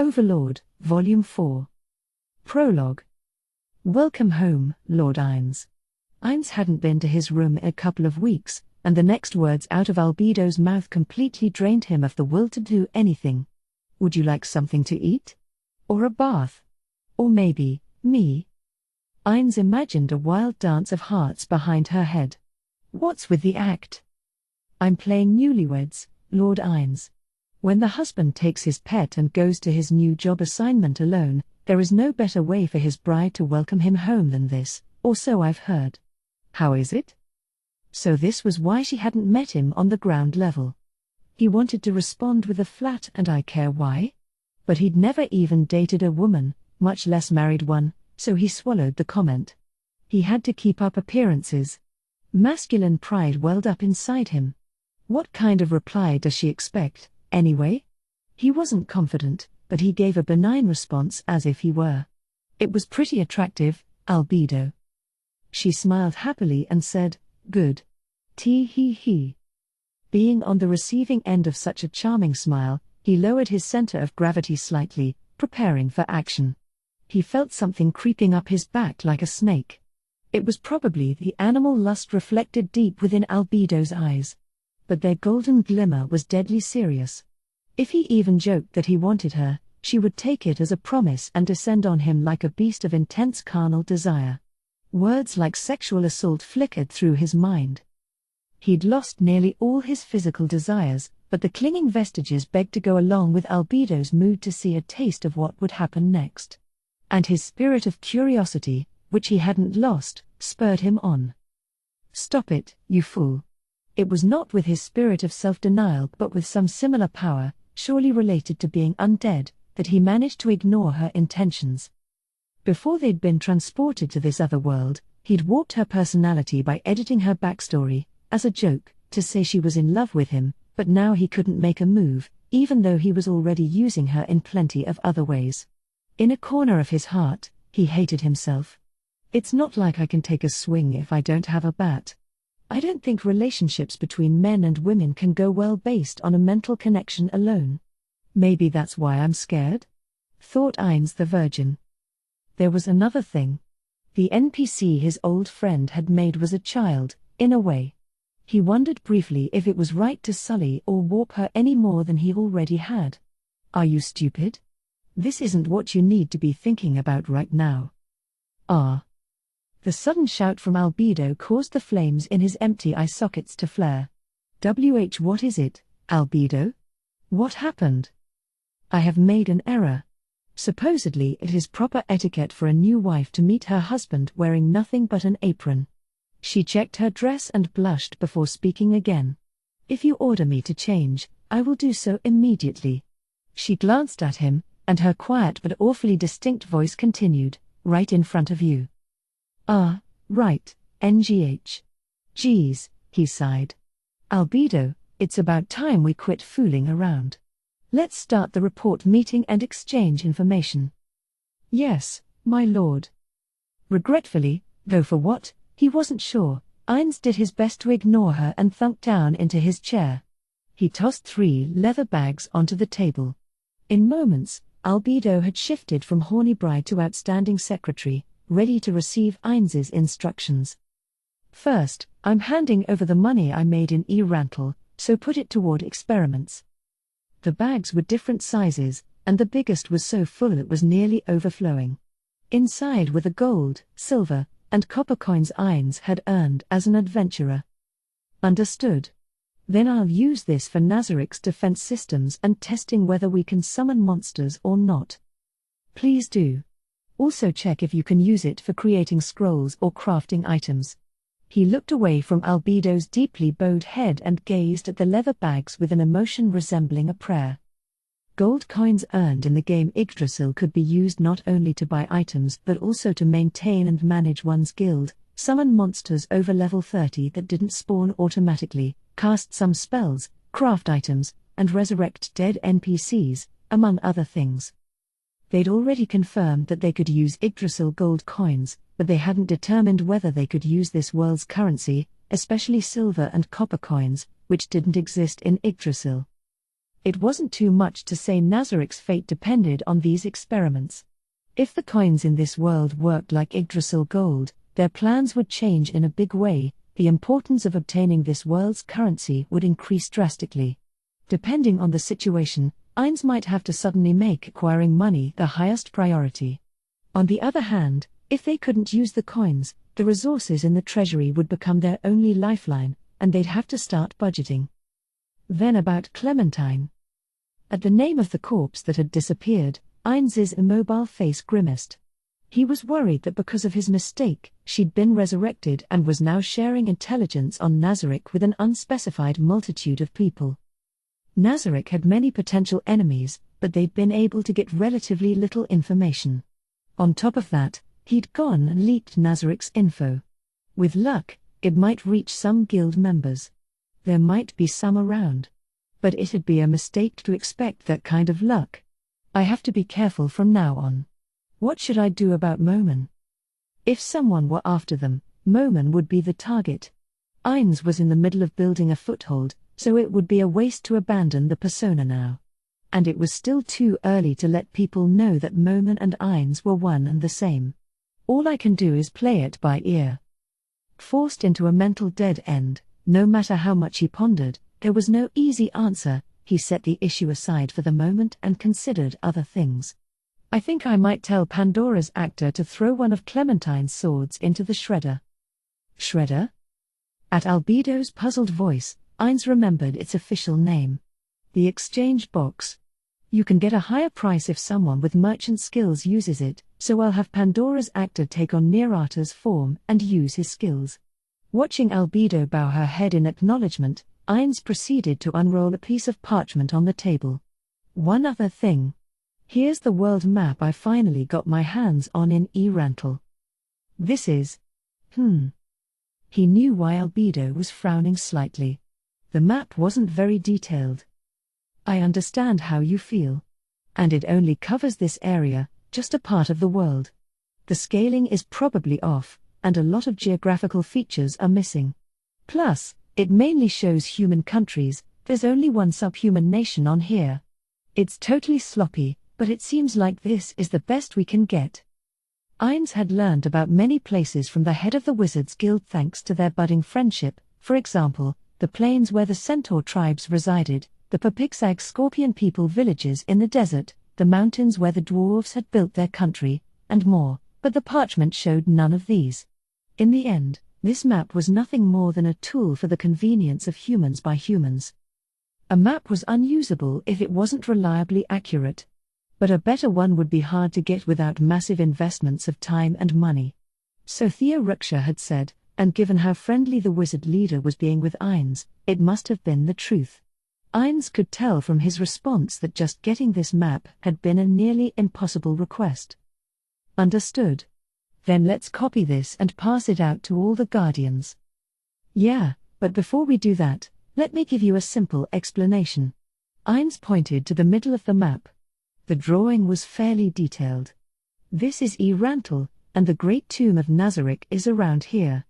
Overlord, Volume 4. Prologue. Welcome home, Lord Ines. Ines hadn't been to his room in a couple of weeks, and the next words out of Albedo's mouth completely drained him of the will to do anything. Would you like something to eat? Or a bath? Or maybe, me? Ines imagined a wild dance of hearts behind her head. What's with the act? I'm playing newlyweds, Lord Ines. When the husband takes his pet and goes to his new job assignment alone, there is no better way for his bride to welcome him home than this, or so I've heard. How is it? So this was why she hadn't met him on the ground level. He wanted to respond with a flat "and I care why?" But he'd never even dated a woman, much less married one, so he swallowed the comment. He had to keep up appearances. Masculine pride welled up inside him. What kind of reply does she expect, anyway? He wasn't confident, but he gave a benign response as if he were. It was pretty attractive, Albedo. She smiled happily and said, "Good. Tee-hee-hee." Being on the receiving end of such a charming smile, he lowered his center of gravity slightly, preparing for action. He felt something creeping up his back like a snake. It was probably the animal lust reflected deep within Albedo's eyes. But their golden glimmer was deadly serious. If he even joked that he wanted her, she would take it as a promise and descend on him like a beast of intense carnal desire. Words like sexual assault flickered through his mind. He'd lost nearly all his physical desires, but the clinging vestiges begged to go along with Albedo's mood to see a taste of what would happen next. And his spirit of curiosity, which he hadn't lost, spurred him on. "Stop it, you fool." It was not with his spirit of self-denial but with some similar power, surely related to being undead, that he managed to ignore her intentions. Before they'd been transported to this other world, he'd warped her personality by editing her backstory, as a joke, to say she was in love with him, but now he couldn't make a move, even though he was already using her in plenty of other ways. In a corner of his heart, he hated himself. It's not like I can take a swing if I don't have a bat. I don't think relationships between men and women can go well based on a mental connection alone. Maybe that's why I'm scared? Thought Ines the Virgin. There was another thing. The NPC his old friend had made was a child, in a way. He wondered briefly if it was right to sully or warp her any more than he already had. Are you stupid? This isn't what you need to be thinking about right now. Ah. The sudden shout from Albedo caused the flames in his empty eye sockets to flare. What is it, Albedo? What happened? I have made an error. Supposedly it is proper etiquette for a new wife to meet her husband wearing nothing but an apron. She checked her dress and blushed before speaking again. If you order me to change, I will do so immediately. She glanced at him, and her quiet but awfully distinct voice continued, right in front of you. Ah, right, NGH. Geez, he sighed. Albedo, it's about time we quit fooling around. Let's start the report meeting and exchange information. Yes, my lord. Regretfully, though for what, he wasn't sure, Ines did his best to ignore her and thunked down into his chair. He tossed 3 leather bags onto the table. In moments, Albedo had shifted from horny bride to outstanding secretary, ready to receive Ines's instructions. First, I'm handing over the money I made in E-Rantle, so put it toward experiments. The bags were different sizes, and the biggest was so full it was nearly overflowing. Inside were the gold, silver, and copper coins Ines had earned as an adventurer. Understood. Then I'll use this for Nazarik's defense systems and testing whether we can summon monsters or not. Please do. Also check if you can use it for creating scrolls or crafting items. He looked away from Albedo's deeply bowed head and gazed at the leather bags with an emotion resembling a prayer. Gold coins earned in the game Yggdrasil could be used not only to buy items but also to maintain and manage one's guild, summon monsters over level 30 that didn't spawn automatically, cast some spells, craft items, and resurrect dead NPCs, among other things. They'd already confirmed that they could use Yggdrasil gold coins, but they hadn't determined whether they could use this world's currency, especially silver and copper coins, which didn't exist in Yggdrasil. It wasn't too much to say Nazarik's fate depended on these experiments. If the coins in this world worked like Yggdrasil gold, their plans would change in a big way. The importance of obtaining this world's currency would increase drastically. Depending on the situation, Ainz might have to suddenly make acquiring money the highest priority. On the other hand, if they couldn't use the coins, the resources in the treasury would become their only lifeline, and they'd have to start budgeting. Then about Clementine. At the name of the corpse that had disappeared, Ainz's immobile face grimaced. He was worried that because of his mistake, she'd been resurrected and was now sharing intelligence on Nazarik with an unspecified multitude of people. Nazarik had many potential enemies, but they'd been able to get relatively little information. On top of that, he'd gone and leaked Nazarik's info. With luck, it might reach some guild members. There might be some around. But it'd be a mistake to expect that kind of luck. I have to be careful from now on. What should I do about Momen? If someone were after them, Momen would be the target. Ainz was in the middle of building a foothold, so it would be a waste to abandon the persona now. And it was still too early to let people know that Momen and Ainz were one and the same. All I can do is play it by ear. Forced into a mental dead end, no matter how much he pondered, there was no easy answer. He set the issue aside for the moment and considered other things. I think I might tell Pandora's actor to throw one of Clementine's swords into the shredder. Shredder? At Albedo's puzzled voice, Ainz remembered its official name. The exchange box. You can get a higher price if someone with merchant skills uses it, so I'll have Pandora's actor take on Nearata's form and use his skills. Watching Albedo bow her head in acknowledgement, Ainz proceeded to unroll a piece of parchment on the table. One other thing. Here's the world map I finally got my hands on in Erantal. This is... He knew why Albedo was frowning slightly. The map wasn't very detailed. I understand how you feel. And it only covers this area, just a part of the world. The scaling is probably off, and a lot of geographical features are missing. Plus, it mainly shows human countries. There's only one subhuman nation on here. It's totally sloppy, but it seems like this is the best we can get. Ainz had learned about many places from the head of the Wizards Guild thanks to their budding friendship, for example, the plains where the Centaur tribes resided, the Papixag Scorpion people villages in the desert, the mountains where the dwarves had built their country, and more, but the parchment showed none of these. In the end, this map was nothing more than a tool for the convenience of humans by humans. A map was unusable if it wasn't reliably accurate. But a better one would be hard to get without massive investments of time and money. So Thea Ruksha had said, and given how friendly the wizard leader was being with Ainz, it must have been the truth. Ainz could tell from his response that just getting this map had been a nearly impossible request. Understood. Then let's copy this and pass it out to all the Guardians. Yeah, but before we do that, let me give you a simple explanation. Ainz pointed to the middle of the map. The drawing was fairly detailed. This is Erantal, and the Great Tomb of Nazarik is around here.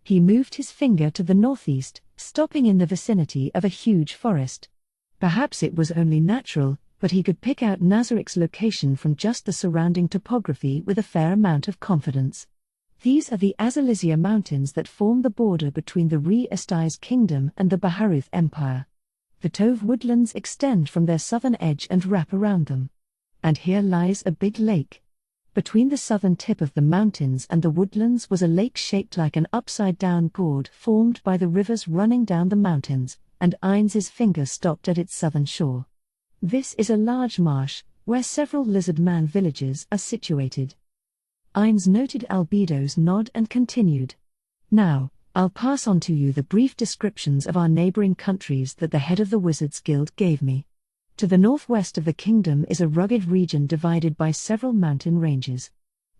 He moved his finger to the northeast, stopping in the vicinity of a huge forest. Perhaps it was only natural, but he could pick out Nazarik's location from just the surrounding topography with a fair amount of confidence. These are the Azalizia Mountains that form the border between the Re-Estais Kingdom and the Baharuth Empire. The Tove woodlands extend from their southern edge and wrap around them. And here lies a big lake. Between the southern tip of the mountains and the woodlands was a lake shaped like an upside-down gourd formed by the rivers running down the mountains, and Ainz's finger stopped at its southern shore. This is a large marsh, where several lizard-man villages are situated. Ainz noted Albedo's nod and continued. Now, I'll pass on to you the brief descriptions of our neighboring countries that the head of the Wizards Guild gave me. To the northwest of the kingdom is a rugged region divided by several mountain ranges.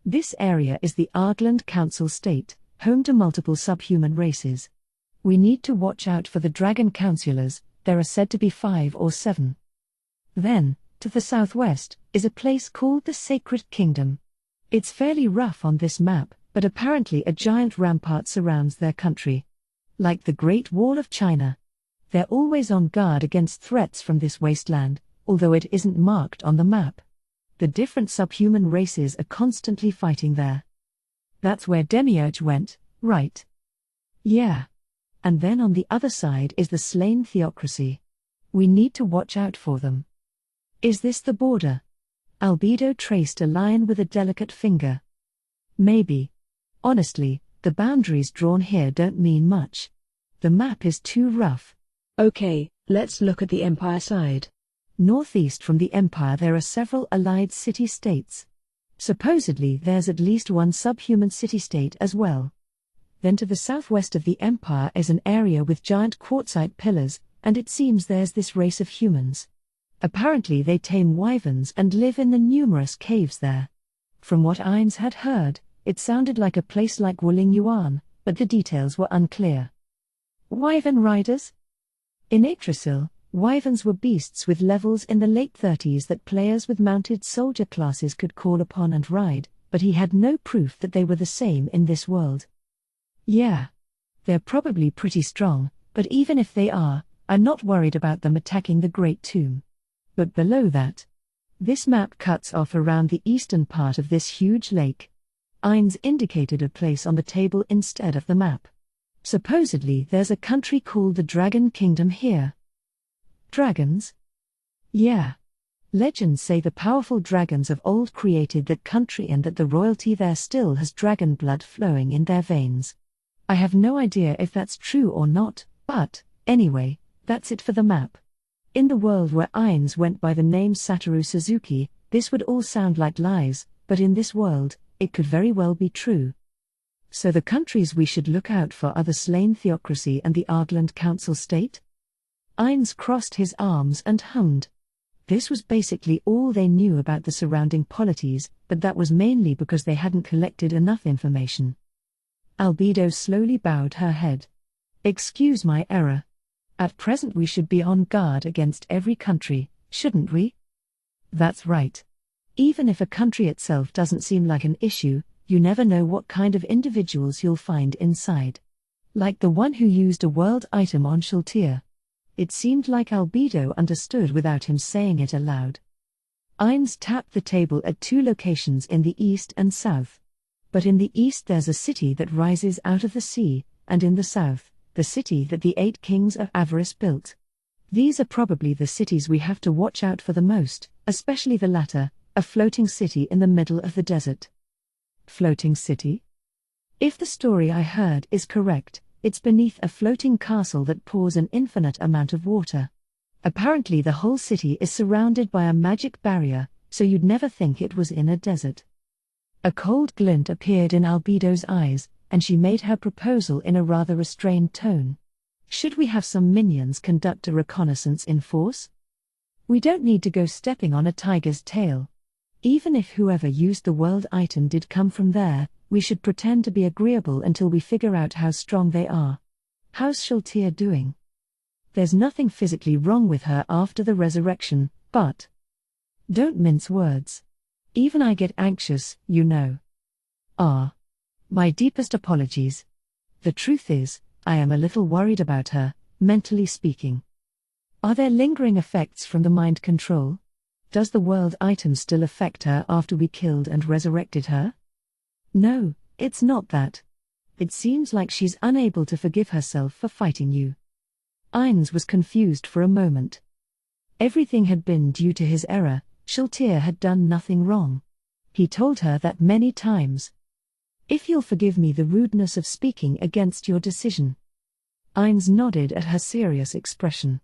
This area is the Argland Council State, home to multiple subhuman races. We need to watch out for the dragon councillors, there are said to be 5 or 7. Then, to the southwest, is a place called the Sacred Kingdom. It's fairly rough on this map, but apparently a giant rampart surrounds their country. Like the Great Wall of China. They're always on guard against threats from this wasteland, although it isn't marked on the map. The different subhuman races are constantly fighting there. That's where Demiurge went, right? Yeah. And then on the other side is the slain theocracy. We need to watch out for them. Is this the border? Albedo traced a line with a delicate finger. Maybe. Honestly, the boundaries drawn here don't mean much. The map is too rough. Okay, let's look at the Empire side. Northeast from the Empire there are several allied city-states. Supposedly there's at least one subhuman city-state as well. Then to the southwest of the Empire is an area with giant quartzite pillars, and it seems there's this race of humans. Apparently they tame wyverns and live in the numerous caves there. From what Ainz had heard, it sounded like a place like Wuling Yuan, but the details were unclear. Wyvern riders? In Yggdrasil, wyverns were beasts with levels in the late 30s that players with mounted soldier classes could call upon and ride, but he had no proof that they were the same in this world. Yeah. They're probably pretty strong, but even if they are, I'm not worried about them attacking the Great Tomb. But below that, this map cuts off around the eastern part of this huge lake. Ainz indicated a place on the table instead of the map. Supposedly there's a country called the Dragon Kingdom here. Dragons? Yeah. Legends say the powerful dragons of old created that country and that the royalty there still has dragon blood flowing in their veins. I have no idea if that's true or not, but, anyway, that's it for the map. In the world where Ainz went by the name Satoru Suzuki, this would all sound like lies, but in this world, it could very well be true. So the countries we should look out for are the slain theocracy and the Argland Council state? Ainz crossed his arms and hummed. This was basically all they knew about the surrounding polities, but that was mainly because they hadn't collected enough information. Albedo slowly bowed her head. Excuse my error. At present we should be on guard against every country, shouldn't we? That's right. Even if a country itself doesn't seem like an issue, you never know what kind of individuals you'll find inside. Like the one who used a world item on Shaltir. It seemed like Albedo understood without him saying it aloud. Ainz tapped the table at two locations in the east and south. But in the east there's a city that rises out of the sea, and in the south, the city that the 8 kings of Avarice built. These are probably the cities we have to watch out for the most, especially the latter, a floating city in the middle of the desert. Floating city? If the story I heard is correct, it's beneath a floating castle that pours an infinite amount of water. Apparently the whole city is surrounded by a magic barrier, so you'd never think it was in a desert. A cold glint appeared in Albedo's eyes, and she made her proposal in a rather restrained tone. Should we have some minions conduct a reconnaissance in force? We don't need to go stepping on a tiger's tail. Even if whoever used the world item did come from there, we should pretend to be agreeable until we figure out how strong they are. How's Shaltir doing? There's nothing physically wrong with her after the resurrection, but... Don't mince words. Even I get anxious, you know. My deepest apologies. The truth is, I am a little worried about her, mentally speaking. Are there lingering effects from the mind control? Does the world item still affect her after we killed and resurrected her? No, it's not that. It seems like she's unable to forgive herself for fighting you. Ainz was confused for a moment. Everything had been due to his error. Shaltir had done nothing wrong. He told her that many times. If you'll forgive me the rudeness of speaking against your decision. Ainz nodded at her serious expression.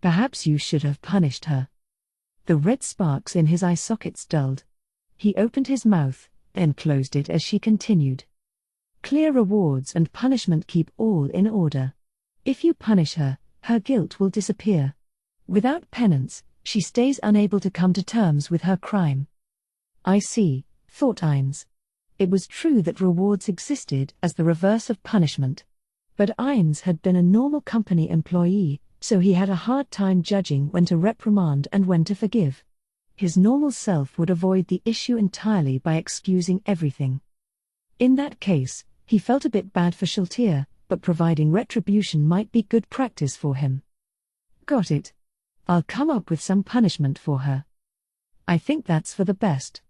Perhaps you should have punished her. The red sparks in his eye sockets dulled. He opened his mouth, then closed it as she continued. Clear rewards and punishment keep all in order. If you punish her, her guilt will disappear. Without penance, she stays unable to come to terms with her crime. I see, thought Ainz. It was true that rewards existed as the reverse of punishment. But Ainz had been a normal company employee, so he had a hard time judging when to reprimand and when to forgive. His normal self would avoid the issue entirely by excusing everything. In that case, he felt a bit bad for Shaltir, but providing retribution might be good practice for him. Got it. I'll come up with some punishment for her. I think that's for the best.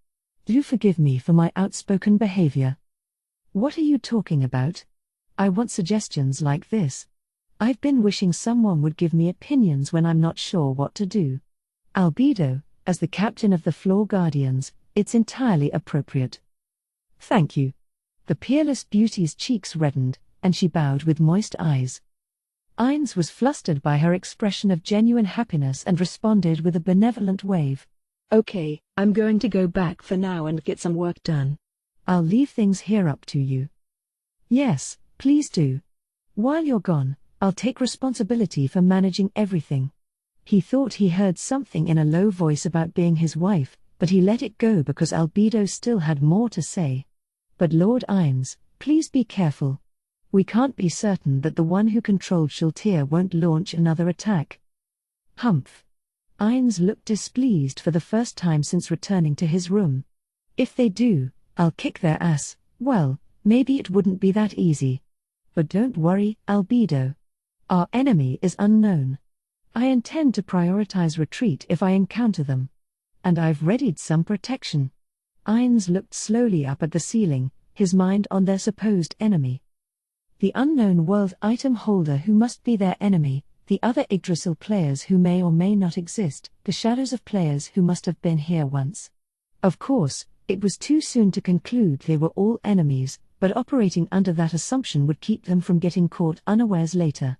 Do forgive me for my outspoken behavior. What are you talking about? I want suggestions like this. I've been wishing someone would give me opinions when I'm not sure what to do. Albedo, as the captain of the Floor Guardians, it's entirely appropriate. Thank you. The peerless beauty's cheeks reddened, and she bowed with moist eyes. Ainz was flustered by her expression of genuine happiness and responded with a benevolent wave. Okay, I'm going to go back for now and get some work done. I'll leave things here up to you. Yes, please do. While you're gone, I'll take responsibility for managing everything. He thought he heard something in a low voice about being his wife, but he let it go because Albedo still had more to say. But Lord Ainz, please be careful. We can't be certain that the one who controlled Shultir won't launch another attack. Humph. Ainz looked displeased for the first time since returning to his room. If they do, I'll kick their ass. Well, maybe it wouldn't be that easy. But don't worry, Albedo. Our enemy is unknown. I intend to prioritize retreat if I encounter them. And I've readied some protection. Ainz looked slowly up at the ceiling, his mind on their supposed enemy. The unknown world item holder who must be their enemy, the other Yggdrasil players who may or may not exist, the shadows of players who must have been here once. Of course, it was too soon to conclude they were all enemies, but operating under that assumption would keep them from getting caught unawares later.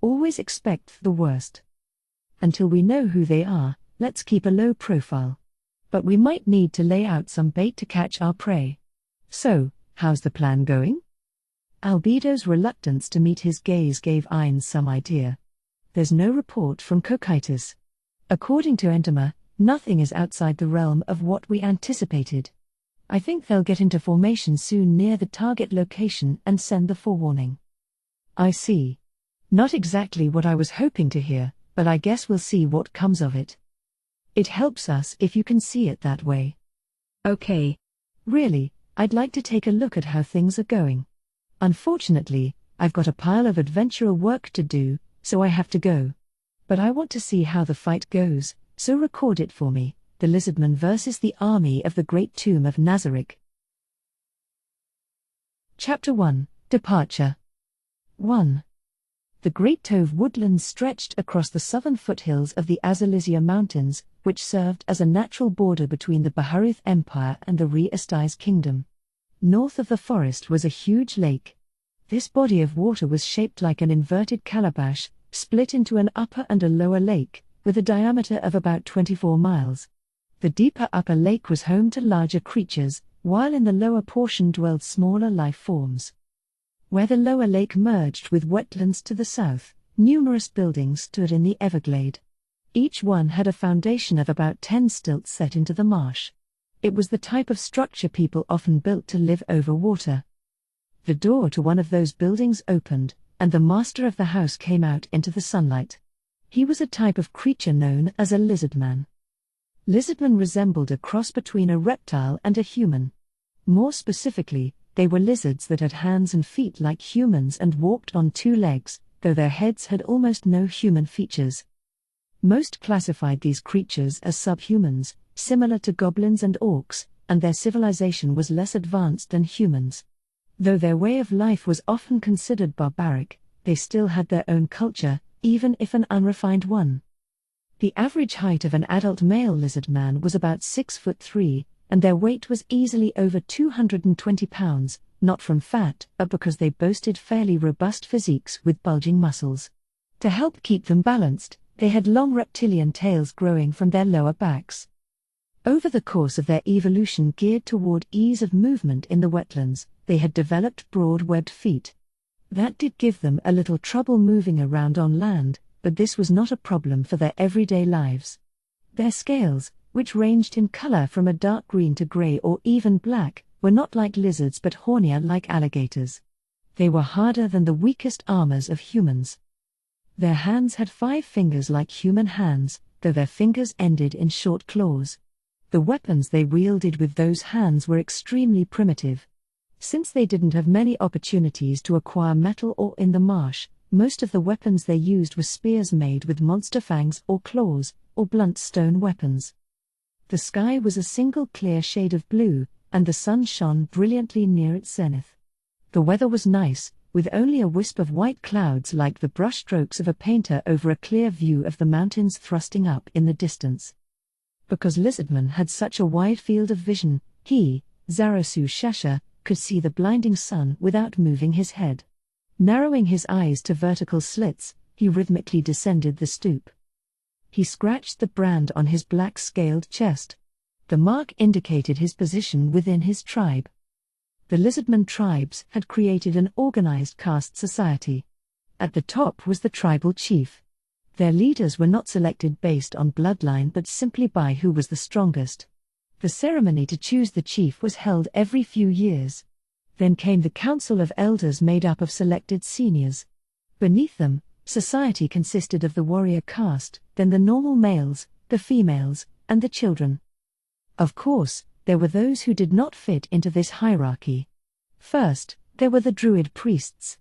Always expect the worst. Until we know who they are, let's keep a low profile. But we might need to lay out some bait to catch our prey. So, how's the plan going? Albedo's reluctance to meet his gaze gave Ainz some idea. There's no report from Cocytus. According to Entema, nothing is outside the realm of what we anticipated. I think they'll get into formation soon near the target location and send the forewarning. I see. Not exactly what I was hoping to hear, but I guess we'll see what comes of it. It helps us if you can see it that way. Okay. Really, I'd like to take a look at how things are going. Unfortunately, I've got a pile of adventurer work to do, so I have to go. But I want to see how the fight goes, so record it for me. The Lizardmen versus the army of the Great Tomb of Nazarick. Chapter 1, Departure. 1. The Great Tove woodlands stretched across the southern foothills of the Azalizia Mountains, which served as a natural border between the Baharith Empire and the Re-Estais Kingdom. North of the forest was a huge lake. This body of water was shaped like an inverted calabash, split into an upper and a lower lake, with a diameter of about 24 miles. The deeper upper lake was home to larger creatures, while in the lower portion dwelled smaller life forms. Where the lower lake merged with wetlands to the south, numerous buildings stood in the Everglade. Each one had a foundation of about 10 stilts set into the marsh. It was the type of structure people often built to live over water. The door to one of those buildings opened, and the master of the house came out into the sunlight. He was a type of creature known as a lizardman. Lizardmen resembled a cross between a reptile and a human. More specifically, they were lizards that had hands and feet like humans and walked on 2 legs, though their heads had almost no human features. Most classified these creatures as subhumans, similar to goblins and orcs, and their civilization was less advanced than humans. Though their way of life was often considered barbaric, they still had their own culture, even if an unrefined one. The average height of an adult male lizard man was about 6'3", and their weight was easily over 220 pounds, not from fat, but because they boasted fairly robust physiques with bulging muscles. To help keep them balanced, they had long reptilian tails growing from their lower backs. Over the course of their evolution geared toward ease of movement in the wetlands, they had developed broad webbed feet. That did give them a little trouble moving around on land, but this was not a problem for their everyday lives. Their scales, which ranged in color from a dark green to gray or even black, were not like lizards but hornier like alligators. They were harder than the weakest armors of humans. Their hands had 5 fingers like human hands, though their fingers ended in short claws. The weapons they wielded with those hands were extremely primitive. Since they didn't have many opportunities to acquire metal or in the marsh, most of the weapons they used were spears made with monster fangs or claws, or blunt stone weapons. The sky was a single clear shade of blue, and the sun shone brilliantly near its zenith. The weather was nice, with only a wisp of white clouds like the brushstrokes of a painter over a clear view of the mountains thrusting up in the distance. Because Lizardman had such a wide field of vision, he, Zarasu Shasha, could see the blinding sun without moving his head. Narrowing his eyes to vertical slits, he rhythmically descended the stoop. He scratched the brand on his black-scaled chest. The mark indicated his position within his tribe. The Lizardman tribes had created an organized caste society. At the top was the tribal chief. Their leaders were not selected based on bloodline but simply by who was the strongest. The ceremony to choose the chief was held every few years. Then came the council of elders made up of selected seniors. Beneath them, society consisted of the warrior caste, then the normal males, the females, and the children. Of course, there were those who did not fit into this hierarchy. First, there were the druid priests.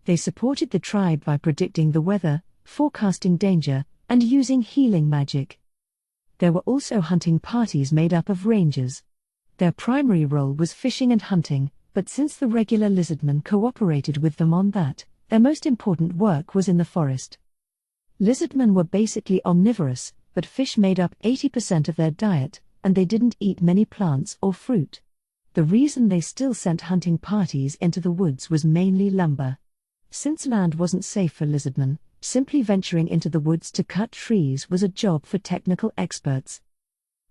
They supported the tribe by predicting the weather, forecasting danger, and using healing magic. There were also hunting parties made up of rangers. Their primary role was fishing and hunting, but since the regular lizardmen cooperated with them on that, their most important work was in the forest. Lizardmen were basically omnivorous, but fish made up 80% of their diet, and they didn't eat many plants or fruit. The reason they still sent hunting parties into the woods was mainly lumber. Since land wasn't safe for lizardmen, simply venturing into the woods to cut trees was a job for technical experts.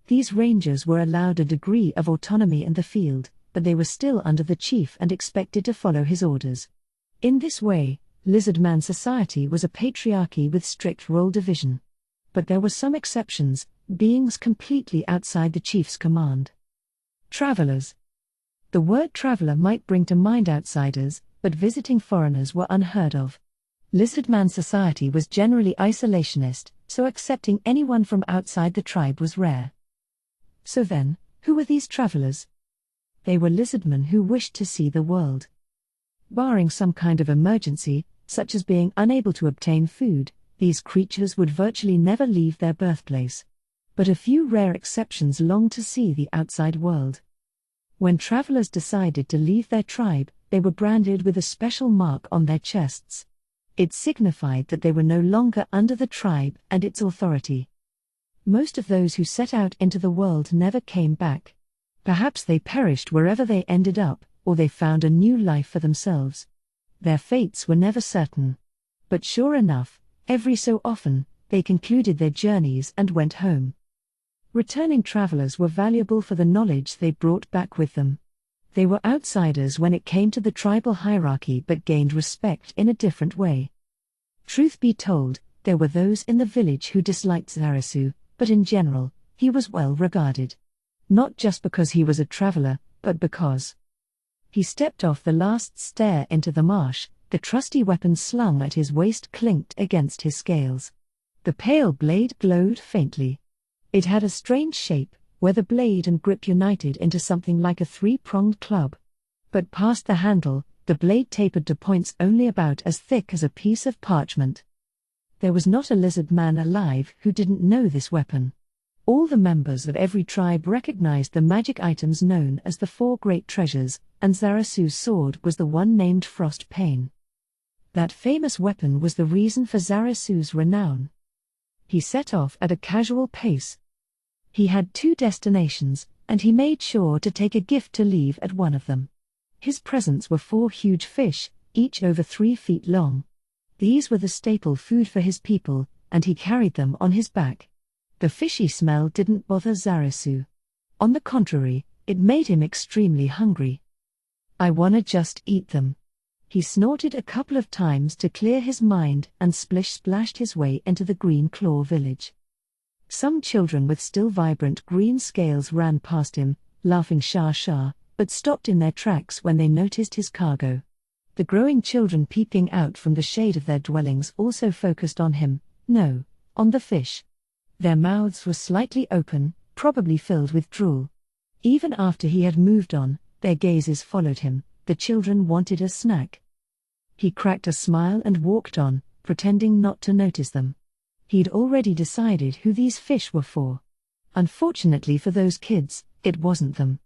These rangers were allowed a degree of autonomy in the field, but they were still under the chief and expected to follow his orders. In this way, Lizardman society was a patriarchy with strict role division. But there were some exceptions, beings completely outside the chief's command. Travelers. The word traveler might bring to mind outsiders, but visiting foreigners were unheard of. Lizardman society was generally isolationist, so accepting anyone from outside the tribe was rare. So then, who were these travelers? They were lizardmen who wished to see the world. Barring some kind of emergency, such as being unable to obtain food, these creatures would virtually never leave their birthplace. But a few rare exceptions longed to see the outside world. When travelers decided to leave their tribe, they were branded with a special mark on their chests. It signified that they were no longer under the tribe and its authority. Most of those who set out into the world never came back. Perhaps they perished wherever they ended up, or they found a new life for themselves. Their fates were never certain. But sure enough, every so often, they concluded their journeys and went home. Returning travelers were valuable for the knowledge they brought back with them. They were outsiders when it came to the tribal hierarchy but gained respect in a different way. Truth be told, there were those in the village who disliked Zarasu, but in general, he was well regarded. Not just because he was a traveler, but because he stepped off the last stair into the marsh, the trusty weapon slung at his waist clinked against his scales. The pale blade glowed faintly. It had a strange shape, where the blade and grip united into something like a three-pronged club. But past the handle, the blade tapered to points only about as thick as a piece of parchment. There was not a lizard man alive who didn't know this weapon. All the members of every tribe recognized the magic items known as the Four Great Treasures, and Zarasu's sword was the one named Frost Pain. That famous weapon was the reason for Zarasu's renown. He set off at a casual pace. He had 2 destinations, and he made sure to take a gift to leave at one of them. His presents were 4 huge fish, each over 3 feet long. These were the staple food for his people, and he carried them on his back. The fishy smell didn't bother Zarasu. On the contrary, it made him extremely hungry. "I wanna just eat them." He snorted a couple of times to clear his mind and splish-splashed his way into the Green Claw village. Some children with still vibrant green scales ran past him, laughing sha-sha, but stopped in their tracks when they noticed his cargo. The growing children peeping out from the shade of their dwellings also focused on him, no, on the fish. Their mouths were slightly open, probably filled with drool. Even after he had moved on, their gazes followed him, the children wanted a snack. He cracked a smile and walked on, pretending not to notice them. He'd already decided who these fish were for. Unfortunately for those kids, it wasn't them.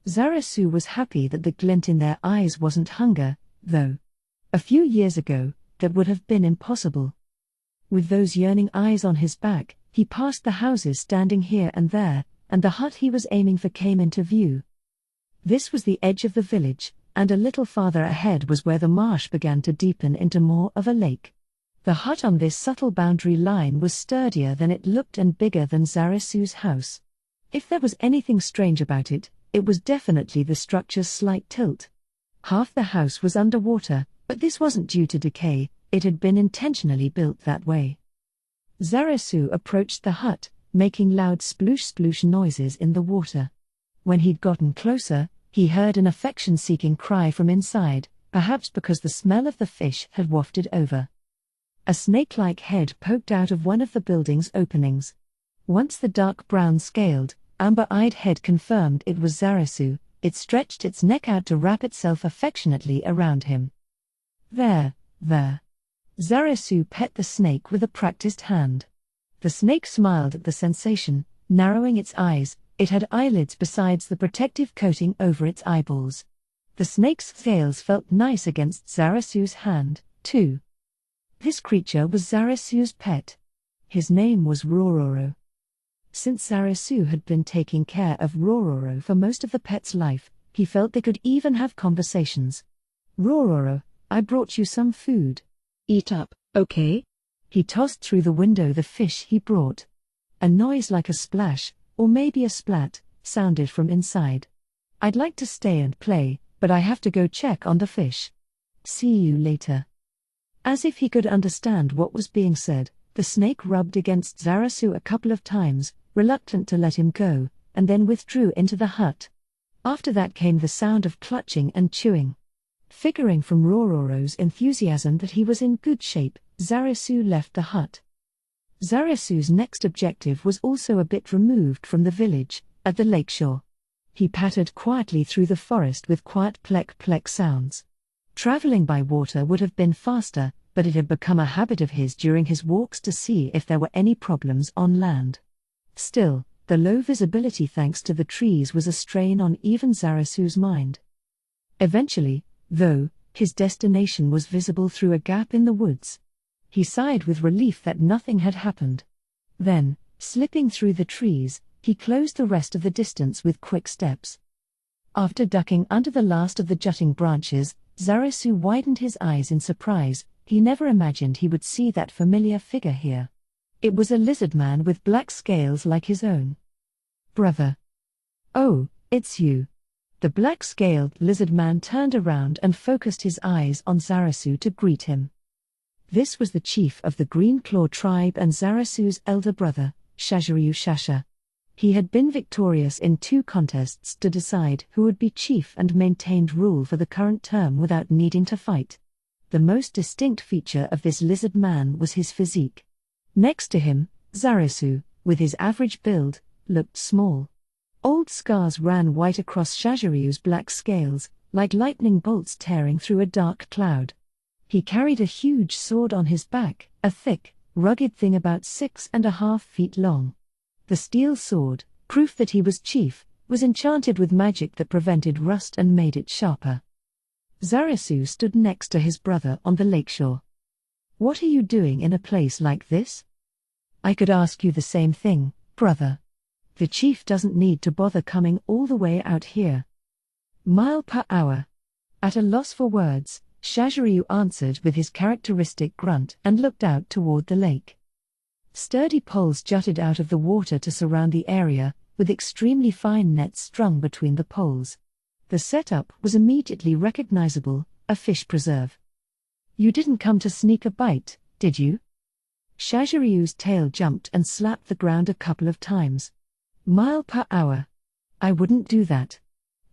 Zarasu was happy that the glint in their eyes wasn't hunger, though. A few years ago, that would have been impossible. With those yearning eyes on his back, he passed the houses standing here and there, and the hut he was aiming for came into view. This was the edge of the village, and a little farther ahead was where the marsh began to deepen into more of a lake. The hut on this subtle boundary line was sturdier than it looked and bigger than Zarasu's house. If there was anything strange about it, it was definitely the structure's slight tilt. Half the house was underwater, but this wasn't due to decay, it had been intentionally built that way. Zarasu approached the hut, making loud sploosh-sploosh noises in the water. When he'd gotten closer, he heard an affection-seeking cry from inside, perhaps because the smell of the fish had wafted over. A snake-like head poked out of one of the building's openings. Once the dark brown scaled, amber-eyed head confirmed it was Zarasu, it stretched its neck out to wrap itself affectionately around him. There. Zarasu pet the snake with a practiced hand. The snake smiled at the sensation, narrowing its eyes. It had eyelids besides the protective coating over its eyeballs. The snake's scales felt nice against Zarasu's hand, too. This creature was Zarasu's pet. His name was Rororo. Since Zarasu had been taking care of Rororo for most of the pet's life, he felt they could even have conversations. Rororo, I brought you some food. Eat up, okay? He tossed through the window the fish he brought. A noise like a splash, or maybe a splat, sounded from inside. I'd like to stay and play, but I have to go check on the fish. See you later. As if he could understand what was being said, the snake rubbed against Zarasu a couple of times, reluctant to let him go, and then withdrew into the hut. After that came the sound of clutching and chewing. Figuring from Rororo's enthusiasm that he was in good shape, Zarasu left the hut. Zarasu's next objective was also a bit removed from the village, at the lakeshore. He pattered quietly through the forest with quiet plek-plek sounds. Traveling by water would have been faster, but it had become a habit of his during his walks to see if there were any problems on land. Still, the low visibility thanks to the trees was a strain on even Zarasu's mind. Eventually, though, his destination was visible through a gap in the woods. He sighed with relief that nothing had happened. Then, slipping through the trees, he closed the rest of the distance with quick steps. After ducking under the last of the jutting branches, Zarasu widened his eyes in surprise. He never imagined he would see that familiar figure here. It was a lizard man with black scales like his own. Brother. Oh, it's you. The black-scaled lizard man turned around and focused his eyes on Zarasu to greet him. This was the chief of the Green Claw tribe and Zarasu's elder brother, Shaziryu Shasha. He had been victorious in 2 contests to decide who would be chief and maintained rule for the current term without needing to fight. The most distinct feature of this lizard man was his physique. Next to him, Zarasu, with his average build, looked small. Old scars ran white across Shaziryu's black scales, like lightning bolts tearing through a dark cloud. He carried a huge sword on his back, a thick, rugged thing about 6.5 feet long. The steel sword, proof that he was chief, was enchanted with magic that prevented rust and made it sharper. Zarasu stood next to his brother on the lakeshore. What are you doing in a place like this? I could ask you the same thing, brother. The chief doesn't need to bother coming all the way out here. Mile per hour. At a loss for words, Shaziryu answered with his characteristic grunt and looked out toward the lake. Sturdy poles jutted out of the water to surround the area, with extremely fine nets strung between the poles. The setup was immediately recognizable, a fish preserve. You didn't come to sneak a bite, did you? Shaziryu's tail jumped and slapped the ground a couple of times. Mile per hour. I wouldn't do that.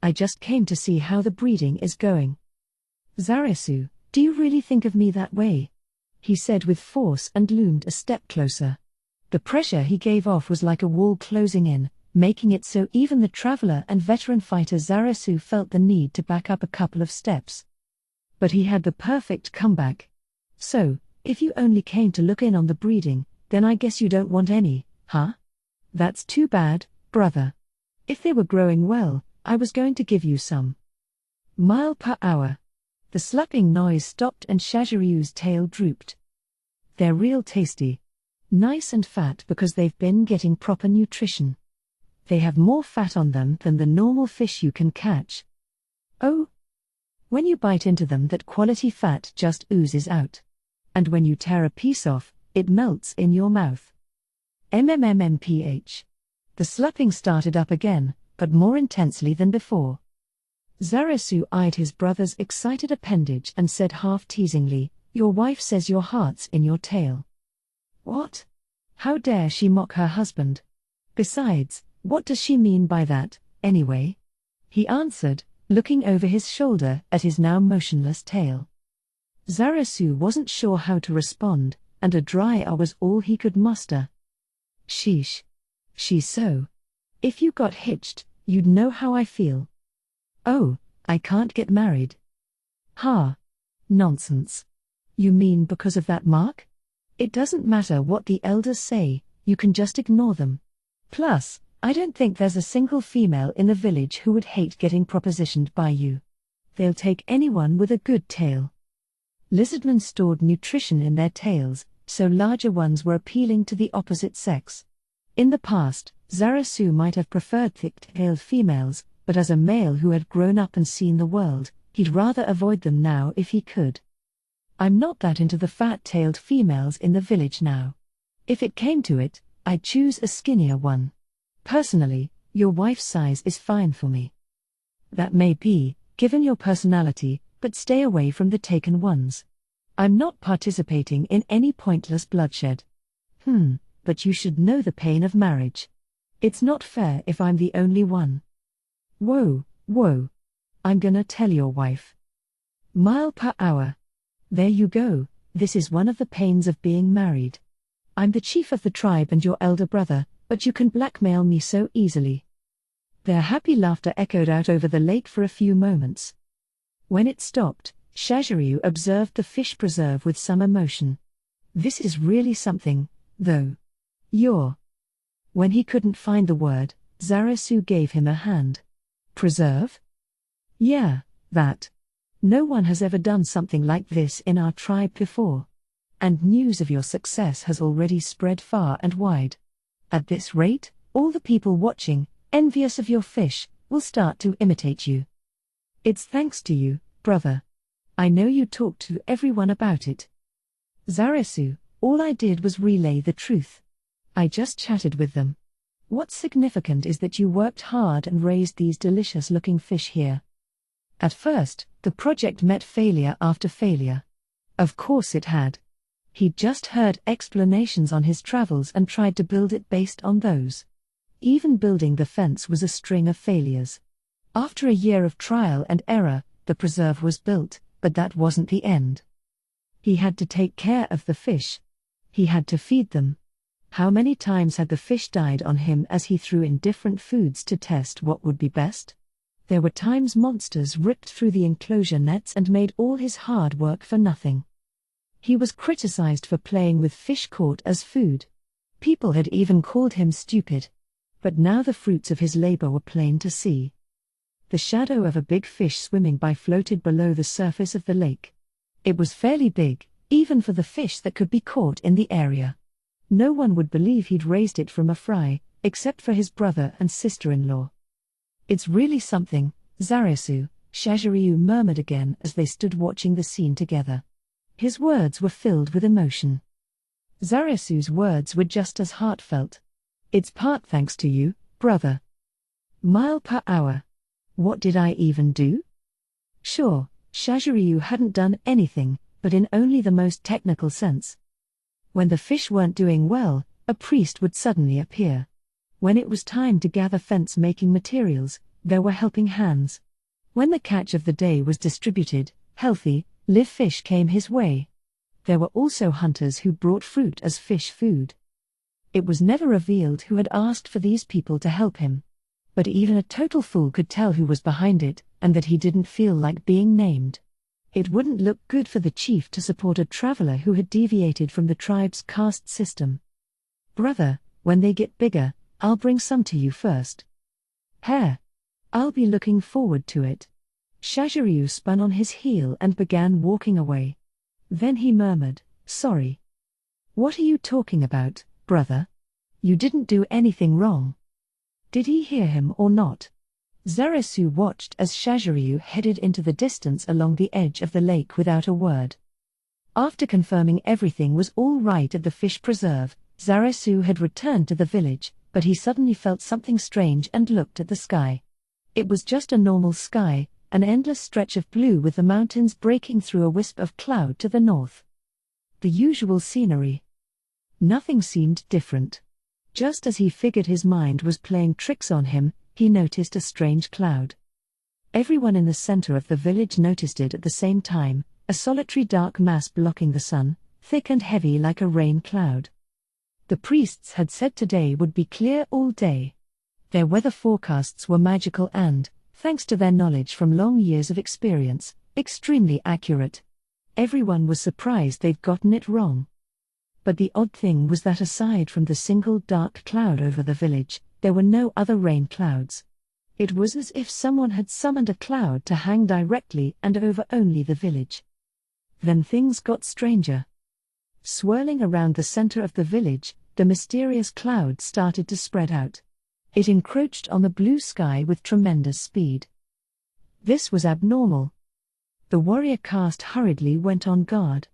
I just came to see how the breeding is going. Zarasu, do you really think of me that way? He said with force and loomed a step closer. The pressure he gave off was like a wall closing in, making it so even the traveler and veteran fighter Zarasu felt the need to back up a couple of steps. But he had the perfect comeback. "So, if you only came to look in on the breeding, then I guess you don't want any, huh? That's too bad, brother. If they were growing well, I was going to give you some." Mile per hour. The slapping noise stopped and Shajiryu's tail drooped. "They're real tasty. Nice and fat because they've been getting proper nutrition. They have more fat on them than the normal fish you can catch. Oh? When you bite into them, that quality fat just oozes out. And when you tear a piece off, it melts in your mouth. MMMMPH. The slapping started up again, but more intensely than before. Zarasu eyed his brother's excited appendage and said half-teasingly, "Your wife says your heart's in your tail." What? How dare she mock her husband? Besides, what does she mean by that, anyway? He answered, looking over his shoulder at his now motionless tail. Zarasu wasn't sure how to respond, and a dry ah was all he could muster. Sheesh. She's so. If you got hitched, you'd know how I feel. Oh, I can't get married. Ha. Nonsense. You mean because of that mark? It doesn't matter what the elders say, you can just ignore them. Plus, I don't think there's a single female in the village who would hate getting propositioned by you. They'll take anyone with a good tail. Lizardmen stored nutrition in their tails, so larger ones were appealing to the opposite sex. In the past, Zarasu might have preferred thick-tailed females, but as a male who had grown up and seen the world, he'd rather avoid them now if he could. I'm not that into the fat-tailed females in the village now. If it came to it, I'd choose a skinnier one. Personally, your wife's size is fine for me. That may be, given your personality, but stay away from the taken ones. I'm not participating in any pointless bloodshed. But you should know the pain of marriage. It's not fair if I'm the only one. Whoa. I'm gonna tell your wife. Mile per hour. There you go, this is one of the pains of being married. I'm the chief of the tribe and your elder brother, but you can blackmail me so easily. Their happy laughter echoed out over the lake for a few moments. When it stopped, Shajiryu observed the fish preserve with some emotion. This is really something, though. When he couldn't find the word, Zarasu gave him a hand. Preserve? Yeah, that. No one has ever done something like this in our tribe before. And news of your success has already spread far and wide. At this rate, all the people watching, envious of your fish, will start to imitate you. It's thanks to you, brother. I know you talked to everyone about it. Zarasu, all I did was relay the truth. I just chatted with them. What's significant is that you worked hard and raised these delicious-looking fish here. At first, the project met failure after failure. Of course it had. He'd just heard explanations on his travels and tried to build it based on those. Even building the fence was a string of failures. After a year of trial and error, the preserve was built, but that wasn't the end. He had to take care of the fish. He had to feed them. How many times had the fish died on him as he threw in different foods to test what would be best? There were times monsters ripped through the enclosure nets and made all his hard work for nothing. He was criticized for playing with fish caught as food. People had even called him stupid. But now the fruits of his labor were plain to see. The shadow of a big fish swimming by floated below the surface of the lake. It was fairly big, even for the fish that could be caught in the area. No one would believe he'd raised it from a fry, except for his brother and sister-in-law. It's really something, Zarasu, Shajiryu murmured again as they stood watching the scene together. His words were filled with emotion. Zarasu's words were just as heartfelt. It's part thanks to you, brother. Mile per hour. What did I even do? Sure, Shajiryu hadn't done anything, but in only the most technical sense. When the fish weren't doing well, a priest would suddenly appear. When it was time to gather fence-making materials, there were helping hands. When the catch of the day was distributed, healthy, live fish came his way. There were also hunters who brought fruit as fish food. It was never revealed who had asked for these people to help him. But even a total fool could tell who was behind it, and that he didn't feel like being named. It wouldn't look good for the chief to support a traveler who had deviated from the tribe's caste system. "Brother, when they get bigger, I'll bring some to you first." "Hair. I'll be looking forward to it." Shaziryu spun on his heel and began walking away. Then he murmured, "Sorry." "What are you talking about, brother? You didn't do anything wrong." Did he hear him or not? Zarasu watched as Shaziryu headed into the distance along the edge of the lake without a word. After confirming everything was all right at the fish preserve, Zarasu had returned to the village, but he suddenly felt something strange and looked at the sky. It was just a normal sky, an endless stretch of blue with the mountains breaking through a wisp of cloud to the north. The usual scenery. Nothing seemed different. Just as he figured his mind was playing tricks on him, he noticed a strange cloud. Everyone in the center of the village noticed it at the same time, a solitary dark mass blocking the sun, thick and heavy like a rain cloud. The priests had said today would be clear all day. Their weather forecasts were magical and, thanks to their knowledge from long years of experience, extremely accurate. Everyone was surprised they'd gotten it wrong. But the odd thing was that aside from the single dark cloud over the village, there were no other rain clouds. It was as if someone had summoned a cloud to hang directly and over only the village. Then things got stranger. Swirling around the center of the village, the mysterious cloud started to spread out. It encroached on the blue sky with tremendous speed. This was abnormal. The warrior caste hurriedly went on guard.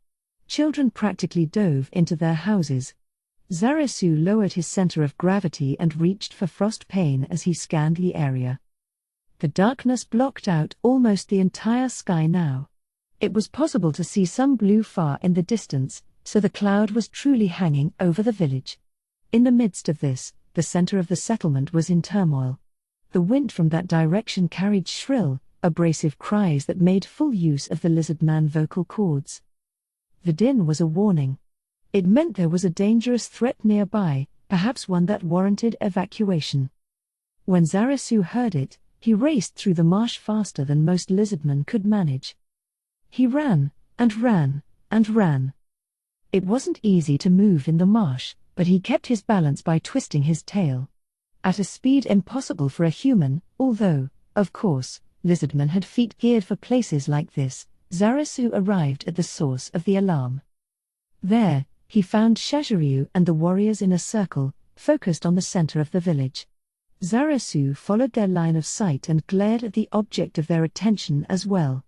Children practically dove into their houses. Zarasu lowered his center of gravity and reached for frost pane as he scanned the area. The darkness blocked out almost the entire sky now. It was possible to see some blue far in the distance, so the cloud was truly hanging over the village. In the midst of this, the center of the settlement was in turmoil. The wind from that direction carried shrill, abrasive cries that made full use of the lizard-man vocal cords. The din was a warning. It meant there was a dangerous threat nearby, perhaps one that warranted evacuation. When Zarasu heard it, he raced through the marsh faster than most lizardmen could manage. He ran, and ran, and ran. It wasn't easy to move in the marsh, but he kept his balance by twisting his tail. At a speed impossible for a human, although, of course, lizardmen had feet geared for places like this, Zarasu arrived at the source of the alarm. There, he found Shaziryu and the warriors in a circle, focused on the center of the village. Zarasu followed their line of sight and glared at the object of their attention as well.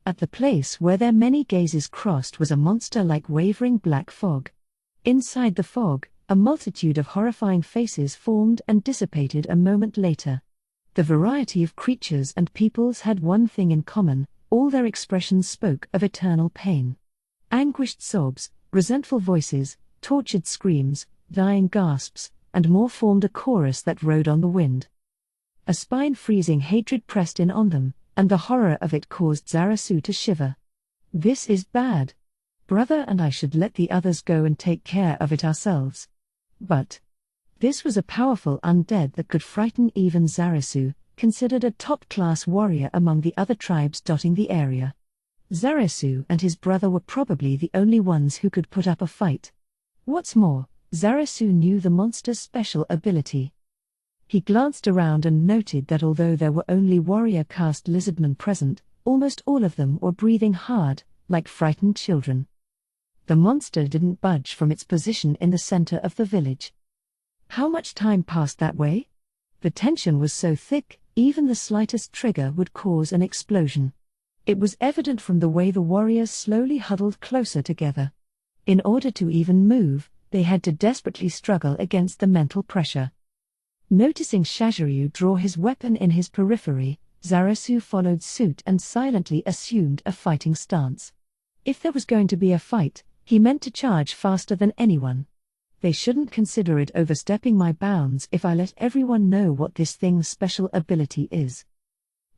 At the place where their many gazes crossed was a monster-like wavering black fog. Inside the fog, a multitude of horrifying faces formed and dissipated a moment later. The variety of creatures and peoples had one thing in common: all their expressions spoke of eternal pain. Anguished sobs, resentful voices, tortured screams, dying gasps, and more formed a chorus that rode on the wind. A spine-freezing hatred pressed in on them, and the horror of it caused Zarasu to shiver. "This is bad. Brother and I should let the others go and take care of it ourselves." But this was a powerful undead that could frighten even Zarasu, considered a top-class warrior among the other tribes dotting the area. Zarasu and his brother were probably the only ones who could put up a fight. What's more, Zarasu knew the monster's special ability. He glanced around and noted that although there were only warrior caste lizardmen present, almost all of them were breathing hard, like frightened children. The monster didn't budge from its position in the center of the village. How much time passed that way? The tension was so thick, even the slightest trigger would cause an explosion. It was evident from the way the warriors slowly huddled closer together. In order to even move, they had to desperately struggle against the mental pressure. Noticing Shaziryu draw his weapon in his periphery, Zarasu followed suit and silently assumed a fighting stance. If there was going to be a fight, he meant to charge faster than anyone. They shouldn't consider it overstepping my bounds if I let everyone know what this thing's special ability is.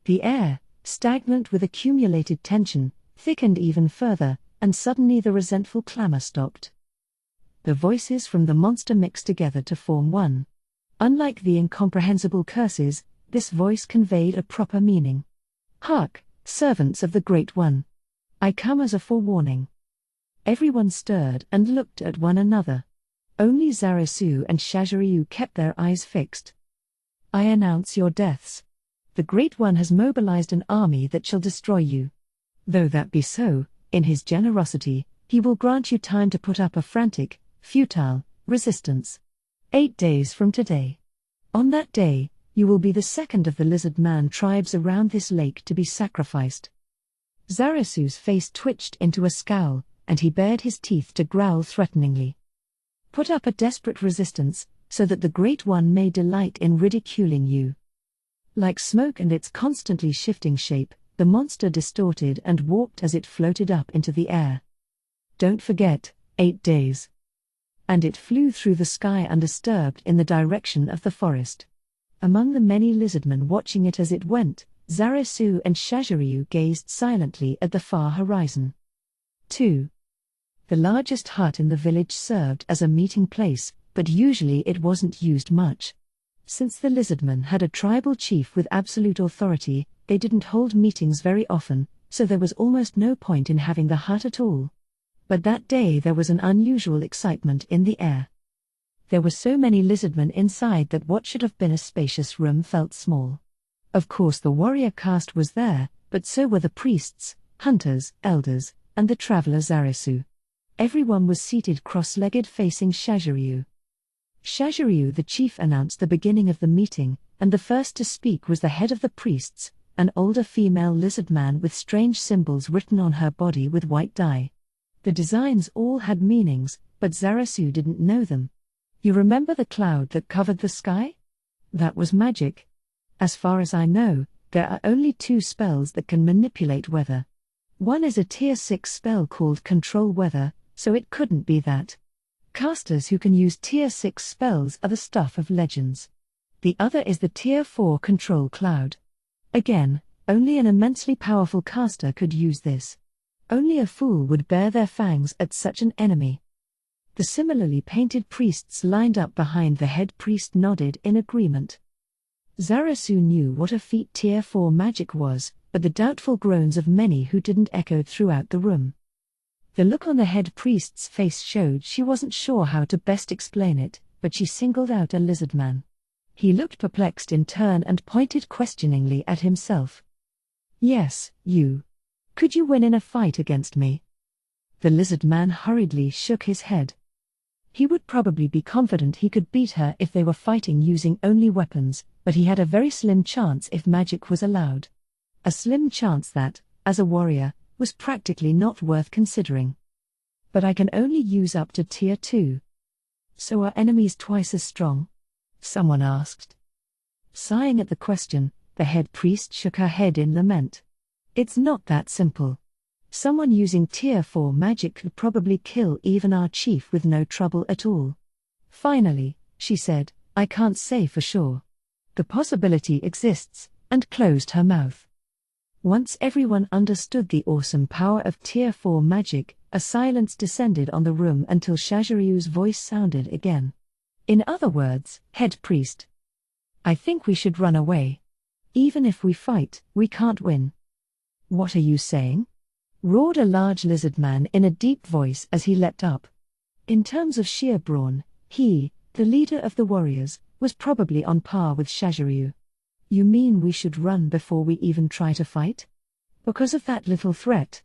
The air, stagnant with accumulated tension, thickened even further, and suddenly the resentful clamor stopped. The voices from the monster mixed together to form one. Unlike the incomprehensible curses, this voice conveyed a proper meaning. Hark, servants of the Great One. I come as a forewarning. Everyone stirred and looked at one another. Only Zarasu and Shaziryu kept their eyes fixed. I announce your deaths. The Great One has mobilized an army that shall destroy you. Though that be so, in his generosity, he will grant you time to put up a frantic, futile resistance. 8 days from today. On that day, you will be the second of the lizard-man tribes around this lake to be sacrificed. Zarasu's face twitched into a scowl, and he bared his teeth to growl threateningly. Put up a desperate resistance, so that the Great One may delight in ridiculing you. Like smoke and its constantly shifting shape, the monster distorted and warped as it floated up into the air. Don't forget, 8 days. And it flew through the sky undisturbed in the direction of the forest. Among the many lizardmen watching it as it went, Zarasu and Shaziryu gazed silently at the far horizon. 2. The largest hut in the village served as a meeting place, but usually it wasn't used much. Since the lizardmen had a tribal chief with absolute authority, they didn't hold meetings very often, so there was almost no point in having the hut at all. But that day there was an unusual excitement in the air. There were so many lizardmen inside that what should have been a spacious room felt small. Of course the warrior caste was there, but so were the priests, hunters, elders, and the traveler Zarasu. Everyone was seated cross-legged facing Shaziryu. Shaziryu the chief announced the beginning of the meeting, and the first to speak was the head of the priests, an older female lizard man with strange symbols written on her body with white dye. The designs all had meanings, but Zarasu didn't know them. You remember the cloud that covered the sky? That was magic. As far as I know, there are only 2 spells that can manipulate weather. One is a tier 6 spell called Control Weather, so it couldn't be that. Casters who can use tier 6 spells are the stuff of legends. The other is the tier 4 Control Cloud. Again, only an immensely powerful caster could use this. Only a fool would bare their fangs at such an enemy. The similarly painted priests lined up behind the head priest nodded in agreement. Zarasu knew what a feat tier 4 magic was, but the doubtful groans of many who didn't echoed throughout the room. The look on the head priest's face showed she wasn't sure how to best explain it, but she singled out a lizard man. He looked perplexed in turn and pointed questioningly at himself. Yes, you. Could you win in a fight against me? The lizard man hurriedly shook his head. He would probably be confident he could beat her if they were fighting using only weapons, but he had a very slim chance if magic was allowed. A slim chance that, as a warrior, was practically not worth considering. But I can only use up to tier 2. So are enemies twice as strong? Someone asked. Sighing at the question, the head priest shook her head in lament. It's not that simple. Someone using tier 4 magic could probably kill even our chief with no trouble at all. Finally, she said, I can't say for sure. The possibility exists, and closed her mouth. Once everyone understood the awesome power of tier 4 magic, a silence descended on the room until Shaziryu's voice sounded again. In other words, head priest. I think we should run away. Even if we fight, we can't win. What are you saying? Roared a large lizard man in a deep voice as he leapt up. In terms of sheer brawn, he, the leader of the warriors, was probably on par with Shaziryu. You mean we should run before we even try to fight? Because of that little threat?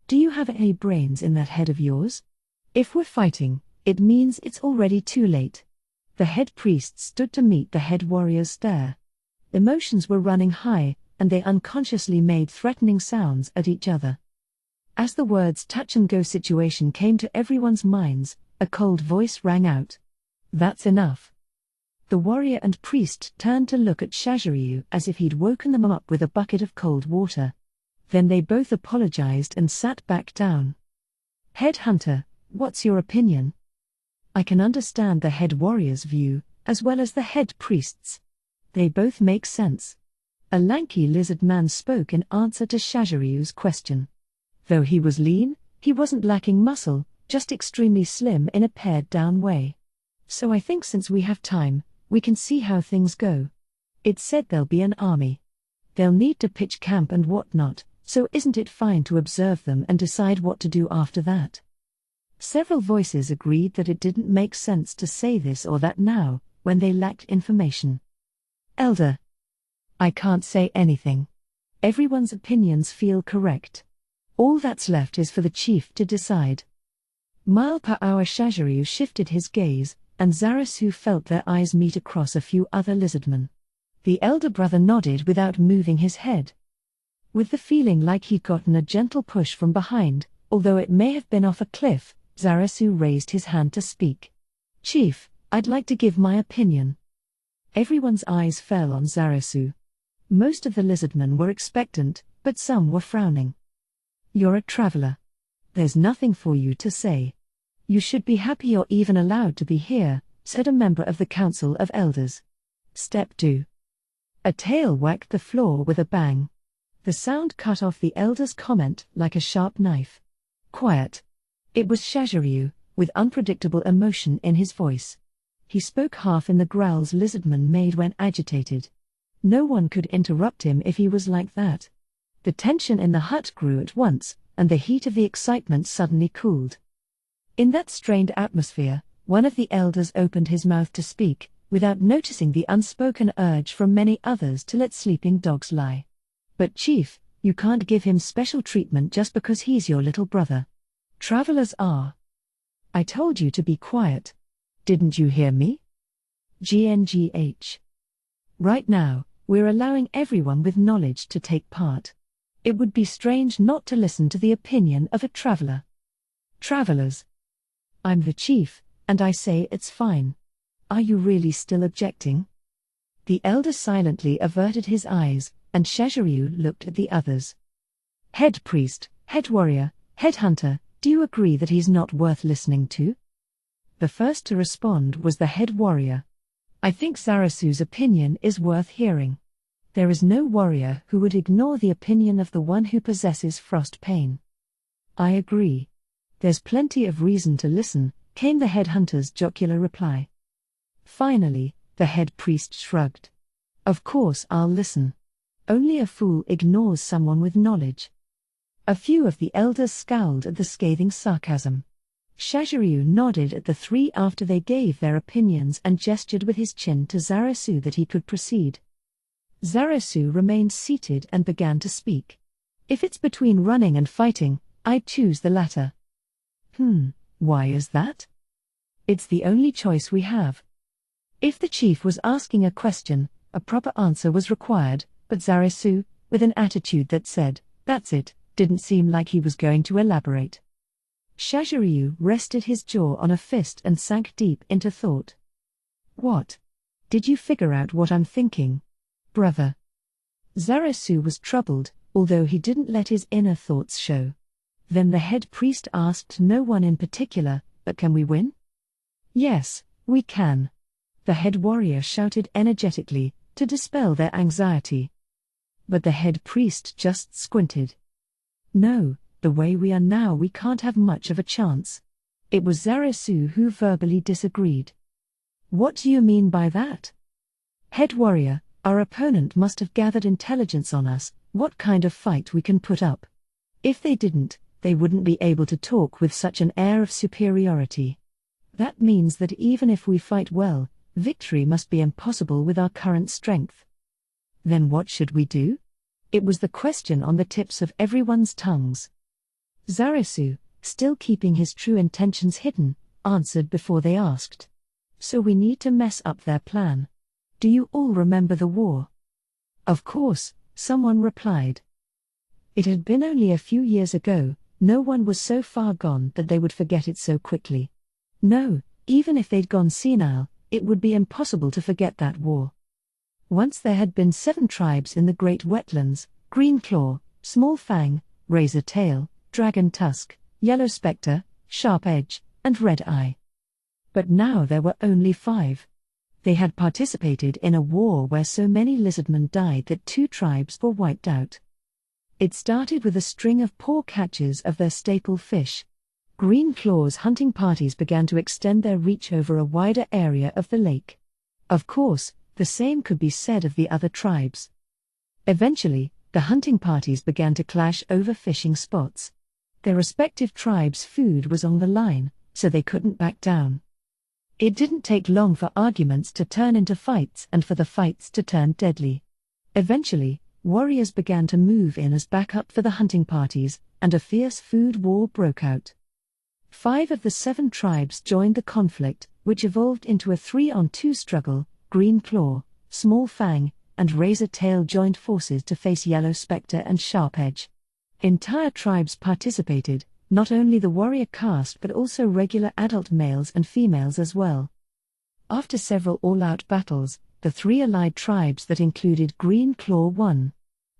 Do you have any brains in that head of yours? If we're fighting, it means it's already too late. The head priest stood to meet the head warrior's stare. Emotions were running high, and they unconsciously made threatening sounds at each other. As the words touch-and-go situation came to everyone's minds, a cold voice rang out. That's enough. The warrior and priest turned to look at Shaziryu as if he'd woken them up with a bucket of cold water. Then they both apologized and sat back down. Head hunter, what's your opinion? I can understand the head warrior's view, as well as the head priest's. They both make sense. A lanky lizard man spoke in answer to Shaziryu's question. Though he was lean, he wasn't lacking muscle, just extremely slim in a pared-down way. So I think since we have time, we can see how things go. It said there'll be an army. They'll need to pitch camp and whatnot, so isn't it fine to observe them and decide what to do after that? Several voices agreed that it didn't make sense to say this or that now, when they lacked information. Elder. I can't say anything. Everyone's opinions feel correct. All that's left is for the chief to decide. Mile per hour Shaziryu shifted his gaze, and Zarasu felt their eyes meet across a few other lizardmen. The elder brother nodded without moving his head. With the feeling like he'd gotten a gentle push from behind, although it may have been off a cliff, Zarasu raised his hand to speak. Chief, I'd like to give my opinion. Everyone's eyes fell on Zarasu. Most of the lizardmen were expectant, but some were frowning. You're a traveler. There's nothing for you to say. You should be happy you're even allowed to be here, said a member of the Council of Elders. Step 2. A tail whacked the floor with a bang. The sound cut off the elder's comment like a sharp knife. Quiet. It was Shaziryu, with unpredictable emotion in his voice. He spoke half in the growls lizardmen made when agitated. No one could interrupt him if he was like that. The tension in the hut grew at once, and the heat of the excitement suddenly cooled. In that strained atmosphere, one of the elders opened his mouth to speak, without noticing the unspoken urge from many others to let sleeping dogs lie. But Chief, you can't give him special treatment just because he's your little brother. Travelers are. I told you to be quiet. Didn't you hear me? GNGH. Right now, we're allowing everyone with knowledge to take part. It would be strange not to listen to the opinion of a traveler. Travelers. I'm the chief, and I say it's fine. Are you really still objecting? The elder silently averted his eyes, and Shaziryu looked at the others. Head priest, head warrior, head hunter, do you agree that he's not worth listening to? The first to respond was the head warrior. I think Zarasu's opinion is worth hearing. There is no warrior who would ignore the opinion of the one who possesses frost pain. I agree. There's plenty of reason to listen, came the head hunter's jocular reply. Finally, the head priest shrugged. Of course I'll listen. Only a fool ignores someone with knowledge. A few of the elders scowled at the scathing sarcasm. Shaziryu nodded at the three after they gave their opinions and gestured with his chin to Zarasu that he could proceed. Zarasu remained seated and began to speak. If it's between running and fighting, I'd choose the latter. Why is that? It's the only choice we have. If the chief was asking a question, a proper answer was required, but Zarasu, with an attitude that said, that's it, didn't seem like he was going to elaborate. Shaziryu rested his jaw on a fist and sank deep into thought. What? Did you figure out what I'm thinking, brother? Zarasu was troubled, although he didn't let his inner thoughts show. Then the head priest asked no one in particular, but can we win? Yes, we can. The head warrior shouted energetically, to dispel their anxiety. But the head priest just squinted. No, the way we are now we can't have much of a chance. It was Zarasu who verbally disagreed. What do you mean by that? Head warrior, our opponent must have gathered intelligence on us, what kind of fight we can put up. If they didn't, they wouldn't be able to talk with such an air of superiority. That means that even if we fight well, victory must be impossible with our current strength. Then what should we do? It was the question on the tips of everyone's tongues. Zarasu, still keeping his true intentions hidden, answered before they asked. So we need to mess up their plan. Do you all remember the war? Of course, someone replied. It had been only a few years ago, no one was so far gone that they would forget it so quickly. No, even if they'd gone senile, it would be impossible to forget that war. Once there had been 7 tribes in the Great Wetlands: Green Claw, Small Fang, Razor Tail, Dragon Tusk, Yellow Spectre, Sharp Edge, and Red Eye. But now there were only 5. They had participated in a war where so many lizardmen died that 2 tribes were wiped out. It started with a string of poor catches of their staple fish. Green Claw's hunting parties began to extend their reach over a wider area of the lake. Of course, the same could be said of the other tribes. Eventually, the hunting parties began to clash over fishing spots. Their respective tribes' food was on the line, so they couldn't back down. It didn't take long for arguments to turn into fights and for the fights to turn deadly. Eventually, warriors began to move in as backup for the hunting parties, and a fierce food war broke out. 5 of the 7 tribes joined the conflict, which evolved into a 3-on-2 struggle. Green Claw, Small Fang, and Razor Tail joined forces to face Yellow Spectre and Sharp Edge. Entire tribes participated, not only the warrior caste but also regular adult males and females as well. After several all-out battles, the 3 allied tribes that included Green Claw won.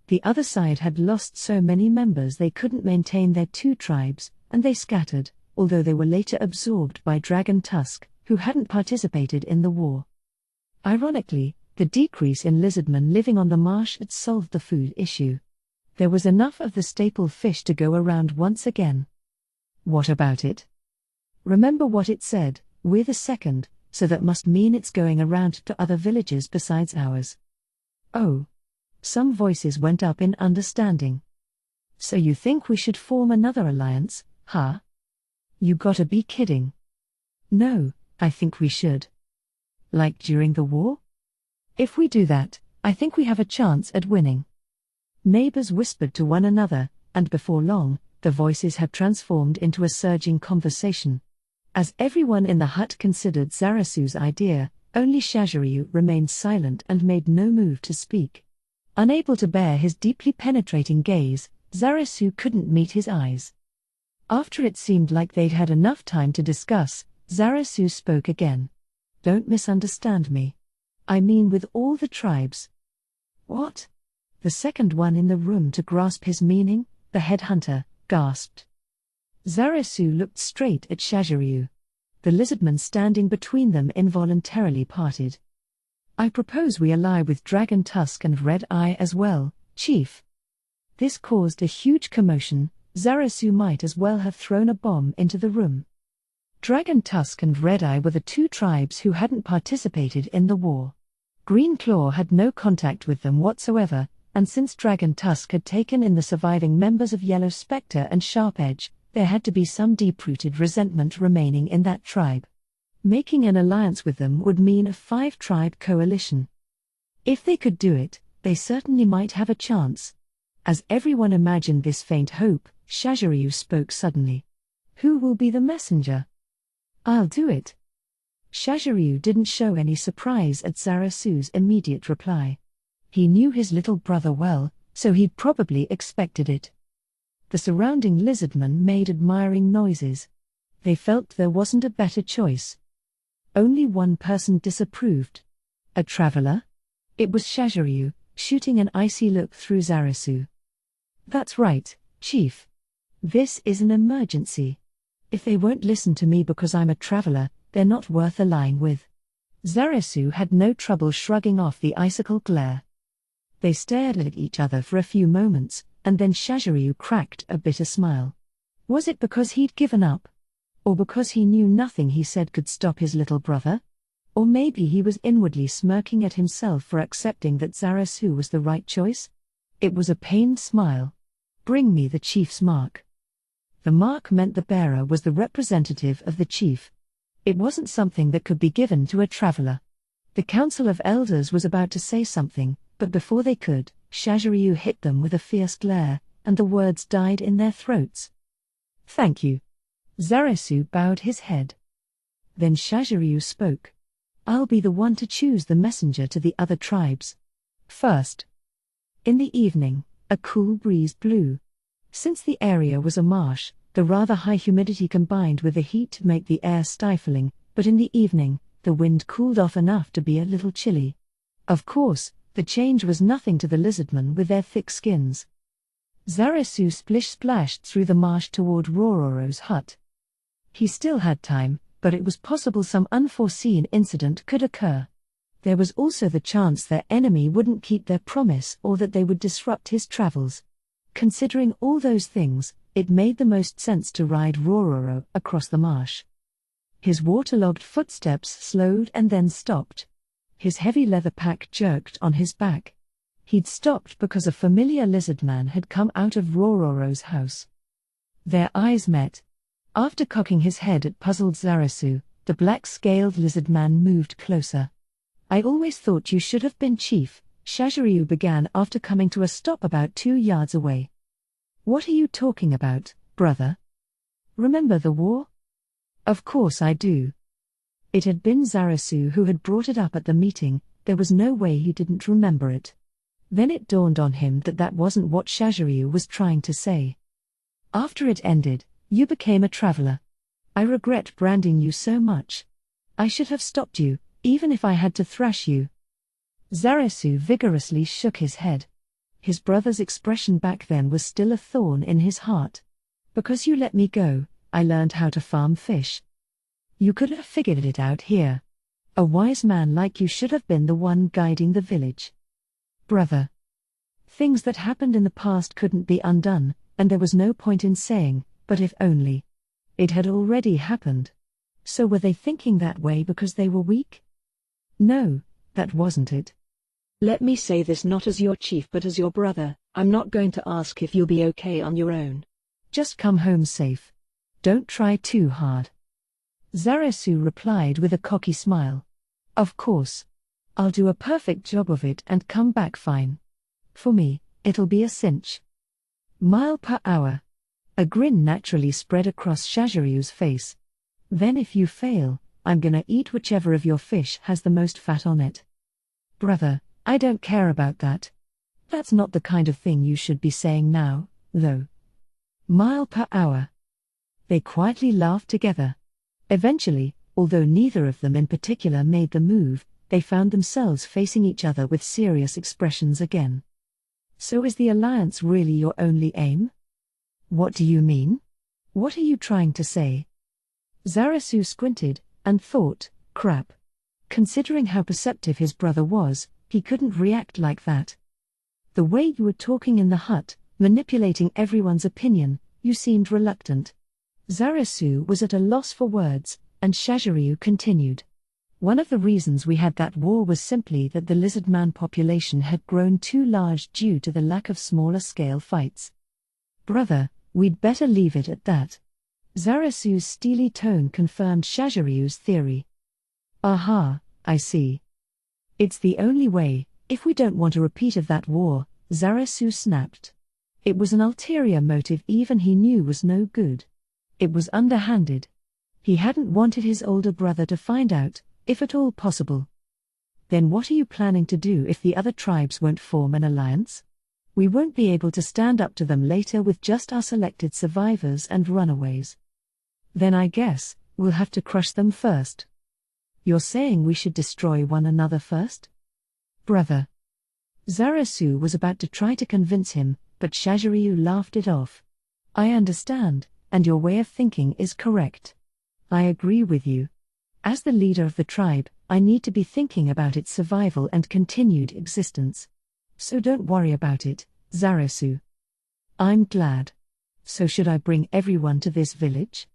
The other side had lost so many members they couldn't maintain their 2 tribes, and they scattered, although they were later absorbed by Dragon Tusk, who hadn't participated in the war. Ironically, the decrease in lizardmen living on the marsh had solved the food issue. There was enough of the staple fish to go around once again. What about it? Remember what it said, we're the second, so that must mean it's going around to other villages besides ours. Oh. Some voices went up in understanding. So you think we should form another alliance, huh? You gotta be kidding. No, I think we should. Like during the war? If we do that, I think we have a chance at winning. Neighbors whispered to one another, and before long, the voices had transformed into a surging conversation. As everyone in the hut considered Zarasu's idea, only Shaziryu remained silent and made no move to speak. Unable to bear his deeply penetrating gaze, Zarasu couldn't meet his eyes. After it seemed like they'd had enough time to discuss, Zarasu spoke again. Don't misunderstand me. I mean with all the tribes. What? The second one in the room to grasp his meaning, the headhunter, gasped. Zarasu looked straight at Shaziryu. The lizardman standing between them involuntarily parted. I propose we ally with Dragon Tusk and Red Eye as well, Chief. This caused a huge commotion. Zarasu might as well have thrown a bomb into the room. Dragon Tusk and Red Eye were the 2 tribes who hadn't participated in the war. Green Claw had no contact with them whatsoever, and since Dragon Tusk had taken in the surviving members of Yellow Spectre and Sharp Edge, there had to be some deep-rooted resentment remaining in that tribe. Making an alliance with them would mean a 5-tribe coalition. If they could do it, they certainly might have a chance. As everyone imagined this faint hope, Shaziryu spoke suddenly. Who will be the messenger? I'll do it. Shaziryu didn't show any surprise at Zarasu's immediate reply. He knew his little brother well, so he'd probably expected it. The surrounding lizardmen made admiring noises. They felt there wasn't a better choice. Only one person disapproved. A traveler? It was Shaziryu, shooting an icy look through Zarasu. That's right, Chief. This is an emergency. If they won't listen to me because I'm a traveler, they're not worth allying with. Zarasu had no trouble shrugging off the icicle glare. They stared at each other for a few moments, and then Shaziryu cracked a bitter smile. Was it because he'd given up? Or because he knew nothing he said could stop his little brother? Or maybe he was inwardly smirking at himself for accepting that Zarasu was the right choice? It was a pained smile. Bring me the chief's mark. The mark meant the bearer was the representative of the chief. It wasn't something that could be given to a traveler. The Council of Elders was about to say something, but before they could, Shaziryu hit them with a fierce glare, and the words died in their throats. Thank you. Zarasu bowed his head. Then Shaziryu spoke. I'll be the one to choose the messenger to the other tribes. First. In the evening, a cool breeze blew. Since the area was a marsh, the rather high humidity combined with the heat to make the air stifling, but in the evening, the wind cooled off enough to be a little chilly. Of course, the change was nothing to the lizardmen with their thick skins. Zarasu splish-splashed through the marsh toward Rororo's hut. He still had time, but it was possible some unforeseen incident could occur. There was also the chance their enemy wouldn't keep their promise or that they would disrupt his travels. Considering all those things, It made the most sense to ride Rororo across the marsh. His waterlogged footsteps slowed and then stopped. His heavy leather pack jerked on his back. He'd stopped because a familiar lizard man had come out of Rororo's house. Their eyes met. After cocking his head at puzzled Zarasu, the black-scaled lizard man moved closer. "I always thought you should have been chief," Shaziryu began after coming to a stop about 2 yards away. "What are you talking about, brother? Remember the war?" "Of course I do." It had been Zarasu who had brought it up at the meeting. There was no way he didn't remember it. Then it dawned on him that that wasn't what Shaziryu was trying to say. "After it ended, you became a traveler. I regret branding you so much. I should have stopped you, even if I had to thrash you." Zarasu vigorously shook his head. His brother's expression back then was still a thorn in his heart. "Because you let me go, I learned how to farm fish. You could have figured it out here. A wise man like you should have been the one guiding the village." "Brother, things that happened in the past couldn't be undone, and there was no point in saying, 'but if only.' It had already happened. So were they thinking that way because they were weak? No, that wasn't it." Let me say this not as your chief but as your brother. I'm not going to ask if you'll be okay on your own. "Just come home safe. Don't try too hard." Zarasu replied with a cocky smile. "Of course. I'll do a perfect job of it and come back fine. For me, it'll be a cinch." Mile per hour. A grin naturally spread across Shaziryu's face. "Then if you fail, I'm gonna eat whichever of your fish has the most fat on it." "Brother, I don't care about that. That's not the kind of thing you should be saying now, though." Mile per hour. They quietly laughed together. Eventually, although neither of them in particular made the move, they found themselves facing each other with serious expressions again. "So is the alliance really your only aim?" "What do you mean? What are you trying to say?" Zarasu squinted, and thought, crap. Considering how perceptive his brother was, he couldn't react like that. "The way you were talking in the hut, manipulating everyone's opinion, you seemed reluctant." Zarasu was at a loss for words, and Shaziryu continued. "One of the reasons we had that war was simply that the lizard man population had grown too large due to the lack of smaller-scale fights." "Brother, we'd better leave it at that." Zarasu's steely tone confirmed Shaziryu's theory. "Aha, I see. It's the only way, if we don't want a repeat of that war," Zarasu snapped. It was an ulterior motive even he knew was no good. It was underhanded. He hadn't wanted his older brother to find out, if at all possible. "Then what are you planning to do if the other tribes won't form an alliance? We won't be able to stand up to them later with just our selected survivors and runaways. Then I guess, we'll have to crush them first." "You're saying we should destroy one another first?" "Brother." Zarasu was about to try to convince him, but Shaziryu laughed it off. "I understand, and your way of thinking is correct. I agree with you. As the leader of the tribe, I need to be thinking about its survival and continued existence. So don't worry about it, Zarasu." "I'm glad. So should I bring everyone to this village?"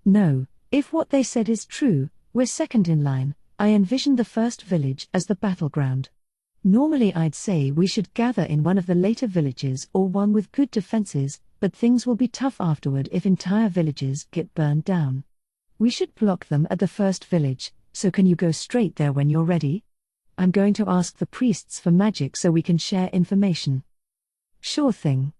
"No, if what they said is true, we're second in line. I envisioned the first village as the battleground. Normally I'd say we should gather in one of the later villages or one with good defenses, but things will be tough afterward if entire villages get burned down. We should block them at the first village, so can you go straight there when you're ready? I'm going to ask the priests for magic so we can share information." "Sure thing."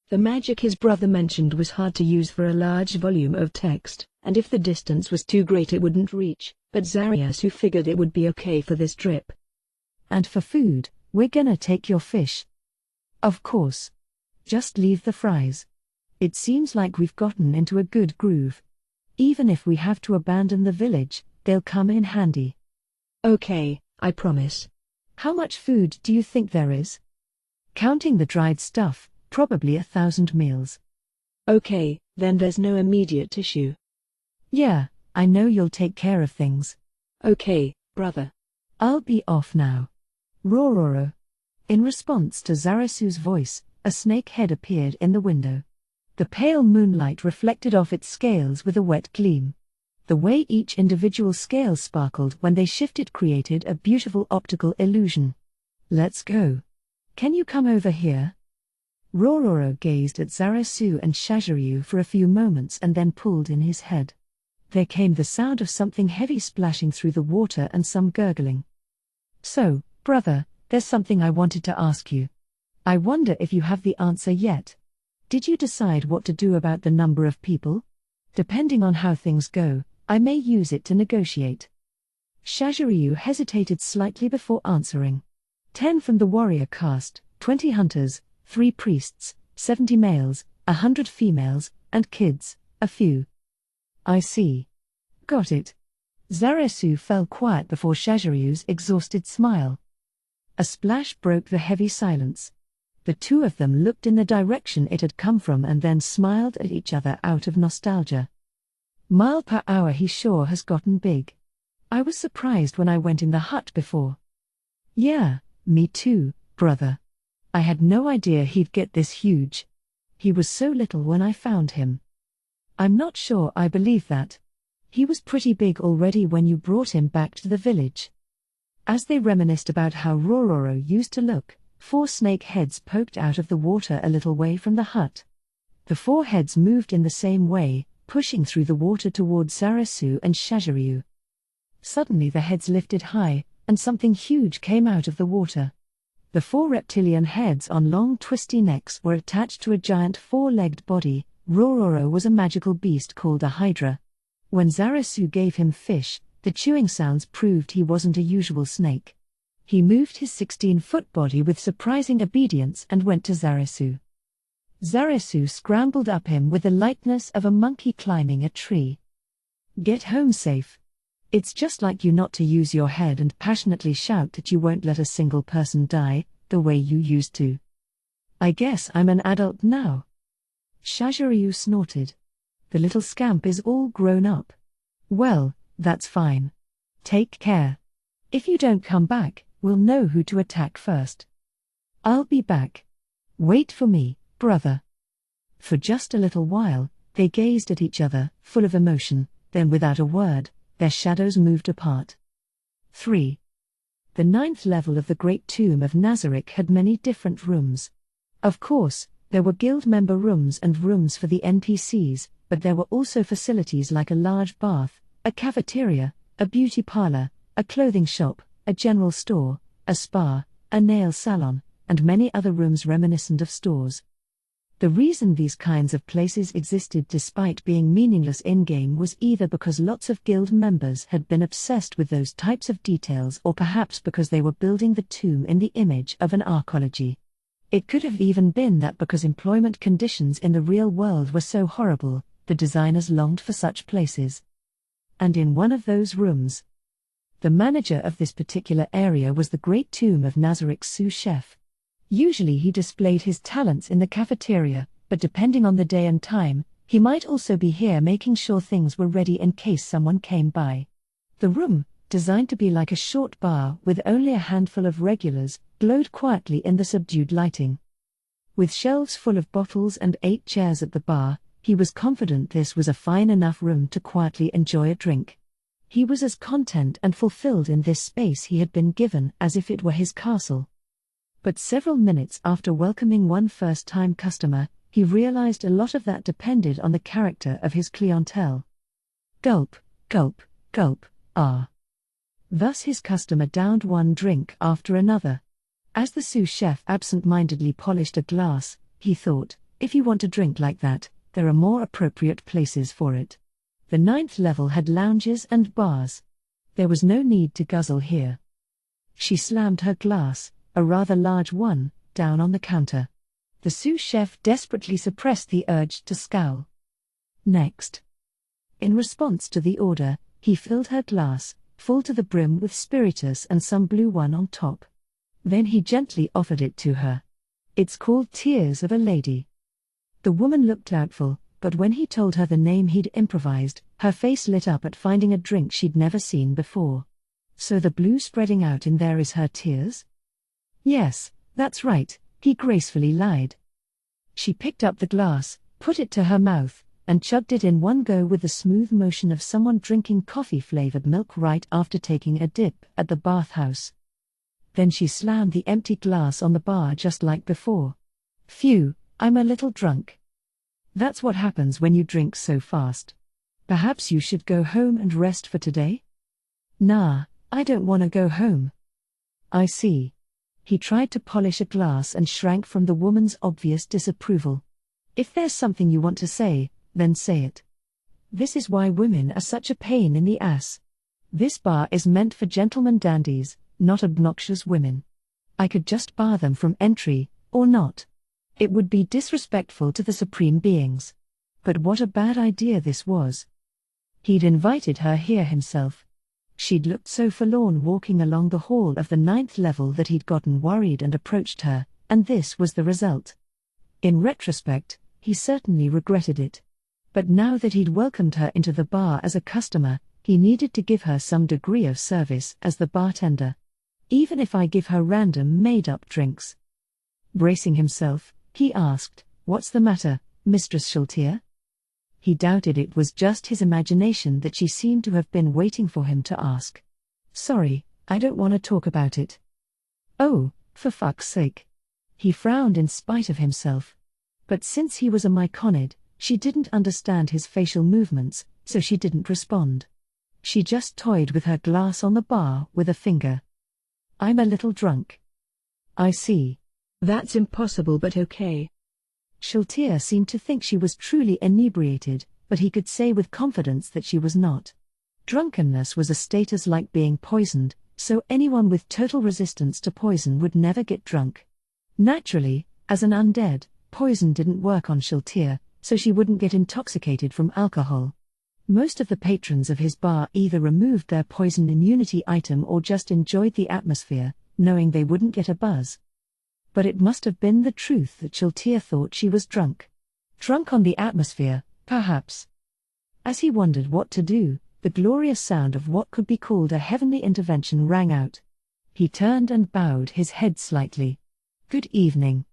The magic his brother mentioned was hard to use for a large volume of text, and if the distance was too great it wouldn't reach, but Zarasu figured it would be okay for this trip. "And for food, we're gonna take your fish." "Of course. Just leave the fries. It seems like we've gotten into a good groove. Even if we have to abandon the village, they'll come in handy." "Okay, I promise." "How much food do you think there is?" "Counting the dried stuff, probably 1,000 meals." "Okay, then there's no immediate issue." "Yeah, I know you'll take care of things." "Okay, brother." "I'll be off now." Rororo. In response to Zarasu's voice, a snake head appeared in the window. The pale moonlight reflected off its scales with a wet gleam. The way each individual scale sparkled when they shifted created a beautiful optical illusion. "Let's go. Can you come over here?" Rororo gazed at Zarasu and Shaziryu for a few moments and then pulled in his head. There came the sound of something heavy splashing through the water and some gurgling. "So, brother, there's something I wanted to ask you. I wonder if you have the answer yet. Did you decide what to do about the number of people? Depending on how things go, I may use it to negotiate." Shaziryu hesitated slightly before answering. 10 from the warrior caste, 20 hunters, 3 priests, 70 males, 100 females, and kids, a few. "I see. Got it." Zarasu fell quiet before Shaziryu's exhausted smile. A splash broke the heavy silence. The two of them looked in the direction it had come from and then smiled at each other out of nostalgia. "Mile per hour, he sure has gotten big. I was surprised when I went in the hut before." "Yeah, me too, brother. I had no idea he'd get this huge. He was so little when I found him." "I'm not sure I believe that. He was pretty big already when you brought him back to the village." As they reminisced about how Rororo used to look, 4 snake heads poked out of the water a little way from the hut. The 4 heads moved in the same way, pushing through the water towards Zarasu and Shaziryu. Suddenly the heads lifted high, and something huge came out of the water. The 4 reptilian heads on long twisty necks were attached to a giant 4-legged body. Rororo was a magical beast called a hydra. When Zarasu gave him fish, the chewing sounds proved he wasn't a usual snake. He moved his 16-foot body with surprising obedience and went to Zarasu. Zarasu scrambled up him with the lightness of a monkey climbing a tree. "Get home safe. It's just like you not to use your head and passionately shout that you won't let a single person die, the way you used to. I guess I'm an adult now." Shaziryu snorted. "The little scamp is all grown up. Well, that's fine. Take care. If you don't come back, we'll know who to attack first." "I'll be back. Wait for me, brother." For just a little while, they gazed at each other, full of emotion, then without a word, their shadows moved apart. 3. The 9th level of the Great Tomb of Nazarick had many different rooms. Of course, there were guild member rooms and rooms for the NPCs, but there were also facilities like a large bath, a cafeteria, a beauty parlor, a clothing shop, a general store, a spa, a nail salon, and many other rooms reminiscent of stores. The reason these kinds of places existed despite being meaningless in-game was either because lots of guild members had been obsessed with those types of details or perhaps because they were building the tomb in the image of an arcology. It could have even been that because employment conditions in the real world were so horrible, the designers longed for such places. And in one of those rooms, the manager of this particular area was the Great Tomb of Nazarick's sous chef. Usually he displayed his talents in the cafeteria, but depending on the day and time, he might also be here making sure things were ready in case someone came by. The room, designed to be like a short bar with only a handful of regulars, glowed quietly in the subdued lighting. With shelves full of bottles and 8 chairs at the bar, he was confident this was a fine enough room to quietly enjoy a drink. He was as content and fulfilled in this space he had been given as if it were his castle. But several minutes after welcoming one first-time customer, he realized a lot of that depended on the character of his clientele. Gulp, gulp, gulp, ah. Thus his customer downed one drink after another. As the sous chef absent-mindedly polished a glass, he thought, if you want to drink like that, there are more appropriate places for it. The 9th level had lounges and bars. There was no need to guzzle here. She slammed her glass, a rather large one, down on the counter. The sous chef desperately suppressed the urge to scowl. Next. In response to the order, he filled her glass, full to the brim with spiritus and some blue one on top. Then he gently offered it to her. "It's called Tears of a Lady." The woman looked doubtful, but when he told her the name he'd improvised, her face lit up at finding a drink she'd never seen before. "So the blue spreading out in there is her tears?" "Yes, that's right," he gracefully lied. She picked up the glass, put it to her mouth, and chugged it in one go with the smooth motion of someone drinking coffee-flavored milk right after taking a dip at the bathhouse. Then she slammed the empty glass on the bar just like before. Phew, I'm a little drunk. That's what happens when you drink so fast. Perhaps you should go home and rest for today? Nah, I don't want to go home. I see. He tried to polish a glass and shrank from the woman's obvious disapproval. If there's something you want to say, then say it. This is why women are such a pain in the ass. This bar is meant for gentlemen dandies, not obnoxious women. I could just bar them from entry, or not. It would be disrespectful to the supreme beings. But what a bad idea this was. He'd invited her here himself. She'd looked so forlorn walking along the hall of the 9th level that he'd gotten worried and approached her, and this was the result. In retrospect, he certainly regretted it. But now that he'd welcomed her into the bar as a customer, he needed to give her some degree of service as the bartender. Even if I give her random made-up drinks. Bracing himself, he asked, "What's the matter, Mistress Shaltier?" He doubted it was just his imagination that she seemed to have been waiting for him to ask. "Sorry, I don't want to talk about it." "Oh, for fuck's sake." He frowned in spite of himself. But since he was a myconid, she didn't understand his facial movements, so she didn't respond. She just toyed with her glass on the bar with a finger. "I'm a little drunk." "I see. That's impossible but okay." Shaltier seemed to think she was truly inebriated, but he could say with confidence that she was not. Drunkenness was a status like being poisoned, so anyone with total resistance to poison would never get drunk. Naturally, as an undead, poison didn't work on Shaltier, so she wouldn't get intoxicated from alcohol. Most of the patrons of his bar either removed their poison immunity item or just enjoyed the atmosphere, knowing they wouldn't get a buzz. But it must have been the truth that Shaltier thought she was drunk. Drunk on the atmosphere, perhaps. As he wondered what to do, the glorious sound of what could be called a heavenly intervention rang out. He turned and bowed his head slightly. "Good evening."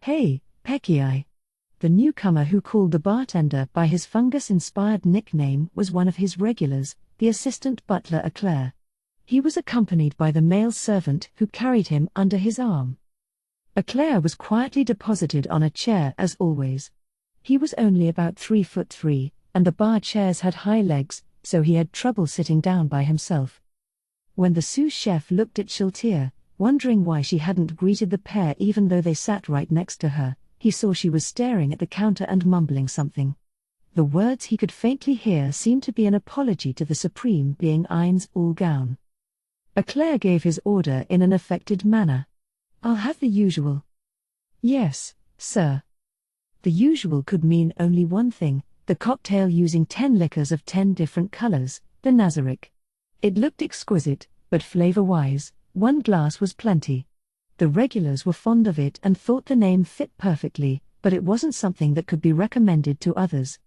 "Hey, Pecky." The newcomer who called the bartender by his fungus-inspired nickname was one of his regulars, the assistant butler Eclair. He was accompanied by the male servant who carried him under his arm. Eclair was quietly deposited on a chair as always. He was only about 3'3", and the bar chairs had high legs, so he had trouble sitting down by himself. When the sous chef looked at Shaltier, wondering why she hadn't greeted the pair even though they sat right next to her, he saw she was staring at the counter and mumbling something. The words he could faintly hear seemed to be an apology to the supreme being Ain's All-Gown. Eclair gave his order in an affected manner. "I'll have the usual." "Yes, sir." The usual could mean only one thing, the cocktail using 10 liquors of 10 different colors, the Nazarick. It looked exquisite, but flavor-wise, one glass was plenty. The regulars were fond of it and thought the name fit perfectly, but it wasn't something that could be recommended to others.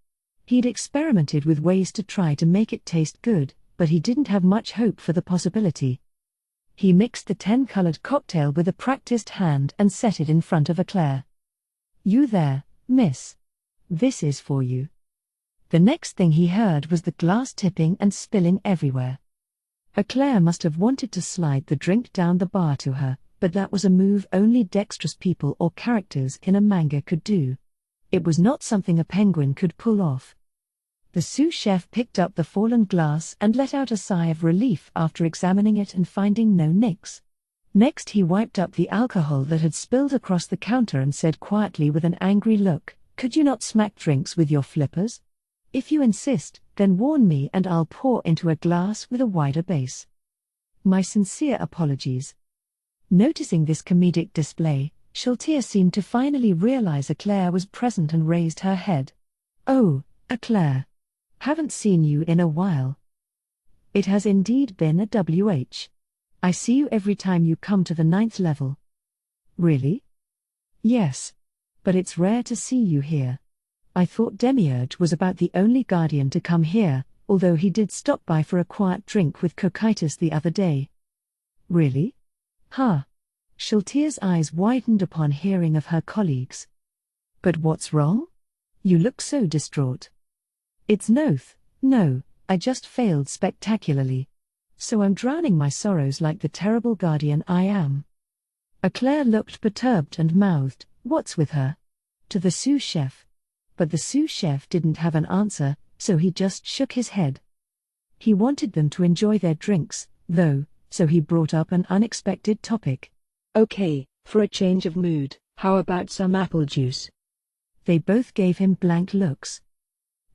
He'd experimented with ways to try to make it taste good, but he didn't have much hope for the possibility. He mixed the 10-colored cocktail with a practiced hand and set it in front of Eclair. "You there, miss. This is for you." The next thing he heard was the glass tipping and spilling everywhere. Eclair must have wanted to slide the drink down the bar to her, but that was a move only dexterous people or characters in a manga could do. It was not something a penguin could pull off. The sous chef picked up the fallen glass and let out a sigh of relief after examining it and finding no nicks. Next he wiped up the alcohol that had spilled across the counter and said quietly with an angry look, "Could you not smack drinks with your flippers? If you insist, then warn me and I'll pour into a glass with a wider base. My sincere apologies." Noticing this comedic display, Shaltier seemed to finally realize Eclair was present and raised her head. "Oh, Eclair. Haven't seen you in a while." "It has indeed been a WH. I see you every time you come to the 9th level." "Really?" "Yes. But it's rare to see you here. I thought Demiurge was about the only guardian to come here, although he did stop by for a quiet drink with Cocytus the other day." "Really? Huh." Shaltier's eyes widened upon hearing of her colleagues. "But what's wrong?" You look so distraught. It's no, I just failed spectacularly. So I'm drowning my sorrows like the terrible guardian I am. Eclair looked perturbed and mouthed, "What's with her?" to the sous chef. But the sous chef didn't have an answer, so he just shook his head. He wanted them to enjoy their drinks, though, so he brought up an unexpected topic. Okay, for a change of mood, how about some apple juice? They both gave him blank looks.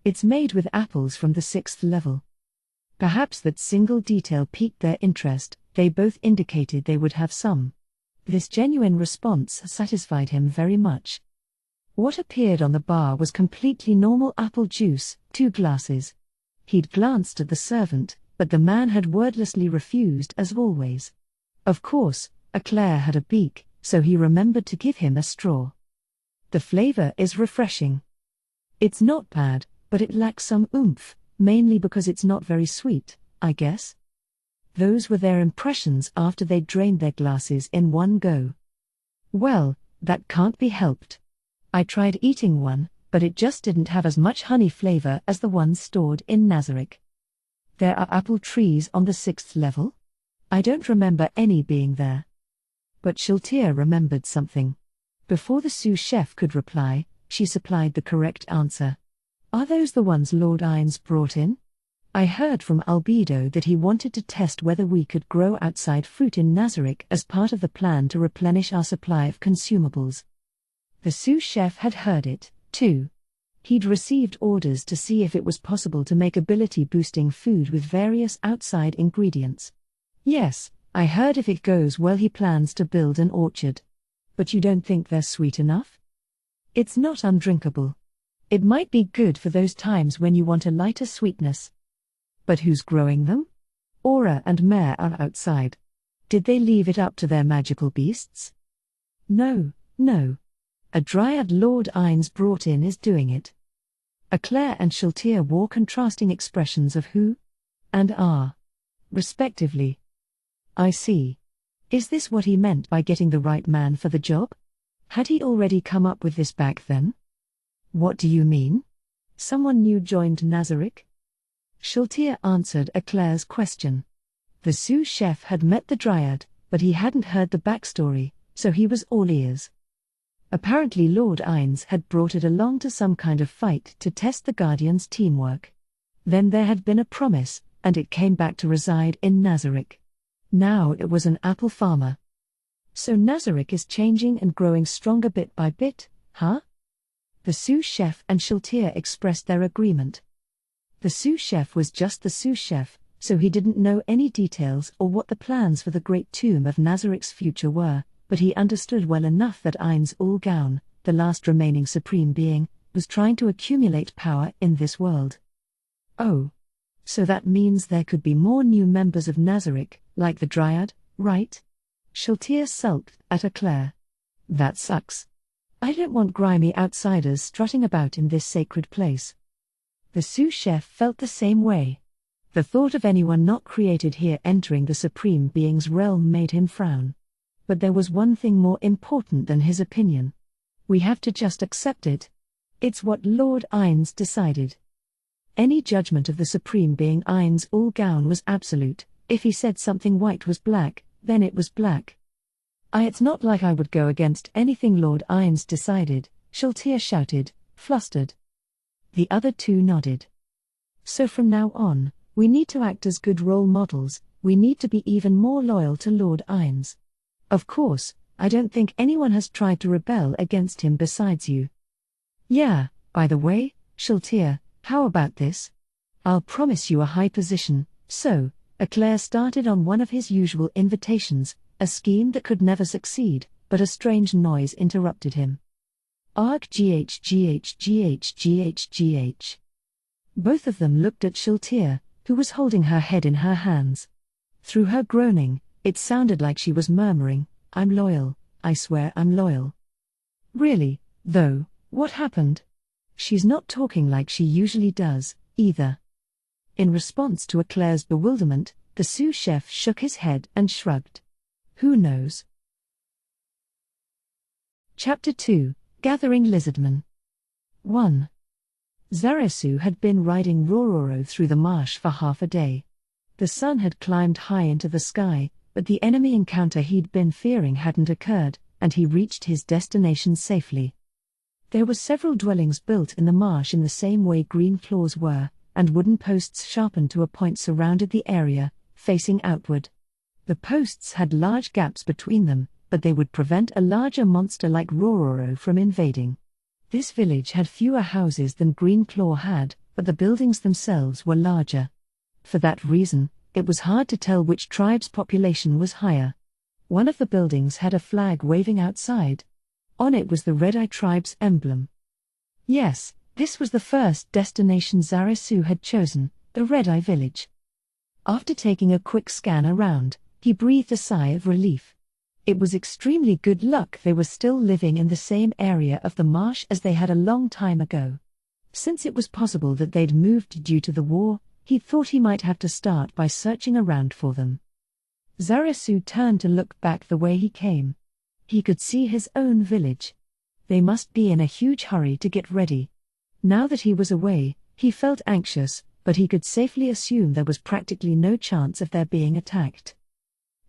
It's made with apples from the 6th level. Perhaps that single detail piqued their interest. They both indicated they would have some. This genuine response satisfied him very much. What appeared on the bar was completely normal apple juice, 2 glasses. He'd glanced at the servant, but the man had wordlessly refused as always. Of course, Eclair had a beak, so he remembered to give him a straw. The flavor is refreshing. It's not bad, but it lacks some oomph, mainly because it's not very sweet, I guess. Those were their impressions after they'd drained their glasses in one go. Well, that can't be helped. I tried eating one, but it just didn't have as much honey flavor as the ones stored in Nazarick. There are apple trees on the 6th level? I don't remember any being there. But Shiltir remembered something. Before the sous chef could reply, she supplied the correct answer. Are those the ones Lord Ines brought in? I heard from Albedo that he wanted to test whether we could grow outside fruit in Nazarick as part of the plan to replenish our supply of consumables. The sous chef had heard it, too. He'd received orders to see if it was possible to make ability-boosting food with various outside ingredients. Yes, I heard if it goes well he plans to build an orchard. But you don't think they're sweet enough? It's not undrinkable. It might be good for those times when you want a lighter sweetness. But who's growing them? Aura and Mare are outside. Did they leave it up to their magical beasts? No. A dryad Lord Ines brought in is doing it. Eclair and Shiltir wore contrasting expressions of who and are, respectively. I see. Is this what he meant by getting the right man for the job? Had he already come up with this back then? What do you mean? Someone new joined Nazarick? Shiltir answered Eclair's question. The sous chef had met the dryad, but he hadn't heard the backstory, so he was all ears. Apparently Lord Ines had brought it along to some kind of fight to test the Guardians' teamwork. Then there had been a promise, and it came back to reside in Nazarick. Now it was an apple farmer. So Nazarick is changing and growing stronger bit by bit, huh? The sous chef and Shiltir expressed their agreement. The sous chef was just the sous chef, so he didn't know any details or what the plans for the great tomb of Nazarick's future were, but he understood well enough that Ines Ulgaun, the last remaining supreme being, was trying to accumulate power in this world. Oh. So that means there could be more new members of Nazarick, like the Dryad, right? Shiltir sulked at Eclair. That sucks. I don't want grimy outsiders strutting about in this sacred place. The sous chef felt the same way. The thought of anyone not created here entering the Supreme Being's realm made him frown. But there was one thing more important than his opinion. We have to just accept it. It's what Lord Ines decided. Any judgment of the Supreme Being Ines Ulgaun was absolute. If he said something white was black, then it was black. It's not like I would go against anything Lord Ines decided, Shiltir shouted, flustered. The other two nodded. So from now on, we need to act as good role models, we need to be even more loyal to Lord Ines. Of course, I don't think anyone has tried to rebel against him besides you. Yeah, by the way, Shiltir, how about this? I'll promise you a high position. So, Eclair started on one of his usual invitations, a scheme that could never succeed, but a strange noise interrupted him. Arg GH. Both of them looked at Shiltir, who was holding her head in her hands. Through her groaning, it sounded like she was murmuring, "I'm loyal, I swear I'm loyal." Really, though, what happened? She's not talking like she usually does, either. In response to Eclair's bewilderment, the sous chef shook his head and shrugged. Who knows? Chapter 2, Gathering Lizardmen. 1. Zarasu had been riding Rororo through the marsh for half a day. The sun had climbed high into the sky, but the enemy encounter he'd been fearing hadn't occurred, and he reached his destination safely. There were several dwellings built in the marsh in the same way green claws were, and wooden posts sharpened to a point surrounded the area, facing outward. The posts had large gaps between them, but they would prevent a larger monster like Rororo from invading. This village had fewer houses than Greenclaw had, but the buildings themselves were larger. For that reason, it was hard to tell which tribe's population was higher. One of the buildings had a flag waving outside. On it was the Red-Eye tribe's emblem. Yes, this was the first destination Zarasu had chosen, the Red-Eye village. After taking a quick scan around, he breathed a sigh of relief. It was extremely good luck they were still living in the same area of the marsh as they had a long time ago. Since it was possible that they'd moved due to the war, he thought he might have to start by searching around for them. Zarasu turned to look back the way he came. He could see his own village. They must be in a huge hurry to get ready. Now that he was away, he felt anxious, but he could safely assume there was practically no chance of their being attacked.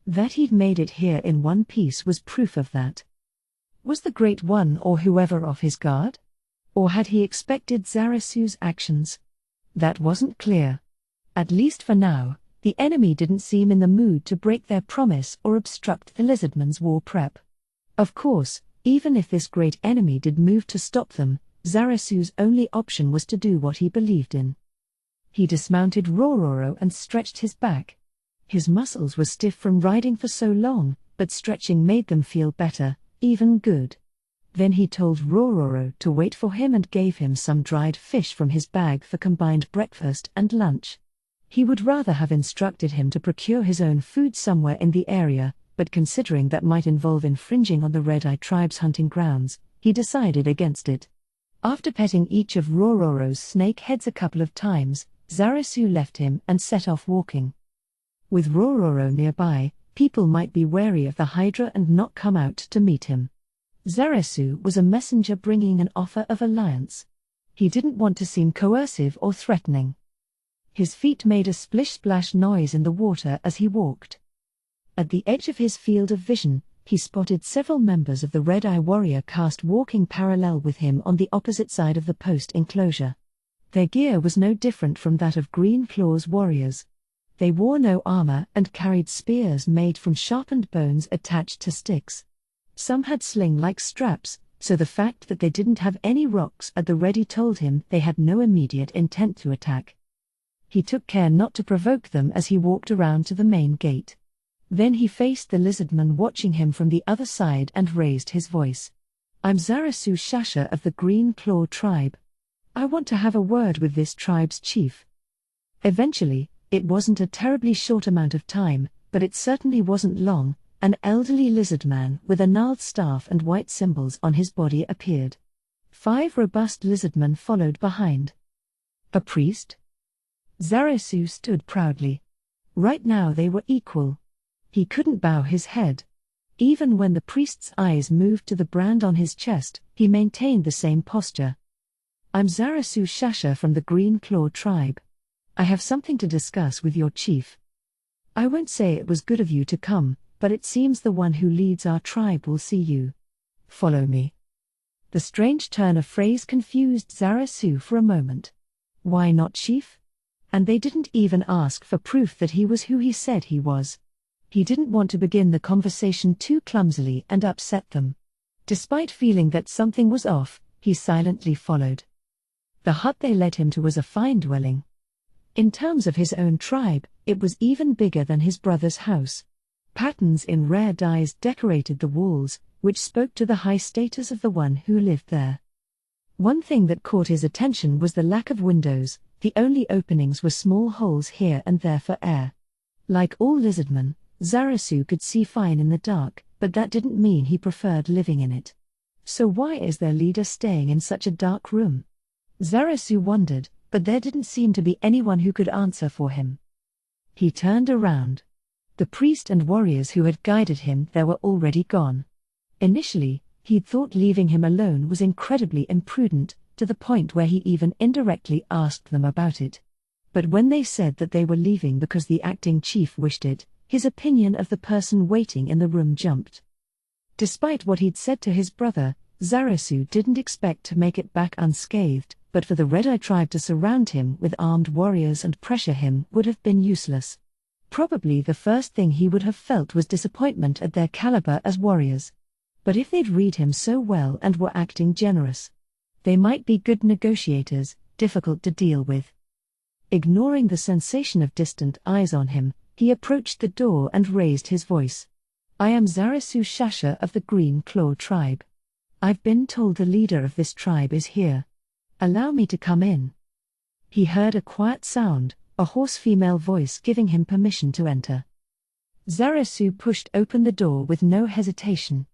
That he'd made it here in one piece was proof of that. Was the Great One or whoever off his guard? Or had he expected Zarasu's actions? That wasn't clear. At least for now, the enemy didn't seem in the mood to break their promise or obstruct the lizardman's war prep. Of course, even if this great enemy did move to stop them, Zarasu's only option was to do what he believed in. He dismounted Rororo and stretched his back. His muscles were stiff from riding for so long, but stretching made them feel better, even good. Then he told Rororo to wait for him and gave him some dried fish from his bag for combined breakfast and lunch. He would rather have instructed him to procure his own food somewhere in the area, but considering that might involve infringing on the Red-Eye tribe's hunting grounds, he decided against it. After petting each of Rororo's snake heads a couple of times, Zarasu left him and set off walking. With Rororo nearby, people might be wary of the Hydra and not come out to meet him. Zarasu was a messenger bringing an offer of alliance. He didn't want to seem coercive or threatening. His feet made a splish-splash noise in the water as he walked. At the edge of his field of vision, he spotted several members of the Red-Eye warrior caste walking parallel with him on the opposite side of the post enclosure. Their gear was no different from that of Greenclaw's warriors. They wore no armor and carried spears made from sharpened bones attached to sticks. Some had sling-like straps, so the fact that they didn't have any rocks at the ready told him they had no immediate intent to attack. He took care not to provoke them as he walked around to the main gate. Then he faced the lizardman watching him from the other side and raised his voice. "I'm Zarasu Shasha of the Green Claw tribe. I want to have a word with this tribe's chief." Eventually, it wasn't a terribly short amount of time, but it certainly wasn't long, an elderly lizard man with a gnarled staff and white symbols on his body appeared. 5 robust lizardmen followed behind. A priest? Zarasu stood proudly. Right now they were equal. He couldn't bow his head. Even when the priest's eyes moved to the brand on his chest, he maintained the same posture. "I'm Zarasu Shasha from the Green Claw tribe. I have something to discuss with your chief. I won't say it was good of you to come, but it seems the one who leads our tribe will see you. Follow me." The strange turn of phrase confused Zarasu for a moment. Why not chief? And they didn't even ask for proof that he was who he said he was. He didn't want to begin the conversation too clumsily and upset them. Despite feeling that something was off, he silently followed. The hut they led him to was a fine dwelling. In terms of his own tribe, it was even bigger than his brother's house. Patterns in rare dyes decorated the walls, which spoke to the high status of the one who lived there. One thing that caught his attention was the lack of windows. The only openings were small holes here and there for air. Like all lizardmen, Zarasu could see fine in the dark, but that didn't mean he preferred living in it. So why is their leader staying in such a dark room? Zarasu wondered, but there didn't seem to be anyone who could answer for him. He turned around. The priest and warriors who had guided him there were already gone. Initially, he'd thought leaving him alone was incredibly imprudent, to the point where he even indirectly asked them about it. But when they said that they were leaving because the acting chief wished it, his opinion of the person waiting in the room jumped. Despite what he'd said to his brother, Zarasu didn't expect to make it back unscathed, but for the Red Eye tribe to surround him with armed warriors and pressure him would have been useless. Probably the first thing he would have felt was disappointment at their caliber as warriors. But if they'd read him so well and were acting generous, they might be good negotiators, difficult to deal with. Ignoring the sensation of distant eyes on him, he approached the door and raised his voice. "I am Zarasu Shasha of the Green Claw tribe. I've been told the leader of this tribe is here. Allow me to come in." He heard a quiet sound, a hoarse female voice giving him permission to enter. Zarasu pushed open the door with no hesitation.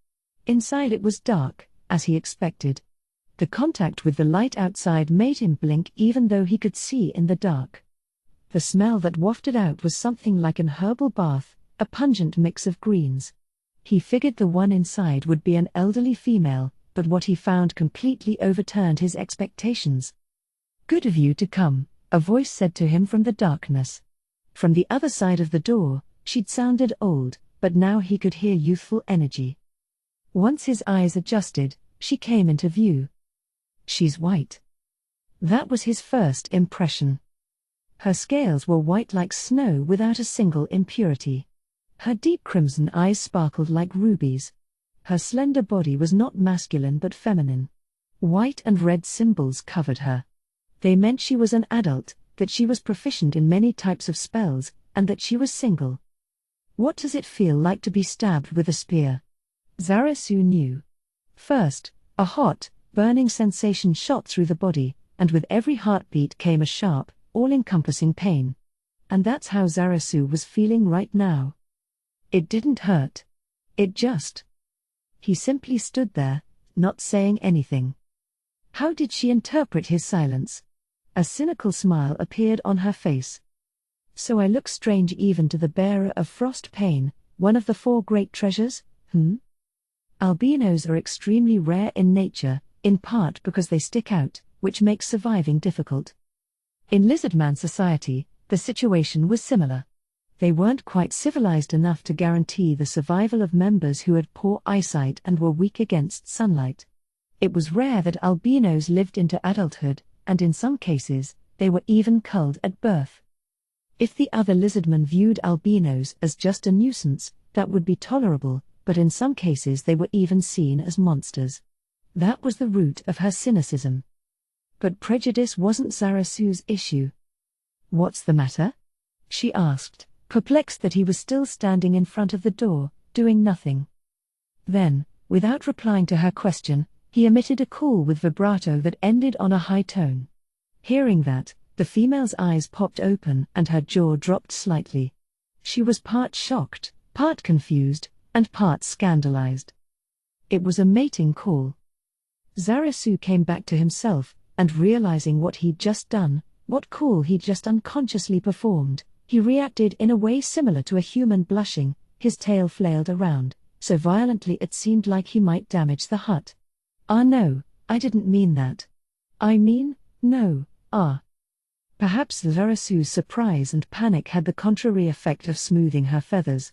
Inside it was dark, as he expected. The contact with the light outside made him blink even though he could see in the dark. The smell that wafted out was something like an herbal bath, a pungent mix of greens. He figured the one inside would be an elderly female, but what he found completely overturned his expectations. "Good of you to come," a voice said to him from the darkness. From the other side of the door, she'd sounded old, but now he could hear youthful energy. Once his eyes adjusted, she came into view. She's white. That was his first impression. Her scales were white like snow without a single impurity. Her deep crimson eyes sparkled like rubies. Her slender body was not masculine but feminine. White and red symbols covered her. They meant she was an adult, that she was proficient in many types of spells, and that she was single. What does it feel like to be stabbed with a spear? Zarasu knew. First, a hot, burning sensation shot through the body, and with every heartbeat came a sharp, all-encompassing pain. And that's how Zarasu was feeling right now. It didn't hurt. It just. He simply stood there, not saying anything. How did she interpret his silence? A cynical smile appeared on her face. "So I look strange even to the bearer of Frost Pain, one of the 4 great treasures, Albinos are extremely rare in nature, in part because they stick out, which makes surviving difficult. In Lizardman society, the situation was similar. They weren't quite civilized enough to guarantee the survival of members who had poor eyesight and were weak against sunlight. It was rare that albinos lived into adulthood, and in some cases, they were even culled at birth. If the other lizardmen viewed albinos as just a nuisance, that would be tolerable, but in some cases they were even seen as monsters. That was the root of her cynicism. But prejudice wasn't Zarasu's issue. "What's the matter?" she asked, perplexed that he was still standing in front of the door, doing nothing. Then, without replying to her question, he emitted a call with vibrato that ended on a high tone. Hearing that, the female's eyes popped open and her jaw dropped slightly. She was part shocked, part confused, and part scandalized. It was a mating call. Zarasu came back to himself, and realizing what he'd just done, what call he'd just unconsciously performed, he reacted in a way similar to a human blushing. His tail flailed around, so violently it seemed like he might damage the hut. "Ah no, I didn't mean that. I mean, no, ah." Perhaps Zarasu's surprise and panic had the contrary effect of smoothing her feathers.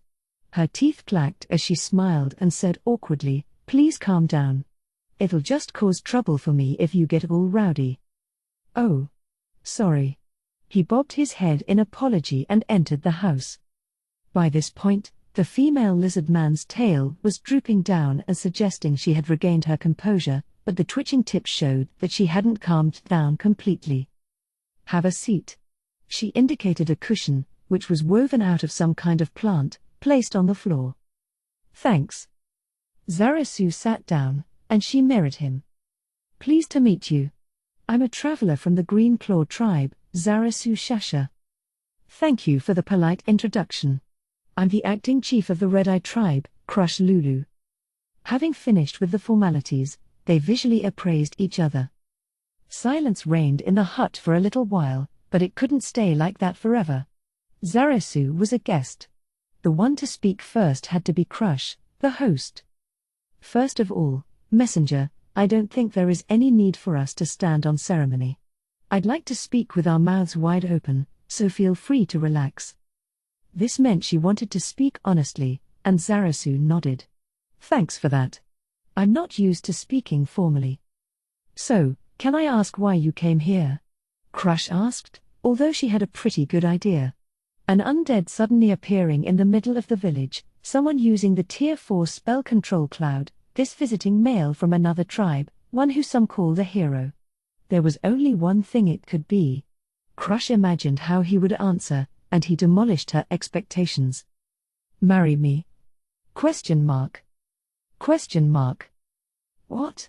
Her teeth clacked as she smiled and said awkwardly, "Please calm down. It'll just cause trouble for me if you get all rowdy." "Oh. Sorry." He bobbed his head in apology and entered the house. By this point, the female lizard man's tail was drooping down and suggesting she had regained her composure, but the twitching tips showed that she hadn't calmed down completely. "Have a seat." She indicated a cushion, which was woven out of some kind of plant, placed on the floor. "Thanks." Zarasu sat down, and she mirrored him. "Pleased to meet you. I'm a traveler from the Green Claw tribe, Zarasu Shasha." "Thank you for the polite introduction. I'm the acting chief of the Red Eye tribe, Crush Lulu." Having finished with the formalities, they visually appraised each other. Silence reigned in the hut for a little while, but it couldn't stay like that forever. Zarasu was a guest. The one to speak first had to be Crush, the host. "First of all, Messenger, I don't think there is any need for us to stand on ceremony. I'd like to speak with our mouths wide open, so feel free to relax. This meant she wanted to speak honestly, and Zarasu nodded. Thanks for that. I'm not used to speaking formally. So, can I ask why you came here? Crush asked, although she had a pretty good idea. An undead suddenly appearing in the middle of the village, someone using the Tier 4 spell control cloud, this visiting male from another tribe, one who some call the hero. There was only one thing it could be. Crush imagined how he would answer, and he demolished her expectations. Marry me? Question mark. Question mark. What?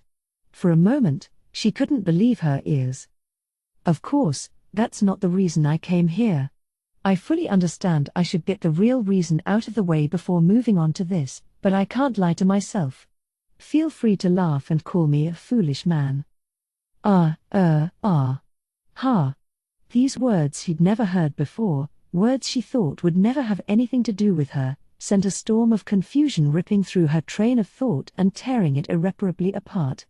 For a moment, she couldn't believe her ears. Of course, that's not the reason I came here. I fully understand I should get the real reason out of the way before moving on to this, but I can't lie to myself. Feel free to laugh and call me a foolish man. Ha. These words she'd never heard before, words she thought would never have anything to do with her, sent a storm of confusion ripping through her train of thought and tearing it irreparably apart.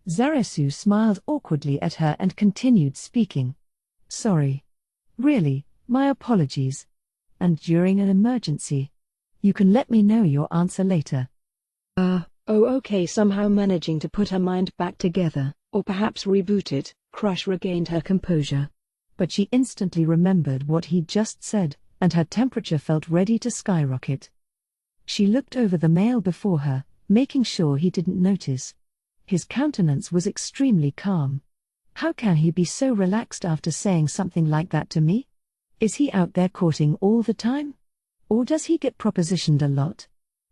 Zarasu smiled awkwardly at her and continued speaking. Sorry. Really, my apologies. And during an emergency. You can let me know your answer later. Okay, somehow managing to put her mind back together, or perhaps reboot it, Crush regained her composure. But she instantly remembered what he'd just said, and her temperature felt ready to skyrocket. She looked over the male before her, making sure he didn't notice. His countenance was extremely calm. How can he be so relaxed after saying something like that to me? Is he out there courting all the time? Or does he get propositioned a lot?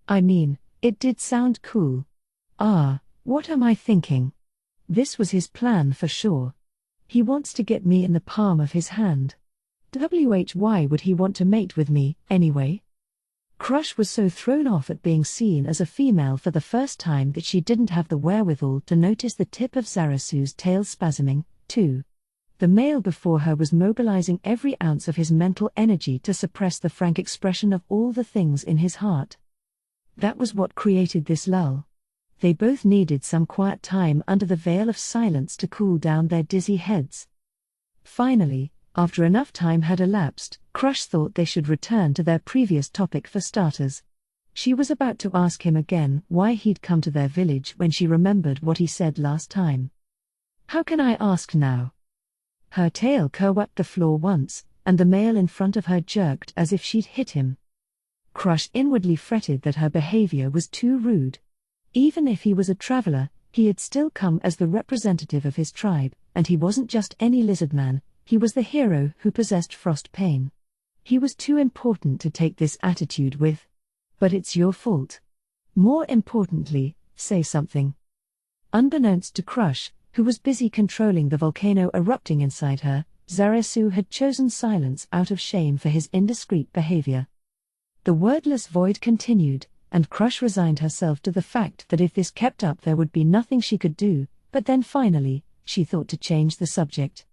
I mean, it did sound cool. What am I thinking? This was his plan for sure. He wants to get me in the palm of his hand. Why would he want to mate with me, anyway? Crush was so thrown off at being seen as a female for the first time that she didn't have the wherewithal to notice the tip of Zarasu's tail spasming, too. The male before her was mobilizing every ounce of his mental energy to suppress the frank expression of all the things in his heart. That was what created this lull. They both needed some quiet time under the veil of silence to cool down their dizzy heads. Finally, after enough time had elapsed, Crush thought they should return to their previous topic for starters. She was about to ask him again why he'd come to their village when she remembered what he said last time. How can I ask now? Her tail kerwhacked the floor once, and the male in front of her jerked as if she'd hit him. Crush inwardly fretted that her behavior was too rude. Even if he was a traveler, he had still come as the representative of his tribe, and he wasn't just any lizard man, he was the hero who possessed frost pain. He was too important to take this attitude with. But it's your fault. More importantly, say something. Unbeknownst to Crush, who was busy controlling the volcano erupting inside her, Zarasu had chosen silence out of shame for his indiscreet behavior. The wordless void continued, and Crush resigned herself to the fact that if this kept up there would be nothing she could do, but then finally, she thought to change the subject.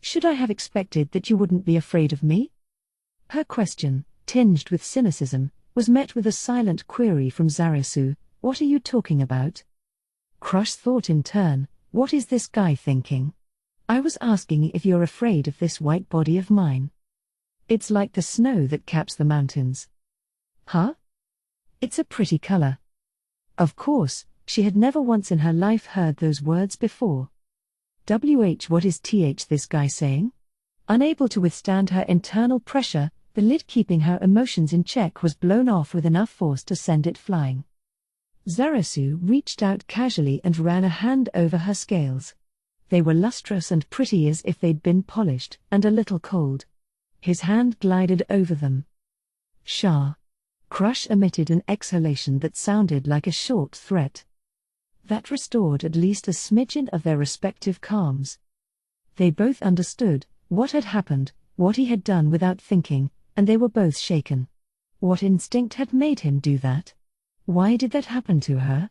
Should I have expected that you wouldn't be afraid of me? Her question, tinged with cynicism, was met with a silent query from Zarasu, what are you talking about? Crush thought in turn, what is this guy thinking? I was asking if you're afraid of this white body of mine. It's like the snow that caps the mountains. Huh? It's a pretty color. Of course, she had never once in her life heard those words before. What is this guy saying? Unable to withstand her internal pressure, the lid keeping her emotions in check was blown off with enough force to send it flying. Zarasu reached out casually and ran a hand over her scales. They were lustrous and pretty as if they'd been polished, and a little cold. His hand glided over them. Shah. Crush emitted an exhalation that sounded like a short threat. That restored at least a smidgen of their respective calms. They both understood what had happened, what he had done without thinking, and they were both shaken. What instinct had made him do that? Why did that happen to her?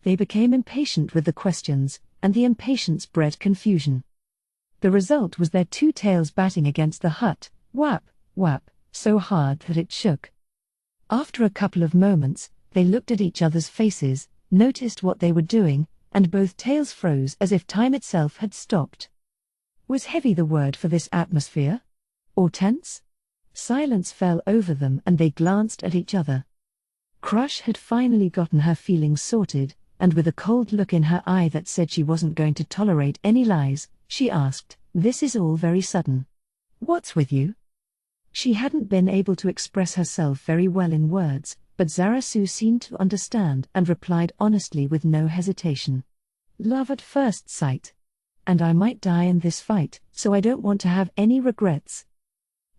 They became impatient with the questions, and the impatience bred confusion. The result was their two tails batting against the hut, whap, whap, so hard that it shook. After a couple of moments, they looked at each other's faces, noticed what they were doing, and both tails froze as if time itself had stopped. Was heavy the word for this atmosphere? Or tense? Silence fell over them and they glanced at each other. Crush had finally gotten her feelings sorted, and with a cold look in her eye that said she wasn't going to tolerate any lies, she asked, "This is all very sudden. What's with you?" She hadn't been able to express herself very well in words, but Zarasu seemed to understand and replied honestly with no hesitation. "Love at first sight. And I might die in this fight, so I don't want to have any regrets."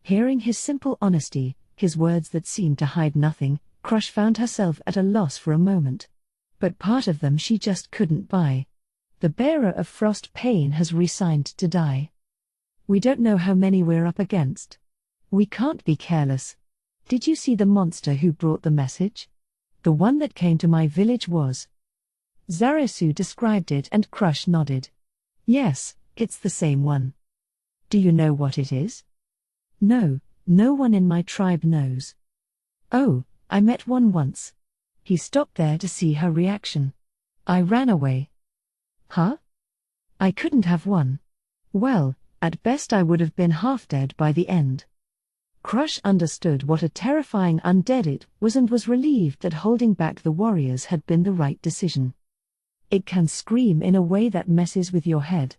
Hearing his simple honesty, his words that seemed to hide nothing, Crush found herself at a loss for a moment. But part of them she just couldn't buy. The bearer of frost pain has resigned to die. "We don't know how many we're up against. We can't be careless. Did you see the monster who brought the message? The one that came to my village was..." Zarasu described it and Crush nodded. "Yes, it's the same one." "Do you know what it is?" "No, no one in my tribe knows." "Oh, I met one once." He stopped there to see her reaction. "I ran away." "Huh? I couldn't have won." "Well, at best I would have been half dead by the end." Crush understood what a terrifying undead it was and was relieved that holding back the warriors had been the right decision. It can scream in a way that messes with your head.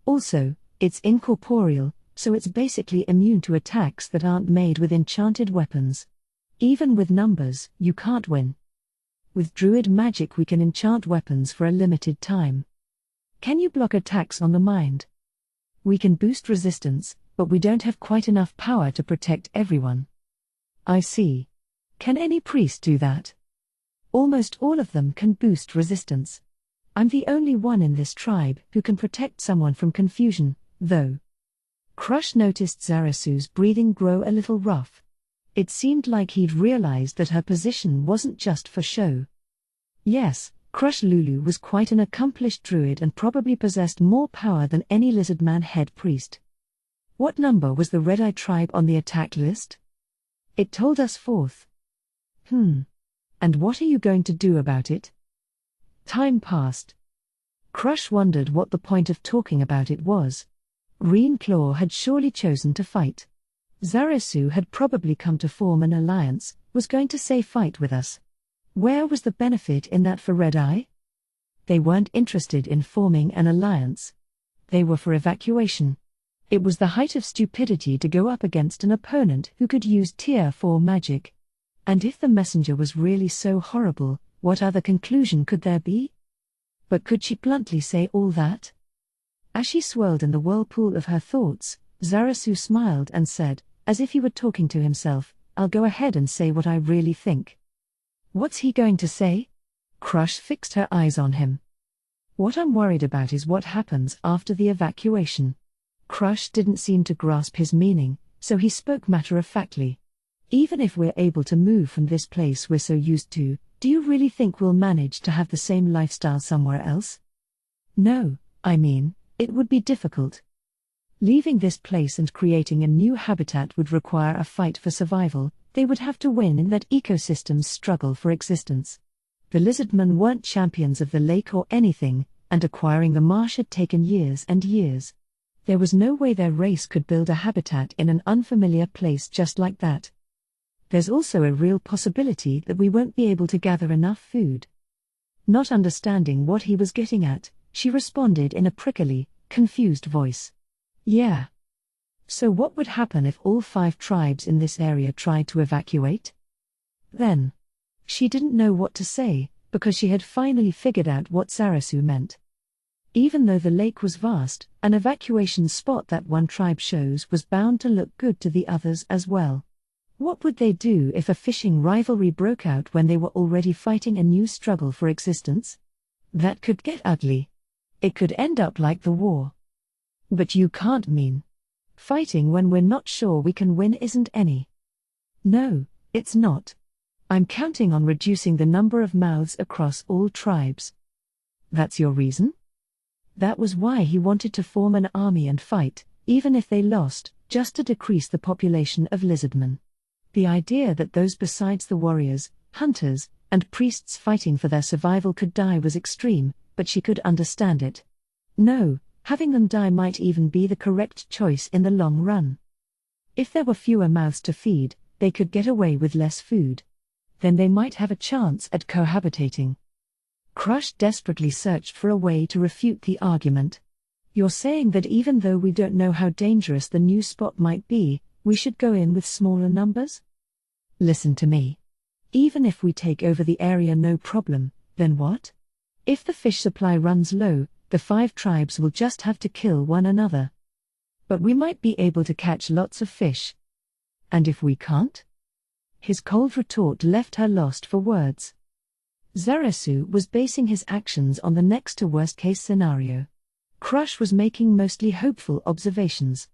Also, it's incorporeal, so it's basically immune to attacks that aren't made with enchanted weapons. Even with numbers, you can't win. With druid magic we can enchant weapons for a limited time. Can you block attacks on the mind? We can boost resistance, but we don't have quite enough power to protect everyone. I see. Can any priest do that? Almost all of them can boost resistance. I'm the only one in this tribe who can protect someone from confusion, though. Crush noticed Zarasu's breathing grow a little rough. It seemed like he'd realized that her position wasn't just for show. Yes, Crush Lulu was quite an accomplished druid and probably possessed more power than any lizardman head priest. What number was the Red-Eye tribe on the attack list? It told us 4th. And what are you going to do about it? Time passed. Crush wondered what the point of talking about it was. Reenclaw had surely chosen to fight. Zarasu had probably come to form an alliance, was going to say fight with us. Where was the benefit in that for Red-Eye? They weren't interested in forming an alliance. They were for evacuation. It was the height of stupidity to go up against an opponent who could use Tier 4 magic. And if the messenger was really so horrible, what other conclusion could there be? But could she bluntly say all that? As she swirled in the whirlpool of her thoughts, Zarasu smiled and said, as if he were talking to himself, "I'll go ahead and say what I really think." What's he going to say? Crush fixed her eyes on him. "What I'm worried about is what happens after the evacuation." Crush didn't seem to grasp his meaning, so he spoke matter-of-factly. "Even if we're able to move from this place we're so used to, do you really think we'll manage to have the same lifestyle somewhere else?" "No, I mean, it would be difficult. Leaving this place and creating a new habitat would require a fight for survival. They would have to win in that ecosystem's struggle for existence. The lizardmen weren't champions of the lake or anything, and acquiring the marsh had taken years and years. There was no way their race could build a habitat in an unfamiliar place just like that. There's also a real possibility that we won't be able to gather enough food." Not understanding what he was getting at, she responded in a prickly, confused voice. "Yeah. So what would happen if all 5 tribes in this area tried to evacuate?" Then. She didn't know what to say, because she had finally figured out what Zarasu meant. Even though the lake was vast, an evacuation spot that one tribe chose was bound to look good to the others as well. What would they do if a fishing rivalry broke out when they were already fighting a new struggle for existence? That could get ugly. It could end up like the war. "But you can't mean fighting when we're not sure we can win isn't any." "No, it's not. I'm counting on reducing the number of mouths across all tribes." "That's your reason?" That was why he wanted to form an army and fight, even if they lost, just to decrease the population of lizardmen. The idea that those besides the warriors, hunters, and priests fighting for their survival could die was extreme, but she could understand it. No, having them die might even be the correct choice in the long run. If there were fewer mouths to feed, they could get away with less food. Then they might have a chance at cohabitating. Crush desperately searched for a way to refute the argument. You're saying that even though we don't know how dangerous the new spot might be, we should go in with smaller numbers? Listen to me. Even if we take over the area no problem, then what? If the fish supply runs low, the 5 tribes will just have to kill one another. But we might be able to catch lots of fish. And if we can't? His cold retort left her lost for words. Zarasu was basing his actions on the next to worst case scenario. Crush was making mostly hopeful observations.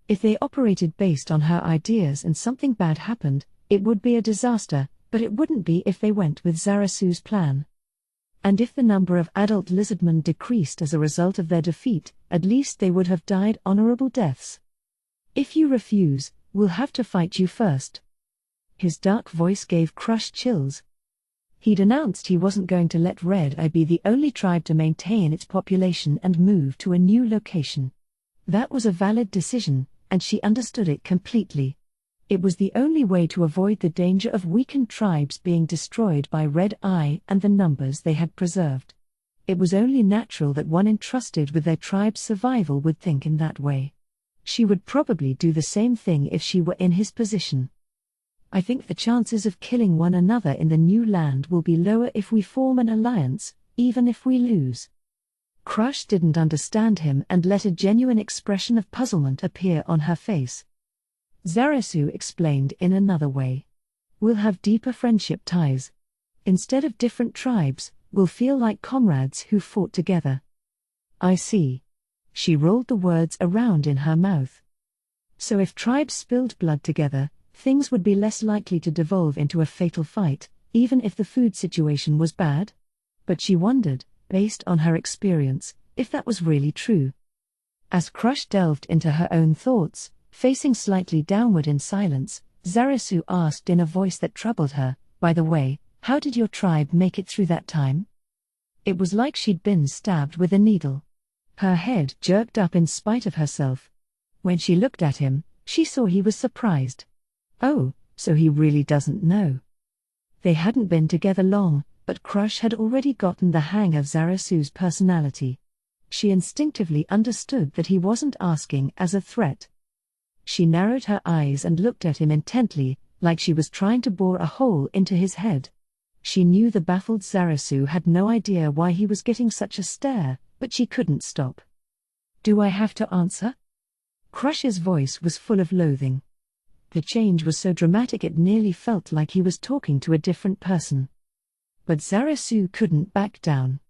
If they operated based on her ideas and something bad happened, it would be a disaster, but it wouldn't be if they went with Zarasu's plan. And if the number of adult lizardmen decreased as a result of their defeat, at least they would have died honorable deaths. If you refuse, we'll have to fight you first. His dark voice gave Crush chills. He'd announced he wasn't going to let Red Eye be the only tribe to maintain its population and move to a new location. That was a valid decision, and she understood it completely. It was the only way to avoid the danger of weakened tribes being destroyed by Red Eye and the numbers they had preserved. It was only natural that one entrusted with their tribe's survival would think in that way. She would probably do the same thing if she were in his position. I think the chances of killing one another in the new land will be lower if we form an alliance, even if we lose. Crush didn't understand him and let a genuine expression of puzzlement appear on her face. Zarasu explained in another way. We'll have deeper friendship ties. Instead of different tribes, we'll feel like comrades who fought together. I see. She rolled the words around in her mouth. So if tribes spilled blood together, things would be less likely to devolve into a fatal fight, even if the food situation was bad? But she wondered, based on her experience, if that was really true. As Crush delved into her own thoughts, facing slightly downward in silence, Zarasu asked in a voice that troubled her, by the way, how did your tribe make it through that time? It was like she'd been stabbed with a needle. Her head jerked up in spite of herself. When she looked at him, she saw he was surprised. Oh, so he really doesn't know. They hadn't been together long, but Crush had already gotten the hang of Zarasu's personality. She instinctively understood that he wasn't asking as a threat. She narrowed her eyes and looked at him intently, like she was trying to bore a hole into his head. She knew the baffled Zarasu had no idea why he was getting such a stare, but she couldn't stop. Do I have to answer? Crush's voice was full of loathing. The change was so dramatic it nearly felt like he was talking to a different person. But Zarasu couldn't back down.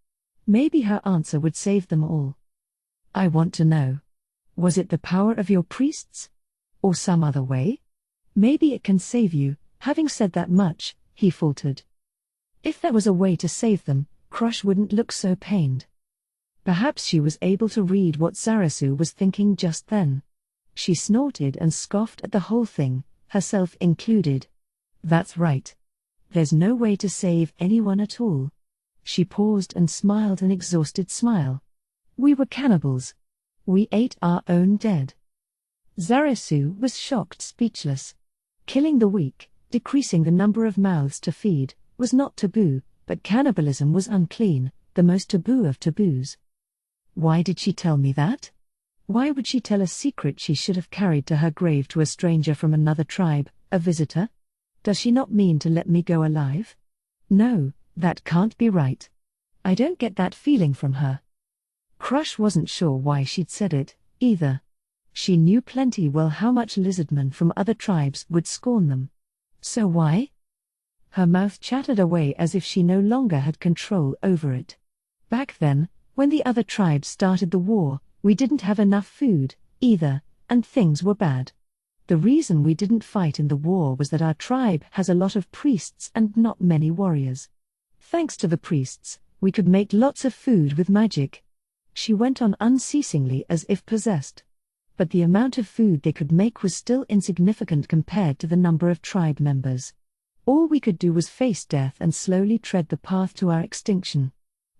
Maybe her answer would save them all. I want to know. Was it the power of your priests? Or some other way? Maybe it can save you. Having said that much, he faltered. If there was a way to save them, Crush wouldn't look so pained. Perhaps she was able to read what Zarasu was thinking just then. She snorted and scoffed at the whole thing, herself included. That's right. There's no way to save anyone at all. She paused and smiled an exhausted smile. We were cannibals. We ate our own dead. Zarasu was shocked, speechless. Killing the weak, decreasing the number of mouths to feed, was not taboo, but cannibalism was unclean, the most taboo of taboos. Why did she tell me that? Why would she tell a secret she should have carried to her grave to a stranger from another tribe, a visitor? Does she not mean to let me go alive? No, that can't be right. I don't get that feeling from her. Crush wasn't sure why she'd said it, either. She knew plenty well how much lizardmen from other tribes would scorn them. So why? Her mouth chattered away as if she no longer had control over it. Back then, when the other tribes started the war, we didn't have enough food, either, and things were bad. The reason we didn't fight in the war was that our tribe has a lot of priests and not many warriors. Thanks to the priests, we could make lots of food with magic. She went on unceasingly as if possessed. But the amount of food they could make was still insignificant compared to the number of tribe members. All we could do was face death and slowly tread the path to our extinction.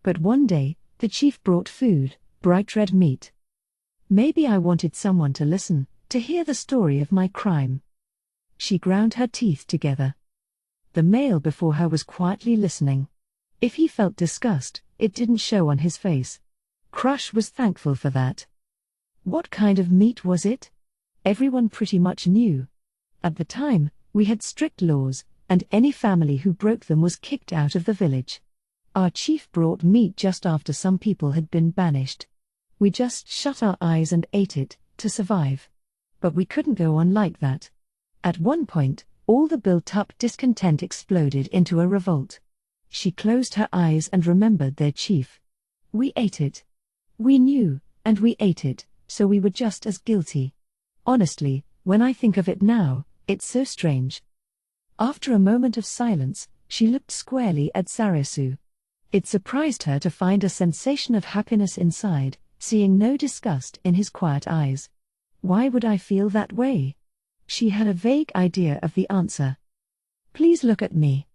But one day, The chief brought food, bright red meat. Maybe I wanted someone to listen, to hear the story of my crime. She ground her teeth together. The male before her was quietly listening. If he felt disgust, it didn't show on his face. Crush was thankful for that. What kind of meat was it? Everyone pretty much knew. At the time, we had strict laws, and any family who broke them was kicked out of the village. Our chief brought meat just after some people had been banished. We just shut our eyes and ate it, to survive. But we couldn't go on like that. At one point, all the built-up discontent exploded into a revolt. She closed her eyes and remembered their chief. We ate it. We knew, and we ate it, so we were just as guilty. Honestly, when I think of it now, it's so strange. After a moment of silence, she looked squarely at Zarasu. It surprised her to find a sensation of happiness inside, seeing no disgust in his quiet eyes. Why would I feel that way? She had a vague idea of the answer. Please look at me.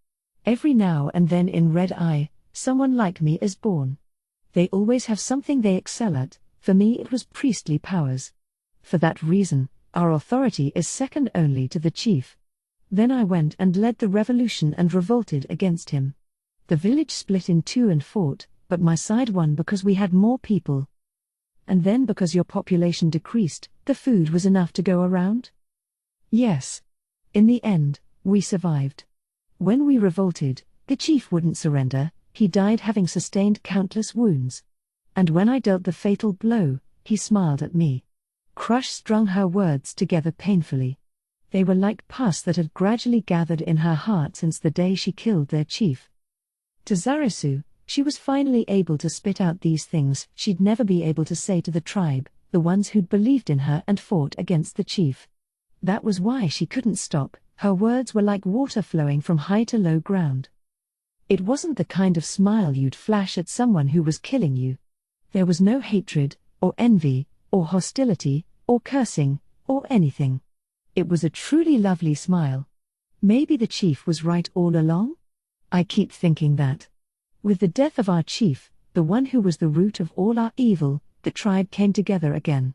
Every now and then in Red Eye, someone like me is born. They always have something they excel at. For me it was priestly powers. For that reason, our authority is second only to the chief. Then I went and led the revolution and revolted against him. The village split in two and fought, but my side won because we had more people. And then because your population decreased, the food was enough to go around? Yes. In the end, we survived. When we revolted, the chief wouldn't surrender. He died having sustained countless wounds. And when I dealt the fatal blow, he smiled at me. Crush strung her words together painfully. They were like pus that had gradually gathered in her heart since the day she killed their chief. To Zarasu, she was finally able to spit out these things she'd never be able to say to the tribe, the ones who'd believed in her and fought against the chief. That was why she couldn't stop. Her words were like water flowing from high to low ground. It wasn't the kind of smile you'd flash at someone who was killing you. There was no hatred, or envy, or hostility, or cursing, or anything. It was a truly lovely smile. Maybe the chief was right all along? I keep thinking that. With the death of our chief, the one who was the root of all our evil, the tribe came together again.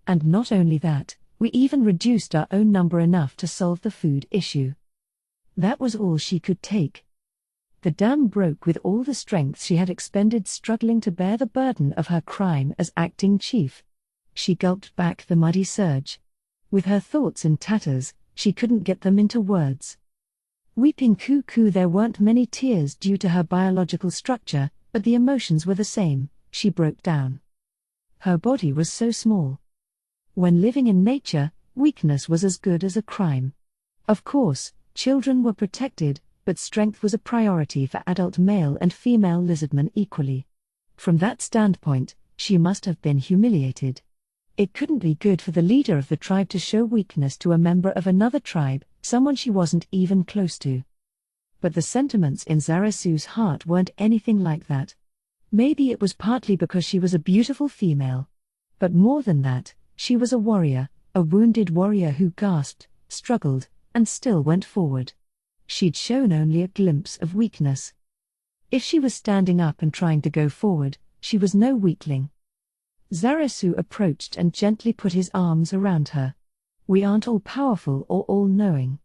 And not only that, we even reduced our own number enough to solve the food issue. That was all she could take. The dam broke with all the strength she had expended struggling to bear the burden of her crime as acting chief. She gulped back the muddy surge. With her thoughts in tatters, she couldn't get them into words. Weeping cuckoo, there weren't many tears due to her biological structure, but the emotions were the same. She broke down. Her body was so small. When living in nature, weakness was as good as a crime. Of course, children were protected, but strength was a priority for adult male and female lizardmen equally. From that standpoint, she must have been humiliated. It couldn't be good for the leader of the tribe to show weakness to a member of another tribe, someone she wasn't even close to. But the sentiments in Zarasu's heart weren't anything like that. Maybe it was partly because she was a beautiful female. But more than that, she was a warrior, a wounded warrior who gasped, struggled, and still went forward. She'd shown only a glimpse of weakness. If she was standing up and trying to go forward, she was no weakling. Zarasu approached and gently put his arms around her. We aren't all-powerful or all-knowing.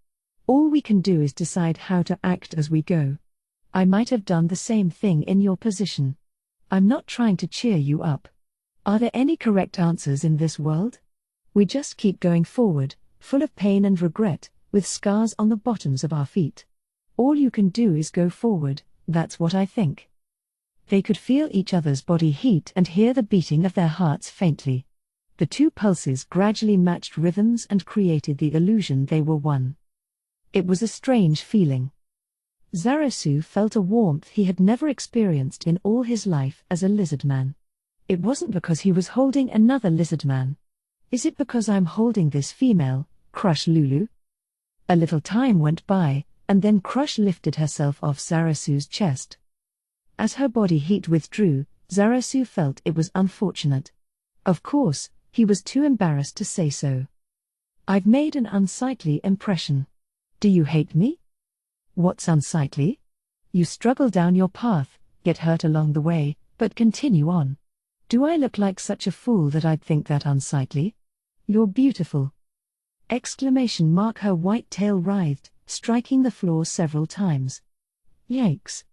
All we can do is decide how to act as we go. I might have done the same thing in your position. I'm not trying to cheer you up. Are there any correct answers in this world? We just keep going forward, full of pain and regret, with scars on the bottoms of our feet. All you can do is go forward, that's what I think. They could feel each other's body heat and hear the beating of their hearts faintly. The two pulses gradually matched rhythms and created the illusion they were one. It was a strange feeling. Zarasu felt a warmth he had never experienced in all his life as a lizard man. It wasn't because he was holding another lizard man. Is it because I'm holding this female, Crush Lulu? A little time went by, and then Crush lifted herself off Zarasu's chest. As her body heat withdrew, Zarasu felt it was unfortunate. Of course, he was too embarrassed to say so. I've made an unsightly impression. Do you hate me? What's unsightly? You struggle down your path, get hurt along the way, But continue on. Do I look like such a fool that I'd think that unsightly? You're beautiful. ! Her white tail writhed, striking the floor several times. Yikes.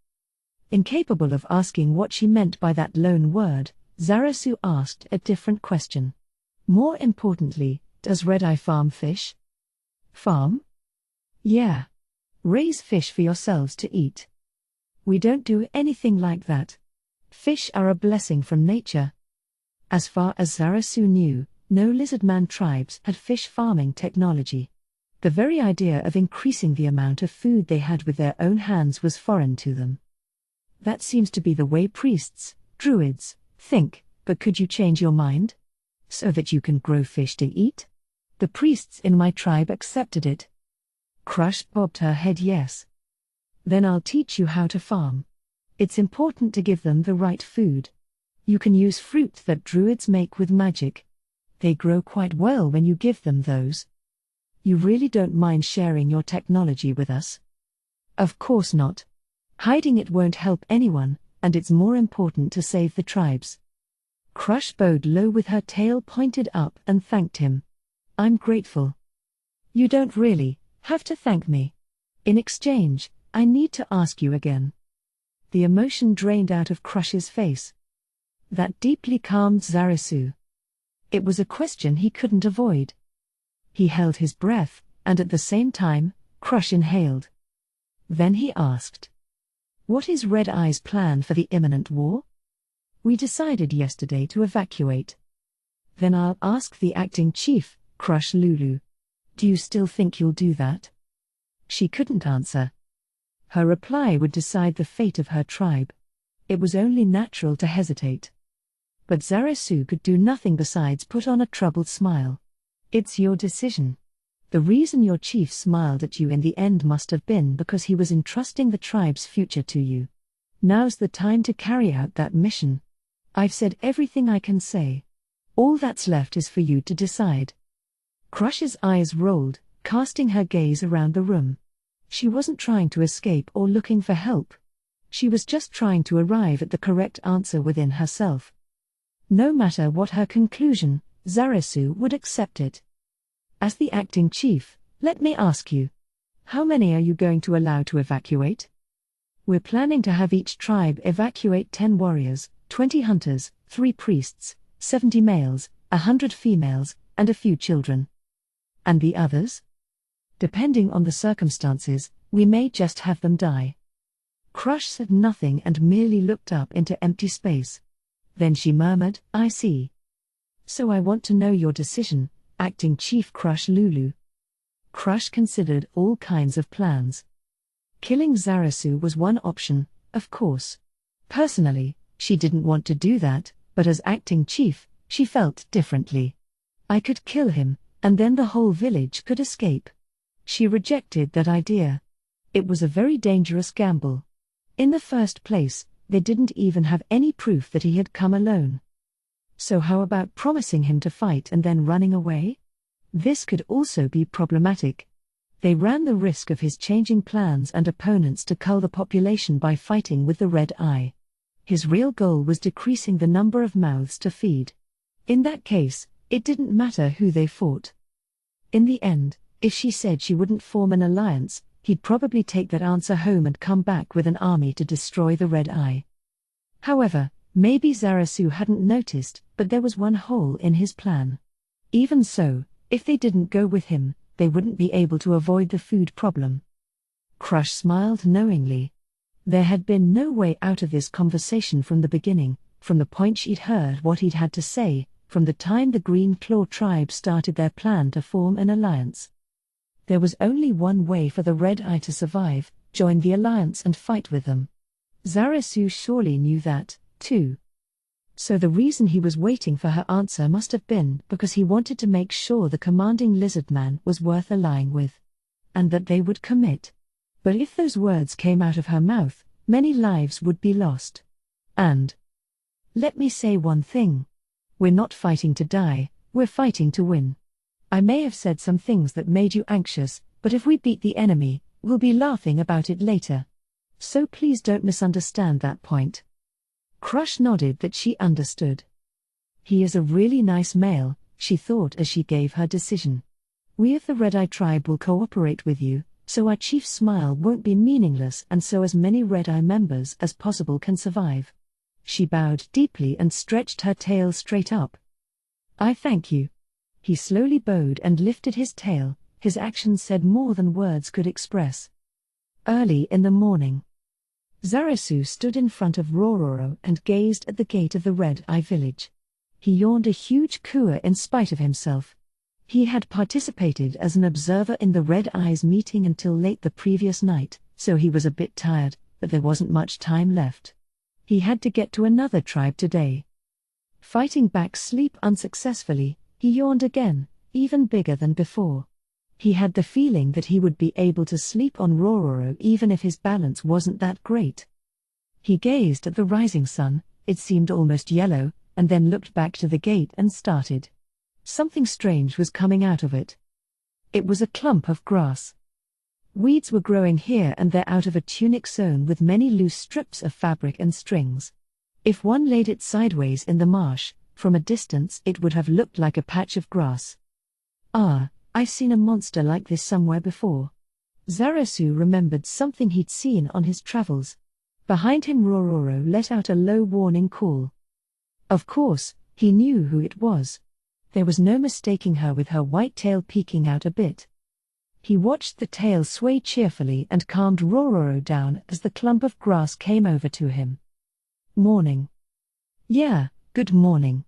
Incapable of asking what she meant by that lone word, Zarasu asked a different question. More importantly, does Red Eye farm fish? Farm? Yeah. Raise fish for yourselves to eat. We don't do anything like that. Fish are a blessing from nature. As far as Zarasu knew, no lizardman tribes had fish farming technology. The very idea of increasing the amount of food they had with their own hands was foreign to them. That seems to be the way priests, druids, think, but could you change your mind? So that you can grow fish to eat? The priests in my tribe accepted it. Crush bobbed her head yes. Then I'll teach you how to farm. It's important to give them the right food. You can use fruit that druids make with magic. They grow quite well when you give them those. You really don't mind sharing your technology with us? Of course not. Hiding it won't help anyone, and it's more important to save the tribes. Crush bowed low with her tail pointed up and thanked him. I'm grateful. You don't really have to thank me. In exchange, I need to ask you again. The emotion drained out of Crush's face. That deeply calmed Zarasu. It was a question he couldn't avoid. He held his breath, and at the same time, Crush inhaled. Then he asked. What is Red Eye's plan for the imminent war? We decided yesterday to evacuate. Then I'll ask the acting chief, Crush Lulu. Do you still think you'll do that? She couldn't answer. Her reply would decide the fate of her tribe. It was only natural to hesitate. But Zarasu could do nothing besides put on a troubled smile. It's your decision. The reason your chief smiled at you in the end must have been because he was entrusting the tribe's future to you. Now's the time to carry out that mission. I've said everything I can say. All that's left is for you to decide. Crush's eyes rolled, casting her gaze around the room. She wasn't trying to escape or looking for help. She was just trying to arrive at the correct answer within herself. No matter what her conclusion, Zarasu would accept it. As the acting chief, let me ask you. How many are you going to allow to evacuate? We're planning to have each tribe evacuate 10 warriors, 20 hunters, 3 priests, 70 males, 100 females, and a few children. And the others? Depending on the circumstances, we may just have them die. Crush said nothing and merely looked up into empty space. Then she murmured, I see. So I want to know your decision, Acting Chief Crush Lulu. Crush considered all kinds of plans. Killing Zarasu was one option, of course. Personally, she didn't want to do that, but as acting chief, she felt differently. I could kill him, and then the whole village could escape. She rejected that idea. It was a very dangerous gamble. In the first place, they didn't even have any proof that he had come alone. So how about promising him to fight and then running away? This could also be problematic. They ran the risk of his changing plans and opponents to cull the population by fighting with the Red Eye. His real goal was decreasing the number of mouths to feed. In that case, it didn't matter who they fought. In the end, if she said she wouldn't form an alliance, he'd probably take that answer home and come back with an army to destroy the Red Eye. However, maybe Zarasu hadn't noticed, but there was one hole in his plan. Even so, if they didn't go with him, they wouldn't be able to avoid the food problem. Crush smiled knowingly. There had been no way out of this conversation from the beginning, from the point she'd heard what he'd had to say, from the time the Green Claw tribe started their plan to form an alliance. There was only one way for the Red Eye to survive: join the alliance and fight with them. Zarasu surely knew that, too. So the reason he was waiting for her answer must have been because he wanted to make sure the commanding lizardman was worth allying with. And that they would commit. But if those words came out of her mouth, many lives would be lost. And let me say one thing. We're not fighting to die, we're fighting to win. I may have said some things that made you anxious, but if we beat the enemy, we'll be laughing about it later. So please don't misunderstand that point. Crush nodded that she understood. He is a really nice male, she thought as she gave her decision. We of the Red-Eye tribe will cooperate with you, so our chief's smile won't be meaningless and so as many Red-Eye members as possible can survive. She bowed deeply and stretched her tail straight up. I thank you. He slowly bowed and lifted his tail, his actions said more than words could express. Early in the morning, Zarasu stood in front of Rororo and gazed at the gate of the Red-Eye village. He yawned a huge cooer in spite of himself. He had participated as an observer in the Red-Eye's meeting until late the previous night, so he was a bit tired, but there wasn't much time left. He had to get to another tribe today. Fighting back sleep unsuccessfully, he yawned again, even bigger than before. He had the feeling that he would be able to sleep on Rororo even if his balance wasn't that great. He gazed at the rising sun, it seemed almost yellow, and then looked back to the gate and started. Something strange was coming out of it. It was a clump of grass. Weeds were growing here and there out of a tunic sewn with many loose strips of fabric and strings. If one laid it sideways in the marsh, from a distance it would have looked like a patch of grass. Ah, I've seen a monster like this somewhere before. Zarasu remembered something he'd seen on his travels. Behind him Rororo let out a low warning call. Of course, he knew who it was. There was no mistaking her with her white tail peeking out a bit. He watched the tail sway cheerfully and calmed Rororo down as the clump of grass came over to him. Morning. Yeah, good morning.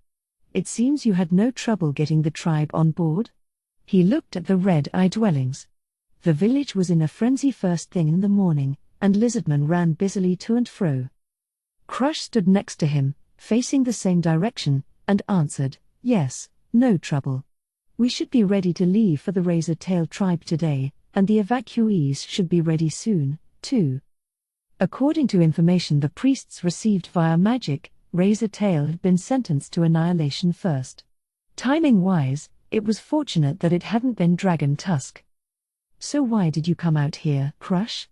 It seems you had no trouble getting the tribe on board? He looked at the Red-Eye dwellings. The village was in a frenzy first thing in the morning, and lizardmen ran busily to and fro. Crush stood next to him, facing the same direction, and answered, yes, no trouble. We should be ready to leave for the Razor-Tail tribe today, and the evacuees should be ready soon, too. According to information the priests received via magic, Razor-Tail had been sentenced to annihilation first. Timing-wise, it was fortunate that it hadn't been Dragon Tusk. So why did you come out here, Crush?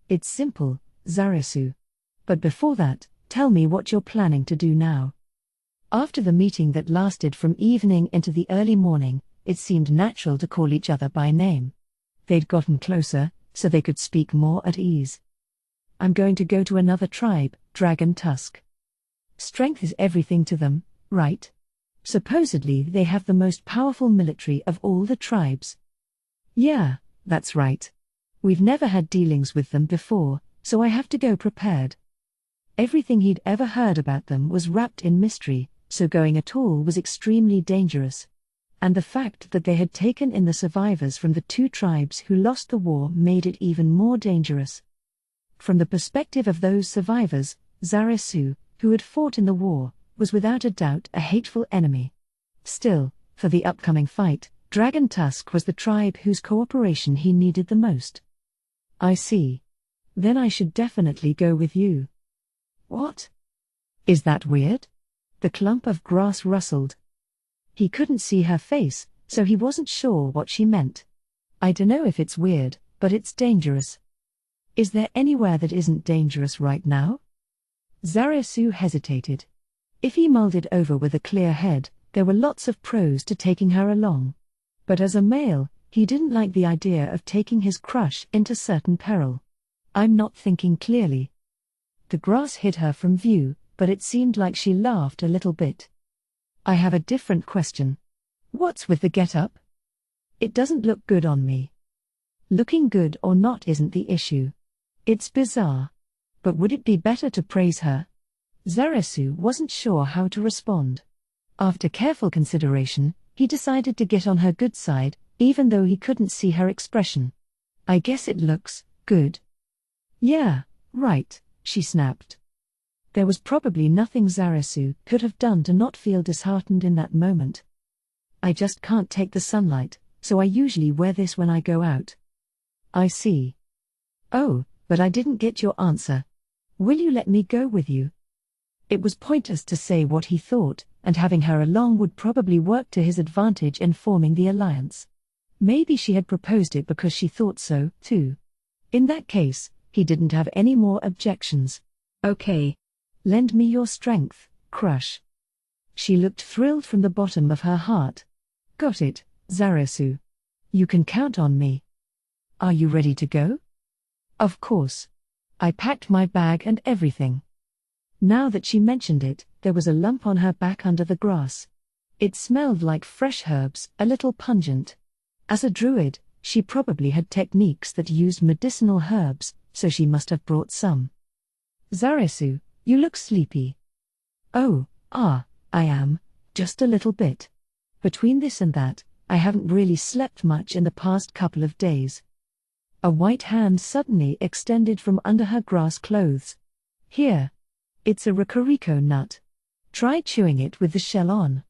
It's simple, Zarasu. But before that, tell me what you're planning to do now. After the meeting that lasted from evening into the early morning, it seemed natural to call each other by name. They'd gotten closer, so they could speak more at ease. I'm going to go to another tribe, Dragon Tusk. Strength is everything to them, right? Supposedly they have the most powerful military of all the tribes. Yeah, that's right. We've never had dealings with them before, so I have to go prepared. Everything he'd ever heard about them was wrapped in mystery, so going at all was extremely dangerous. And the fact that they had taken in the survivors from the two tribes who lost the war made it even more dangerous. From the perspective of those survivors, Zarasu, who had fought in the war, was without a doubt a hateful enemy. Still, for the upcoming fight, Dragon Tusk was the tribe whose cooperation he needed the most. I see. Then I should definitely go with you. What? Is that weird? The clump of grass rustled. He couldn't see her face, so he wasn't sure what she meant. I dunno if it's weird, but it's dangerous. Is there anywhere that isn't dangerous right now? Zarasu hesitated. If he mulled it over with a clear head, there were lots of pros to taking her along. But as a male, he didn't like the idea of taking his crush into certain peril. I'm not thinking clearly. The grass hid her from view, but it seemed like she laughed a little bit. I have a different question. What's with the get-up? It doesn't look good on me. Looking good or not isn't the issue. It's bizarre. But would it be better to praise her? Zarasu wasn't sure how to respond. After careful consideration, he decided to get on her good side, even though he couldn't see her expression. I guess it looks good. Yeah, right, she snapped. There was probably nothing Zarasu could have done to not feel disheartened in that moment. I just can't take the sunlight, so I usually wear this when I go out. I see. Oh, but I didn't get your answer. Will you let me go with you? It was pointless to say what he thought, and having her along would probably work to his advantage in forming the alliance. Maybe she had proposed it because she thought so, too. In that case, he didn't have any more objections. Okay. Lend me your strength, Crush. She looked thrilled from the bottom of her heart. Got it, Zarasu. You can count on me. Are you ready to go? Of course. I packed my bag and everything. Now that she mentioned it, there was a lump on her back under the grass. It smelled like fresh herbs, a little pungent. As a druid, she probably had techniques that used medicinal herbs, so she must have brought some. Zarasu, you look sleepy. Oh, I am, just a little bit. Between this and that, I haven't really slept much in the past couple of days. A white hand suddenly extended from under her grass clothes. Here. It's a Ricoriko nut. Try chewing it with the shell on.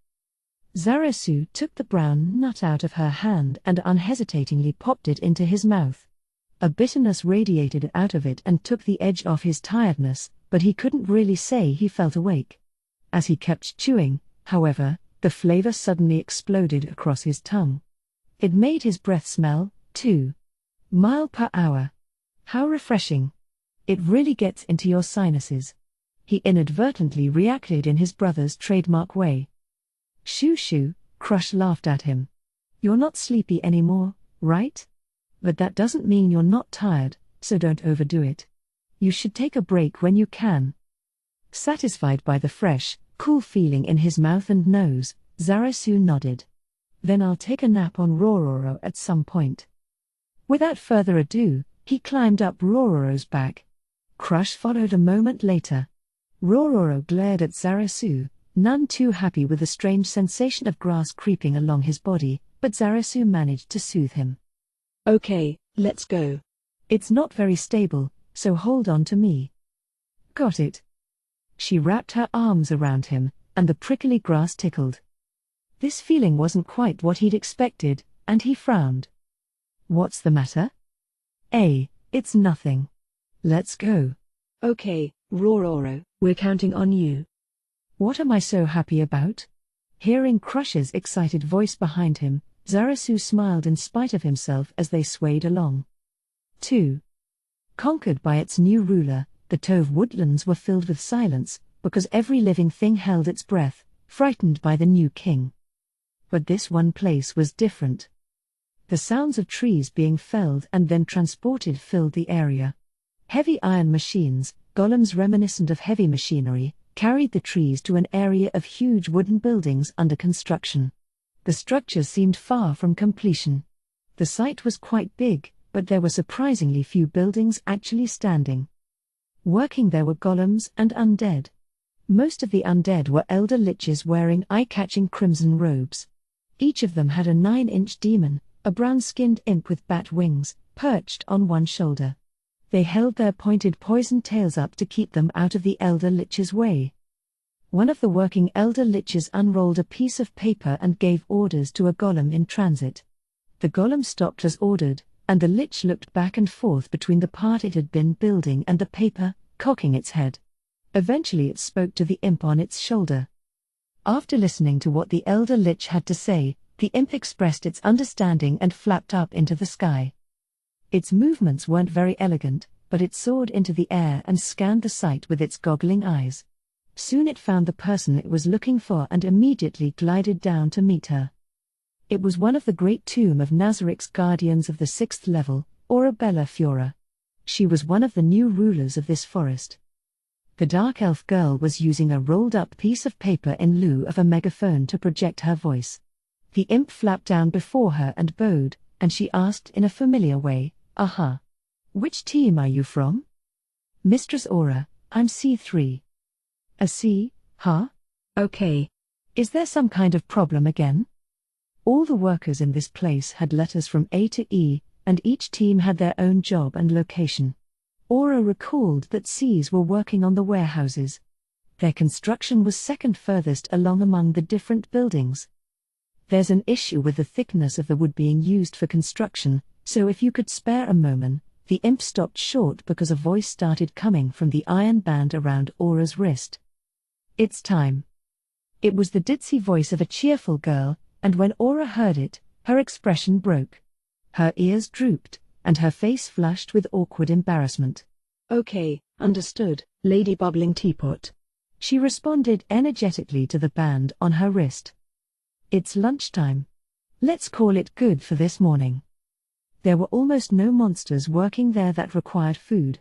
Zarasu took the brown nut out of her hand and unhesitatingly popped it into his mouth. A bitterness radiated out of it and took the edge off his tiredness, but he couldn't really say he felt awake. As he kept chewing, however, the flavor suddenly exploded across his tongue. It made his breath smell, too. Mile per hour. How refreshing. It really gets into your sinuses. He inadvertently reacted in his brother's trademark way. Shoo shoo, Crush laughed at him. You're not sleepy anymore, right? But that doesn't mean you're not tired, so don't overdo it. You should take a break when you can. Satisfied by the fresh, cool feeling in his mouth and nose, Zarasu nodded. Then I'll take a nap on Rororo at some point. Without further ado, he climbed up Rororo's back. Crush followed a moment later. Rororo glared at Zarasu, none too happy with the strange sensation of grass creeping along his body, but Zarasu managed to soothe him. Okay, let's go. It's not very stable, so hold on to me. Got it. She wrapped her arms around him, and the prickly grass tickled. This feeling wasn't quite what he'd expected, and he frowned. What's the matter? It's nothing. Let's go. Okay, Rororo, we're counting on you. What am I so happy about? Hearing Crush's excited voice behind him, Zarasu smiled in spite of himself as they swayed along. 2. Conquered by its new ruler, the Tove woodlands were filled with silence, because every living thing held its breath, frightened by the new king. But this one place was different. The sounds of trees being felled and then transported filled the area. Heavy iron machines, golems reminiscent of heavy machinery, carried the trees to an area of huge wooden buildings under construction. The structures seemed far from completion. The site was quite big, but there were surprisingly few buildings actually standing. Working there were golems and undead. Most of the undead were elder liches wearing eye-catching crimson robes. Each of them had a 9-inch demon, a brown-skinned imp with bat wings, perched on one shoulder. They held their pointed poison tails up to keep them out of the elder lich's way. One of the working elder liches unrolled a piece of paper and gave orders to a golem in transit. The golem stopped as ordered, and the lich looked back and forth between the part it had been building and the paper, cocking its head. Eventually it spoke to the imp on its shoulder. After listening to what the elder lich had to say, the imp expressed its understanding and flapped up into the sky. Its movements weren't very elegant, but it soared into the air and scanned the site with its goggling eyes. Soon it found the person it was looking for and immediately glided down to meet her. It was one of the great tomb of Nazaric's guardians of the 6th level, Orabella Fiora. She was one of the new rulers of this forest. The dark elf girl was using a rolled-up piece of paper in lieu of a megaphone to project her voice. The imp flapped down before her and bowed, and she asked in a familiar way, "Aha. Which team are you from?" "Mistress Aura, I'm C3. "A C, huh? Okay. Is there some kind of problem again?" All the workers in this place had letters from A to E, and each team had their own job and location. Aura recalled that Cs were working on the warehouses. Their construction was second furthest along among the different buildings. "There's an issue with the thickness of the wood being used for construction, so if you could spare a moment." The imp stopped short because a voice started coming from the iron band around Aura's wrist. "It's time." It was the ditzy voice of a cheerful girl, and when Aura heard it, her expression broke. Her ears drooped, and her face flushed with awkward embarrassment. Okay, understood, Lady Bubbling Teapot. She responded energetically to the band on her wrist. It's lunchtime. Let's call it good for this morning. There were almost no monsters working there that required food.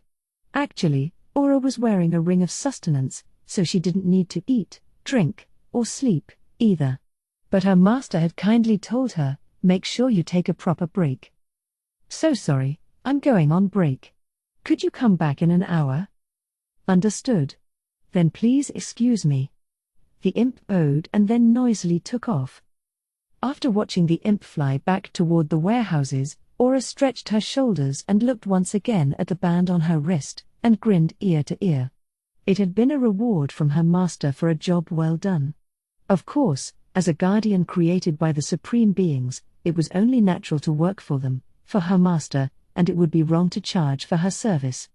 Actually, Aura was wearing a ring of sustenance, so she didn't need to eat, drink, or sleep, either. But her master had kindly told her, make sure you take a proper break. So sorry, I'm going on break. Could you come back in an hour? Understood. Then please excuse me. The imp bowed and then noisily took off. After watching the imp fly back toward the warehouses, Aura stretched her shoulders and looked once again at the band on her wrist, and grinned ear to ear. It had been a reward from her master for a job well done. Of course, as a guardian created by the supreme beings, it was only natural to work for them, for her master, and it would be wrong to charge for her service.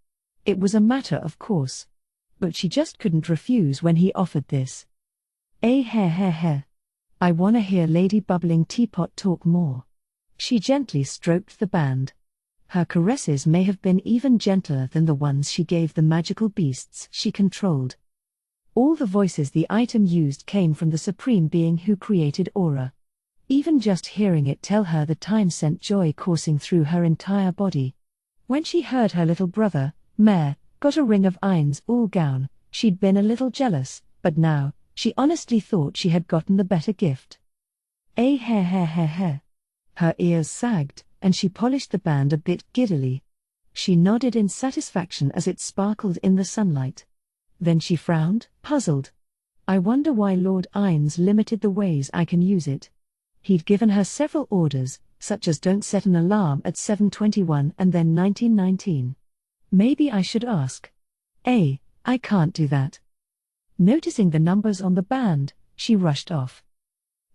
It was a matter of course. But she just couldn't refuse when he offered this. I wanna hear Lady Bubbling Teapot talk more. She gently stroked the band. Her caresses may have been even gentler than the ones she gave the magical beasts she controlled. All the voices the item used came from the supreme being who created Aura. Even just hearing it tell her the time sent joy coursing through her entire body. When she heard her little brother, Mare, got a Ring of Ein's All gown, she'd been a little jealous, but now, she honestly thought she had gotten the better gift. Her ears sagged, and she polished the band a bit giddily. She nodded in satisfaction as it sparkled in the sunlight. Then she frowned, puzzled. I wonder why Lord Ain's limited the ways I can use it. He'd given her several orders, such as don't set an alarm at 7:21 and then 1919. Maybe I should ask. I can't do that. Noticing the numbers on the band, she rushed off.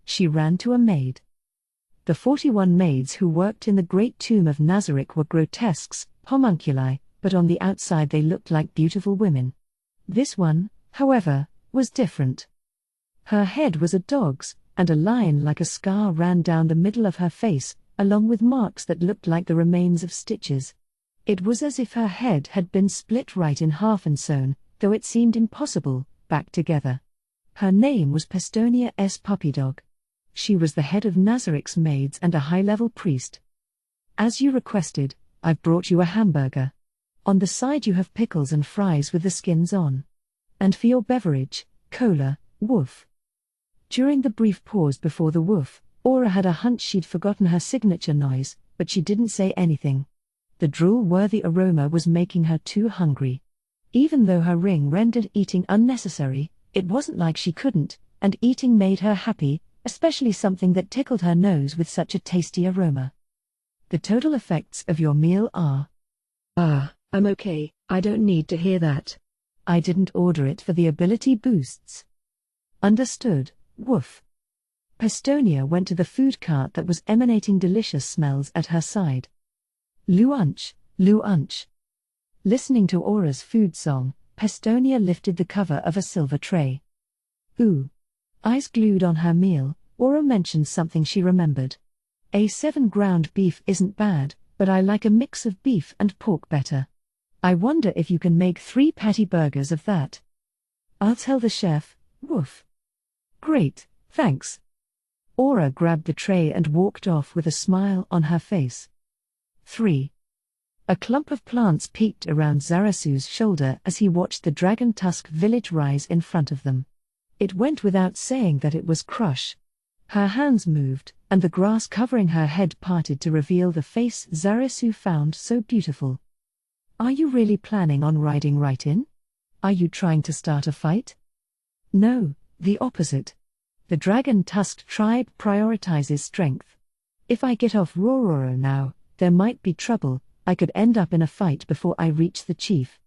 She ran to a maid. The 41 maids who worked in the Great Tomb of Nazarick were grotesques, homunculi, but on the outside they looked like beautiful women. This one, however, was different. Her head was a dog's, and a line like a scar ran down the middle of her face, along with marks that looked like the remains of stitches. It was as if her head had been split right in half and sewn, though it seemed impossible, back together. Her name was Pestonia S. Puppydog. She was the head of Nazarick's maids and a high-level priest. As you requested, I've brought you a hamburger. On the side you have pickles and fries with the skins on. And for your beverage, cola, woof. During the brief pause before the woof, Aura had a hunch she'd forgotten her signature noise, but she didn't say anything. The drool-worthy aroma was making her too hungry. Even though her ring rendered eating unnecessary, it wasn't like she couldn't, and eating made her happy, especially something that tickled her nose with such a tasty aroma. The total effects of your meal are... I'm okay, I don't need to hear that. I didn't order it for the ability boosts. Understood, woof. Pestonia went to the food cart that was emanating delicious smells at her side. Luunch, luunch. Listening to Aura's food song, Pestonia lifted the cover of a silver tray. Ooh. Eyes glued on her meal, Aura mentioned something she remembered. A7 ground beef isn't bad, but I like a mix of beef and pork better. I wonder if you can make 3 patty burgers of that. I'll tell the chef, woof. Great, thanks. Aura grabbed the tray and walked off with a smile on her face. 3. A clump of plants peeked around Zarasu's shoulder as he watched the Dragon Tusk village rise in front of them. It went without saying that it was Crush. Her hands moved, and the grass covering her head parted to reveal the face Zarasu found so beautiful. Are you really planning on riding right in? Are you trying to start a fight? No, the opposite. The Dragon Tusk tribe prioritizes strength. If I get off Rororo now, there might be trouble. I could end up in a fight before I reach the chief.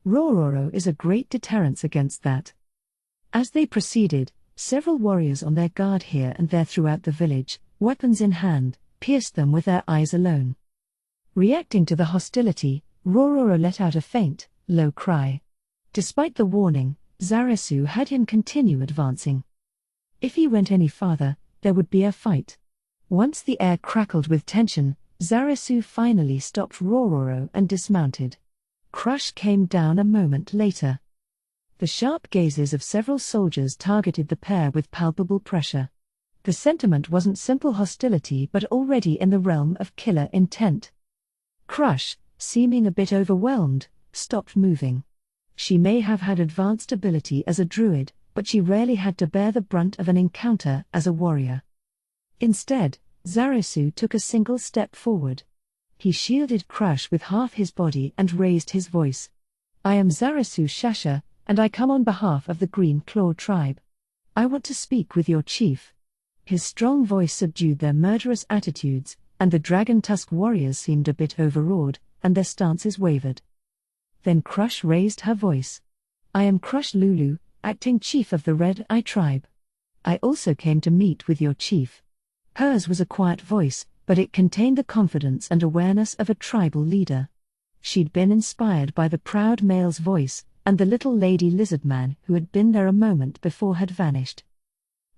Rororo is a great deterrence against that. As they proceeded, several warriors on their guard here and there throughout the village, weapons in hand, pierced them with their eyes alone. Reacting to the hostility, Rororo let out a faint, low cry. Despite the warning, Zarasu had him continue advancing. If he went any farther, there would be a fight. Once the air crackled with tension, Zarasu finally stopped Rororo and dismounted. Crush came down a moment later. The sharp gazes of several soldiers targeted the pair with palpable pressure. The sentiment wasn't simple hostility but already in the realm of killer intent. Crush, seeming a bit overwhelmed, stopped moving. She may have had advanced ability as a druid, but she rarely had to bear the brunt of an encounter as a warrior. Instead, Zarasu took a single step forward. He shielded Crush with half his body and raised his voice. "I am Zarasu Shasha, and I come on behalf of the Green Claw tribe. I want to speak with your chief." His strong voice subdued their murderous attitudes, and the Dragon Tusk warriors seemed a bit overawed, and their stances wavered. Then Crush raised her voice. "I am Crush Lulu, acting chief of the Red Eye tribe. I also came to meet with your chief." Hers was a quiet voice, but it contained the confidence and awareness of a tribal leader. She'd been inspired by the proud male's voice, and the little lady lizard man who had been there a moment before had vanished.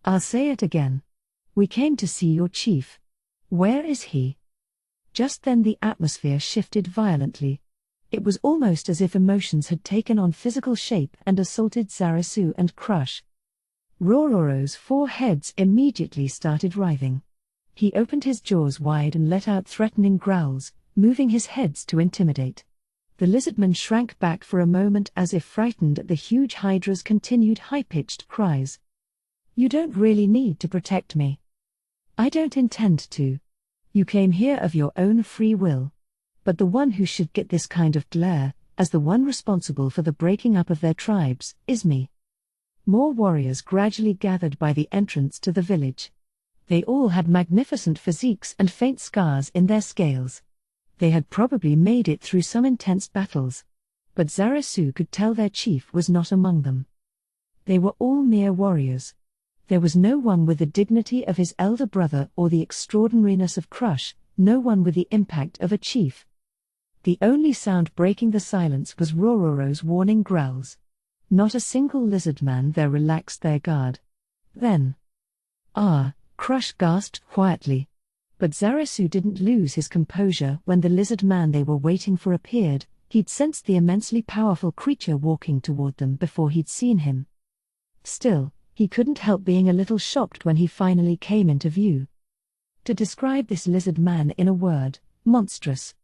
"I'll say it again. We came to see your chief. Where is he?" Just then the atmosphere shifted violently. It was almost as if emotions had taken on physical shape and assaulted Zarasu and Crush. Rororo's 4 heads immediately started writhing. He opened his jaws wide and let out threatening growls, moving his heads to intimidate. The lizardman shrank back for a moment as if frightened at the huge hydra's continued high-pitched cries. "You don't really need to protect me." "I don't intend to. You came here of your own free will. But the one who should get this kind of glare, as the one responsible for the breaking up of their tribes, is me." More warriors gradually gathered by the entrance to the village. They all had magnificent physiques and faint scars in their scales. They had probably made it through some intense battles. But Zarasu could tell their chief was not among them. They were all mere warriors. There was no one with the dignity of his elder brother or the extraordinariness of Crush, no one with the impact of a chief. The only sound breaking the silence was Rororo's warning growls. Not a single lizard man there relaxed their guard. Then, "Ah," Crush gasped quietly. But Zarasu didn't lose his composure when the lizard man they were waiting for appeared. He'd sensed the immensely powerful creature walking toward them before he'd seen him. Still, he couldn't help being a little shocked when he finally came into view. To describe this lizard man in a word: monstrous.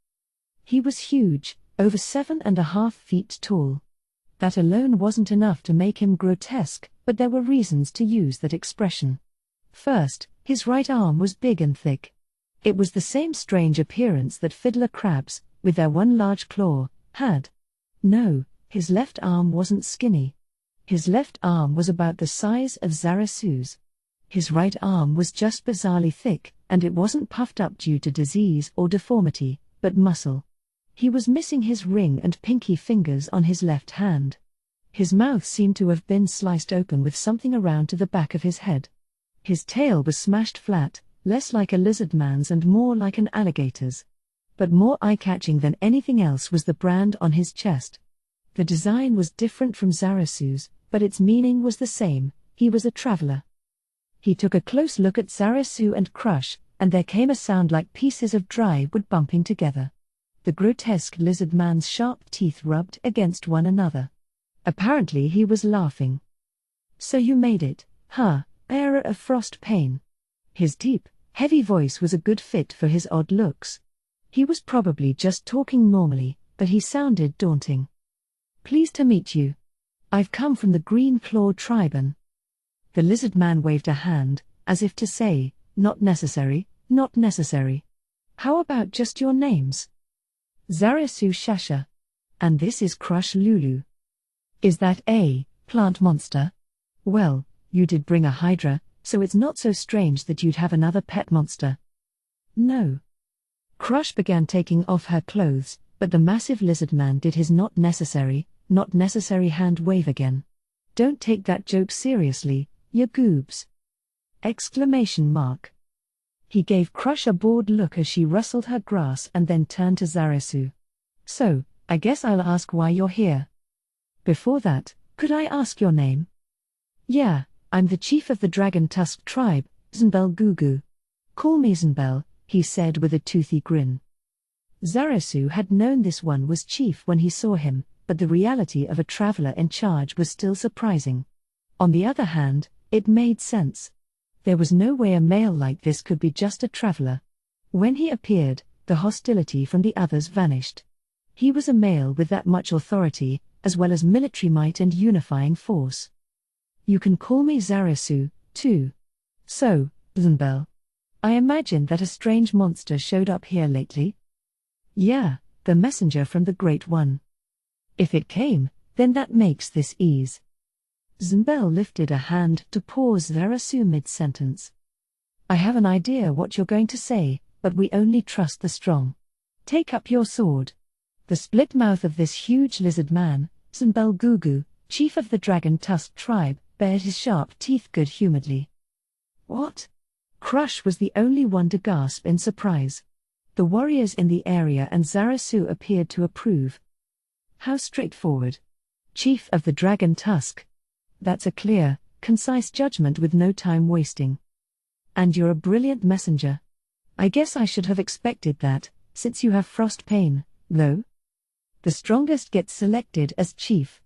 He was huge, over 7.5 feet tall. That alone wasn't enough to make him grotesque, but there were reasons to use that expression. First, his right arm was big and thick. It was the same strange appearance that fiddler crabs, with their one large claw, had. No, his left arm wasn't skinny. His left arm was about the size of Zarasu's. His right arm was just bizarrely thick, and it wasn't puffed up due to disease or deformity, but muscle. He was missing his ring and pinky fingers on his left hand. His mouth seemed to have been sliced open with something around to the back of his head. His tail was smashed flat, less like a lizard man's and more like an alligator's. But more eye-catching than anything else was the brand on his chest. The design was different from Zarasu's, but its meaning was the same: he was a traveler. He took a close look at Zarasu and Crush, and there came a sound like pieces of dry wood bumping together. The grotesque lizard man's sharp teeth rubbed against one another. Apparently he was laughing. "So you made it, huh, era of frost pain?" His deep, heavy voice was a good fit for his odd looks. He was probably just talking normally, but he sounded daunting. "Pleased to meet you. I've come from the Green Claw tribe." The lizard man waved a hand, as if to say, "Not necessary, not necessary. How about just your names?" "Zarasu Shasha. And this is Crush Lulu." "Is that a plant monster? Well, you did bring a hydra, so it's not so strange that you'd have another pet monster." "No." Crush began taking off her clothes, but the massive lizard man did his not necessary hand wave again. "Don't take that joke seriously, ya goobs!" Exclamation mark. He gave Crush a bored look as she rustled her grass and then turned to Zarasu. "So, I guess I'll ask why you're here. Before that, could I ask your name?" "Yeah, I'm the chief of the Dragon Tusk tribe, Zanbel Gugu. Call me Zanbel," he said with a toothy grin. Zarasu had known this one was chief when he saw him, but the reality of a traveler in charge was still surprising. On the other hand, it made sense. There was no way a male like this could be just a traveler. When he appeared, the hostility from the others vanished. He was a male with that much authority, as well as military might and unifying force. You can call me Zarasu, too. So, Zunbel. I imagine that a strange monster showed up here lately? Yeah, the messenger from the Great One. If it came, then that makes this ease. Zunbel lifted a hand to pause Zarasu mid-sentence. I have an idea what you're going to say, but we only trust the strong. Take up your sword. The split mouth of this huge lizard man, Zunbel Gugu, chief of the Dragon Tusk tribe, bared his sharp teeth good-humoredly. What? Crush was the only one to gasp in surprise. The warriors in the area and Zarasu appeared to approve. How straightforward. Chief of the Dragon Tusk. That's a clear, concise judgment with no time wasting. And you're a brilliant messenger. I guess I should have expected that, since you have frost pain, though. The strongest gets selected as chief.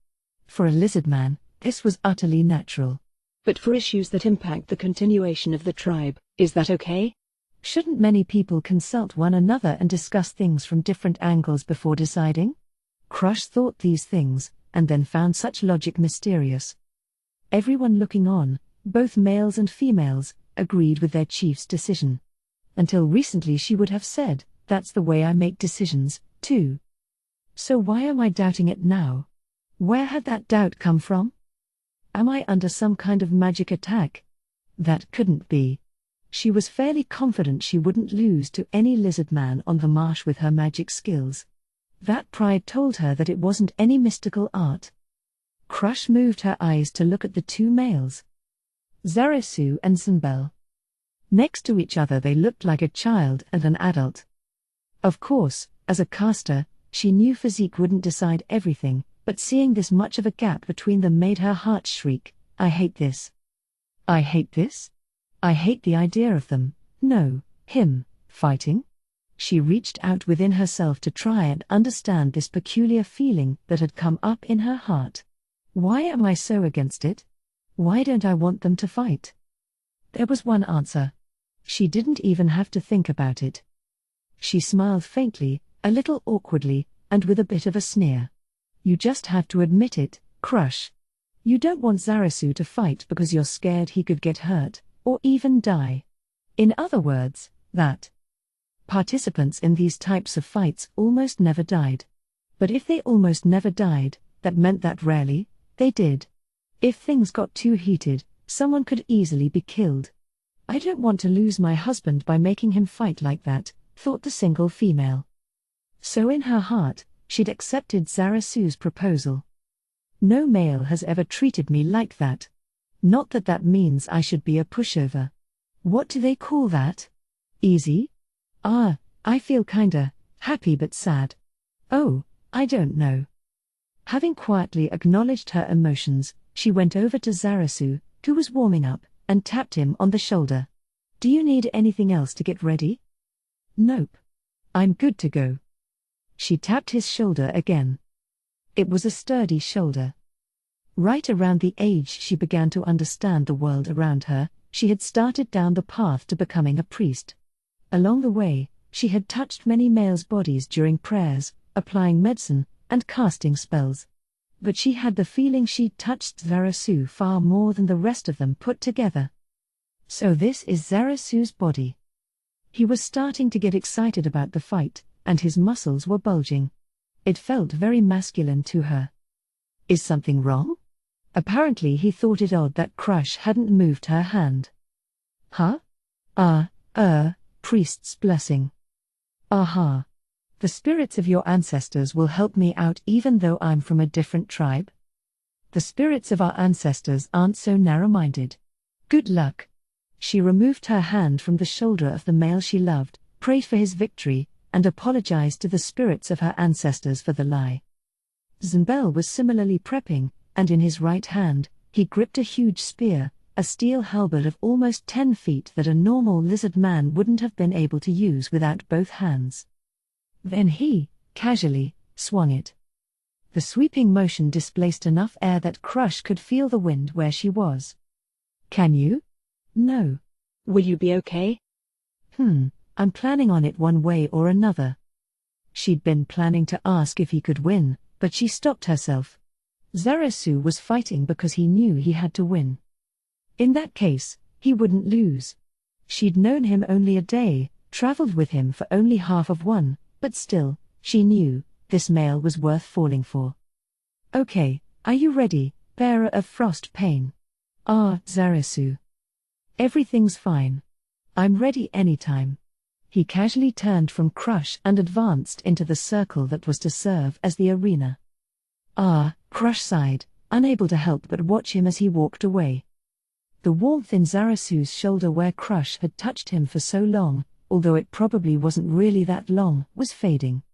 For a lizard man, this was utterly natural. But for issues that impact the continuation of the tribe, is that okay? Shouldn't many people consult one another and discuss things from different angles before deciding? Crush thought these things, and then found such logic mysterious. Everyone looking on, both males and females, agreed with their chief's decision. Until recently she would have said, that's the way I make decisions, too. So why am I doubting it now? Where had that doubt come from? Am I under some kind of magic attack? That couldn't be. She was fairly confident she wouldn't lose to any lizard man on the marsh with her magic skills. That pride told her that it wasn't any mystical art. Crush moved her eyes to look at the two males. Zarasu and Zunbel. Next to each other they looked like a child and an adult. Of course, as a caster, she knew physique wouldn't decide everything, but seeing this much of a gap between them made her heart shriek, I hate this. I hate this? I hate the idea of them, no, him, fighting? She reached out within herself to try and understand this peculiar feeling that had come up in her heart. Why am I so against it? Why don't I want them to fight? There was one answer. She didn't even have to think about it. She smiled faintly, a little awkwardly, and with a bit of a sneer. You just have to admit it, Crush. You don't want Zarasu to fight because you're scared he could get hurt, or even die. In other words, that participants in these types of fights almost never died. But if they almost never died, that meant that rarely, they did. If things got too heated, someone could easily be killed. I don't want to lose my husband by making him fight like that, thought the single female. So in her heart, she'd accepted Zarasu's proposal. No male has ever treated me like that. Not that that means I should be a pushover. What do they call that? Easy? I feel kinda happy but sad. Oh, I don't know. Having quietly acknowledged her emotions, she went over to Zarasu, who was warming up, and tapped him on the shoulder. Do you need anything else to get ready? Nope. I'm good to go. She tapped his shoulder again. It was a sturdy shoulder. Right around the age she began to understand the world around her, she had started down the path to becoming a priest. Along the way, she had touched many males' bodies during prayers, applying medicine, and casting spells. But she had the feeling she'd touched Zarasu far more than the rest of them put together. So this is Zarasu's body. He was starting to get excited about the fight, and his muscles were bulging. It felt very masculine to her. Is something wrong? Apparently he thought it odd that Crush hadn't moved her hand. Huh? Priest's blessing. Aha. The spirits of your ancestors will help me out even though I'm from a different tribe? The spirits of our ancestors aren't so narrow-minded. Good luck. She removed her hand from the shoulder of the male she loved, prayed for his victory, and apologized to the spirits of her ancestors for the lie. Zunbel was similarly prepping, and in his right hand, he gripped a huge spear, a steel halberd of almost 10 feet that a normal lizard man wouldn't have been able to use without both hands. Then he, casually, swung it. The sweeping motion displaced enough air that Crush could feel the wind where she was. Can you? No. Will you be okay? I'm planning on it one way or another. She'd been planning to ask if he could win, but she stopped herself. Zarasu was fighting because he knew he had to win. In that case, he wouldn't lose. She'd known him only a day, traveled with him for only half of one, but still, she knew, this male was worth falling for. Okay, are you ready, bearer of frost pain? Zarasu. Everything's fine. I'm ready anytime. He casually turned from Crush and advanced into the circle that was to serve as the arena. Crush sighed, unable to help but watch him as he walked away. The warmth in Zarasu's shoulder where Crush had touched him for so long, although it probably wasn't really that long, was fading.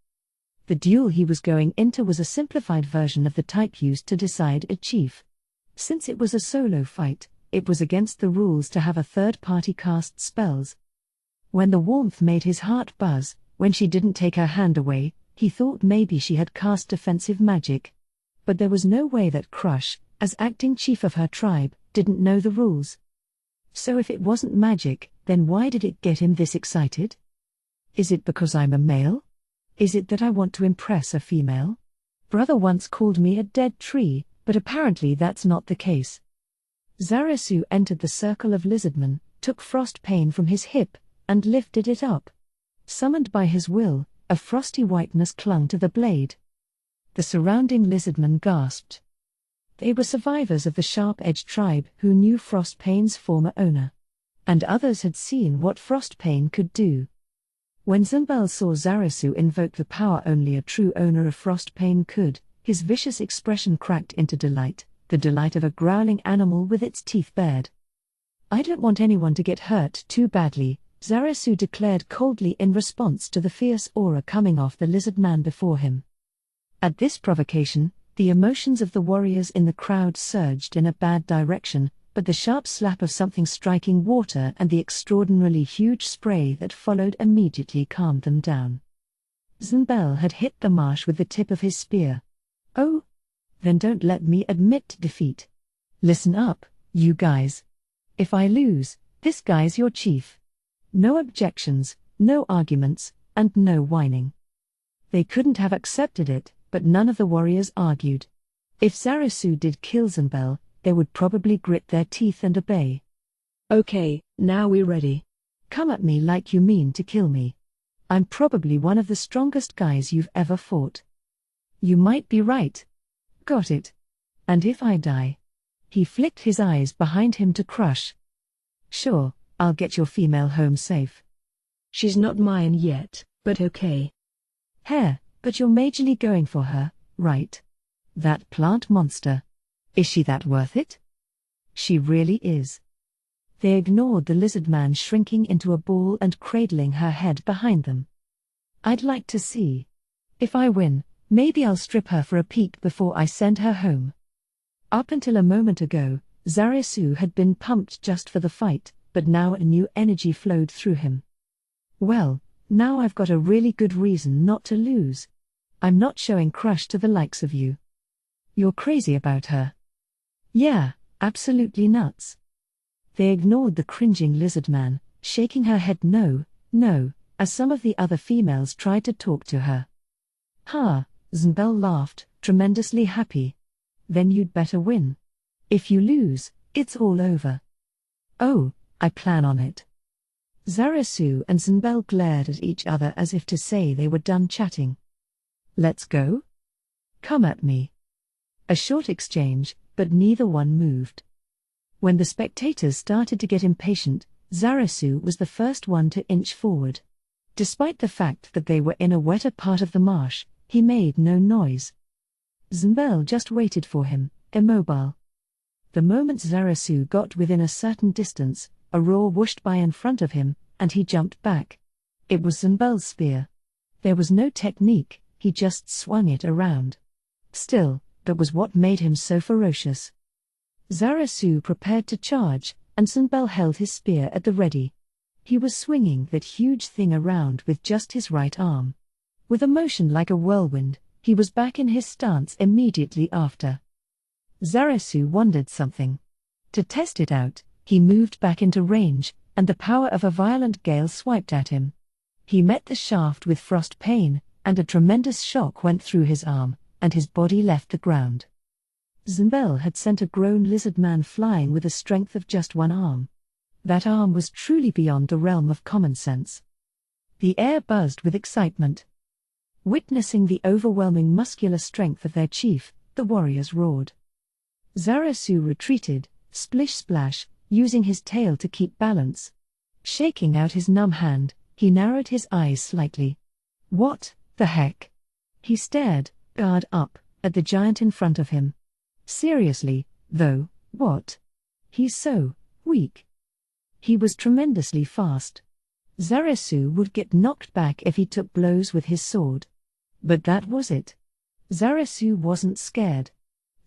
The duel he was going into was a simplified version of the type used to decide a chief. Since it was a solo fight, it was against the rules to have a third party cast spells. When the warmth made his heart buzz, when she didn't take her hand away, he thought maybe she had cast defensive magic. But there was no way that Crush, as acting chief of her tribe, didn't know the rules. So if it wasn't magic, then why did it get him this excited? Is it because I'm a male? Is it that I want to impress a female? Brother once called me a dead tree, but apparently that's not the case. Zarasu entered the circle of lizardmen, took frost pain from his hip, and lifted it up. Summoned by his will, a frosty whiteness clung to the blade. The surrounding lizardmen gasped. They were survivors of the Sharp-Edged tribe who knew Frostpane's former owner. And others had seen what Frostpane could do. When Zunbel saw Zarasu invoke the power only a true owner of Frostpane could, his vicious expression cracked into delight, the delight of a growling animal with its teeth bared. I don't want anyone to get hurt too badly, Zarasu declared coldly in response to the fierce aura coming off the lizard man before him. At this provocation, the emotions of the warriors in the crowd surged in a bad direction, but the sharp slap of something striking water and the extraordinarily huge spray that followed immediately calmed them down. Zunbel had hit the marsh with the tip of his spear. Oh? Then don't let me admit defeat. Listen up, you guys. If I lose, this guy's your chief. No objections, no arguments, and no whining. They couldn't have accepted it, but none of the warriors argued. If Zarasu did kill Zunbel, they would probably grit their teeth and obey. Okay, now we're ready. Come at me like you mean to kill me. I'm probably one of the strongest guys you've ever fought. You might be right. Got it. And if I die? He flicked his eyes behind him to Crush. Sure, I'll get your female home safe. She's not mine yet, but okay. But you're majorly going for her, right? That plant monster. Is she that worth it? She really is. They ignored the lizard man shrinking into a ball and cradling her head behind them. I'd like to see. If I win, maybe I'll strip her for a peek before I send her home. Up until a moment ago, Zarasu had been pumped just for the fight, but now a new energy flowed through him. Well, now I've got a really good reason not to lose. I'm not showing Crush to the likes of you. You're crazy about her. Yeah, absolutely nuts. They ignored the cringing lizard man, shaking her head no, as some of the other females tried to talk to her. Zunbel laughed, tremendously happy. Then you'd better win. If you lose, it's all over. Oh, I plan on it. Zarasu and Zunbel glared at each other as if to say they were done chatting. Let's go? Come at me. A short exchange, but neither one moved. When the spectators started to get impatient, Zarasu was the first one to inch forward. Despite the fact that they were in a wetter part of the marsh, he made no noise. Zunbel just waited for him, immobile. The moment Zarasu got within a certain distance, a roar whooshed by in front of him, and he jumped back. It was Zunbel's spear. There was no technique, he just swung it around. Still, that was what made him so ferocious. Zarasu prepared to charge, and Zunbel held his spear at the ready. He was swinging that huge thing around with just his right arm. With a motion like a whirlwind, He was back in his stance immediately after. Zarasu wondered something. To test it out, he moved back into range, and the power of a violent gale swiped at him. He met the shaft with frost pain, and a tremendous shock went through his arm, and his body left the ground. Zambel had sent a grown lizard man flying with the strength of just one arm. That arm was truly beyond the realm of common sense. The air buzzed with excitement. Witnessing the overwhelming muscular strength of their chief, the warriors roared. Zarasu retreated, splish-splash, using his tail to keep balance. Shaking out his numb hand, he narrowed his eyes slightly. What the heck? He stared, guard up, at the giant in front of him. Seriously, though, what? He's so weak. He was tremendously fast. Zarasu would get knocked back if he took blows with his sword. But that was it. Zarasu wasn't scared.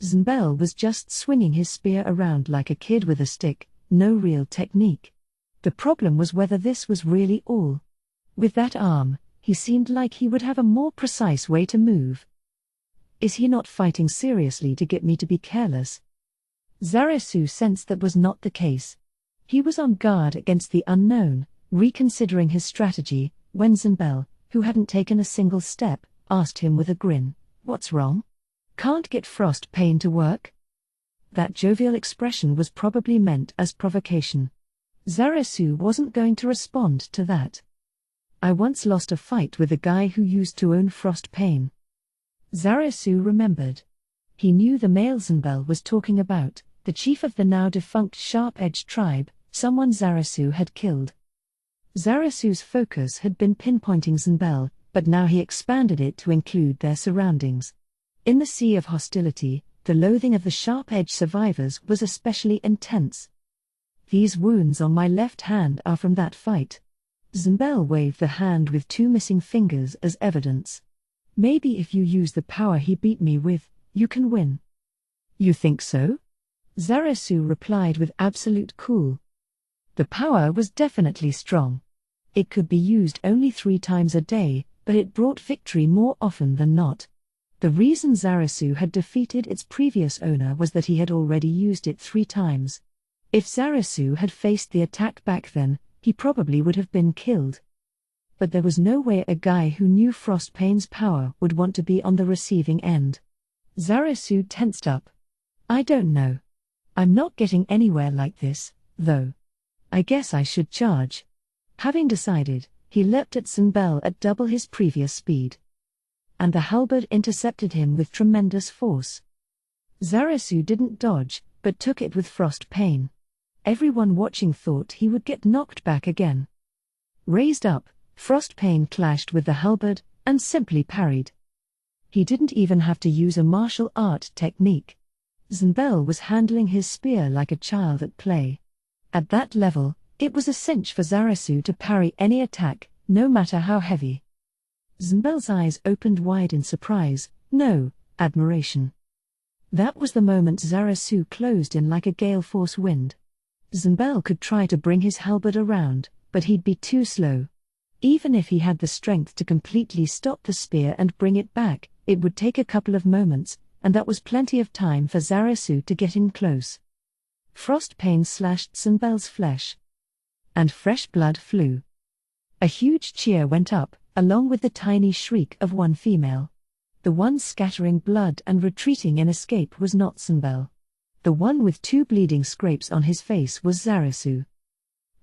Zambel was just swinging his spear around like a kid with a stick, no real technique. The problem was whether this was really all. With that arm, he seemed like he would have a more precise way to move. Is he not fighting seriously to get me to be careless? Zarasu sensed that was not the case. He was on guard against the unknown, reconsidering his strategy, when Zambel, who hadn't taken a single step, asked him with a grin, "What's wrong? Can't get frost pain to work?" That jovial expression was probably meant as provocation. Zarasu wasn't going to respond to that. "I once lost a fight with a guy who used to own frost pain." Zarasu remembered. He knew the male Zambel was talking about, the chief of the now-defunct Sharp-Edged tribe, someone Zarasu had killed. Zarasu's focus had been pinpointing Zambel, but now he expanded it to include their surroundings. In the sea of hostility, the loathing of the Sharp-Edged survivors was especially intense. "These wounds on my left hand are from that fight." Zambel waved the hand with 2 missing fingers as evidence. "Maybe if you use the power he beat me with, you can win." "You think so?" Zarasu replied with absolute cool. The power was definitely strong. It could be used only 3 times a day, but it brought victory more often than not. The reason Zarasu had defeated its previous owner was that he had already used it 3 times. If Zarasu had faced the attack back then, he probably would have been killed. But there was no way a guy who knew Frostpane's power would want to be on the receiving end. Zarasu tensed up. "I don't know. I'm not getting anywhere like this, though. I guess I should charge." Having decided, he leapt at Zambel at double his previous speed. And the halberd intercepted him with tremendous force. Zarasu didn't dodge, but took it with frost pain. Everyone watching thought he would get knocked back again. Raised up, frost pain clashed with the halberd, and simply parried. He didn't even have to use a martial art technique. Zambel was handling his spear like a child at play. At that level, it was a cinch for Zarasu to parry any attack, no matter how heavy. Zambel's eyes opened wide in surprise, no, admiration. That was the moment Zarasu closed in like a gale force wind. Zambel could try to bring his halberd around, but he'd be too slow. Even if he had the strength to completely stop the spear and bring it back, it would take a couple of moments, and that was plenty of time for Zarasu to get in close. Frost pain slashed Zambel's flesh. And fresh blood flew. A huge cheer went up, along with the tiny shriek of one female. The one scattering blood and retreating in escape was not Zambel. The one with 2 bleeding scrapes on his face was Zarasu.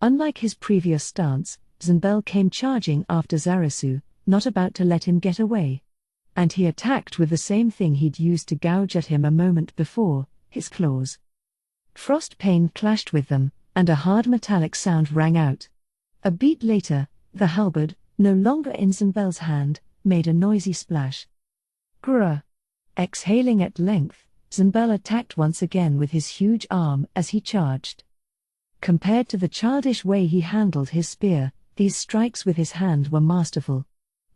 Unlike his previous stance, Zambel came charging after Zarasu, not about to let him get away. And he attacked with the same thing he'd used to gouge at him a moment before, his claws. Frost pain clashed with them, and a hard metallic sound rang out. A beat later, the halberd, no longer in Zambel's hand, made a noisy splash. Grr! Exhaling at length, Zambel attacked once again with his huge arm as he charged. Compared to the childish way he handled his spear, these strikes with his hand were masterful.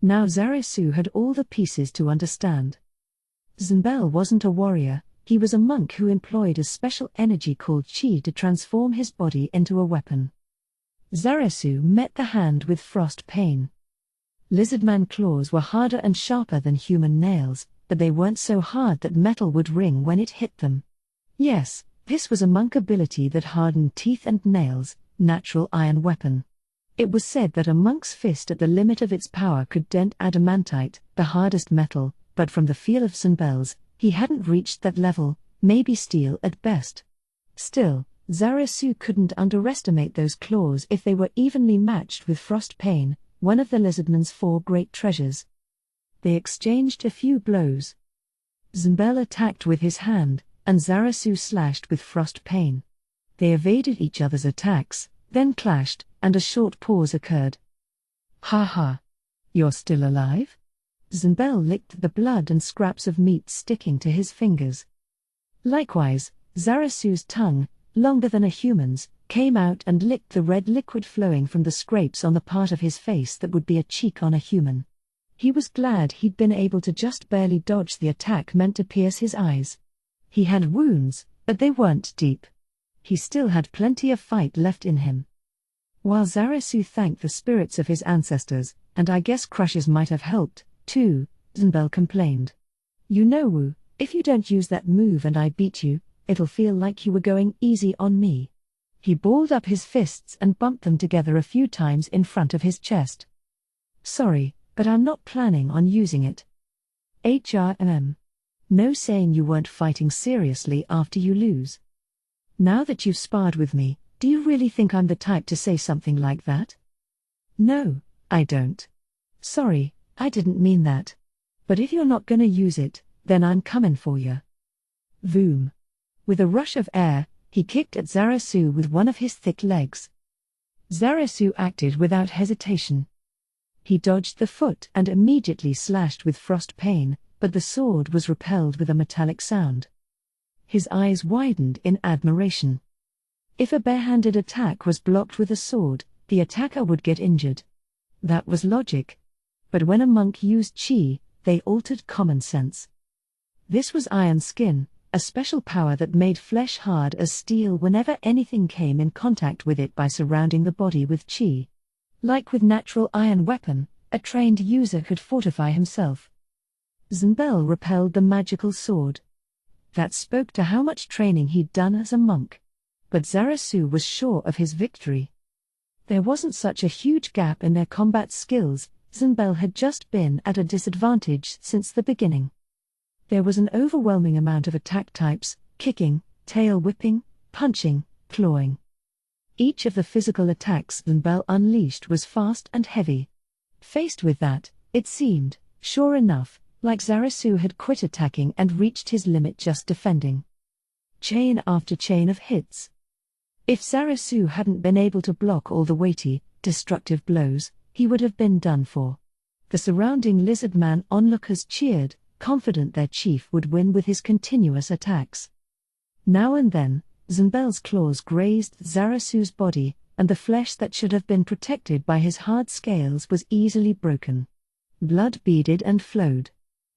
Now Zarasu had all the pieces to understand. Zambel wasn't a warrior, he was a monk who employed a special energy called chi to transform his body into a weapon. Zarasu met the hand with frost pain. Lizardman claws were harder and sharper than human nails, but they weren't so hard that metal would ring when it hit them. Yes, this was a monk ability that hardened teeth and nails, natural iron weapon. It was said that a monk's fist at the limit of its power could dent adamantite, the hardest metal, but from the feel of Zunbel's, he hadn't reached that level, maybe steel at best. Still, Zarasu couldn't underestimate those claws if they were evenly matched with Frostpain, one of the lizardman's 4 great treasures. They exchanged a few blows. Zunbel attacked with his hand, and Zarasu slashed with Frostpain. They evaded each other's attacks, then clashed, and a short pause occurred. "Ha ha! You're still alive?" Zunbel licked the blood and scraps of meat sticking to his fingers. Likewise, Zarasu's tongue, longer than a human's, came out and licked the red liquid flowing from the scrapes on the part of his face that would be a cheek on a human. He was glad he'd been able to just barely dodge the attack meant to pierce his eyes. He had wounds, but they weren't deep. He still had plenty of fight left in him. While Zarasu thanked the spirits of his ancestors, and I guess crushes might have helped, too, Zunbel complained. "You know, Wu, if you don't use that move and I beat you, it'll feel like you were going easy on me." He balled up his fists and bumped them together a few times in front of his chest. "Sorry, but I'm not planning on using it. No saying you weren't fighting seriously after you lose. Now that you've sparred with me, do you really think I'm the type to say something like that?" "No, I don't. Sorry, I didn't mean that. But if you're not gonna use it, then I'm comin' for ya." Voom. With a rush of air, he kicked at Zarasu with one of his thick legs. Zarasu acted without hesitation. He dodged the foot and immediately slashed with Frostpain, but the sword was repelled with a metallic sound. His eyes widened in admiration. If a barehanded attack was blocked with a sword, the attacker would get injured. That was logic. But when a monk used chi, they altered common sense. This was iron skin, a special power that made flesh hard as steel whenever anything came in contact with it by surrounding the body with chi. Like with natural iron weapon, a trained user could fortify himself. Zunbel repelled the magical sword. That spoke to how much training he'd done as a monk. But Zarasu was sure of his victory. There wasn't such a huge gap in their combat skills. Zunbel had just been at a disadvantage since the beginning. There was an overwhelming amount of attack types: kicking, tail whipping, punching, clawing. Each of the physical attacks Zunbel unleashed was fast and heavy. Faced with that, it seemed, sure enough, like Zarasu had quit attacking and reached his limit just defending. Chain after chain of hits. If Zarasu hadn't been able to block all the weighty, destructive blows, he would have been done for. The surrounding lizardman onlookers cheered, confident their chief would win with his continuous attacks. Now and then, Zunbel's claws grazed Zarasu's body, and the flesh that should have been protected by his hard scales was easily broken. Blood beaded and flowed.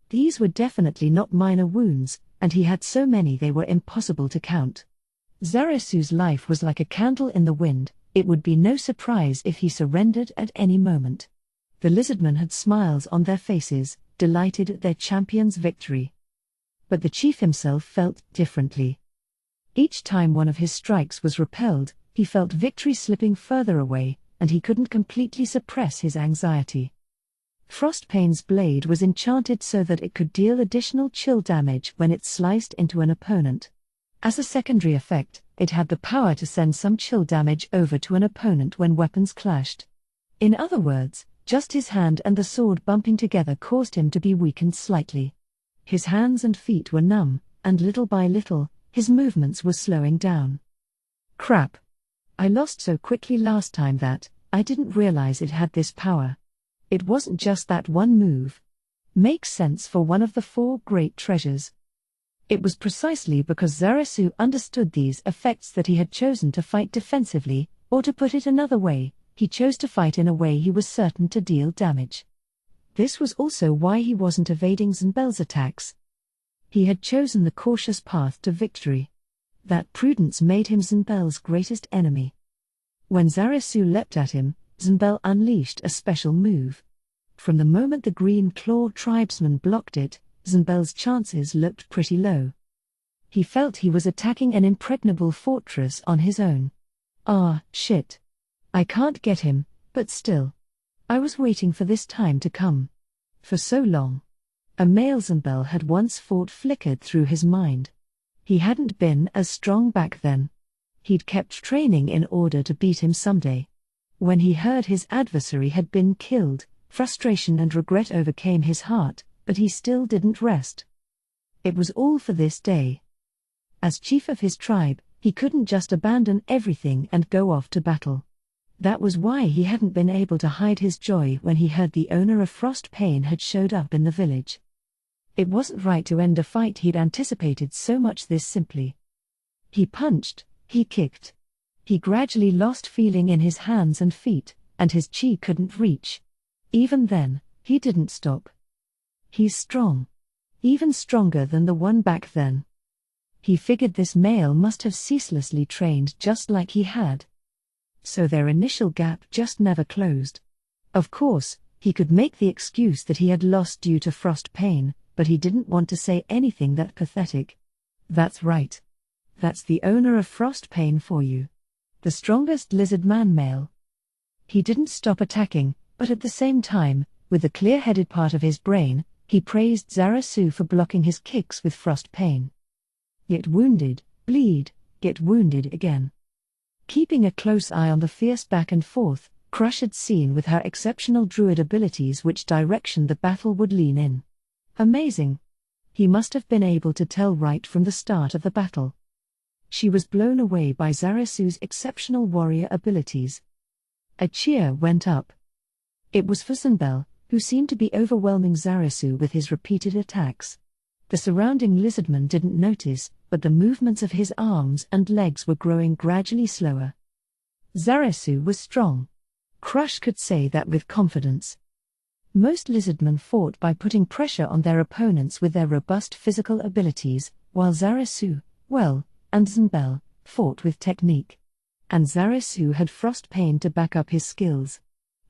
These were definitely not minor wounds, and he had so many they were impossible to count. Zarasu's life was like a candle in the wind. It would be no surprise if he surrendered at any moment. The lizardmen had smiles on their faces, delighted at their champion's victory. But the chief himself felt differently. Each time one of his strikes was repelled, he felt victory slipping further away, and he couldn't completely suppress his anxiety. Frostpain's blade was enchanted so that it could deal additional chill damage when it sliced into an opponent. As a secondary effect, it had the power to send some chill damage over to an opponent when weapons clashed. In other words, just his hand and the sword bumping together caused him to be weakened slightly. His hands and feet were numb, and little by little, his movements were slowing down. Crap. I lost so quickly last time that I didn't realize it had this power. It wasn't just that one move. Makes sense for one of the 4 great treasures. It was precisely because Zarasu understood these effects that he had chosen to fight defensively, or to put it another way, he chose to fight in a way he was certain to deal damage. This was also why he wasn't evading Zunbel's attacks. He had chosen the cautious path to victory. That prudence made him Zunbel's greatest enemy. When Zarasu leapt at him, Zunbel unleashed a special move. From the moment the Green Claw tribesman blocked it, Zunbel's chances looked pretty low. He felt he was attacking an impregnable fortress on his own. Ah, shit. I can't get him, but still. I was waiting for this time to come. For so long. A male Zunbel had once fought flickered through his mind. He hadn't been as strong back then. He'd kept training in order to beat him someday. When he heard his adversary had been killed, frustration and regret overcame his heart, but he still didn't rest. It was all for this day. As chief of his tribe, he couldn't just abandon everything and go off to battle. That was why he hadn't been able to hide his joy when he heard the owner of Frost Pain had showed up in the village. It wasn't right to end a fight he'd anticipated so much this simply. He punched, he kicked. He gradually lost feeling in his hands and feet, and his chi couldn't reach. Even then, he didn't stop. He's strong. Even stronger than the one back then. He figured this male must have ceaselessly trained just like he had. So their initial gap just never closed. Of course, he could make the excuse that he had lost due to Frost Pain, but he didn't want to say anything that pathetic. That's right. That's the owner of Frost Pain for you. The strongest lizard man male. He didn't stop attacking, but at the same time, with the clear-headed part of his brain, he praised Zarasu for blocking his kicks with Frost Pain. Get wounded, bleed, get wounded again. Keeping a close eye on the fierce back and forth, Crush had seen with her exceptional druid abilities which direction the battle would lean in. Amazing. He must have been able to tell right from the start of the battle. She was blown away by Zarasu's exceptional warrior abilities. A cheer went up. It was for Zunbel, who seemed to be overwhelming Zarasu with his repeated attacks. The surrounding lizardmen didn't notice, but the movements of his arms and legs were growing gradually slower. Zarasu was strong. Crush could say that with confidence. Most lizardmen fought by putting pressure on their opponents with their robust physical abilities, while Zarasu, and Zunbel, fought with technique. And Zarasu had Frost Pain to back up his skills.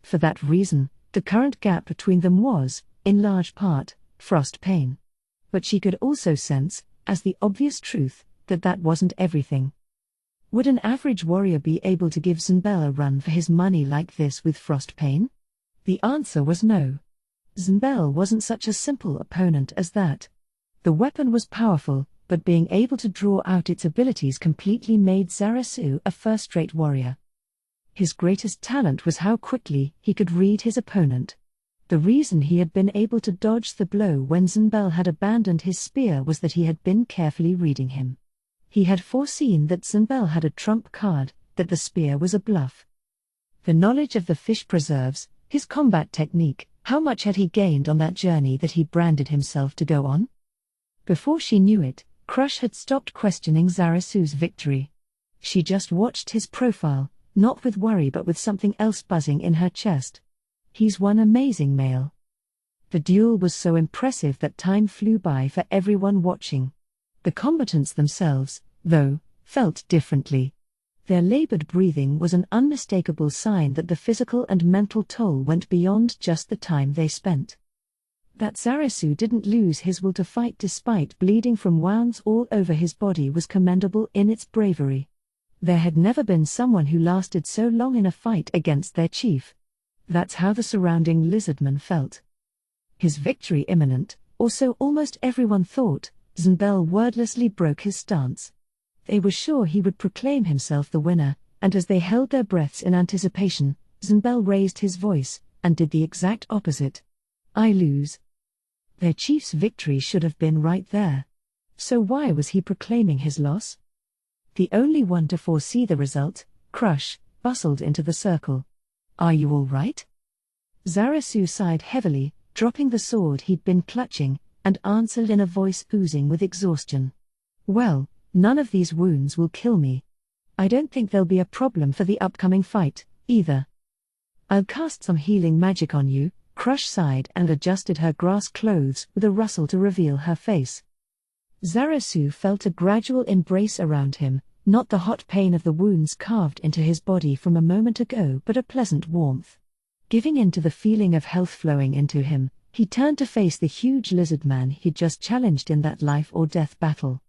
For that reason, the current gap between them was, in large part, Frost Pain. But she could also sense, as the obvious truth, that that wasn't everything. Would an average warrior be able to give Zunbel a run for his money like this with Frost Pain? The answer was no. Zunbel wasn't such a simple opponent as that. The weapon was powerful, but being able to draw out its abilities completely made Zarasu a first-rate warrior. His greatest talent was how quickly he could read his opponent. The reason he had been able to dodge the blow when Zunbel had abandoned his spear was that he had been carefully reading him. He had foreseen that Zunbel had a trump card, that the spear was a bluff. The knowledge of the fish preserves, his combat technique, how much had he gained on that journey that he branded himself to go on? Before she knew it, Crush had stopped questioning Zarasu's victory. She just watched his profile, not with worry but with something else buzzing in her chest. He's one amazing male. The duel was so impressive that time flew by for everyone watching. The combatants themselves, though, felt differently. Their labored breathing was an unmistakable sign that the physical and mental toll went beyond just the time they spent. That Zarasu didn't lose his will to fight despite bleeding from wounds all over his body was commendable in its bravery. There had never been someone who lasted so long in a fight against their chief. That's how the surrounding lizardmen felt. His victory imminent, or so almost everyone thought, Zunbel wordlessly broke his stance. They were sure he would proclaim himself the winner, and as they held their breaths in anticipation, Zunbel raised his voice, and did the exact opposite. I lose. Their chief's victory should have been right there. So why was he proclaiming his loss? The only one to foresee the result, Crush, bustled into the circle. Are you all right? Zarasu sighed heavily, dropping the sword he'd been clutching, and answered in a voice oozing with exhaustion. Well, none of these wounds will kill me. I don't think there'll be a problem for the upcoming fight, either. I'll cast some healing magic on you. Crush sighed and adjusted her grass clothes with a rustle to reveal her face. Zarasu felt a gradual embrace around him, not the hot pain of the wounds carved into his body from a moment ago but a pleasant warmth. Giving in to the feeling of health flowing into him, he turned to face the huge lizard man he'd just challenged in that life-or-death battle.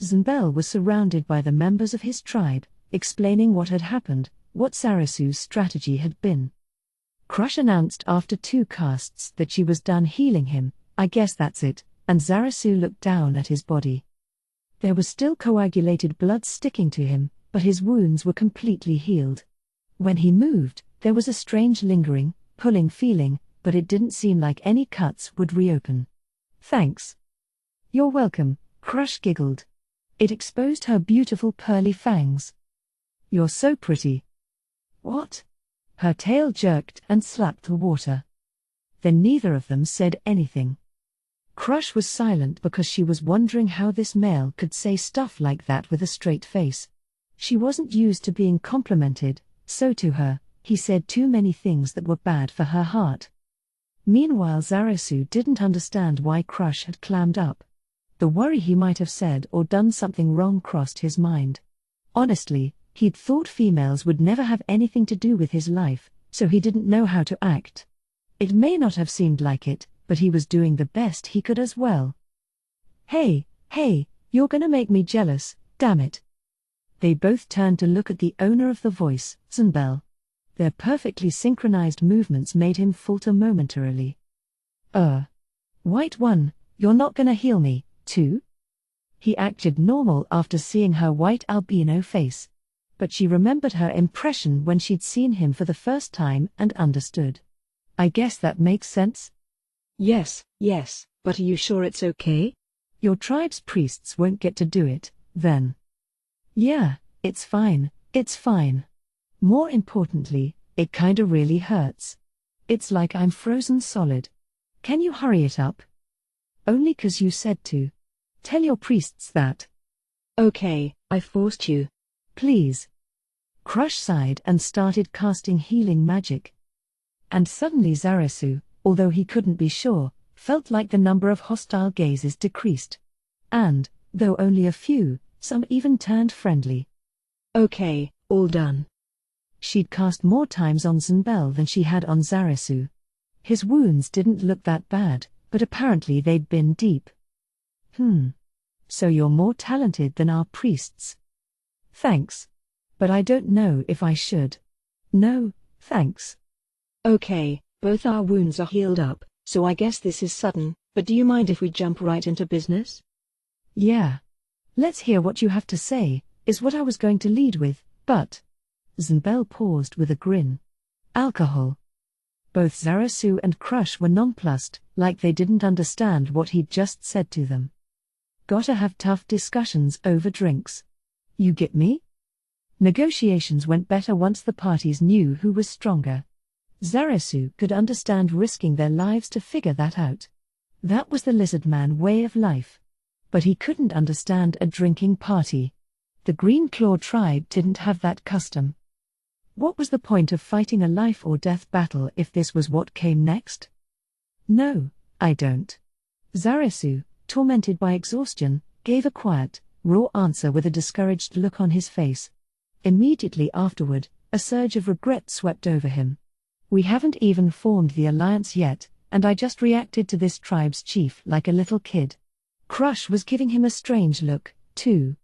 Zunbel was surrounded by the members of his tribe, explaining what had happened, what Zarazu's strategy had been. Crush announced after 2 casts that she was done healing him. "I guess that's it," and Zarazu looked down at his body. There was still coagulated blood sticking to him, but his wounds were completely healed. When he moved, there was a strange lingering, pulling feeling, but it didn't seem like any cuts would reopen. "Thanks." "You're welcome," Crush giggled. It exposed her beautiful pearly fangs. "You're so pretty." "What?" Her tail jerked and slapped the water. Then neither of them said anything. Crush was silent because she was wondering how this male could say stuff like that with a straight face. She wasn't used to being complimented, so to her, he said too many things that were bad for her heart. Meanwhile, Zarazu didn't understand why Crush had clammed up. The worry he might have said or done something wrong crossed his mind. Honestly, he'd thought females would never have anything to do with his life, so he didn't know how to act. It may not have seemed like it, but he was doing the best he could as well. Hey, you're gonna make me jealous, damn it." They both turned to look at the owner of the voice, Zunbel. Their perfectly synchronized movements made him falter momentarily. White one, you're not gonna heal me, too?" He acted normal after seeing her white albino face. But she remembered her impression when she'd seen him for the first time and understood. "I guess that makes sense." Yes, but are you sure it's okay? "Your tribe's priests won't get to do it, then." "Yeah, it's fine. More importantly, it kinda really hurts. It's like I'm frozen solid. Can you hurry it up?" "Only 'cause you said to. Tell your priests that." "Okay, I forced you." "Please." Crush sighed and started casting healing magic. And suddenly Zarazu, although he couldn't be sure, felt like the number of hostile gazes decreased. And, though only a few, some even turned friendly. "Okay, all done." She'd cast more times on Zunbel than she had on Zarazu. His wounds didn't look that bad, but apparently they'd been deep. So you're more talented than our priests." "Thanks. But I don't know if I should." "No, thanks." "Okay, both our wounds are healed up, so I guess this is sudden, but do you mind if we jump right into business?" "Yeah. Let's hear what you have to say," is what I was going to lead with, but... Zunbel paused with a grin. "Alcohol." Both Zarazu and Crush were nonplussed, like they didn't understand what he'd just said to them. Gotta have tough discussions over drinks. You get me? Negotiations went better once the parties knew who was stronger. Zarazu could understand risking their lives to figure that out. That was the lizard man way of life. But he couldn't understand a drinking party. The Green Claw tribe didn't have that custom. What was the point of fighting a life-or-death battle if this was what came next? "No, I don't." Zarazu, tormented by exhaustion, gave a quiet, raw answer with a discouraged look on his face. Immediately afterward, a surge of regret swept over him. "We haven't even formed the alliance yet, and I just reacted to this tribe's chief like a little kid." Crush was giving him a strange look, too.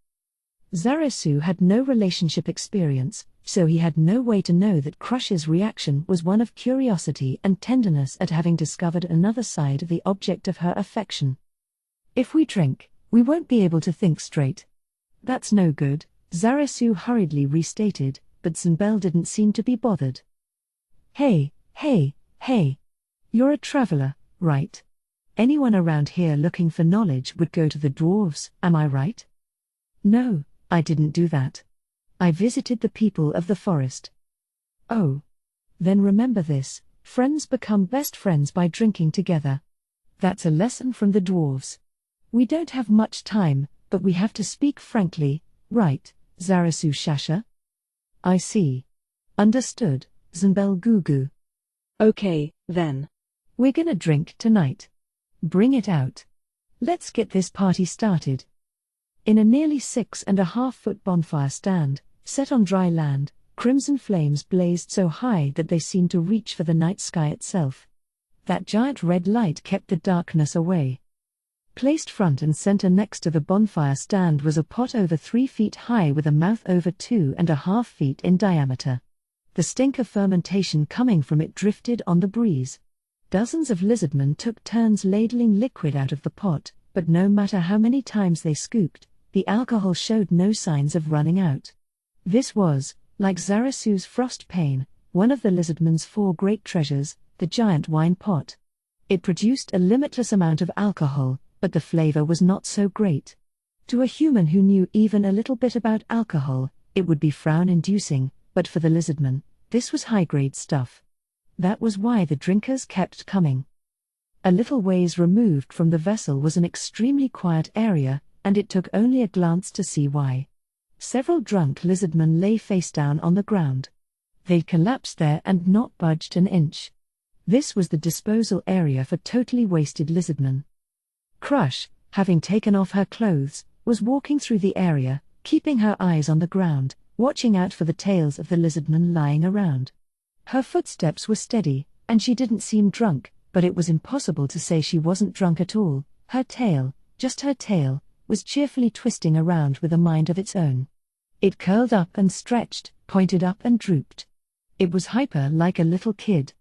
Zarazu had no relationship experience, so he had no way to know that Crush's reaction was one of curiosity and tenderness at having discovered another side of the object of her affection. "If we drink, we won't be able to think straight." "That's no good," Zarazu hurriedly restated, but Zunbel didn't seem to be bothered. Hey. You're a traveler, right? Anyone around here looking for knowledge would go to the dwarves, am I right?" "No, I didn't do that. I visited the people of the forest." "Oh. Then remember this, friends become best friends by drinking together. That's a lesson from the dwarves. We don't have much time, but we have to speak frankly, right, Zarazu Shasha?" "I see. Understood, Zunbel Gugu." "Okay, then. We're gonna drink tonight. Bring it out. Let's get this party started." In a nearly 6.5-foot bonfire stand, set on dry land, Crimson flames blazed so high that they seemed to reach for the night sky itself. That giant red light kept the darkness away. Placed front and center next to the bonfire stand was a pot over 3 feet high with a mouth over 2.5 feet in diameter. The stink of fermentation coming from it drifted on the breeze. Dozens of lizardmen took turns ladling liquid out of the pot, but no matter how many times they scooped, the alcohol showed no signs of running out. This was, like Zarasu's frost pane, one of the lizardmen's 4 great treasures, the giant wine pot. It produced a limitless amount of alcohol, but the flavor was not so great. To a human who knew even a little bit about alcohol, it would be frown-inducing, but for the lizardmen, this was high-grade stuff. That was why the drinkers kept coming. A little ways removed from the vessel was an extremely quiet area, and it took only a glance to see why. Several drunk lizardmen lay face down on the ground. They'd collapsed there and not budged an inch. This was the disposal area for totally wasted lizardmen. Crush, having taken off her clothes, was walking through the area, keeping her eyes on the ground, watching out for the tails of the lizardmen lying around. Her footsteps were steady, and she didn't seem drunk, but it was impossible to say she wasn't drunk at all. Her tail, just her tail, was cheerfully twisting around with a mind of its own. It curled up and stretched, pointed up and drooped. It was hyper like a little kid.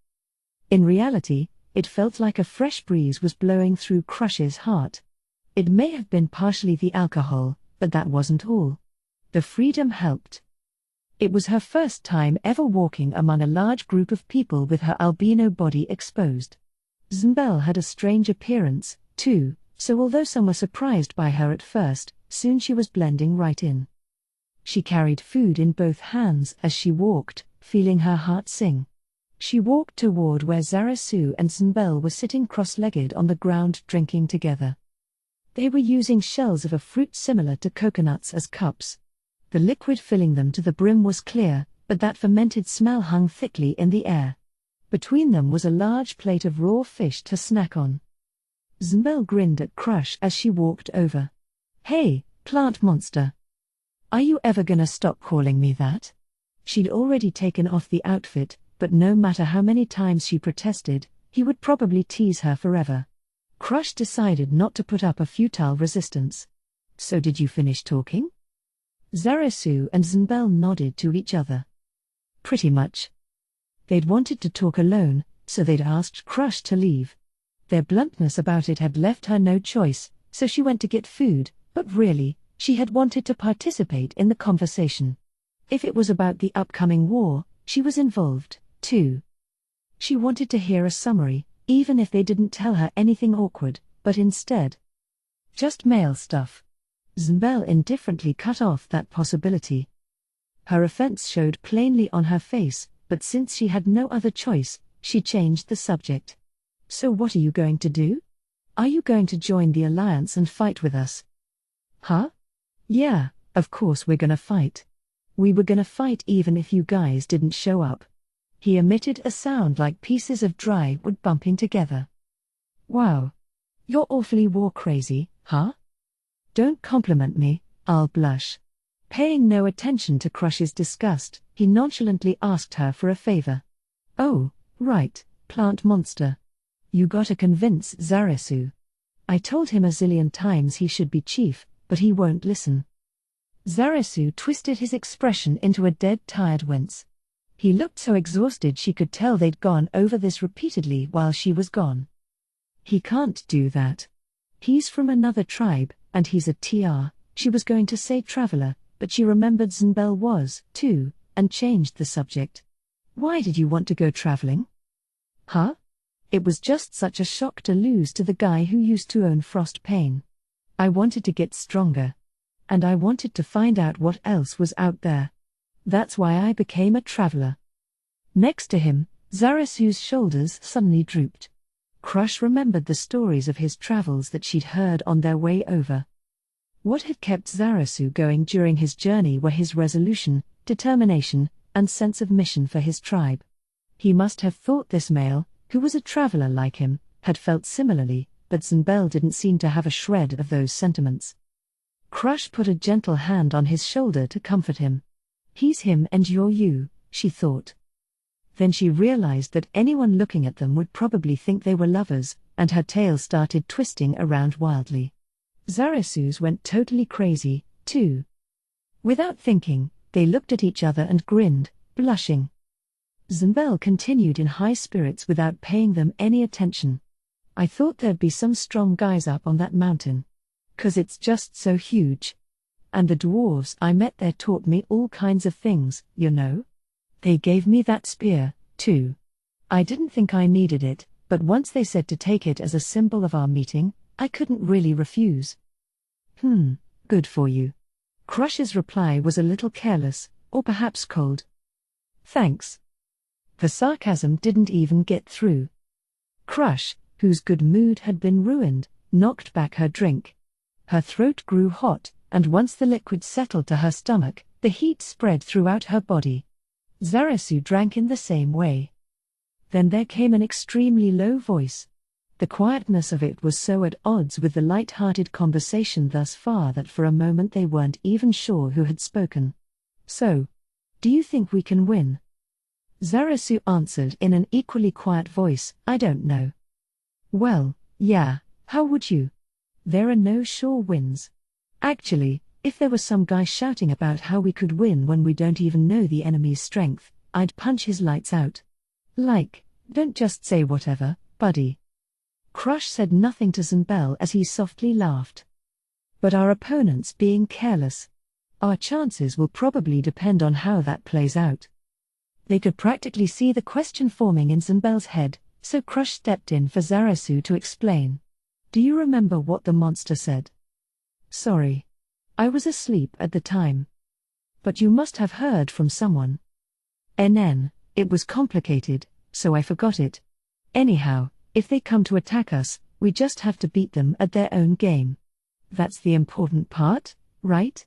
In reality, it felt like a fresh breeze was blowing through Crush's heart. It may have been partially the alcohol, but that wasn't all. The freedom helped. It was her first time ever walking among a large group of people with her albino body exposed. Zmbel had a strange appearance, too, so although some were surprised by her at first, soon she was blending right in. She carried food in both hands as she walked, feeling her heart sing. She walked toward where Zarasu and Zmbel were sitting cross-legged on the ground drinking together. They were using shells of a fruit similar to coconuts as cups. The liquid filling them to the brim was clear, but that fermented smell hung thickly in the air. Between them was a large plate of raw fish to snack on. Zmbel grinned at Crush as she walked over. "Hey, plant monster. Are you ever gonna stop calling me that?" She'd already taken off the outfit, but no matter how many times she protested, he would probably tease her forever. Crush decided not to put up a futile resistance. "So did you finish talking?" Zarasu and Zmbel nodded to each other. "Pretty much." They'd wanted to talk alone, so they'd asked Crush to leave. Their bluntness about it had left her no choice, so she went to get food, but really, she had wanted to participate in the conversation. If it was about the upcoming war, she was involved, too. She wanted to hear a summary, even if they didn't tell her anything awkward, but instead, just male stuff. Zmbel indifferently cut off that possibility. Her offense showed plainly on her face, but since she had no other choice, she changed the subject. "So what are you going to do? Are you going to join the Alliance and fight with us?" "Huh? Yeah, of course we're gonna fight. We were gonna fight even if you guys didn't show up." He emitted a sound like pieces of dry wood bumping together. "Wow. You're awfully war crazy, huh? Don't compliment me, I'll blush." Paying no attention to Crush's disgust, he nonchalantly asked her for a favor. "Oh, right, plant monster. You gotta convince Zarasu. I told him a zillion times he should be chief, but he won't listen." Zarasu twisted his expression into a dead tired wince. He looked so exhausted she could tell they'd gone over this repeatedly while she was gone. "He can't do that. He's from another tribe, and he's a TR, she was going to say traveler, but she remembered Zmbel was, too, and changed the subject. "Why did you want to go traveling?" "Huh?" It was just such a shock to lose to the guy who used to own Frost Pain. "I wanted to get stronger. And I wanted to find out what else was out there. That's why I became a traveler." Next to him, Zarasu's shoulders suddenly drooped. Crush remembered the stories of his travels that she'd heard on their way over. What had kept Zarasu going during his journey were his resolution, determination, and sense of mission for his tribe. He must have thought this male, who was a traveler like him, had felt similarly, but Zmbel didn't seem to have a shred of those sentiments. Crush put a gentle hand on his shoulder to comfort him. He's him and you're you, she thought. Then she realized that anyone looking at them would probably think they were lovers, and her tail started twisting around wildly. Zarasus went totally crazy, too. Without thinking, they looked at each other and grinned, blushing. Zambel continued in high spirits without paying them any attention. I thought there'd be some strong guys up on that mountain. 'Cause it's just so huge. And the dwarves I met there taught me all kinds of things, you know? They gave me that spear, too. I didn't think I needed it, but once they said to take it as a symbol of our meeting, I couldn't really refuse. Good for you. Crush's reply was a little careless, or perhaps cold. Thanks. The sarcasm didn't even get through. Crush, whose good mood had been ruined, knocked back her drink. Her throat grew hot, and once the liquid settled to her stomach, the heat spread throughout her body. Zarasu drank in the same way. Then there came an extremely low voice. The quietness of it was so at odds with the light-hearted conversation thus far that for a moment they weren't even sure who had spoken. So, do you think we can win? Zarasu answered in an equally quiet voice, I don't know. Well, yeah, how would you? There are no sure wins. Actually, if there was some guy shouting about how we could win when we don't even know the enemy's strength, I'd punch his lights out. Like, don't just say whatever, buddy. Crush said nothing to Zambel as he softly laughed. But our opponents being careless. Our chances will probably depend on how that plays out. They could practically see the question forming in Zambel's head, so Crush stepped in for Zarasu to explain. Do you remember what the monster said? Sorry. I was asleep at the time. But you must have heard from someone. It was complicated, so I forgot it. Anyhow, if they come to attack us, we just have to beat them at their own game. That's the important part, right?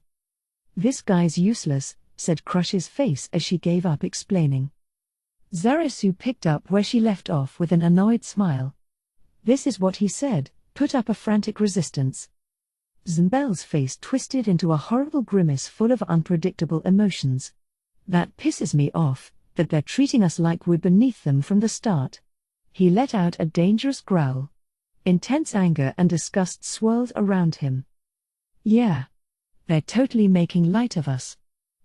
This guy's useless, said Crush's face as she gave up explaining. Zarasu picked up where she left off with an annoyed smile. This is what he said, put up a frantic resistance. Zambel's face twisted into a horrible grimace full of unpredictable emotions. That pisses me off, that they're treating us like we're beneath them from the start. He let out a dangerous growl. Intense anger and disgust swirled around him. Yeah. They're totally making light of us.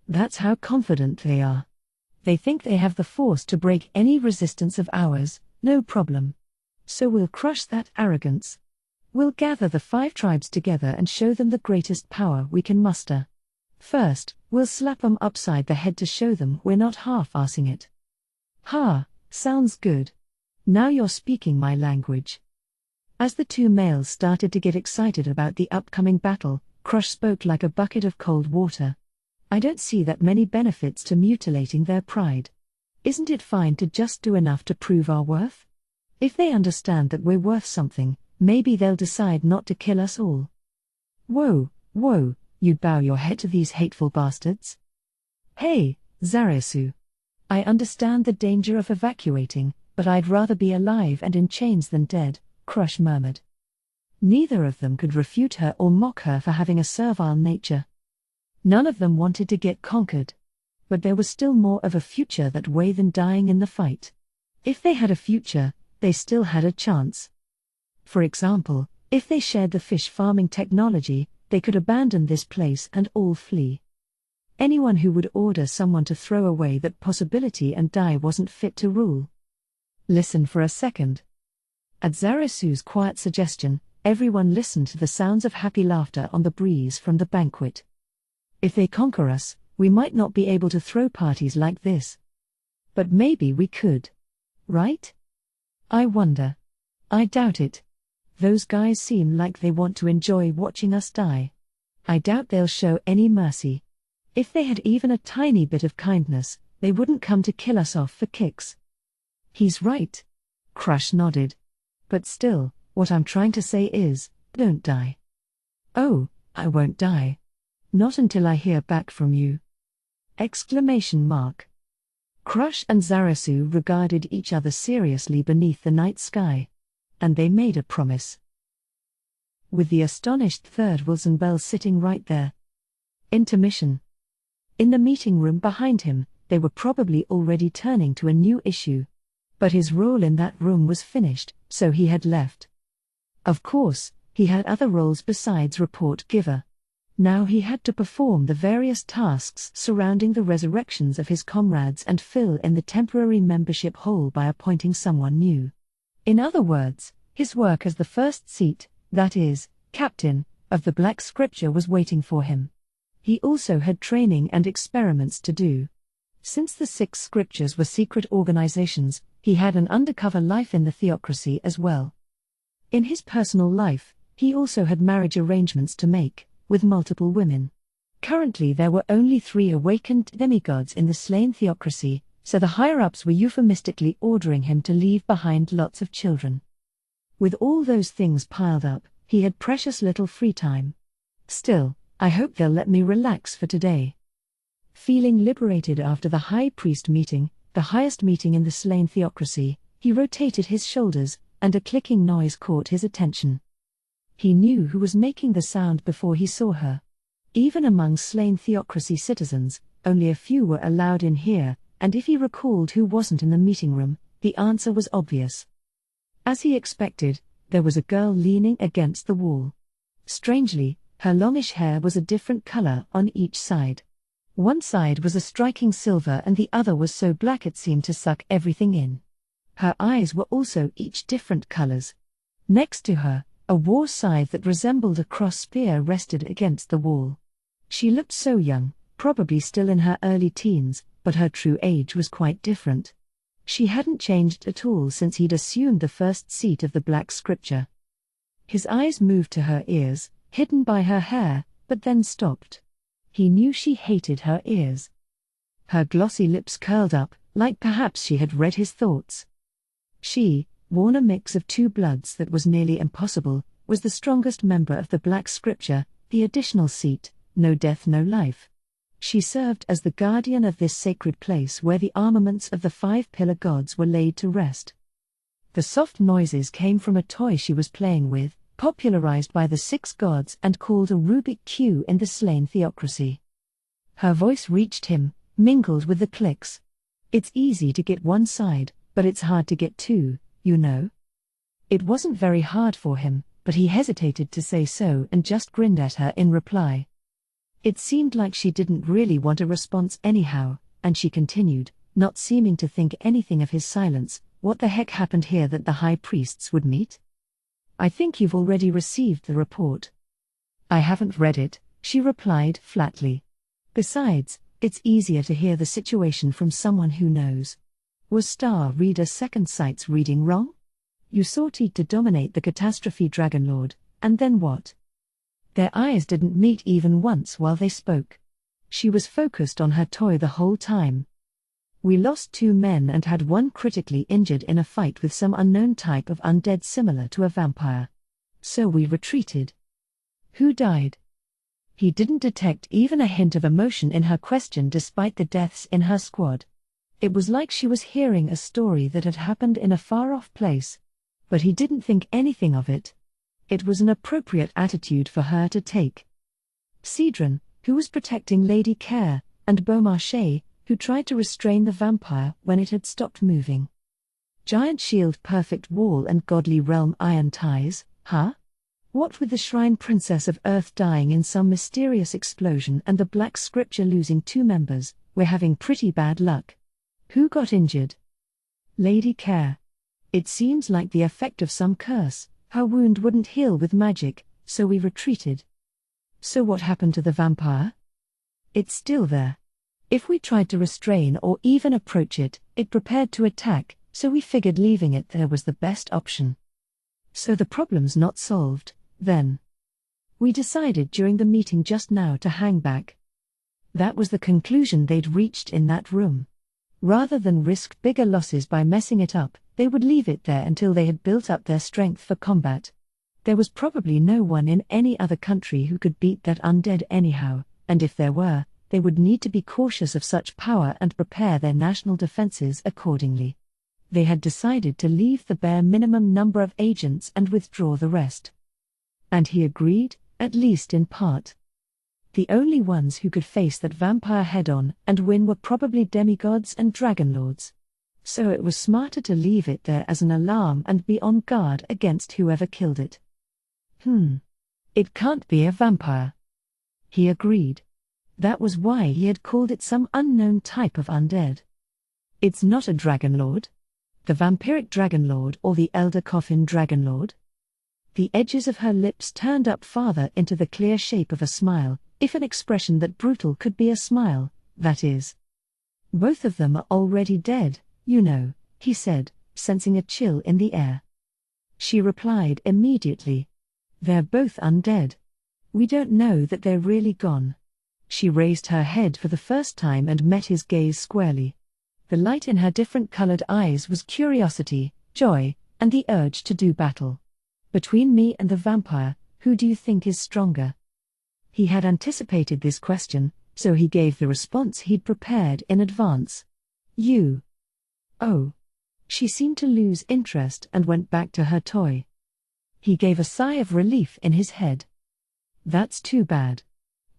That's how confident they are. They think they have the force to break any resistance of ours, no problem. So we'll crush that arrogance. We'll gather the 5 tribes together and show them the greatest power we can muster. First, we'll slap them upside the head to show them we're not half-assing it. Ha, sounds good. Now you're speaking my language. As the 2 males started to get excited about the upcoming battle, Crush spoke like a bucket of cold water. I don't see that many benefits to mutilating their pride. Isn't it fine to just do enough to prove our worth? If they understand that we're worth something, maybe they'll decide not to kill us all. Whoa, you'd bow your head to these hateful bastards? Hey, Zarasu. I understand the danger of evacuating, but I'd rather be alive and in chains than dead, Crush murmured. Neither of them could refute her or mock her for having a servile nature. None of them wanted to get conquered. But there was still more of a future that way than dying in the fight. If they had a future, they still had a chance. For example, if they shared the fish farming technology, they could abandon this place and all flee. Anyone who would order someone to throw away that possibility and die wasn't fit to rule. Listen for a second. At Zarasu's quiet suggestion, everyone listened to the sounds of happy laughter on the breeze from the banquet. If they conquer us, we might not be able to throw parties like this. But maybe we could. Right? I wonder. I doubt it. Those guys seem like they want to enjoy watching us die. I doubt they'll show any mercy. If they had even a tiny bit of kindness, they wouldn't come to kill us off for kicks. He's right. Crush nodded. But still, what I'm trying to say is, don't die. Oh, I won't die. Not until I hear back from you. Exclamation mark. Crush and Zarasu regarded each other seriously beneath the night sky. And they made a promise. With the astonished third Wilson Bell sitting right there. Intermission. In the meeting room behind him, they were probably already turning to a new issue. But his role in that room was finished, so he had left. Of course, he had other roles besides report giver. Now he had to perform the various tasks surrounding the resurrections of his comrades and fill in the temporary membership hole by appointing someone new. In other words, his work as the first seat, that is, captain, of the Black Scripture was waiting for him. He also had training and experiments to do. Since the 6 scriptures were secret organizations, he had an undercover life in the theocracy as well. In his personal life, he also had marriage arrangements to make, with multiple women. Currently there were only 3 awakened demigods in the slain theocracy, so the higher-ups were euphemistically ordering him to leave behind lots of children. With all those things piled up, he had precious little free time. Still, I hope they'll let me relax for today. Feeling liberated after the high priest meeting, the highest meeting in the slain theocracy, he rotated his shoulders, and a clicking noise caught his attention. He knew who was making the sound before he saw her. Even among slain theocracy citizens, only a few were allowed in here, and if he recalled who wasn't in the meeting room, the answer was obvious. As he expected, there was a girl leaning against the wall. Strangely, her longish hair was a different color on each side. One side was a striking silver and the other was so black it seemed to suck everything in. Her eyes were also each different colors. Next to her, a war scythe that resembled a cross spear rested against the wall. She looked so young, probably still in her early teens, but her true age was quite different. She hadn't changed at all since he'd assumed the first seat of the Black Scripture. His eyes moved to her ears, hidden by her hair, but then stopped. He knew she hated her ears. Her glossy lips curled up, like perhaps she had read his thoughts. She, worn a mix of 2 bloods that was nearly impossible, was the strongest member of the Black Scripture, the additional seat, no death no life. She served as the guardian of this sacred place where the armaments of the 5 pillar gods were laid to rest. The soft noises came from a toy she was playing with, popularized by the 6 gods and called a Rubik Cube in the slain theocracy. Her voice reached him, mingled with the clicks. It's easy to get one side, but it's hard to get 2, you know. It wasn't very hard for him, but he hesitated to say so and just grinned at her in reply. It seemed like she didn't really want a response anyhow, and she continued, not seeming to think anything of his silence. What the heck happened here that the high priests would meet? I think you've already received the report. I haven't read it, she replied flatly. Besides, it's easier to hear the situation from someone who knows. Was Star Reader Second Sight's reading wrong? You sorted to dominate the catastrophe Dragonlord, and then what? Their eyes didn't meet even once while they spoke. She was focused on her toy the whole time. We lost 2 men and had 1 critically injured in a fight with some unknown type of undead similar to a vampire. So we retreated. Who died? He didn't detect even a hint of emotion in her question despite the deaths in her squad. It was like she was hearing a story that had happened in a far-off place. But he didn't think anything of it. It was an appropriate attitude for her to take. Cedron, who was protecting Lady Care, and Beaumarchais, who tried to restrain the vampire when it had stopped moving. Giant shield, perfect wall and godly realm iron ties, huh? What with the Shrine Princess of Earth dying in some mysterious explosion and the Black Scripture losing 2 members, we're having pretty bad luck. Who got injured? Lady Care. It seems like the effect of some curse. Her wound wouldn't heal with magic, so we retreated. So what happened to the vampire? It's still there. If we tried to restrain or even approach it, it prepared to attack, so we figured leaving it there was the best option. So the problem's not solved, then. We decided during the meeting just now to hang back. That was the conclusion they'd reached in that room. Rather than risk bigger losses by messing it up, they would leave it there until they had built up their strength for combat. There was probably no one in any other country who could beat that undead anyhow, and if there were, they would need to be cautious of such power and prepare their national defenses accordingly. They had decided to leave the bare minimum number of agents and withdraw the rest. And he agreed, at least in part. The only ones who could face that vampire head-on and win were probably demigods and dragonlords. So it was smarter to leave it there as an alarm and be on guard against whoever killed it. It can't be a vampire. He agreed. That was why he had called it some unknown type of undead. It's not a dragonlord? The vampiric dragonlord or the elder coffin dragonlord? The edges of her lips turned up farther into the clear shape of a smile, if an expression that brutal could be a smile, that is. Both of them are already dead, you know, he said, sensing a chill in the air. She replied immediately. They're both undead. We don't know that they're really gone. She raised her head for the first time and met his gaze squarely. The light in her different-colored eyes was curiosity, joy, and the urge to do battle. Between me and the vampire, who do you think is stronger? He had anticipated this question, so he gave the response he'd prepared in advance. You. Oh. She seemed to lose interest and went back to her toy. He gave a sigh of relief in his head. That's too bad.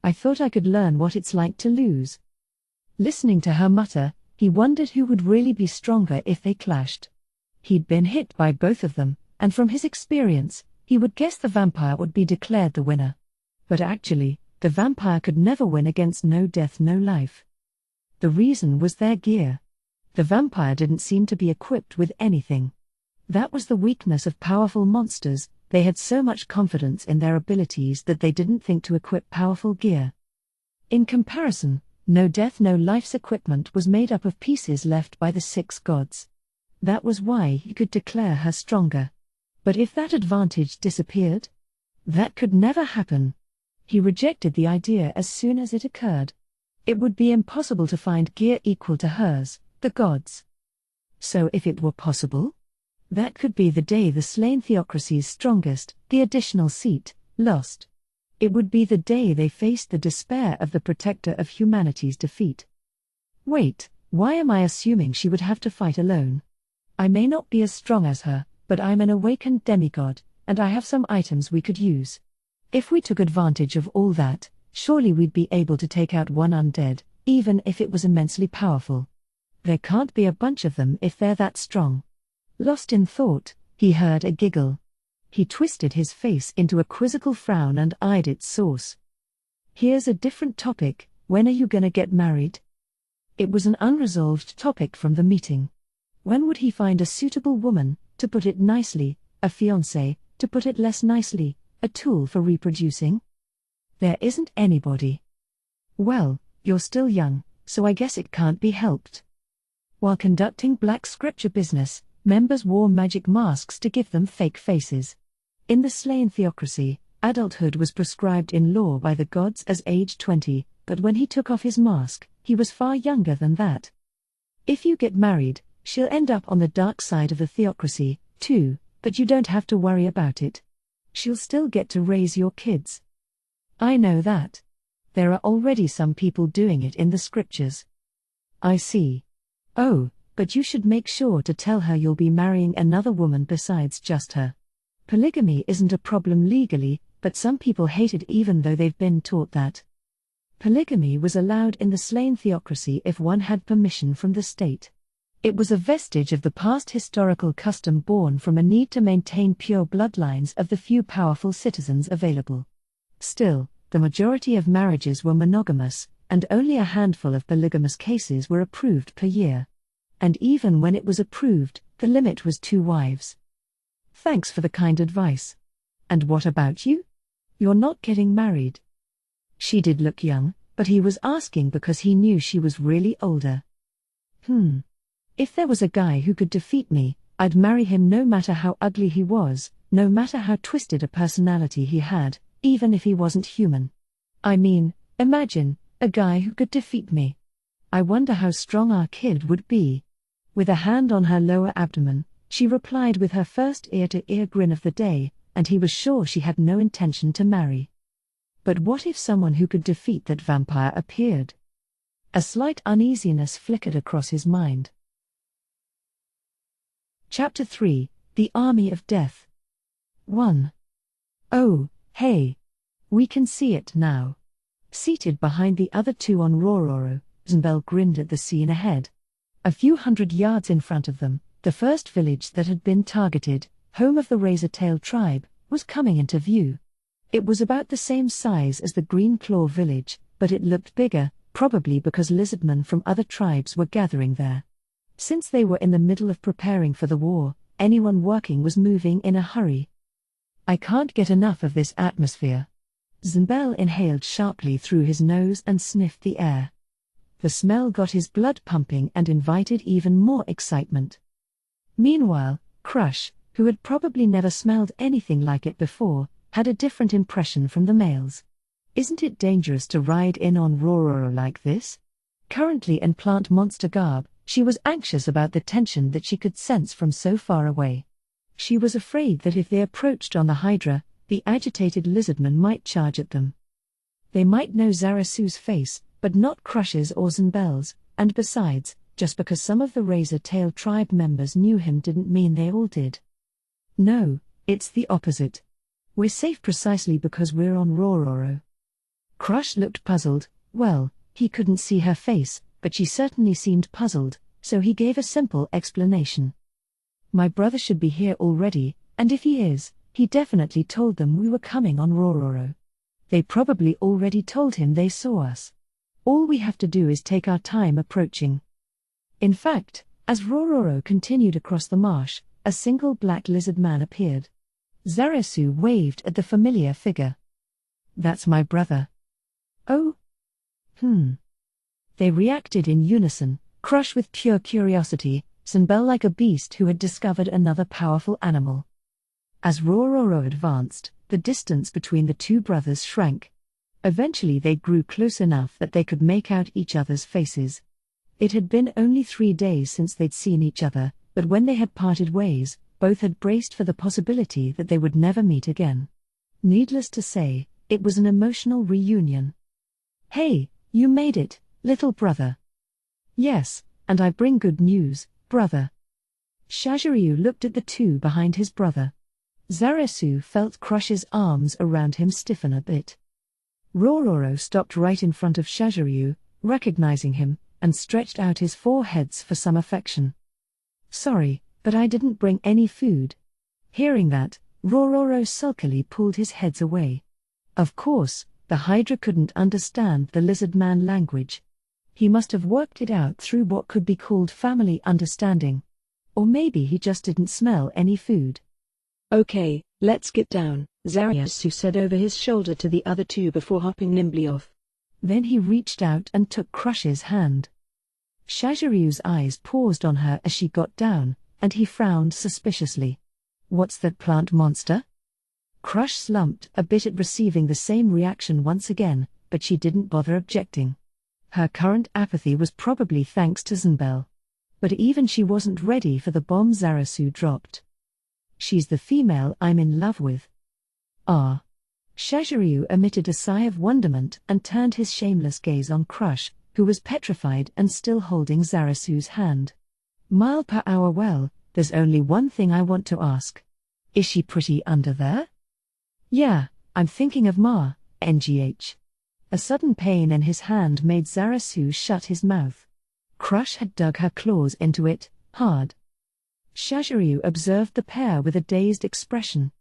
I thought I could learn what it's like to lose. Listening to her mutter, he wondered who would really be stronger if they clashed. He'd been hit by both of them, and from his experience, he would guess the vampire would be declared the winner. But actually, the vampire could never win against no death no life. The reason was their gear. The vampire didn't seem to be equipped with anything. That was the weakness of powerful monsters. They had so much confidence in their abilities that they didn't think to equip powerful gear. In comparison, no death no life's equipment was made up of pieces left by the 6 gods. That was why he could declare her stronger. But if that advantage disappeared? That could never happen. He rejected the idea as soon as it occurred. It would be impossible to find gear equal to hers, the gods. So if it were possible? That could be the day the slain theocracy's strongest, the additional seat, lost. It would be the day they faced the despair of the protector of humanity's defeat. Wait, why am I assuming she would have to fight alone? I may not be as strong as her, but I'm an awakened demigod, and I have some items we could use. If we took advantage of all that, surely we'd be able to take out one undead, even if it was immensely powerful. There can't be a bunch of them if they're that strong. Lost in thought, he heard a giggle. He twisted his face into a quizzical frown and eyed its source. Here's a different topic, when are you gonna get married? It was an unresolved topic from the meeting. When would he find a suitable woman, to put it nicely, a fiancée, to put it less nicely, a tool for reproducing? There isn't anybody. Well, you're still young, so I guess it can't be helped. While conducting black scripture business, members wore magic masks to give them fake faces. In the slain theocracy, adulthood was prescribed in law by the gods as age 20, but when he took off his mask, he was far younger than that. If you get married, she'll end up on the dark side of the theocracy, too, but you don't have to worry about it. She'll still get to raise your kids. I know that. There are already some people doing it in the scriptures. I see. Oh, but you should make sure to tell her you'll be marrying another woman besides just her. Polygamy isn't a problem legally, but some people hate it even though they've been taught that. Polygamy was allowed in the slain theocracy if one had permission from the state. It was a vestige of the past historical custom born from a need to maintain pure bloodlines of the few powerful citizens available. Still, the majority of marriages were monogamous, and only a handful of polygamous cases were approved per year. And even when it was approved, the limit was 2 wives. Thanks for the kind advice. And what about you? You're not getting married. She did look young, but he was asking because he knew she was really older. If there was a guy who could defeat me, I'd marry him no matter how ugly he was, no matter how twisted a personality he had, even if he wasn't human. I mean, imagine, a guy who could defeat me. I wonder how strong our kid would be. With a hand on her lower abdomen, she replied with her first ear-to-ear grin of the day, and he was sure she had no intention to marry. But what if someone who could defeat that vampire appeared? A slight uneasiness flickered across his mind. Chapter 3, The Army of Death. 1. Oh, hey. We can see it now. Seated behind the other two on Rororo, Zanbel grinned at the scene ahead. A few hundred yards in front of them, the first village that had been targeted, home of the Razor-Tail tribe, was coming into view. It was about the same size as the Green Claw village, but it looked bigger, probably because lizardmen from other tribes were gathering there. Since they were in the middle of preparing for the war, anyone working was moving in a hurry. I can't get enough of this atmosphere. Zanbel inhaled sharply through his nose and sniffed the air. The smell got his blood pumping and invited even more excitement. Meanwhile, Crush, who had probably never smelled anything like it before, had a different impression from the males. Isn't it dangerous to ride in on Rororo like this? Currently in plant monster garb, she was anxious about the tension that she could sense from so far away. She was afraid that if they approached on the Hydra, the agitated lizardmen might charge at them. They might know Zarasu's face, but not Crush's or Zanbel's, and besides, just because some of the Razor-Tail tribe members knew him didn't mean they all did. No, it's the opposite. We're safe precisely because we're on Rororo. Crush looked puzzled. Well, he couldn't see her face, but she certainly seemed puzzled, so he gave a simple explanation. My brother should be here already, and if he is, he definitely told them we were coming on Rororo. They probably already told him they saw us. All we have to do is take our time approaching. In fact, as Rororo continued across the marsh, a single black lizard man appeared. Zarasu waved at the familiar figure. That's my brother. Oh? They reacted in unison, Crush with pure curiosity, Zanbel like a beast who had discovered another powerful animal. As Rororo advanced, the distance between the two brothers shrank. Eventually they grew close enough that they could make out each other's faces. It had been only 3 days since they'd seen each other, but when they had parted ways, both had braced for the possibility that they would never meet again. Needless to say, it was an emotional reunion. Hey, you made it, little brother. Yes, and I bring good news, brother. Shaziryu looked at the two behind his brother. Zarasu felt Crush's arms around him stiffen a bit. Rororo stopped right in front of Shaziryu, recognizing him, and stretched out his 4 heads for some affection. Sorry, but I didn't bring any food. Hearing that, Rororo sulkily pulled his heads away. Of course, the Hydra couldn't understand the lizard man language. He must have worked it out through what could be called family understanding. Or maybe he just didn't smell any food. Okay, let's get down, Zarasu said over his shoulder to the other two before hopping nimbly off. Then he reached out and took Crush's hand. Shaziryu's eyes paused on her as she got down, and he frowned suspiciously. What's that plant monster? Crush slumped a bit at receiving the same reaction once again, but she didn't bother objecting. Her current apathy was probably thanks to Zanbel. But even she wasn't ready for the bomb Zarasu dropped. She's the female I'm in love with. Ah. Shaziryu emitted a sigh of wonderment and turned his shameless gaze on Crush, who was petrified and still holding Zarasu's hand. Mile per hour. Well, there's only one thing I want to ask. Is she pretty under there? Yeah, I'm thinking of Ma, NGH. A sudden pain in his hand made Zarasu shut his mouth. Crush had dug her claws into it, hard. Shaziryu observed the pair with a dazed expression.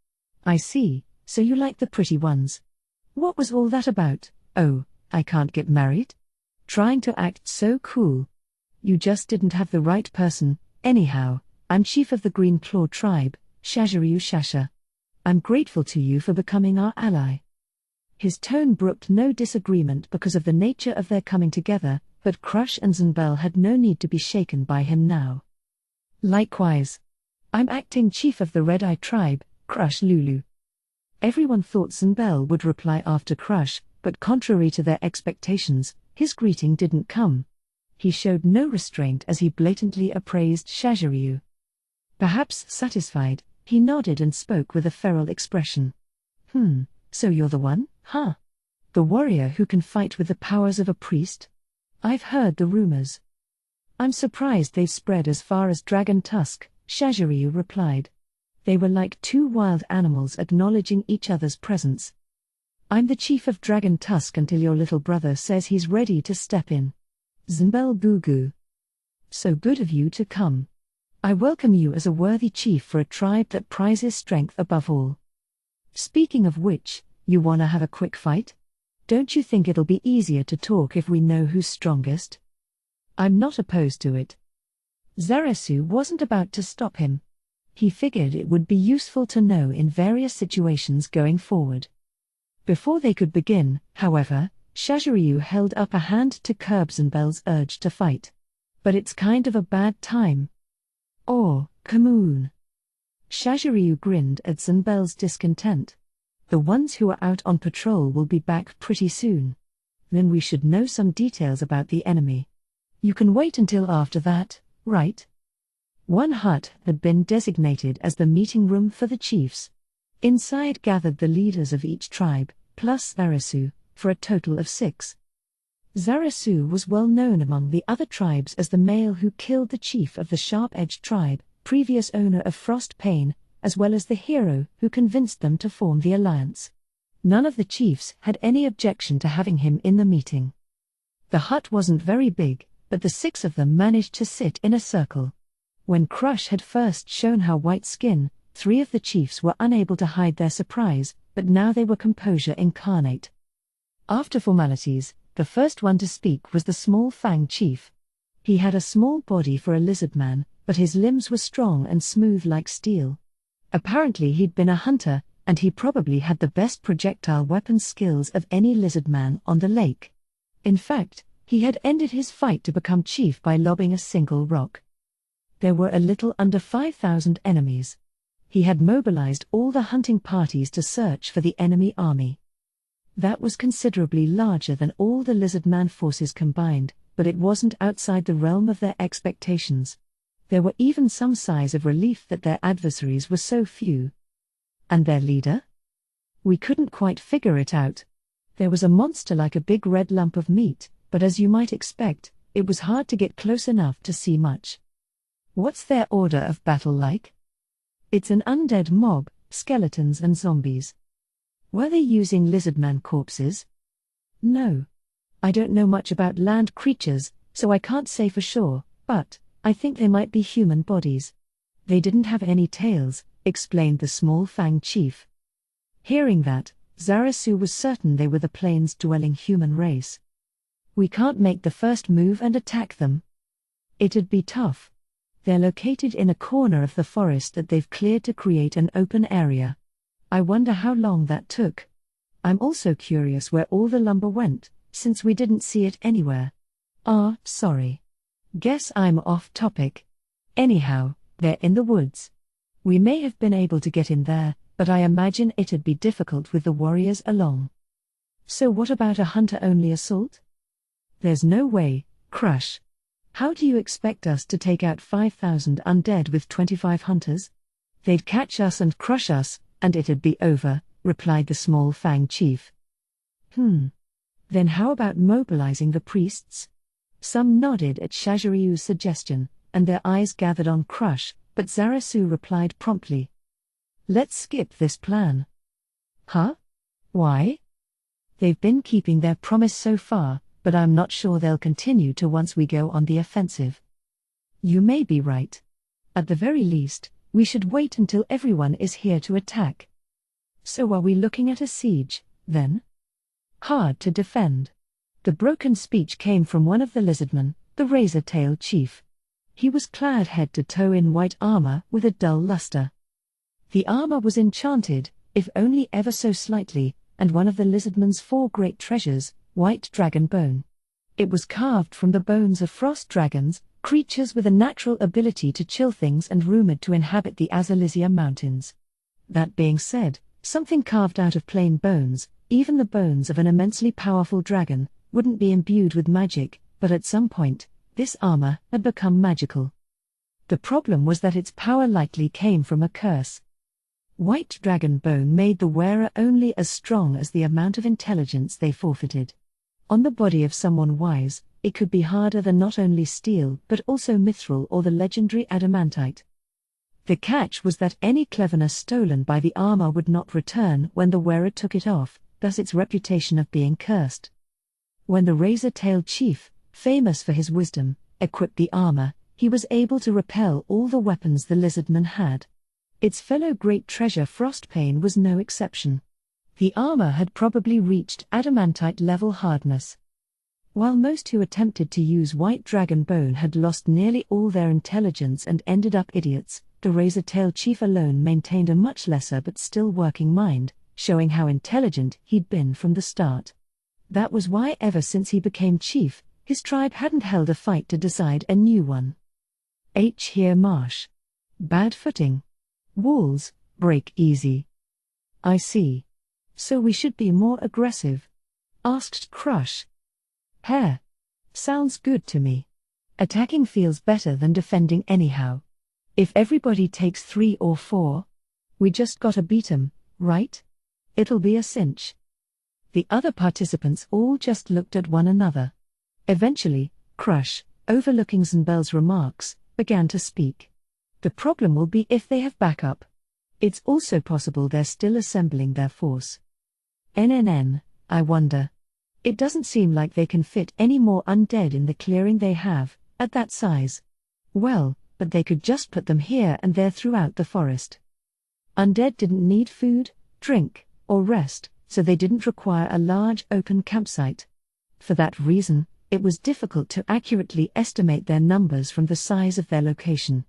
I see, so you like the pretty ones. What was all that about? Oh, I can't get married? Trying to act so cool. You just didn't have the right person. Anyhow, I'm chief of the Green Claw tribe, Shaziryu Shasha. I'm grateful to you for becoming our ally. His tone brooked no disagreement because of the nature of their coming together, but Crush and Zanbel had no need to be shaken by him now. Likewise. I'm acting chief of the Red-Eye tribe, Crush Lulu. Everyone thought Zanbel would reply after Crush, but contrary to their expectations, his greeting didn't come. He showed no restraint as he blatantly appraised Shaziryu. Perhaps satisfied, he nodded and spoke with a feral expression. So you're the one, huh? The warrior who can fight with the powers of a priest? I've heard the rumors. I'm surprised they've spread as far as Dragon Tusk, Shaziryu replied. They were like two wild animals acknowledging each other's presence. I'm the chief of Dragon Tusk until your little brother says he's ready to step in. Zinbel Gugu. So good of you to come. I welcome you as a worthy chief for a tribe that prizes strength above all. Speaking of which, you wanna have a quick fight? Don't you think it'll be easier to talk if we know who's strongest? I'm not opposed to it. Zarasu wasn't about to stop him. He figured it would be useful to know in various situations going forward. Before they could begin, however, Shaziryu held up a hand to curb Zinbel's urge to fight. But it's kind of a bad time. Or, Kamoon. Shaziryu grinned at Zinbel's discontent. The ones who are out on patrol will be back pretty soon. Then we should know some details about the enemy. You can wait until after that, right? One hut had been designated as the meeting room for the chiefs. Inside gathered the leaders of each tribe, plus Zarasu, for a total of 6. Zarasu was well known among the other tribes as the male who killed the chief of the Sharp-Edged tribe, previous owner of Frost Pain, as well as the hero who convinced them to form the alliance. None of the chiefs had any objection to having him in the meeting. The hut wasn't very big, but the 6 of them managed to sit in a circle. When Crush had first shown her white skin, 3 of the chiefs were unable to hide their surprise, but now they were composure incarnate. After formalities, the first one to speak was the Small Fang chief. He had a small body for a lizard man, but his limbs were strong and smooth like steel. Apparently he'd been a hunter, and he probably had the best projectile weapon skills of any lizard man on the lake. In fact, he had ended his fight to become chief by lobbing a single rock. There were a little under 5,000 enemies. He had mobilized all the hunting parties to search for the enemy army. That was considerably larger than all the lizardman forces combined, but it wasn't outside the realm of their expectations. There were even some sighs of relief that their adversaries were so few. And their leader? We couldn't quite figure it out. There was a monster like a big red lump of meat, but as you might expect, it was hard to get close enough to see much. What's their order of battle like? It's an undead mob, skeletons and zombies. Were they using lizardman corpses? No. I don't know much about land creatures, so I can't say for sure, but I think they might be human bodies. They didn't have any tails, explained the Small Fang chief. Hearing that, Zarasu was certain they were the plains-dwelling human race. We can't make the first move and attack them. It'd be tough. They're located in a corner of the forest that they've cleared to create an open area. I wonder how long that took. I'm also curious where all the lumber went, since we didn't see it anywhere. Sorry. Guess I'm off topic. Anyhow, they're in the woods. We may have been able to get in there, but I imagine it'd be difficult with the warriors along. So what about a hunter-only assault? There's no way, Crush. How do you expect us to take out 5,000 undead with 25 hunters? They'd catch us and crush us, and it'd be over, replied the Small Fang chief. Then how about mobilizing the priests? Some nodded at Shajiryu's suggestion, and their eyes gathered on Crush, but Zarasu replied promptly. Let's skip this plan. Huh? Why? They've been keeping their promise so far, but I'm not sure they'll continue to once we go on the offensive. You may be right. At the very least, we should wait until everyone is here to attack. So are we looking at a siege, then? Hard to defend. The broken speech came from one of the lizardmen, the razor-tailed chief. He was clad head to toe in white armor with a dull luster. The armor was enchanted, if only ever so slightly, and one of the lizardman's 4 great treasures, white dragon bone. It was carved from the bones of frost dragons, creatures with a natural ability to chill things and rumored to inhabit the Azalisia Mountains. That being said, something carved out of plain bones, even the bones of an immensely powerful dragon, wouldn't be imbued with magic, but at some point, this armor had become magical. The problem was that its power likely came from a curse. White dragon bone made the wearer only as strong as the amount of intelligence they forfeited. On the body of someone wise, it could be harder than not only steel but also mithril or the legendary adamantite. The catch was that any cleverness stolen by the armor would not return when the wearer took it off, thus its reputation of being cursed. When the razor-tailed chief, famous for his wisdom, equipped the armor, he was able to repel all the weapons the lizardman had. Its fellow great treasure Frostbane was no exception. The armor had probably reached adamantite-level hardness. While most who attempted to use White Dragon Bone had lost nearly all their intelligence and ended up idiots, the razor-tailed chief alone maintained a much lesser but still working mind, showing how intelligent he'd been from the start. That was why ever since he became chief, his tribe hadn't held a fight to decide a new one. Here marsh. Bad footing. Walls, break easy. I see. So we should be more aggressive? Asked Crush. Hair. Sounds good to me. Attacking feels better than defending anyhow. If everybody takes 3 or 4, we just gotta beat 'em, right? It'll be a cinch. The other participants all just looked at one another. Eventually, Crush, overlooking Zunbel's remarks, began to speak. The problem will be if they have backup. It's also possible they're still assembling their force. I wonder. It doesn't seem like they can fit any more undead in the clearing they have, at that size. Well, but they could just put them here and there throughout the forest. Undead didn't need food, drink, or rest, so they didn't require a large open campsite. For that reason, it was difficult to accurately estimate their numbers from the size of their location.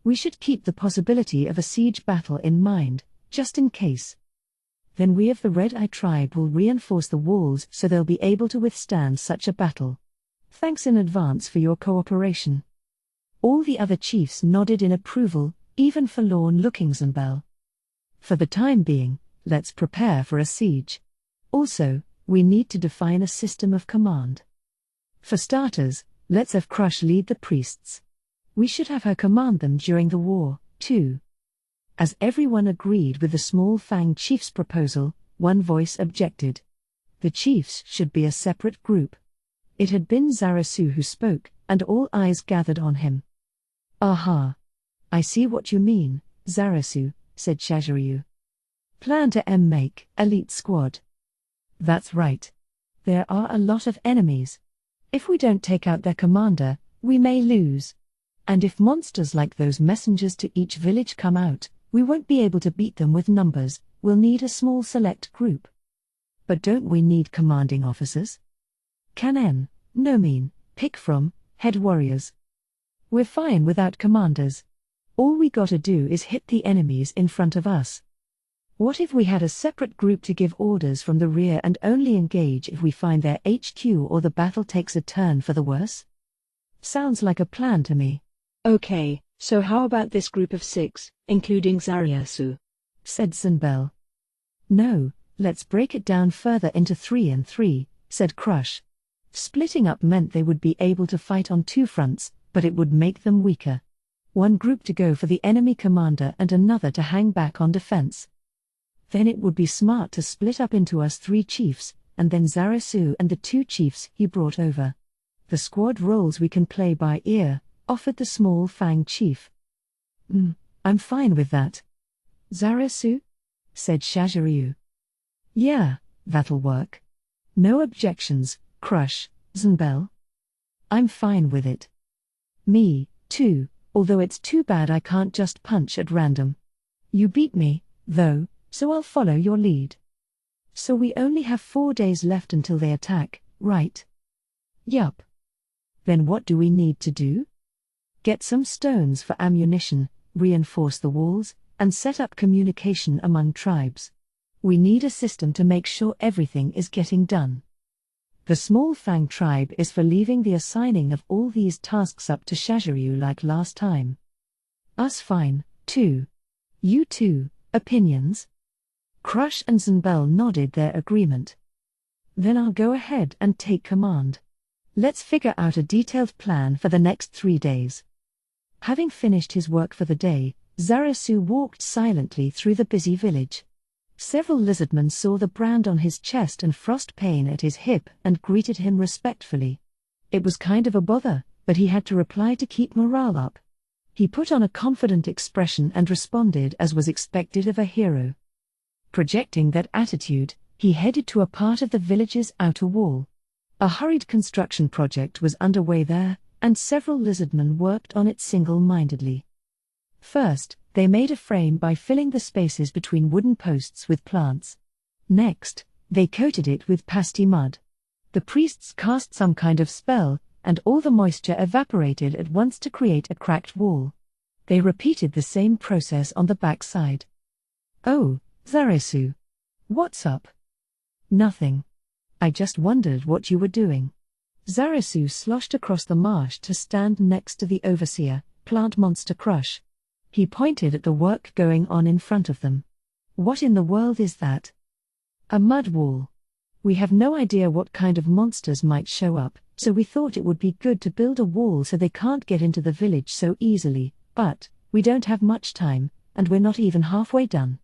We should keep the possibility of a siege battle in mind, just in case. Then we of the Red Eye tribe will reinforce the walls so they'll be able to withstand such a battle. Thanks in advance for your cooperation. All the other chiefs nodded in approval, even forlorn-looking Zunbel. For the time being, let's prepare for a siege. Also, we need to define a system of command. For starters, let's have Crush lead the priests. We should have her command them during the war, too. As everyone agreed with the Small Fang chief's proposal, one voice objected. The chiefs should be a separate group. It had been Zarasu who spoke, and all eyes gathered on him. Aha! I see what you mean, Zarasu, said Shaziryu. Plan to make elite squad. That's right. There are a lot of enemies. If we don't take out their commander, we may lose. And if monsters like those messengers to each village come out, we won't be able to beat them with numbers, we'll need a small select group. But don't we need commanding officers? Pick from, head warriors. We're fine without commanders. All we gotta do is hit the enemies in front of us. What if we had a separate group to give orders from the rear and only engage if we find their HQ or the battle takes a turn for the worse? Sounds like a plan to me. Okay, so how about this group of 6, including Zarasu? Said Zunbel. No, let's break it down further into 3 and 3, said Crush. Splitting up meant they would be able to fight on 2 fronts, but it would make them weaker. One group to go for the enemy commander and another to hang back on defense. Then it would be smart to split up into us 3 chiefs, and then Zarasu and the 2 chiefs he brought over. The squad roles we can play by ear, offered the Small Fang chief. I'm fine with that. Zarasu? Said Shaziryu. Yeah, that'll work. No objections, Crush, Zunbel. I'm fine with it. Me, too, although it's too bad I can't just punch at random. You beat me, though, so I'll follow your lead. So we only have 4 days left until they attack, right? Yup. Then what do we need to do? Get some stones for ammunition, reinforce the walls, and set up communication among tribes. We need a system to make sure everything is getting done. The Small Fang tribe is for leaving the assigning of all these tasks up to Shaziryu like last time. Us fine, too. You too, opinions? Crush and Zunbel nodded their agreement. Then I'll go ahead and take command. Let's figure out a detailed plan for the next 3 days. Having finished his work for the day, Zarasu walked silently through the busy village. Several lizardmen saw the brand on his chest and Frostbane at his hip and greeted him respectfully. It was kind of a bother, but he had to reply to keep morale up. He put on a confident expression and responded as was expected of a hero. Projecting that attitude, He headed to a part of the village's outer wall. A hurried construction project was underway there, and several lizardmen worked on it single-mindedly. First, they made a frame by filling the spaces between wooden posts with plants. Next, they coated it with pasty mud. The priests cast some kind of spell, and all the moisture evaporated at once to create a cracked wall. They repeated the same process on the back side. "Oh, Zaresu. What's up?" "Nothing. I just wondered what you were doing." Zaresu sloshed across the marsh to stand next to the overseer, plant monster Crush. He pointed at the work going on in front of them. "What in the world is that?" "A mud wall. We have no idea what kind of monsters might show up, so we thought it would be good to build a wall so they can't get into the village so easily, but we don't have much time, and we're not even halfway done."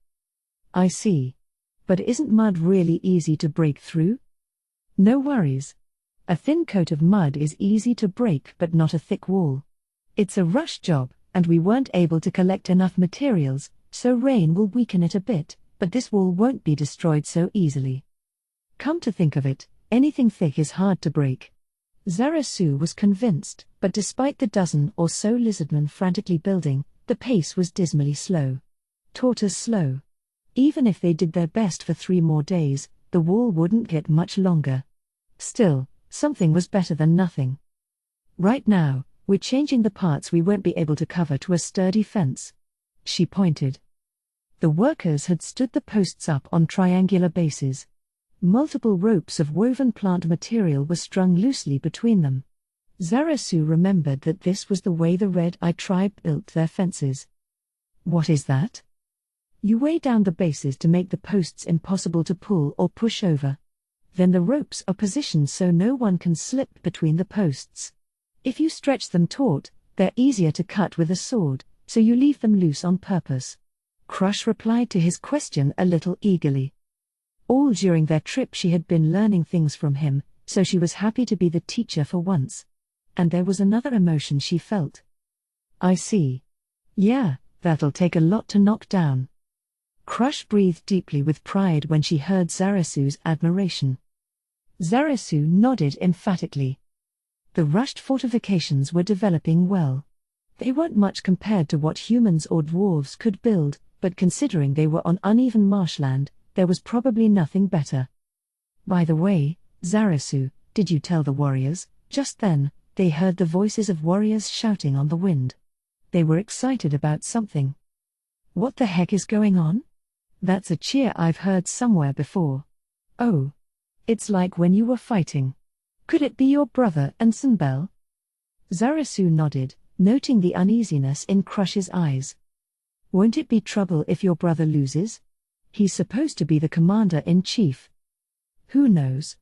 "I see. But isn't mud really easy to break through?" "No worries. A thin coat of mud is easy to break but not a thick wall. It's a rush job, and we weren't able to collect enough materials, so rain will weaken it a bit, but this wall won't be destroyed so easily." Come to think of it, anything thick is hard to break. Zaresu was convinced, but despite the dozen or so lizardmen frantically building, the pace was dismally slow. Tortoise slow. Even if they did their best for 3 more days, the wall wouldn't get much longer. Still, something was better than nothing. "Right now, we're changing the parts we won't be able to cover to a sturdy fence." She pointed. The workers had stood the posts up on triangular bases. Multiple ropes of woven plant material were strung loosely between them. Zaresu remembered that this was the way the Red Eye tribe built their fences. "What is that?" "You weigh down the bases to make the posts impossible to pull or push over. Then the ropes are positioned so no one can slip between the posts. If you stretch them taut, they're easier to cut with a sword, so you leave them loose on purpose." Crush replied to his question a little eagerly. All during their trip she had been learning things from him, so she was happy to be the teacher for once. And there was another emotion she felt. "I see. Yeah, that'll take a lot to knock down." Crush breathed deeply with pride when she heard Zaresu's admiration. Zaresu nodded emphatically. The rushed fortifications were developing well. They weren't much compared to what humans or dwarves could build, but considering they were on uneven marshland, there was probably nothing better. "By the way, Zaresu, did you tell the warriors?" Just then, they heard the voices of warriors shouting on the wind. They were excited about something. "What the heck is going on? That's a cheer I've heard somewhere before." "Oh. It's like when you were fighting. Could it be your brother and Sunbel?" Zaresu nodded, noting the uneasiness in Crush's eyes. "Won't it be trouble if your brother loses? He's supposed to be the commander-in-chief." "Who knows?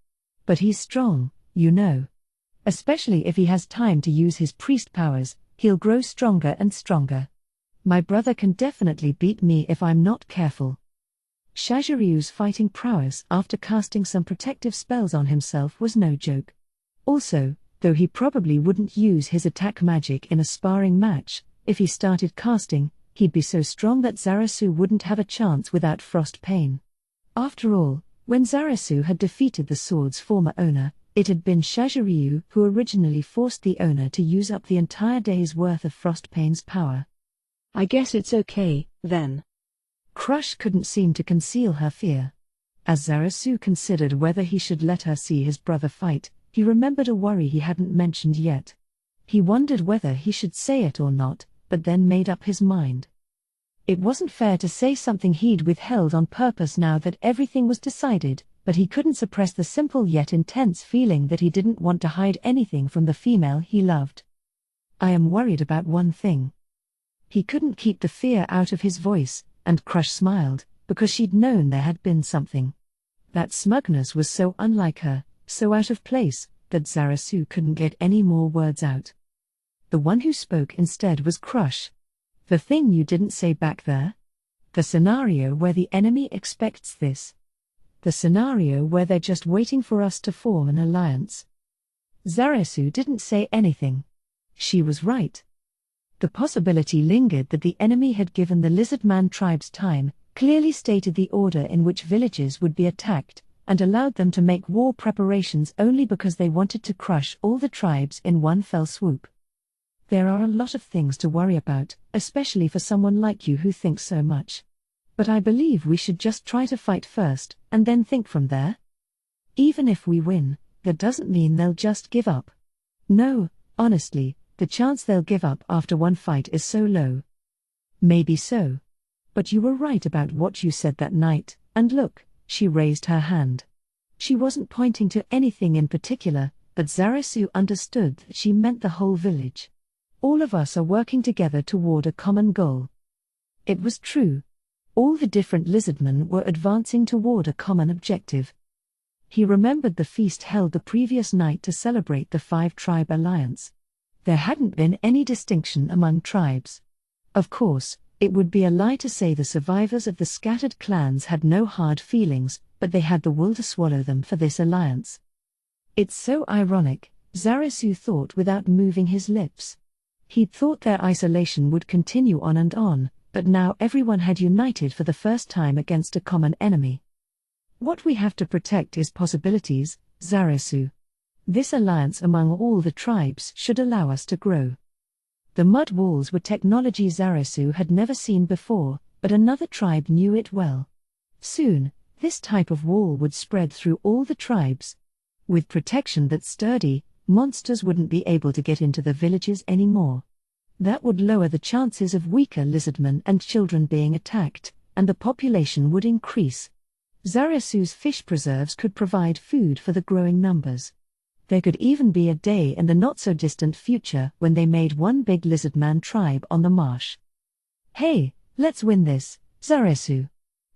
But he's strong, you know. Especially if he has time to use his priest powers, he'll grow stronger and stronger. My brother can definitely beat me if I'm not careful." Shajiryu's fighting prowess after casting some protective spells on himself was no joke. Also, though he probably wouldn't use his attack magic in a sparring match, if he started casting, he'd be so strong that Zaresu wouldn't have a chance without frost pain. After all, when Zaresu had defeated the sword's former owner, it had been Shajiryu who originally forced the owner to use up the entire day's worth of Frostpane's power. "I guess it's okay, then." Crush couldn't seem to conceal her fear. As Zaresu considered whether he should let her see his brother fight, he remembered a worry he hadn't mentioned yet. He wondered whether he should say it or not, but then made up his mind. It wasn't fair to say something he'd withheld on purpose now that everything was decided, but he couldn't suppress the simple yet intense feeling that he didn't want to hide anything from the female he loved. "I am worried about one thing." He couldn't keep the fear out of his voice, and Crush smiled, because she'd known there had been something. That smugness was so unlike her, so out of place, that Zaresu couldn't get any more words out. The one who spoke instead was Crush. "The thing you didn't say back there? The scenario where the enemy expects this. The scenario where they're just waiting for us to form an alliance." Zaresu didn't say anything. She was right. The possibility lingered that the enemy had given the Lizardman tribes time, clearly stated the order in which villages would be attacked, and allowed them to make war preparations only because they wanted to crush all the tribes in one fell swoop. There are a lot of things to worry about, especially for someone like you who thinks so much. But I believe we should just try to fight first, and then think from there. Even if we win, that doesn't mean they'll just give up. No, honestly, the chance they'll give up after one fight is so low. Maybe so. But you were right about what you said that night, and look, she raised her hand. She wasn't pointing to anything in particular, but Zarasu understood that she meant the whole village. All of us are working together toward a common goal. It was true. All the different lizardmen were advancing toward a common objective. He remembered the feast held the previous night to celebrate the 5-tribe alliance. There hadn't been any distinction among tribes. Of course, it would be a lie to say the survivors of the scattered clans had no hard feelings, but they had the will to swallow them for this alliance. It's so ironic, Zarasu thought without moving his lips. He'd thought their isolation would continue on and on, but now everyone had united for the first time against a common enemy. What we have to protect is possibilities, Zarasu. This alliance among all the tribes should allow us to grow. The mud walls were technology Zarasu had never seen before, but another tribe knew it well. Soon, this type of wall would spread through all the tribes. With protection that's sturdy, monsters wouldn't be able to get into the villages anymore. That would lower the chances of weaker lizardmen and children being attacked, and the population would increase. Zarasu's fish preserves could provide food for the growing numbers. There could even be a day in the not-so-distant future when they made one big lizardman tribe on the marsh. Hey, let's win this, Zarasu.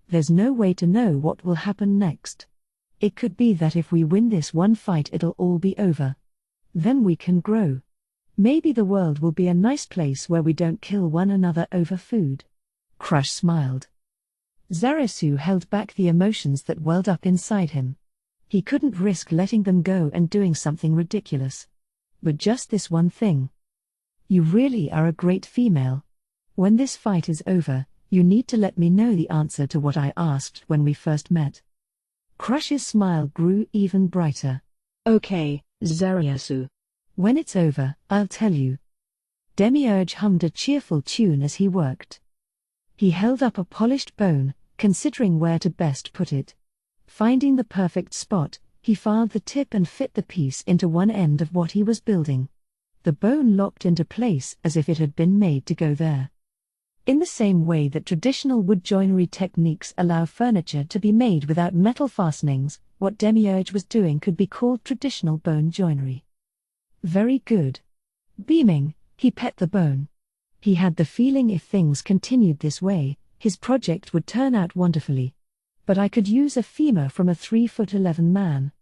There's no way to know what will happen next. It could be that if we win this one fight it'll all be over. Then we can grow. Maybe the world will be a nice place where we don't kill one another over food. Crush smiled. Zarasu held back the emotions that welled up inside him. He couldn't risk letting them go and doing something ridiculous. But just this one thing. You really are a great female. When this fight is over, you need to let me know the answer to what I asked when we first met. Crush's smile grew even brighter. Okay, Zarasu. When it's over, I'll tell you. Demiurge hummed a cheerful tune as he worked. He held up a polished bone, considering where to best put it. Finding the perfect spot, he filed the tip and fit the piece into one end of what he was building. The bone locked into place as if it had been made to go there. In the same way that traditional wood joinery techniques allow furniture to be made without metal fastenings, what Demiurge was doing could be called traditional bone joinery. Very good. Beaming, he pet the bone. He had the feeling if things continued this way, his project would turn out wonderfully. But I could use a femur from a 3'11" man.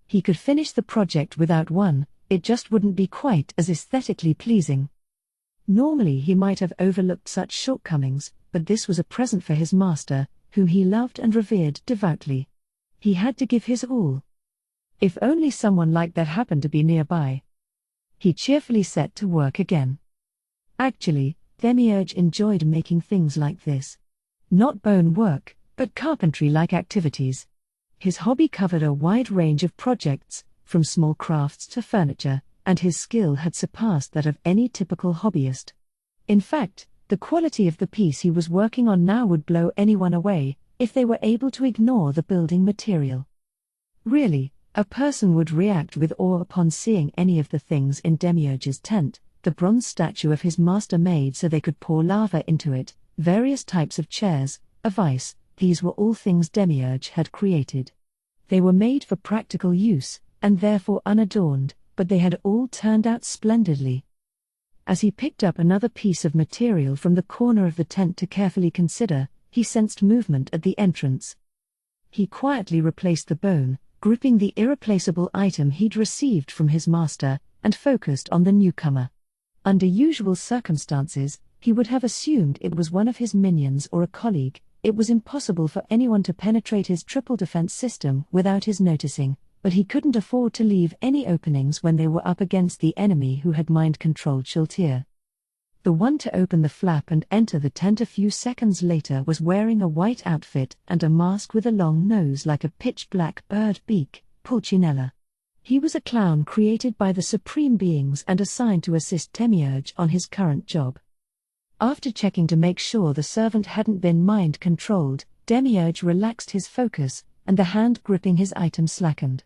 He could finish the project without one, it just wouldn't be quite as aesthetically pleasing. Normally he might have overlooked such shortcomings, but this was a present for his master, whom he loved and revered devoutly. He had to give his all. If only someone like that happened to be nearby. He cheerfully set to work again. Actually, Demiurge enjoyed making things like this. Not bone work, but carpentry-like activities. His hobby covered a wide range of projects, from small crafts to furniture, and his skill had surpassed that of any typical hobbyist. In fact, the quality of the piece he was working on now would blow anyone away, if they were able to ignore the building material. Really, a person would react with awe upon seeing any of the things in Demiurge's tent, the bronze statue of his master made so they could pour lava into it, various types of chairs, a vise, these were all things Demiurge had created. They were made for practical use, and therefore unadorned, but they had all turned out splendidly. As he picked up another piece of material from the corner of the tent to carefully consider, he sensed movement at the entrance. He quietly replaced the bone, gripping the irreplaceable item he'd received from his master, and focused on the newcomer. Under usual circumstances, he would have assumed it was one of his minions or a colleague. It was impossible for anyone to penetrate his triple defense system without his noticing, but he couldn't afford to leave any openings when they were up against the enemy who had mind-controlled Shultir. The one to open the flap and enter the tent a few seconds later was wearing a white outfit and a mask with a long nose like a pitch-black bird beak, Pulcinella. He was a clown created by the Supreme Beings and assigned to assist Demiurge on his current job. After checking to make sure the servant hadn't been mind-controlled, Demiurge relaxed his focus, and the hand gripping his item slackened.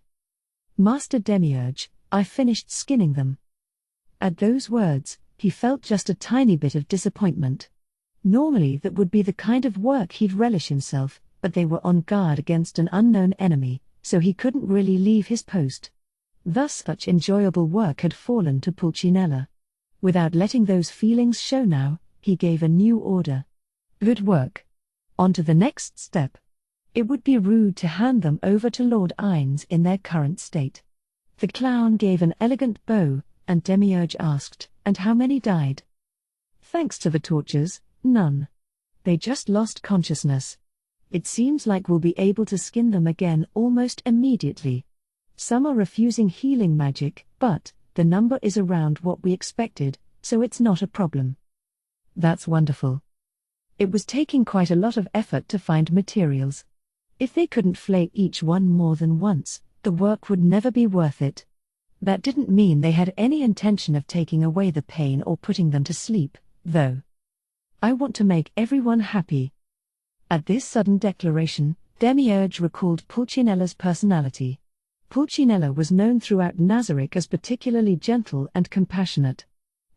"Master Demiurge, I finished skinning them." At those words, he felt just a tiny bit of disappointment. Normally that would be the kind of work he'd relish himself, but they were on guard against an unknown enemy, so he couldn't really leave his post. Thus such enjoyable work had fallen to Pulcinella. Without letting those feelings show now, he gave a new order. "Good work. On to the next step." It would be rude to hand them over to Lord Ines in their current state. The clown gave an elegant bow, and Demiurge asked, "And how many died?" "Thanks to the tortures, none. They just lost consciousness. It seems like we'll be able to skin them again almost immediately. Some are refusing healing magic, but the number is around what we expected, so it's not a problem." That's wonderful. It was taking quite a lot of effort to find materials. If they couldn't flay each one more than once, the work would never be worth it. That didn't mean they had any intention of taking away the pain or putting them to sleep, though. "I want to make everyone happy." At this sudden declaration, Demiurge recalled Pulcinella's personality. Pulcinella was known throughout Nazarick as particularly gentle and compassionate.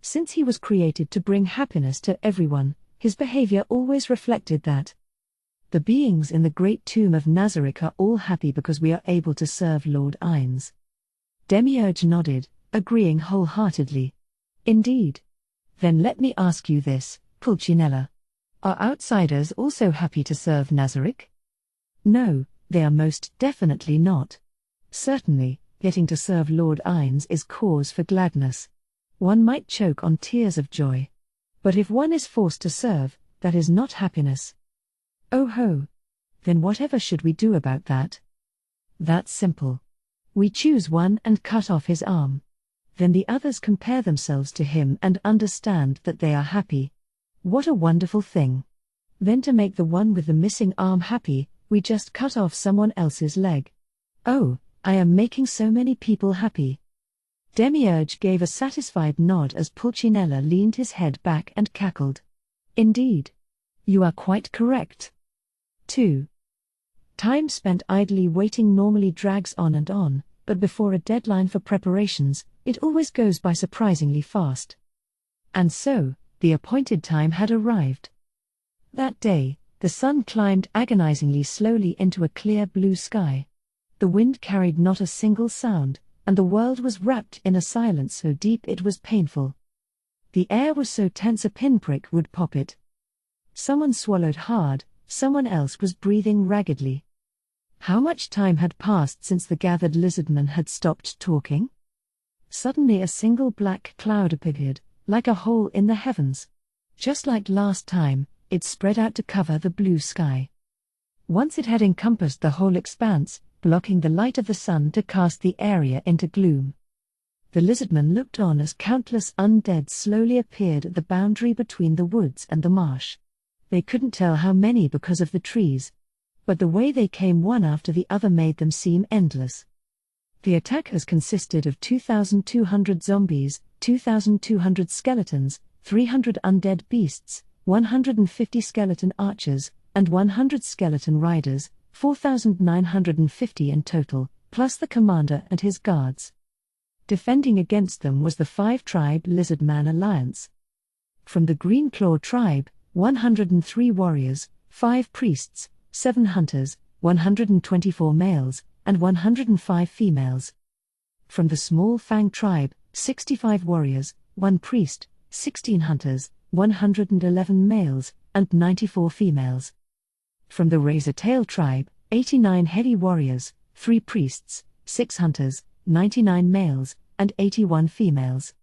Since he was created to bring happiness to everyone, his behavior always reflected that. "The beings in the great tomb of Nazarick are all happy because we are able to serve Lord Ines." Demiurge nodded, agreeing wholeheartedly. "Indeed. Then let me ask you this, Pulcinella. Are outsiders also happy to serve Nazarick?" "No, they are most definitely not. Certainly, getting to serve Lord Ines is cause for gladness. One might choke on tears of joy. But if one is forced to serve, that is not happiness." "Oh ho! Then whatever should we do about that?" "That's simple. We choose one and cut off his arm. Then the others compare themselves to him and understand that they are happy. What a wonderful thing. Then to make the one with the missing arm happy, we just cut off someone else's leg. Oh, I am making so many people happy." Demiurge gave a satisfied nod as Pulcinella leaned his head back and cackled. "Indeed. You are quite correct." 2. Time spent idly waiting normally drags on and on, but before a deadline for preparations, it always goes by surprisingly fast. And so, the appointed time had arrived. That day, the sun climbed agonizingly slowly into a clear blue sky. The wind carried not a single sound, and the world was wrapped in a silence so deep it was painful. The air was so tense a pinprick would pop it. Someone swallowed hard, someone else was breathing raggedly. How much time had passed since the gathered lizardmen had stopped talking? Suddenly a single black cloud appeared, like a hole in the heavens. Just like last time, it spread out to cover the blue sky. Once it had encompassed the whole expanse, blocking the light of the sun to cast the area into gloom. The lizardmen looked on as countless undead slowly appeared at the boundary between the woods and the marsh. They couldn't tell how many because of the trees, but the way they came one after the other made them seem endless. The attackers consisted of 2,200 zombies, 2,200 skeletons, 300 undead beasts, 150 skeleton archers, and 100 skeleton riders, 4,950 in total, plus the commander and his guards. Defending against them was the 5-tribe Lizardman Alliance. From the Green Claw tribe, 103 warriors, 5 priests, 7 hunters, 124 males, and 105 females. From the Small Fang tribe, 65 warriors, 1 priest, 16 hunters, 111 males, and 94 females. From the Razor-Tail tribe, 89 heavy warriors, 3 priests, 6 hunters, 99 males, and 81 females.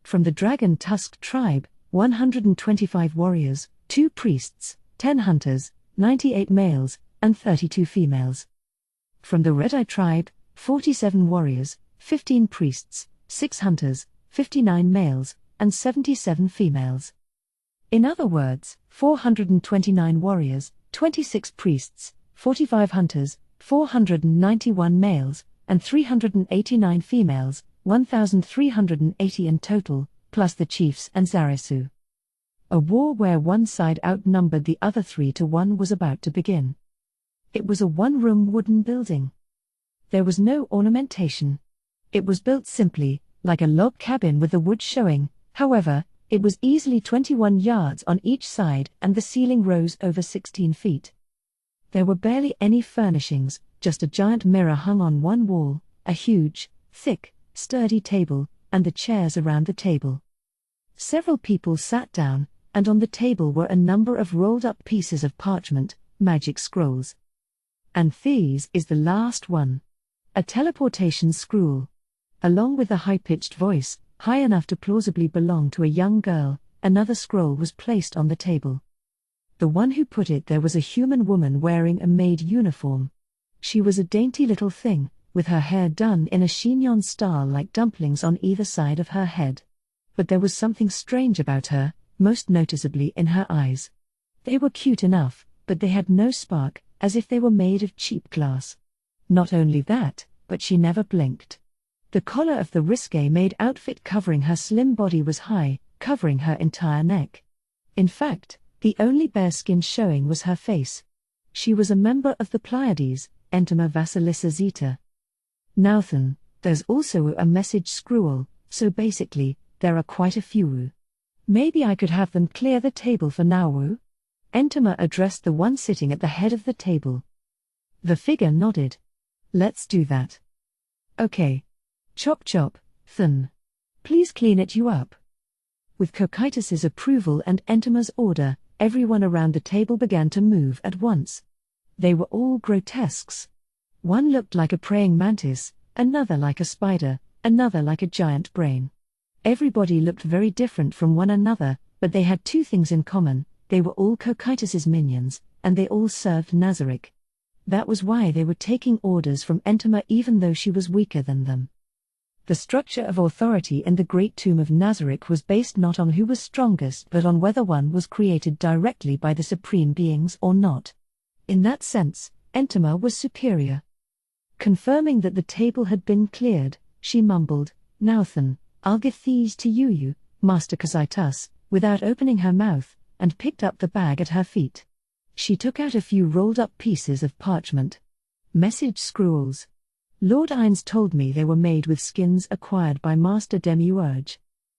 From the Dragon Tusk tribe, 125 warriors, 2 priests, 10 hunters, 98 males, and 32 females. From the Red-Eye tribe, 47 warriors, 15 priests, 6 hunters, 59 males, and 77 females. In other words, 429 warriors, 26 priests, 45 hunters, 491 males, and 389 females, 1,380 in total, plus the chiefs and Zarasu. A war where one side outnumbered the other 3-1 was about to begin. It was a one-room wooden building. There was no ornamentation. It was built simply, like a log cabin with the wood showing. However, it was easily 21 yards on each side and the ceiling rose over 16 feet. There were barely any furnishings, just a giant mirror hung on one wall, a huge, thick, sturdy table, and the chairs around the table. Several people sat down, and on the table were a number of rolled-up pieces of parchment, magic scrolls. And this is the last one. A teleportation scroll. Along with a high-pitched voice, high enough to plausibly belong to a young girl, another scroll was placed on the table. The one who put it there was a human woman wearing a maid uniform. She was a dainty little thing, with her hair done in a chignon style like dumplings on either side of her head. But there was something strange about her, most noticeably in her eyes. They were cute enough, but they had no spark, as if they were made of cheap glass. Not only that, but she never blinked. The collar of the risque-made outfit covering her slim body was high, covering her entire neck. In fact, the only bare skin showing was her face. She was a member of the Pleiades, Entoma Vasilissa Zeta. Now then, there's also a message scroll, so basically, there are quite a few. Maybe I could have them clear the table for now. Entoma addressed the one sitting at the head of the table. The figure nodded. Let's do that. Okay. Chop chop, Thun. Please clean it you up. With Cocytus's approval and Entoma's order, everyone around the table began to move at once. They were all grotesques. One looked like a praying mantis, another like a spider, another like a giant brain. Everybody looked very different from one another, but they had two things in common: they were all Cocytus's minions, and they all served Nazarick. That was why they were taking orders from Entoma even though she was weaker than them. The structure of authority in the Great Tomb of Nazarick was based not on who was strongest but on whether one was created directly by the Supreme Beings or not. In that sense, Entoma was superior. Confirming that the table had been cleared, she mumbled, "Now then, I'll give these to you, Master Cocytus," without opening her mouth, and picked up the bag at her feet. She took out a few rolled-up pieces of parchment. Message scrolls. Lord Ines told me they were made with skins acquired by Master Demiurge.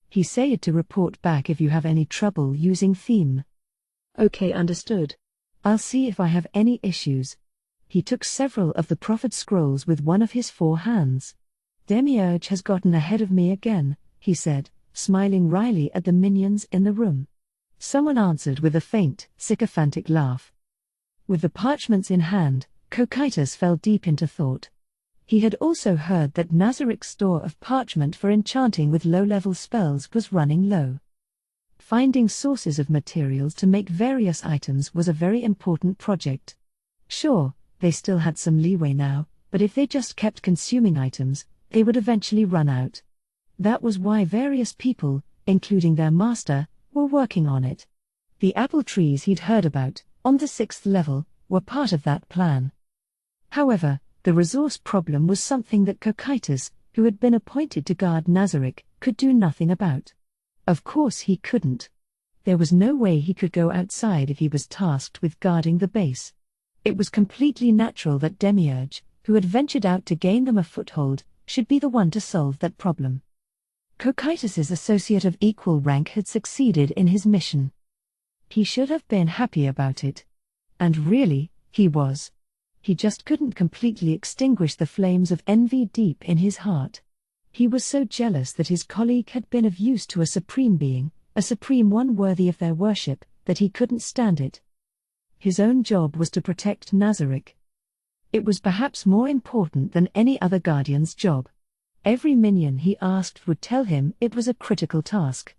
He said to report back if you have any trouble using theme. Okay, understood. I'll see if I have any issues. He took several of the prophet scrolls with one of his 4 hands. Demiurge has gotten ahead of me again, he said, smiling wryly at the minions in the room. Someone answered with a faint, sycophantic laugh. With the parchments in hand, Cocytus fell deep into thought. He had also heard that Nazarick's store of parchment for enchanting with low-level spells was running low. Finding sources of materials to make various items was a very important project. Sure, they still had some leeway now, but if they just kept consuming items, they would eventually run out. That was why various people, including their master, were working on it. The apple trees he'd heard about, on the 6th level, were part of that plan. However, the resource problem was something that Cocytus, who had been appointed to guard Nazarick, could do nothing about. Of course he couldn't. There was no way he could go outside if he was tasked with guarding the base. It was completely natural that Demiurge, who had ventured out to gain them a foothold, should be the one to solve that problem. Cocytus's associate of equal rank had succeeded in his mission. He should have been happy about it. And really, he was. He just couldn't completely extinguish the flames of envy deep in his heart. He was so jealous that his colleague had been of use to a supreme being, a supreme one worthy of their worship, that he couldn't stand it. His own job was to protect Nazarick. It was perhaps more important than any other guardian's job. Every minion he asked would tell him it was a critical task.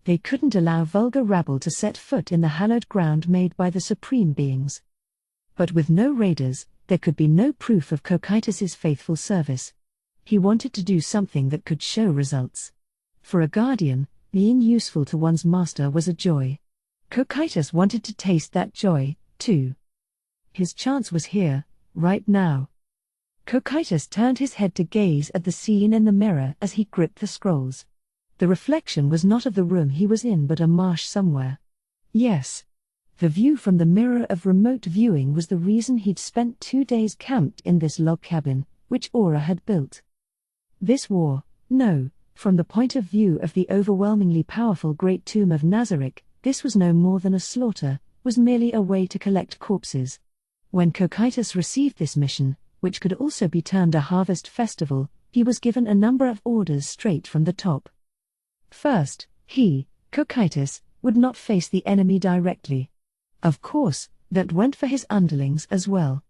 They couldn't allow vulgar rabble to set foot in the hallowed ground made by the supreme beings. But with no raiders, there could be no proof of Cocytus's faithful service. He wanted to do something that could show results. For a guardian, being useful to one's master was a joy. Cocytus wanted to taste that joy, too. His chance was here, right now. Cocytus turned his head to gaze at the scene in the mirror as he gripped the scrolls. The reflection was not of the room he was in but a marsh somewhere. Yes. The view from the mirror of remote viewing was the reason he'd spent 2 days camped in this log cabin, which Aura had built. This war, no, from the point of view of the overwhelmingly powerful Great Tomb of Nazarick, this was no more than a slaughter, was merely a way to collect corpses. When Cocytus received this mission, which could also be termed a harvest festival, he was given a number of orders straight from the top. First, he, Cocytus, would not face the enemy directly. Of course, that went for his underlings as well.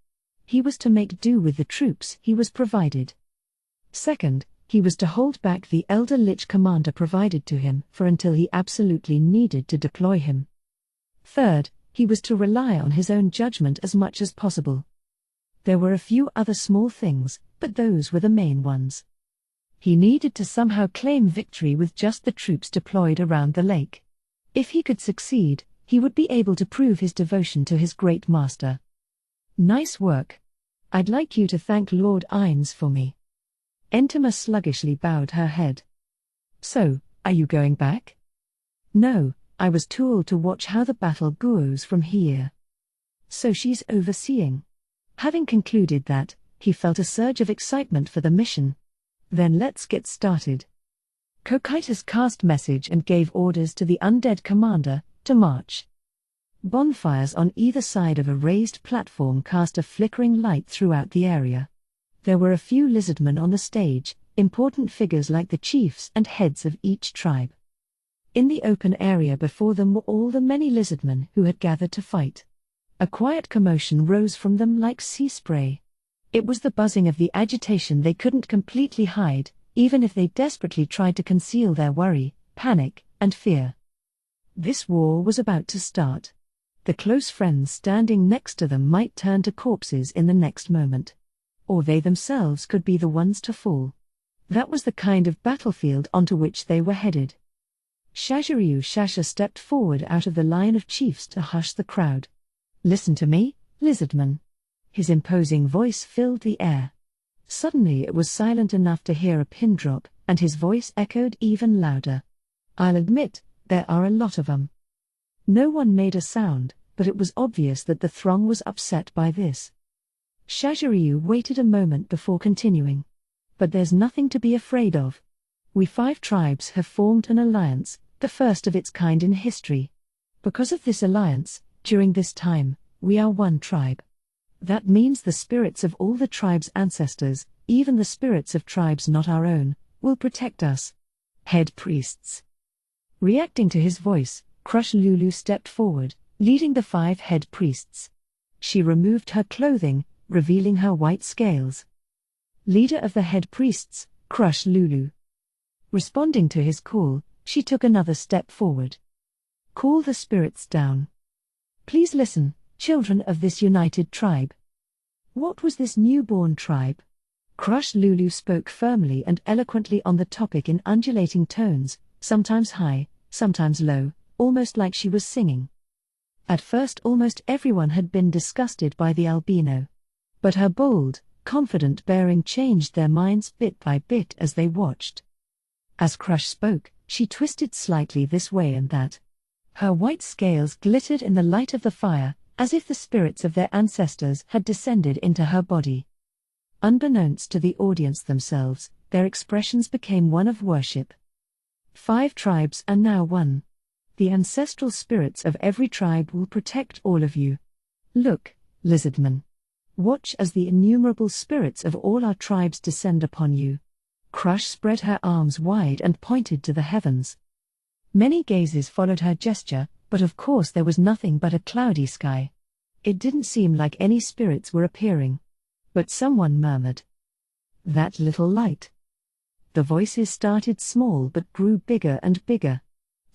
He was to make do with the troops he was provided. Second, he was to hold back the Elder Lich commander provided to him for until he absolutely needed to deploy him. Third, he was to rely on his own judgment as much as possible. There were a few other small things, but those were the main ones. He needed to somehow claim victory with just the troops deployed around the lake. If he could succeed, he would be able to prove his devotion to his great master. Nice work. I'd like you to thank Lord Ines for me. Entima sluggishly bowed her head. So, are you going back? No, I was told to watch how the battle goes from here. So she's overseeing. Having concluded that, he felt a surge of excitement for the mission. Then let's get started. Cocytus cast message and gave orders to the undead commander to march. Bonfires on either side of a raised platform cast a flickering light throughout the area. There were a few lizardmen on the stage, important figures like the chiefs and heads of each tribe. In the open area before them were all the many lizardmen who had gathered to fight. A quiet commotion rose from them like sea spray. It was the buzzing of the agitation they couldn't completely hide, even if they desperately tried to conceal their worry, panic, and fear. This war was about to start. The close friends standing next to them might turn to corpses in the next moment. Or they themselves could be the ones to fall. That was the kind of battlefield onto which they were headed. Shaziryu Shasha stepped forward out of the line of chiefs to hush the crowd. Listen to me, lizardman. His imposing voice filled the air. Suddenly it was silent enough to hear a pin drop, and his voice echoed even louder. I'll admit, there are a lot of them. No one made a sound, but it was obvious that the throng was upset by this. Shaziryu waited a moment before continuing. But there's nothing to be afraid of. We 5 tribes have formed an alliance, the first of its kind in history. Because of this alliance, during this time, we are one tribe. That means the spirits of all the tribe's ancestors, even the spirits of tribes not our own, will protect us. Head priests. Reacting to his voice, Crush Lulu stepped forward, leading the 5 head priests. She removed her clothing, revealing her white scales. Leader of the head priests, Crush Lulu. Responding to his call, she took another step forward. Call the spirits down. Please listen, children of this united tribe. What was this newborn tribe? Crush Lulu spoke firmly and eloquently on the topic in undulating tones, sometimes high, sometimes low, almost like she was singing. At first almost everyone had been disgusted by the albino. But her bold, confident bearing changed their minds bit by bit as they watched. As Crush spoke, she twisted slightly this way and that. Her white scales glittered in the light of the fire, as if the spirits of their ancestors had descended into her body. Unbeknownst to the audience themselves, their expressions became one of worship. 5 tribes are now one. The ancestral spirits of every tribe will protect all of you. Look, lizardman. Watch as the innumerable spirits of all our tribes descend upon you. Crush spread her arms wide and pointed to the heavens. Many gazes followed her gesture, but of course there was nothing but a cloudy sky. It didn't seem like any spirits were appearing. But someone murmured. That little light. The voices started small but grew bigger and bigger.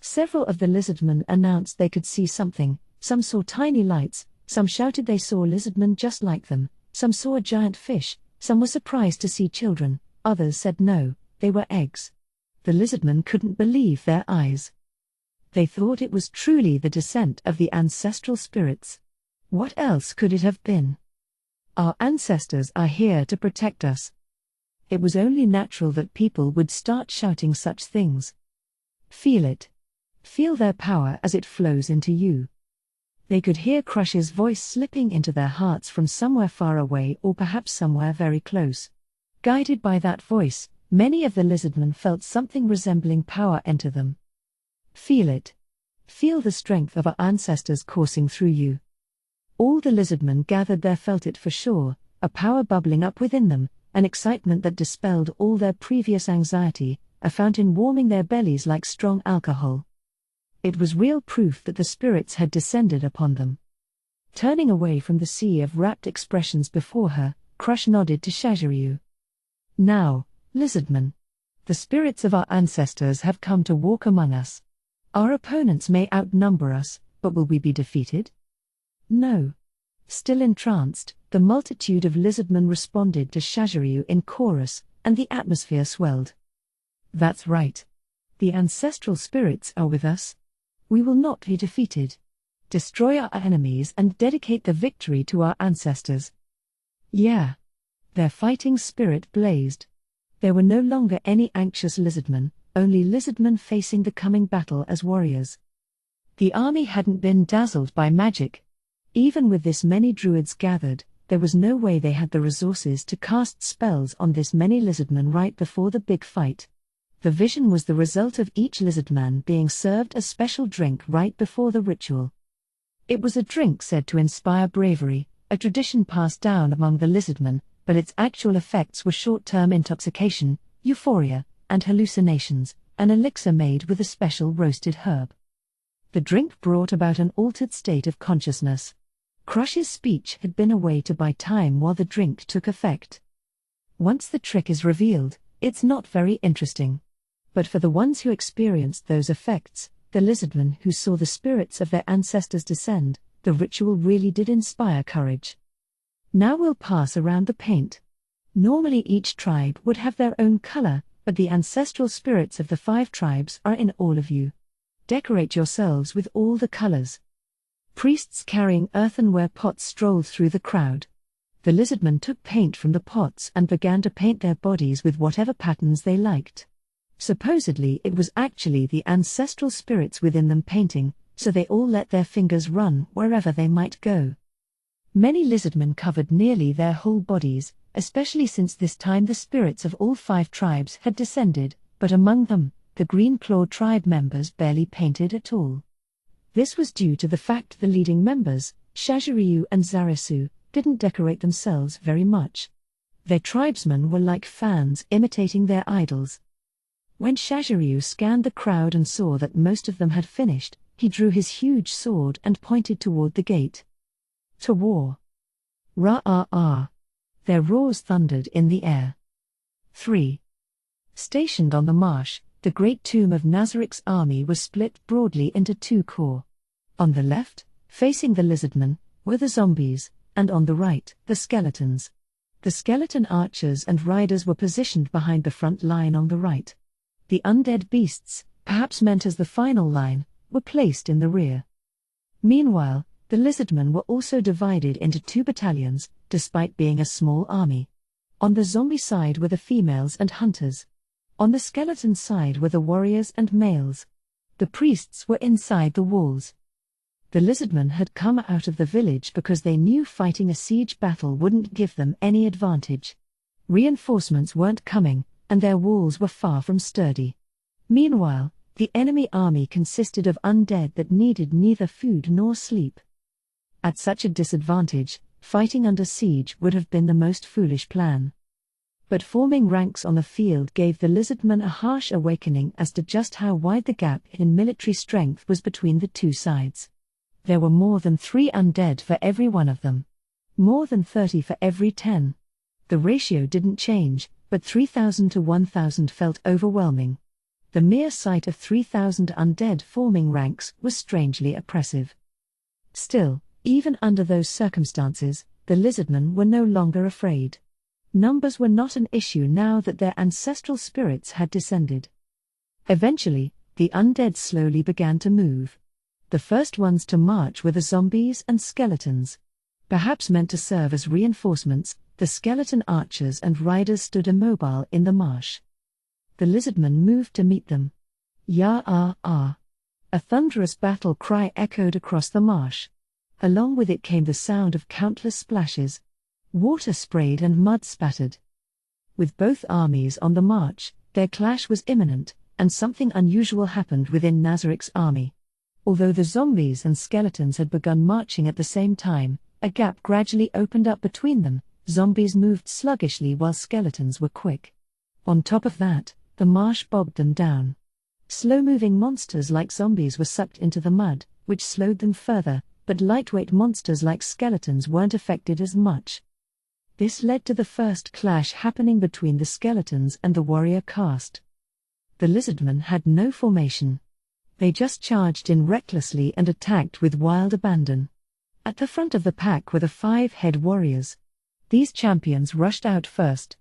Several of the lizardmen announced they could see something, some saw tiny lights, some shouted they saw lizardmen just like them, some saw a giant fish, some were surprised to see children, others said no, they were eggs. The lizardmen couldn't believe their eyes. They thought it was truly the descent of the ancestral spirits. What else could it have been? Our ancestors are here to protect us. It was only natural that people would start shouting such things. Feel it. Feel their power as it flows into you. They could hear Crush's voice slipping into their hearts from somewhere far away or perhaps somewhere very close. Guided by that voice, many of the lizardmen felt something resembling power enter them. Feel it. Feel the strength of our ancestors coursing through you. All the lizardmen gathered there felt it for sure, a power bubbling up within them, an excitement that dispelled all their previous anxiety, a fountain warming their bellies like strong alcohol. It was real proof that the spirits had descended upon them. Turning away from the sea of rapt expressions before her, Crush nodded to Shaziryu. Now, lizardmen. The spirits of our ancestors have come to walk among us. Our opponents may outnumber us, but will we be defeated? No. Still entranced, the multitude of lizardmen responded to Shaziryu in chorus, and the atmosphere swelled. That's right. The ancestral spirits are with us. We will not be defeated. Destroy our enemies and dedicate the victory to our ancestors. Yeah. Their fighting spirit blazed. There were no longer any anxious lizardmen, only lizardmen facing the coming battle as warriors. The army hadn't been dazzled by magic. Even with this many druids gathered, there was no way they had the resources to cast spells on this many lizardmen right before the big fight. The vision was the result of each lizardman being served a special drink right before the ritual. It was a drink said to inspire bravery, a tradition passed down among the lizardmen, but its actual effects were short-term intoxication, euphoria, and hallucinations, an elixir made with a special roasted herb. The drink brought about an altered state of consciousness. Crush's speech had been a way to buy time while the drink took effect. Once the trick is revealed, it's not very interesting. But for the ones who experienced those effects, the lizardmen who saw the spirits of their ancestors descend, the ritual really did inspire courage. Now we'll pass around the paint. Normally each tribe would have their own color, but the ancestral spirits of the 5 tribes are in all of you. Decorate yourselves with all the colors. Priests carrying earthenware pots strolled through the crowd. The lizardmen took paint from the pots and began to paint their bodies with whatever patterns they liked. Supposedly it was actually the ancestral spirits within them painting, so they all let their fingers run wherever they might go. Many lizardmen covered nearly their whole bodies, especially since this time the spirits of all 5 tribes had descended, but among them, the Green-Claw tribe members barely painted at all. This was due to the fact the leading members, Shaziryu and Zarisu, didn't decorate themselves very much. Their tribesmen were like fans imitating their idols. When Shaziryu scanned the crowd and saw that most of them had finished, he drew his huge sword and pointed toward the gate. To war. Ra-ah-ah. Their roars thundered in the air. 3. Stationed on the marsh, the great tomb of Nazarik's army was split broadly into 2 corps. On the left, facing the lizardmen, were the zombies, and on the right, the skeletons. The skeleton archers and riders were positioned behind the front line on the right. The undead beasts, perhaps meant as the final line, were placed in the rear. Meanwhile, the lizardmen were also divided into 2 battalions, despite being a small army. On the zombie side were the females and hunters. On the skeleton side were the warriors and males. The priests were inside the walls. The lizardmen had come out of the village because they knew fighting a siege battle wouldn't give them any advantage. Reinforcements weren't coming, and their walls were far from sturdy. Meanwhile, the enemy army consisted of undead that needed neither food nor sleep. At such a disadvantage, fighting under siege would have been the most foolish plan. But forming ranks on the field gave the lizardmen a harsh awakening as to just how wide the gap in military strength was between the 2 sides. There were more than 3 undead for every one of them. More than 30 for every 10. The ratio didn't change, but 3,000 to 1,000 felt overwhelming. The mere sight of 3,000 undead forming ranks was strangely oppressive. Still, even under those circumstances, the lizardmen were no longer afraid. Numbers were not an issue now that their ancestral spirits had descended. Eventually, the undead slowly began to move. The first ones to march were the zombies and skeletons. Perhaps meant to serve as reinforcements, the skeleton archers and riders stood immobile in the marsh. The lizardmen moved to meet them. Ya-ah-ah. A thunderous battle cry echoed across the marsh. Along with it came the sound of countless splashes. Water sprayed and mud spattered. With both armies on the march, their clash was imminent, and something unusual happened within Nazarik's army. Although the zombies and skeletons had begun marching at the same time, a gap gradually opened up between them. Zombies moved sluggishly while skeletons were quick. On top of that, the marsh bogged them down. Slow-moving monsters like zombies were sucked into the mud, which slowed them further, but lightweight monsters like skeletons weren't affected as much. This led to the first clash happening between the skeletons and the warrior caste. The lizardmen had no formation. They just charged in recklessly and attacked with wild abandon. At the front of the pack were the 5-head warriors. These champions rushed out first.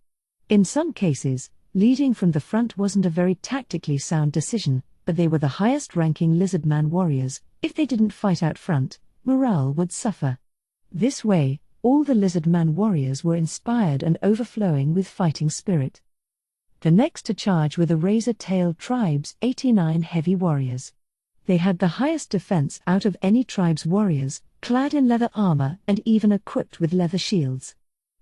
In some cases, leading from the front wasn't a very tactically sound decision, but they were the highest-ranking lizardman warriors. If they didn't fight out front, morale would suffer. This way, all the lizardman warriors were inspired and overflowing with fighting spirit. The next to charge were the razor-tailed tribe's 89 heavy warriors. They had the highest defense out of any tribe's warriors, clad in leather armor and even equipped with leather shields.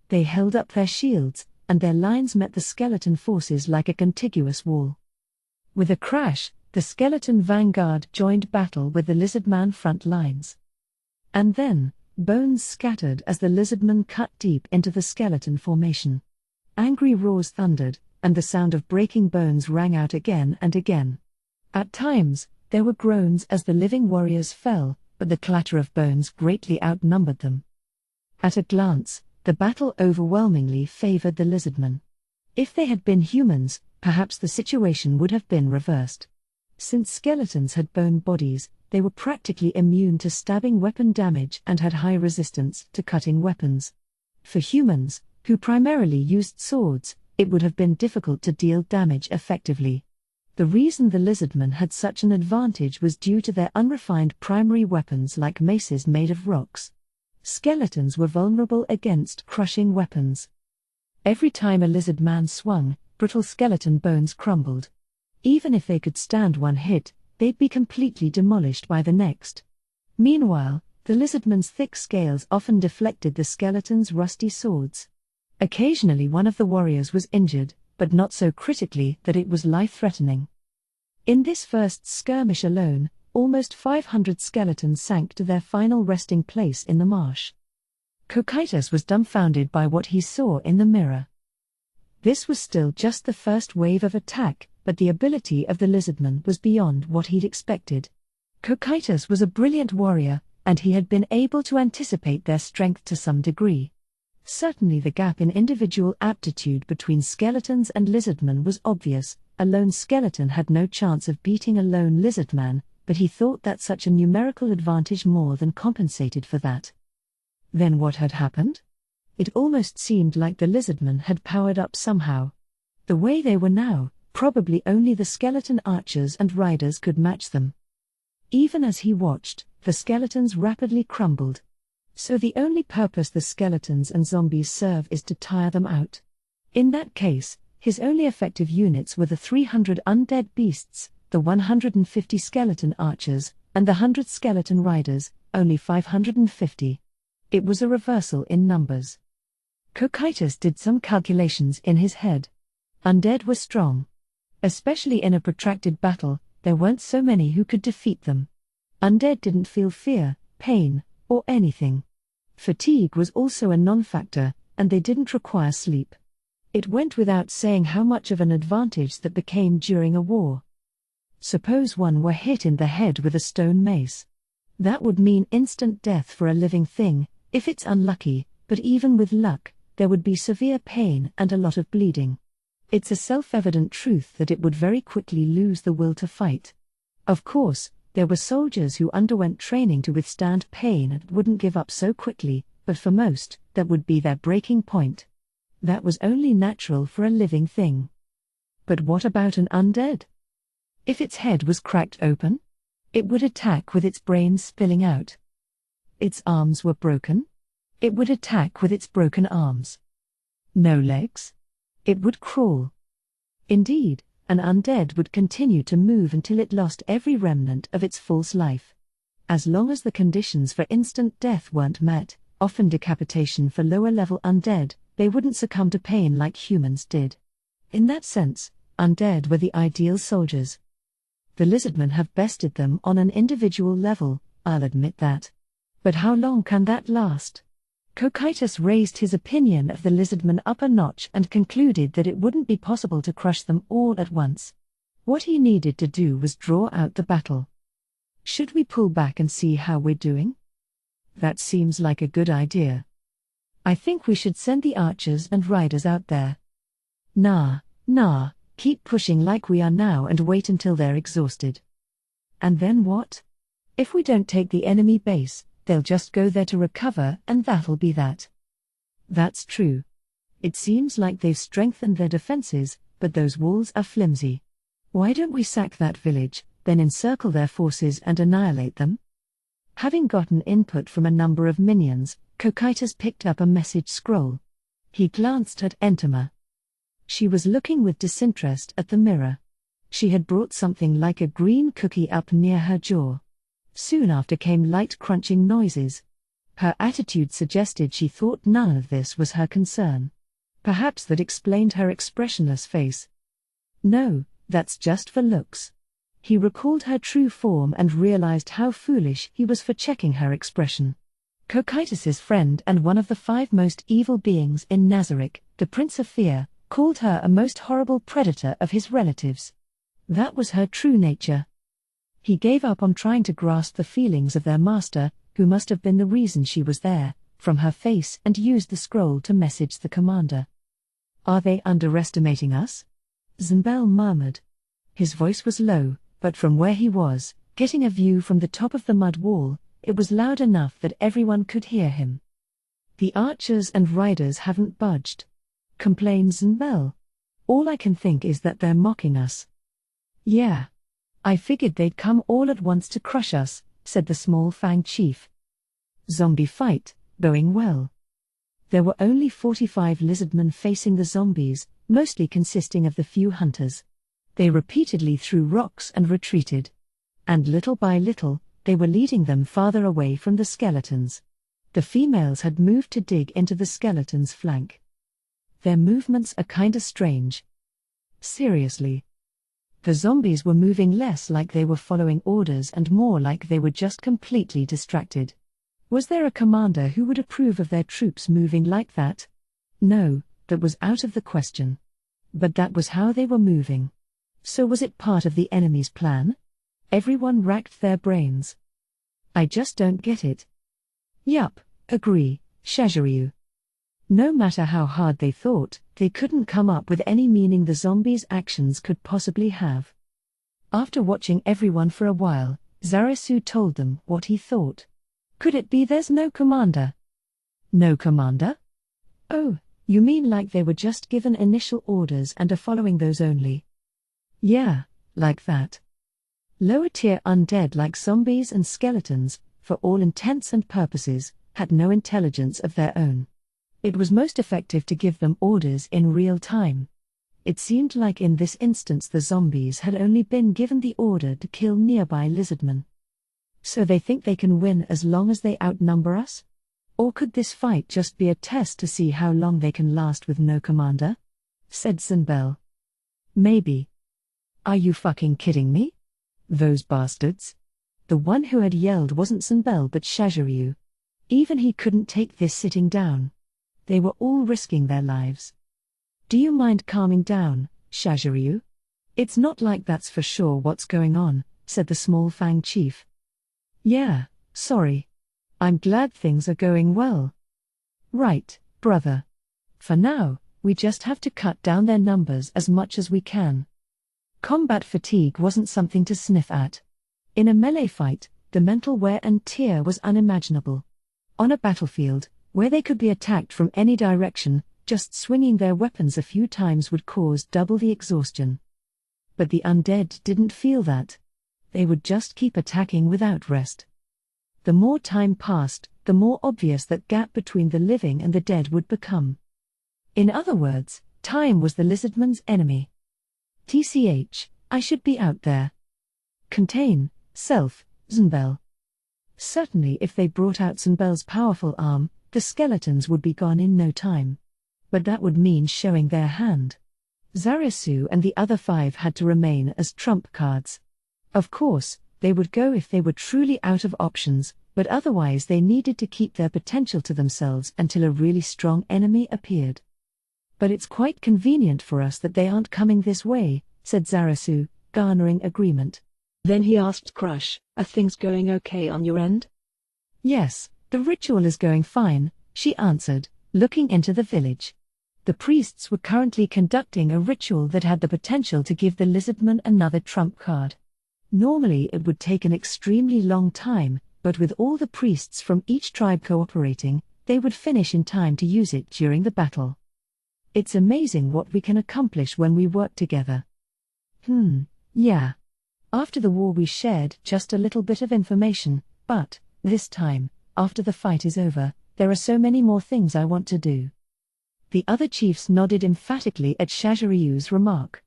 They held up their shields, and their lines met the skeleton forces like a contiguous wall. With a crash, the skeleton vanguard joined battle with the lizardman front lines. And then, bones scattered as the lizardmen cut deep into the skeleton formation. Angry roars thundered, and the sound of breaking bones rang out again and again. At times, there were groans as the living warriors fell, but the clatter of bones greatly outnumbered them. At a glance, the battle overwhelmingly favored the lizardmen. If they had been humans, perhaps the situation would have been reversed. Since skeletons had bone bodies, they were practically immune to stabbing weapon damage and had high resistance to cutting weapons. For humans, who primarily used swords, it would have been difficult to deal damage effectively. The reason the lizardmen had such an advantage was due to their unrefined primary weapons like maces made of rocks. Skeletons were vulnerable against crushing weapons. Every time a lizard man swung, brittle skeleton bones crumbled. Even if they could stand one hit, they'd be completely demolished by the next. Meanwhile, the lizardman's thick scales often deflected the skeleton's rusty swords. Occasionally one of the warriors was injured, but not so critically that it was life-threatening. In this first skirmish alone, almost 500 skeletons sank to their final resting place in the marsh. Cocytus was dumbfounded by what he saw in the mirror. This was still just the first wave of attack, but the ability of the lizardman was beyond what he'd expected. Cocytus was a brilliant warrior, and he had been able to anticipate their strength to some degree. Certainly the gap in individual aptitude between skeletons and lizardmen was obvious. A lone skeleton had no chance of beating a lone lizardman, but he thought that such a numerical advantage more than compensated for that. Then what had happened? It almost seemed like the lizardmen had powered up somehow. The way they were now, probably only the skeleton archers and riders could match them. Even as he watched, the skeletons rapidly crumbled. So the only purpose the skeletons and zombies serve is to tire them out. In that case, his only effective units were the 300 undead beasts, the 150 skeleton archers, and the 100 skeleton riders, only 550. It was a reversal in numbers. Cocytus did some calculations in his head. Undead were strong. Especially in a protracted battle, there weren't so many who could defeat them. Undead didn't feel fear, pain, or anything. Fatigue was also a non-factor, and they didn't require sleep. It went without saying how much of an advantage that became during a war. Suppose one were hit in the head with a stone mace. That would mean instant death for a living thing, if it's unlucky, but even with luck, there would be severe pain and a lot of bleeding. It's a self-evident truth that it would very quickly lose the will to fight. Of course, there were soldiers who underwent training to withstand pain and wouldn't give up so quickly, but for most, that would be their breaking point. That was only natural for a living thing. But what about an undead? If its head was cracked open, it would attack with its brains spilling out. Its arms were broken, it would attack with its broken arms. No legs? It would crawl. Indeed, an undead would continue to move until it lost every remnant of its false life. As long as the conditions for instant death weren't met, often decapitation for lower-level undead, they wouldn't succumb to pain like humans did. In that sense, undead were the ideal soldiers. The lizardmen have bested them on an individual level, I'll admit that. But how long can that last? Cocytus raised his opinion of the lizardmen up a notch and concluded that it wouldn't be possible to crush them all at once. What he needed to do was draw out the battle. Should we pull back and see how we're doing? That seems like a good idea. I think we should send the archers and riders out there. Nah, keep pushing like we are now and wait until they're exhausted. And then what? If we don't take the enemy base, they'll just go there to recover and that'll be that. That's true. It seems like they've strengthened their defenses, but those walls are flimsy. Why don't we sack that village, then encircle their forces and annihilate them? Having gotten input from a number of minions, Cocytus picked up a message scroll. He glanced at Entema. She was looking with disinterest at the mirror. She had brought something like a green cookie up near her jaw. Soon after came light crunching noises. Her attitude suggested she thought none of this was her concern. Perhaps that explained her expressionless face. No, that's just for looks. He recalled her true form and realized how foolish he was for checking her expression. Cocytus's friend and one of the 5 most evil beings in Nazarick, the Prince of Fear, called her a most horrible predator of his relatives. That was her true nature. He gave up on trying to grasp the feelings of their master, who must have been the reason she was there, from her face, and used the scroll to message the commander. Are they underestimating us? Zambel murmured. His voice was low, but from where he was, getting a view from the top of the mud wall, it was loud enough that everyone could hear him. The archers and riders haven't budged, complained Zambel. All I can think is that they're mocking us. Yeah. I figured they'd come all at once to crush us, said the small fang chief. Zombie fight, going well. There were only 45 lizardmen facing the zombies, mostly consisting of the few hunters. They repeatedly threw rocks and retreated. And little by little, they were leading them farther away from the skeletons. The females had moved to dig into the skeleton's flank. Their movements are kinda strange. Seriously. The zombies were moving less like they were following orders and more like they were just completely distracted. Was there a commander who would approve of their troops moving like that? No, that was out of the question. But that was how they were moving. So was it part of the enemy's plan? Everyone racked their brains. I just don't get it. Yup, agree, Shaziryu. No matter how hard they thought, they couldn't come up with any meaning the zombies' actions could possibly have. After watching everyone for a while, Zarasu told them what he thought. Could it be there's no commander? No commander? Oh, you mean like they were just given initial orders and are following those only? Yeah, like that. Lower-tier undead like zombies and skeletons, for all intents and purposes, had no intelligence of their own. It was most effective to give them orders in real time. It seemed like in this instance the zombies had only been given the order to kill nearby lizardmen. So they think they can win as long as they outnumber us? Or could this fight just be a test to see how long they can last with no commander? Said Zambel. Maybe. Are you fucking kidding me? Those bastards. The one who had yelled wasn't Zambel but Shaziryu. Even he couldn't take this sitting down. They were all risking their lives. Do you mind calming down, Shaziryu? It's not like that's for sure what's going on, said the small fang chief. Yeah, sorry. I'm glad things are going well. Right, brother. For now, we just have to cut down their numbers as much as we can. Combat fatigue wasn't something to sniff at. In a melee fight, the mental wear and tear was unimaginable. On a battlefield, where they could be attacked from any direction, just swinging their weapons a few times would cause double the exhaustion. But the undead didn't feel that. They would just keep attacking without rest. The more time passed, the more obvious that gap between the living and the dead would become. In other words, time was the lizardman's enemy. TCH, I should be out there. Contain, self, Zunbel. Certainly if they brought out Zunbel's powerful arm, the skeletons would be gone in no time. But that would mean showing their hand. Zarasu and the other 5 had to remain as trump cards. Of course, they would go if they were truly out of options, but otherwise they needed to keep their potential to themselves until a really strong enemy appeared. But it's quite convenient for us that they aren't coming this way, said Zarasu, garnering agreement. Then he asked Crush, are things going okay on your end? Yes, the ritual is going fine, she answered, looking into the village. The priests were currently conducting a ritual that had the potential to give the lizardman another trump card. Normally it would take an extremely long time, but with all the priests from each tribe cooperating, they would finish in time to use it during the battle. It's amazing what we can accomplish when we work together. Yeah. After the war we shared just a little bit of information, but, this time, after the fight is over, there are so many more things I want to do. The other chiefs nodded emphatically at Shazharyu's remark.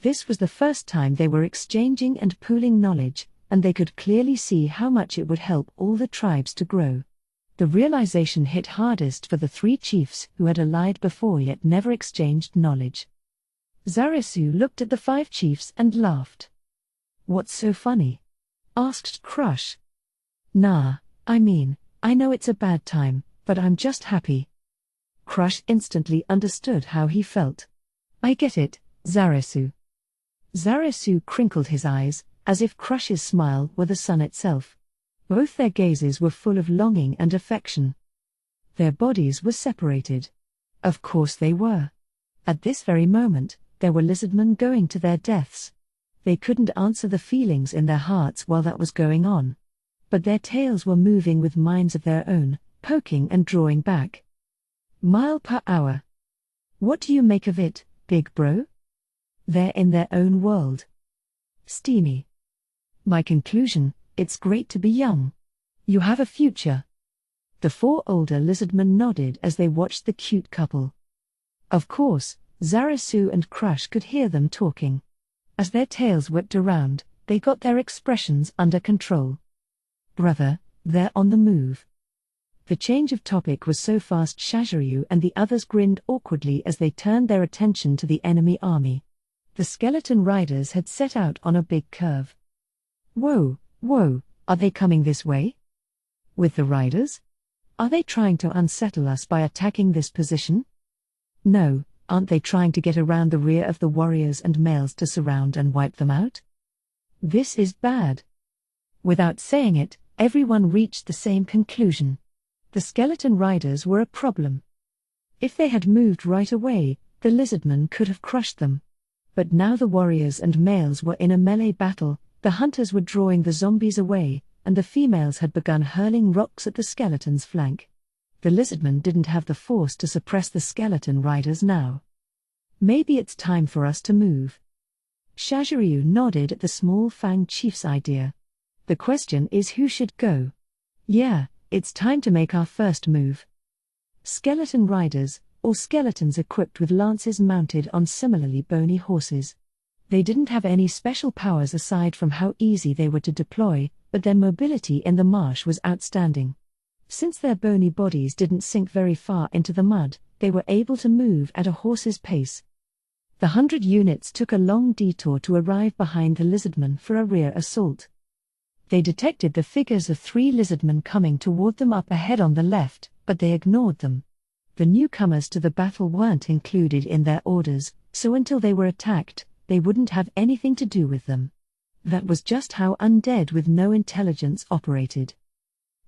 This was the first time they were exchanging and pooling knowledge, and they could clearly see how much it would help all the tribes to grow. The realization hit hardest for the 3 chiefs who had allied before yet never exchanged knowledge. Zarasu looked at the 5 chiefs and laughed. What's so funny? Asked Crush. Nah, I mean, I know it's a bad time, but I'm just happy. Crush instantly understood how he felt. I get it, Zarasu. Zarasu crinkled his eyes, as if Crush's smile were the sun itself. Both their gazes were full of longing and affection. Their bodies were separated. Of course they were. At this very moment, there were lizardmen going to their deaths. They couldn't answer the feelings in their hearts while that was going on. But their tails were moving with minds of their own, poking and drawing back. Mile per hour. What do you make of it, big bro? They're in their own world. Steamy. My conclusion, it's great to be young. You have a future. The 4 older lizardmen nodded as they watched the cute couple. Of course, Zarasu and Crush could hear them talking. As their tails whipped around, they got their expressions under control. Brother, they're on the move. The change of topic was so fast Shazharyu and the others grinned awkwardly as they turned their attention to the enemy army. The skeleton riders had set out on a big curve. Whoa, are they coming this way? With the riders? Are they trying to unsettle us by attacking this position? No, aren't they trying to get around the rear of the warriors and males to surround and wipe them out? This is bad. Without saying it, everyone reached the same conclusion. The skeleton riders were a problem. If they had moved right away, the lizardmen could have crushed them. But now the warriors and males were in a melee battle, the hunters were drawing the zombies away, and the females had begun hurling rocks at the skeleton's flank. The lizardmen didn't have the force to suppress the skeleton riders now. Maybe it's time for us to move. Shazharyu nodded at the small Fang chief's idea. The question is who should go? Yeah, it's time to make our first move. Skeleton riders, or skeletons equipped with lances mounted on similarly bony horses. They didn't have any special powers aside from how easy they were to deploy, but their mobility in the marsh was outstanding. Since their bony bodies didn't sink very far into the mud, they were able to move at a horse's pace. The 100 units took a long detour to arrive behind the lizardmen for a rear assault. They detected the figures of 3 lizardmen coming toward them up ahead on the left, but they ignored them. The newcomers to the battle weren't included in their orders, so until they were attacked, they wouldn't have anything to do with them. That was just how undead with no intelligence operated.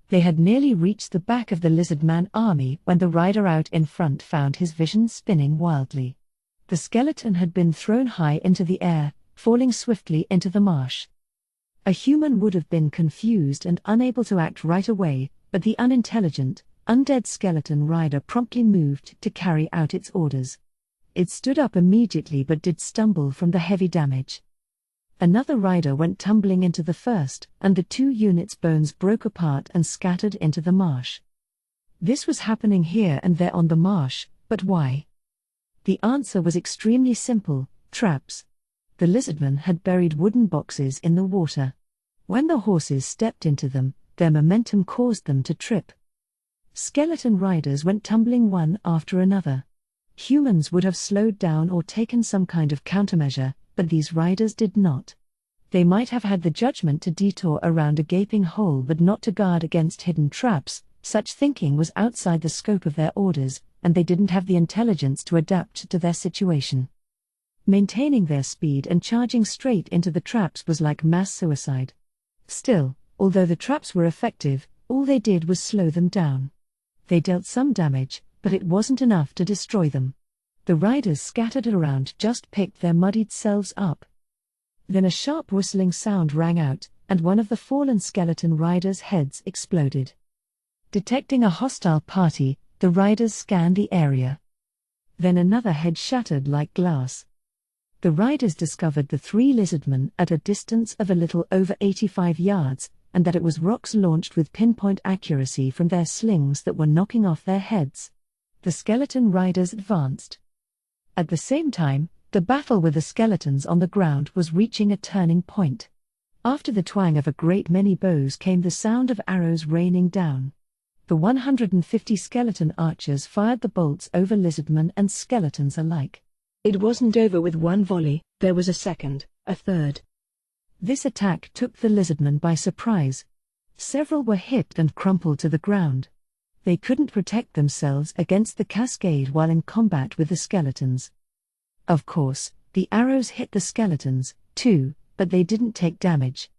They had nearly reached the back of the lizardman army when the rider out in front found his vision spinning wildly. The skeleton had been thrown high into the air, falling swiftly into the marsh. A human would have been confused and unable to act right away, but the unintelligent, undead skeleton rider promptly moved to carry out its orders. It stood up immediately but did stumble from the heavy damage. Another rider went tumbling into the first, and the 2 units' bones broke apart and scattered into the marsh. This was happening here and there on the marsh, but why? The answer was extremely simple: traps. The lizardmen had buried wooden boxes in the water. When the horses stepped into them, their momentum caused them to trip. Skeleton riders went tumbling one after another. Humans would have slowed down or taken some kind of countermeasure, but these riders did not. They might have had the judgment to detour around a gaping hole but not to guard against hidden traps. Such thinking was outside the scope of their orders, and they didn't have the intelligence to adapt to their situation. Maintaining their speed and charging straight into the traps was like mass suicide. Still, although the traps were effective, all they did was slow them down. They dealt some damage, but it wasn't enough to destroy them. The riders scattered around just picked their muddied selves up. Then a sharp whistling sound rang out, and one of the fallen skeleton riders' heads exploded. Detecting a hostile party, the riders scanned the area. Then another head shattered like glass. The riders discovered the 3 lizardmen at a distance of a little over 85 yards, and that it was rocks launched with pinpoint accuracy from their slings that were knocking off their heads. The skeleton riders advanced. At the same time, the battle with the skeletons on the ground was reaching a turning point. After the twang of a great many bows came the sound of arrows raining down. The 150 skeleton archers fired the bolts over lizardmen and skeletons alike. It wasn't over with one volley, there was a second, a third. This attack took the lizardmen by surprise. Several were hit and crumpled to the ground. They couldn't protect themselves against the cascade while in combat with the skeletons. Of course, the arrows hit the skeletons, too, but they didn't take damage.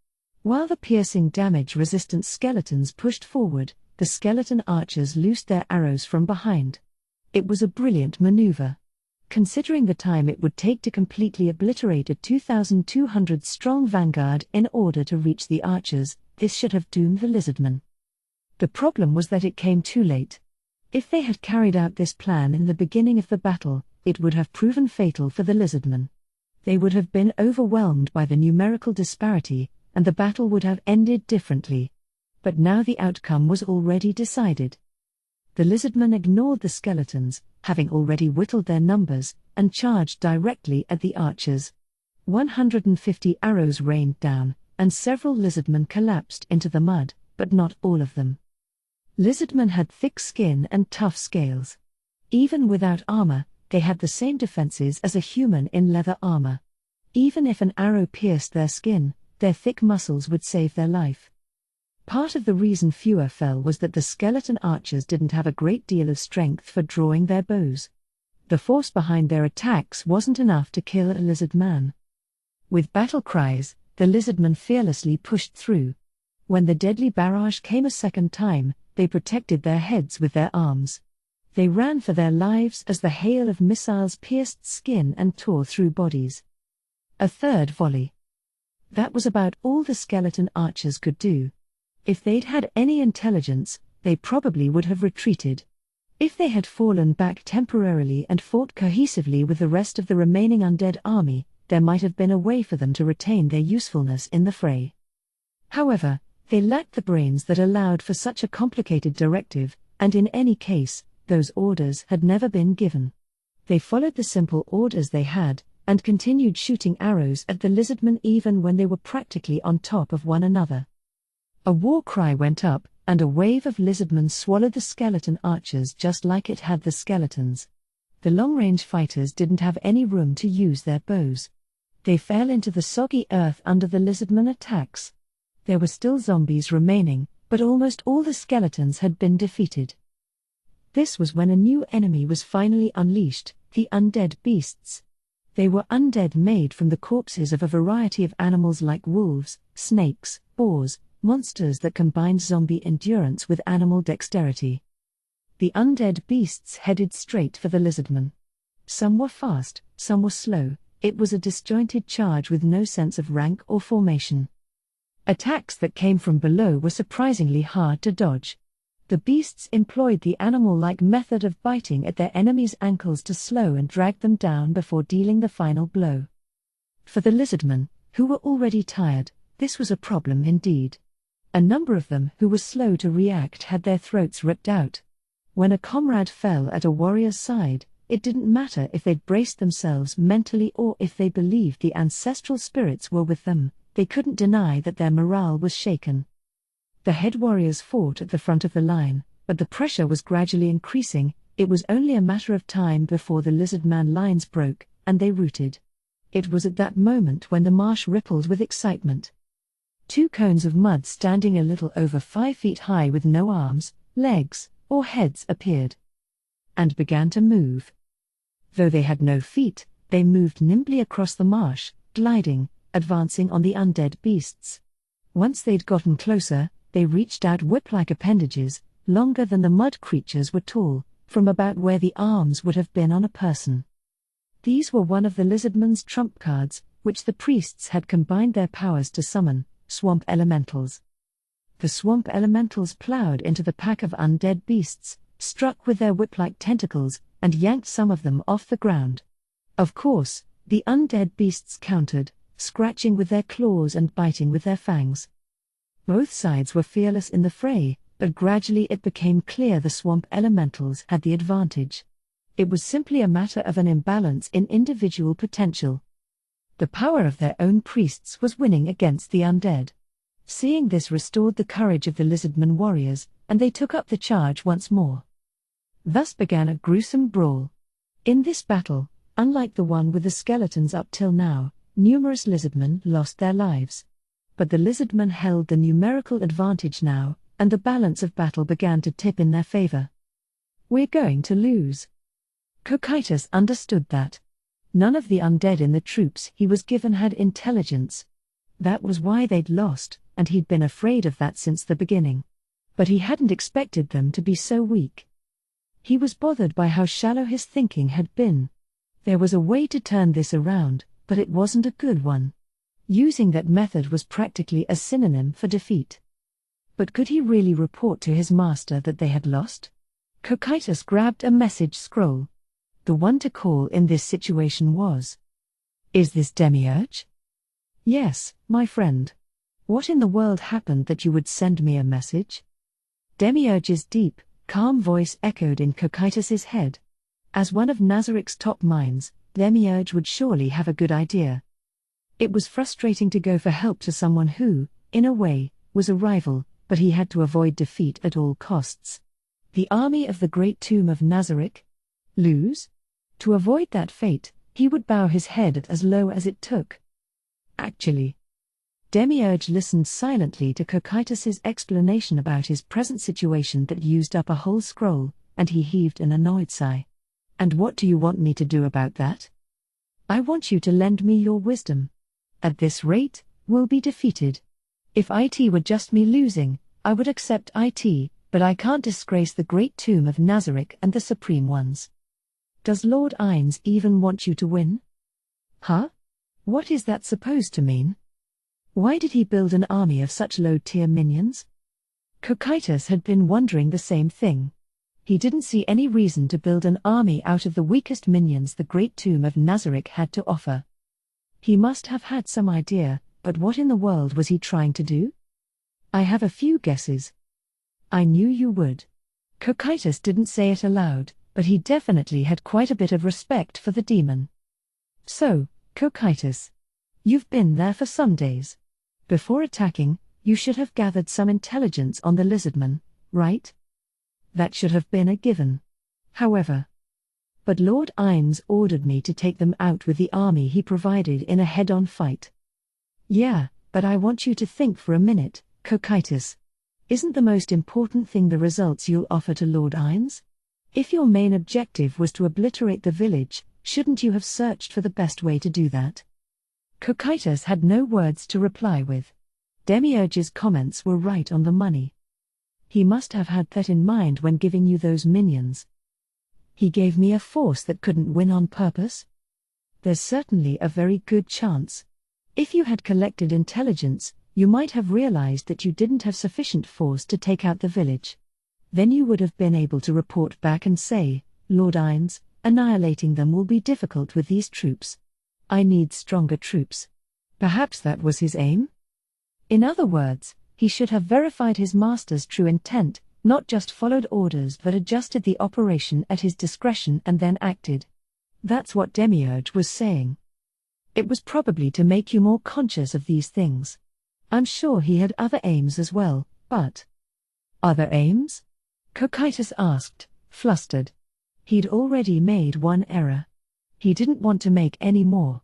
While the piercing damage-resistant skeletons pushed forward, the skeleton archers loosed their arrows from behind. It was a brilliant maneuver. Considering the time it would take to completely obliterate a 2,200-strong vanguard in order to reach the archers, this should have doomed the lizardmen. The problem was that it came too late. If they had carried out this plan in the beginning of the battle, it would have proven fatal for the lizardmen. They would have been overwhelmed by the numerical disparity, and the battle would have ended differently. But now the outcome was already decided. The lizardmen ignored the skeletons, having already whittled their numbers, and charged directly at the archers. 150 arrows rained down, and several lizardmen collapsed into the mud, but not all of them. Lizardmen had thick skin and tough scales. Even without armor, they had the same defenses as a human in leather armor. Even if an arrow pierced their skin, their thick muscles would save their life. Part of the reason fewer fell was that the skeleton archers didn't have a great deal of strength for drawing their bows. The force behind their attacks wasn't enough to kill a lizard man. With battle cries, the lizardmen fearlessly pushed through. When the deadly barrage came a second time, they protected their heads with their arms. They ran for their lives as the hail of missiles pierced skin and tore through bodies. A third volley. That was about all the skeleton archers could do. If they'd had any intelligence, they probably would have retreated. If they had fallen back temporarily and fought cohesively with the rest of the remaining undead army, there might have been a way for them to retain their usefulness in the fray. However, they lacked the brains that allowed for such a complicated directive, and in any case, those orders had never been given. They followed the simple orders they had, and continued shooting arrows at the lizardmen even when they were practically on top of one another. A war cry went up, and a wave of lizardmen swallowed the skeleton archers just like it had the skeletons. The long-range fighters didn't have any room to use their bows. They fell into the soggy earth under the lizardmen attacks. There were still zombies remaining, but almost all the skeletons had been defeated. This was when a new enemy was finally unleashed, the undead beasts. They were undead made from the corpses of a variety of animals like wolves, snakes, boars, monsters that combined zombie endurance with animal dexterity. The undead beasts headed straight for the lizardmen. Some were fast, some were slow. It was a disjointed charge with no sense of rank or formation. Attacks that came from below were surprisingly hard to dodge. The beasts employed the animal-like method of biting at their enemies' ankles to slow and drag them down before dealing the final blow. For the lizardmen, who were already tired. This was a problem indeed. A number of them who were slow to react had their throats ripped out. When a comrade fell at a warrior's side, it didn't matter if they'd braced themselves mentally or if they believed the ancestral spirits were with them, they couldn't deny that their morale was shaken. The head warriors fought at the front of the line, but the pressure was gradually increasing. It was only a matter of time before the lizardman lines broke, and they routed. It was at that moment when the marsh rippled with excitement. 2 cones of mud standing a little over 5 feet high with no arms, legs, or heads appeared and began to move. Though they had no feet, they moved nimbly across the marsh, gliding, advancing on the undead beasts. Once they'd gotten closer, they reached out whip-like appendages, longer than the mud creatures were tall, from about where the arms would have been on a person. These were one of the lizardman's trump cards, which the priests had combined their powers to summon, swamp elementals. The swamp elementals plowed into the pack of undead beasts, struck with their whip-like tentacles, and yanked some of them off the ground. Of course, the undead beasts countered, scratching with their claws and biting with their fangs. Both sides were fearless in the fray, but gradually it became clear the swamp elementals had the advantage. It was simply a matter of an imbalance in individual potential. The power of their own priests was winning against the undead. Seeing this restored the courage of the lizardman warriors, and they took up the charge once more. Thus began a gruesome brawl. In this battle, unlike the one with the skeletons up till now, numerous lizardmen lost their lives. But the lizardmen held the numerical advantage now, and the balance of battle began to tip in their favor. "We're going to lose." Cocytus understood that. None of the undead in the troops he was given had intelligence. That was why they'd lost, and he'd been afraid of that since the beginning. But he hadn't expected them to be so weak. He was bothered by how shallow his thinking had been. There was a way to turn this around, but it wasn't a good one. Using that method was practically a synonym for defeat. But could he really report to his master that they had lost? Cocytus grabbed a message scroll. The one to call in this situation was, "Is this Demiurge?" "Yes, my friend. What in the world happened that you would send me a message?" Demiurge's deep, calm voice echoed in Cocytus's head. As one of Nazaric's top minds, Demiurge would surely have a good idea. It was frustrating to go for help to someone who, in a way, was a rival, but he had to avoid defeat at all costs. The army of the Great Tomb of Nazaric? Lose? To avoid that fate, he would bow his head at as low as it took. Actually, Demiurge listened silently to Cocytus's explanation about his present situation that used up a whole scroll, and he heaved an annoyed sigh. "And what do you want me to do about that?" "I want you to lend me your wisdom. At this rate, we'll be defeated. If it were just me losing, I would accept it, but I can't disgrace the Great Tomb of Nazaric and the Supreme Ones. Does Lord Ines even want you to win?" "Huh? What is that supposed to mean? Why did he build an army of such low-tier minions?" Cocytus had been wondering the same thing. He didn't see any reason to build an army out of the weakest minions the Great Tomb of Nazaric had to offer. He must have had some idea, but what in the world was he trying to do? "I have a few guesses." "I knew you would." Cocytus didn't say it aloud, but he definitely had quite a bit of respect for the demon. "So, Cocytus, you've been there for some days. Before attacking, you should have gathered some intelligence on the lizardmen, right? That should have been a given. However, but Lord Ines ordered me to take them out with the army he provided in a head-on fight." "Yeah, but I want you to think for a minute, Cocytus. Isn't the most important thing the results you'll offer to Lord Ines? If your main objective was to obliterate the village, shouldn't you have searched for the best way to do that?" Cocytus had no words to reply with. Demiurge's comments were right on the money. He must have had that in mind when giving you those minions. "He gave me a force that couldn't win on purpose?" "There's certainly a very good chance. If you had collected intelligence, you might have realized that you didn't have sufficient force to take out the village. Then you would have been able to report back and say, 'Lord Ines, annihilating them will be difficult with these troops. I need stronger troops.' Perhaps that was his aim? In other words, he should have verified his master's true intent, not just followed orders but adjusted the operation at his discretion and then acted. That's what Demiurge was saying. It was probably to make you more conscious of these things. I'm sure he had other aims as well, but... Other aims? Cocytus asked, flustered. He'd already made one error. He didn't want to make any more.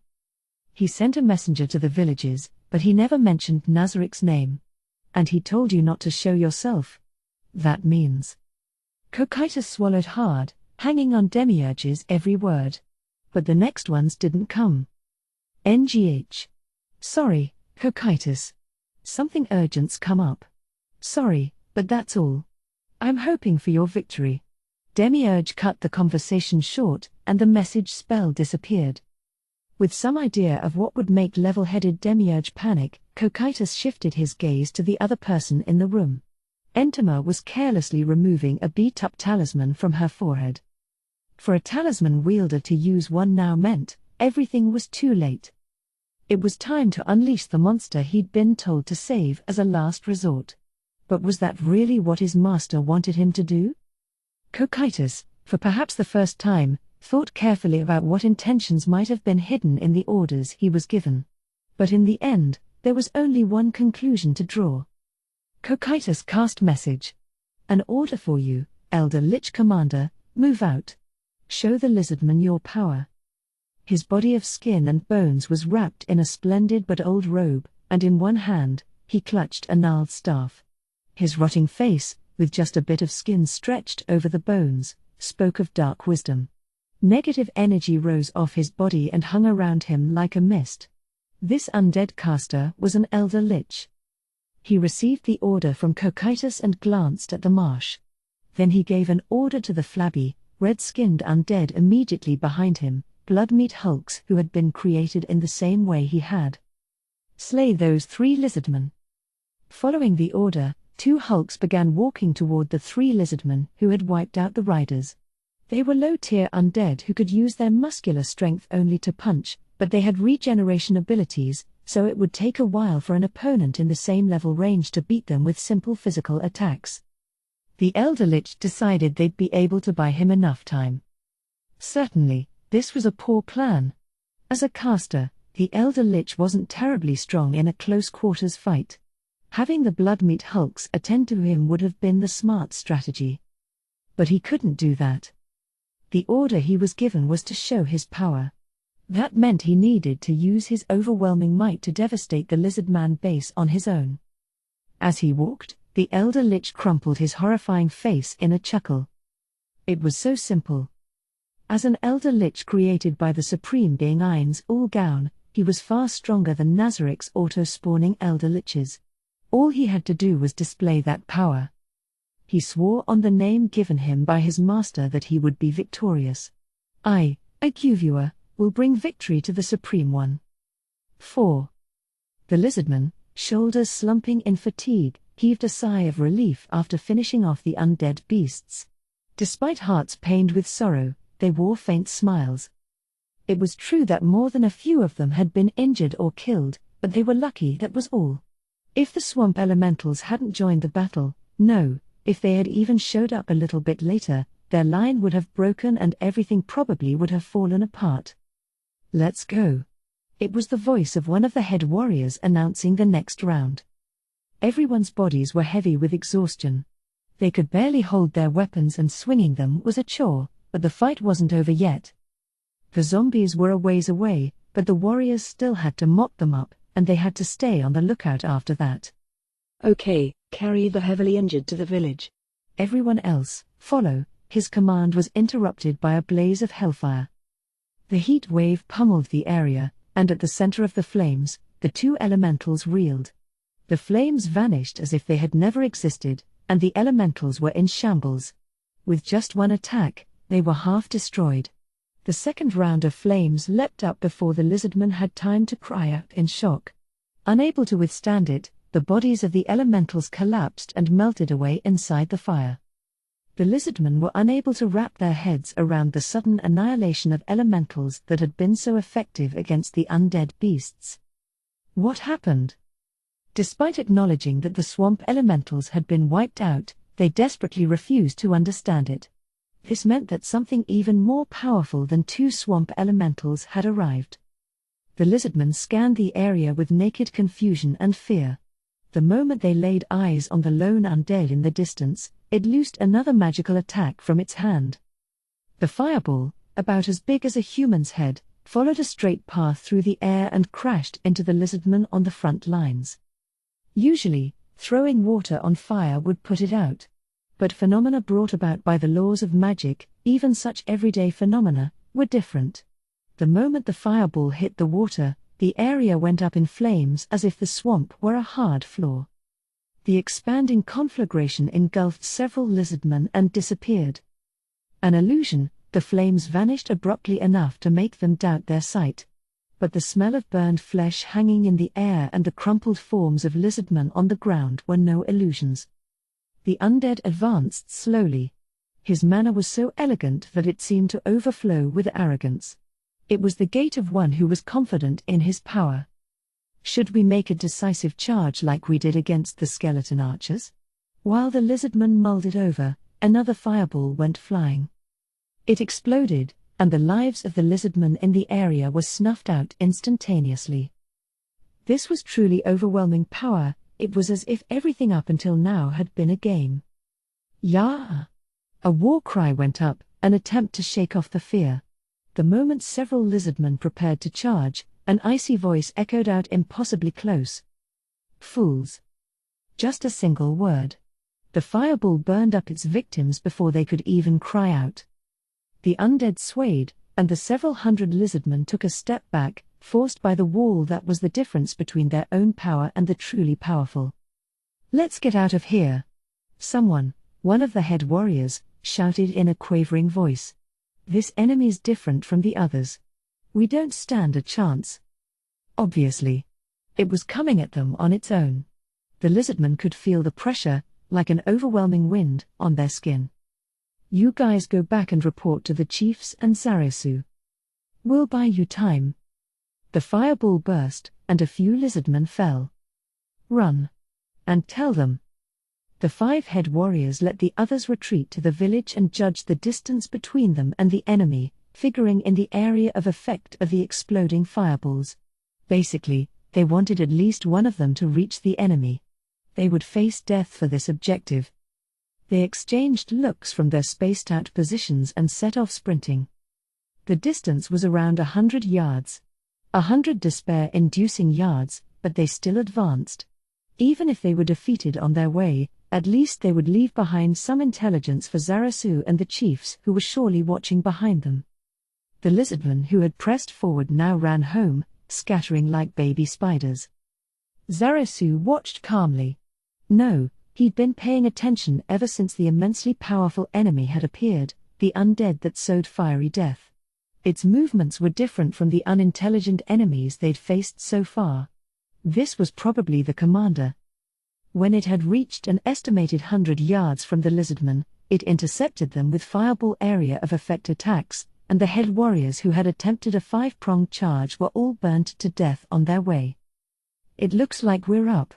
He sent a messenger to the villages, but he never mentioned Nazarik's name. And he told you not to show yourself. That means... Cocytus swallowed hard, hanging on Demiurge's every word. But the next ones didn't come. NGH. Sorry, Cocytus. Something urgent's come up. Sorry, but that's all. I'm hoping for your victory. Demiurge cut the conversation short, and the message spell disappeared. With some idea of what would make level-headed Demiurge panic, Cocytus shifted his gaze to the other person in the room. Entema was carelessly removing a beat-up talisman from her forehead. For a talisman wielder to use one now meant, everything was too late. It was time to unleash the monster he'd been told to save as a last resort. But was that really what his master wanted him to do? Cocytus, for perhaps the first time, thought carefully about what intentions might have been hidden in the orders he was given. But in the end, there was only one conclusion to draw. Cocytus cast message. An order for you, Elder Lich Commander, move out. Show the lizardman your power. His body of skin and bones was wrapped in a splendid but old robe, and in one hand, he clutched a gnarled staff. His rotting face, with just a bit of skin stretched over the bones, spoke of dark wisdom. Negative energy rose off his body and hung around him like a mist. This undead caster was an elder lich. He received the order from Cocytus and glanced at the marsh. Then he gave an order to the flabby, red-skinned undead immediately behind him, blood-meat hulks who had been created in the same way he had. Slay those 3 lizardmen. Following the order, 2 hulks began walking toward the 3 lizardmen who had wiped out the riders. They were low-tier undead who could use their muscular strength only to punch, but they had regeneration abilities, so it would take a while for an opponent in the same level range to beat them with simple physical attacks. The Elder Lich decided they'd be able to buy him enough time. Certainly, this was a poor plan. As a caster, the Elder Lich wasn't terribly strong in a close-quarters fight. Having the blood-meat hulks attend to him would have been the smart strategy. But he couldn't do that. The order he was given was to show his power. That meant he needed to use his overwhelming might to devastate the lizardman base on his own. As he walked, the Elder Lich crumpled his horrifying face in a chuckle. It was so simple. As an Elder Lich created by the Supreme Being Ain's All-Gown, he was far stronger than Nazarik's auto-spawning Elder Liches. All he had to do was display that power. He swore on the name given him by his master that he would be victorious. I, Aguvua, will bring victory to the Supreme One. 4. The lizardman, shoulders slumping in fatigue, heaved a sigh of relief after finishing off the undead beasts. Despite hearts pained with sorrow, they wore faint smiles. It was true that more than a few of them had been injured or killed, but they were lucky that was all. If the swamp elementals hadn't joined the battle, no, if they had even showed up a little bit later, their line would have broken and everything probably would have fallen apart. Let's go. It was the voice of one of the head warriors announcing the next round. Everyone's bodies were heavy with exhaustion. They could barely hold their weapons and swinging them was a chore, but the fight wasn't over yet. The zombies were a ways away, but the warriors still had to mop them up, and they had to stay on the lookout after that. Okay, carry the heavily injured to the village. Everyone else, follow. His command was interrupted by a blaze of hellfire. The heat wave pummeled the area, and at the center of the flames, the 2 elementals reeled. The flames vanished as if they had never existed, and the elementals were in shambles. With just one attack, they were half destroyed. The second round of flames leapt up before the lizardman had time to cry out in shock. Unable to withstand it, the bodies of the elementals collapsed and melted away inside the fire. The lizardmen were unable to wrap their heads around the sudden annihilation of elementals that had been so effective against the undead beasts. What happened? Despite acknowledging that the swamp elementals had been wiped out, they desperately refused to understand it. This meant that something even more powerful than 2 swamp elementals had arrived. The lizardmen scanned the area with naked confusion and fear. The moment they laid eyes on the lone undead in the distance, it loosed another magical attack from its hand. The fireball, about as big as a human's head, followed a straight path through the air and crashed into the lizardmen on the front lines. Usually, throwing water on fire would put it out. But phenomena brought about by the laws of magic, even such everyday phenomena, were different. The moment the fireball hit the water, the area went up in flames as if the swamp were a hard floor. The expanding conflagration engulfed several lizardmen and disappeared. An illusion, the flames vanished abruptly enough to make them doubt their sight. But the smell of burned flesh hanging in the air and the crumpled forms of lizardmen on the ground were no illusions. The undead advanced slowly. His manner was so elegant that it seemed to overflow with arrogance. It was the gait of one who was confident in his power. Should we make a decisive charge like we did against the skeleton archers? While the lizardman mulled it over, another fireball went flying. It exploded, and the lives of the lizardmen in the area were snuffed out instantaneously. This was truly overwhelming power. It was as if everything up until now had been a game. Yah! A war cry went up, an attempt to shake off the fear. The moment several lizardmen prepared to charge, an icy voice echoed out impossibly close. Fools! Just a single word. The fireball burned up its victims before they could even cry out. The undead swayed, and the several hundred lizardmen took a step back, forced by the wall that was the difference between their own power and the truly powerful. Let's get out of here! Someone, one of the head warriors, shouted in a quavering voice. This enemy's different from the others. We don't stand a chance. Obviously. It was coming at them on its own. The lizardmen could feel the pressure, like an overwhelming wind, on their skin. You guys go back and report to the chiefs and Zarasu. We'll buy you time. The fireball burst, and a few lizardmen fell. Run. And tell them. The 5 head warriors let the others retreat to the village and judged the distance between them and the enemy, figuring in the area of effect of the exploding fireballs. Basically, they wanted at least one of them to reach the enemy. They would face death for this objective. They exchanged looks from their spaced-out positions and set off sprinting. The distance was around 100 yards. 100 despair-inducing yards, but they still advanced. Even if they were defeated on their way, at least they would leave behind some intelligence for Zarasu and the chiefs who were surely watching behind them. The lizardmen who had pressed forward now ran home, scattering like baby spiders. Zarasu watched calmly. No, he'd been paying attention ever since the immensely powerful enemy had appeared, the undead that sowed fiery death. Its movements were different from the unintelligent enemies they'd faced so far. This was probably the commander. When it had reached an estimated 100 yards from the lizardmen, it intercepted them with fireball area of effect attacks, and the head warriors who had attempted a 5-pronged charge were all burnt to death on their way. It looks like we're up.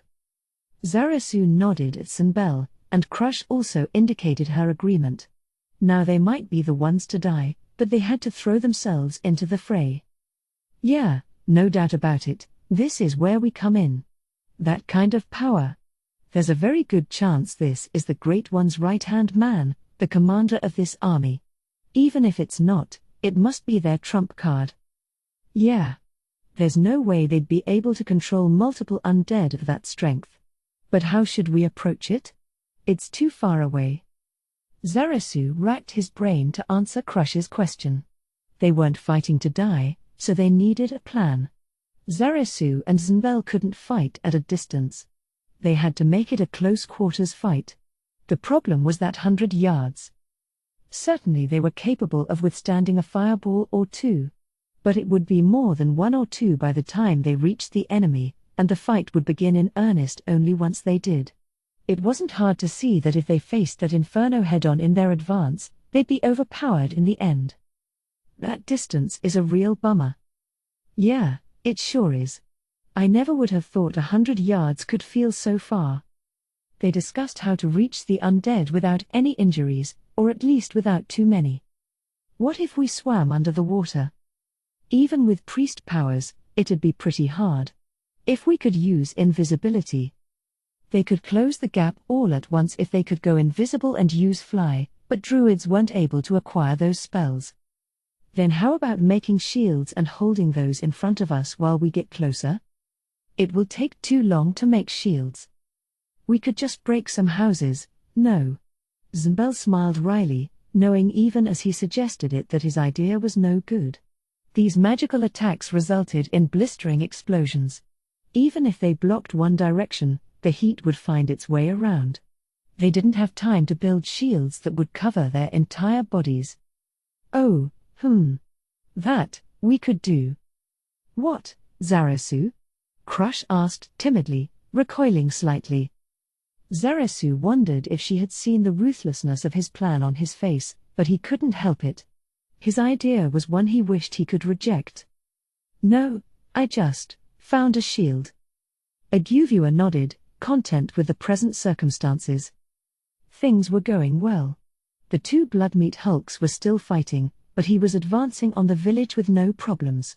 Zarasu nodded at Sanbel, and Crush also indicated her agreement. Now they might be the ones to die, but they had to throw themselves into the fray. Yeah, no doubt about it, this is where we come in. That kind of power. There's a very good chance this is the Great One's right-hand man, the commander of this army. Even if it's not, it must be their trump card. Yeah. There's no way they'd be able to control multiple undead of that strength. But how should we approach it? It's too far away. Zarasu racked his brain to answer Crush's question. They weren't fighting to die, so they needed a plan. Zarasu and Zanbel couldn't fight at a distance. They had to make it a close-quarters fight. The problem was that 100 yards. Certainly they were capable of withstanding a fireball or two. But it would be more than 1 or 2 by the time they reached the enemy, and the fight would begin in earnest only once they did. It wasn't hard to see that if they faced that inferno head-on in their advance, they'd be overpowered in the end. That distance is a real bummer. Yeah, it sure is. I never would have thought 100 yards could feel so far. They discussed how to reach the undead without any injuries, or at least without too many. What if we swam under the water? Even with priest powers, it'd be pretty hard. If we could use invisibility, they could close the gap all at once if they could go invisible and use fly, but druids weren't able to acquire those spells. Then how about making shields and holding those in front of us while we get closer? It will take too long to make shields. We could just break some houses, no. Zmbel smiled wryly, knowing even as he suggested it that his idea was no good. These magical attacks resulted in blistering explosions. Even if they blocked one direction, the heat would find its way around. They didn't have time to build shields that would cover their entire bodies. Oh, that, we could do. What, Zarasu? Crush asked timidly, recoiling slightly. Zarasu wondered if she had seen the ruthlessness of his plan on his face, but he couldn't help it. His idea was one he wished he could reject. No, I just found a shield. Aguvua nodded, content with the present circumstances. Things were going well. The two blood-meat hulks were still fighting, but he was advancing on the village with no problems.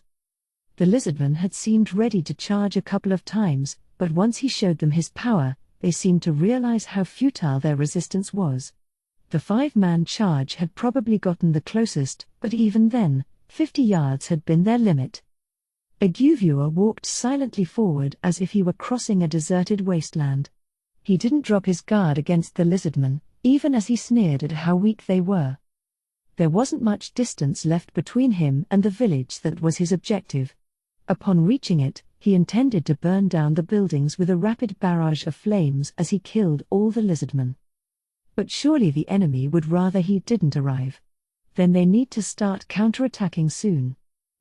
The lizardman had seemed ready to charge a couple of times, but once he showed them his power, they seemed to realize how futile their resistance was. The 5-man charge had probably gotten the closest, but even then, 50 yards had been their limit. Aguvua walked silently forward as if he were crossing a deserted wasteland. He didn't drop his guard against the lizardmen, even as he sneered at how weak they were. There wasn't much distance left between him and the village that was his objective. Upon reaching it, he intended to burn down the buildings with a rapid barrage of flames as he killed all the lizardmen. But surely the enemy would rather he didn't arrive. Then they need to start counterattacking soon.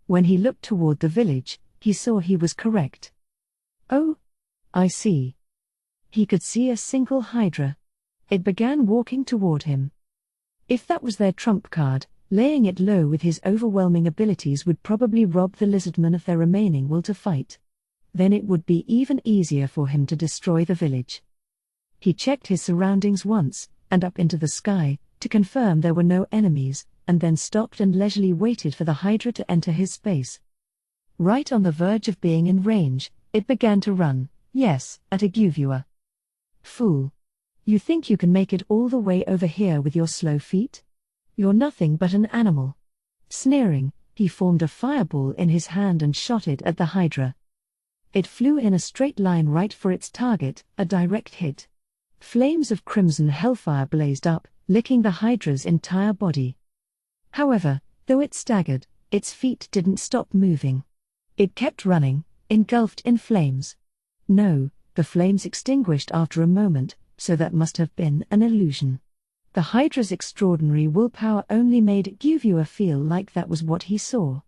When he looked toward the village, he saw he was correct. Oh, I see. He could see a single hydra. It began walking toward him. If that was their trump card, laying it low with his overwhelming abilities would probably rob the lizardmen of their remaining will to fight. Then it would be even easier for him to destroy the village. He checked his surroundings once, and up into the sky, to confirm there were no enemies, and then stopped and leisurely waited for the hydra to enter his space. Right on the verge of being in range, it began to run, yes, at Aguvua. Fool. You think you can make it all the way over here with your slow feet? You're nothing but an animal. Sneering, he formed a fireball in his hand and shot it at the hydra. It flew in a straight line right for its target, a direct hit. Flames of crimson hellfire blazed up, licking the hydra's entire body. However, though it staggered, its feet didn't stop moving. It kept running, engulfed in flames. No, the flames extinguished after a moment, so that must have been an illusion. The hydra's extraordinary willpower only made Aguvua feel like that was what he saw.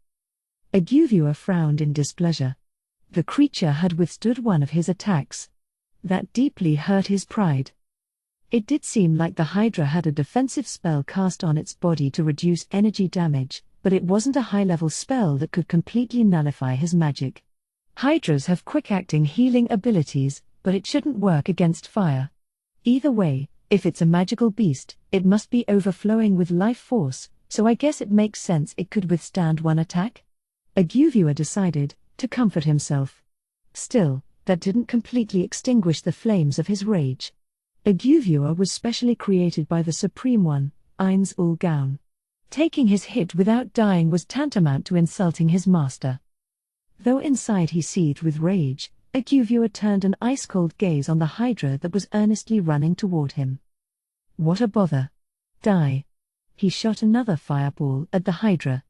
Aguvua frowned in displeasure. The creature had withstood one of his attacks. That deeply hurt his pride. It did seem like the hydra had a defensive spell cast on its body to reduce energy damage, but it wasn't a high-level spell that could completely nullify his magic. Hydras have quick-acting healing abilities, but it shouldn't work against fire. Either way, if it's a magical beast, it must be overflowing with life force, so I guess it makes sense it could withstand one attack? Aguvua decided, to comfort himself. Still, that didn't completely extinguish the flames of his rage. Aguvua was specially created by the Supreme One, Ainz ul Gaun. Taking his hit without dying was tantamount to insulting his master. Though inside he seethed with rage, Aguvua turned an ice-cold gaze on the hydra that was earnestly running toward him. What a bother. Die. He shot another fireball at the hydra.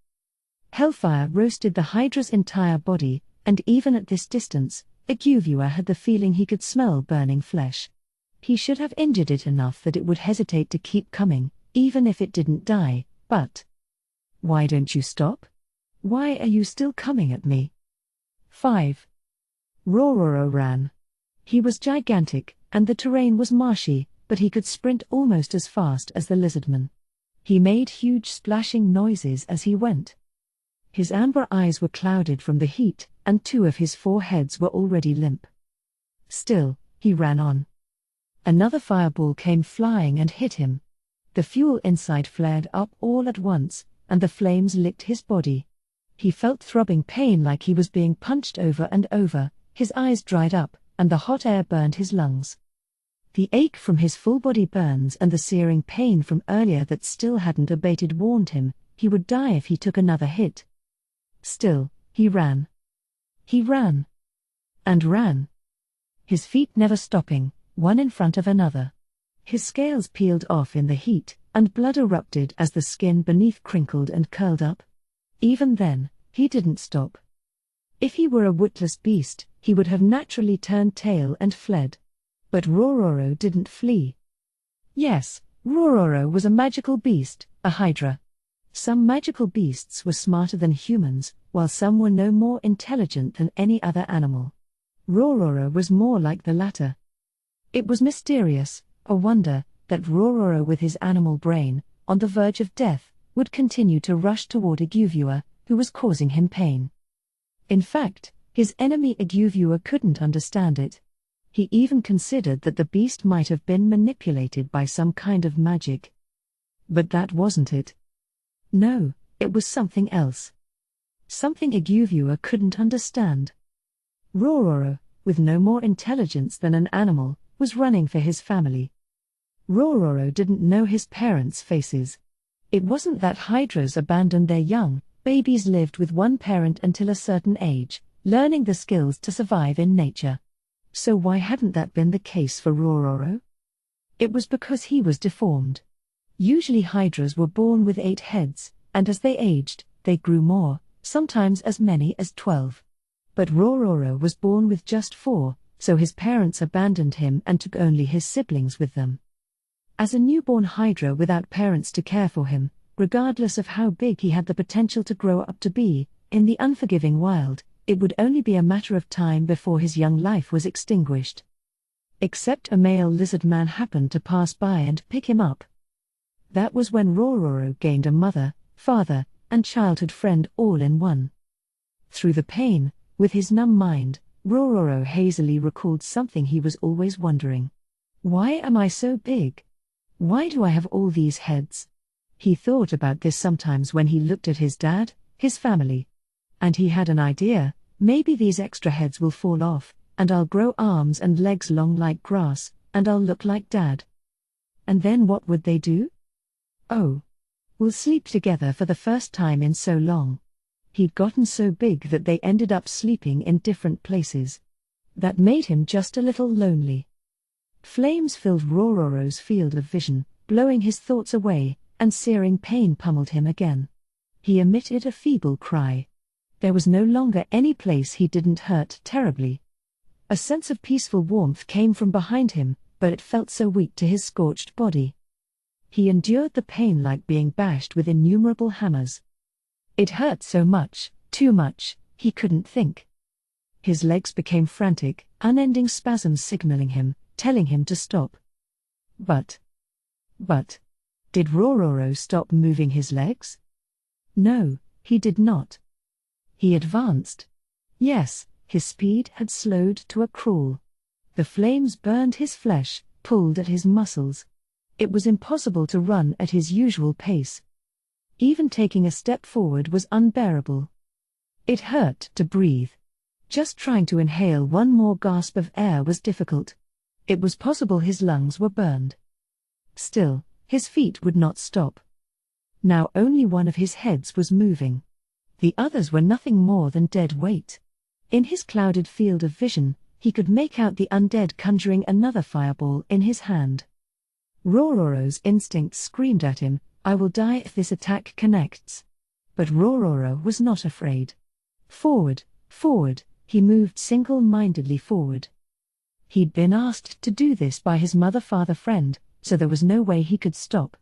Hellfire roasted the hydra's entire body, and even at this distance, Aguvua had the feeling he could smell burning flesh. He should have injured it enough that it would hesitate to keep coming, even if it didn't die, but... Why don't you stop? Why are you still coming at me? 5. Rororo ran. He was gigantic, and the terrain was marshy, but he could sprint almost as fast as the lizardman. He made huge splashing noises as he went. His amber eyes were clouded from the heat, and 2 of his 4 heads were already limp. Still, he ran on. Another fireball came flying and hit him. The fuel inside flared up all at once, and the flames licked his body. He felt throbbing pain like he was being punched over and over, his eyes dried up, and the hot air burned his lungs. The ache from his full-body burns and the searing pain from earlier that still hadn't abated warned him he would die if he took another hit. Still, he ran. He ran. And ran. His feet never stopping, one in front of another. His scales peeled off in the heat, and blood erupted as the skin beneath crinkled and curled up. Even then, he didn't stop. If he were a wootless beast, he would have naturally turned tail and fled. But Rororo didn't flee. Yes, Rororo was a magical beast, a hydra. Some magical beasts were smarter than humans, while some were no more intelligent than any other animal. Rororo was more like the latter. It was mysterious, a wonder, that Rororo with his animal brain, on the verge of death, would continue to rush toward Iguvua, who was causing him pain. In fact, his enemy Iguvua couldn't understand it. He even considered that the beast might have been manipulated by some kind of magic. But that wasn't it. No, it was something else. Something Iguvua couldn't understand. Rororo, with no more intelligence than an animal, was running for his family. Rororo didn't know his parents' faces. It wasn't that hydras abandoned their young, babies lived with one parent until a certain age, learning the skills to survive in nature. So why hadn't that been the case for Rororo? It was because he was deformed. Usually hydras were born with 8 heads, and as they aged, they grew more, sometimes as many as 12. But Rororo was born with just 4, so his parents abandoned him and took only his siblings with them. As a newborn hydra without parents to care for him, regardless of how big he had the potential to grow up to be, in the unforgiving wild, it would only be a matter of time before his young life was extinguished. Except a male lizard man happened to pass by and pick him up. That was when Rororo gained a mother, father, and childhood friend all in one. Through the pain, with his numb mind, Rororo hazily recalled something he was always wondering. Why am I so big? Why do I have all these heads? He thought about this sometimes when he looked at his dad, his family. And he had an idea, maybe these extra heads will fall off, and I'll grow arms and legs long like grass, and I'll look like Dad. And then what would they do? Oh. We'll sleep together for the first time in so long. He'd gotten so big that they ended up sleeping in different places. That made him just a little lonely. Flames filled Rororo's field of vision, blowing his thoughts away, and searing pain pummeled him again. He emitted a feeble cry. There was no longer any place he didn't hurt terribly. A sense of peaceful warmth came from behind him, but it felt so weak to his scorched body. He endured the pain like being bashed with innumerable hammers. It hurt so much, too much, he couldn't think. His legs became frantic, unending spasms signaling him, telling him to stop. But, did Rororo stop moving his legs? No, he did not. He advanced. Yes, his speed had slowed to a crawl. The flames burned his flesh, pulled at his muscles. It was impossible to run at his usual pace. Even taking a step forward was unbearable. It hurt to breathe. Just trying to inhale one more gasp of air was difficult. It was possible his lungs were burned. Still, his feet would not stop. Now only one of his heads was moving. The others were nothing more than dead weight. In his clouded field of vision, he could make out the undead conjuring another fireball in his hand. Rororo's instinct screamed at him, "I will die if this attack connects." But Rororo was not afraid. Forward, forward, he moved single-mindedly forward. He'd been asked to do this by his mother-father-friend, so there was no way he could stop.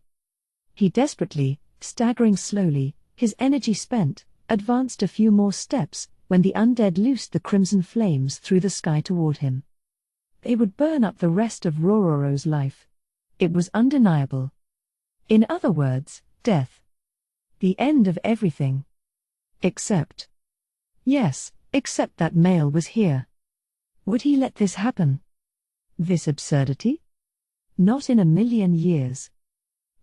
He desperately, staggering slowly, his energy spent, advanced a few more steps, when the undead loosed the crimson flames through the sky toward him. They would burn up the rest of Rororo's life. It was undeniable. In other words, death. The end of everything. Except. Yes, except that male was here. Would he let this happen? This absurdity? Not in a million years.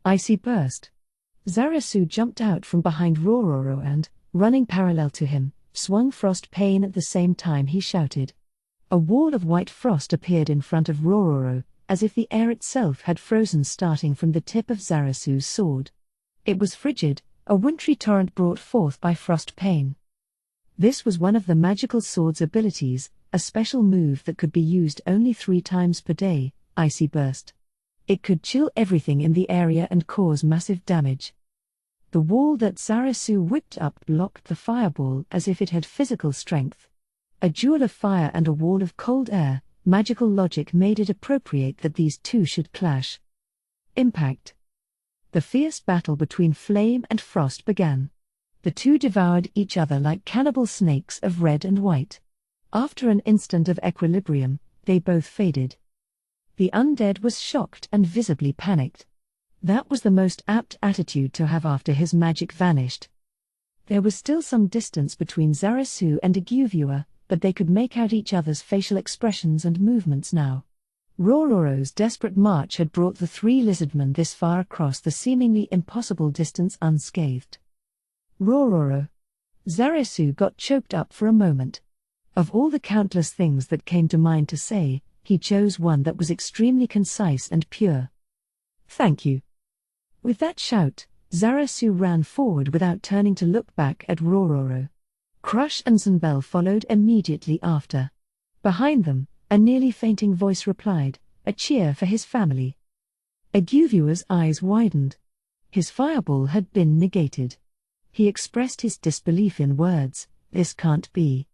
Icy burst. Zarasu jumped out from behind Rororo and, running parallel to him, swung Frost Pain at the same time he shouted. A wall of white frost appeared in front of Rororo, as if the air itself had frozen starting from the tip of Zarasu's sword. It was frigid, a wintry torrent brought forth by Frost Pain. This was one of the magical sword's abilities, a special move that could be used only 3 times per day, Icy Burst. It could chill everything in the area and cause massive damage. The wall that Zarasu whipped up blocked the fireball as if it had physical strength. A duel of fire and a wall of cold air, magical logic made it appropriate that these two should clash. Impact. The fierce battle between flame and frost began. The two devoured each other like cannibal snakes of red and white. After an instant of equilibrium, they both faded. The undead was shocked and visibly panicked. That was the most apt attitude to have after his magic vanished. There was still some distance between Zarasu and Iguvua, but they could make out each other's facial expressions and movements now. Rororo's desperate march had brought the 3 lizardmen this far across the seemingly impossible distance unscathed. Rororo. Zarasu got choked up for a moment. Of all the countless things that came to mind to say, he chose one that was extremely concise and pure. Thank you. With that shout, Zarasu ran forward without turning to look back at Rororo. Crush and Zanbel followed immediately after. Behind them, a nearly fainting voice replied, a cheer for his family. Eguvua's eyes widened. His fireball had been negated. He expressed his disbelief in words, this can't be.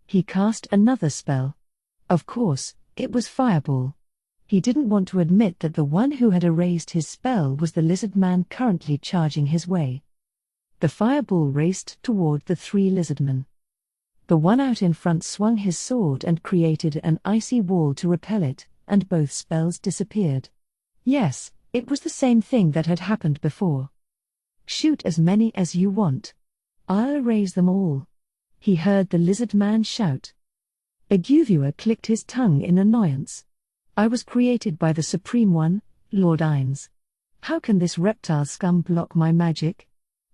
He cast another spell. Of course, it was fireball. He didn't want to admit that the one who had erased his spell was the lizard man currently charging his way. The fireball raced toward the 3 lizardmen. The one out in front swung his sword and created an icy wall to repel it, and both spells disappeared. Yes, it was the same thing that had happened before. Shoot as many as you want. I'll erase them all. He heard the lizard man shout. Iguvua clicked his tongue in annoyance. I was created by the Supreme One, Lord Ainz. How can this reptile scum block my magic?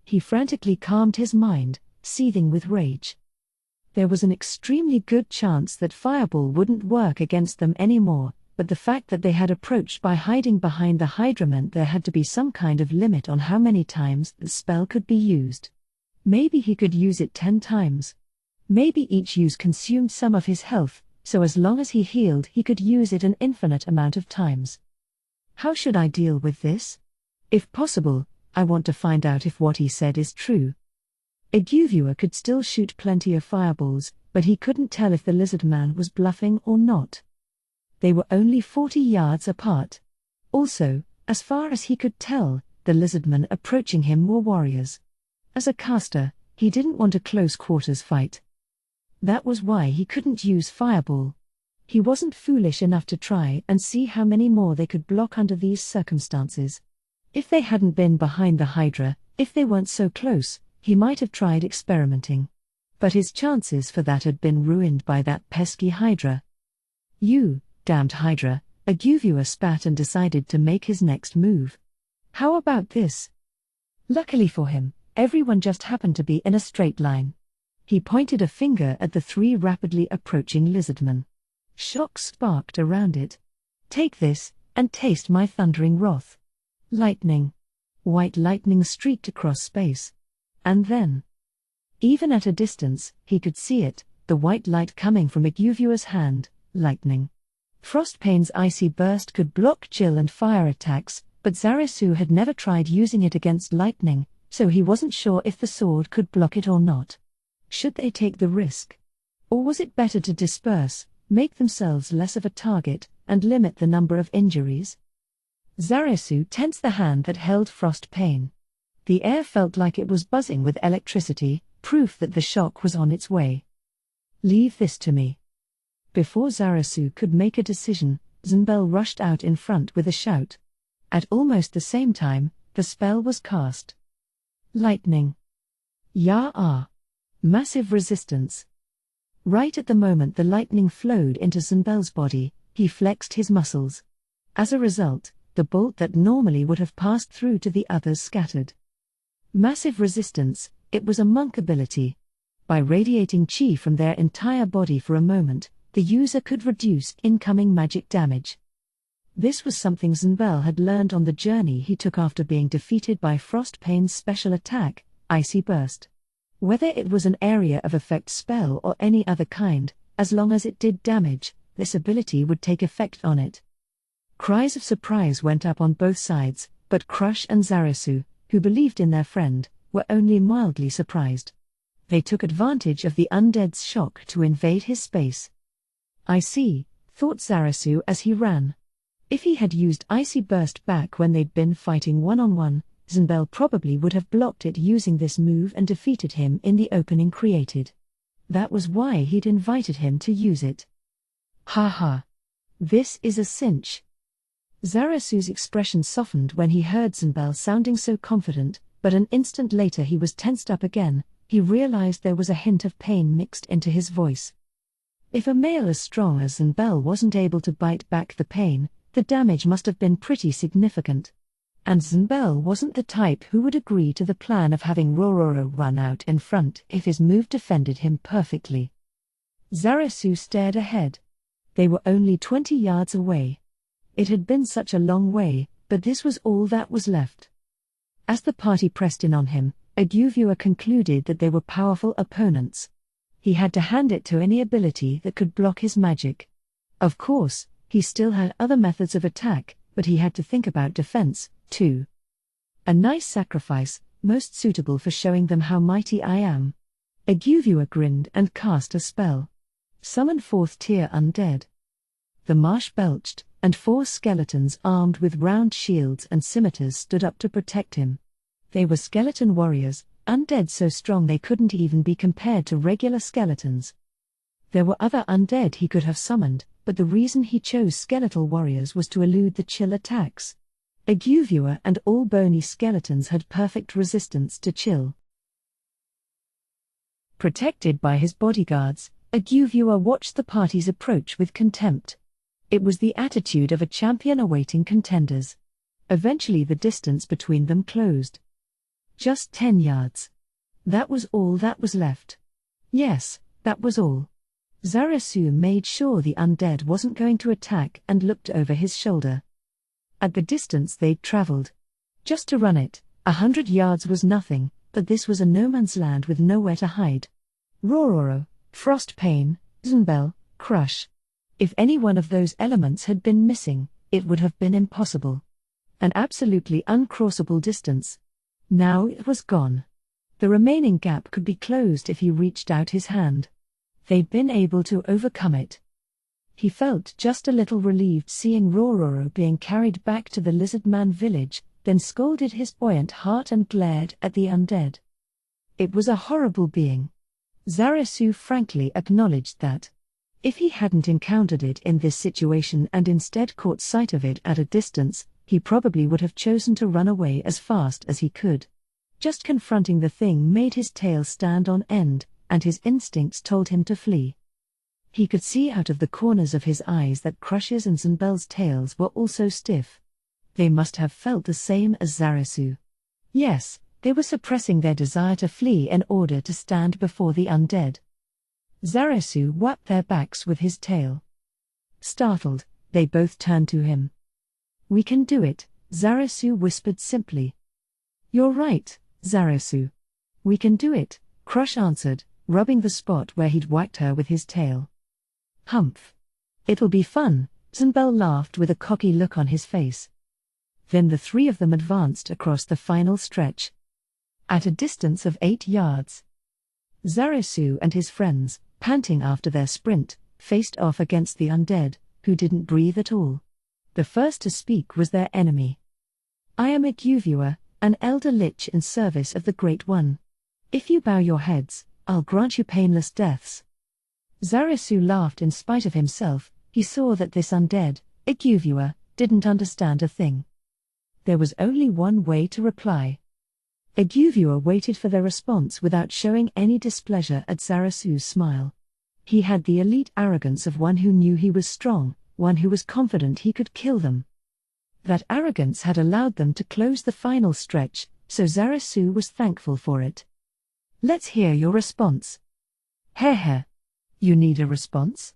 He frantically calmed his mind, seething with rage. There was an extremely good chance that fireball wouldn't work against them anymore, but the fact that they had approached by hiding behind the Hydra meant there had to be some kind of limit on how many times the spell could be used. Maybe he could use it 10 times. Maybe each use consumed some of his health, so as long as he healed he could use it an infinite amount of times. How should I deal with this? If possible, I want to find out if what he said is true. Iguvua could still shoot plenty of fireballs, but he couldn't tell if the lizard man was bluffing or not. They were only 40 yards apart. Also, as far as he could tell, the lizardmen approaching him were warriors. As a caster, he didn't want a close-quarters fight. That was why he couldn't use fireball. He wasn't foolish enough to try and see how many more they could block under these circumstances. If they hadn't been behind the Hydra, if they weren't so close, he might have tried experimenting. But his chances for that had been ruined by that pesky Hydra. You, damned Hydra, Iguvua spat and decided to make his next move. How about this? Luckily for him, everyone just happened to be in a straight line. He pointed a finger at the 3 rapidly approaching lizardmen. Shock sparked around it. Take this, and taste my thundering wrath. Lightning. White lightning streaked across space. And then, even at a distance, he could see it, the white light coming from Iguvua's hand, lightning. Frostpane's icy burst could block chill and fire attacks, but Zarasu had never tried using it against lightning, so he wasn't sure if the sword could block it or not. Should they take the risk? Or was it better to disperse, make themselves less of a target, and limit the number of injuries? Zarasu tensed the hand that held Frostpane. The air felt like it was buzzing with electricity, proof that the shock was on its way. Leave this to me. Before Zarasu could make a decision, Zanbel rushed out in front with a shout. At almost the same time, the spell was cast. Lightning. Ya-ah. Massive resistance. Right at the moment the lightning flowed into Zunbel's body, he flexed his muscles. As a result, the bolt that normally would have passed through to the others scattered. Massive resistance, it was a monk ability. By radiating chi from their entire body for a moment, the user could reduce incoming magic damage. This was something Zunbel had learned on the journey he took after being defeated by Frostpane's special attack, Icy Burst. Whether it was an area of effect spell or any other kind, as long as it did damage, this ability would take effect on it. Cries of surprise went up on both sides, but Crush and Zarasu, who believed in their friend, were only mildly surprised. They took advantage of the undead's shock to invade his space. I see, thought Zarasu as he ran. If he had used Icy Burst back when they'd been fighting one-on-one, Zunbel probably would have blocked it using this move and defeated him in the opening created. That was why he'd invited him to use it. Ha ha. This is a cinch. Zarasu's expression softened when he heard Zunbel sounding so confident, but an instant later he was tensed up again. He realized there was a hint of pain mixed into his voice. If a male as strong as Zunbel wasn't able to bite back the pain, the damage must have been pretty significant. And Zunbel wasn't the type who would agree to the plan of having Rororo run out in front if his move defended him perfectly. Zarasu stared ahead. They were only 20 yards away. It had been such a long way, but this was all that was left. As the party pressed in on him, Aguvua concluded that they were powerful opponents. He had to hand it to any ability that could block his magic. Of course, he still had other methods of attack, but he had to think about defense, too. A nice sacrifice, most suitable for showing them how mighty I am. Aguvua grinned and cast a spell. Summon 4th-tier undead. The marsh belched, and 4 skeletons armed with round shields and scimitars stood up to protect him. They were skeleton warriors, undead so strong they couldn't even be compared to regular skeletons. There were other undead he could have summoned, but the reason he chose skeletal warriors was to elude the chill attacks. Aguvua and all bony skeletons had perfect resistance to chill. Protected by his bodyguards, Aguvua watched the party's approach with contempt. It was the attitude of a champion awaiting contenders. Eventually the distance between them closed. Just 10 yards. That was all that was left. Yes, that was all. Zarasu made sure the undead wasn't going to attack and looked over his shoulder. At the distance they'd traveled. Just to run it, 100 yards was nothing, but this was a no-man's land with nowhere to hide. Rororo, Frostpane, Zunbel, Crush. If any one of those elements had been missing, it would have been impossible. An absolutely uncrossable distance. Now it was gone. The remaining gap could be closed if he reached out his hand. They'd been able to overcome it. He felt just a little relieved seeing Rororo being carried back to the Lizardman village, then scolded his buoyant heart and glared at the undead. It was a horrible being. Zarasu frankly acknowledged that. If he hadn't encountered it in this situation and instead caught sight of it at a distance, he probably would have chosen to run away as fast as he could. Just confronting the thing made his tail stand on end, and his instincts told him to flee. He could see out of the corners of his eyes that Crush's and Zunbel's tails were also stiff. They must have felt the same as Zarasu. Yes, they were suppressing their desire to flee in order to stand before the undead. Zarasu whapped their backs with his tail. Startled, they both turned to him. "We can do it," Zarasu whispered simply. "You're right, Zarasu. We can do it," Crush answered, rubbing the spot where he'd whacked her with his tail. "Humph. It'll be fun," Zunbel laughed with a cocky look on his face. Then the three of them advanced across the final stretch. At a distance of 8 yards. Zarasu and his friends, panting after their sprint, faced off against the undead, who didn't breathe at all. The first to speak was their enemy. "I am Aguvua, an elder lich in service of the Great One. If you bow your heads, I'll grant you painless deaths." Zarasu laughed in spite of himself. He saw that this undead, Aguvua, didn't understand a thing. There was only one way to reply. Eguvua waited for their response without showing any displeasure at Zarasu's smile. He had the elite arrogance of one who knew he was strong, one who was confident he could kill them. That arrogance had allowed them to close the final stretch, so Zarasu was thankful for it. Let's hear your response. Heh. You need a response?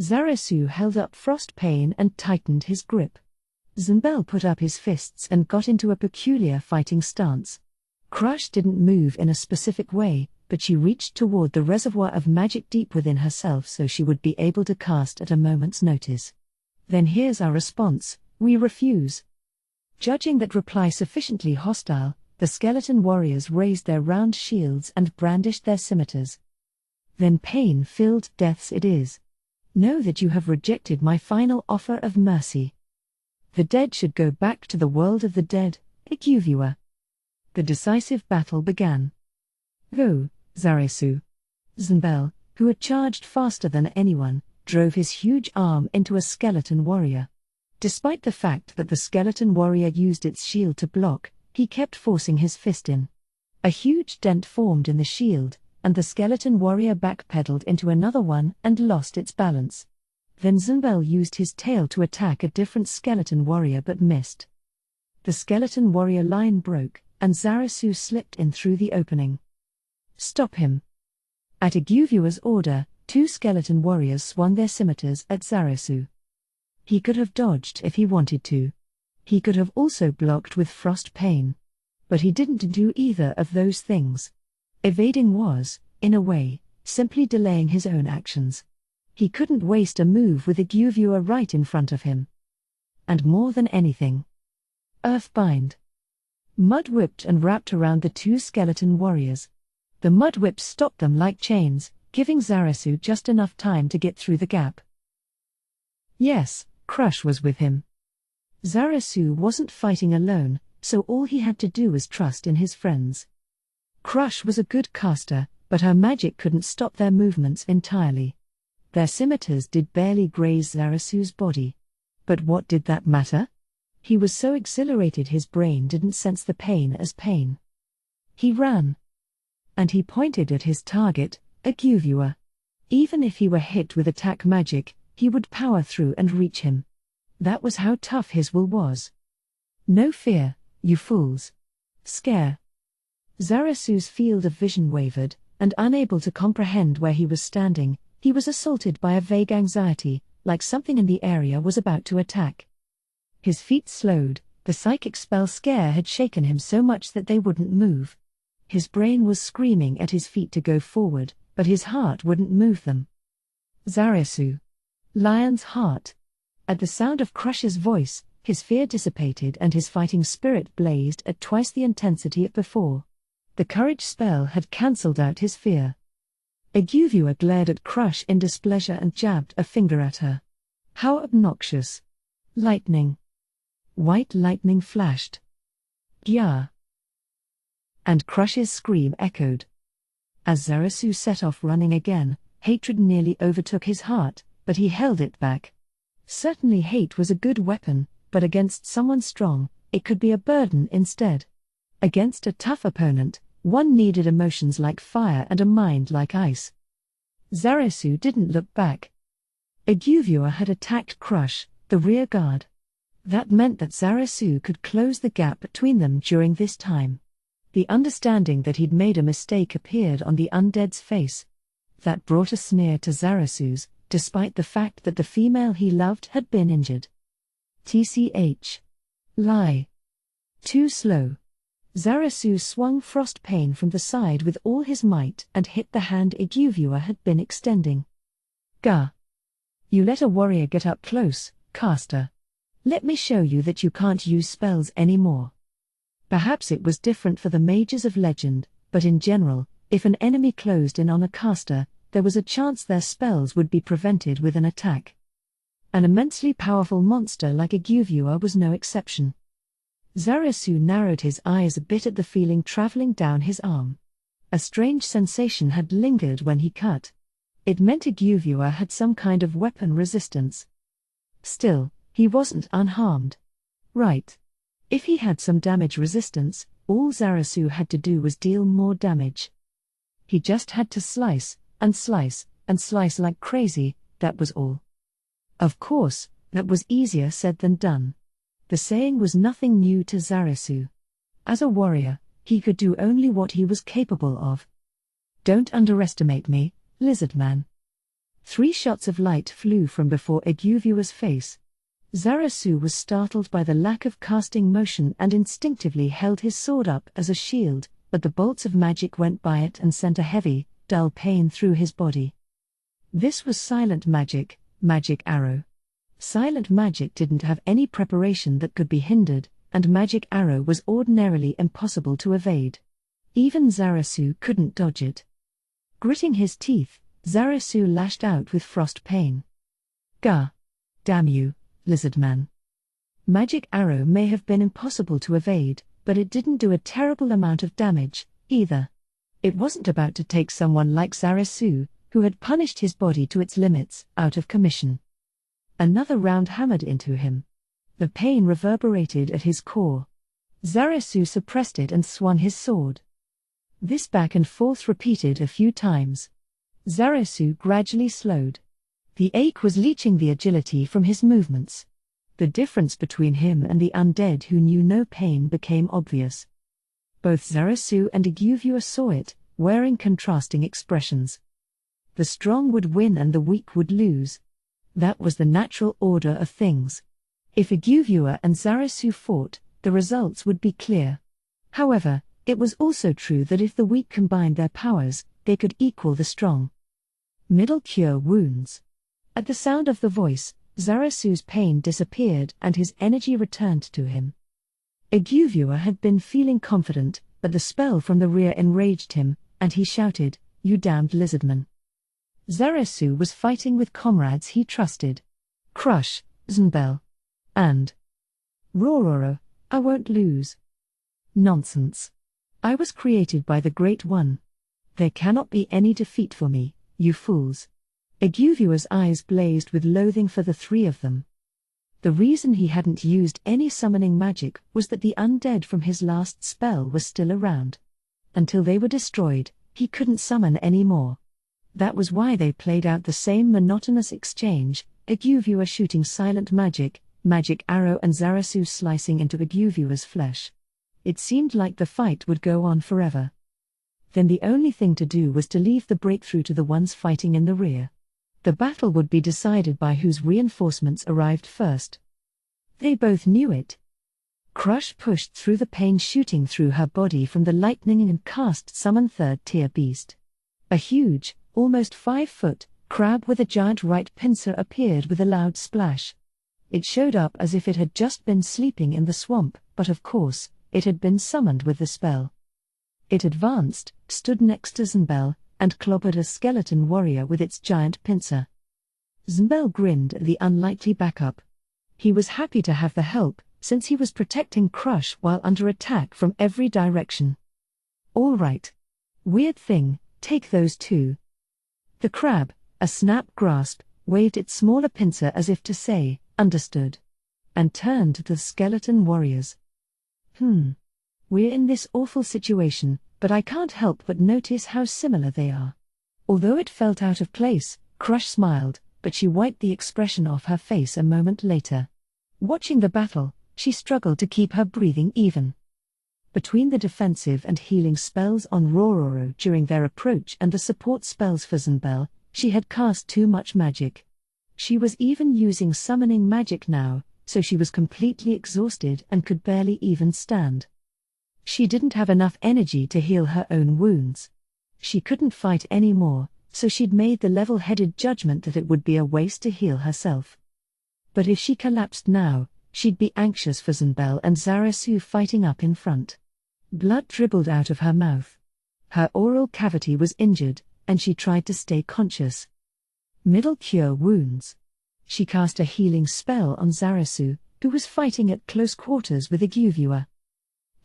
Zarasu held up Frostpain and tightened his grip. Zunbel put up his fists and got into a peculiar fighting stance. Crush didn't move in a specific way, but she reached toward the reservoir of magic deep within herself so she would be able to cast at a moment's notice. Then here's our response: we refuse. Judging that reply sufficiently hostile, the skeleton warriors raised their round shields and brandished their scimitars. Then pain-filled deaths it is. Know that you have rejected my final offer of mercy. The dead should go back to the world of the dead, Eguvua. The decisive battle began. Go, Zarasu. Zunbel, who had charged faster than anyone, drove his huge arm into a skeleton warrior. Despite the fact that the skeleton warrior used its shield to block, he kept forcing his fist in. A huge dent formed in the shield, and the skeleton warrior backpedaled into another one and lost its balance. Then Zunbel used his tail to attack a different skeleton warrior but missed. The skeleton warrior line broke, and Zarasu slipped in through the opening. Stop him. At Eguvua's order, 2 skeleton warriors swung their scimitars at Zarasu. He could have dodged if he wanted to. He could have also blocked with Frostpain. But he didn't do either of those things. Evading was, in a way, simply delaying his own actions. He couldn't waste a move with Eguvua right in front of him. And more than anything, Earthbind. Mud whipped and wrapped around the 2 skeleton warriors. The mud whips stopped them like chains, giving Zarasu just enough time to get through the gap. Yes, Crush was with him. Zarasu wasn't fighting alone, so all he had to do was trust in his friends. Crush was a good caster, but her magic couldn't stop their movements entirely. Their scimitars did barely graze Zarasu's body. But what did that matter? He was so exhilarated his brain didn't sense the pain as pain. He ran. And he pointed at his target, Eguvua. Even if he were hit with attack magic, he would power through and reach him. That was how tough his will was. No fear, you fools. Scare. Zarasu's field of vision wavered, and unable to comprehend where he was standing, he was assaulted by a vague anxiety, like something in the area was about to attack. His feet slowed, the psychic spell Scare had shaken him so much that they wouldn't move. His brain was screaming at his feet to go forward, but his heart wouldn't move them. Zarasu. Lion's heart. At the sound of Crush's voice, his fear dissipated and his fighting spirit blazed at twice the intensity of before. The courage spell had cancelled out his fear. Eguvua glared at Crush in displeasure and jabbed a finger at her. How obnoxious. Lightning. White lightning flashed. Gyah. And Crush's scream echoed. As Zarasu set off running again, hatred nearly overtook his heart, but he held it back. Certainly hate was a good weapon, but against someone strong, it could be a burden instead. Against a tough opponent, one needed emotions like fire and a mind like ice. Zarasu didn't look back. Eguvua had attacked Crush, the rear guard. That meant that Zarasu could close the gap between them during this time. The understanding that he'd made a mistake appeared on the undead's face. That brought a sneer to Zarasu's, despite the fact that the female he loved had been injured. TCH. Lie. Too slow. Zarasu swung Frostpain from the side with all his might and hit the hand Eguvua had been extending. Gah. You let a warrior get up close, caster. Let me show you that you can't use spells anymore. Perhaps it was different for the mages of legend, but in general, if an enemy closed in on a caster, there was a chance their spells would be prevented with an attack. An immensely powerful monster like Eguvua was no exception. Zarasu narrowed his eyes a bit at the feeling traveling down his arm. A strange sensation had lingered when he cut. It meant Eguvua had some kind of weapon resistance. Still, he wasn't unharmed. Right. If he had some damage resistance, All Zarasu had to do was deal more damage. He just had to slice, and slice, and slice like crazy, that was all. Of course, that was easier said than done. The saying was nothing new to Zarasu. As a warrior, he could do only what he was capable of. Don't underestimate me, lizard man. 3 shots of light flew from before Eguvua's face. Zarasu was startled by the lack of casting motion and instinctively held his sword up as a shield, but the bolts of magic went by it and sent a heavy, dull pain through his body. This was silent magic, magic arrow. Silent magic didn't have any preparation that could be hindered, and magic arrow was ordinarily impossible to evade. Even Zarasu couldn't dodge it. Gritting his teeth, Zarasu lashed out with frost pain. Gah! Damn you, lizard man. Magic arrow may have been impossible to evade, but it didn't do a terrible amount of damage, either. It wasn't about to take someone like Zarasu, who had punished his body to its limits, out of commission. Another round hammered into him. The pain reverberated at his core. Zarasu suppressed it and swung his sword. This back and forth repeated a few times. Zarasu gradually slowed. The ache was leeching the agility from his movements. The difference between him and the undead who knew no pain became obvious. Both Zarasu and Eguvua saw it, wearing contrasting expressions. The strong would win and the weak would lose. That was the natural order of things. If Eguvua and Zarasu fought, the results would be clear. However, it was also true that if the weak combined their powers, they could equal the strong. Middle cure wounds. At the sound of the voice, Zarasu's pain disappeared and his energy returned to him. Eguvua had been feeling confident, but the spell from the rear enraged him, and he shouted, "You damned lizardman." Zarasu was fighting with comrades he trusted. Crush, Zunbel. And Rororo, I won't lose. Nonsense. I was created by the Great One. There cannot be any defeat for me, you fools. Eguvua's eyes blazed with loathing for the 3 of them. The reason he hadn't used any summoning magic was that the undead from his last spell was still around. Until they were destroyed, he couldn't summon any more. That was why they played out the same monotonous exchange, Eguvua shooting silent magic, magic arrow and Zarasu slicing into Eguvua's flesh. It seemed like the fight would go on forever. Then the only thing to do was to leave the breakthrough to the ones fighting in the rear. The battle would be decided by whose reinforcements arrived first. They both knew it. Crush pushed through the pain shooting through her body from the lightning and cast summon 3rd-tier beast. A huge, almost 5-foot, crab with a giant right pincer appeared with a loud splash. It showed up as if it had just been sleeping in the swamp, but of course, it had been summoned with the spell. It advanced, stood next to Zunbel, and clobbered a skeleton warrior with its giant pincer. Zunbel grinned at the unlikely backup. He was happy to have the help, since he was protecting Crush while under attack from every direction. All right. Weird thing, take those 2. The crab, a snap grasp, waved its smaller pincer as if to say, understood. And turned to the skeleton warriors. We're in this awful situation, but I can't help but notice how similar they are. Although it felt out of place, Crush smiled, but she wiped the expression off her face a moment later. Watching the battle, she struggled to keep her breathing even. Between the defensive and healing spells on Rororo during their approach and the support spells for Zunbel, she had cast too much magic. She was even using summoning magic now, so she was completely exhausted and could barely even stand. She didn't have enough energy to heal her own wounds. She couldn't fight anymore, so she'd made the level-headed judgment that it would be a waste to heal herself. But if she collapsed now, she'd be anxious for Zunbel and Zarasu fighting up in front. Blood dribbled out of her mouth. Her oral cavity was injured, and she tried to stay conscious. Middle cure wounds. She cast a healing spell on Zarasu, who was fighting at close quarters with Eguvua.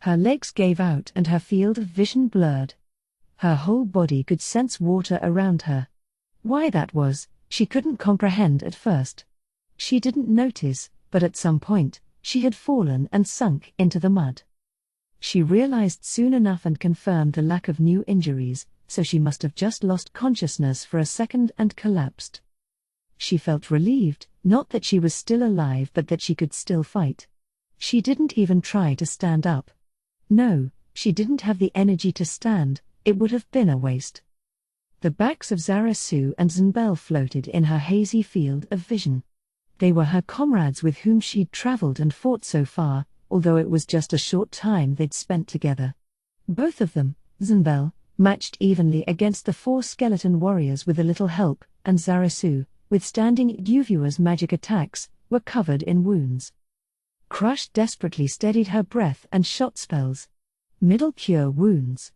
Her legs gave out and her field of vision blurred. Her whole body could sense water around her. Why that was, she couldn't comprehend at first. She didn't notice, but at some point, she had fallen and sunk into the mud. She realized soon enough and confirmed the lack of new injuries, so she must have just lost consciousness for a second and collapsed. She felt relieved, not that she was still alive but that she could still fight. She didn't even try to stand up. No, she didn't have the energy to stand, it would have been a waste. The backs of Zarasu and Zunbel floated in her hazy field of vision. They were her comrades with whom she'd traveled and fought so far, although it was just a short time they'd spent together. Both of them, Zunbel, matched evenly against the 4 skeleton warriors with a little help, and Zarasu, withstanding Gyuvua's magic attacks, were covered in wounds. Crush desperately steadied her breath and shot spells. Middle cure wounds.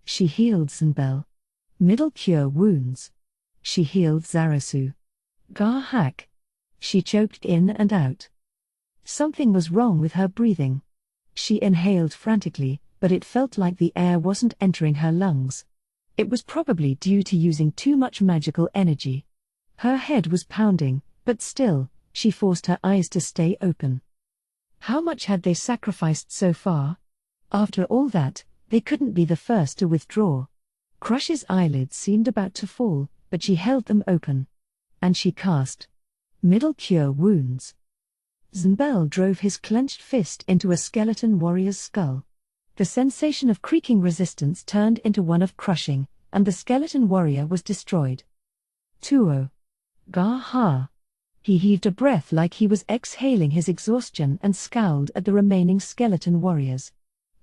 She healed Zunbel. Middle cure wounds. She healed Zarasu. Gar hack. She choked in and out. Something was wrong with her breathing. She inhaled frantically, but it felt like the air wasn't entering her lungs. It was probably due to using too much magical energy. Her head was pounding, but still, she forced her eyes to stay open. How much had they sacrificed so far? After all that, they couldn't be the first to withdraw. Crush's eyelids seemed about to fall, but she held them open. And she cast Middle Cure Wounds. Zunbel drove his clenched fist into a skeleton warrior's skull. The sensation of creaking resistance turned into one of crushing, and the skeleton warrior was destroyed. Tuo. Gah-ha. He heaved a breath like he was exhaling his exhaustion and scowled at the remaining skeleton warriors.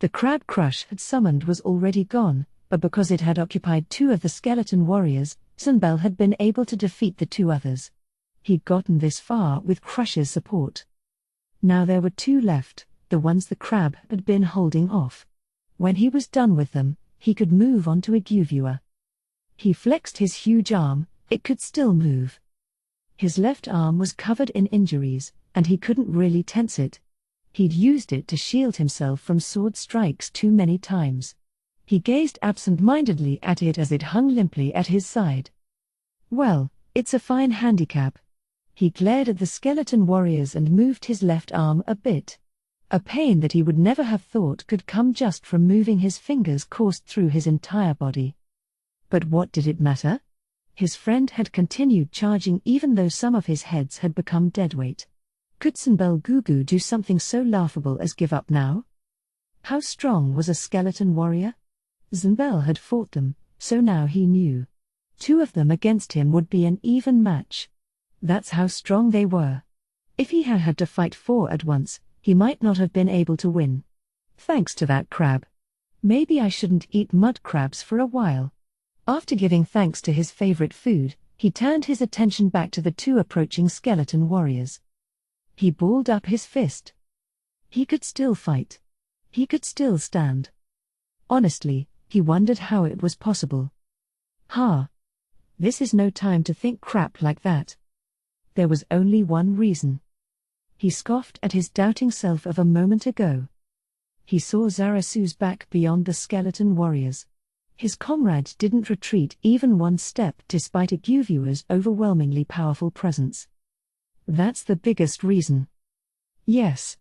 The crab Crush had summoned was already gone, but because it had occupied 2 of the skeleton warriors, Zunbel had been able to defeat the 2 others. He'd gotten this far with Crush's support. Now there were 2 left, the ones the crab had been holding off. When he was done with them, he could move on to Gyuvua. He flexed his huge arm, it could still move. His left arm was covered in injuries, and he couldn't really tense it. He'd used it to shield himself from sword strikes too many times. He gazed absent-mindedly at it as it hung limply at his side. Well, it's a fine handicap. He glared at the skeleton warriors and moved his left arm a bit. A pain that he would never have thought could come just from moving his fingers coursed through his entire body. But what did it matter? His friend had continued charging even though some of his heads had become deadweight. Could Zunbel Gugu do something so laughable as give up now? How strong was a skeleton warrior? Zunbel had fought them, so now he knew. 2 of them against him would be an even match. That's how strong they were. If he had had to fight 4 at once, he might not have been able to win. Thanks to that crab. Maybe I shouldn't eat mud crabs for a while. After giving thanks to his favorite food, he turned his attention back to the 2 approaching skeleton warriors. He balled up his fist. He could still fight. He could still stand. Honestly, he wondered how it was possible. This is no time to think crap like that. There was only one reason. He scoffed at his doubting self of a moment ago. He saw Zarasu's back beyond the skeleton warriors. His comrade didn't retreat even 1 step despite Gyuvua's overwhelmingly powerful presence. That's the biggest reason. Yes.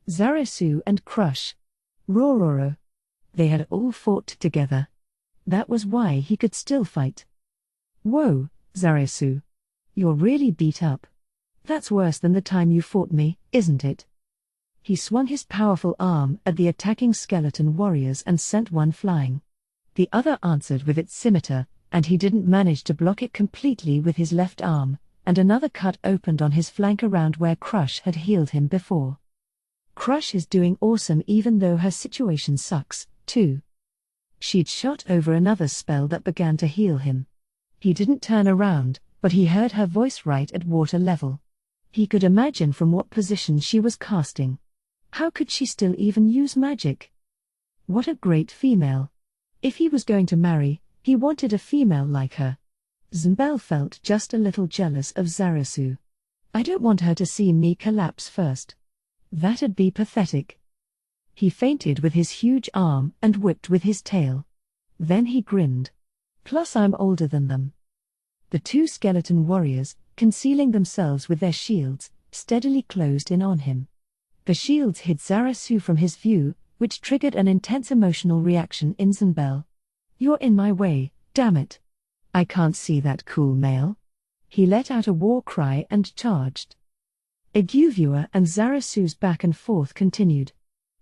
Zarasu and Crush. Rororo. They had all fought together. That was why he could still fight. Whoa, Zarasu. You're really beat up. That's worse than the time you fought me, isn't it? He swung his powerful arm at the attacking skeleton warriors and sent one flying. The other answered with its scimitar, and he didn't manage to block it completely with his left arm, and another cut opened on his flank around where Crush had healed him before. Crush is doing awesome even though her situation sucks, too. She'd shot over another spell that began to heal him. He didn't turn around, but he heard her voice right at water level. He could imagine from what position she was casting. How could she still even use magic? What a great female. If he was going to marry, he wanted a female like her. Zunbel felt just a little jealous of Zarasu. I don't want her to see me collapse first. That'd be pathetic. He feinted with his huge arm and whipped with his tail. Then he grinned. Plus I'm older than them. The 2 skeleton warriors, concealing themselves with their shields, steadily closed in on him. The shields hid Zarasu from his view, which triggered an intense emotional reaction in Zanbel. "You're in my way, damn it. I can't see that cool male." He let out a war cry and charged. Eguvua and Zarasu's back and forth continued.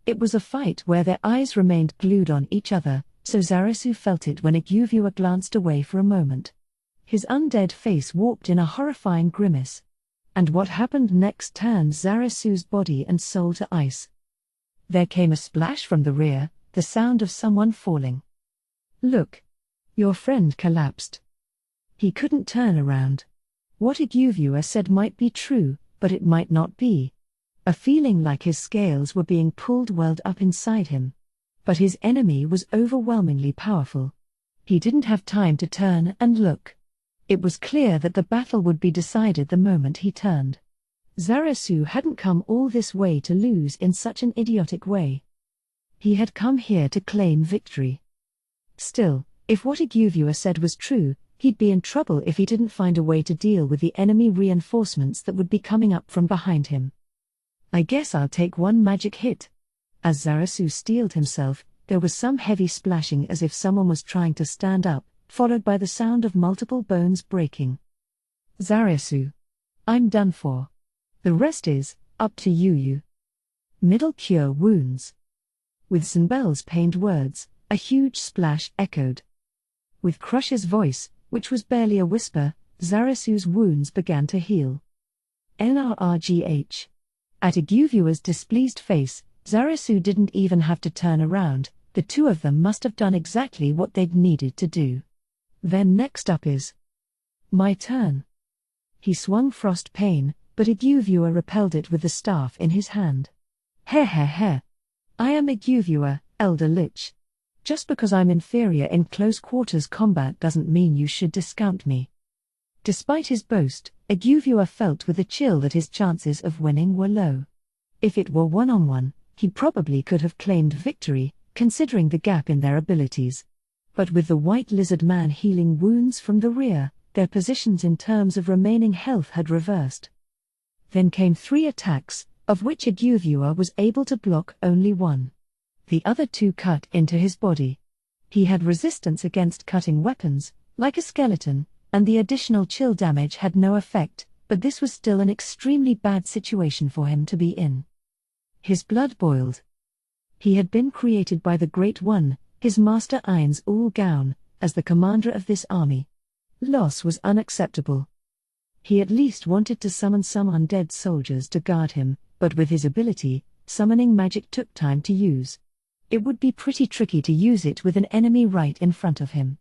It was a fight where their eyes remained glued on each other, so Zarasu felt it when Eguvua glanced away for a moment. His undead face warped in a horrifying grimace. And what happened next turned Zarasu's body and soul to ice. There came a splash from the rear, the sound of someone falling. "Look. Your friend collapsed." He couldn't turn around. What Eguvua said might be true, but it might not be. A feeling like his scales were being pulled welled up inside him. But his enemy was overwhelmingly powerful. He didn't have time to turn and look. It was clear that the battle would be decided the moment he turned. Zarasu hadn't come all this way to lose in such an idiotic way. He had come here to claim victory. Still, if what Eguvua said was true, he'd be in trouble if he didn't find a way to deal with the enemy reinforcements that would be coming up from behind him. "I guess I'll take one magic hit." As Zarasu steeled himself, there was some heavy splashing as if someone was trying to stand up, followed by the sound of multiple bones breaking. "Zarasu. I'm done for. The rest is up to you. Middle cure wounds." With Zanbel's pained words, a huge splash echoed. With Crush's voice, which was barely a whisper, Zarasu's wounds began to heal. NRRGH. At Eguvua's displeased face, Zarasu didn't even have to turn around. The two of them must have done exactly what they'd needed to do. "Then next up is my turn." He swung Frost Pain, but Eguvua repelled it with the staff in his hand. "Heh heh heh. I am Eguvua, Elder Lich. Just because I'm inferior in close quarters combat doesn't mean you should discount me." Despite his boast, Eguvua felt with a chill that his chances of winning were low. If it were one-on-one, he probably could have claimed victory, considering the gap in their abilities. But with the White Lizard Man healing wounds from the rear, their positions in terms of remaining health had reversed. Then came 3 attacks, of which Eguvua was able to block only one. The other 2 cut into his body. He had resistance against cutting weapons, like a skeleton, and the additional chill damage had no effect, but this was still an extremely bad situation for him to be in. His blood boiled. He had been created by the Great One, his master Ain's Ul-Gaun, as the commander of this army. Loss was unacceptable. He at least wanted to summon some undead soldiers to guard him, but with his ability, summoning magic took time to use. It would be pretty tricky to use it with an enemy right in front of him.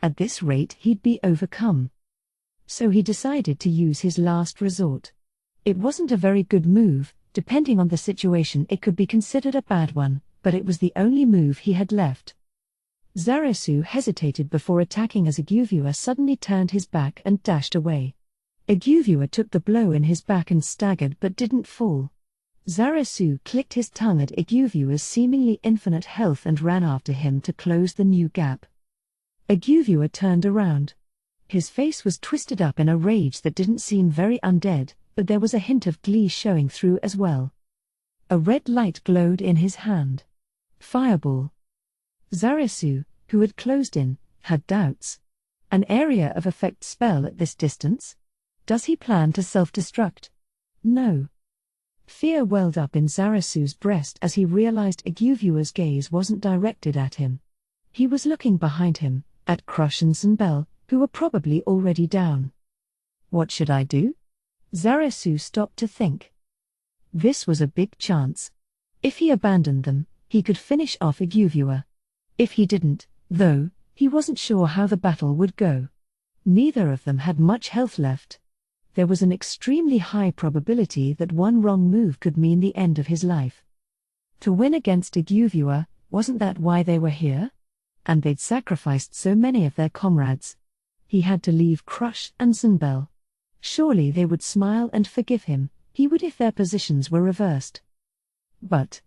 At this rate he'd be overcome. So he decided to use his last resort. It wasn't a very good move, depending on the situation it could be considered a bad one, but it was the only move he had left. Zarasu hesitated before attacking as Eguvua suddenly turned his back and dashed away. Eguvua took the blow in his back and staggered but didn't fall. Zarasu clicked his tongue at Eguvua's seemingly infinite health and ran after him to close the new gap. Eguvua turned around. His face was twisted up in a rage that didn't seem very undead, but there was a hint of glee showing through as well. A red light glowed in his hand. Fireball. Zarasu, who had closed in, had doubts. An area of effect spell at this distance? Does he plan to self-destruct? No. Fear welled up in Zarasu's breast as he realized Eguvua's gaze wasn't directed at him. He was looking behind him, at Crush and Zanbel, who were probably already down. What should I do? Zarasu stopped to think. This was a big chance. If he abandoned them, he could finish off Eguvua. If he didn't, though, he wasn't sure how the battle would go. Neither of them had much health left. There was an extremely high probability that one wrong move could mean the end of his life. To win against Eguvua, wasn't that why they were here? And they'd sacrificed so many of their comrades. He had to leave Crush and Zanbel. Surely they would smile and forgive him, he would if their positions were reversed. But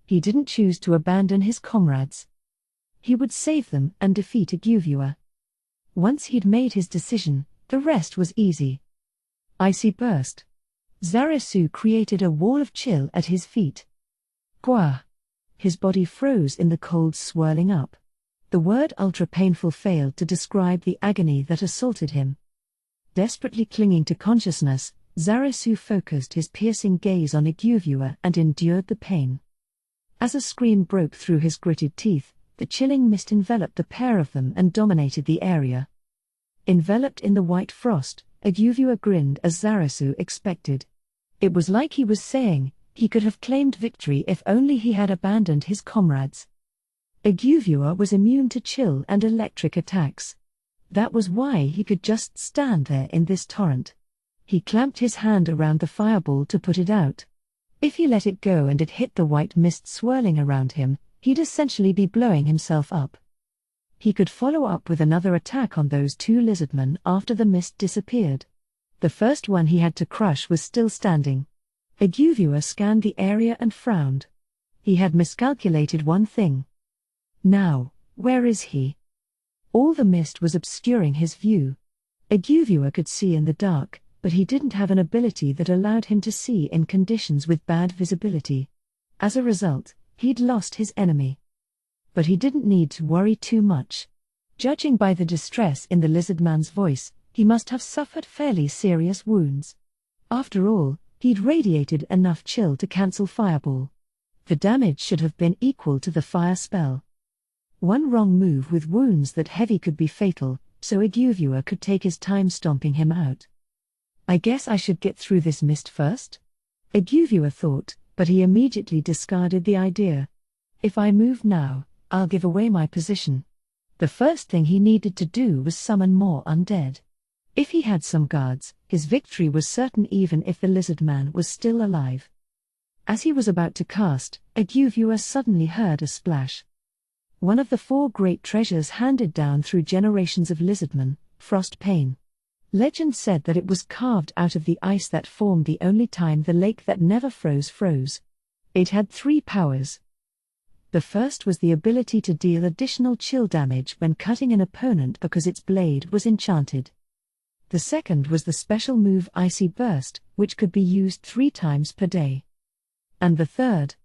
he didn't choose to abandon his comrades. He would save them and defeat Eguvua. Once he'd made his decision, the rest was easy. Icy burst. Zarasu created a wall of chill at his feet. Gwa! His body froze in the cold swirling up. The word ultra-painful failed to describe the agony that assaulted him. Desperately clinging to consciousness, Zarasu focused his piercing gaze on Iguvua and endured the pain. As a scream broke through his gritted teeth, the chilling mist enveloped the pair of them and dominated the area. Enveloped in the white frost, Iguvua grinned as Zarasu expected. It was like he was saying, he could have claimed victory if only he had abandoned his comrades. Iguvua was immune to chill and electric attacks. That was why he could just stand there in this torrent. He clamped his hand around the fireball to put it out. If he let it go and it hit the white mist swirling around him, he'd essentially be blowing himself up. He could follow up with another attack on those two lizardmen after the mist disappeared. The first one he had to crush was still standing. Iguvua scanned the area and frowned. He had miscalculated one thing. Now, where is he? All the mist was obscuring his view. Iguvua could see in the dark, but he didn't have an ability that allowed him to see in conditions with bad visibility. As a result, he'd lost his enemy. But he didn't need to worry too much. Judging by the distress in the lizardman's voice, he must have suffered fairly serious wounds. After all, he'd radiated enough chill to cancel fireball. The damage should have been equal to the fire spell. One wrong move with wounds that heavy could be fatal, so Iguvua could take his time stomping him out. I guess I should get through this mist first? Iguvua thought, but he immediately discarded the idea. If I move now, I'll give away my position. The first thing he needed to do was summon more undead. If he had some guards, his victory was certain even if the lizard man was still alive. As he was about to cast, Iguvua suddenly heard a splash. One of the 4 great treasures handed down through generations of lizardmen, frost pane. Legend said that it was carved out of the ice that formed the only time the lake that never froze. It had 3 powers. The first was the ability to deal additional chill damage when cutting an opponent because its blade was enchanted. The second was the special move Icy Burst, which could be used 3 times per day. And the third?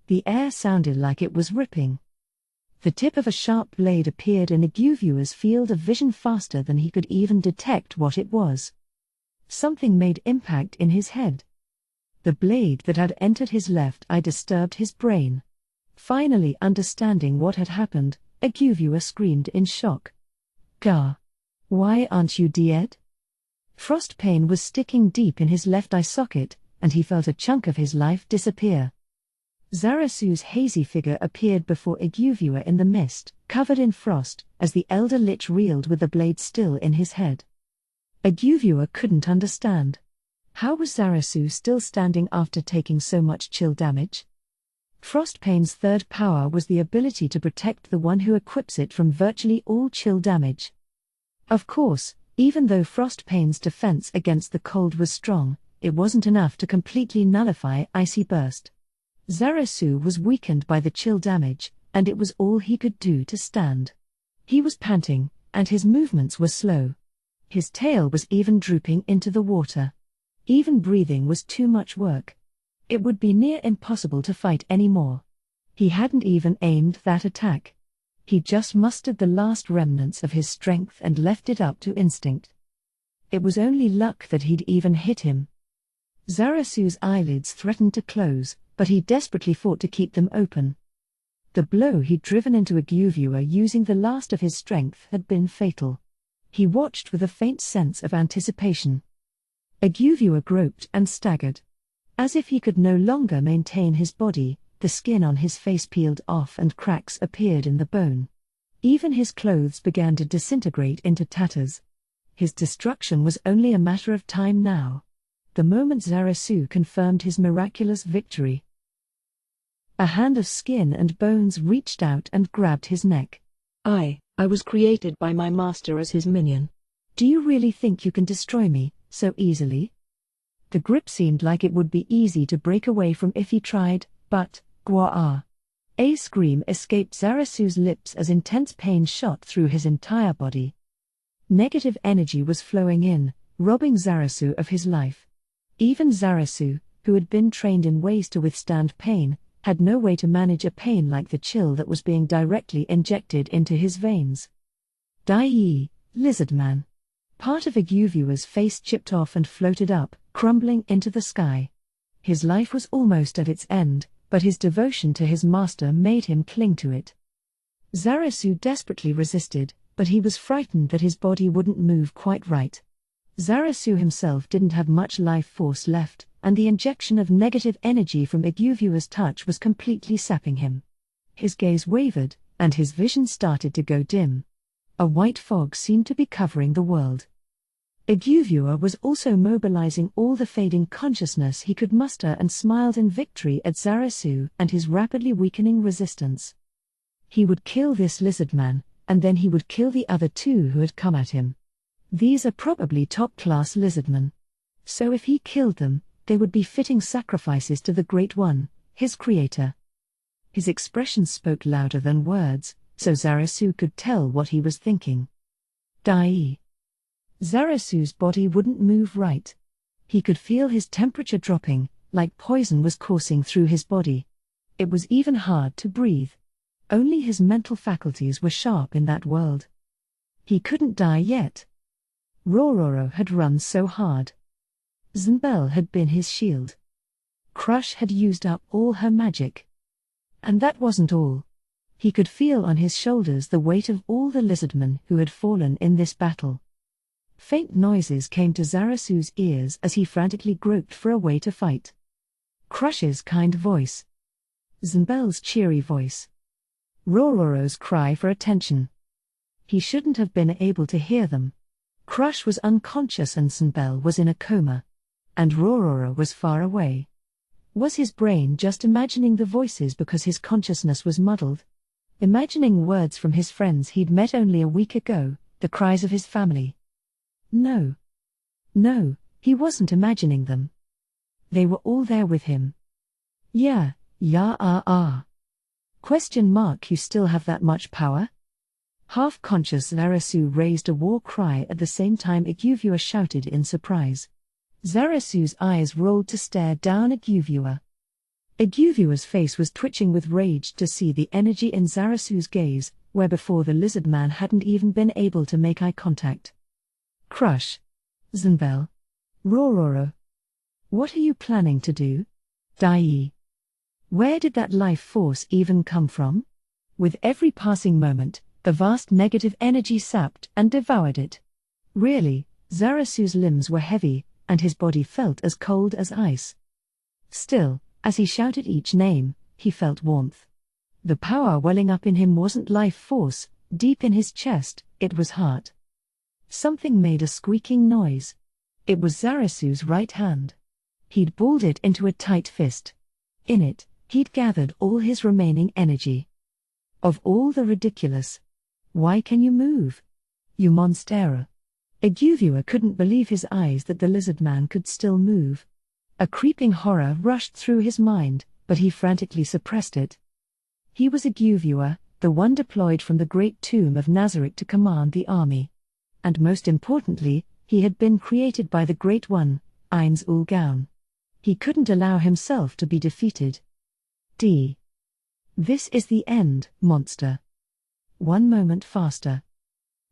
The air sounded like it was ripping. The tip of a sharp blade appeared in Iguvua's field of vision faster than he could even detect what it was. Something made impact in his head. The blade that had entered his left eye disturbed his brain. Finally understanding what had happened, Iguvua screamed in shock. Gah! Why aren't you dead? Frost pain was sticking deep in his left eye socket, and he felt a chunk of his life disappear. Zarasu's hazy figure appeared before Iguvua in the mist, covered in frost, as the elder lich reeled with the blade still in his head. Iguvua couldn't understand. How was Zarasu still standing after taking so much chill damage? Frostpane's third power was the ability to protect the one who equips it from virtually all chill damage. Of course, even though Frostpane's defense against the cold was strong, it wasn't enough to completely nullify Icy Burst. Zarasu was weakened by the chill damage, and it was all he could do to stand. He was panting, and his movements were slow. His tail was even drooping into the water. Even breathing was too much work. It would be near impossible to fight anymore. He hadn't even aimed that attack. He just mustered the last remnants of his strength and left it up to instinct. It was only luck that he'd even hit him. Zarasu's eyelids threatened to close, but he desperately fought to keep them open. The blow he'd driven into Iguvua using the last of his strength had been fatal. He watched with a faint sense of anticipation. Iguvua groped and staggered. As if he could no longer maintain his body, the skin on his face peeled off and cracks appeared in the bone. Even his clothes began to disintegrate into tatters. His destruction was only a matter of time now. The moment Zarasu confirmed his miraculous victory. A hand of skin and bones reached out and grabbed his neck. I was created by my master as his minion. Do you really think you can destroy me so easily? The grip seemed like it would be easy to break away from if he tried, but, Gwa-ah. A scream escaped Zarasu's lips as intense pain shot through his entire body. Negative energy was flowing in, robbing Zarasu of his life. Even Zarasu, who had been trained in ways to withstand pain, had no way to manage a pain like the chill that was being directly injected into his veins. Dai, lizard man. Part of Iguvua's face chipped off and floated up, crumbling into the sky. His life was almost at its end, but his devotion to his master made him cling to it. Zarasu desperately resisted, but he was frightened that his body wouldn't move quite right. Zarasu himself didn't have much life force left, and the injection of negative energy from Iguvua's touch was completely sapping him. His gaze wavered, and his vision started to go dim. A white fog seemed to be covering the world. Iguvua was also mobilizing all the fading consciousness he could muster and smiled in victory at Zarasu and his rapidly weakening resistance. He would kill this lizard man, and then he would kill the other two who had come at him. These are probably top-class lizardmen. So if he killed them, they would be fitting sacrifices to the Great One, his creator. His expression spoke louder than words, so Zarasu could tell what he was thinking. Dai. Zarasu's body wouldn't move right. He could feel his temperature dropping, like poison was coursing through his body. It was even hard to breathe. Only his mental faculties were sharp in that world. He couldn't die yet. Rororo had run so hard. Zinbel had been his shield. Crush had used up all her magic. And that wasn't all. He could feel on his shoulders the weight of all the lizardmen who had fallen in this battle. Faint noises came to Zarasu's ears as he frantically groped for a way to fight. Crush's kind voice. Zinbel's cheery voice. Rororo's cry for attention. He shouldn't have been able to hear them. Crush was unconscious and Zinbel was in a coma. And Rororo was far away. Was his brain just imagining the voices because his consciousness was muddled? Imagining words from his friends he'd met only a week ago, the cries of his family. No. No, he wasn't imagining them. They were all there with him. Yeah. Question mark, you still have that much power? Half-conscious Zarasu raised a war cry at the same time Iguvua shouted in surprise. Zarasu's eyes rolled to stare down at Iguvua. Iguvua's face was twitching with rage to see the energy in Zarasu's gaze, where before the lizard man hadn't even been able to make eye contact. Crush. Zinbel. Rororo. What are you planning to do? Dai. Where did that life force even come from? With every passing moment, the vast negative energy sapped and devoured it. Really, Zarasu's limbs were heavy, and his body felt as cold as ice. Still, as he shouted each name, he felt warmth. The power welling up in him wasn't life force, deep in his chest, it was heart. Something made a squeaking noise. It was Zarasu's right hand. He'd balled it into a tight fist. In it, he'd gathered all his remaining energy. Of all the ridiculous. Why can you move? You monstera. Iguvua couldn't believe his eyes that the lizard man could still move. A creeping horror rushed through his mind, but he frantically suppressed it. He was Iguvua, the one deployed from the great tomb of Nazarick to command the army. And most importantly, he had been created by the Great One, Ainz ul Gaun. He couldn't allow himself to be defeated. This is the end, monster. One moment faster.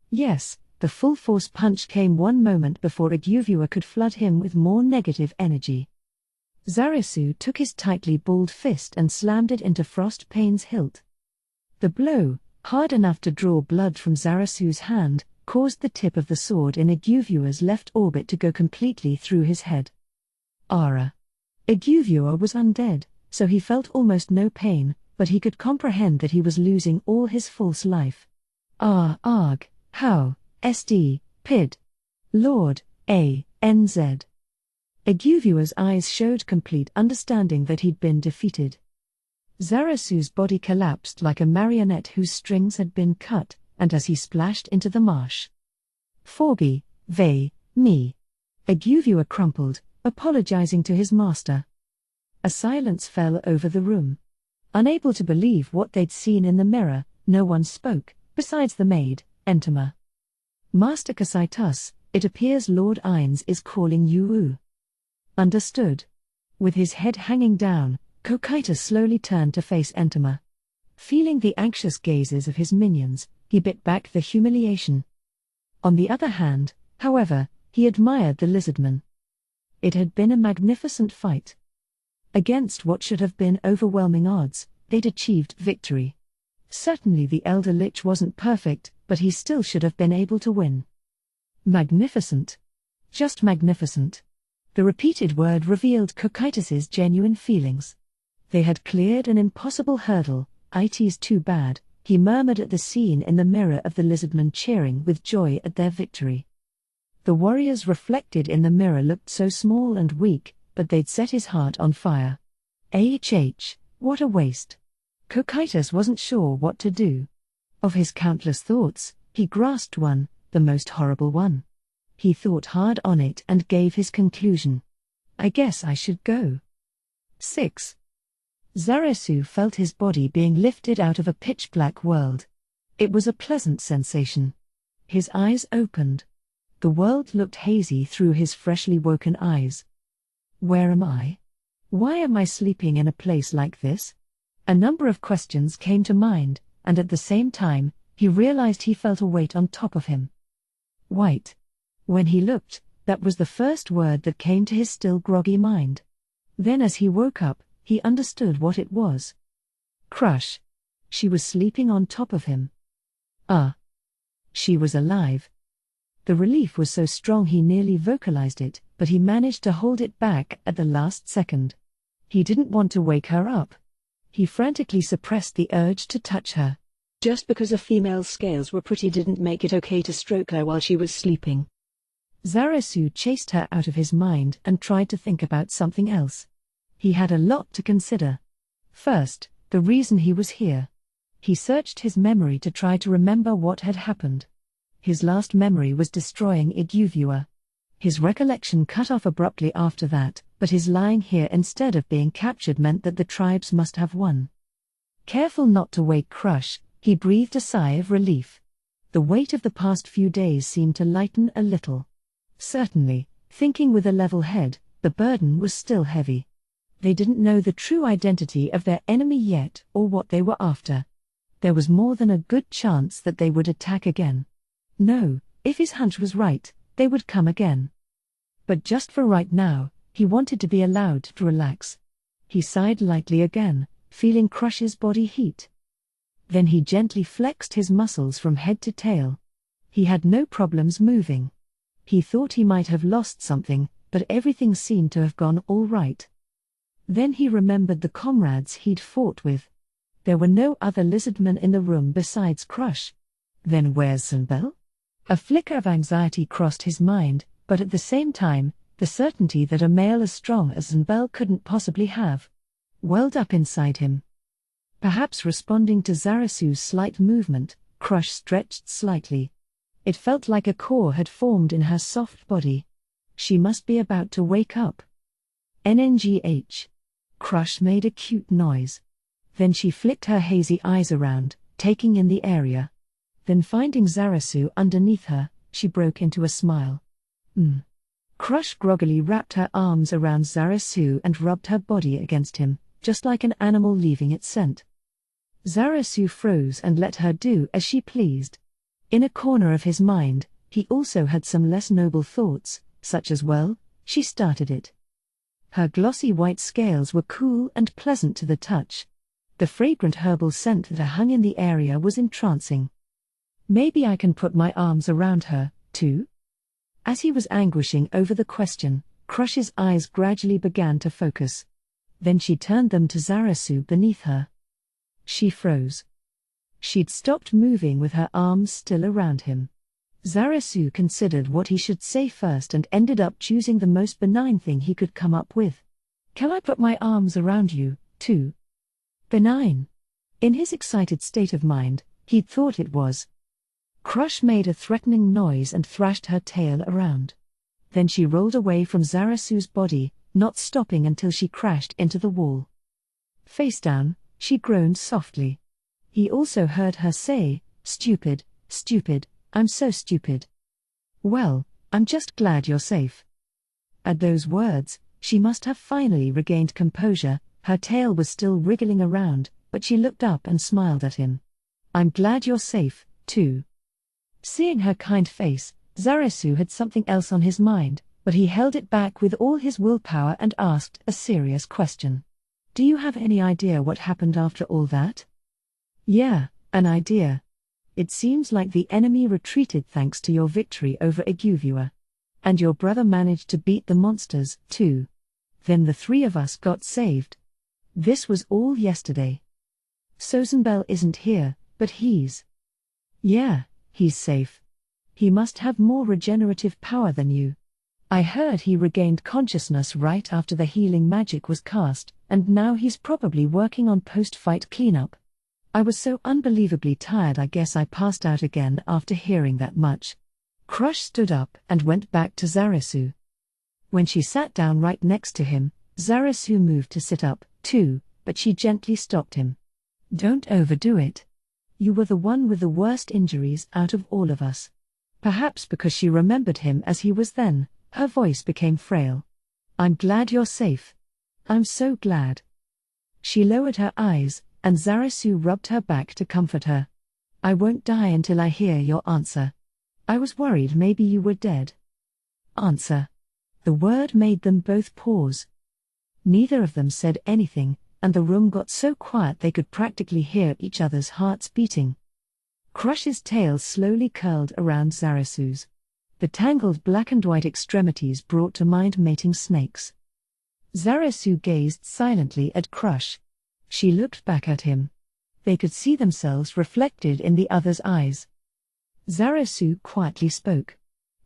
Yes, the full force punch came one moment before Iguvua could flood him with more negative energy. Zarasu took his tightly balled fist and slammed it into Frostpane's hilt. The blow, hard enough to draw blood from Zarasu's hand, caused the tip of the sword in Iguvua's left orbit to go completely through his head. Ara. Iguvua was undead, so he felt almost no pain, but he could comprehend that he was losing all his false life. Arg, how, sd, pid. Lord, NZ. Iguvua's eyes showed complete understanding that he'd been defeated. Zarasu's body collapsed like a marionette whose strings had been cut, and as he splashed into the marsh. Forby, me. Iguvua crumpled, apologizing to his master. A silence fell over the room. Unable to believe what they'd seen in the mirror, no one spoke, besides the maid, Entama. Master Kasaitus, it appears Lord Ainz is calling you. Understood. With his head hanging down, Cocytus slowly turned to face Entoma. Feeling the anxious gazes of his minions, he bit back the humiliation. On the other hand, however, he admired the lizardmen. It had been a magnificent fight. Against what should have been overwhelming odds, they'd achieved victory. Certainly the Elder Lich wasn't perfect, but he still should have been able to win. Magnificent. Just magnificent. The repeated word revealed Cocytus's genuine feelings. They had cleared an impossible hurdle. "It's too bad," he murmured at the scene in the mirror of the lizardmen cheering with joy at their victory. The warriors reflected in the mirror looked so small and weak, but they'd set his heart on fire. What a waste. Cocytus wasn't sure what to do. Of his countless thoughts, he grasped one, the most horrible one. He thought hard on it and gave his conclusion. "I guess I should go." 6. Zarasu felt his body being lifted out of a pitch-black world. It was a pleasant sensation. His eyes opened. The world looked hazy through his freshly woken eyes. Where am I? Why am I sleeping in a place like this? A number of questions came to mind, and at the same time, he realized he felt a weight on top of him. White. When he looked, that was the first word that came to his still groggy mind. Then as he woke up, he understood what it was. Crush. She was sleeping on top of him. She was alive. The relief was so strong he nearly vocalized it, but he managed to hold it back at the last second. He didn't want to wake her up. He frantically suppressed the urge to touch her. Just because a female's scales were pretty didn't make it okay to stroke her while she was sleeping. Zarasu chased her out of his mind and tried to think about something else. He had a lot to consider. First, the reason he was here. He searched his memory to try to remember what had happened. His last memory was destroying Iguvua. His recollection cut off abruptly after that, but his lying here instead of being captured meant that the tribes must have won. Careful not to wake Crush, he breathed a sigh of relief. The weight of the past few days seemed to lighten a little. Certainly, thinking with a level head, the burden was still heavy. They didn't know the true identity of their enemy yet or what they were after. There was more than a good chance that they would attack again. No, if his hunch was right, they would come again. But just for right now, he wanted to be allowed to relax. He sighed lightly again, feeling Crush's body heat. Then he gently flexed his muscles from head to tail. He had no problems moving. He thought he might have lost something, but everything seemed to have gone all right. Then he remembered the comrades he'd fought with. There were no other lizardmen in the room besides Crush. Then where's Zunbel? A flicker of anxiety crossed his mind, but at the same time, the certainty that a male as strong as Zunbel couldn't possibly have welled up inside him. Perhaps responding to Zarasu's slight movement, Crush stretched slightly. It felt like a core had formed in her soft body. She must be about to wake up. NNGH. Crush made a cute noise. Then she flicked her hazy eyes around, taking in the area. Then finding Zarasu underneath her, she broke into a smile. Crush groggily wrapped her arms around Zarasu and rubbed her body against him, just like an animal leaving its scent. Zarasu froze and let her do as she pleased. In a corner of his mind, he also had some less noble thoughts, such as, well, she started it. Her glossy white scales were cool and pleasant to the touch. The fragrant herbal scent that hung in the area was entrancing. Maybe I can put my arms around her, too? As he was anguishing over the question, Crush's eyes gradually began to focus. Then she turned them to Zarasu beneath her. She froze. She'd stopped moving with her arms still around him. Zarasu considered what he should say first and ended up choosing the most benign thing he could come up with. Can I put my arms around you, too? Benign. In his excited state of mind, he'd thought it was. Crush made a threatening noise and thrashed her tail around. Then she rolled away from Zarasu's body, not stopping until she crashed into the wall. Face down, she groaned softly. He also heard her say, "Stupid, stupid, I'm so stupid." "Well, I'm just glad you're safe." At those words, she must have finally regained composure, Her tail was still wriggling around, but she looked up and smiled at him. I'm glad you're safe, too. Seeing her kind face, Zarasu had something else on his mind, but he held it back with all his willpower and asked a serious question. Do you have any idea what happened after all that? Yeah, an idea. It seems like the enemy retreated thanks to your victory over Iguvua. And your brother managed to beat the monsters, too. Then the three of us got saved. This was all yesterday. Sozenbel isn't here, but he's... Yeah, he's safe. He must have more regenerative power than you. I heard he regained consciousness right after the healing magic was cast, and now he's probably working on post-fight cleanup. I was so unbelievably tired I guess I passed out again after hearing that much. Crush stood up and went back to Zarasu. When she sat down right next to him, Zarasu moved to sit up, too, but she gently stopped him. Don't overdo it. You were the one with the worst injuries out of all of us. Perhaps because she remembered him as he was then, her voice became frail. I'm glad you're safe. I'm so glad. She lowered her eyes, and Zarasu rubbed her back to comfort her. I won't die until I hear your answer. I was worried maybe you were dead. Answer. The word made them both pause. Neither of them said anything, and the room got so quiet they could practically hear each other's hearts beating. Crush's tail slowly curled around Zarasu's. The tangled black and white extremities brought to mind mating snakes. Zarasu gazed silently at Crush. She looked back at him. They could see themselves reflected in the other's eyes. Zarasu quietly spoke.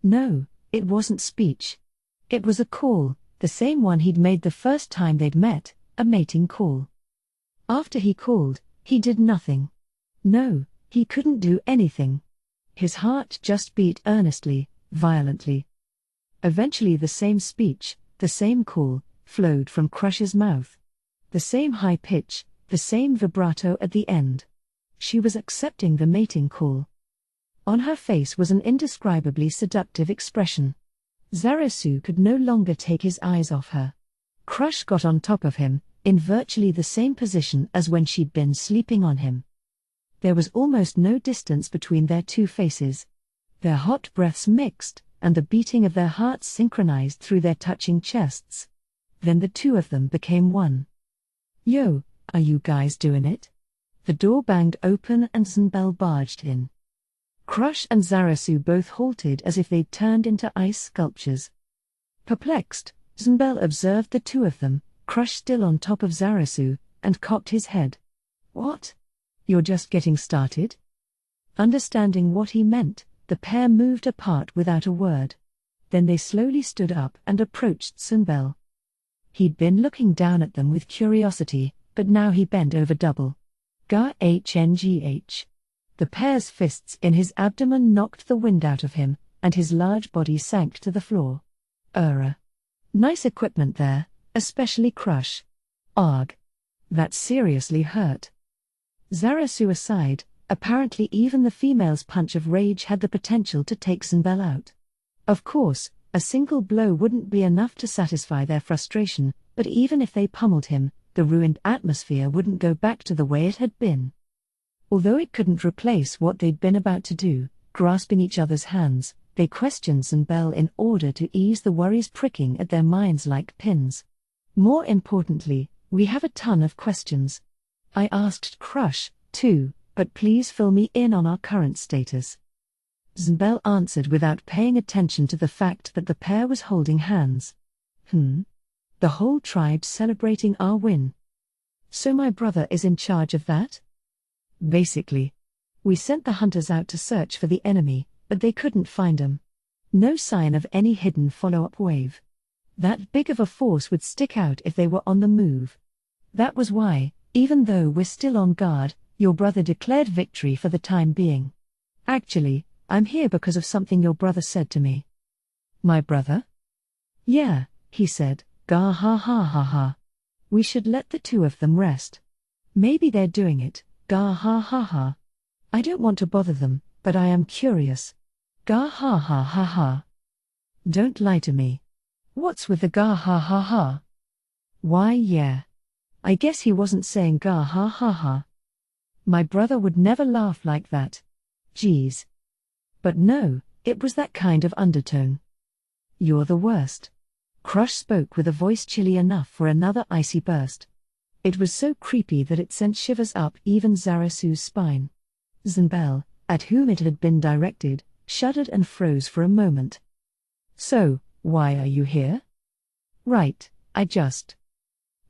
No, it wasn't speech. It was a call, the same one he'd made the first time they'd met, a mating call. After he called, he did nothing. No, he couldn't do anything. His heart just beat earnestly, violently. Eventually the same speech, the same call, flowed from Crush's mouth. The same high pitch, the same vibrato at the end. She was accepting the mating call. On her face was an indescribably seductive expression. Zarasu could no longer take his eyes off her. Crush got on top of him, in virtually the same position as when she'd been sleeping on him. There was almost no distance between their two faces. Their hot breaths mixed, and the beating of their hearts synchronized through their touching chests. Then the two of them became one. Yo, are you guys doing it? The door banged open and Zunbel barged in. Crush and Zarasu both halted as if they'd turned into ice sculptures. Perplexed, Zunbel observed the two of them, Crush still on top of Zarasu, and cocked his head. What? You're just getting started? Understanding what he meant, the pair moved apart without a word. Then they slowly stood up and approached Zunbel. He'd been looking down at them with curiosity, but now he bent over double. Gah-hngh. The pair's fists in his abdomen knocked the wind out of him, and his large body sank to the floor. Nice equipment there, especially Crush. Arg. That seriously hurt. Zarasu aside, apparently even the female's punch of rage had the potential to take Zunbel out. Of course, a single blow wouldn't be enough to satisfy their frustration, but even if they pummeled him, the ruined atmosphere wouldn't go back to the way it had been. Although it couldn't replace what they'd been about to do, grasping each other's hands, they questioned Zunbel in order to ease the worries pricking at their minds like pins. More importantly, we have a ton of questions. I asked Crush, too, but please fill me in on our current status. Zunbel answered without paying attention to the fact that the pair was holding hands. The whole tribe's celebrating our win. So my brother is in charge of that? Basically. We sent the hunters out to search for the enemy, but they couldn't find them. No sign of any hidden follow-up wave. That big of a force would stick out if they were on the move. That was why, even though we're still on guard, your brother declared victory for the time being. Actually, I'm here because of something your brother said to me. My brother? Yeah, he said, gah ha ha ha ha. We should let the two of them rest. Maybe they're doing it, gah ha ha ha. I don't want to bother them, but I am curious. Gah ha ha ha ha. Don't lie to me. What's with the gah ha ha ha? Why yeah. I guess he wasn't saying gah ha ha ha. My brother would never laugh like that. Geez. But no, it was that kind of undertone. You're the worst. Crush spoke with a voice chilly enough for another icy burst. It was so creepy that it sent shivers up even Zarasu's spine. Zanbel, at whom it had been directed, shuddered and froze for a moment. So, why are you here? Right,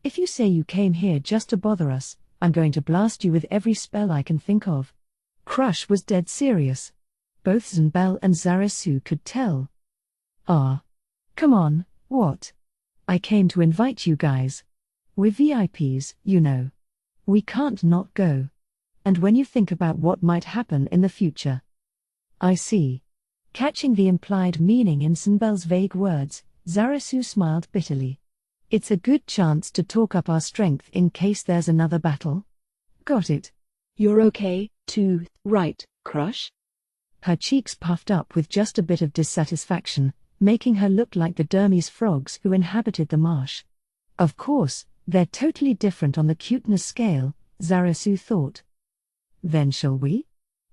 If you say you came here just to bother us, I'm going to blast you with every spell I can think of. Crush was dead serious. Both Zanbel and Zarasu could tell. Come on, what? I came to invite you guys. We're VIPs, you know. We can't not go. And when you think about what might happen in the future. I see. Catching the implied meaning in Zanbel's vague words, Zarasu smiled bitterly. It's a good chance to talk up our strength in case there's another battle. Got it. You're okay, too, right, Crush? Her cheeks puffed up with just a bit of dissatisfaction, making her look like the Dermese frogs who inhabited the marsh. Of course, they're totally different on the cuteness scale, Zarasu thought. Then shall we?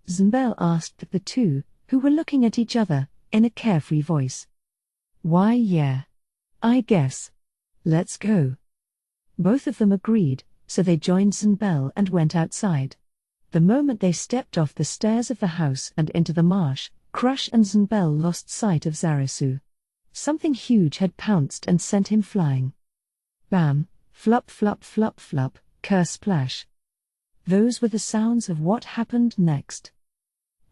Zanbel asked the two, who were looking at each other, in a carefree voice. Why yeah. I guess. Let's go. Both of them agreed, so they joined Zanbel and went outside. The moment they stepped off the stairs of the house and into the marsh, Crush and Zanbel lost sight of Zarasu. Something huge had pounced and sent him flying. Bam, flop flop flop flop, kersplash. Those were the sounds of what happened next.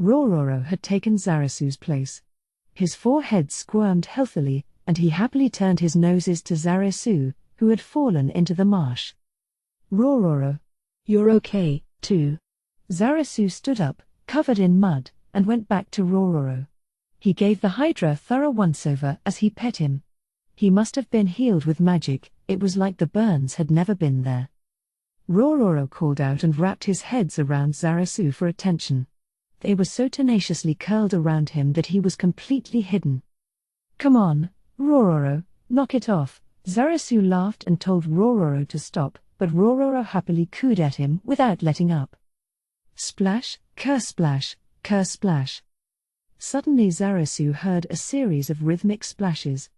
Rororo had taken Zarasu's place. His forehead squirmed healthily, and he happily turned his noses to Zarasu, who had fallen into the marsh. Rororo. You're okay, too. Zarasu stood up, covered in mud, and went back to Rororo. He gave the Hydra a thorough once-over as he pet him. He must have been healed with magic, it was like the burns had never been there. Rororo called out and wrapped his heads around Zarasu for attention. They were so tenaciously curled around him that he was completely hidden. Come on, Rororo, knock it off. Zarasu laughed and told Rororo to stop, but Rororo happily cooed at him without letting up. Splash, kersplash, kersplash. Suddenly Zarasu heard a series of rhythmic splashes.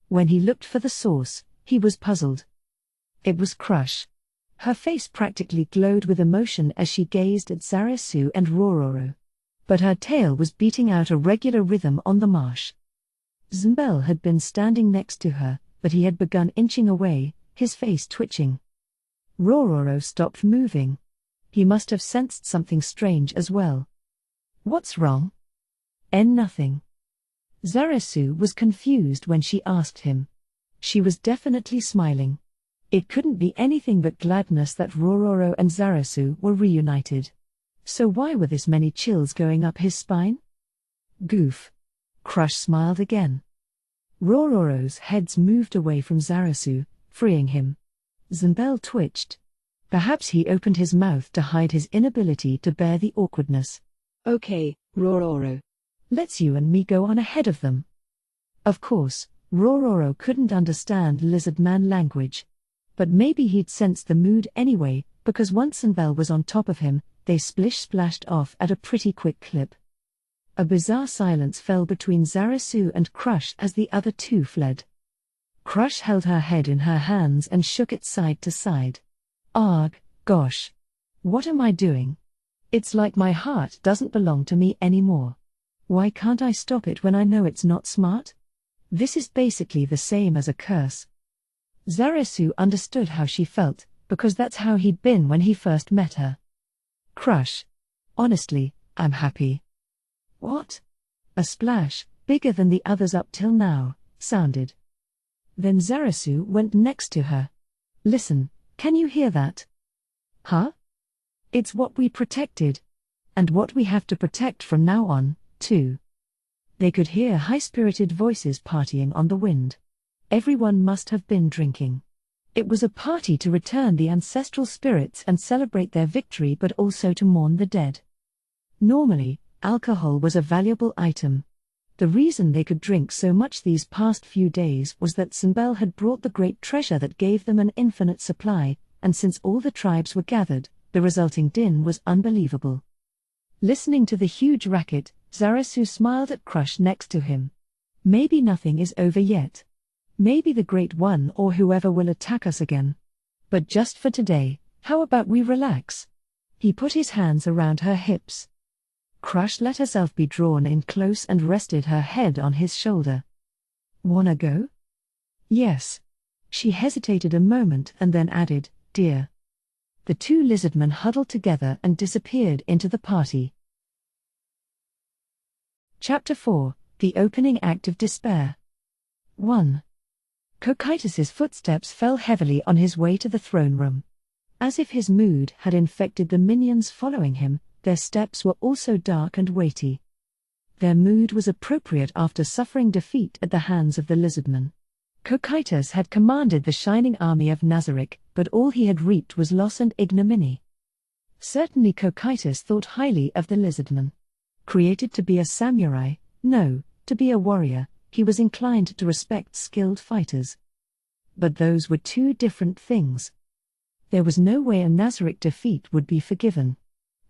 When he looked for the source, he was puzzled. It was Crush. Her face practically glowed with emotion as she gazed at Zarasu and Rororo. But her tail was beating out a regular rhythm on the marsh. Zanbel had been standing next to her, but he had begun inching away, his face twitching. Rororo stopped moving. He must have sensed something strange as well. What's wrong? Nothing. Zarasu was confused when she asked him. She was definitely smiling. It couldn't be anything but gladness that Rororo and Zarasu were reunited. So why were this many chills going up his spine? Goof. Crush smiled again. Rororo's heads moved away from Zarasu, freeing him. Zanbel twitched. Perhaps he opened his mouth to hide his inability to bear the awkwardness. Okay, Rororo. Let's you and me go on ahead of them. Of course, Rororo couldn't understand lizard man language. But maybe he'd sensed the mood anyway, because once Zanbel was on top of him, they splish-splashed off at a pretty quick clip. A bizarre silence fell between Zarasu and Crush as the other two fled. Crush held her head in her hands and shook it side to side. Arg, gosh. What am I doing? It's like my heart doesn't belong to me anymore. Why can't I stop it when I know it's not smart? This is basically the same as a curse. Zarasu understood how she felt, because that's how he'd been when he first met her. Crush. Honestly, I'm happy. What? A splash, bigger than the others up till now, sounded. Then Zarasu went next to her. Listen, can you hear that? Huh? It's what we protected. And what we have to protect from now on, too. They could hear high-spirited voices partying on the wind. Everyone must have been drinking. It was a party to return the ancestral spirits and celebrate their victory, but also to mourn the dead. Normally, alcohol was a valuable item. The reason they could drink so much these past few days was that Zanbel had brought the great treasure that gave them an infinite supply, and since all the tribes were gathered, the resulting din was unbelievable. Listening to the huge racket, Zarasu smiled at Crush next to him. Maybe nothing is over yet. Maybe the Great One or whoever will attack us again. But just for today, how about we relax? He put his hands around her hips. Crush let herself be drawn in close and rested her head on his shoulder. Wanna go? Yes. She hesitated a moment and then added, dear. The two lizardmen huddled together and disappeared into the party. Chapter 4, The Opening Act of Despair. 1. Cocytus's footsteps fell heavily on his way to the throne room. As if his mood had infected the minions following him, their steps were also dark and weighty. Their mood was appropriate after suffering defeat at the hands of the lizardmen. Cocytus had commanded the shining army of Nazarick, but all he had reaped was loss and ignominy. Certainly Cocytus thought highly of the lizardmen. Created to be a samurai, no, to be a warrior, he was inclined to respect skilled fighters. But those were two different things. There was no way a Nazarick defeat would be forgiven.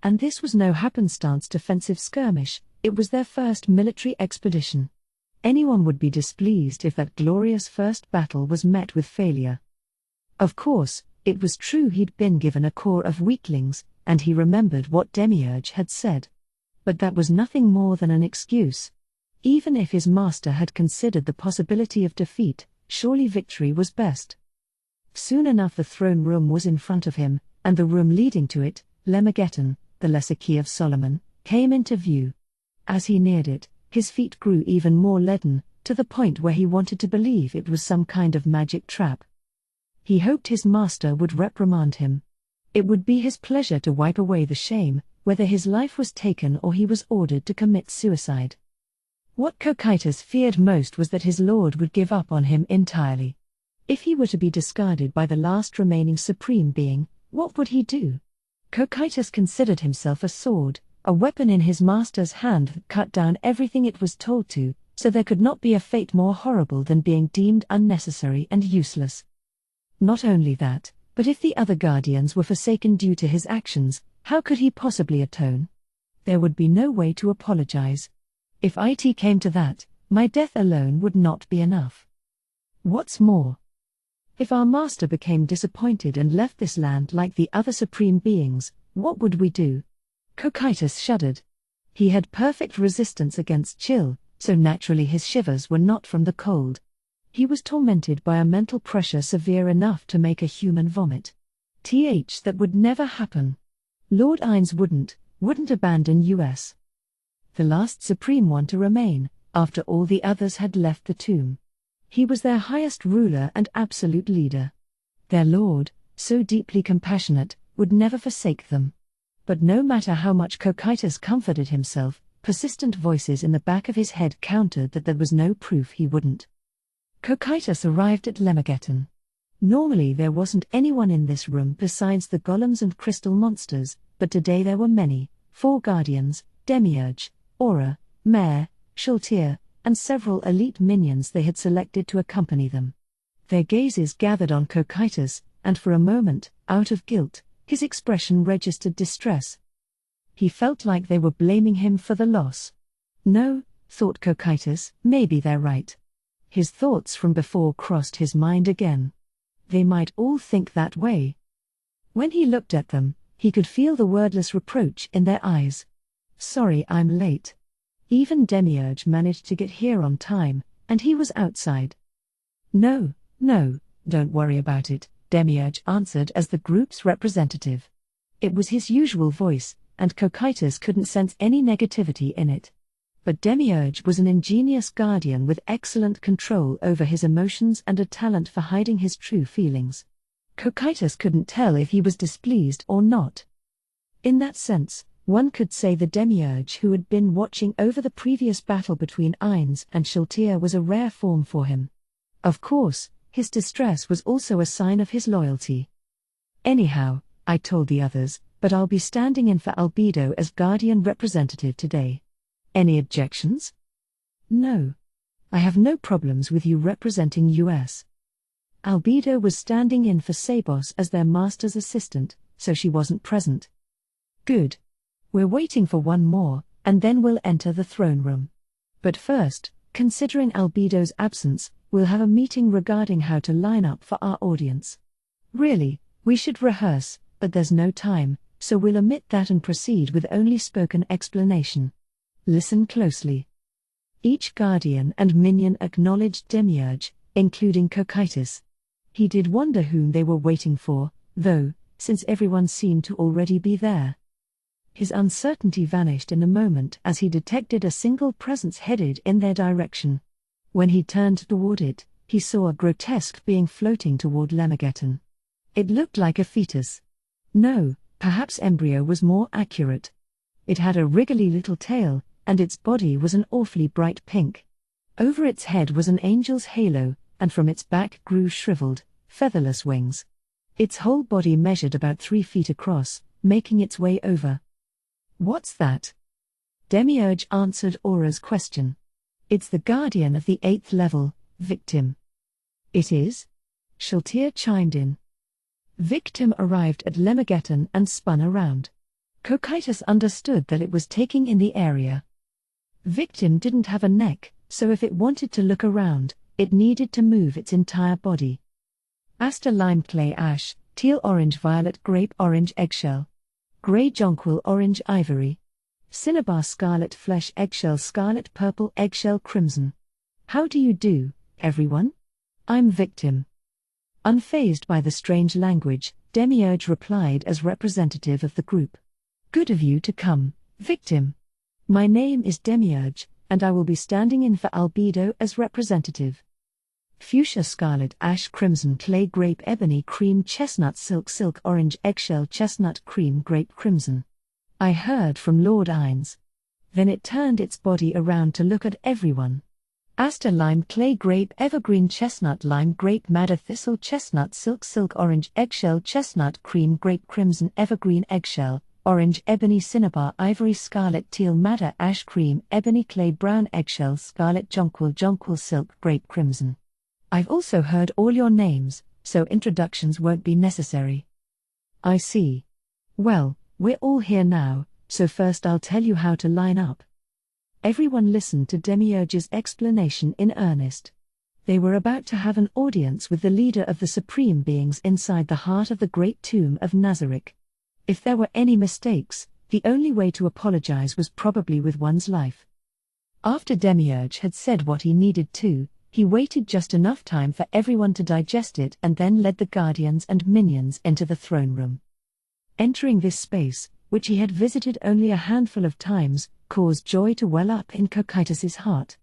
And this was no happenstance defensive skirmish, it was their first military expedition. Anyone would be displeased if that glorious first battle was met with failure. Of course, it was true he'd been given a corps of weaklings, and he remembered what Demiurge had said. But that was nothing more than an excuse. Even if his master had considered the possibility of defeat, surely victory was best. Soon enough the throne room was in front of him, and the room leading to it, Lemegeton, the lesser key of Solomon, came into view. As he neared it, his feet grew even more leaden, to the point where he wanted to believe it was some kind of magic trap. He hoped his master would reprimand him. It would be his pleasure to wipe away the shame, whether his life was taken or he was ordered to commit suicide. What Cocytus feared most was that his lord would give up on him entirely. If he were to be discarded by the last remaining supreme being, what would he do? Cocytus considered himself a sword, a weapon in his master's hand that cut down everything it was told to, so there could not be a fate more horrible than being deemed unnecessary and useless. Not only that, but if the other guardians were forsaken due to his actions, how could he possibly atone? There would be no way to apologize. If it came to that, my death alone would not be enough. What's more, if our master became disappointed and left this land like the other supreme beings, what would we do? Cocytus shuddered. He had perfect resistance against chill, so naturally his shivers were not from the cold. He was tormented by a mental pressure severe enough to make a human vomit. That would never happen. Lord Ainz wouldn't abandon us. The last supreme one to remain, after all the others had left the tomb. He was their highest ruler and absolute leader. Their lord, so deeply compassionate, would never forsake them. But no matter how much Cocytus comforted himself, persistent voices in the back of his head countered that there was no proof he wouldn't. Cocytus arrived at Lemegeton. Normally there wasn't anyone in this room besides the golems and crystal monsters, but today there were many, 4 guardians, Demiurge, Aura, Mare, Shultir, and several elite minions they had selected to accompany them. Their gazes gathered on Cocytus, and for a moment, out of guilt, his expression registered distress. He felt like they were blaming him for the loss. No, thought Cocytus, maybe they're right. His thoughts from before crossed his mind again. They might all think that way. When he looked at them, he could feel the wordless reproach in their eyes. Sorry I'm late. Even Demiurge managed to get here on time, and he was outside. No, don't worry about it, Demiurge answered as the group's representative. It was his usual voice, and Cocytus couldn't sense any negativity in it. But Demiurge was an ingenious guardian with excellent control over his emotions and a talent for hiding his true feelings. Cocytus couldn't tell if he was displeased or not. In that sense, one could say the Demiurge who had been watching over the previous battle between Ainz and Shultir was a rare form for him. Of course, his distress was also a sign of his loyalty. Anyhow, I told the others, but I'll be standing in for Albedo as guardian representative today. Any objections? No. I have no problems with you representing us. Albedo was standing in for Sabos as their master's assistant, so she wasn't present. Good. We're waiting for one more, and then we'll enter the throne room. But first, considering Albedo's absence, we'll have a meeting regarding how to line up for our audience. Really, we should rehearse, but there's no time, so we'll omit that and proceed with only spoken explanation. Listen closely. Each guardian and minion acknowledged Demiurge, including Cocytus. He did wonder whom they were waiting for, though, since everyone seemed to already be there. His uncertainty vanished in a moment as he detected a single presence headed in their direction. When he turned toward it, he saw a grotesque being floating toward Lemegeton. It looked like a fetus. No, perhaps embryo was more accurate. It had a wriggly little tail, and its body was an awfully bright pink. Over its head was an angel's halo, and from its back grew shriveled, featherless wings. Its whole body measured about 3 feet across, making its way over. "What's that?" Demiurge answered Aura's question. "It's the guardian of the 8th level, Victim." "It is?" Shaltir chimed in. Victim arrived at Lemegeton and spun around. Cocytus understood that it was taking in the area. Victim didn't have a neck, so if it wanted to look around, it needed to move its entire body. Aster lime clay ash, teal orange violet grape orange eggshell. Grey jonquil orange ivory. Cinnabar scarlet flesh eggshell scarlet purple eggshell crimson. How do you do, everyone? I'm Victim. Unfazed by the strange language, Demiurge replied as representative of the group. Good of you to come, Victim. My name is Demiurge, and I will be standing in for Albedo as representative. Fuchsia scarlet ash crimson clay grape ebony cream chestnut silk silk orange eggshell chestnut cream grape crimson. I heard from Lord Ines. Then it turned its body around to look at everyone. Aster lime clay grape evergreen chestnut lime grape madder thistle chestnut silk silk orange eggshell chestnut cream grape crimson evergreen eggshell orange ebony cinnabar ivory scarlet teal madder ash cream ebony clay brown eggshell scarlet jonquil silk grape crimson. I've also heard all your names, so introductions won't be necessary. I see. Well, we're all here now, so first I'll tell you how to line up. Everyone listened to Demiurge's explanation in earnest. They were about to have an audience with the leader of the supreme beings inside the heart of the great tomb of Nazarick. If there were any mistakes, the only way to apologize was probably with one's life. After Demiurge had said what he needed to, he waited just enough time for everyone to digest it and then led the guardians and minions into the throne room. Entering this space, which he had visited only a handful of times, caused joy to well up in Cocytus's heart.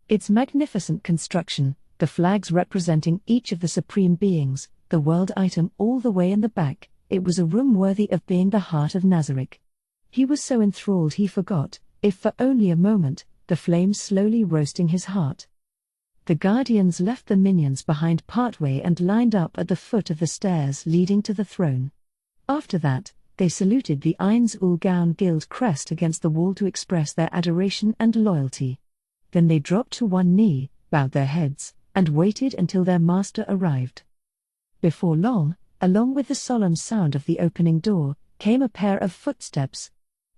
Its magnificent construction, the flags representing each of the supreme beings, the world item all the way in the back, it was a room worthy of being the heart of Nazarick. He was so enthralled he forgot, if for only a moment, the flames slowly roasting his heart. The guardians left the minions behind partway and lined up at the foot of the stairs leading to the throne. After that, they saluted the Ainz ul Gaun guild crest against the wall to express their adoration and loyalty. Then they dropped to one knee, bowed their heads, and waited until their master arrived. Before long, along with the solemn sound of the opening door, came a pair of footsteps.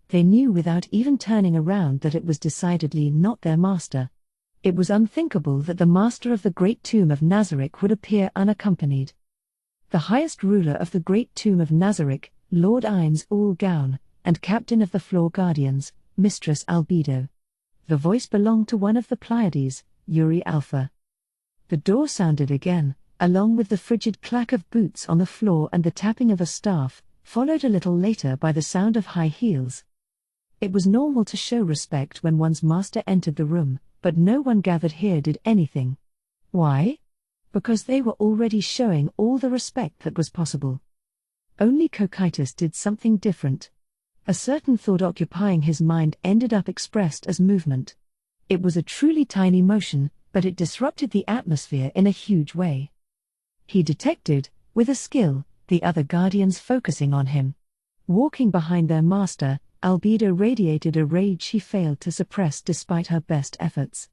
They knew without even turning around that it was decidedly not their master. It was unthinkable that the master of the great tomb of Nazarick would appear unaccompanied. The highest ruler of the great tomb of Nazarick, Lord Ainz ul Gaun, and captain of the floor guardians, Mistress Albedo. The voice belonged to one of the Pleiades, Uri Alpha. The door sounded again, along with the frigid clack of boots on the floor and the tapping of a staff, followed a little later by the sound of high heels. It was normal to show respect when one's master entered the room, but no one gathered here did anything. Why? Because they were already showing all the respect that was possible. Only Cocytus did something different. A certain thought occupying his mind ended up expressed as movement. It was a truly tiny motion, but it disrupted the atmosphere in a huge way. He detected, with a skill, the other guardians focusing on him. Walking behind their master, Albedo radiated a rage she failed to suppress despite her best efforts.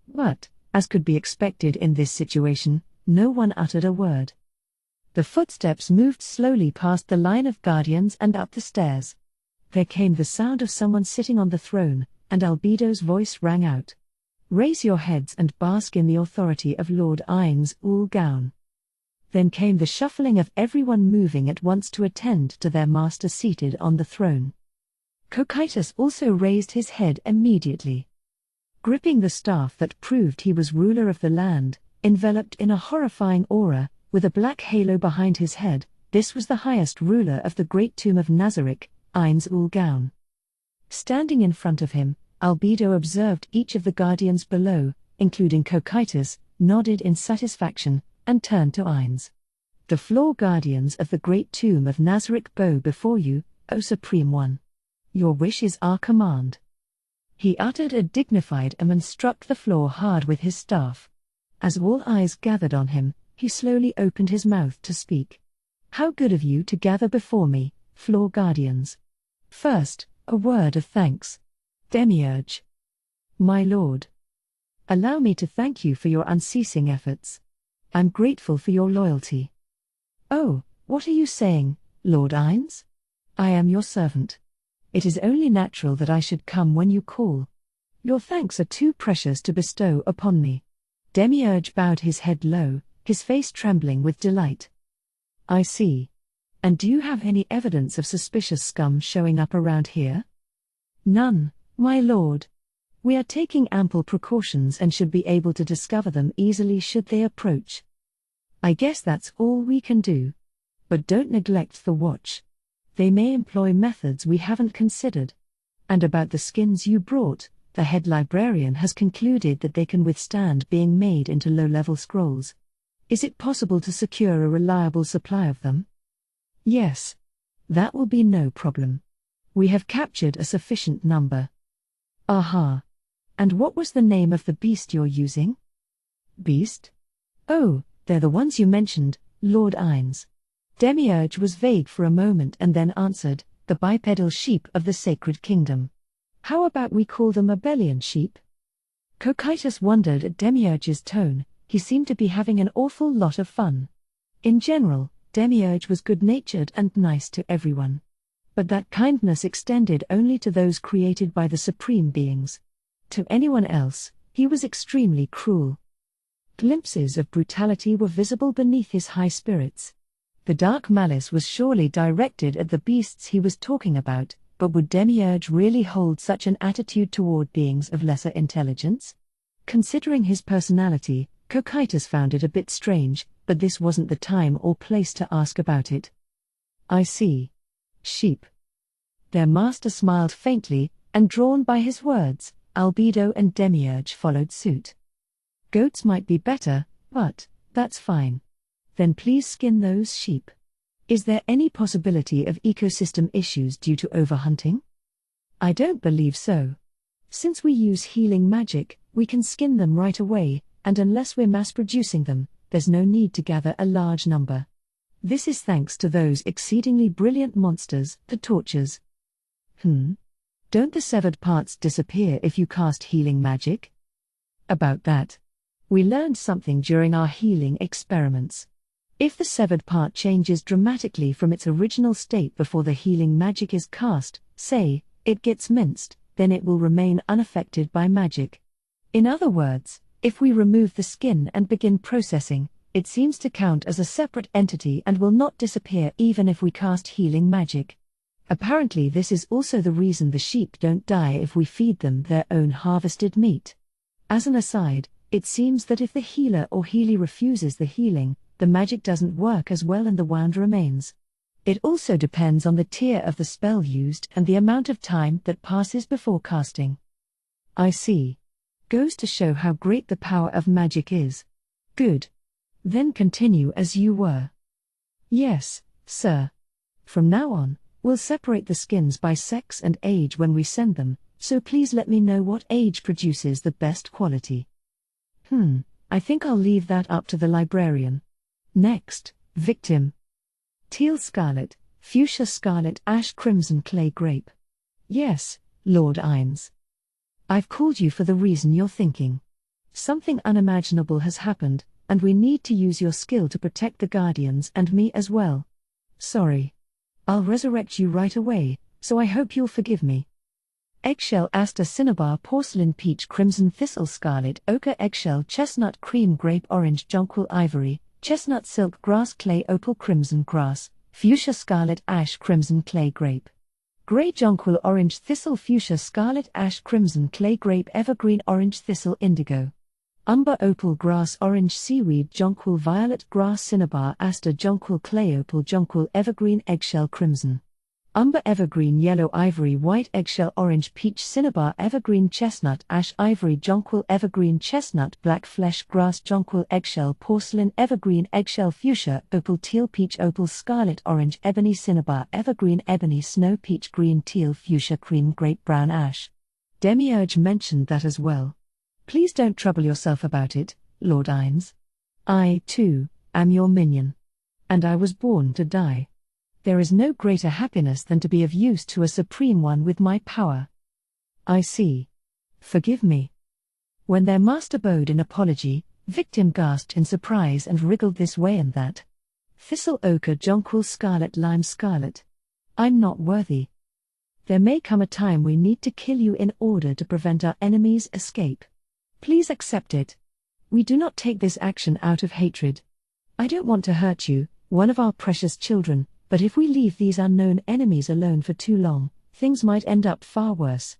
But, as could be expected in this situation, No one uttered a word. The footsteps moved slowly past the line of guardians and up the stairs. There came the sound of someone sitting on the throne, and Albedo's voice rang out. "Raise your heads and bask in the authority of Lord Ainz ul Gaun." Then came the shuffling of everyone moving at once to attend to their master seated on the throne. Cocytus also raised his head immediately. Gripping the staff that proved he was ruler of the land, enveloped in a horrifying aura, with a black halo behind his head, this was the highest ruler of the great tomb of Nazarick, Ainz ul Gaun. Standing in front of him, Albedo observed each of the guardians below, including Cocytus, nodded in satisfaction, and turned to Ainz. "The floor guardians of the great tomb of Nazarick bow before you, O Supreme One. Your wish is our command." He uttered a dignified and struck the floor hard with his staff. As all eyes gathered on him, he slowly opened his mouth to speak. "How good of you to gather before me, floor guardians. First, a word of thanks. Demiurge. My lord. Allow me to thank you for your unceasing efforts. I'm grateful for your loyalty." "Oh, what are you saying, Lord Ainz? I am your servant. It is only natural that I should come when you call. Your thanks are too precious to bestow upon me." Demiurge bowed his head low, his face trembling with delight. "I see. And do you have any evidence of suspicious scum showing up around here?" "None, my lord. We are taking ample precautions and should be able to discover them easily should they approach. I guess that's all we can do. But don't neglect the watch. They may employ methods we haven't considered. And about the skins you brought, the head librarian has concluded that they can withstand being made into low-level scrolls. Is it possible to secure a reliable supply of them?" "Yes. That will be no problem. We have captured a sufficient number." "Aha. And what was the name of the beast you're using?" "Beast? Oh, they're the ones you mentioned, Lord Ainz." Demiurge was vague for a moment and then answered, "The bipedal sheep of the Sacred Kingdom. How about we call them Abelian sheep?" Cocytus wondered at Demiurge's tone. He seemed to be having an awful lot of fun. In general, Demiurge was good-natured and nice to everyone. But that kindness extended only to those created by the supreme beings. To anyone else, he was extremely cruel. Glimpses of brutality were visible beneath his high spirits. The dark malice was surely directed at the beasts he was talking about, but would Demiurge really hold such an attitude toward beings of lesser intelligence? Considering his personality, Cocytus found it a bit strange, but this wasn't the time or place to ask about it. "I see. Sheep." Their master smiled faintly, and drawn by his words, Albedo and Demiurge followed suit. "Goats might be better, but that's fine. Then please skin those sheep. Is there any possibility of ecosystem issues due to overhunting?" "I don't believe so. Since we use healing magic, we can skin them right away, and unless we're mass-producing them, there's no need to gather a large number. This is thanks to those exceedingly brilliant monsters, the Tortures." "Don't the severed parts disappear if you cast healing magic?" "About that. We learned something during our healing experiments. If the severed part changes dramatically from its original state before the healing magic is cast, say, it gets minced, then it will remain unaffected by magic. In other words, if we remove the skin and begin processing, it seems to count as a separate entity and will not disappear even if we cast healing magic. Apparently this is also the reason the sheep don't die if we feed them their own harvested meat. As an aside, it seems that if the healer or healer refuses the healing, the magic doesn't work as well and the wound remains. It also depends on the tier of the spell used and the amount of time that passes before casting." "I see. Goes to show how great the power of magic is. Good. Then continue as you were." "Yes, sir. From now on, we'll separate the skins by sex and age when we send them, so please let me know what age produces the best quality." I think I'll leave that up to the librarian. Next, victim. Teal scarlet, fuchsia scarlet, ash crimson, clay grape. "Yes, Lord Ainz. I've called you for the reason you're thinking. Something unimaginable has happened, and we need to use your skill to protect the Guardians and me as well. Sorry. I'll resurrect you right away, so I hope you'll forgive me. Eggshell Aster Cinnabar Porcelain Peach Crimson Thistle Scarlet Ochre Eggshell Chestnut Cream Grape Orange Jonquil Ivory Chestnut Silk Grass Clay Opal Crimson Grass Fuchsia Scarlet Ash Crimson Clay Grape Grey Jonquil Orange Thistle Fuchsia Scarlet Ash Crimson Clay Grape Evergreen Orange Thistle Indigo Umber Opal Grass Orange Seaweed Jonquil Violet Grass Cinnabar Aster Jonquil Clay Opal Jonquil Evergreen Eggshell Crimson Umber Evergreen Yellow Ivory White Eggshell Orange Peach Cinnabar Evergreen Chestnut Ash Ivory Jonquil Evergreen Chestnut Black Flesh Grass Jonquil Eggshell Porcelain Evergreen Eggshell Fuchsia Opal Teal Peach Opal Scarlet Orange Ebony Cinnabar Evergreen Ebony Snow Peach Green Teal Fuchsia Cream Grape Brown Ash. Demiurge mentioned that as well. Please don't trouble yourself about it, Lord Ines. I, too, am your minion. And I was born to die. There is no greater happiness than to be of use to a Supreme One with my power. I see. Forgive me. When their master bowed in apology, Victim gasped in surprise and wriggled this way and that. Thistle Ochre Jonquil Scarlet Lime Scarlet. I'm not worthy. There may come a time we need to kill you in order to prevent our enemies' escape. Please accept it. We do not take this action out of hatred. I don't want to hurt you, one of our precious children, but if we leave these unknown enemies alone for too long, things might end up far worse.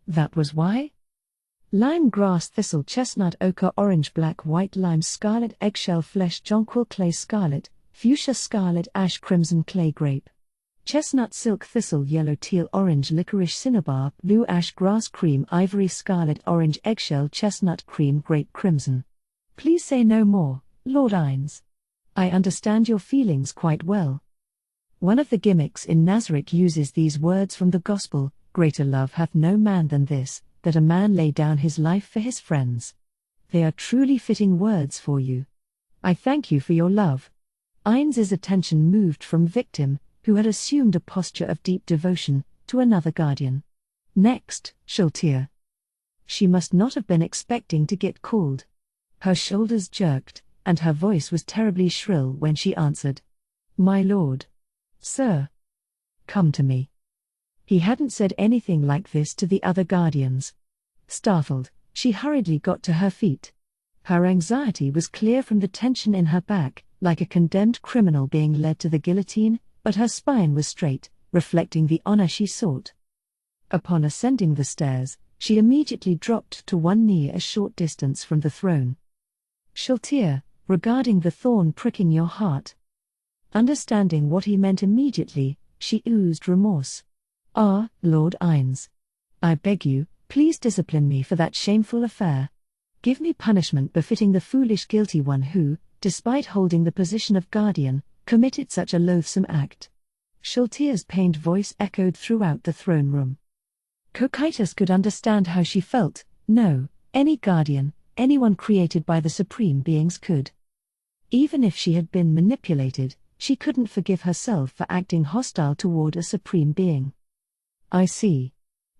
That was why? Lime Grass Thistle Chestnut Ochre Orange Black White Lime Scarlet Eggshell Flesh Jonquil Clay Scarlet Fuchsia Scarlet Ash Crimson Clay Grape Chestnut Silk Thistle Yellow Teal Orange Licorice Cinnabar Blue Ash Grass Cream Ivory Scarlet Orange Eggshell Chestnut Cream Grape Crimson. Please say no more, Lord Ines. I understand your feelings quite well. One of the gimmicks in Nazarick uses these words from the Gospel, "Greater love hath no man than this, that a man lay down his life for his friends." They are truly fitting words for you. I thank you for your love. Ines's attention moved from Victim, who had assumed a posture of deep devotion, to another guardian. Next, Shaltir. She must not have been expecting to get called. Her shoulders jerked, and her voice was terribly shrill when she answered. My lord. Sir. Come to me. He hadn't said anything like this to the other guardians. Startled, she hurriedly got to her feet. Her anxiety was clear from the tension in her back, like a condemned criminal being led to the guillotine, but her spine was straight, reflecting the honor she sought. Upon ascending the stairs, she immediately dropped to one knee a short distance from the throne. Shaltir, regarding the thorn pricking your heart. Understanding what he meant immediately, she oozed remorse. Ah, Lord Ines. I beg you, please discipline me for that shameful affair. Give me punishment befitting the foolish guilty one who, despite holding the position of guardian, committed such a loathsome act. Shaltir's pained voice echoed throughout the throne room. Cocytus could understand how she felt. No, any guardian, anyone created by the supreme beings could. Even if she had been manipulated, she couldn't forgive herself for acting hostile toward a supreme being. I see.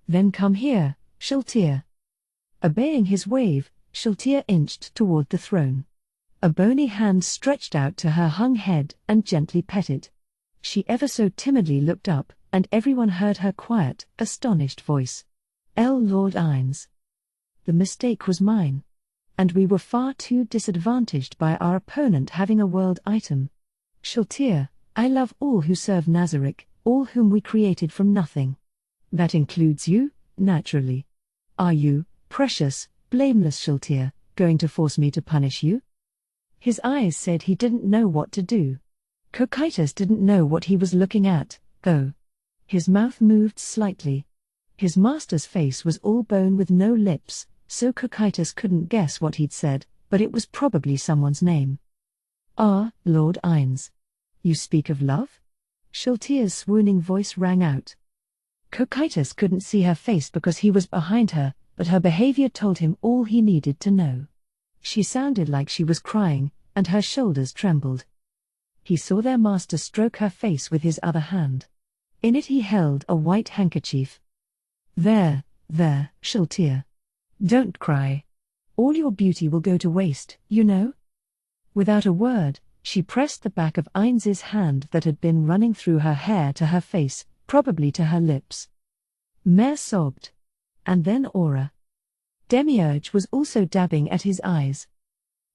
Then come here, Shaltir. Obeying his wave, Shaltir inched toward the throne. A bony hand stretched out to her hung head and gently petted. She ever so timidly looked up, and everyone heard her quiet, astonished voice. Lord Ines. The mistake was mine. And we were far too disadvantaged by our opponent having a world item. Shaltir, I love all who serve Nazarick, all whom we created from nothing. That includes you, naturally. Are you, precious, blameless Shaltir, going to force me to punish you? His eyes said he didn't know what to do. Cocytus didn't know what he was looking at, though. His mouth moved slightly. His master's face was all bone with no lips, so Cocytus couldn't guess what he'd said, but it was probably someone's name. Ah, Lord Ines. You speak of love? Shaltir's swooning voice rang out. Cocytus couldn't see her face because he was behind her, but her behavior told him all he needed to know. She sounded like she was crying, and her shoulders trembled. He saw their master stroke her face with his other hand. In it he held a white handkerchief. There, Shaltir. Don't cry. All your beauty will go to waste, you know? Without a word, she pressed the back of Ains's hand that had been running through her hair to her face, probably to her lips. Mare sobbed. And then Aura. Demiurge was also dabbing at his eyes.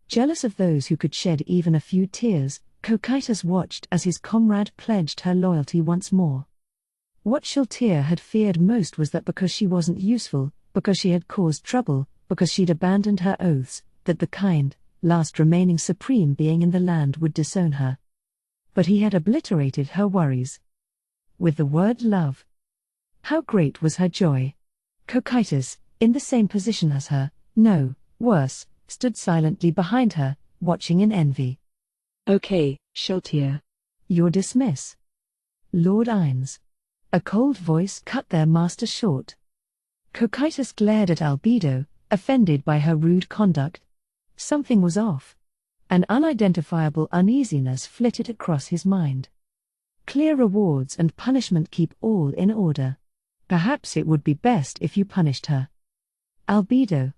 Jealous of those who could shed even a few tears, Cocytus watched as his comrade pledged her loyalty once more. What Shaltir had feared most was that because she wasn't useful, because she had caused trouble, because she'd abandoned her oaths, that the kind, last remaining supreme being in the land would disown her. But he had obliterated her worries with the word love. How great was her joy! Cocytus, in the same position as her, no, worse, stood silently behind her, watching in envy. Okay, Shaltir. You're dismiss. Lord Ains. A cold voice cut their master short. Cocytus glared at Albedo, offended by her rude conduct. Something was off. An unidentifiable uneasiness flitted across his mind. Clear rewards and punishment keep all in order. Perhaps it would be best if you punished her. Albedo.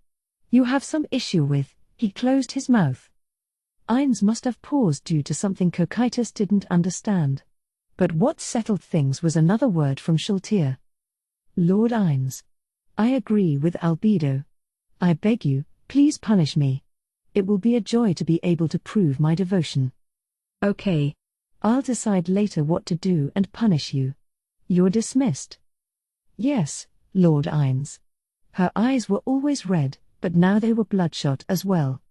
You have some issue with, he closed his mouth. Ains must have paused due to something Cocytus didn't understand. But what settled things was another word from Shaltir. Lord Ains. I agree with Albedo. I beg you, please punish me. It will be a joy to be able to prove my devotion. Okay. I'll decide later what to do and punish you. You're dismissed. Yes, Lord Ains. Her eyes were always red, but now they were bloodshot as well.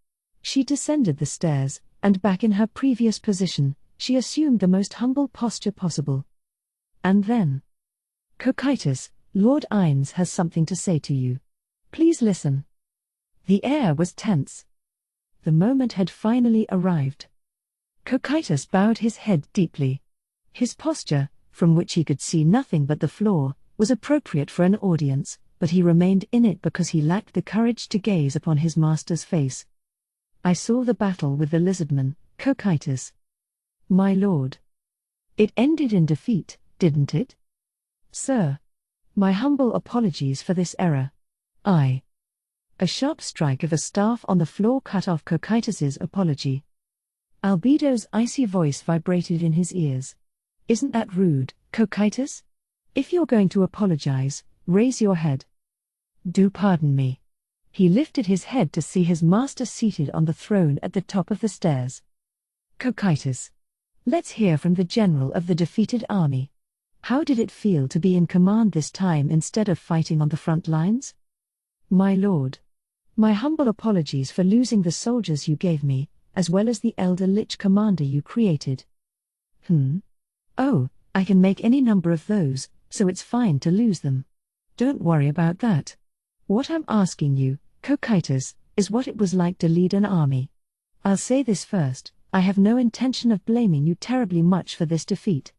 She descended the stairs, and back in her previous position, she assumed the most humble posture possible. And then, Cocytus, Lord Ains has something to say to you. Please listen. The air was tense. The moment had finally arrived. Cocytus bowed his head deeply. His posture, from which he could see nothing but the floor, was appropriate for an audience, but he remained in it because he lacked the courage to gaze upon his master's face. I saw the battle with the lizardman, Cocytus. My lord. It ended in defeat, didn't it? Sir. My humble apologies for this error. A sharp strike of a staff on the floor cut off Cocytus's apology. Albedo's icy voice vibrated in his ears. Isn't that rude, Cocytus? If you're going to apologize, raise your head. Do pardon me. He lifted his head to see his master seated on the throne at the top of the stairs. Cocytus. Let's hear from the general of the defeated army. How did it feel to be in command this time instead of fighting on the front lines? My lord. My humble apologies for losing the soldiers you gave me, as well as the Elder Lich commander you created. Oh, I can make any number of those, so it's fine to lose them. Don't worry about that. What I'm asking you, Cocytus, is what it was like to lead an army. I'll say this first, I have no intention of blaming you terribly much for this defeat.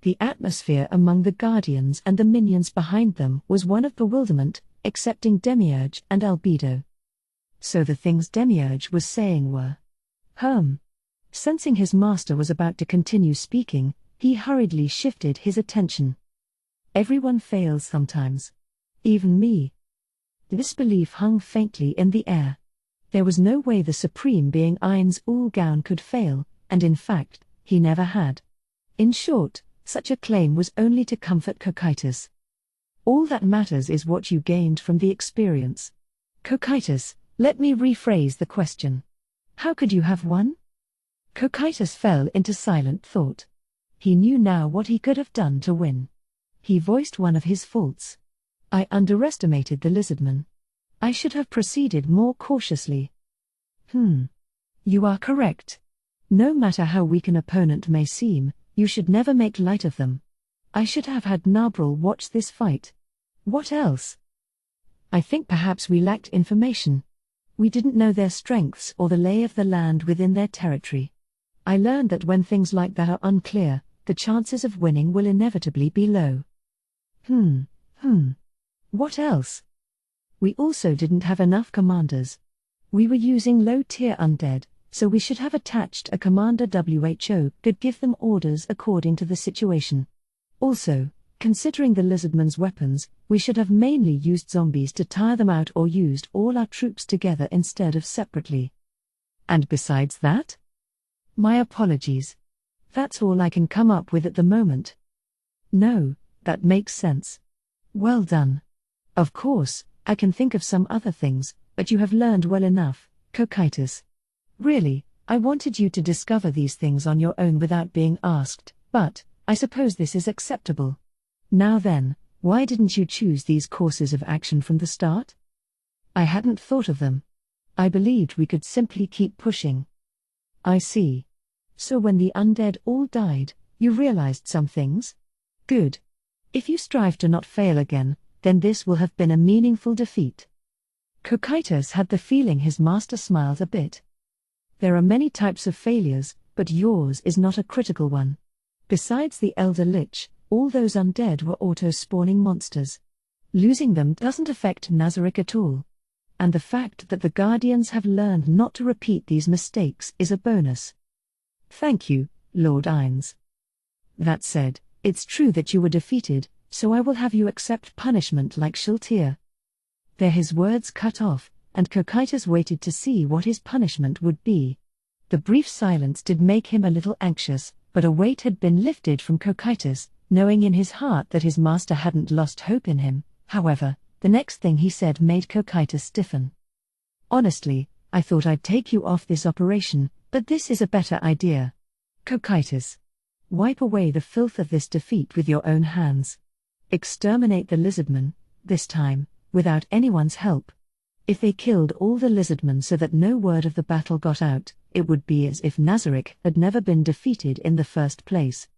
The atmosphere among the Guardians and the minions behind them was one of bewilderment, excepting Demiurge and Albedo. So the things Demiurge was saying were, Sensing his master was about to continue speaking, he hurriedly shifted his attention. Everyone fails sometimes. Even me. Disbelief hung faintly in the air. There was no way the supreme being Ains Ulgaun could fail, and in fact, he never had. In short, such a claim was only to comfort Cocytus. All that matters is what you gained from the experience. Cocytus, let me rephrase the question. How could you have won? Cocytus fell into silent thought. He knew now what he could have done to win. He voiced one of his faults. I underestimated the lizardman. I should have proceeded more cautiously. You are correct. No matter how weak an opponent may seem, you should never make light of them. I should have had Nabril watch this fight. What else? I think perhaps we lacked information. We didn't know their strengths or the lay of the land within their territory. I learned that when things like that are unclear, the chances of winning will inevitably be low. What else? We also didn't have enough commanders. We were using low-tier undead, so we should have attached a commander who could give them orders according to the situation. Also, considering the lizardman's weapons, we should have mainly used zombies to tire them out or used all our troops together instead of separately. And besides that? My apologies. That's all I can come up with at the moment. No, that makes sense. Well done. Of course, I can think of some other things, but you have learned well enough, Cocytus. Really, I wanted you to discover these things on your own without being asked, but I suppose this is acceptable. Now then, why didn't you choose these courses of action from the start? I hadn't thought of them. I believed we could simply keep pushing. I see. So when the undead all died, you realized some things? Good. If you strive to not fail again, then this will have been a meaningful defeat. Cocytus had the feeling his master smiled a bit. There are many types of failures, but yours is not a critical one. Besides the Elder Lich, all those undead were auto-spawning monsters. Losing them doesn't affect Nazarick at all. And the fact that the Guardians have learned not to repeat these mistakes is a bonus. Thank you, Lord Ines. That said, it's true that you were defeated, so I will have you accept punishment like Shiltir. There his words cut off, and Cocytus waited to see what his punishment would be. The brief silence did make him a little anxious, but a weight had been lifted from Cocytus, knowing in his heart that his master hadn't lost hope in him. However, the next thing he said made Cocytus stiffen. Honestly, I thought I'd take you off this operation, but this is a better idea. Cocytus. Wipe away the filth of this defeat with your own hands. Exterminate the lizardmen, this time, without anyone's help. If they killed all the lizardmen so that no word of the battle got out, it would be as if Nazarick had never been defeated in the first place.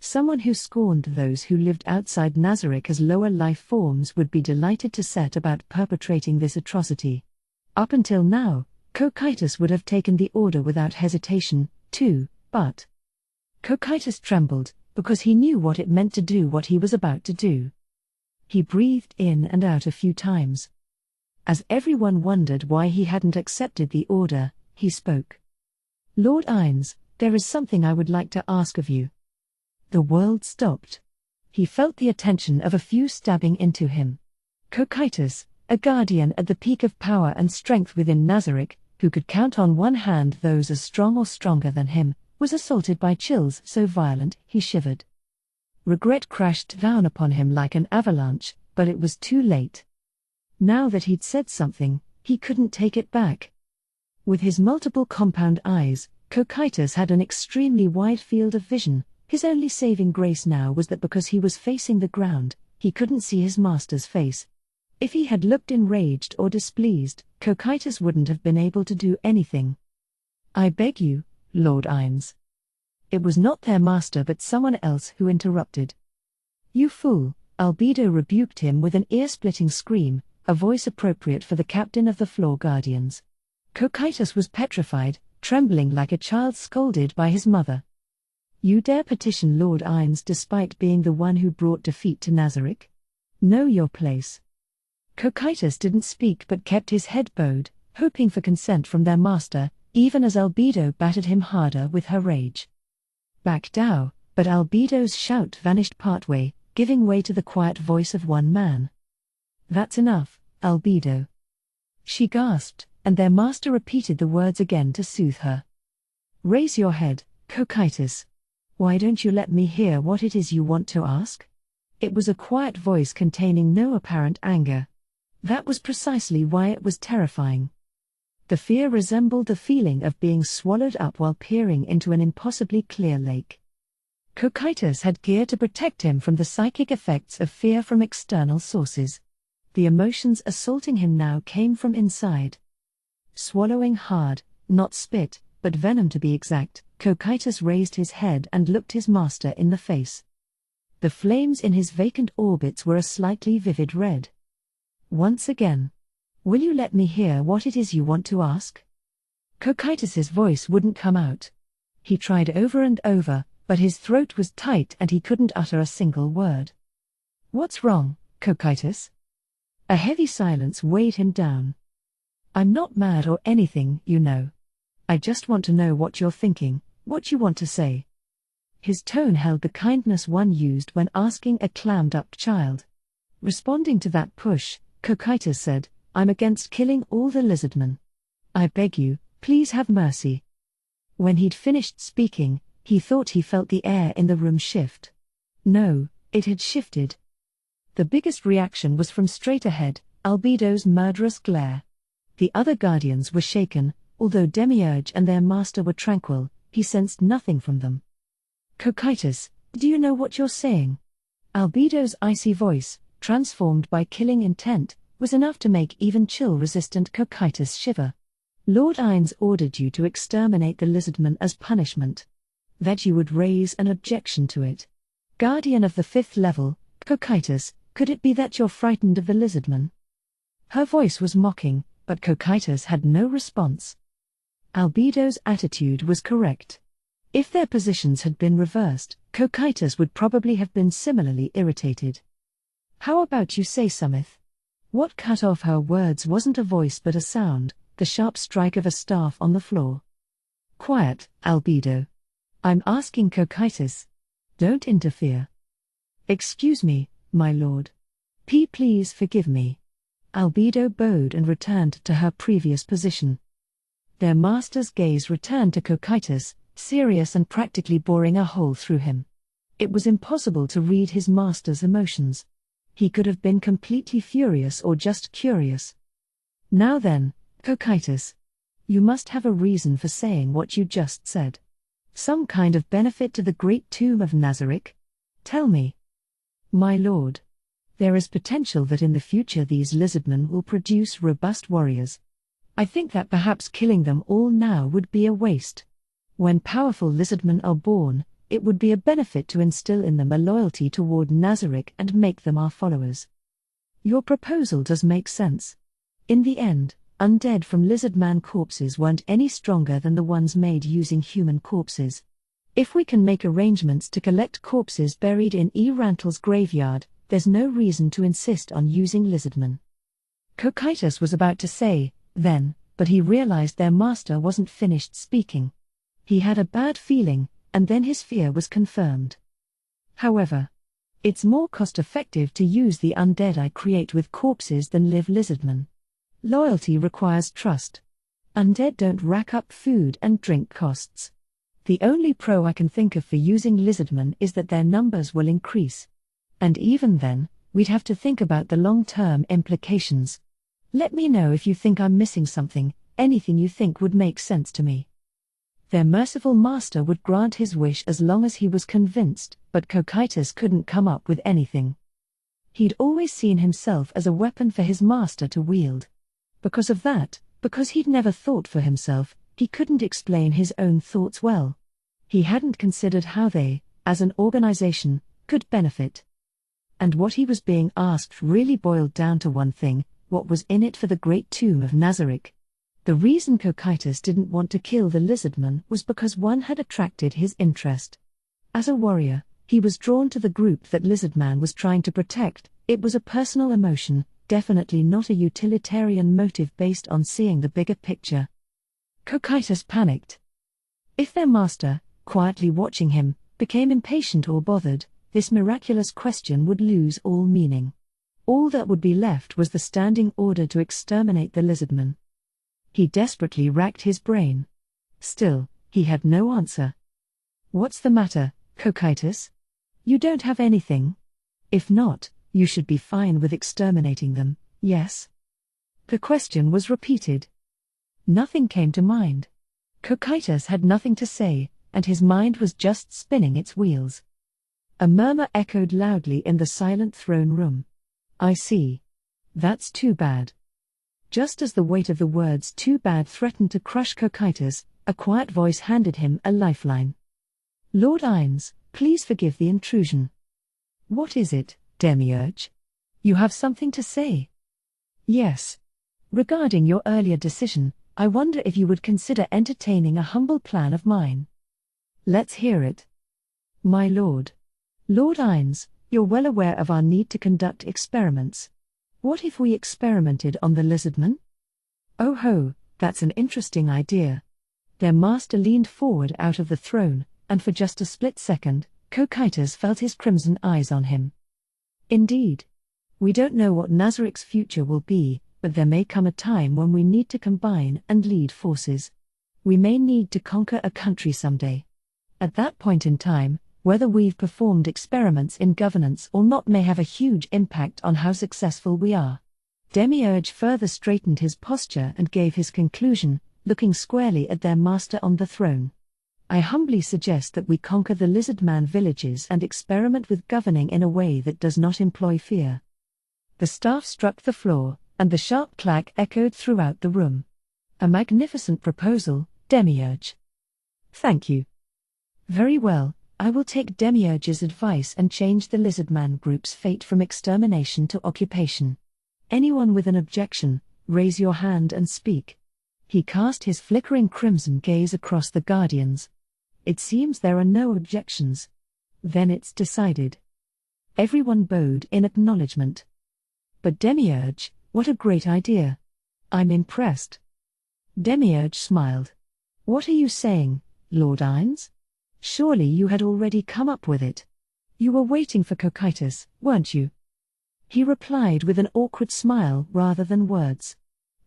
Someone who scorned those who lived outside Nazarick as lower life forms would be delighted to set about perpetrating this atrocity. Up until now, Cocytus would have taken the order without hesitation, too, but Cocytus trembled, because he knew what it meant to do what he was about to do. He breathed in and out a few times. As everyone wondered why he hadn't accepted the order, he spoke. Lord Ines, there is something I would like to ask of you. The world stopped. He felt the attention of a few stabbing into him. Cocytus, a guardian at the peak of power and strength within Nazarick, who could count on one hand those as strong or stronger than him, was assaulted by chills so violent he shivered. Regret crashed down upon him like an avalanche, but it was too late. Now that he'd said something, he couldn't take it back. With his multiple compound eyes, Cocytus had an extremely wide field of vision. His only saving grace now was that because he was facing the ground, he couldn't see his master's face. If he had looked enraged or displeased, Cocytus wouldn't have been able to do anything. I beg you, Lord Ines. It was not their master but someone else who interrupted. You fool, Albedo rebuked him with an ear-splitting scream, a voice appropriate for the captain of the Floor Guardians. Cocytus was petrified, trembling like a child scolded by his mother. You dare petition Lord Ines despite being the one who brought defeat to Nazarick? Know your place. Cocytus didn't speak but kept his head bowed, hoping for consent from their master, even as Albedo battered him harder with her rage. Back down, but Albedo's shout vanished partway, giving way to the quiet voice of one man. That's enough, Albedo. She gasped, and their master repeated the words again to soothe her. Raise your head, Cocytus. Why don't you let me hear what it is you want to ask? It was a quiet voice containing no apparent anger. That was precisely why it was terrifying. The fear resembled the feeling of being swallowed up while peering into an impossibly clear lake. Cocytus had gear to protect him from the psychic effects of fear from external sources. The emotions assaulting him now came from inside. Swallowing hard, not spit, but venom to be exact, Cocytus raised his head and looked his master in the face. The flames in his vacant orbits were a slightly vivid red. Once again. Will you let me hear what it is you want to ask? Cocytus's voice wouldn't come out. He tried over and over, but his throat was tight and he couldn't utter a single word. What's wrong, Cocytus? A heavy silence weighed him down. I'm not mad or anything, you know. I just want to know what you're thinking, what you want to say. His tone held the kindness one used when asking a clammed-up child. Responding to that push, Cocytus said, I'm against killing all the lizardmen. I beg you, Please have mercy. When he'd finished speaking, he thought he felt the air in the room shift. No, it had shifted. The biggest reaction was from straight ahead, Albedo's murderous glare. The other guardians were shaken, although Demiurge and their master were tranquil, he sensed nothing from them. Cocytus, do you know what you're saying? Albedo's icy voice, transformed by killing intent, was enough to make even chill-resistant Cocytus shiver. Lord Ainz ordered you to exterminate the lizardmen as punishment. That you would raise an objection to it. Guardian of the 5th level, Cocytus, could it be that you're frightened of the lizardmen? Her voice was mocking, but Cocytus had no response. Albedo's attitude was correct. If their positions had been reversed, Cocytus would probably have been similarly irritated. How about you say something? What cut off her words wasn't a voice but a sound, the sharp strike of a staff on the floor. Quiet, Albedo. I'm asking Cocytus. Don't interfere. Excuse me, my lord. Please forgive me. Albedo bowed and returned to her previous position. Their master's gaze returned to Cocytus, serious and practically boring a hole through him. It was impossible to read his master's emotions. He could have been completely furious or just curious. Now then, Cocytus. You must have a reason for saying what you just said. Some kind of benefit to the great tomb of Nazarick? Tell me. My lord. There is potential that in the future these lizardmen will produce robust warriors. I think that perhaps killing them all now would be a waste. When powerful lizardmen are born, it would be a benefit to instill in them a loyalty toward Nazarick and make them our followers. Your proposal does make sense. In the end, undead from lizardman corpses weren't any stronger than the ones made using human corpses. If we can make arrangements to collect corpses buried in Rantal's graveyard, there's no reason to insist on using lizardmen. Cocytus was about to say, then, but he realized their master wasn't finished speaking. He had a bad feeling, and then his fear was confirmed. However, it's more cost-effective to use the undead I create with corpses than live lizardmen. Loyalty requires trust. Undead don't rack up food and drink costs. The only pro I can think of for using lizardmen is that their numbers will increase. And even then, we'd have to think about the long-term implications. Let me know if you think I'm missing something, anything you think would make sense to me. Their merciful master would grant his wish as long as he was convinced, but Cocytus couldn't come up with anything. He'd always seen himself as a weapon for his master to wield. Because of that, because he'd never thought for himself, he couldn't explain his own thoughts well. He hadn't considered how they, as an organization, could benefit. And what he was being asked really boiled down to one thing: what was in it for the great tomb of Nazarick? The reason Cocytus didn't want to kill the lizardman was because one had attracted his interest. As a warrior, he was drawn to the group that Lizardman was trying to protect. It was a personal emotion, definitely not a utilitarian motive based on seeing the bigger picture. Cocytus panicked. If their master, quietly watching him, became impatient or bothered, this miraculous question would lose all meaning. All that would be left was the standing order to exterminate the lizardmen. He desperately racked his brain. Still, he had no answer. What's the matter, Cocytus? You don't have anything? If not, you should be fine with exterminating them, yes? The question was repeated. Nothing came to mind. Cocytus had nothing to say, and his mind was just spinning its wheels. A murmur echoed loudly in the silent throne room. I see. That's too bad. Just as the weight of the words too bad threatened to crush Cocytus, a quiet voice handed him a lifeline. Lord Ainz, please forgive the intrusion. What is it, Demiurge? You have something to say? Yes. Regarding your earlier decision, I wonder if you would consider entertaining a humble plan of mine. Let's hear it. My lord. Lord Ainz, you're well aware of our need to conduct experiments. What if we experimented on the lizardman? Oh ho, that's an interesting idea. Their master leaned forward out of the throne, and for just a split second, Cocytus felt his crimson eyes on him. Indeed. We don't know what Nazarick's future will be, but there may come a time when we need to combine and lead forces. We may need to conquer a country someday. At that point in time, whether we've performed experiments in governance or not may have a huge impact on how successful we are. Demiurge further straightened his posture and gave his conclusion, looking squarely at their master on the throne. I humbly suggest that we conquer the Lizardman villages and experiment with governing in a way that does not employ fear. The staff struck the floor, and the sharp clack echoed throughout the room. A magnificent proposal, Demiurge. Thank you. Very well, I will take Demiurge's advice and change the Lizardman group's fate from extermination to occupation. Anyone with an objection, raise your hand and speak. He cast his flickering crimson gaze across the Guardians. It seems there are no objections. Then it's decided. Everyone bowed in acknowledgement. But Demiurge, what a great idea. I'm impressed. Demiurge smiled. What are you saying, Lord Ines? Surely you had already come up with it. You were waiting for Cocytus, weren't you? He replied with an awkward smile rather than words.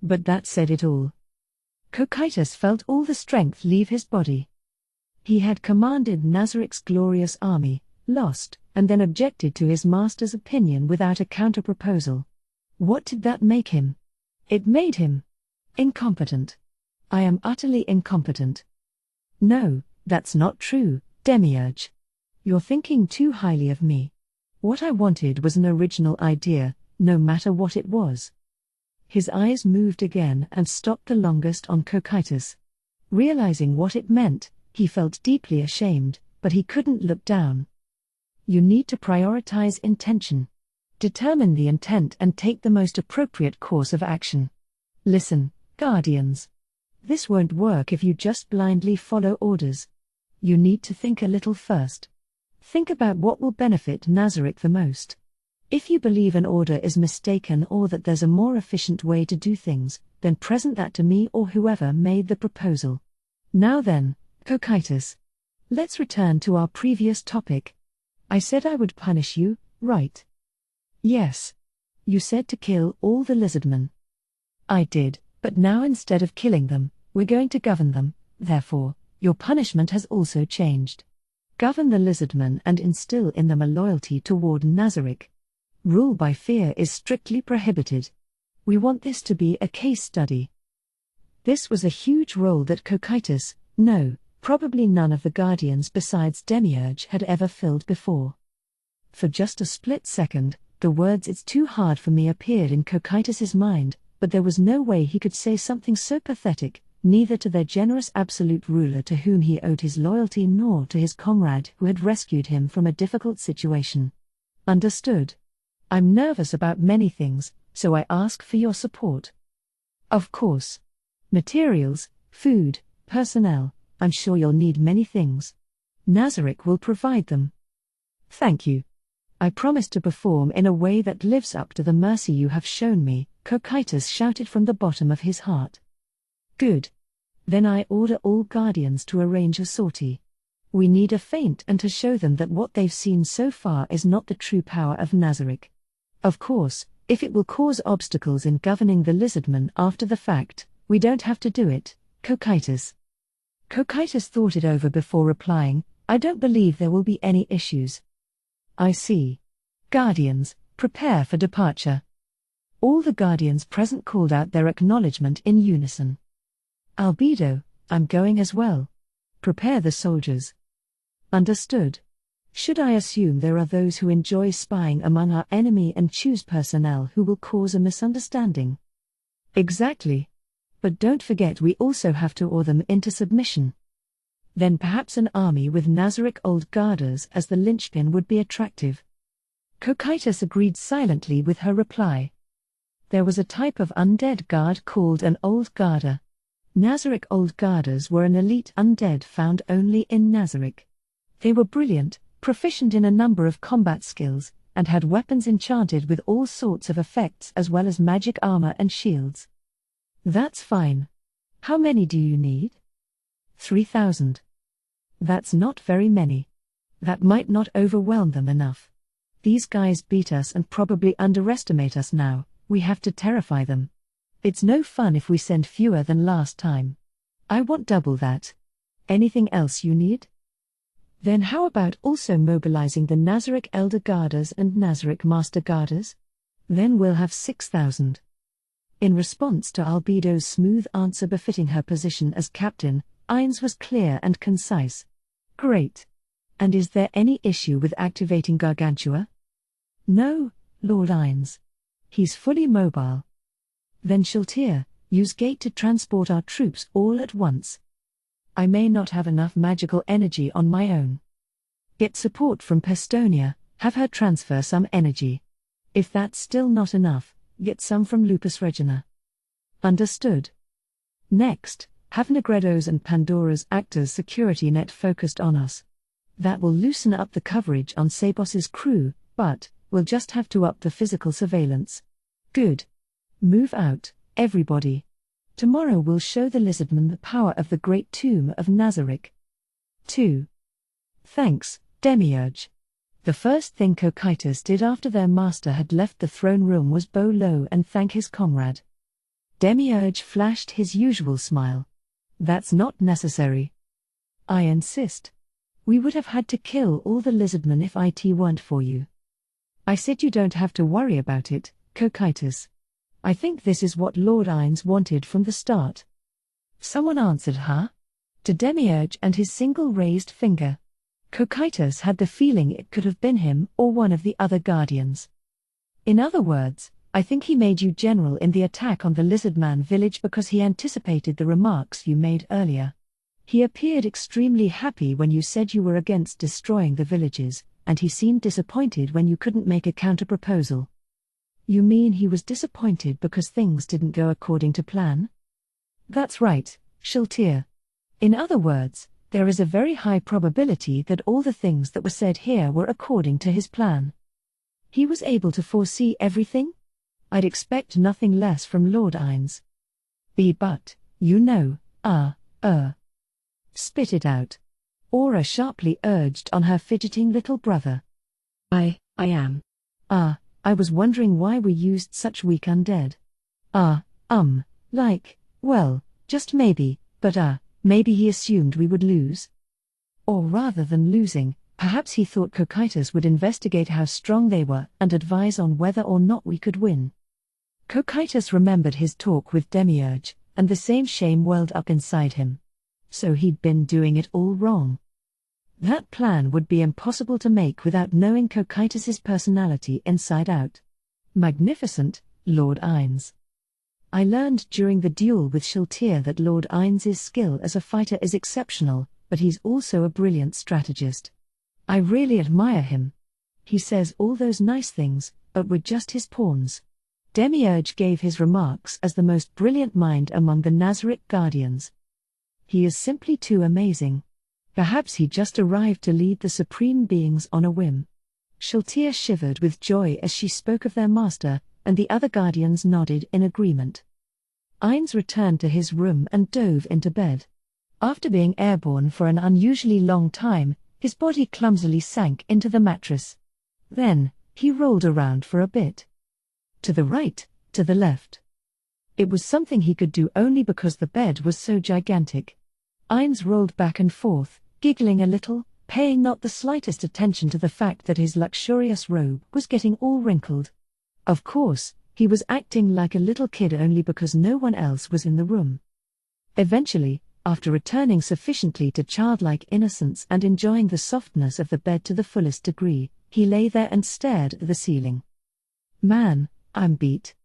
But that said it all. Cocytus felt all the strength leave his body. He had commanded Nazaric's glorious army, lost, and then objected to his master's opinion without a counter-proposal. What did that make him? It made him incompetent. I am utterly incompetent. No, that's not true, Demiurge. You're thinking too highly of me. What I wanted was an original idea, no matter what it was. His eyes moved again and stopped the longest on Cocytus. Realizing what it meant, he felt deeply ashamed, but he couldn't look down. You need to prioritize intention. Determine the intent and take the most appropriate course of action. Listen, Guardians. This won't work if you just blindly follow orders. You need to think a little first. Think about what will benefit Nazarick the most. If you believe an order is mistaken or that there's a more efficient way to do things, then present that to me or whoever made the proposal. Now then, Cocytus. Let's return to our previous topic. I said I would punish you, right? Yes. You said to kill all the lizardmen. I did, but now instead of killing them, we're going to govern them, therefore, your punishment has also changed. Govern the lizardmen and instill in them a loyalty toward Nazarick. Rule by fear is strictly prohibited. We want this to be a case study. This was a huge role that Cocytus, no, probably none of the Guardians besides Demiurge had ever filled before. For just a split second, the words "it's too hard for me" appeared in Cocytus's mind, but there was no way he could say something so pathetic, neither to their generous absolute ruler to whom he owed his loyalty nor to his comrade who had rescued him from a difficult situation. Understood. I'm nervous about many things, so I ask for your support. Of course. Materials, food, personnel, I'm sure you'll need many things. Nazarick will provide them. Thank you. I promise to perform in a way that lives up to the mercy you have shown me, Cocytus shouted from the bottom of his heart. Good. Then I order all Guardians to arrange a sortie. We need a feint and to show them that what they've seen so far is not the true power of Nazarick. Of course, if it will cause obstacles in governing the lizardmen after the fact, we don't have to do it, Cocytus. Cocytus thought it over before replying, I don't believe there will be any issues. I see. Guardians, prepare for departure. All the Guardians present called out their acknowledgement in unison. Albedo, I'm going as well. Prepare the soldiers. Understood. Should I assume there are those who enjoy spying among our enemy and choose personnel who will cause a misunderstanding? Exactly. But don't forget we also have to awe them into submission. Then perhaps an army with Nazarick Old Guarders as the linchpin would be attractive. Cocytus agreed silently with her reply. There was a type of undead guard called an Old Guarder. Nazarick Old Guarders were an elite undead found only in Nazarick. They were brilliant, proficient in a number of combat skills, and had weapons enchanted with all sorts of effects as well as magic armor and shields. That's fine. How many do you need? 3,000. That's not very many. That might not overwhelm them enough. These guys beat us and probably underestimate us now, we have to terrify them. It's no fun if we send fewer than last time. I want double that. Anything else you need? Then how about also mobilizing the Nazarick Elder Guarders and Nazarick Master Guarders? Then we'll have 6,000. In response to Albedo's smooth answer befitting her position as captain, Ainz was clear and concise. Great. And is there any issue with activating Gargantua? No, Lord Ainz. He's fully mobile. Then Shiltir, use gate to transport our troops all at once. I may not have enough magical energy on my own. Get support from Pestonia, have her transfer some energy. If that's still not enough, get some from Lupus Regina. Understood. Next, have Negredo's and Pandora's actors' security net focused on us. That will loosen up the coverage on Sabos's crew, but we'll just have to up the physical surveillance. Good. Move out, everybody. Tomorrow we'll show the lizardmen the power of the great tomb of Nazarick. 2. Thanks, Demiurge. The first thing Cocytus did after their master had left the throne room was bow low and thank his comrade. Demiurge flashed his usual smile. That's not necessary. I insist. We would have had to kill all the lizardmen if it weren't for you. I said you don't have to worry about it, Cocytus. I think this is what Lord Ainz wanted from the start. Someone answered, huh? To Demiurge and his single raised finger. Cocytus had the feeling it could have been him or one of the other guardians. In other words, I think he made you general in the attack on the Lizardman village because he anticipated the remarks you made earlier. He appeared extremely happy when you said you were against destroying the villages, and he seemed disappointed when you couldn't make a counter-proposal. You mean he was disappointed because things didn't go according to plan? That's right, Shiltir. In other words, there is a very high probability that all the things that were said here were according to his plan. He was able to foresee everything? I'd expect nothing less from Lord Ainz. But, you know, Spit it out. Aura sharply urged on her fidgeting little brother. I am. I was wondering why we used such weak undead. Well, just maybe, but maybe he assumed we would lose. Or rather than losing, perhaps he thought Cocytus would investigate how strong they were and advise on whether or not we could win. Cocytus remembered his talk with Demiurge, and the same shame welled up inside him. So he'd been doing it all wrong. That plan would be impossible to make without knowing Cocytus's personality inside out. Magnificent, Lord Ainz. I learned during the duel with Shiltir that Lord Ainz's skill as a fighter is exceptional, but he's also a brilliant strategist. I really admire him. He says all those nice things, but we're just his pawns. Demiurge gave his remarks as the most brilliant mind among the Nazarick Guardians. He is simply too amazing. Perhaps he just arrived to lead the supreme beings on a whim. Shiltir shivered with joy as she spoke of their master, and the other guardians nodded in agreement. Ainz returned to his room and dove into bed. After being airborne for an unusually long time, his body clumsily sank into the mattress. Then, he rolled around for a bit. To the right, to the left. It was something he could do only because the bed was so gigantic. Ainz rolled back and forth, giggling a little, paying not the slightest attention to the fact that his luxurious robe was getting all wrinkled. Of course, he was acting like a little kid only because no one else was in the room. Eventually, after returning sufficiently to childlike innocence and enjoying the softness of the bed to the fullest degree, he lay there and stared at the ceiling. Man, I'm beat.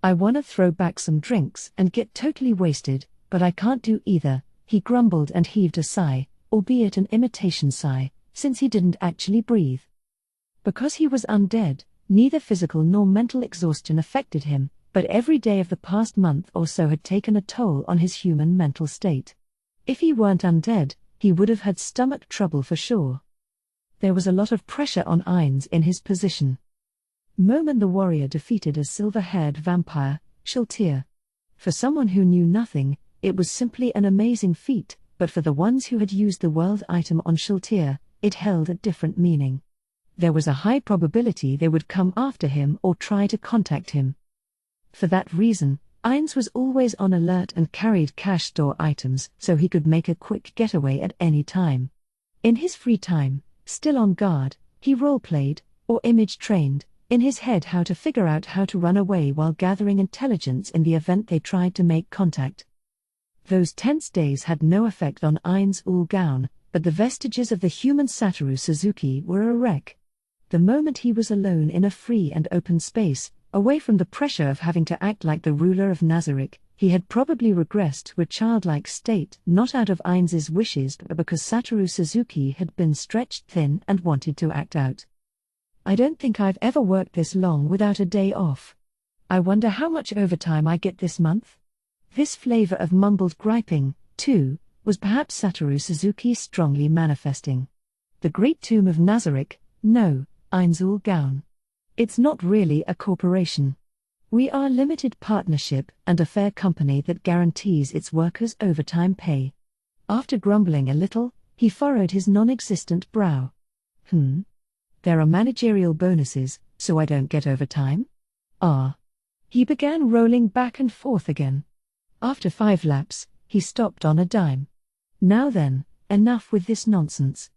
I wanna throw back some drinks and get totally wasted, but I can't do either, he grumbled and heaved a sigh, albeit an imitation sigh, since he didn't actually breathe. Because he was undead, neither physical nor mental exhaustion affected him, but every day of the past month or so had taken a toll on his human mental state. If he weren't undead, he would have had stomach trouble for sure. There was a lot of pressure on Ainz in his position. Momen the warrior defeated a silver-haired vampire, Shiltir. For someone who knew nothing, it was simply an amazing feat, but for the ones who had used the world item on Shiltir, it held a different meaning. There was a high probability they would come after him or try to contact him. For that reason, Ainz was always on alert and carried cash store items so he could make a quick getaway at any time. In his free time, still on guard, he role-played, or image-trained, in his head how to figure out how to run away while gathering intelligence in the event they tried to make contact. Those tense days had no effect on Ainz Ulgaun, but the vestiges of the human Satoru Suzuki were a wreck. The moment he was alone in a free and open space, away from the pressure of having to act like the ruler of Nazarick, he had probably regressed to a childlike state, not out of Ainz's wishes but because Satoru Suzuki had been stretched thin and wanted to act out. I don't think I've ever worked this long without a day off. I wonder how much overtime I get this month? This flavor of mumbled griping, too, was perhaps Satoru Suzuki strongly manifesting. The Great Tomb of Nazarick, no, Ainz Ulgaun. It's not really a corporation. We are a limited partnership and a fair company that guarantees its workers overtime pay. After grumbling a little, he furrowed his non-existent brow. There are managerial bonuses, so I don't get overtime? Ah. He began rolling back and forth again. After 5 laps, he stopped on a dime. Now then, enough with this nonsense.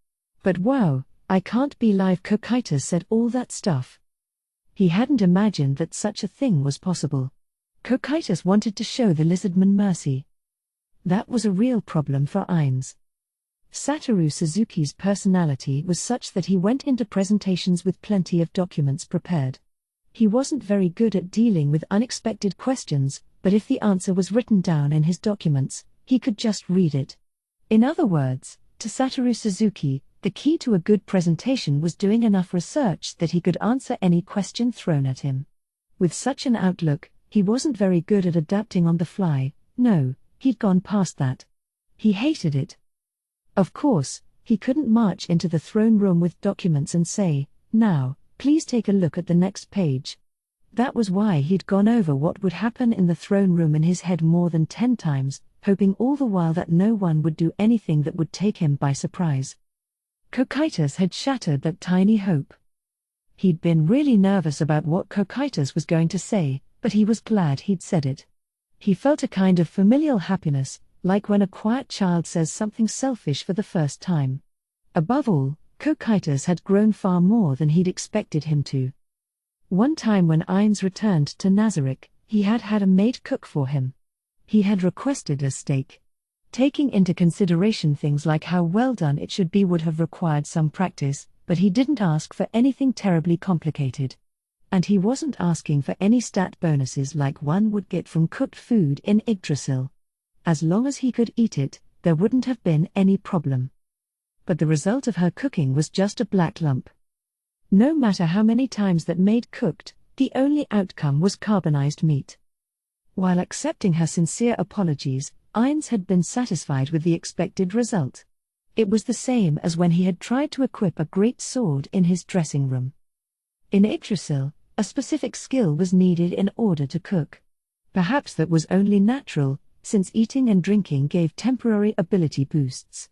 But wow, I can't be live. Cocytus said all that stuff. He hadn't imagined that such a thing was possible. Cocytus wanted to show the lizardman mercy. That was a real problem for Ainz. Satoru Suzuki's personality was such that he went into presentations with plenty of documents prepared. He wasn't very good at dealing with unexpected questions, but if the answer was written down in his documents, he could just read it. In other words, to Satoru Suzuki, the key to a good presentation was doing enough research that he could answer any question thrown at him. With such an outlook, he wasn't very good at adapting on the fly. No, he'd gone past that. He hated it. Of course, he couldn't march into the throne room with documents and say, "Now, please take a look at the next page." That was why he'd gone over what would happen in the throne room in his head more than 10 times, hoping all the while that no one would do anything that would take him by surprise. Cocytus had shattered that tiny hope. He'd been really nervous about what Cocytus was going to say, but he was glad he'd said it. He felt a kind of familial happiness, like when a quiet child says something selfish for the first time. Above all, Cocytus had grown far more than he'd expected him to. One time when Ainz returned to Nazarick, he had had a maid cook for him. He had requested a steak. Taking into consideration things like how well done it should be would have required some practice, but he didn't ask for anything terribly complicated. And he wasn't asking for any stat bonuses like one would get from cooked food in Yggdrasil. As long as he could eat it, there wouldn't have been any problem. But the result of her cooking was just a black lump. No matter how many times that maid cooked, the only outcome was carbonized meat. While accepting her sincere apologies, Ainz had been satisfied with the expected result. It was the same as when he had tried to equip a great sword in his dressing room. In Yggdrasil, a specific skill was needed in order to cook. Perhaps that was only natural, since eating and drinking gave temporary ability boosts.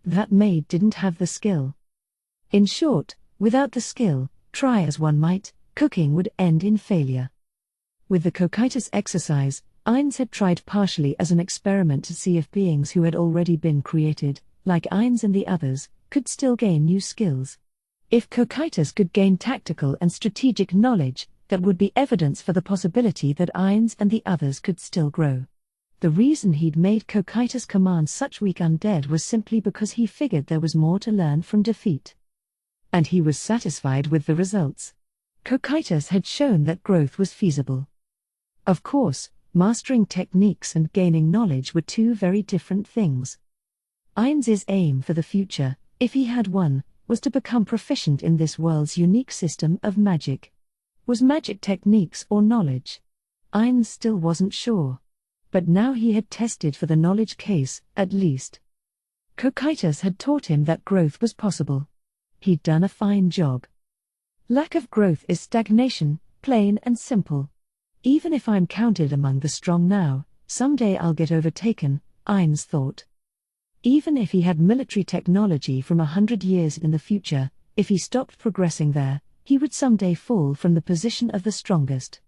That maid didn't have the skill. In short, without the skill, try as one might, cooking would end in failure. With the Cocytus exercise, Ainz had tried partially as an experiment to see if beings who had already been created, like Ainz and the others, could still gain new skills. If Cocytus could gain tactical and strategic knowledge, that would be evidence for the possibility that Ainz and the others could still grow. The reason he'd made Cocytus command such weak undead was simply because he figured there was more to learn from defeat. And he was satisfied with the results. Cocytus had shown that growth was feasible. Of course, mastering techniques and gaining knowledge were two very different things. Ainz's aim for the future, if he had one, was to become proficient in this world's unique system of magic. Was magic techniques or knowledge? Ainz still wasn't sure. But now he had tested for the knowledge case, at least. Cocytus had taught him that growth was possible. He'd done a fine job. Lack of growth is stagnation, plain and simple. Even if I'm counted among the strong now, someday I'll get overtaken, Ainz thought. Even if he had military technology from 100 years in the future, if he stopped progressing there, he would someday fall from the position of the strongest.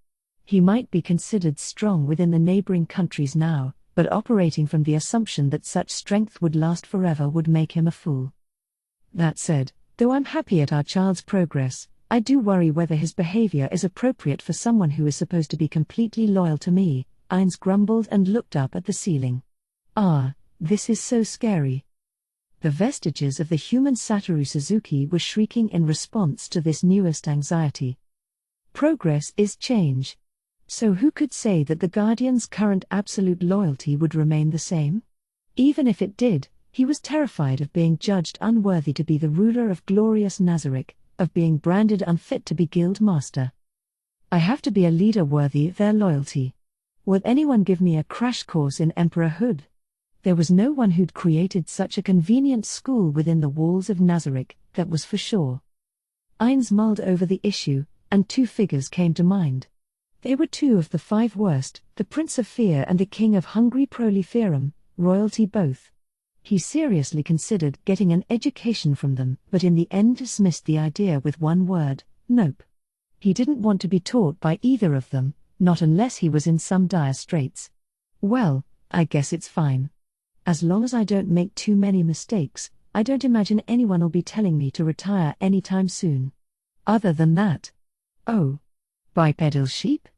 He might be considered strong within the neighboring countries now, but operating from the assumption that such strength would last forever would make him a fool. That said, though I'm happy at our child's progress, I do worry whether his behavior is appropriate for someone who is supposed to be completely loyal to me, Ainz grumbled and looked up at the ceiling. This is so scary. The vestiges of the human Satoru Suzuki were shrieking in response to this newest anxiety. Progress is change. So who could say that the Guardian's current absolute loyalty would remain the same? Even if it did, he was terrified of being judged unworthy to be the ruler of glorious Nazarick, of being branded unfit to be guild master. I have to be a leader worthy of their loyalty. Would anyone give me a crash course in emperorhood? There was no one who'd created such a convenient school within the walls of Nazarick, that was for sure. Ainz mulled over the issue, and two figures came to mind. They were two of the five worst, the Prince of Fear and the King of Hungry Proliferum, royalty both. He seriously considered getting an education from them, but in the end dismissed the idea with one word: nope. He didn't want to be taught by either of them, not unless he was in some dire straits. Well, I guess it's fine. As long as I don't make too many mistakes, I don't imagine anyone'll be telling me to retire anytime soon. Other than that. Oh. Bipedal sheep?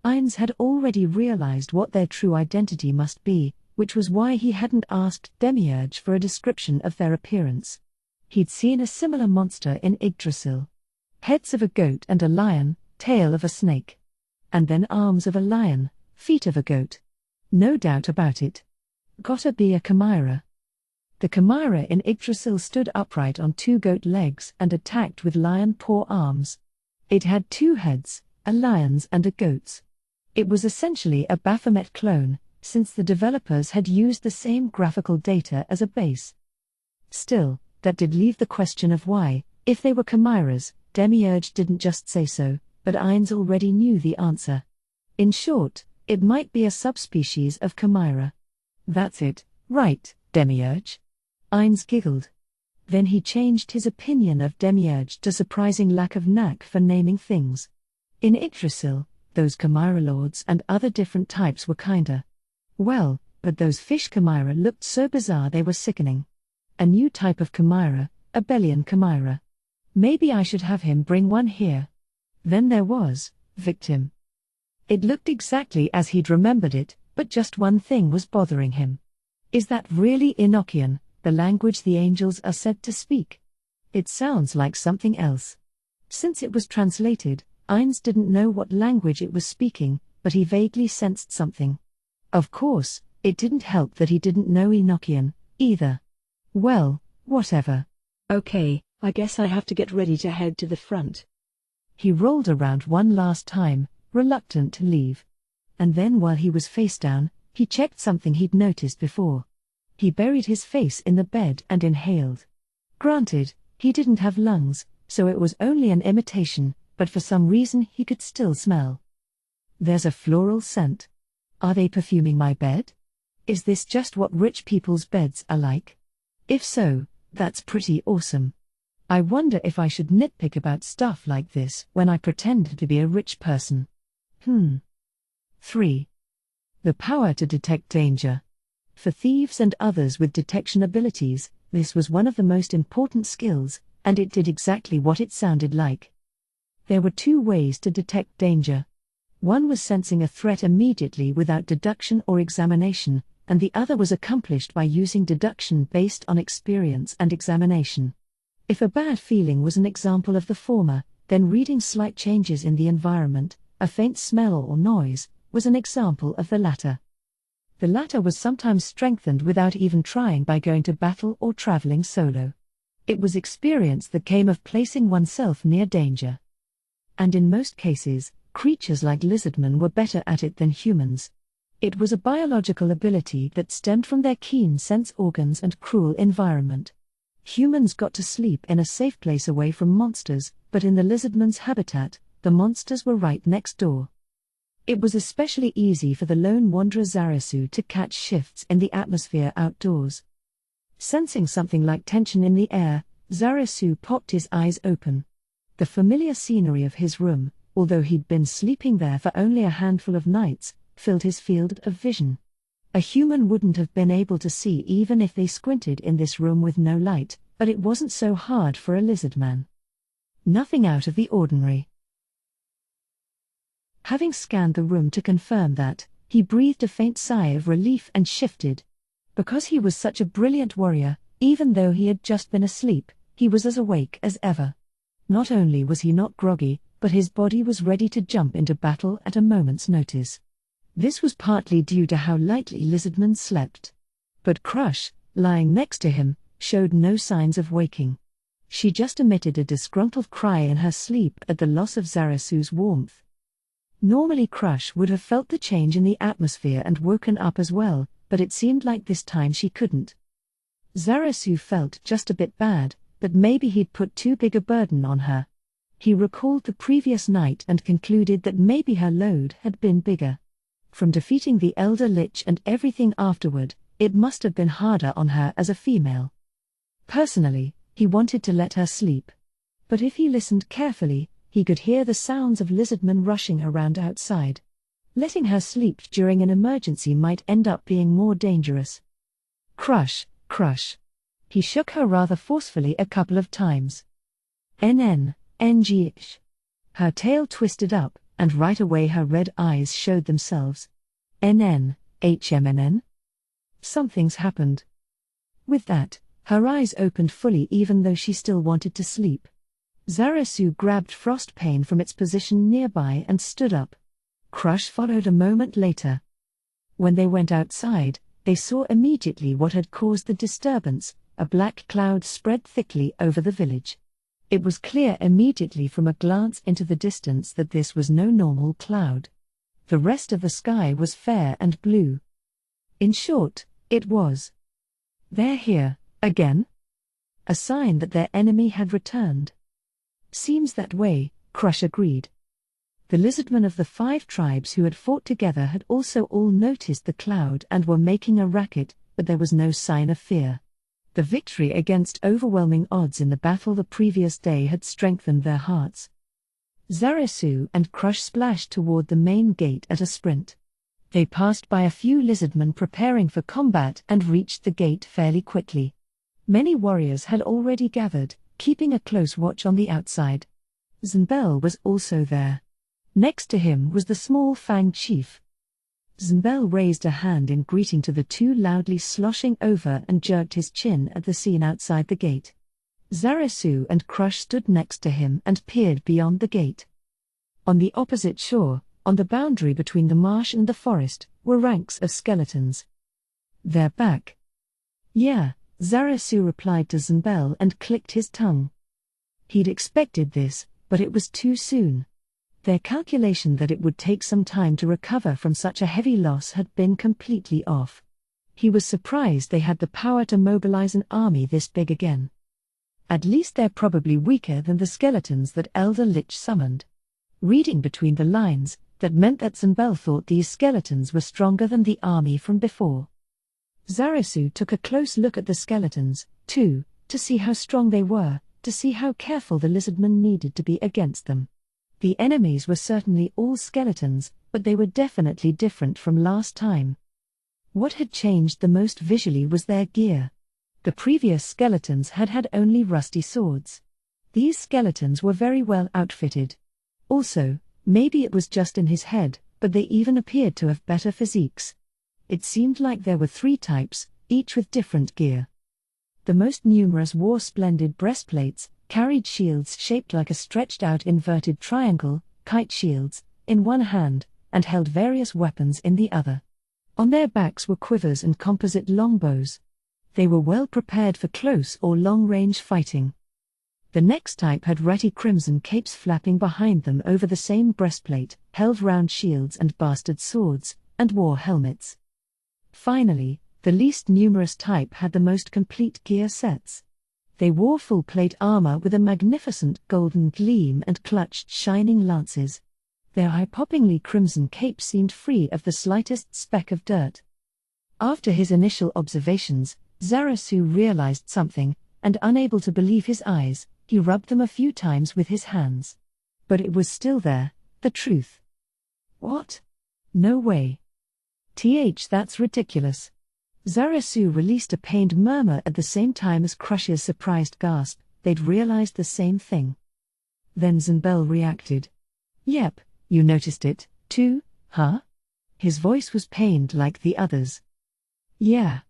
Ainz had already realized what their true identity must be, which was why he hadn't asked Demiurge for a description of their appearance. He'd seen a similar monster in Yggdrasil. Heads of a goat and a lion, tail of a snake. And then arms of a lion, feet of a goat. No doubt about it. Gotta be a chimera. The chimera in Yggdrasil stood upright on two goat legs and attacked with lion paw arms. It had two heads, a lion's and a goat's. It was essentially a Baphomet clone, since the developers had used the same graphical data as a base. Still, that did leave the question of why, if they were chimeras, Demiurge didn't just say so, but Ainz already knew the answer. In short, it might be a subspecies of chimera. That's it, right, Demiurge? Ainz giggled. Then he changed his opinion of Demiurge to surprising lack of knack for naming things. In Yggdrasil, those chimera lords and other different types were kinda. Well, but those fish chimera looked so bizarre they were sickening. A new type of chimera, a Belian chimera. Maybe I should have him bring one here. Then there was Victim. It looked exactly as he'd remembered it, but just one thing was bothering him. Is that really Enochian, the language the angels are said to speak? It sounds like something else. Since it was translated, Ainz didn't know what language it was speaking, but he vaguely sensed something. Of course, it didn't help that he didn't know Enochian, either. Well, whatever. Okay, I guess I have to get ready to head to the front. He rolled around one last time, reluctant to leave. And then while he was face down, he checked something he'd noticed before. He buried his face in the bed and inhaled. Granted, he didn't have lungs, so it was only an imitation, but for some reason he could still smell. There's a floral scent. Are they perfuming my bed? Is this just what rich people's beds are like? If so, that's pretty awesome. I wonder if I should nitpick about stuff like this when I pretend to be a rich person. 3. The power to detect danger. For thieves and others with detection abilities, this was one of the most important skills, and it did exactly what it sounded like. There were two ways to detect danger. One was sensing a threat immediately without deduction or examination, and the other was accomplished by using deduction based on experience and examination. If a bad feeling was an example of the former, then reading slight changes in the environment, a faint smell or noise, was an example of the latter. The latter was sometimes strengthened without even trying by going to battle or traveling solo. It was experience that came of placing oneself near danger. And in most cases, creatures like lizardmen were better at it than humans. It was a biological ability that stemmed from their keen sense organs and cruel environment. Humans got to sleep in a safe place away from monsters, but in the lizardman's habitat, the monsters were right next door. It was especially easy for the lone wanderer Zarasu to catch shifts in the atmosphere outdoors. Sensing something like tension in the air, Zarasu popped his eyes open. The familiar scenery of his room, although he'd been sleeping there for only a handful of nights, filled his field of vision. A human wouldn't have been able to see even if they squinted in this room with no light, but it wasn't so hard for a lizard man. Nothing out of the ordinary. Having scanned the room to confirm that, he breathed a faint sigh of relief and shifted. Because he was such a brilliant warrior, even though he had just been asleep, he was as awake as ever. Not only was he not groggy, but his body was ready to jump into battle at a moment's notice. This was partly due to how lightly lizardmen slept. But Crush, lying next to him, showed no signs of waking. She just emitted a disgruntled cry in her sleep at the loss of Zarasu's warmth. Normally Crush would have felt the change in the atmosphere and woken up as well, but it seemed like this time she couldn't. Zarasu felt just a bit bad, but maybe he'd put too big a burden on her. He recalled the previous night and concluded that maybe her load had been bigger. From defeating the Elder Lich and everything afterward, it must have been harder on her as a female. Personally, he wanted to let her sleep. But if he listened carefully, he could hear the sounds of lizardmen rushing around outside. Letting her sleep during an emergency might end up being more dangerous. Crush, Crush. He shook her rather forcefully a couple of times. NG-ish. Her tail twisted up, and right away her red eyes showed themselves. HMNN? Something's happened. With that, her eyes opened fully even though she still wanted to sleep. Zarasu grabbed Frostpain from its position nearby and stood up. Crush followed a moment later. When they went outside, they saw immediately what had caused the disturbance. A black cloud spread thickly over the village. It was clear immediately from a glance into the distance that this was no normal cloud. The rest of the sky was fair and blue. In short, it was. They're here, again? A sign that their enemy had returned. Seems that way, Crush agreed. The lizardmen of the 5 tribes who had fought together had also all noticed the cloud and were making a racket, but there was no sign of fear. The victory against overwhelming odds in the battle the previous day had strengthened their hearts. Zarasu and Crush splashed toward the main gate at a sprint. They passed by a few lizardmen preparing for combat and reached the gate fairly quickly. Many warriors had already gathered, keeping a close watch on the outside. Zunbel was also there. Next to him was the small fanged chief. Zunbel raised a hand in greeting to the 2 loudly sloshing over and jerked his chin at the scene outside the gate. Zarasu and Crush stood next to him and peered beyond the gate. On the opposite shore, on the boundary between the marsh and the forest, were ranks of skeletons. They're back. Yeah, Zarasu replied to Zunbel and clicked his tongue. He'd expected this, but it was too soon. Their calculation that it would take some time to recover from such a heavy loss had been completely off. He was surprised they had the power to mobilize an army this big again. At least they're probably weaker than the skeletons that Elder Lich summoned. Reading between the lines, that meant that Zunbel thought these skeletons were stronger than the army from before. Zarasu took a close look at the skeletons, too, to see how strong they were, to see how careful the lizardmen needed to be against them. The enemies were certainly all skeletons, but they were definitely different from last time. What had changed the most visually was their gear. The previous skeletons had had only rusty swords. These skeletons were very well outfitted. Also, maybe it was just in his head, but they even appeared to have better physiques. It seemed like there were 3 types, each with different gear. The most numerous wore splendid breastplates, carried shields shaped like a stretched-out inverted triangle, kite shields, in one hand, and held various weapons in the other. On their backs were quivers and composite longbows. They were well prepared for close or long-range fighting. The next type had ratty crimson capes flapping behind them over the same breastplate, held round shields and bastard swords, and wore helmets. Finally, the least numerous type had the most complete gear sets. They wore full-plate armor with a magnificent golden gleam and clutched shining lances. Their eye-poppingly crimson capes seemed free of the slightest speck of dirt. After his initial observations, Zarasu realized something, and unable to believe his eyes, he rubbed them a few times with his hands. But it was still there, the truth. What? No way. That's ridiculous. Zarasu released a pained murmur at the same time as Crush's surprised gasp. They'd realized the same thing. Then Zanbel reacted. Yep, you noticed it, too, huh? His voice was pained like the others. Yeah.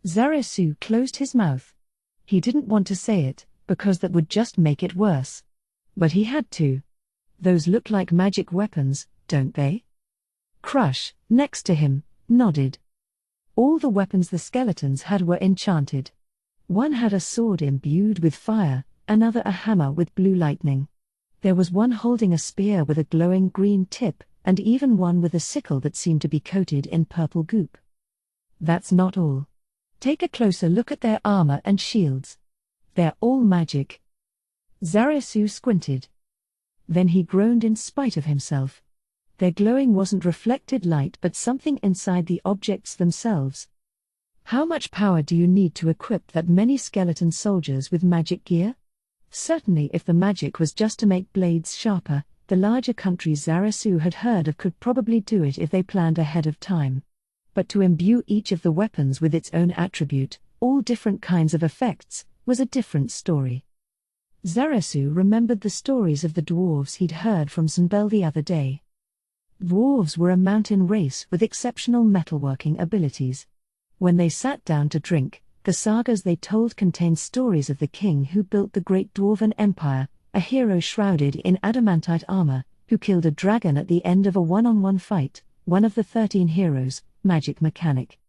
Zarasu closed his mouth. He didn't want to say it, because that would just make it worse. But he had to. Those look like magic weapons, don't they? Crush, next to him, nodded. All the weapons the skeletons had were enchanted. One had a sword imbued with fire, another a hammer with blue lightning. There was one holding a spear with a glowing green tip, and even one with a sickle that seemed to be coated in purple goop. That's not all. Take a closer look at their armor and shields. They're all magic. Zarasu squinted. Then he groaned in spite of himself. Their glowing wasn't reflected light but something inside the objects themselves. How much power do you need to equip that many skeleton soldiers with magic gear? Certainly if the magic was just to make blades sharper, the larger countries Zarasu had heard of could probably do it if they planned ahead of time. But to imbue each of the weapons with its own attribute, all different kinds of effects, was a different story. Zarasu remembered the stories of the dwarves he'd heard from Zanbel the other day. Dwarves were a mountain race with exceptional metalworking abilities. When they sat down to drink, the sagas they told contained stories of the king who built the great dwarven empire, a hero shrouded in adamantite armor, who killed a dragon at the end of a one-on-one fight, one of the 13 heroes, magic mechanic.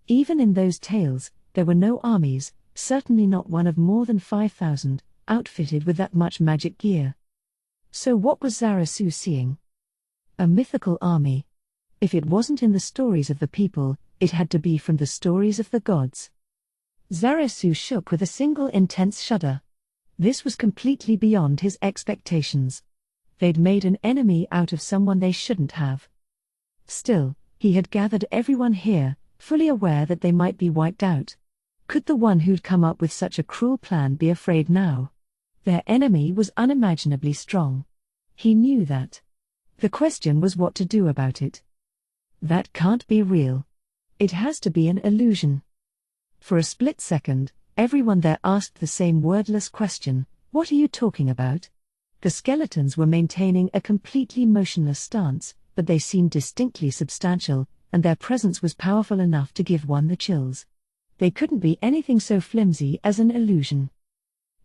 Even in those tales, there were no armies, certainly not one of more than 5,000, outfitted with that much magic gear. So what was Zarasu seeing? A mythical army. If it wasn't in the stories of the people, it had to be from the stories of the gods. Zarasu shook with a single intense shudder. This was completely beyond his expectations. They'd made an enemy out of someone they shouldn't have. Still, he had gathered everyone here, fully aware that they might be wiped out. Could the one who'd come up with such a cruel plan be afraid now? Their enemy was unimaginably strong. He knew that. The question was what to do about it. That can't be real. It has to be an illusion. For a split second, everyone there asked the same wordless question, "What are you talking about?" The skeletons were maintaining a completely motionless stance, but they seemed distinctly substantial, and their presence was powerful enough to give one the chills. They couldn't be anything so flimsy as an illusion.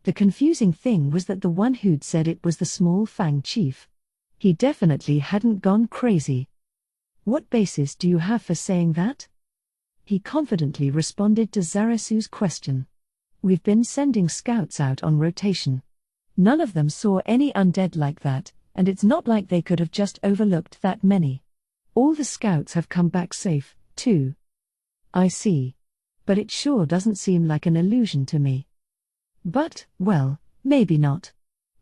The confusing thing was that the one who'd said it was the small Fang chief. He definitely hadn't gone crazy. "What basis do you have for saying that?" He confidently responded to Zarasu's question. "We've been sending scouts out on rotation. None of them saw any undead like that, and it's not like they could have just overlooked that many. All the scouts have come back safe, too." "I see. But it sure doesn't seem like an illusion to me." "But, well, maybe not.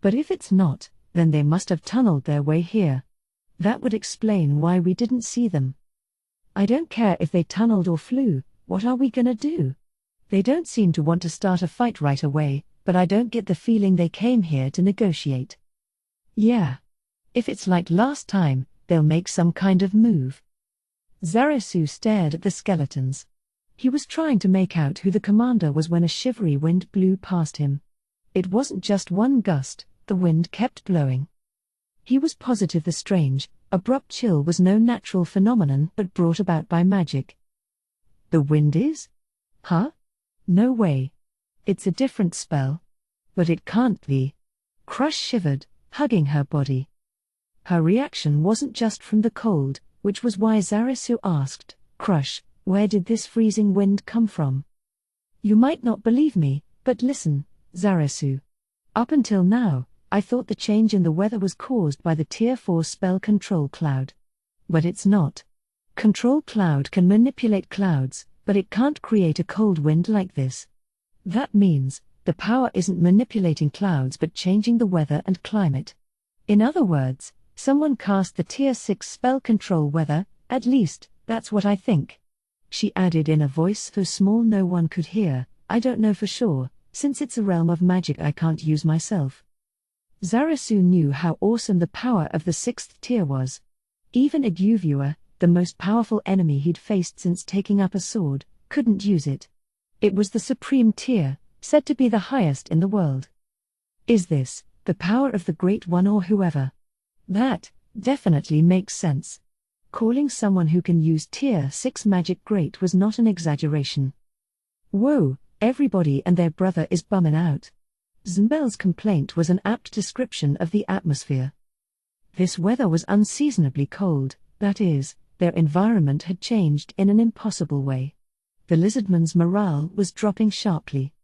But if it's not, then they must have tunneled their way here. That would explain why we didn't see them." "I don't care if they tunneled or flew, what are we gonna do? They don't seem to want to start a fight right away, but I don't get the feeling they came here to negotiate." "Yeah. If it's like last time, they'll make some kind of move." Zarasu stared at the skeletons. He was trying to make out who the commander was when a shivery wind blew past him. It wasn't just one gust, the wind kept blowing. He was positive the strange, abrupt chill was no natural phenomenon but brought about by magic. "The wind is? Huh? No way. It's a different spell. But it can't be." Crush shivered, hugging her body. Her reaction wasn't just from the cold, which was why Zarasu asked, "Crush, where did this freezing wind come from?" "You might not believe me, but listen, Zarasu. Up until now, I thought the change in the weather was caused by the Tier 4 spell Control Cloud. But it's not. Control Cloud can manipulate clouds, but it can't create a cold wind like this. That means, the power isn't manipulating clouds but changing the weather and climate. In other words, someone cast the Tier 6 spell Control Weather, at least, that's what I think." She added in a voice so small no one could hear, "I don't know for sure, since it's a realm of magic I can't use myself." Zarasu knew how awesome the power of the 6th tier was. Even Iguvua, the most powerful enemy he'd faced since taking up a sword, couldn't use it. It was the supreme tier, said to be the highest in the world. Is this the power of the Great One or whoever? That definitely makes sense. Calling someone who can use tier 6 magic great was not an exaggeration. Whoa, everybody and their brother is bumming out. Zmbel's complaint was an apt description of the atmosphere. This weather was unseasonably cold, that is, their environment had changed in an impossible way. The lizardman's morale was dropping sharply.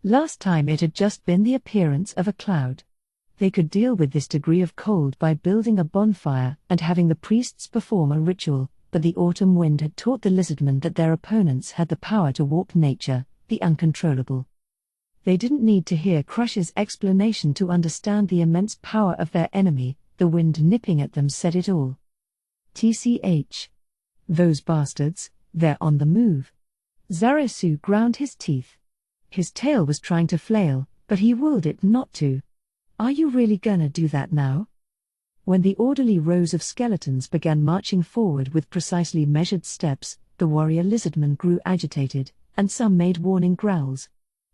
Last time it had just been the appearance of a cloud. They could deal with this degree of cold by building a bonfire and having the priests perform a ritual, but the autumn wind had taught the lizardmen that their opponents had the power to warp nature, the uncontrollable. They didn't need to hear Crush's explanation to understand the immense power of their enemy. The wind nipping at them said it all. TCH. Those bastards, they're on the move. Zarasu ground his teeth. His tail was trying to flail, but he willed it not to. Are you really gonna do that now? When the orderly rows of skeletons began marching forward with precisely measured steps, the warrior lizardmen grew agitated, and some made warning growls.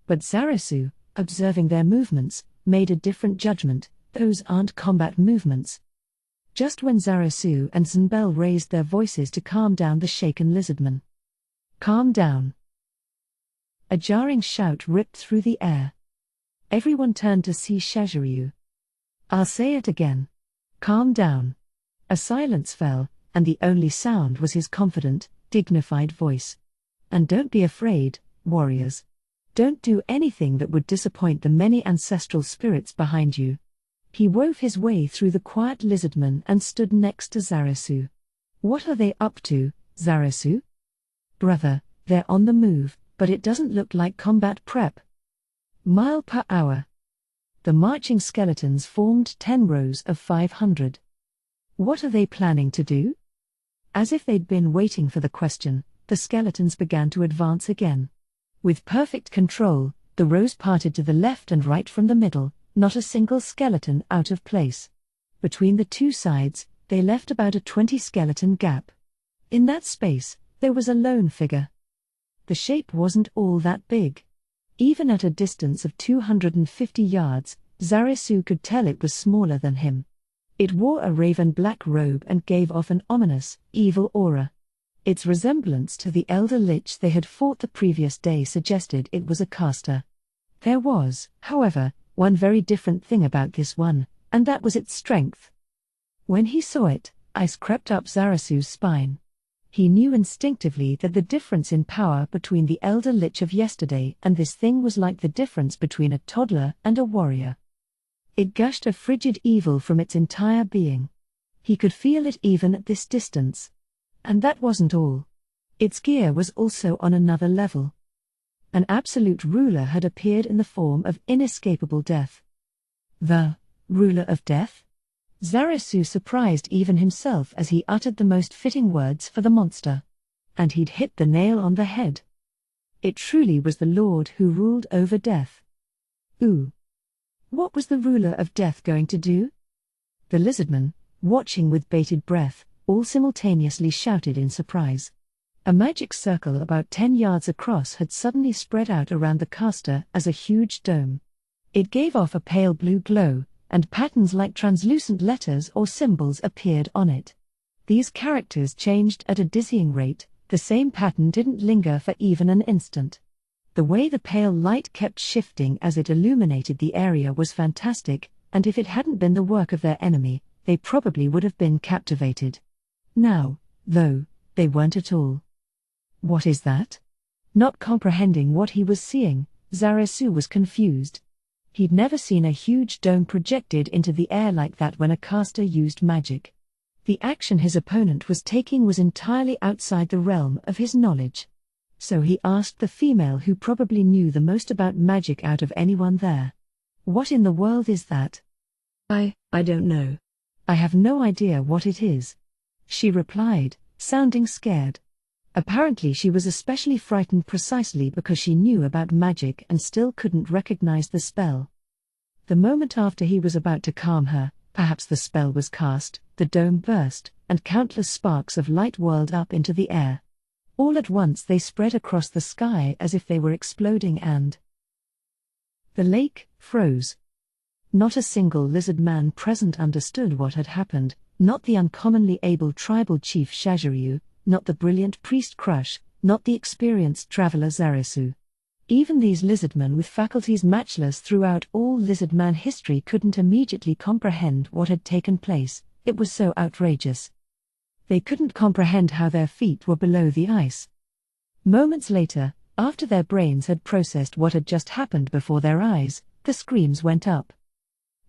But Zarasu, observing their movements, made a different judgment. Those aren't combat movements. Just when Zarasu and Zmbel raised their voices to calm down the shaken lizardmen. Calm down. A jarring shout ripped through the air. Everyone turned to see Shaziryu. I'll say it again. Calm down. A silence fell, and the only sound was his confident, dignified voice. And don't be afraid, warriors. Don't do anything that would disappoint the many ancestral spirits behind you. He wove his way through the quiet lizardmen and stood next to Zarasu. What are they up to, Zarasu? Brother, they're on the move, but it doesn't look like combat prep. Mile per hour. The marching skeletons formed 10 rows of 500. What are they planning to do? As if they'd been waiting for the question, the skeletons began to advance again. With perfect control, the rows parted to the left and right from the middle, not a single skeleton out of place. Between the two sides, they left about a 20-skeleton gap. In that space, there was a lone figure. The shape wasn't all that big. Even at a distance of 250 yards, Zarasu could tell it was smaller than him. It wore a raven-black robe and gave off an ominous, evil aura. Its resemblance to the elder lich they had fought the previous day suggested it was a caster. There was, however, one very different thing about this one, and that was its strength. When he saw it, ice crept up Zarasu's spine. He knew instinctively that the difference in power between the elder lich of yesterday and this thing was like the difference between a toddler and a warrior. It gushed a frigid evil from its entire being. He could feel it even at this distance. And that wasn't all. Its gear was also on another level. An absolute ruler had appeared in the form of inescapable death. The ruler of death? Zarasu surprised even himself as he uttered the most fitting words for the monster. And he'd hit the nail on the head. It truly was the Lord who ruled over death. Ooh. What was the ruler of death going to do? The lizardmen, watching with bated breath, all simultaneously shouted in surprise. A magic circle about 10 yards across had suddenly spread out around the caster as a huge dome. It gave off a pale blue glow, and patterns like translucent letters or symbols appeared on it. These characters changed at a dizzying rate. The same pattern didn't linger for even an instant. The way the pale light kept shifting as it illuminated the area was fantastic, and if it hadn't been the work of their enemy, they probably would have been captivated. Now, though, they weren't at all. What is that? Not comprehending what he was seeing, Zarasu was confused. He'd never seen a huge dome projected into the air like that when a caster used magic. The action his opponent was taking was entirely outside the realm of his knowledge. So he asked the female who probably knew the most about magic out of anyone there. What in the world is that? I don't know. I have no idea what it is. She replied, sounding scared. Apparently she was especially frightened precisely because she knew about magic and still couldn't recognize the spell. The moment after he was about to calm her, perhaps the spell was cast, the dome burst, and countless sparks of light whirled up into the air. All at once they spread across the sky as if they were exploding, and the lake froze. Not a single lizard man present understood what had happened, not the uncommonly able tribal chief Shaziryu, not the brilliant priest Crush, not the experienced traveler Zarasu. Even these lizardmen with faculties matchless throughout all lizardman history couldn't immediately comprehend what had taken place. It was so outrageous. They couldn't comprehend how their feet were below the ice. Moments later, after their brains had processed what had just happened before their eyes, the screams went up.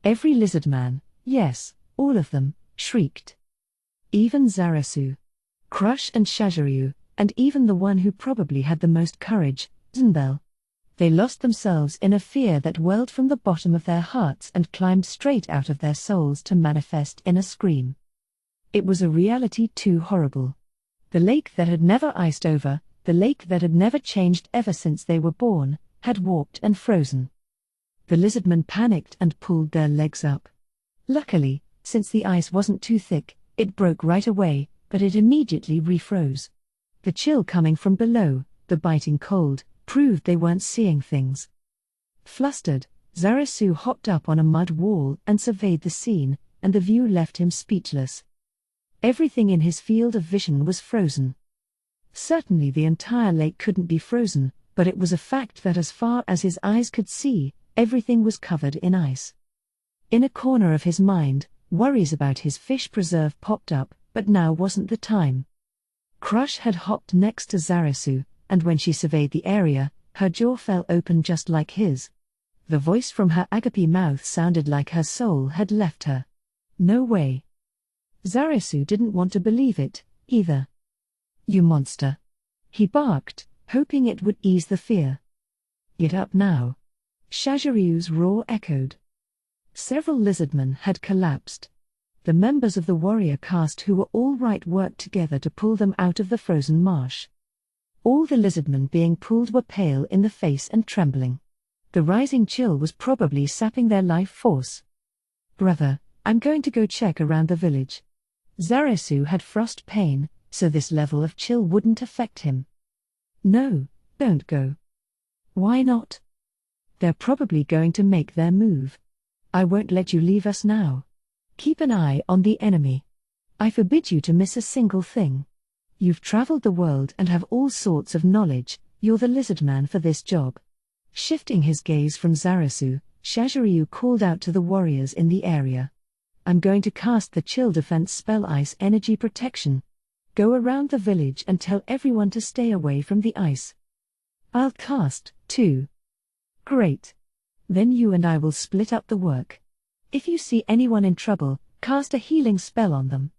Every lizardman, yes, all of them, shrieked. Even Zarasu, Crush and Shaziryu, and even the one who probably had the most courage, Zunbel. They lost themselves in a fear that welled from the bottom of their hearts and climbed straight out of their souls to manifest in a scream. It was a reality too horrible. The lake that had never iced over, the lake that had never changed ever since they were born, had warped and frozen. The lizardmen panicked and pulled their legs up. Luckily, since the ice wasn't too thick, it broke right away, but it immediately refroze. The chill coming from below, the biting cold, proved they weren't seeing things. Flustered, Zarasu hopped up on a mud wall and surveyed the scene, and the view left him speechless. Everything in his field of vision was frozen. Certainly the entire lake couldn't be frozen, but it was a fact that as far as his eyes could see, everything was covered in ice. In a corner of his mind, worries about his fish preserve popped up, but now wasn't the time. Crush had hopped next to Zarasu, and when she surveyed the area, her jaw fell open just like his. The voice from her agape mouth sounded like her soul had left her. No way. Zarasu didn't want to believe it, either. "You monster!" he barked, hoping it would ease the fear. "Get up now!" Shaziryu's roar echoed. Several lizardmen had collapsed. The members of the warrior caste who were all right worked together to pull them out of the frozen marsh. All the lizardmen being pulled were pale in the face and trembling. The rising chill was probably sapping their life force. "Brother, I'm going to go check around the village." Zarasu had frost pain, so this level of chill wouldn't affect him. "No, don't go." "Why not?" "They're probably going to make their move. I won't let you leave us now. Keep an eye on the enemy. I forbid you to miss a single thing. You've traveled the world and have all sorts of knowledge, you're the lizard man for this job." Shifting his gaze from Zarasu, Shaziryu called out to the warriors in the area. "I'm going to cast the chill defense spell Ice Energy Protection. Go around the village and tell everyone to stay away from the ice." "I'll cast, too." "Great. Then you and I will split up the work. If you see anyone in trouble, cast a healing spell on them."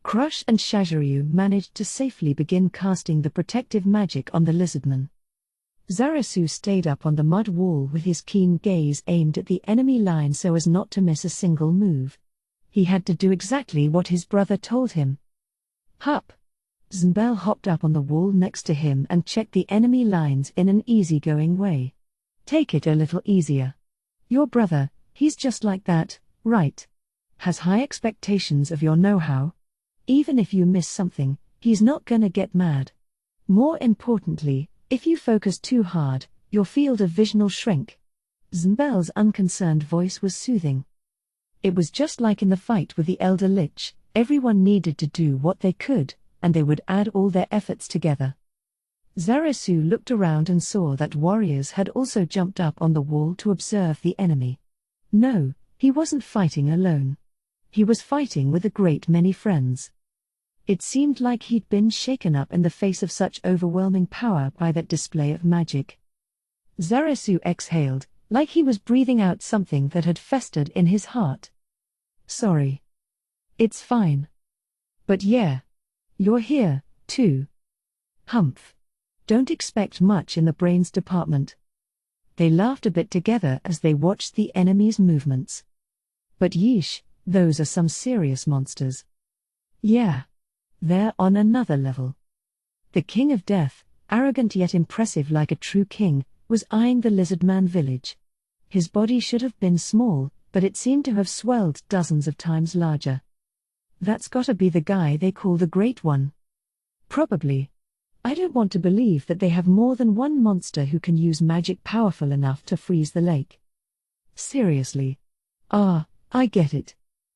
Crush and Shaziryu managed to safely begin casting the protective magic on the lizardman. Zarasu stayed up on the mud wall with his keen gaze aimed at the enemy line so as not to miss a single move. He had to do exactly what his brother told him. "Hup!" Zunbel hopped up on the wall next to him and checked the enemy lines in an easygoing way. "Take it a little easier. Your brother, he's just like that, right? Has high expectations of your know-how. Even if you miss something, he's not gonna get mad. More importantly, if you focus too hard, your field of vision'll shrink." Zunbel's unconcerned voice was soothing. It was just like in the fight with the Elder Lich, everyone needed to do what they could, and they would add all their efforts together. Zarasu looked around and saw that warriors had also jumped up on the wall to observe the enemy. No, he wasn't fighting alone. He was fighting with a great many friends. It seemed like he'd been shaken up in the face of such overwhelming power by that display of magic. Zarasu exhaled, like he was breathing out something that had festered in his heart. "Sorry. It's fine. But yeah. You're here, too. Humph. Don't expect much in the brains department." They laughed a bit together as they watched the enemy's movements. "But yeesh, those are some serious monsters." "Yeah. They're on another level." The King of Death, arrogant yet impressive like a true king, was eyeing the Lizardman village. His body should have been small, but it seemed to have swelled dozens of times larger. That's gotta be the guy they call the Great One. Probably. I don't want to believe that they have more than one monster who can use magic powerful enough to freeze the lake. Seriously. Ah, I get it.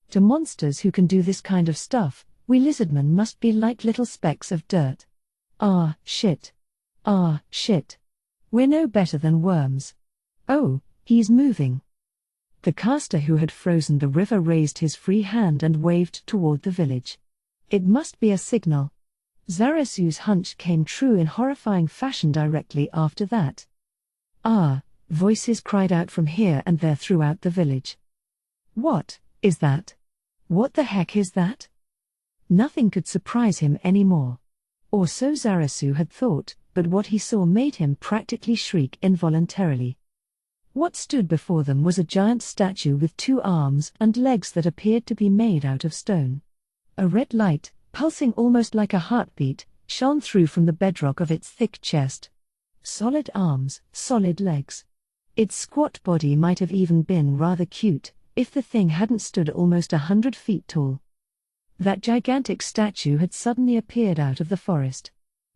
To monsters who can do this kind of stuff, we lizardmen must be like little specks of dirt. Ah, shit. Ah, shit. We're no better than worms. Oh, he's moving. The caster who had frozen the river raised his free hand and waved toward the village. It must be a signal. Zarazu's hunch came true in horrifying fashion directly after that. Ah, voices cried out from here and there throughout the village. What is that? What the heck is that? Nothing could surprise him anymore. Or so Zarazu had thought, but what he saw made him practically shriek involuntarily. What stood before them was a giant statue with 2 arms and legs that appeared to be made out of stone. A red light, pulsing almost like a heartbeat, shone through from the bedrock of its thick chest. Solid arms, solid legs. Its squat body might have even been rather cute, if the thing hadn't stood almost 100 feet tall. That gigantic statue had suddenly appeared out of the forest.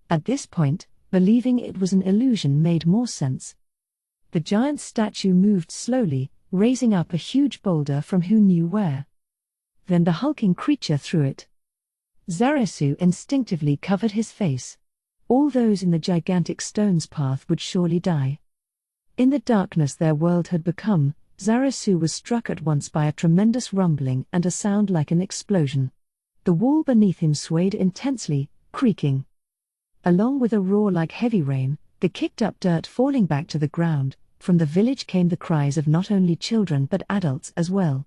At this point, believing it was an illusion made more sense. The giant statue moved slowly, raising up a huge boulder from who knew where. Then the hulking creature threw it. Zarazu instinctively covered his face. All those in the gigantic stone's path would surely die. In the darkness their world had become, Zarazu was struck at once by a tremendous rumbling and a sound like an explosion. The wall beneath him swayed intensely, creaking. Along with a roar like heavy rain, the kicked-up dirt falling back to the ground, from the village came the cries of not only children but adults as well.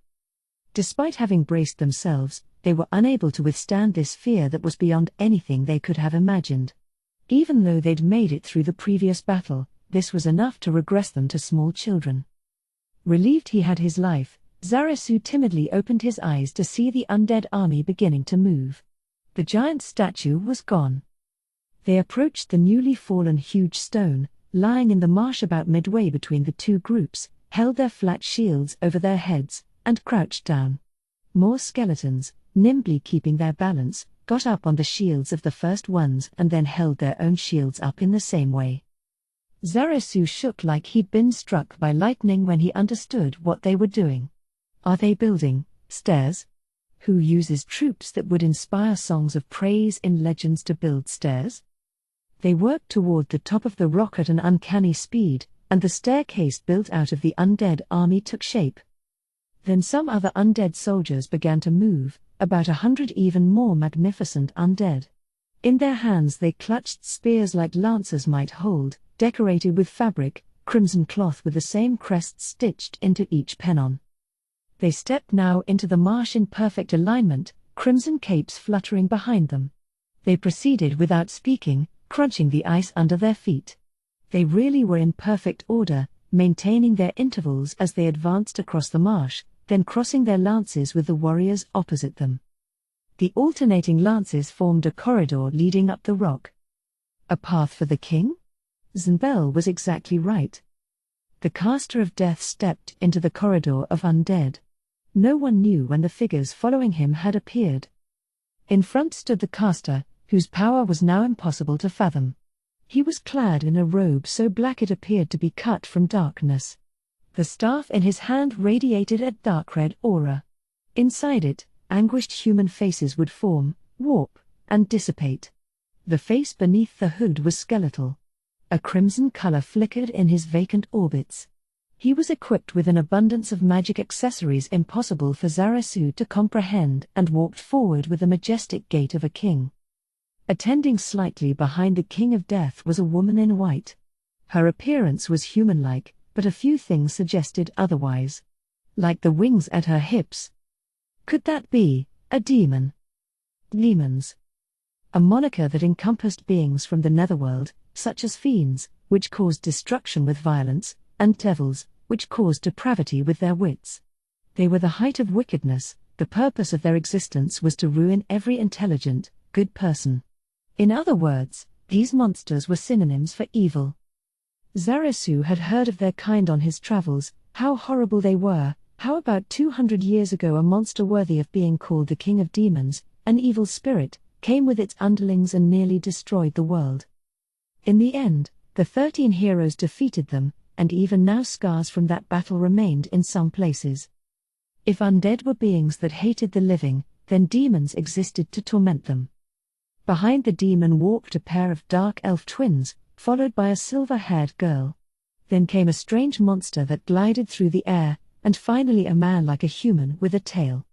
Despite having braced themselves, they were unable to withstand this fear that was beyond anything they could have imagined. Even though they'd made it through the previous battle, this was enough to regress them to small children. Relieved he had his life, Zarazu timidly opened his eyes to see the undead army beginning to move. The giant statue was gone. They approached the newly fallen huge stone, lying in the marsh about midway between the 2 groups, held their flat shields over their heads, and crouched down. More skeletons, nimbly keeping their balance, got up on the shields of the first ones and then held their own shields up in the same way. Zarazu shook like he'd been struck by lightning when he understood what they were doing. Are they building stairs? Who uses troops that would inspire songs of praise in legends to build stairs? They worked toward the top of the rock at an uncanny speed, and the staircase built out of the undead army took shape. Then some other undead soldiers began to move, about 100 even more magnificent undead. In their hands they clutched spears like lancers might hold, decorated with fabric, crimson cloth with the same crests stitched into each pennon. They stepped now into the marsh in perfect alignment, crimson capes fluttering behind them. They proceeded without speaking, crunching the ice under their feet. They really were in perfect order, maintaining their intervals as they advanced across the marsh, then crossing their lances with the warriors opposite them. The alternating lances formed a corridor leading up the rock. A path for the king? Zunbel was exactly right. The caster of death stepped into the corridor of undead. No one knew when the figures following him had appeared. In front stood the caster, whose power was now impossible to fathom. He was clad in a robe so black it appeared to be cut from darkness. The staff in his hand radiated a dark red aura. Inside it, anguished human faces would form, warp, and dissipate. The face beneath the hood was skeletal. A crimson color flickered in his vacant orbits. He was equipped with an abundance of magic accessories impossible for Zarazu to comprehend and walked forward with the majestic gait of a king. Attending slightly behind the King of Death was a woman in white. Her appearance was human-like, but a few things suggested otherwise. Like the wings at her hips. Could that be a demon? Demons. A moniker that encompassed beings from the netherworld, such as fiends, which caused destruction with violence, and devils, which caused depravity with their wits. They were the height of wickedness. The purpose of their existence was to ruin every intelligent, good person. In other words, these monsters were synonyms for evil. Zarazu had heard of their kind on his travels, How horrible they were! How about 200 years ago a monster worthy of being called the king of demons, an evil spirit, came with its underlings and nearly destroyed the world. In the end, the 13 heroes defeated them, and even now scars from that battle remained in some places. If undead were beings that hated the living, then demons existed to torment them. Behind the demon walked a pair of dark elf twins, followed by a silver-haired girl. Then came a strange monster that glided through the air, and finally a man like a human with a tail.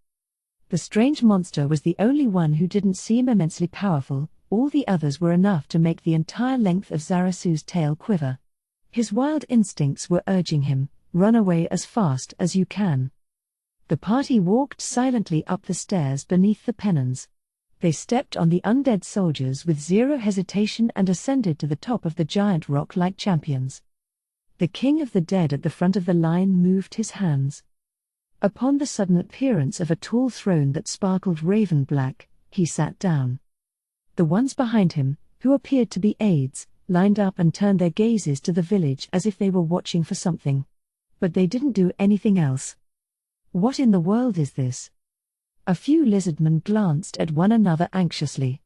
The strange monster was the only one who didn't seem immensely powerful. All the others were enough to make the entire length of Zarazu's tail quiver. His wild instincts were urging him, run away as fast as you can. The party walked silently up the stairs beneath the pennons. They stepped on the undead soldiers with zero hesitation and ascended to the top of the giant rock like champions. The king of the dead at the front of the line moved his hands. Upon the sudden appearance of a tall throne that sparkled raven black, he sat down. The ones behind him, who appeared to be aides, lined up and turned their gazes to the village as if they were watching for something. But they didn't do anything else. What in the world is this? A few lizardmen glanced at one another anxiously.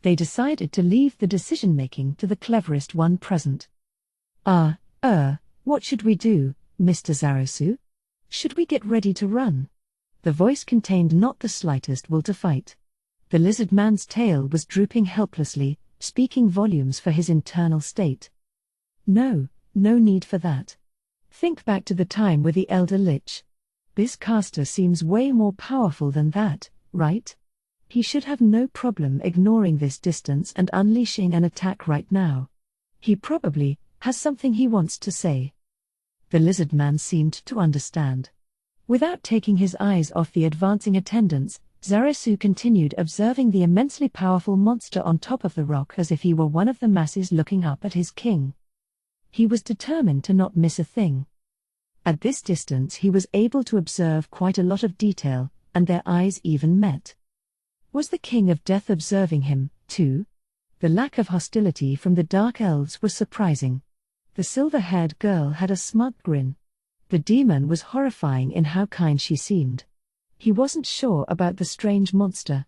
They decided to leave the decision-making to the cleverest one present. What should we do, Mr. Zarazu? Should we get ready to run? The voice contained not the slightest will to fight. The lizard man's tail was drooping helplessly, speaking volumes for his internal state. No need for that. Think back to the time with the Elder Lich. This caster seems way more powerful than that, right? He should have no problem ignoring this distance and unleashing an attack right now. He probably has something he wants to say. The lizard man seemed to understand. Without taking his eyes off the advancing attendants, Zarazu continued observing the immensely powerful monster on top of the rock as if he were one of the masses looking up at his king. He was determined to not miss a thing. At this distance he was able to observe quite a lot of detail, and their eyes even met. Was the king of death observing him, too? The lack of hostility from the dark elves was surprising. The silver-haired girl had a smug grin. The demon was horrifying in how kind she seemed. He wasn't sure about the strange monster.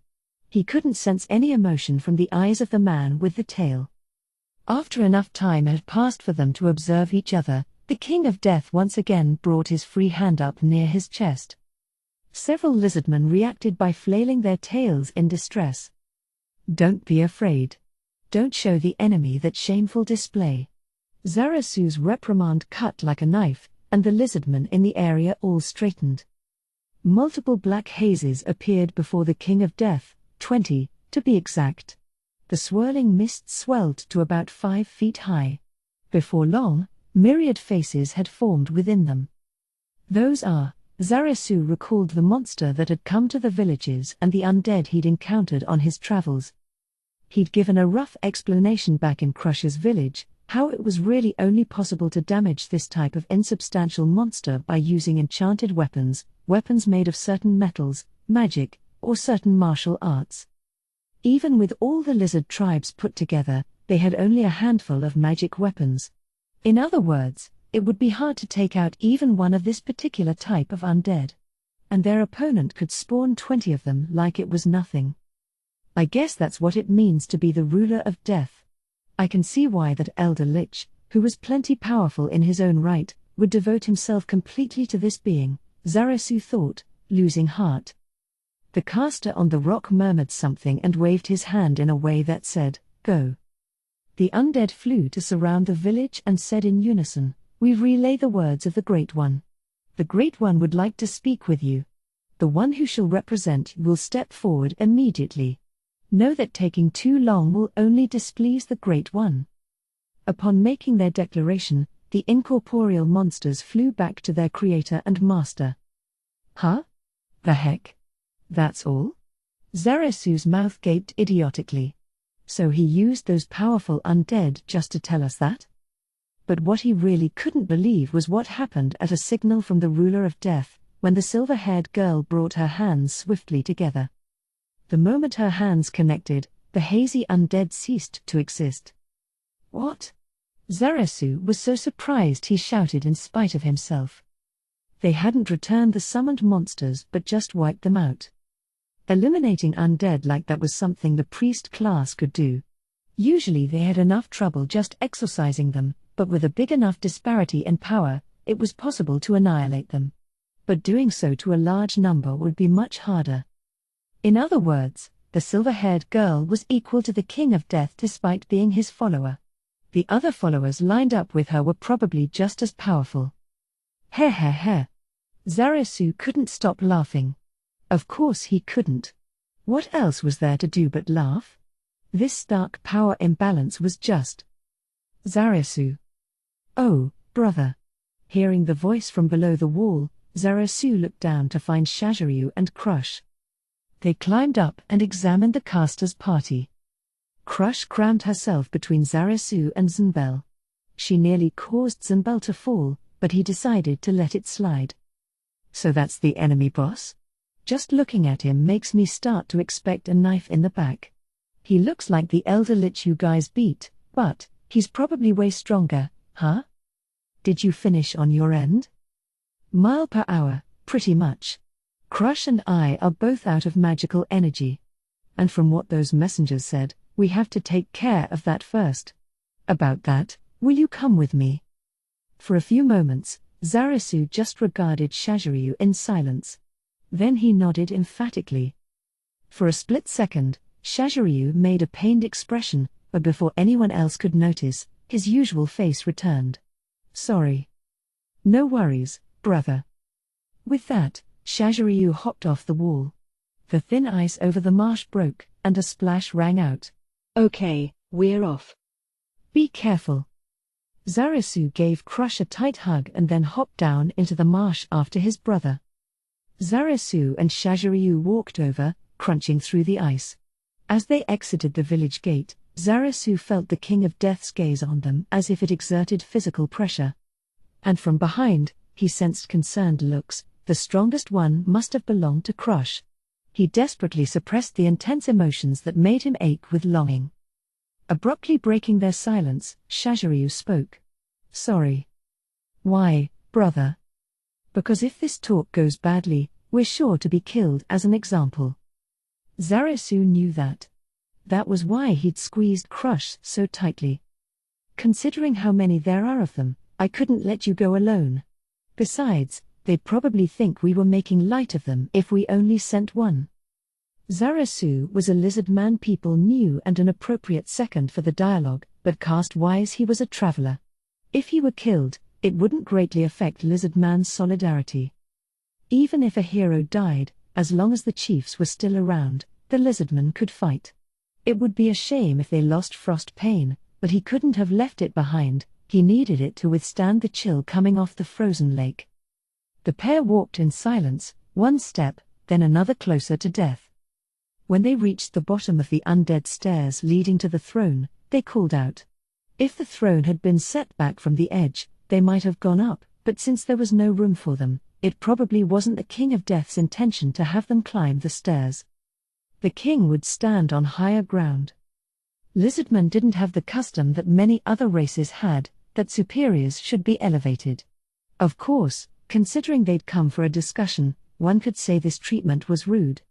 He couldn't sense any emotion from the eyes of the man with the tail. After enough time had passed for them to observe each other, the king of death once again brought his free hand up near his chest. Several lizardmen reacted by flailing their tails in distress. Don't be afraid. Don't show the enemy that shameful display. Zarazu's reprimand cut like a knife, and the lizardmen in the area all straightened. Multiple black hazes appeared before the king of death, 20, to be exact. The swirling mist swelled to about 5 feet high. Before long, myriad faces had formed within them. Zarazu recalled the monster that had come to the villages and the undead he'd encountered on his travels. He'd given a rough explanation back in Crusher's village, how it was really only possible to damage this type of insubstantial monster by using enchanted weapons made of certain metals, magic, or certain martial arts. Even with all the lizard tribes put together, they had only a handful of magic weapons. In other words, it would be hard to take out even one of this particular type of undead. And their opponent could spawn 20 of them like it was nothing. I guess that's what it means to be the ruler of death. I can see why that Elder Lich, who was plenty powerful in his own right, would devote himself completely to this being, Zarazu thought, losing heart. The caster on the rock murmured something and waved his hand in a way that said, "Go." The undead flew to surround the village and said in unison, "We relay the words of the Great One. The Great One would like to speak with you. The one who shall represent you will step forward immediately. Know that taking too long will only displease the Great One." Upon making their declaration, the incorporeal monsters flew back to their creator and master. Huh? The heck? That's all? Zarazu's mouth gaped idiotically. So he used those powerful undead just to tell us that? But what he really couldn't believe was what happened at a signal from the ruler of death, when the silver-haired girl brought her hands swiftly together. The moment her hands connected, the hazy undead ceased to exist. What? Zarazu was so surprised he shouted in spite of himself. They hadn't returned the summoned monsters but just wiped them out. Eliminating undead like that was something the priest class could do. Usually they had enough trouble just exorcising them, but with a big enough disparity in power, it was possible to annihilate them. But doing so to a large number would be much harder. In other words, the silver-haired girl was equal to the King of Death despite being his follower. The other followers lined up with her were probably just as powerful. Heh heh heh. Zarasu couldn't stop laughing. Of course he couldn't. What else was there to do but laugh? This stark power imbalance was just. Zarasu. Oh, brother. Hearing the voice from below the wall, Zarasu looked down to find Shaziryu and Crush. They climbed up and examined the caster's party. Crush crammed herself between Zarasu and Zunbel. She nearly caused Zunbel to fall, but he decided to let it slide. So that's the enemy boss? Just looking at him makes me start to expect a knife in the back. He looks like the elder lich you guys beat, but he's probably way stronger, huh? Did you finish on your end? Mile per hour, pretty much. Crush and I are both out of magical energy. And from what those messengers said, we have to take care of that first. About that, will you come with me? For a few moments, Zarasu just regarded Shaziryu in silence. Then he nodded emphatically. For a split second, Shaziryu made a pained expression, but before anyone else could notice, his usual face returned. Sorry. No worries, brother. With that, Shaziryu hopped off the wall. The thin ice over the marsh broke, and a splash rang out. Okay, we're off. Be careful. Zarasu gave Crush a tight hug and then hopped down into the marsh after his brother. Zarasu and Shaziryu walked over, crunching through the ice. As they exited the village gate, Zarasu felt the King of Death's gaze on them as if it exerted physical pressure. And from behind, he sensed concerned looks. The strongest one must have belonged to Crush. He desperately suppressed the intense emotions that made him ache with longing. Abruptly breaking their silence, Shaziryu spoke. Sorry. Why, brother? Because if this talk goes badly, we're sure to be killed as an example. Zarasu knew that. That was why he'd squeezed Crush so tightly. Considering how many there are of them, I couldn't let you go alone. Besides, they'd probably think we were making light of them if we only sent one. Zarasu was a lizard man people knew and an appropriate second for the dialogue, but caste-wise he was a traveler. If he were killed, it wouldn't greatly affect lizard man's solidarity. Even if a hero died, as long as the chiefs were still around, the lizardman could fight. It would be a shame if they lost frost pain, but he couldn't have left it behind. He needed it to withstand the chill coming off the frozen lake. The pair walked in silence, one step, then another closer to death. When they reached the bottom of the undead stairs leading to the throne, they called out. If the throne had been set back from the edge, they might have gone up, but since there was no room for them, it probably wasn't the King of Death's intention to have them climb the stairs. The king would stand on higher ground. Lizardmen didn't have the custom that many other races had, that superiors should be elevated. Of course, considering they'd come for a discussion, one could say this treatment was rude.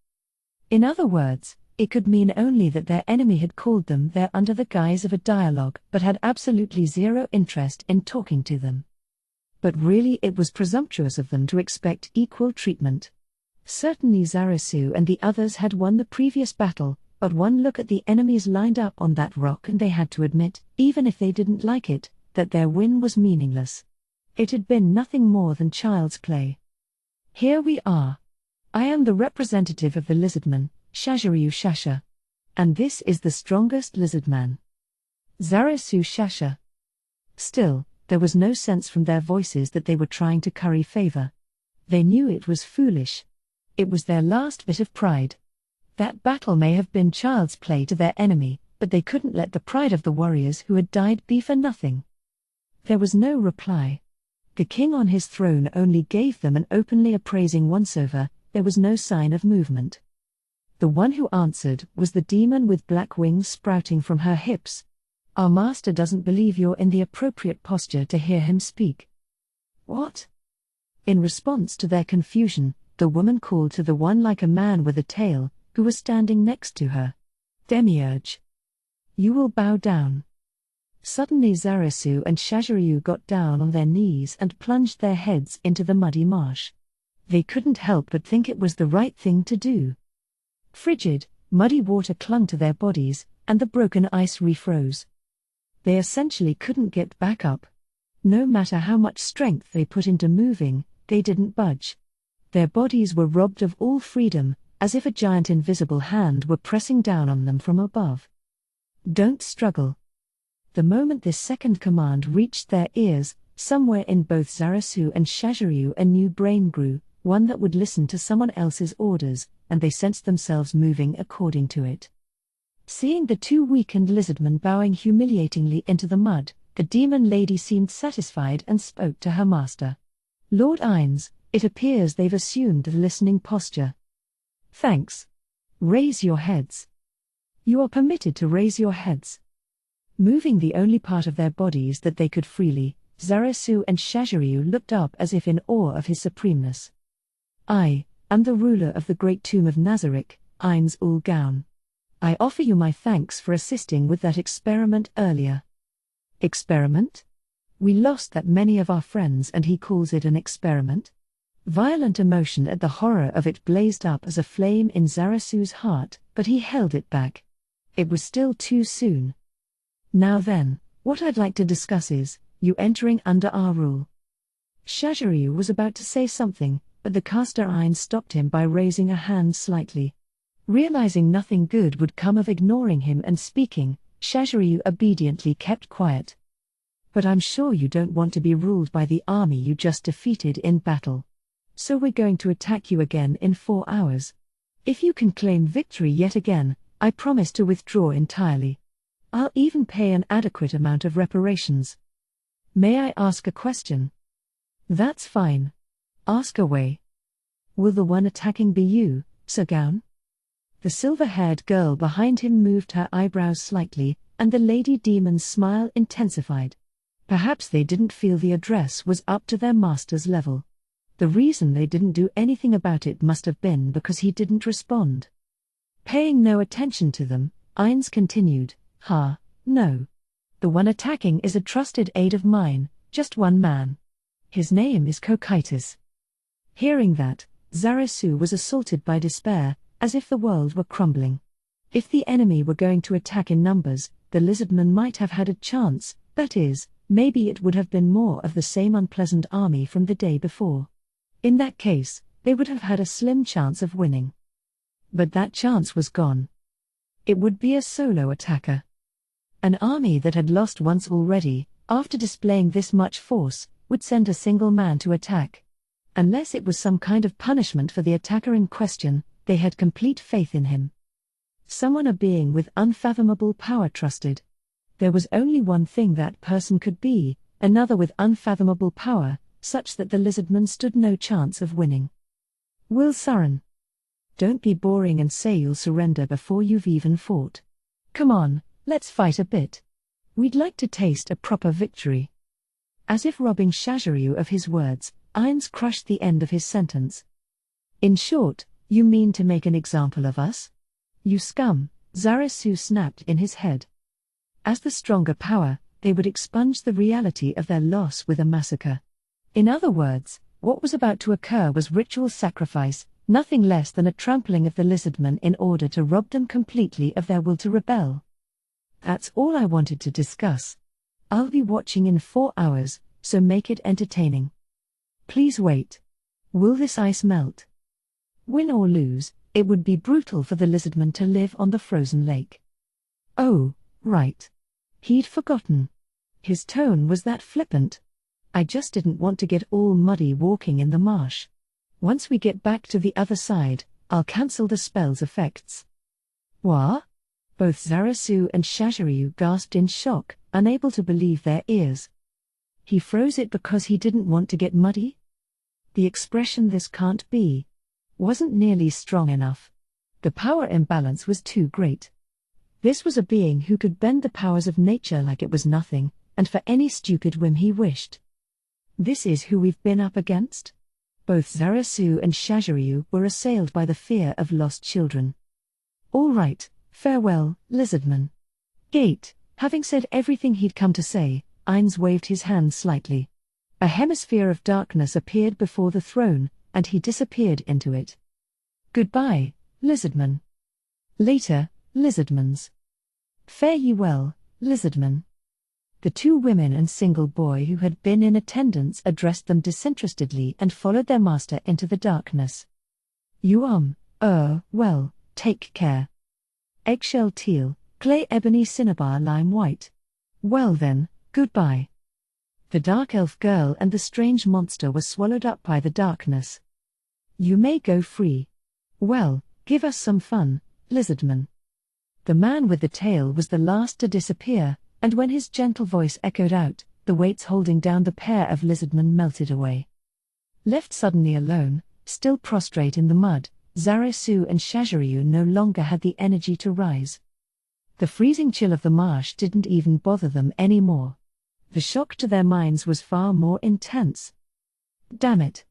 In other words, it could mean only that their enemy had called them there under the guise of a dialogue but had absolutely zero interest in talking to them. But really it was presumptuous of them to expect equal treatment. Certainly Zarasu and the others had won the previous battle, but one look at the enemies lined up on that rock and they had to admit, even if they didn't like it, that their win was meaningless. It had been nothing more than child's play. Here we are. I am the representative of the lizardman, Shaziryu Shasha. And this is the strongest lizardman. Zarasu Shasha. Still, there was no sense from their voices that they were trying to curry favor. They knew it was foolish. It was their last bit of pride. That battle may have been child's play to their enemy, but they couldn't let the pride of the warriors who had died be for nothing. There was no reply. The king on his throne only gave them an openly appraising once-over. There was no sign of movement. The one who answered was the demon with black wings sprouting from her hips. Our master doesn't believe you're in the appropriate posture to hear him speak. What? In response to their confusion, the woman called to the one like a man with a tail, who was standing next to her. Demiurge. You will bow down. Suddenly Zarasu and Shaziryu got down on their knees and plunged their heads into the muddy marsh. They couldn't help but think it was the right thing to do. Frigid, muddy water clung to their bodies, and the broken ice refroze. They essentially couldn't get back up. No matter how much strength they put into moving, they didn't budge. Their bodies were robbed of all freedom, as if a giant invisible hand were pressing down on them from above. Don't struggle. The moment this second command reached their ears, somewhere in both Zarasu and Shaziryu a new brain grew, one that would listen to someone else's orders, and they sensed themselves moving according to it. Seeing the two weakened lizardmen bowing humiliatingly into the mud, the demon lady seemed satisfied and spoke to her master. Lord Ainz, it appears they've assumed the listening posture. Thanks. Raise your heads. You are permitted to raise your heads. Moving the only part of their bodies that they could freely, Zarasu and Shaziryu looked up as if in awe of his supremeness. I am the ruler of the great tomb of Nazarick, Ainz ul Gaun. I offer you my thanks for assisting with that experiment earlier. Experiment? We lost that many of our friends and he calls it an experiment? Violent emotion at the horror of it blazed up as a flame in Zarasu's heart, but he held it back. It was still too soon. Now then, what I'd like to discuss is, you entering under our rule. Shaziryu was about to say something, but the caster Ainz stopped him by raising a hand slightly. Realizing nothing good would come of ignoring him and speaking, Shaziryu obediently kept quiet. But I'm sure you don't want to be ruled by the army you just defeated in battle. So we're going to attack you again in 4 hours. If you can claim victory yet again, I promise to withdraw entirely. I'll even pay an adequate amount of reparations. May I ask a question? That's fine. Ask away. Will the one attacking be you, Sir Gaun? The silver-haired girl behind him moved her eyebrows slightly, and the lady demon's smile intensified. Perhaps they didn't feel the address was up to their master's level. The reason they didn't do anything about it must have been because he didn't respond. Paying no attention to them, Ainz continued, no. The one attacking is a trusted aide of mine, just one man. His name is Cocytus. Hearing that, Zarasu was assaulted by despair, as if the world were crumbling. If the enemy were going to attack in numbers, the lizardmen might have had a chance, that is, maybe it would have been more of the same unpleasant army from the day before. In that case, they would have had a slim chance of winning. But that chance was gone. It would be a solo attacker. An army that had lost once already, after displaying this much force, would send a single man to attack. Unless it was some kind of punishment for the attacker in question, they had complete faith in him. Someone a being with unfathomable power trusted. There was only one thing that person could be, another with unfathomable power, such that the lizardmen stood no chance of winning. Will Surren. Don't be boring and say you'll surrender before you've even fought. Come on, let's fight a bit. We'd like to taste a proper victory. As if robbing Shaziryu of his words, Ainz crushed the end of his sentence. In short, you mean to make an example of us? You scum, Zarasu snapped in his head. As the stronger power, they would expunge the reality of their loss with a massacre. In other words, what was about to occur was ritual sacrifice, nothing less than a trampling of the lizardmen in order to rob them completely of their will to rebel. That's all I wanted to discuss. I'll be watching in 4 hours, so make it entertaining. Please wait. Will this ice melt? Win or lose, it would be brutal for the lizardmen to live on the frozen lake. Oh, right. He'd forgotten. His tone was that flippant. I just didn't want to get all muddy walking in the marsh. Once we get back to the other side, I'll cancel the spell's effects. What? Both Zarasu and Shaziryu gasped in shock, unable to believe their ears. He froze it because he didn't want to get muddy? The expression "this can't be" wasn't nearly strong enough. The power imbalance was too great. This was a being who could bend the powers of nature like it was nothing, and for any stupid whim he wished. This is who we've been up against? Both Zarasu and Shaziryu were assailed by the fear of lost children. All right, farewell, lizardman. Gate. Having said everything he'd come to say, Ainz waved his hand slightly. A hemisphere of darkness appeared before the throne, and he disappeared into it. Goodbye, lizardman. Later, lizardmans. Fare ye well, lizardman. The two women and single boy who had been in attendance addressed them disinterestedly and followed their master into the darkness. Well, take care. Eggshell teal, clay ebony cinnabar lime white. Well then, goodbye. The dark elf girl and the strange monster were swallowed up by the darkness. You may go free. Well, give us some fun, lizardman. The man with the tail was the last to disappear, and when his gentle voice echoed out, the weights holding down the pair of lizardmen melted away. Left suddenly alone, still prostrate in the mud, Zarasu and Shaziryu no longer had the energy to rise. The freezing chill of the marsh didn't even bother them anymore. The shock to their minds was far more intense. Damn it!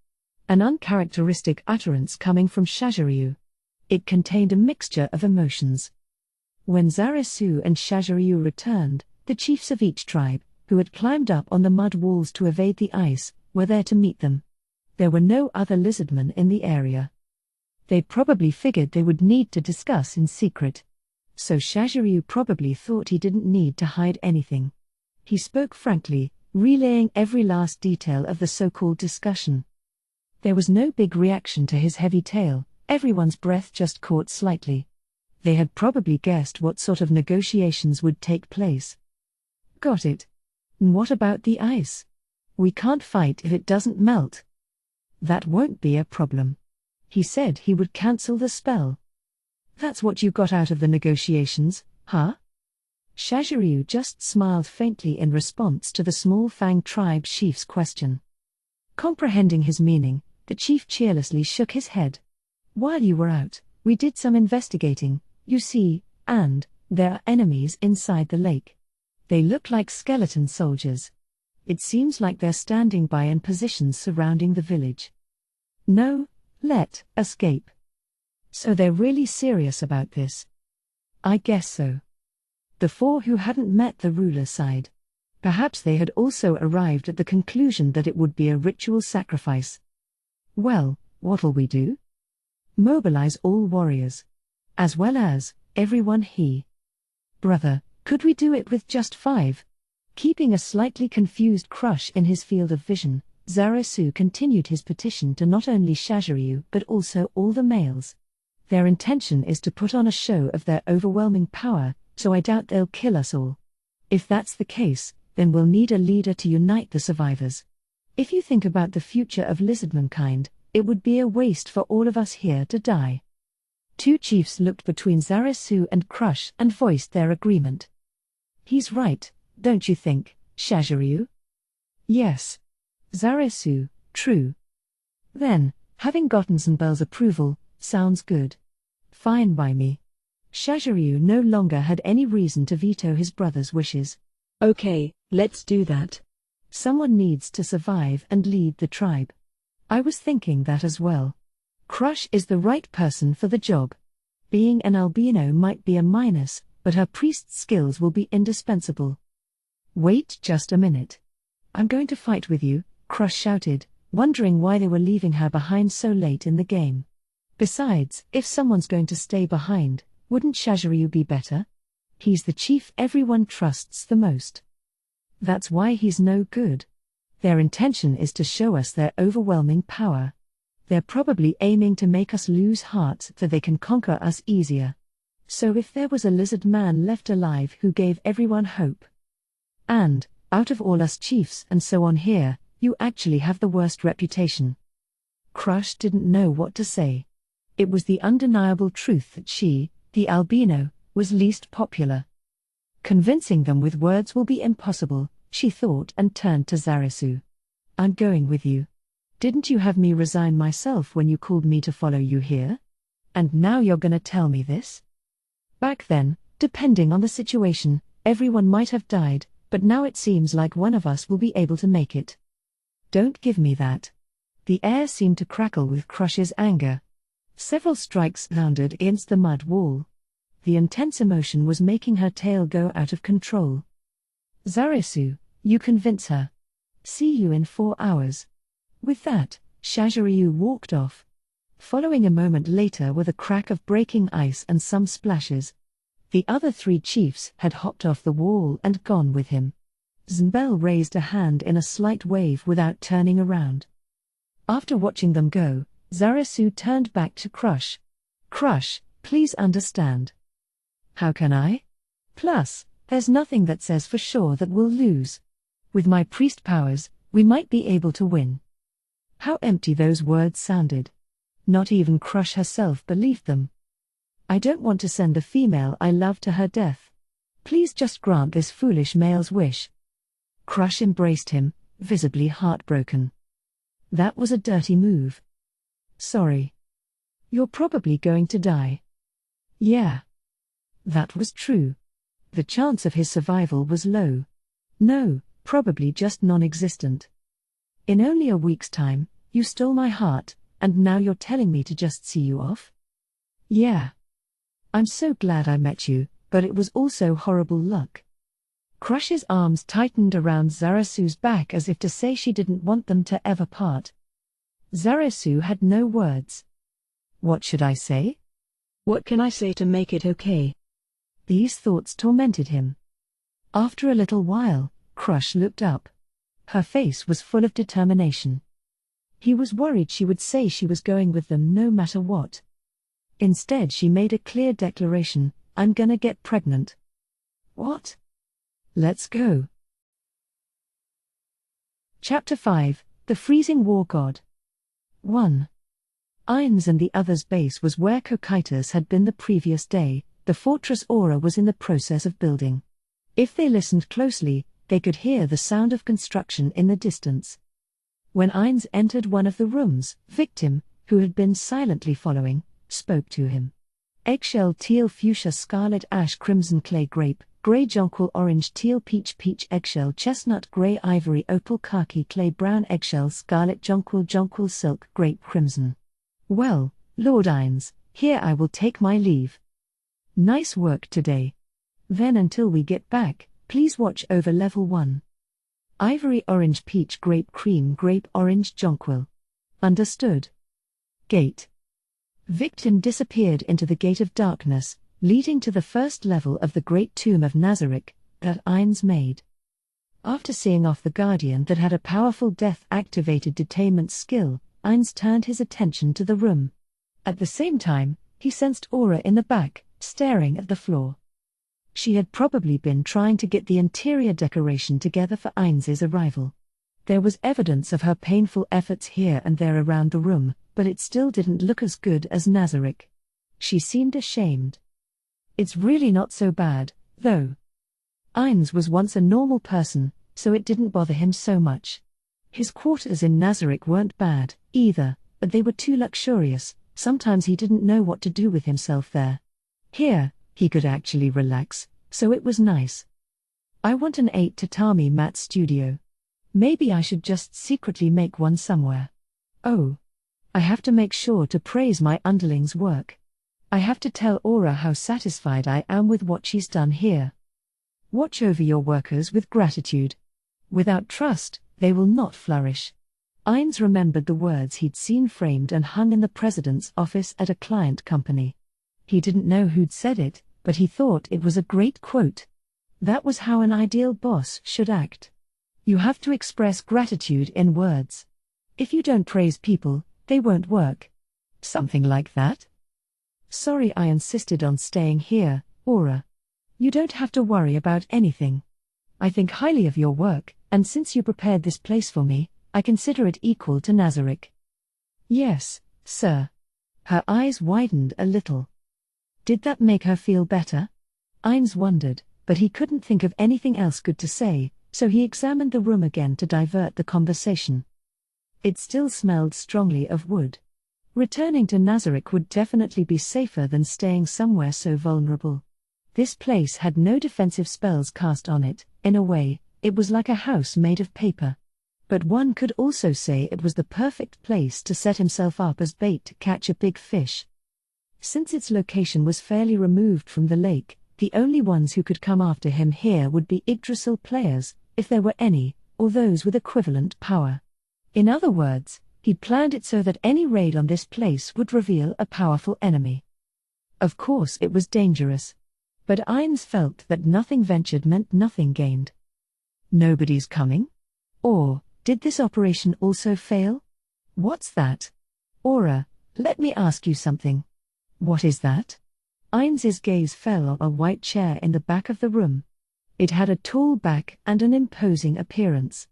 An uncharacteristic utterance coming from Shaziryu. It contained a mixture of emotions. When Zarasu and Shaziryu returned, the chiefs of each tribe, who had climbed up on the mud walls to evade the ice, were there to meet them. There were no other lizardmen in the area. They probably figured they would need to discuss in secret. So Shaziryu probably thought he didn't need to hide anything. He spoke frankly, relaying every last detail of the so-called discussion. There was no big reaction to his heavy tale, everyone's breath just caught slightly. They had probably guessed what sort of negotiations would take place. Got it. And what about the ice? We can't fight if it doesn't melt. That won't be a problem. He said he would cancel the spell. That's what you got out of the negotiations, huh? Shaziryu just smiled faintly in response to the Small Fang tribe chief's question. Comprehending his meaning, the chief cheerlessly shook his head. While you were out, we did some investigating, you see, and there are enemies inside the lake. They look like skeleton soldiers. It seems like they're standing by in positions surrounding the village. No, let escape. So they're really serious about this? I guess so. The four who hadn't met the ruler sighed. Perhaps they had also arrived at the conclusion that it would be a ritual sacrifice. Well, what'll we do? Mobilize all warriors. As well as everyone Brother, could we do it with just 5? Keeping a slightly confused crush in his field of vision, Zarasu continued his petition to not only Shaziryu but also all the males. Their intention is to put on a show of their overwhelming power, so I doubt they'll kill us all. If that's the case, then we'll need a leader to unite the survivors. If you think about the future of lizardmankind, it would be a waste for all of us here to die. Two chiefs looked between Zarasu and Crush and voiced their agreement. He's right, don't you think, Shaziryu? Yes. Zarasu, true. Then, having gotten Zanbel's approval, sounds good. Fine by me. Shaziryu no longer had any reason to veto his brother's wishes. Okay, let's do that. Someone needs to survive and lead the tribe. I was thinking that as well. Crush is the right person for the job. Being an albino might be a minus, but her priest's skills will be indispensable. Wait just a minute. I'm going to fight with you, Crush shouted, wondering why they were leaving her behind so late in the game. Besides, if someone's going to stay behind, wouldn't Shaziryu be better? He's the chief everyone trusts the most. That's why he's no good. Their intention is to show us their overwhelming power. They're probably aiming to make us lose heart so they can conquer us easier. So if there was a lizard man left alive who gave everyone hope. And, out of all us chiefs and so on here, you actually have the worst reputation. Crush didn't know what to say. It was the undeniable truth that she, the albino, was least popular. Convincing them with words will be impossible, she thought and turned to Zarasu. I'm going with you. Didn't you have me resign myself when you called me to follow you here? And now you're gonna tell me this? Back then, depending on the situation, everyone might have died, but now it seems like one of us will be able to make it. Don't give me that. The air seemed to crackle with Crush's anger. Several strikes landed against the mud wall. The intense emotion was making her tail go out of control. Zarasu, you convince her. See you in 4 hours. With that, Shaziryu walked off. Following a moment later were the crack of breaking ice and some splashes. The other 3 chiefs had hopped off the wall and gone with him. Zmbel raised a hand in a slight wave without turning around. After watching them go, Zarasu turned back to Crush. Crush, please understand. How can I? Plus, there's nothing that says for sure that we'll lose. With my priest powers, we might be able to win. How empty those words sounded. Not even Crush herself believed them. I don't want to send the female I love to her death. Please just grant this foolish male's wish. Crush embraced him, visibly heartbroken. That was a dirty move. Sorry. You're probably going to die. Yeah. That was true. The chance of his survival was low. No, probably just non-existent. In only a week's time, you stole my heart, and now you're telling me to just see you off? Yeah. I'm so glad I met you, but it was also horrible luck. Crush's arms tightened around Zarasu's back as if to say she didn't want them to ever part. Zarasu had no words. What should I say? What can I say to make it okay? These thoughts tormented him. After a little while, Crush looked up. Her face was full of determination. He was worried she would say she was going with them no matter what. Instead she made a clear declaration, I'm gonna get pregnant. What? Let's go. Chapter 5, The Freezing War God. 1. Ainz and the others' base was where Cocytus had been the previous day. The fortress Aura was in the process of building. If they listened closely, they could hear the sound of construction in the distance. When Ainz entered one of the rooms, Victim, who had been silently following, spoke to him. Eggshell teal fuchsia scarlet ash crimson clay grape, grey jonquil orange teal peach peach eggshell chestnut grey ivory opal khaki clay brown eggshell scarlet jonquil silk grape crimson. Well, Lord Ainz, here I will take my leave. Nice work today. Then until we get back, please watch over level 1. Ivory orange peach grape cream grape orange jonquil. Understood. Gate. Victim disappeared into the Gate of Darkness, leading to the first level of the Great Tomb of Nazarick, that Ainz made. After seeing off the Guardian that had a powerful death-activated detainment skill, Ainz turned his attention to the room. At the same time, he sensed Aura in the back, staring at the floor. She had probably been trying to get the interior decoration together for Ainz's arrival. There was evidence of her painful efforts here and there around the room, but it still didn't look as good as Nazarick. She seemed ashamed. It's really not so bad, though. Ainz was once a normal person, so it didn't bother him so much. His quarters in Nazarick weren't bad, either, but they were too luxurious. Sometimes he didn't know what to do with himself there. Here, he could actually relax, so it was nice. I want an 8 tatami mat studio. Maybe I should just secretly make one somewhere. Oh. I have to make sure to praise my underlings' work. I have to tell Aura how satisfied I am with what she's done here. Watch over your workers with gratitude. Without trust, they will not flourish. Ainz remembered the words he'd seen framed and hung in the president's office at a client company. He didn't know who'd said it, but he thought it was a great quote. That was how an ideal boss should act. You have to express gratitude in words. If you don't praise people, they won't work. Something like that? Sorry I insisted on staying here, Aura. You don't have to worry about anything. I think highly of your work, and since you prepared this place for me, I consider it equal to Nazarick. Yes, sir. Her eyes widened a little. Did that make her feel better? Ainz wondered, but he couldn't think of anything else good to say, so he examined the room again to divert the conversation. It still smelled strongly of wood. Returning to Nazarick would definitely be safer than staying somewhere so vulnerable. This place had no defensive spells cast on it. In a way, it was like a house made of paper. But one could also say it was the perfect place to set himself up as bait to catch a big fish. Since its location was fairly removed from the lake, the only ones who could come after him here would be Yggdrasil players, if there were any, or those with equivalent power. In other words, he'd planned it so that any raid on this place would reveal a powerful enemy. Of course it was dangerous. But Ainz felt that nothing ventured meant nothing gained. Nobody's coming? Or, did this operation also fail? What's that? Aura, let me ask you something. What is that? Ainz's gaze fell on a white chair in the back of the room. It had a tall back and an imposing appearance.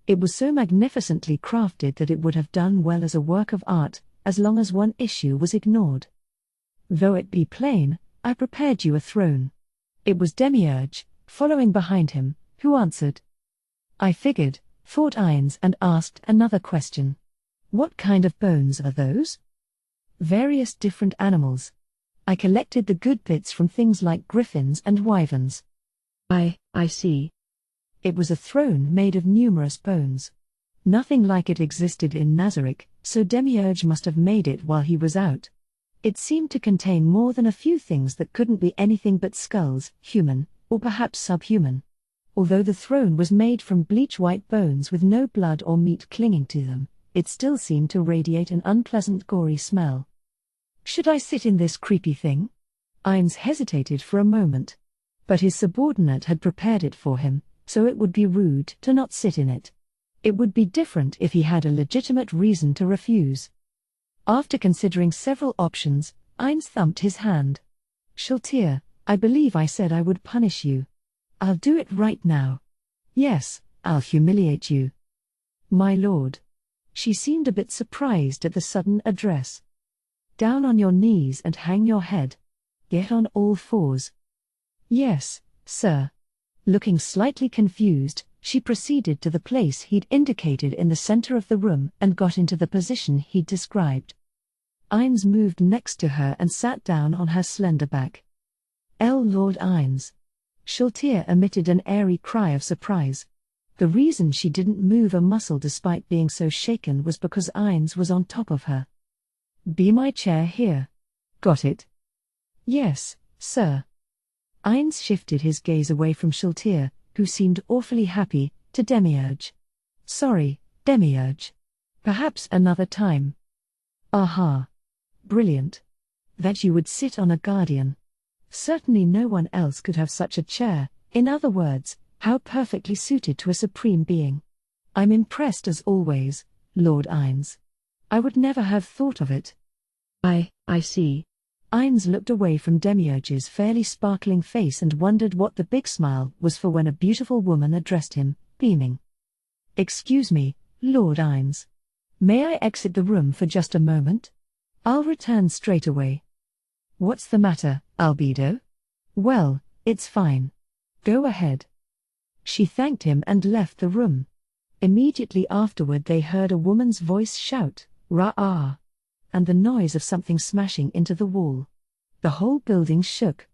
It was so magnificently crafted that it would have done well as a work of art, as long as one issue was ignored. Though it be plain, I prepared you a throne. It was Demiurge, following behind him, who answered. I figured, thought Ainz, and asked another question. What kind of bones are those? Various different animals. I collected the good bits from things like griffins and wyverns. I see. It was a throne made of numerous bones. Nothing like it existed in Nazarick, so Demiurge must have made it while he was out. It seemed to contain more than a few things that couldn't be anything but skulls, human, or perhaps subhuman. Although the throne was made from bleach-white bones with no blood or meat clinging to them, it still seemed to radiate an unpleasant gory smell. Should I sit in this creepy thing? Ainz hesitated for a moment. But his subordinate had prepared it for him, so it would be rude to not sit in it. It would be different if he had a legitimate reason to refuse. After considering several options, Ainz thumped his hand. Shultir, I believe I said I would punish you. I'll do it right now. Yes, I'll humiliate you. My lord. She seemed a bit surprised at the sudden address. Down on your knees and hang your head. Get on all fours. Yes, sir. Looking slightly confused, she proceeded to the place he'd indicated in the center of the room and got into the position he'd described. Ainz moved next to her and sat down on her slender back. Lord Ainz. Shultir emitted an airy cry of surprise. The reason she didn't move a muscle despite being so shaken was because Ainz was on top of her. Be my chair here. Got it? Yes, sir. Ainz shifted his gaze away from Shultir, who seemed awfully happy, to Demiurge. Sorry, Demiurge. Perhaps another time. Aha. Brilliant. That you would sit on a guardian. Certainly no one else could have such a chair, in other words, how perfectly suited to a supreme being. I'm impressed as always, Lord Ainz. I would never have thought of it. I see. Ainz looked away from Demiurge's fairly sparkling face and wondered what the big smile was for when a beautiful woman addressed him, beaming. Excuse me, Lord Ainz. May I exit the room for just a moment? I'll return straight away. What's the matter, Albedo? Well, it's fine. Go ahead. She thanked him and left the room. Immediately afterward they heard a woman's voice shout, "Ra'ah!" and the noise of something smashing into the wall. The whole building shook.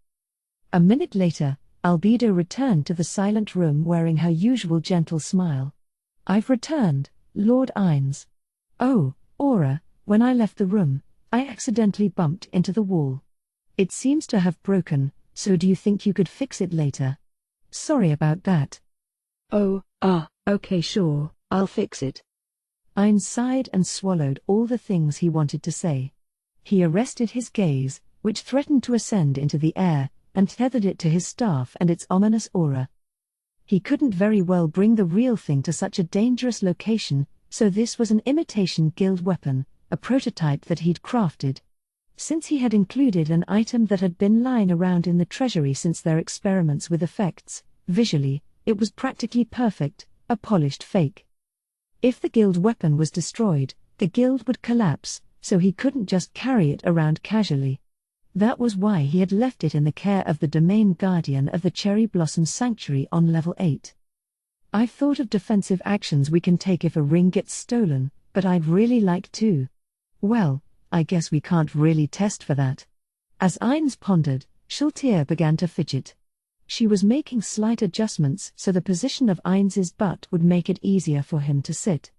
A minute later, Albedo returned to the silent room wearing her usual gentle smile. I've returned, Lord Ainz. Oh, Aura, when I left the room, I accidentally bumped into the wall. It seems to have broken, so do you think you could fix it later? Sorry about that. Oh, okay, sure, I'll fix it. Ainz sighed and swallowed all the things he wanted to say. He arrested his gaze, which threatened to ascend into the air, and tethered it to his staff and its ominous aura. He couldn't very well bring the real thing to such a dangerous location, so this was an imitation guild weapon, a prototype that he'd crafted. Since he had included an item that had been lying around in the treasury since their experiments with effects, visually, it was practically perfect, a polished fake. If the guild weapon was destroyed, the guild would collapse, so he couldn't just carry it around casually. That was why he had left it in the care of the domain guardian of the Cherry Blossom Sanctuary on level 8. I've thought of defensive actions we can take if a ring gets stolen, but I'd really like to. Well, I guess we can't really test for that. As Ainz pondered, Shultir began to fidget. She was making slight adjustments so the position of Eins's butt would make it easier for him to sit.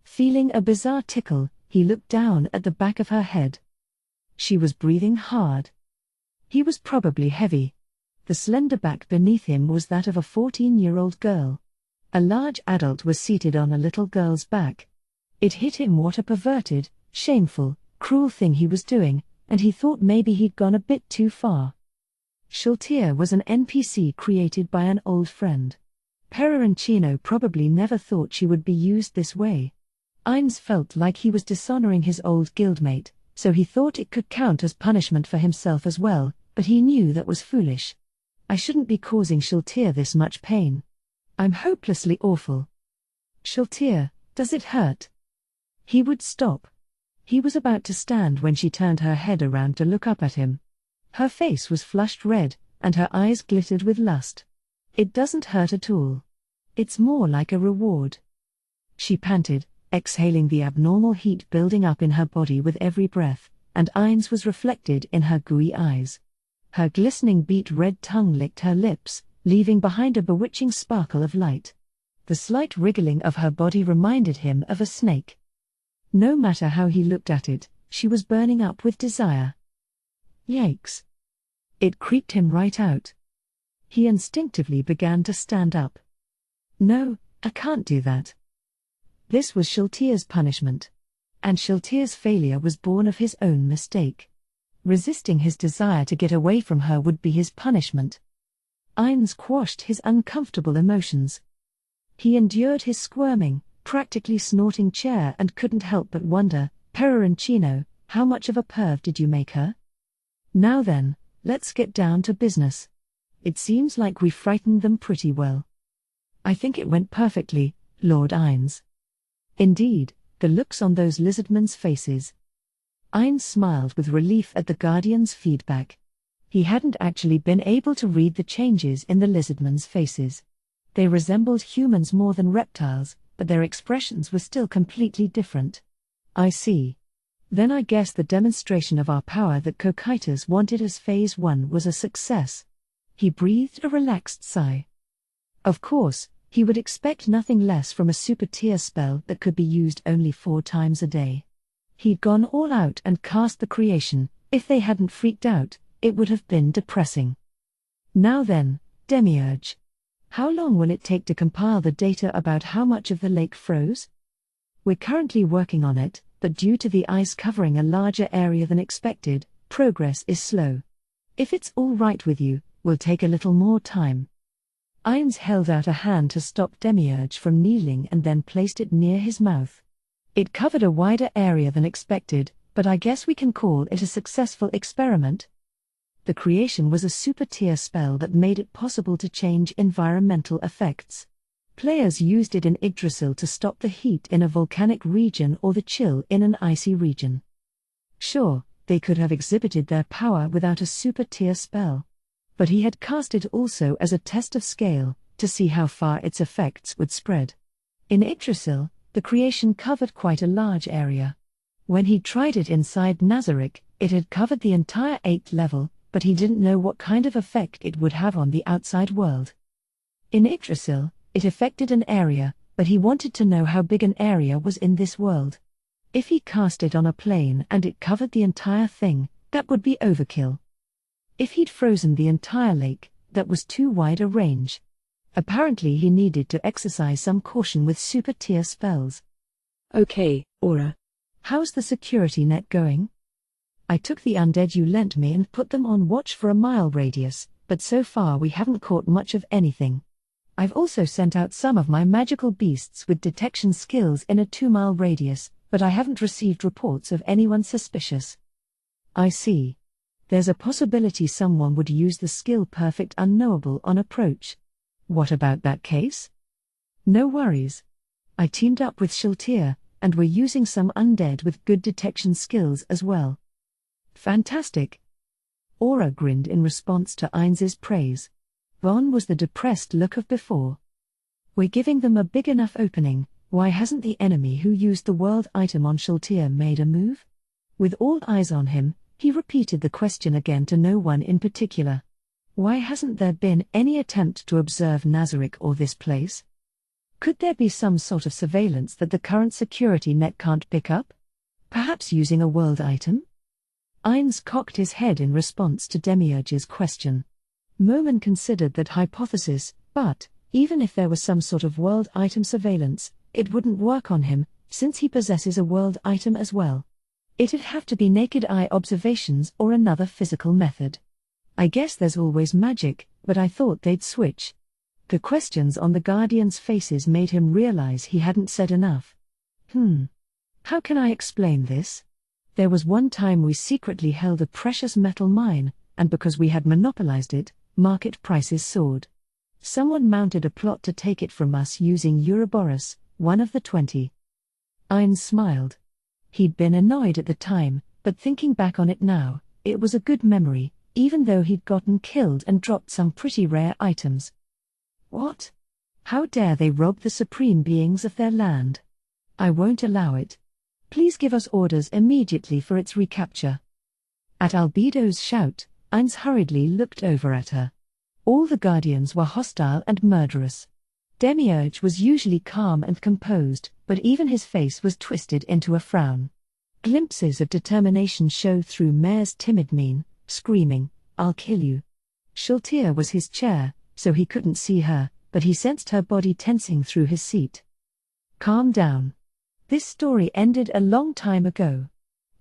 Feeling a bizarre tickle, he looked down at the back of her head. She was breathing hard. He was probably heavy. The slender back beneath him was that of a 14-year-old girl. A large adult was seated on a little girl's back. It hit him what a perverted, shameful, cruel thing he was doing, and he thought maybe he'd gone a bit too far. Shultier was an NPC created by an old friend. Pereroncino probably never thought she would be used this way. Eins felt like he was dishonoring his old guildmate, so he thought it could count as punishment for himself as well, but he knew that was foolish. I shouldn't be causing Shultier this much pain. I'm hopelessly awful. Shultier, does it hurt? He would stop. He was about to stand when she turned her head around to look up at him. Her face was flushed red, and her eyes glittered with lust. It doesn't hurt at all. It's more like a reward. She panted, exhaling the abnormal heat building up in her body with every breath, and Eins was reflected in her gooey eyes. Her glistening beet red tongue licked her lips, leaving behind a bewitching sparkle of light. The slight wriggling of her body reminded him of a snake. No matter how he looked at it, she was burning up with desire. Yikes! It creeped him right out. He instinctively began to stand up. No, I can't do that. This was Shultier's punishment. And Shultier's failure was born of his own mistake. Resisting his desire to get away from her would be his punishment. Eins quashed his uncomfortable emotions. He endured his squirming, practically snorting chair and couldn't help but wonder, Pereroncino, how much of a perv did you make her? Now then, let's get down to business. It seems like we frightened them pretty well. I think it went perfectly, Lord Eins. Indeed, the looks on those lizardmen's faces. Eins smiled with relief at the Guardian's feedback. He hadn't actually been able to read the changes in the lizardmen's faces. They resembled humans more than reptiles, but their expressions were still completely different. I see. Then I guess the demonstration of our power that Cocytus wanted as Phase 1 was a success. He breathed a relaxed sigh. Of course, he would expect nothing less from a super-tier spell that could be used only 4 times a day. He'd gone all out and cast the creation. If they hadn't freaked out, it would have been depressing. Now then, Demiurge. How long will it take to compile the data about how much of the lake froze? We're currently working on it, but due to the ice covering a larger area than expected, progress is slow. If it's all right with you, we'll take a little more time. Eins held out a hand to stop Demiurge from kneeling and then placed it near his mouth. It covered a wider area than expected, but I guess we can call it a successful experiment. The creation was a super-tier spell that made it possible to change environmental effects. Players used it in Yggdrasil to stop the heat in a volcanic region or the chill in an icy region. Sure, they could have exhibited their power without a super-tier spell. But he had cast it also as a test of scale, to see how far its effects would spread. In Yggdrasil, the creation covered quite a large area. When he tried it inside Nazarick, it had covered the entire 8th level, but he didn't know what kind of effect it would have on the outside world. In Yggdrasil, it affected an area, but he wanted to know how big an area was in this world. If he cast it on a plane and it covered the entire thing, that would be overkill. If he'd frozen the entire lake, that was too wide a range. Apparently he needed to exercise some caution with super-tier spells. Okay, Aura. How's the security net going? I took the undead you lent me and put them on watch for a mile radius, but so far we haven't caught much of anything. I've also sent out some of my magical beasts with detection skills in a 2-mile radius, but I haven't received reports of anyone suspicious. I see. There's a possibility someone would use the skill Perfect Unknowable on approach. What about that case? No worries. I teamed up with Shultier, and we're using some undead with good detection skills as well. Fantastic. Aura grinned in response to Eins's praise. Gone was the depressed look of before. We're giving them a big enough opening. Why hasn't the enemy who used the world item on Shultier made a move? With all eyes on him, he repeated the question again to no one in particular. Why hasn't there been any attempt to observe Nazarick or this place? Could there be some sort of surveillance that the current security net can't pick up? Perhaps using a world item? Ainz cocked his head in response to Demiurge's question. Moman considered that hypothesis, but, even if there was some sort of world item surveillance, it wouldn't work on him, since he possesses a world item as well. It'd have to be naked eye observations or another physical method. I guess there's always magic, but I thought they'd switch. The questions on the Guardians' faces made him realize he hadn't said enough. How can I explain this? There was one time we secretly held a precious metal mine, and because we had monopolized it, market prices soared. Someone mounted a plot to take it from us using Ouroboros, one of the 20. Ainz smiled. He'd been annoyed at the time, but thinking back on it now, it was a good memory, even though he'd gotten killed and dropped some pretty rare items. What? How dare they rob the supreme beings of their land? I won't allow it. Please give us orders immediately for its recapture. At Albedo's shout, Ainz hurriedly looked over at her. All the Guardians were hostile and murderous. Demiurge was usually calm and composed, but even his face was twisted into a frown. Glimpses of determination showed through Mare's timid mien, screaming, "I'll kill you." Shaltir was his chair, so he couldn't see her, but he sensed her body tensing through his seat. Calm down. This story ended a long time ago.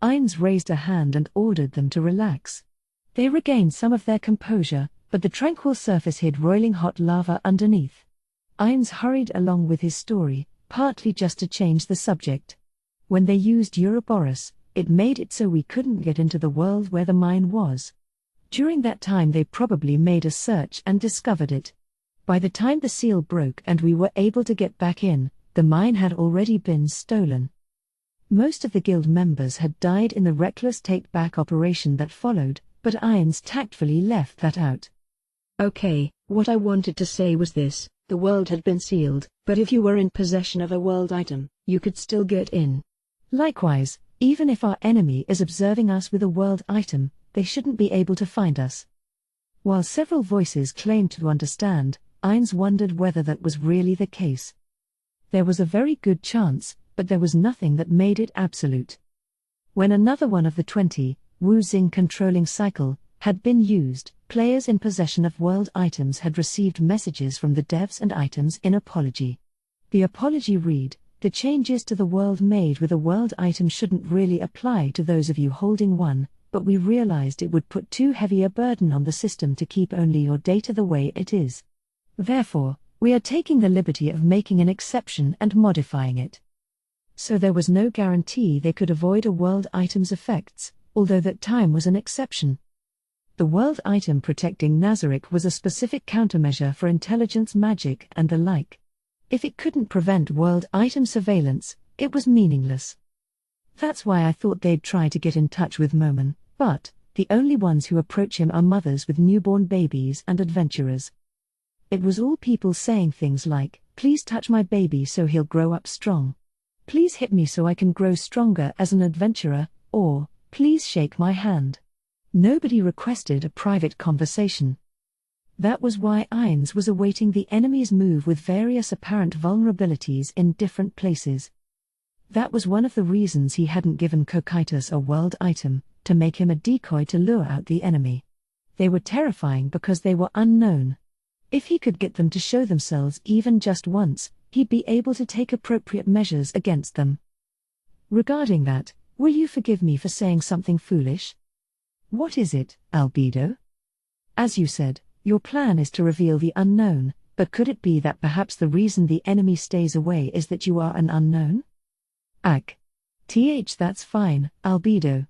Ainz raised a hand and ordered them to relax. They regained some of their composure, but the tranquil surface hid roiling hot lava underneath. Ainz hurried along with his story, partly just to change the subject. When they used Ouroboros, it made it so we couldn't get into the world where the mine was. During that time they probably made a search and discovered it. By the time the seal broke and we were able to get back in, the mine had already been stolen. Most of the guild members had died in the reckless take-back operation that followed, but Ainz tactfully left that out. Okay, what I wanted to say was this: the world had been sealed, but if you were in possession of a world item, you could still get in. Likewise, even if our enemy is observing us with a world item, they shouldn't be able to find us. While several voices claimed to understand, Ainz wondered whether that was really the case. There was a very good chance, but there was nothing that made it absolute. When another one of the 20, Wu Xing controlling cycle, had been used, players in possession of world items had received messages from the devs and items in apology. The apology read, "The changes to the world made with a world item shouldn't really apply to those of you holding one, but we realized it would put too heavy a burden on the system to keep only your data the way it is. Therefore, we are taking the liberty of making an exception and modifying it." So there was no guarantee they could avoid a world item's effects, although that time was an exception. The world item protecting Nazarick was a specific countermeasure for intelligence magic and the like. If it couldn't prevent world item surveillance, it was meaningless. That's why I thought they'd try to get in touch with Moman, but the only ones who approach him are mothers with newborn babies and adventurers. It was all people saying things like, "Please touch my baby so he'll grow up strong. Please hit me so I can grow stronger as an adventurer," or, "Please shake my hand." Nobody requested a private conversation. That was why Ainz was awaiting the enemy's move with various apparent vulnerabilities in different places. That was one of the reasons he hadn't given Cocytus a world item, to make him a decoy to lure out the enemy. They were terrifying because they were unknown. If he could get them to show themselves even just once, he'd be able to take appropriate measures against them. Regarding that, will you forgive me for saying something foolish? What is it, Albedo? As you said, your plan is to reveal the unknown, but could it be that perhaps the reason the enemy stays away is that you are an unknown? That's fine, Albedo.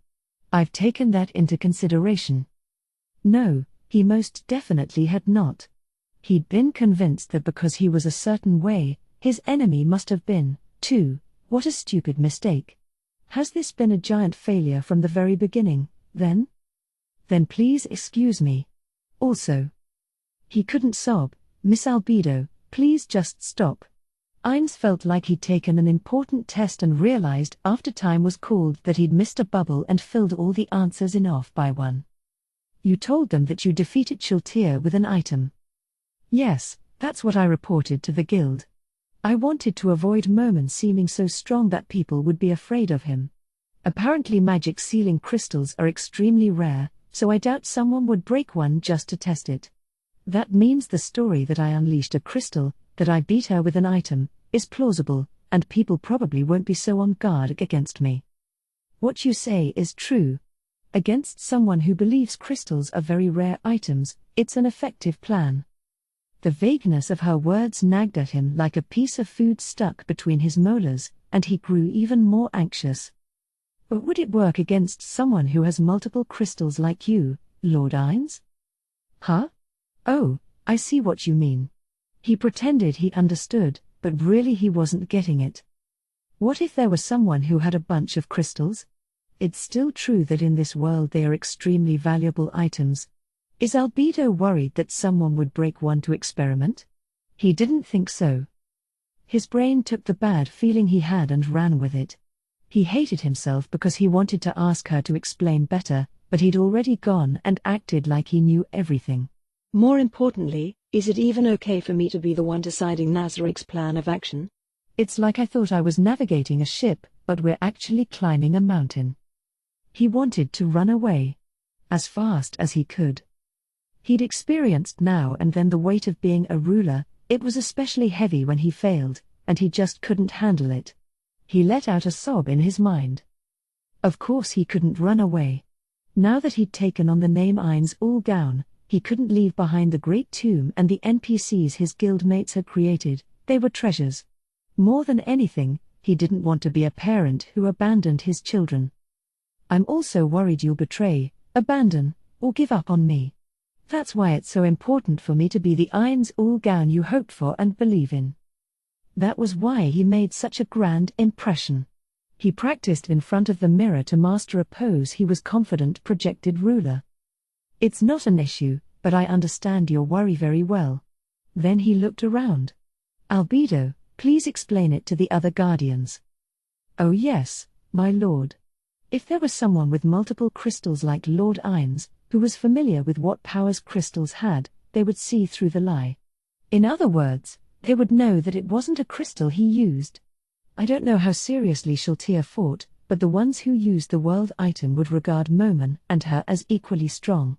I've taken that into consideration. No, he most definitely had not. He'd been convinced that because he was a certain way, his enemy must have been, too. What a stupid mistake. Has this been a giant failure from the very beginning, then? Then please excuse me. Also. He couldn't sob, "Miss Albedo, please just stop." Ainz felt like he'd taken an important test and realized after time was called that he'd missed a bubble and filled all the answers in off by one. You told them that you defeated Shultir with an item. Yes, that's what I reported to the guild. I wanted to avoid Momen seeming so strong that people would be afraid of him. Apparently magic sealing crystals are extremely rare, so I doubt someone would break one just to test it. That means the story that I unleashed a crystal, that I beat her with an item, is plausible, and people probably won't be so on guard against me. What you say is true. Against someone who believes crystals are very rare items, it's an effective plan. The vagueness of her words nagged at him like a piece of food stuck between his molars, and he grew even more anxious. But would it work against someone who has multiple crystals like you, Lord Ainz? Huh? Oh, I see what you mean. He pretended he understood, but really he wasn't getting it. What if there was someone who had a bunch of crystals? It's still true that in this world they are extremely valuable items. Is Albedo worried that someone would break one to experiment? He didn't think so. His brain took the bad feeling he had and ran with it. He hated himself because he wanted to ask her to explain better, but he'd already gone and acted like he knew everything. More importantly, is it even okay for me to be the one deciding Nazarik's plan of action? It's like I thought I was navigating a ship, but we're actually climbing a mountain. He wanted to run away. As fast as he could. He'd experienced now and then the weight of being a ruler. It was especially heavy when he failed, and he just couldn't handle it. He let out a sob in his mind. Of course he couldn't run away. Now that he'd taken on the name Ainz Ulgaun, he couldn't leave behind the great tomb and the NPCs his guildmates had created. They were treasures. More than anything, he didn't want to be a parent who abandoned his children. I'm also worried you'll betray, abandon, or give up on me. That's why it's so important for me to be the Ainz Ulgaun you hoped for and believe in. That was why he made such a grand impression. He practiced in front of the mirror to master a pose he was confident projected ruler. It's not an issue, but I understand your worry very well. Then he looked around. Albedo, please explain it to the other guardians. Oh yes, my lord. If there was someone with multiple crystals like Lord Ainz, who was familiar with what powers crystals had, they would see through the lie. In other words, they would know that it wasn't a crystal he used. I don't know how seriously Shultir fought, but the ones who used the world item would regard Momen and her as equally strong.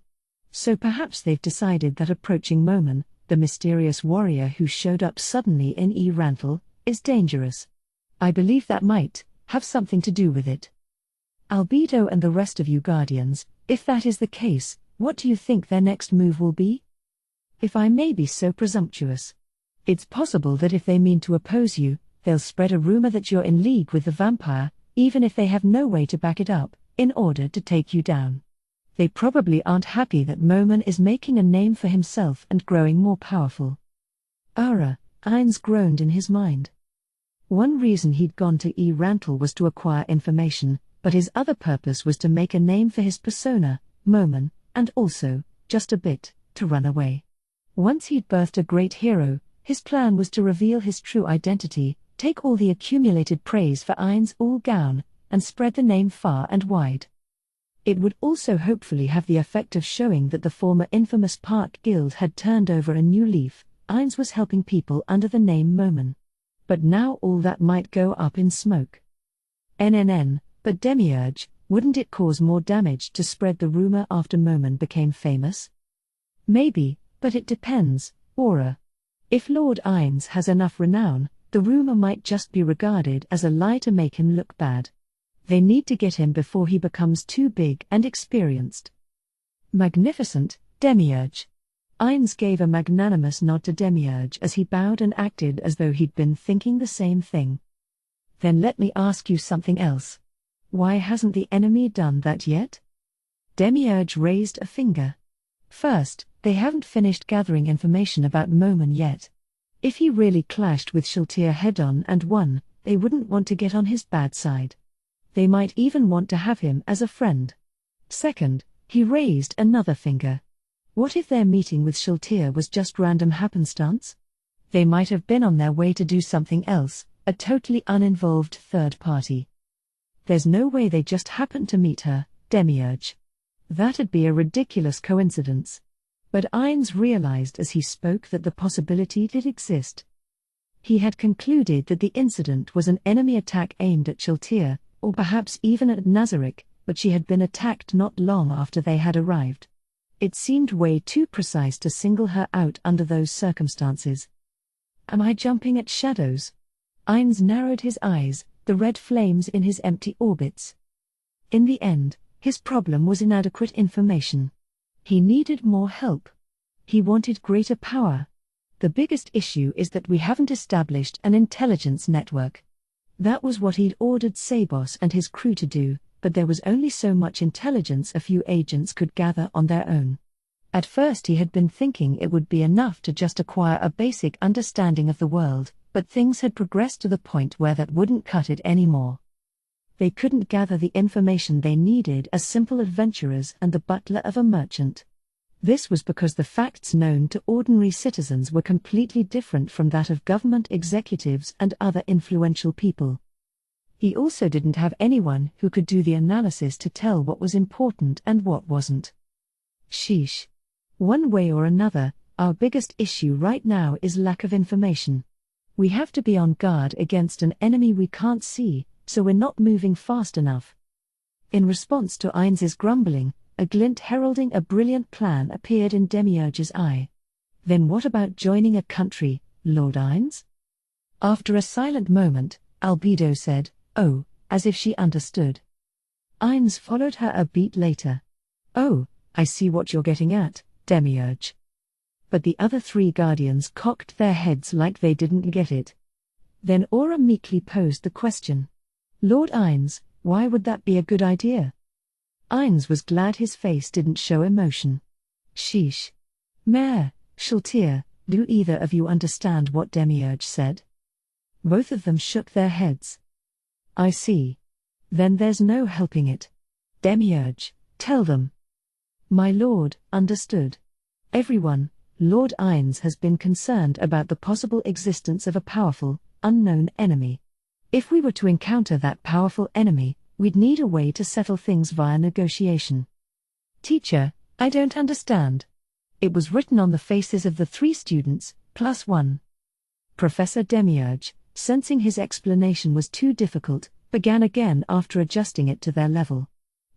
So perhaps they've decided that approaching Momen, the mysterious warrior who showed up suddenly in Rantel, is dangerous. I believe that might have something to do with it. Albedo and the rest of you guardians, if that is the case, what do you think their next move will be? If I may be so presumptuous. It's possible that if they mean to oppose you, they'll spread a rumor that you're in league with the vampire, even if they have no way to back it up, in order to take you down. They probably aren't happy that Momen is making a name for himself and growing more powerful. Ainz groaned in his mind. One reason he'd gone to Rantel was to acquire information, but his other purpose was to make a name for his persona, Momen, and also, just a bit, to run away. Once he'd birthed a great hero, his plan was to reveal his true identity, take all the accumulated praise for Ainz Ulgaun, and spread the name far and wide. It would also hopefully have the effect of showing that the former infamous Park Guild had turned over a new leaf. Ainz was helping people under the name Momen. But now all that might go up in smoke. But Demiurge, wouldn't it cause more damage to spread the rumor after Momen became famous? Maybe, but it depends, Aura. If Lord Ainz has enough renown, the rumor might just be regarded as a lie to make him look bad. They need to get him before he becomes too big and experienced. Magnificent, Demiurge. Ainz gave a magnanimous nod to Demiurge as he bowed and acted as though he'd been thinking the same thing. Then let me ask you something else. Why hasn't the enemy done that yet? Demiurge raised a finger. First, they haven't finished gathering information about Momen yet. If he really clashed with Shultir head-on and won, they wouldn't want to get on his bad side. They might even want to have him as a friend. Second, he raised another finger. What if their meeting with Shultir was just random happenstance? They might have been on their way to do something else, a totally uninvolved third party. There's no way they just happened to meet her, Demiurge. That'd be a ridiculous coincidence. But Ainz realized as he spoke that the possibility did exist. He had concluded that the incident was an enemy attack aimed at Shiltir, or perhaps even at Nazarick, but she had been attacked not long after they had arrived. It seemed way too precise to single her out under those circumstances. Am I jumping at shadows? Ainz narrowed his eyes, the red flames in his empty orbits. In the end, his problem was inadequate information. He needed more help. He wanted greater power. The biggest issue is that we haven't established an intelligence network. That was what he'd ordered Sabos and his crew to do, but there was only so much intelligence a few agents could gather on their own. At first he had been thinking it would be enough to just acquire a basic understanding of the world, but things had progressed to the point where that wouldn't cut it anymore. They couldn't gather the information they needed as simple adventurers and the butler of a merchant. This was because the facts known to ordinary citizens were completely different from that of government executives and other influential people. He also didn't have anyone who could do the analysis to tell what was important and what wasn't. Sheesh. One way or another, our biggest issue right now is lack of information. We have to be on guard against an enemy we can't see, so we're not moving fast enough. In response to Ainz's grumbling, a glint heralding a brilliant plan appeared in Demiurge's eye. Then what about joining a country, Lord Ainz? After a silent moment, Albedo said, "Oh," as if she understood. Ainz followed her a beat later. "Oh, I see what you're getting at, Demiurge." But the other three guardians cocked their heads like they didn't get it. Then Aura meekly posed the question. "Lord Ainz, why would that be a good idea?" Ainz was glad his face didn't show emotion. Sheesh. Mayor, Shiltir, do either of you understand what Demiurge said? Both of them shook their heads. I see. Then there's no helping it. Demiurge, tell them. My lord, understood. Everyone, Lord Ainz has been concerned about the possible existence of a powerful, unknown enemy. If we were to encounter that powerful enemy, we'd need a way to settle things via negotiation. Teacher, I don't understand. It was written on the faces of the 3 students, +1. Professor Demiurge, sensing his explanation was too difficult, began again after adjusting it to their level.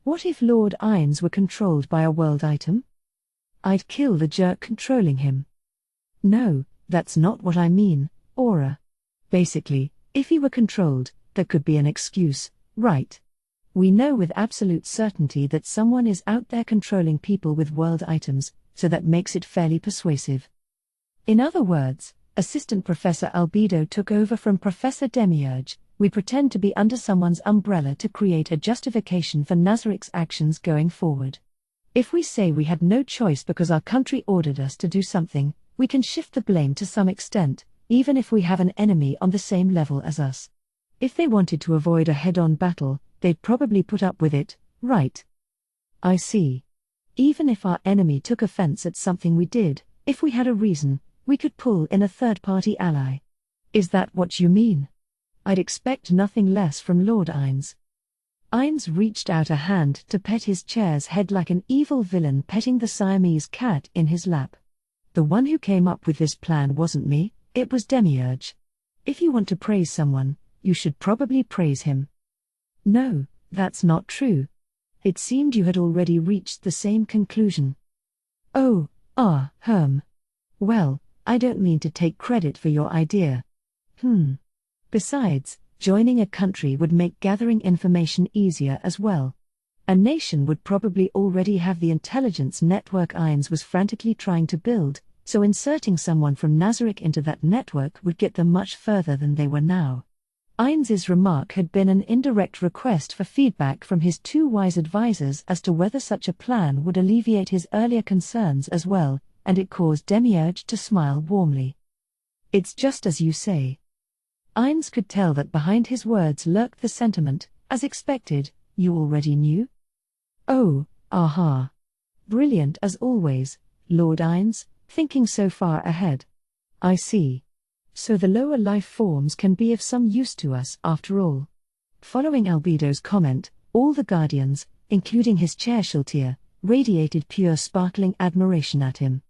What if Lord Ainz were controlled by a world item? I'd kill the jerk controlling him. No, that's not what I mean, Aura. Basically, if he were controlled, there could be an excuse, right? We know with absolute certainty that someone is out there controlling people with world items, so that makes it fairly persuasive. In other words, Assistant Professor Albedo took over from Professor Demiurge. We pretend to be under someone's umbrella to create a justification for Nazarick's actions going forward. If we say we had no choice because our country ordered us to do something, we can shift the blame to some extent, even if we have an enemy on the same level as us. If they wanted to avoid a head-on battle, they'd probably put up with it, right? I see. Even if our enemy took offense at something we did, if we had a reason, we could pull in a third-party ally. Is that what you mean? I'd expect nothing less from Lord Ainz. Ainz reached out a hand to pet his chair's head like an evil villain petting the Siamese cat in his lap. The one who came up with this plan wasn't me, it was Demiurge. If you want to praise someone, you should probably praise him. No, that's not true. It seemed you had already reached the same conclusion. Oh, Well, I don't mean to take credit for your idea. Besides, joining a country would make gathering information easier as well. A nation would probably already have the intelligence network Ainz was frantically trying to build, so inserting someone from Nazarick into that network would get them much further than they were now. Ainz's remark had been an indirect request for feedback from his 2 wise advisors as to whether such a plan would alleviate his earlier concerns as well, and it caused Demiurge to smile warmly. It's just as you say. Ainz could tell that behind his words lurked the sentiment, as expected, you already knew? Oh, aha. Brilliant as always, Lord Ainz, thinking so far ahead. I see. So the lower life forms can be of some use to us after all. Following Albedo's comment, all the guardians, including his chair Shiltir, radiated pure sparkling admiration at him.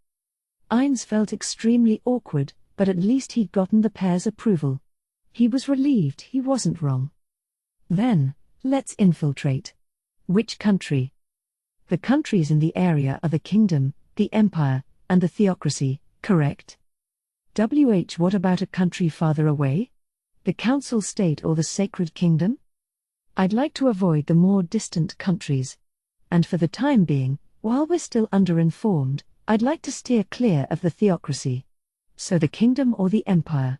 Ainz felt extremely awkward, but at least he'd gotten the pair's approval. He was relieved he wasn't wrong. Then, let's infiltrate. Which country? The countries in the area are the kingdom, the empire, and the theocracy, correct? What about a country farther away? The council state or the sacred kingdom? I'd like to avoid the more distant countries. And for the time being, while we're still underinformed, I'd like to steer clear of the theocracy. So the kingdom or the empire?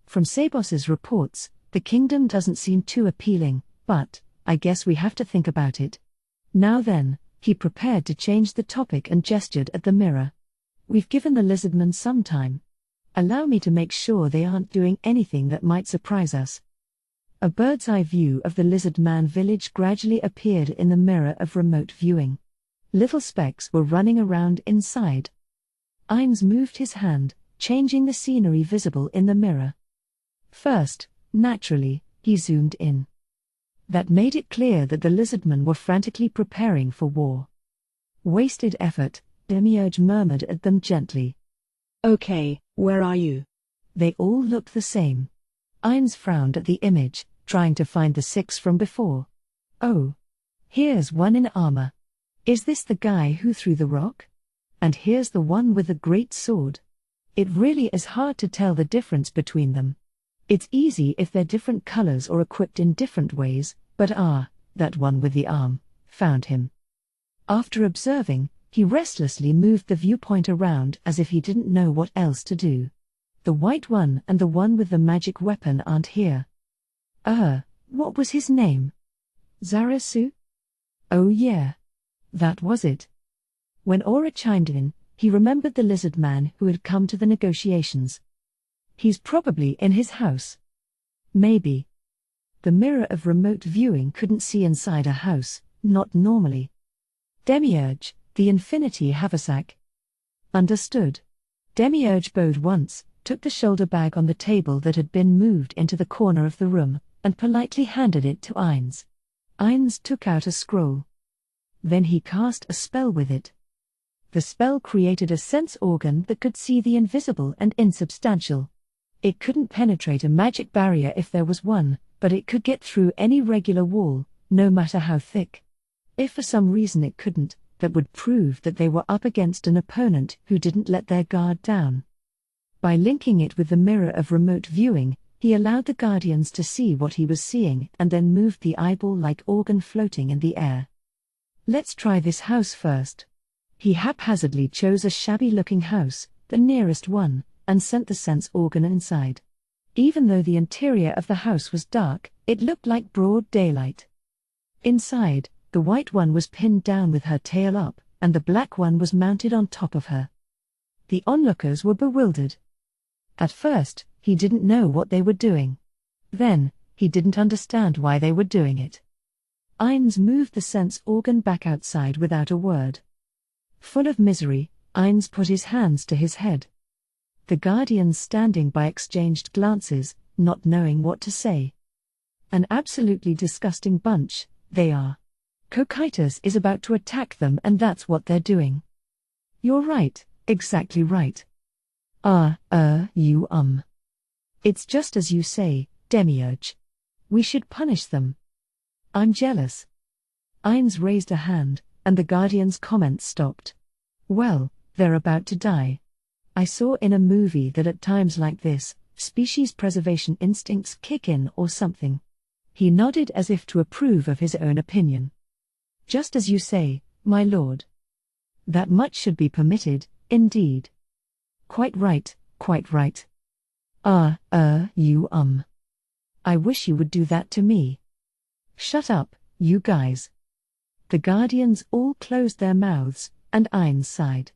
From Sabos's reports, the kingdom doesn't seem too appealing, but I guess we have to think about it. Now then, he prepared to change the topic and gestured at the mirror. We've given the lizardmen some time. Allow me to make sure they aren't doing anything that might surprise us. A bird's-eye view of the lizard-man village gradually appeared in the mirror of remote viewing. Little specks were running around inside. Ainz moved his hand, changing the scenery visible in the mirror. First, naturally, he zoomed in. That made it clear that the lizardmen were frantically preparing for war. Wasted effort, Demiurge murmured at them gently. Okay, where are you? They all looked the same. Ainz frowned at the image, trying to find the 6 from before. Oh. Here's one in armor. Is this the guy who threw the rock? And here's the one with the great sword. It really is hard to tell the difference between them. It's easy if they're different colors or equipped in different ways, but that one with the arm, found him. After observing, he restlessly moved the viewpoint around as if he didn't know what else to do. The white one and the one with the magic weapon aren't here. What was his name? Zarasu? Oh yeah. That was it. When Aura chimed in, he remembered the lizard man who had come to the negotiations. He's probably in his house. Maybe. The mirror of remote viewing couldn't see inside a house, not normally. Demiurge, the Infinity Haversack. Understood. Demiurge bowed once, took the shoulder bag on the table that had been moved into the corner of the room, and politely handed it to Ainz. Ainz took out a scroll. Then he cast a spell with it. The spell created a sense organ that could see the invisible and insubstantial. It couldn't penetrate a magic barrier if there was one, but it could get through any regular wall, no matter how thick. If for some reason it couldn't, that would prove that they were up against an opponent who didn't let their guard down. By linking it with the mirror of remote viewing, he allowed the Guardians to see what he was seeing and then moved the eyeball-like organ floating in the air. Let's try this house first. He haphazardly chose a shabby-looking house, the nearest one, and sent the sense organ inside. Even though the interior of the house was dark, it looked like broad daylight. Inside, the white one was pinned down with her tail up, and the black one was mounted on top of her. The onlookers were bewildered. At first, he didn't know what they were doing. Then, he didn't understand why they were doing it. Ainz moved the sense organ back outside without a word. Full of misery, Ainz put his hands to his head. The Guardians standing by exchanged glances, not knowing what to say. An absolutely disgusting bunch, they are. Cocytus is about to attack them and that's what they're doing. You're right, exactly right. It's just as you say, Demiurge. We should punish them. I'm jealous. Ainz raised a hand, and the Guardian's comments stopped. Well, they're about to die. I saw in a movie that at times like this, species preservation instincts kick in or something. He nodded as if to approve of his own opinion. Just as you say, my lord. That much should be permitted, indeed. Quite right, quite right. I wish you would do that to me. Shut up, you guys. The Guardians all closed their mouths, and Ainz sighed.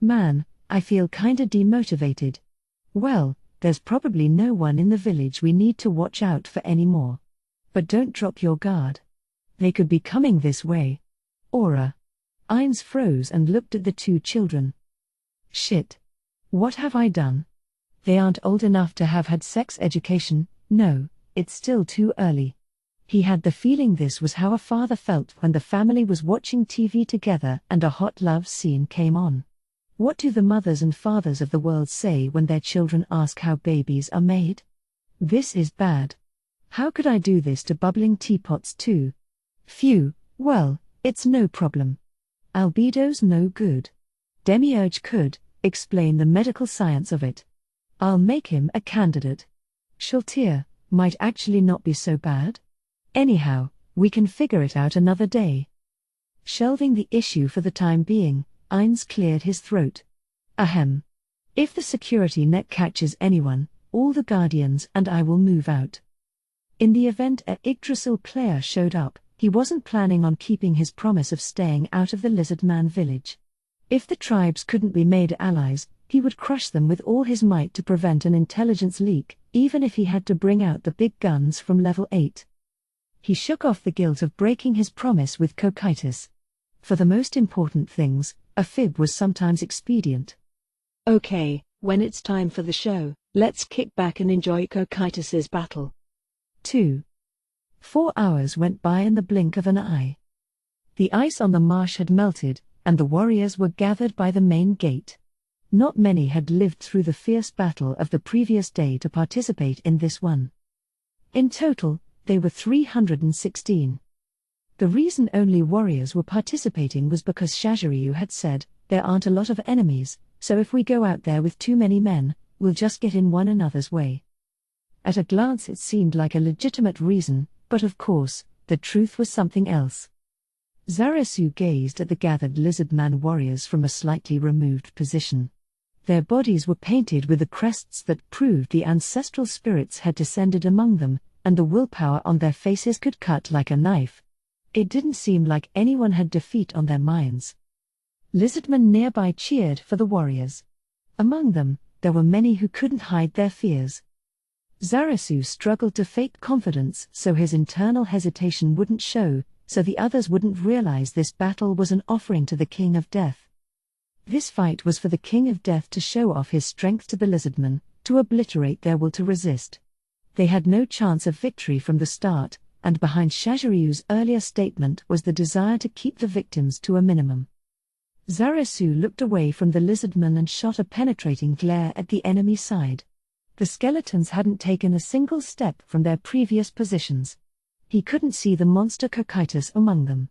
Man, I feel kinda demotivated. Well, there's probably no one in the village we need to watch out for anymore. But don't drop your guard. They could be coming this way. Aura. Ainz froze and looked at the two children. Shit. What have I done? They aren't old enough to have had sex education, no, it's still too early. He had the feeling this was how a father felt when the family was watching TV together and a hot love scene came on. What do the mothers and fathers of the world say when their children ask how babies are made? This is bad. How could I do this to bubbling teapots too? Phew, well, it's no problem. Albedo's no good. Demiurge could explain the medical science of it. I'll make him a candidate. Shaltir might actually not be so bad. Anyhow, we can figure it out another day. Shelving the issue for the time being, Ainz cleared his throat. Ahem. If the security net catches anyone, all the Guardians and I will move out. In the event a Yggdrasil player showed up, he wasn't planning on keeping his promise of staying out of the Lizardman village. If the tribes couldn't be made allies, he would crush them with all his might to prevent an intelligence leak, even if he had to bring out the big guns from level 8. He shook off the guilt of breaking his promise with Cocytus. For the most important things, a fib was sometimes expedient. Okay, when it's time for the show, let's kick back and enjoy Cocytus's battle. 2. 4 hours went by in the blink of an eye. The ice on the marsh had melted, and the warriors were gathered by the main gate. Not many had lived through the fierce battle of the previous day to participate in this one. In total, they were 316. The reason only warriors were participating was because Shaziryu had said, there aren't a lot of enemies, so if we go out there with too many men, we'll just get in one another's way. At a glance it seemed like a legitimate reason, but of course, the truth was something else. Zarasu gazed at the gathered lizardman warriors from a slightly removed position. Their bodies were painted with the crests that proved the ancestral spirits had descended among them, and the willpower on their faces could cut like a knife. It didn't seem like anyone had defeat on their minds. Lizardmen nearby cheered for the warriors. Among them, there were many who couldn't hide their fears. Zarasu struggled to fake confidence so his internal hesitation wouldn't show, so the others wouldn't realize this battle was an offering to the King of Death. This fight was for the King of Death to show off his strength to the lizardmen, to obliterate their will to resist. They had no chance of victory from the start, and behind Shaziryu's earlier statement was the desire to keep the victims to a minimum. Zarasu looked away from the lizardmen and shot a penetrating glare at the enemy side. The skeletons hadn't taken a single step from their previous positions. He couldn't see the monster Cocytus among them.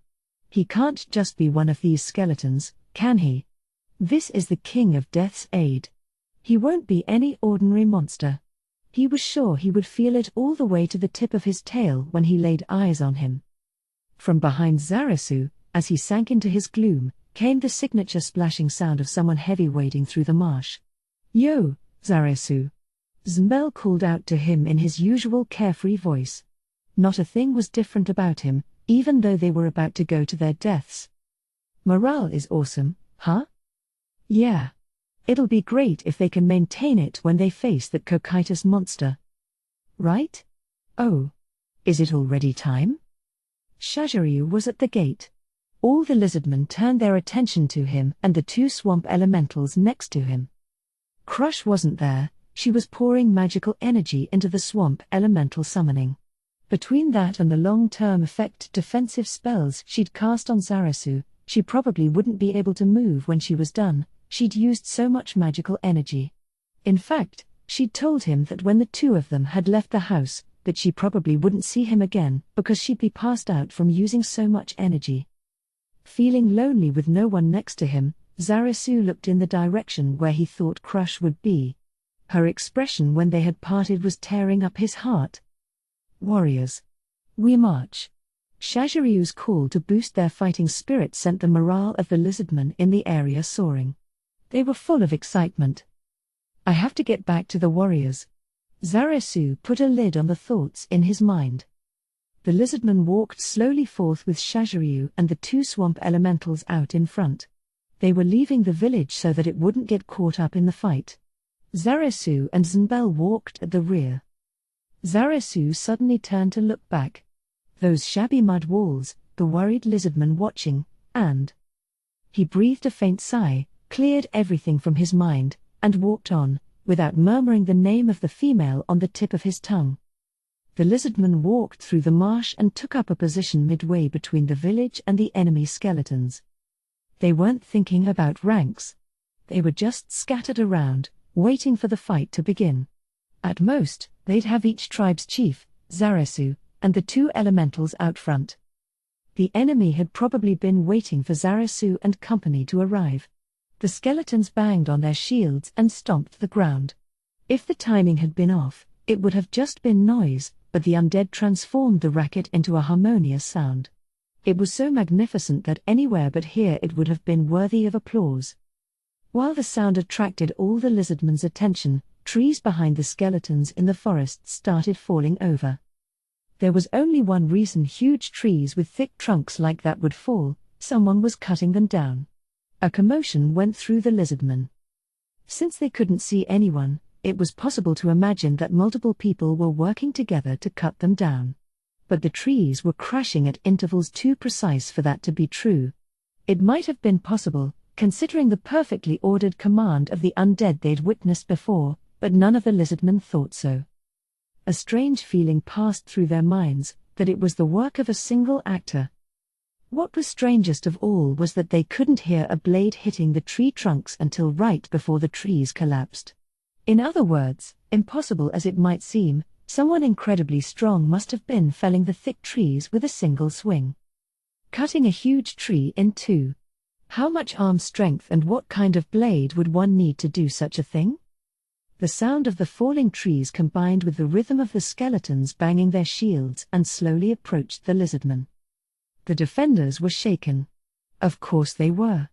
He can't just be one of these skeletons, can he? This is the King of Death's aid. He won't be any ordinary monster. He was sure he would feel it all the way to the tip of his tail when he laid eyes on him. From behind Zarasu, as he sank into his gloom, came the signature splashing sound of someone heavy wading through the marsh. "Yo, Zarasu!" Zmbel called out to him in his usual carefree voice. Not a thing was different about him, even though they were about to go to their deaths. "Morale is awesome, huh?" "Yeah. It'll be great if they can maintain it when they face that Cocytus monster. Right? Oh. Is it already time?" Shaziryu was at the gate. All the lizardmen turned their attention to him and the 2 swamp elementals next to him. Crush wasn't there, she was pouring magical energy into the swamp elemental summoning. Between that and the long-term effect defensive spells she'd cast on Zarasu, she probably wouldn't be able to move when she was done. She'd used so much magical energy. In fact, she'd told him that when the 2 of them had left the house, that she probably wouldn't see him again because she'd be passed out from using so much energy. Feeling lonely with no one next to him, Zarasu looked in the direction where he thought Crush would be. Her expression when they had parted was tearing up his heart. "Warriors. We march." Shaziryu's call to boost their fighting spirit sent the morale of the lizardmen in the area soaring. They were full of excitement. "I have to get back to the warriors." Zarasu put a lid on the thoughts in his mind. The lizardmen walked slowly forth with Shaziryu and the 2 swamp elementals out in front. They were leaving the village so that it wouldn't get caught up in the fight. Zarasu and Zmbel walked at the rear. Zarasu suddenly turned to look back. Those shabby mud walls, the worried lizardmen watching, and... He breathed a faint sigh, cleared everything from his mind, and walked on, without murmuring the name of the female on the tip of his tongue. The lizardmen walked through the marsh and took up a position midway between the village and the enemy skeletons. They weren't thinking about ranks. They were just scattered around, waiting for the fight to begin. At most, they'd have each tribe's chief, Zarasu, and the two elementals out front. The enemy had probably been waiting for Zarasu and company to arrive. The skeletons banged on their shields and stomped the ground. If the timing had been off, it would have just been noise, but the undead transformed the racket into a harmonious sound. It was so magnificent that anywhere but here it would have been worthy of applause. While the sound attracted all the lizardmen's attention, trees behind the skeletons in the forest started falling over. There was only one reason huge trees with thick trunks like that would fall: someone was cutting them down. A commotion went through the lizardmen. Since they couldn't see anyone, it was possible to imagine that multiple people were working together to cut them down. But the trees were crashing at intervals too precise for that to be true. It might have been possible, considering the perfectly ordered command of the undead they'd witnessed before, but none of the lizardmen thought so. A strange feeling passed through their minds, that it was the work of a single actor. What was strangest of all was that they couldn't hear a blade hitting the tree trunks until right before the trees collapsed. In other words, impossible as it might seem, someone incredibly strong must have been felling the thick trees with a single swing. Cutting a huge tree in two. How much arm strength and what kind of blade would one need to do such a thing? The sound of the falling trees combined with the rhythm of the skeletons banging their shields and slowly approached the lizardmen. The defenders were shaken. Of course they were.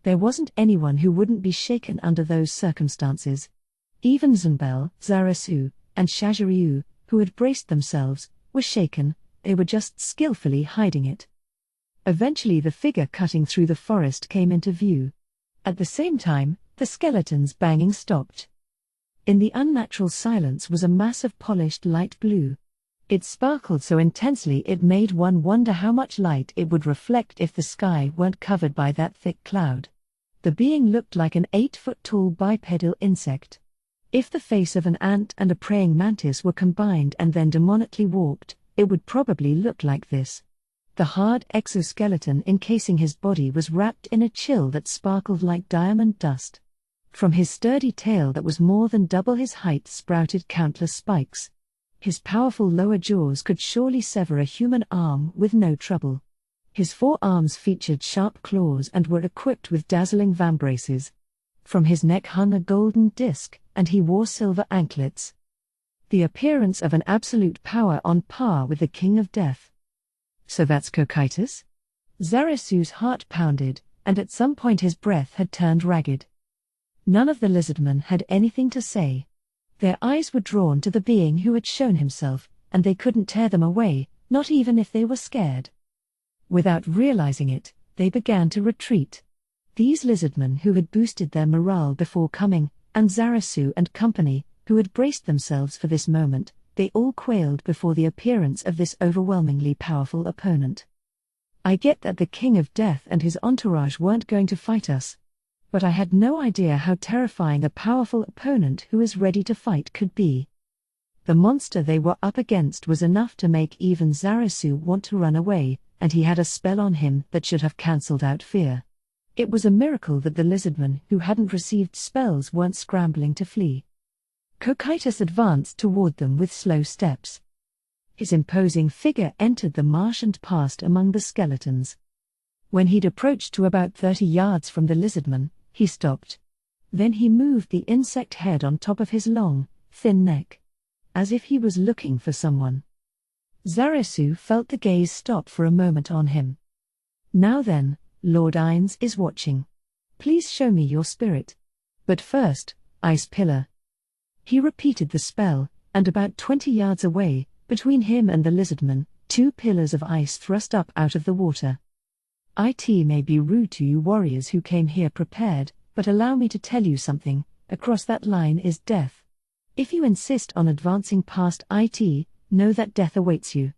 There wasn't anyone who wouldn't be shaken under those circumstances. Even Zunbel, Zarasu, and Shaziryu, who had braced themselves, were shaken. They were just skillfully hiding it. Eventually the figure cutting through the forest came into view. At the same time, the skeletons' banging stopped. In the unnatural silence was a mass of polished light blue. It sparkled so intensely it made one wonder how much light it would reflect if the sky weren't covered by that thick cloud. The being looked like an 8-foot-tall bipedal insect. If the face of an ant and a praying mantis were combined and then demonically warped, it would probably look like this. The hard exoskeleton encasing his body was wrapped in a chill that sparkled like diamond dust. From his sturdy tail that was more than double his height sprouted countless spikes. His powerful lower jaws could surely sever a human arm with no trouble. His forearms featured sharp claws and were equipped with dazzling vambraces. From his neck hung a golden disc, and he wore silver anklets. The appearance of an absolute power on par with the King of Death. So that's Cocytus? Zarasu's heart pounded, and at some point his breath had turned ragged. None of the lizardmen had anything to say. Their eyes were drawn to the being who had shown himself, and they couldn't tear them away, not even if they were scared. Without realizing it, they began to retreat. These lizardmen who had boosted their morale before coming, and Zarasu and company, who had braced themselves for this moment, they all quailed before the appearance of this overwhelmingly powerful opponent. I get that the King of Death and his entourage weren't going to fight us. But I had no idea how terrifying a powerful opponent who is ready to fight could be. The monster they were up against was enough to make even Zarasu want to run away, and he had a spell on him that should have cancelled out fear. It was a miracle that the lizardmen who hadn't received spells weren't scrambling to flee. Cocytus advanced toward them with slow steps. His imposing figure entered the marsh and passed among the skeletons. When he'd approached to about 30 yards from the lizardmen, he stopped. Then he moved the insect head on top of his long, thin neck. As if he was looking for someone. Zarasu felt the gaze stop for a moment on him. Now then, Lord Ainz is watching. Please show me your spirit. But first, Ice Pillar. He repeated the spell, and about 20 yards away, between him and the lizardman, 2 pillars of ice thrust up out of the water. It may be rude to you warriors who came here prepared, but allow me to tell you something: across that line is death. If you insist on advancing past it, know that death awaits you.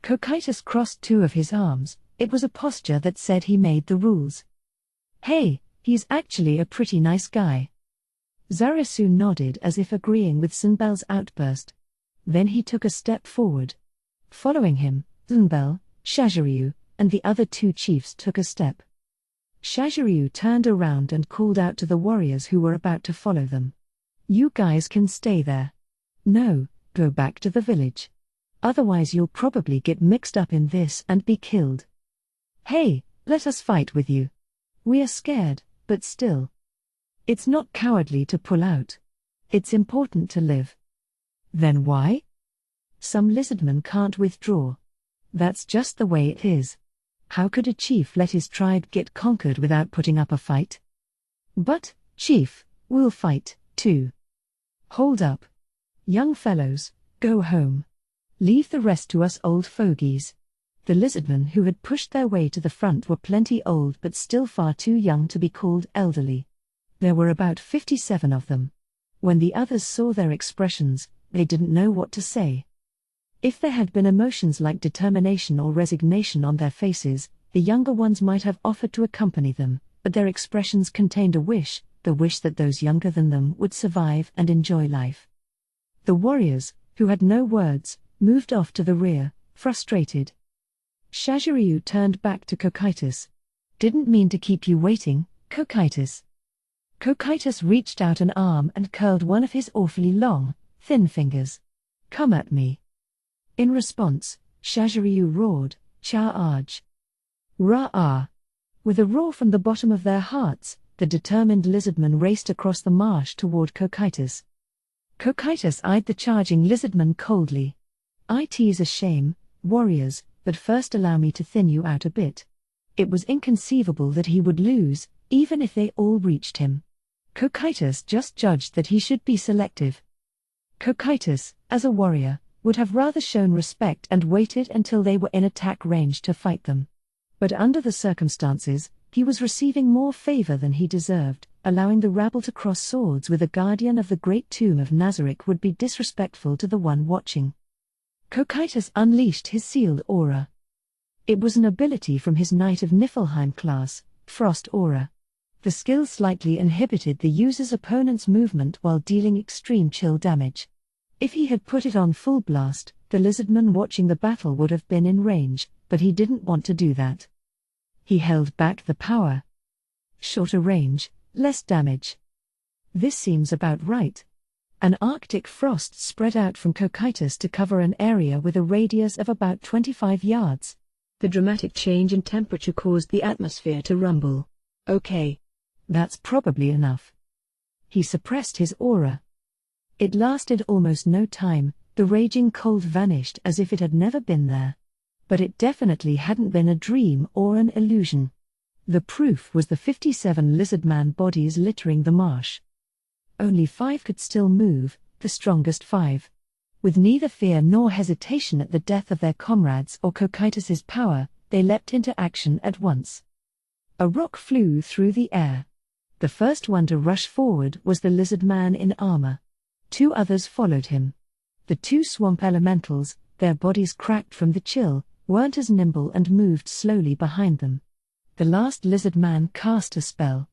Cocytus crossed 2 of his arms. It was a posture that said he made the rules. Hey, he's actually a pretty nice guy. Zarasu nodded as if agreeing with Sinbel's outburst. Then he took a step forward. Following him, Zunbel, Shaziryu, and the other two chiefs took a step. Shaziryu turned around and called out to the warriors who were about to follow them. "You guys can stay there. No, go back to the village. Otherwise you'll probably get mixed up in this and be killed. Hey, let us fight with you. We are scared, but still. It's not cowardly to pull out. It's important to live." "Then why?" "Some lizardmen can't withdraw. That's just the way it is. How could a chief let his tribe get conquered without putting up a fight?" "But, chief, we'll fight, too." "Hold up. Young fellows, go home. Leave the rest to us old fogies." The lizardmen who had pushed their way to the front were plenty old but still far too young to be called elderly. There were about 57 of them. When the others saw their expressions, they didn't know what to say. If there had been emotions like determination or resignation on their faces, the younger ones might have offered to accompany them, but their expressions contained a wish, the wish that those younger than them would survive and enjoy life. The warriors, who had no words, moved off to the rear, frustrated. Shaziryu turned back to Cocytus. "Didn't mean to keep you waiting, Cocytus." Cocytus reached out an arm and curled one of his awfully long, thin fingers. "Come at me." In response, Shaziryu roared, "Charge!" Ra-ah! With a roar from the bottom of their hearts, the determined lizardmen raced across the marsh toward Cocytus. Cocytus eyed the charging lizardmen coldly. "It's a shame, warriors, but first allow me to thin you out a bit." It was inconceivable that he would lose, even if they all reached him. Cocytus just judged that he should be selective. Cocytus, as a warrior, would have rather shown respect and waited until they were in attack range to fight them. But under the circumstances, he was receiving more favor than he deserved. Allowing the rabble to cross swords with a guardian of the great tomb of Nazarick would be disrespectful to the one watching. Cocytus unleashed his sealed aura. It was an ability from his Knight of Niflheim class, Frost Aura. The skill slightly inhibited the user's opponent's movement while dealing extreme chill damage. If he had put it on full blast, the lizardman watching the battle would have been in range, but he didn't want to do that. He held back the power. Shorter range, less damage. This seems about right. An Arctic frost spread out from Cocytus to cover an area with a radius of about 25 yards. The dramatic change in temperature caused the atmosphere to rumble. "Okay. That's probably enough." He suppressed his aura. It lasted almost no time, the raging cold vanished as if it had never been there. But it definitely hadn't been a dream or an illusion. The proof was the 57 lizardman bodies littering the marsh. Only 5 could still move, the strongest 5. With neither fear nor hesitation at the death of their comrades or Cocytus's power, they leapt into action at once. A rock flew through the air. The first one to rush forward was the lizardman in armor. 2 others followed him. The 2 swamp elementals, their bodies cracked from the chill, weren't as nimble and moved slowly behind them. The last lizardman cast a spell.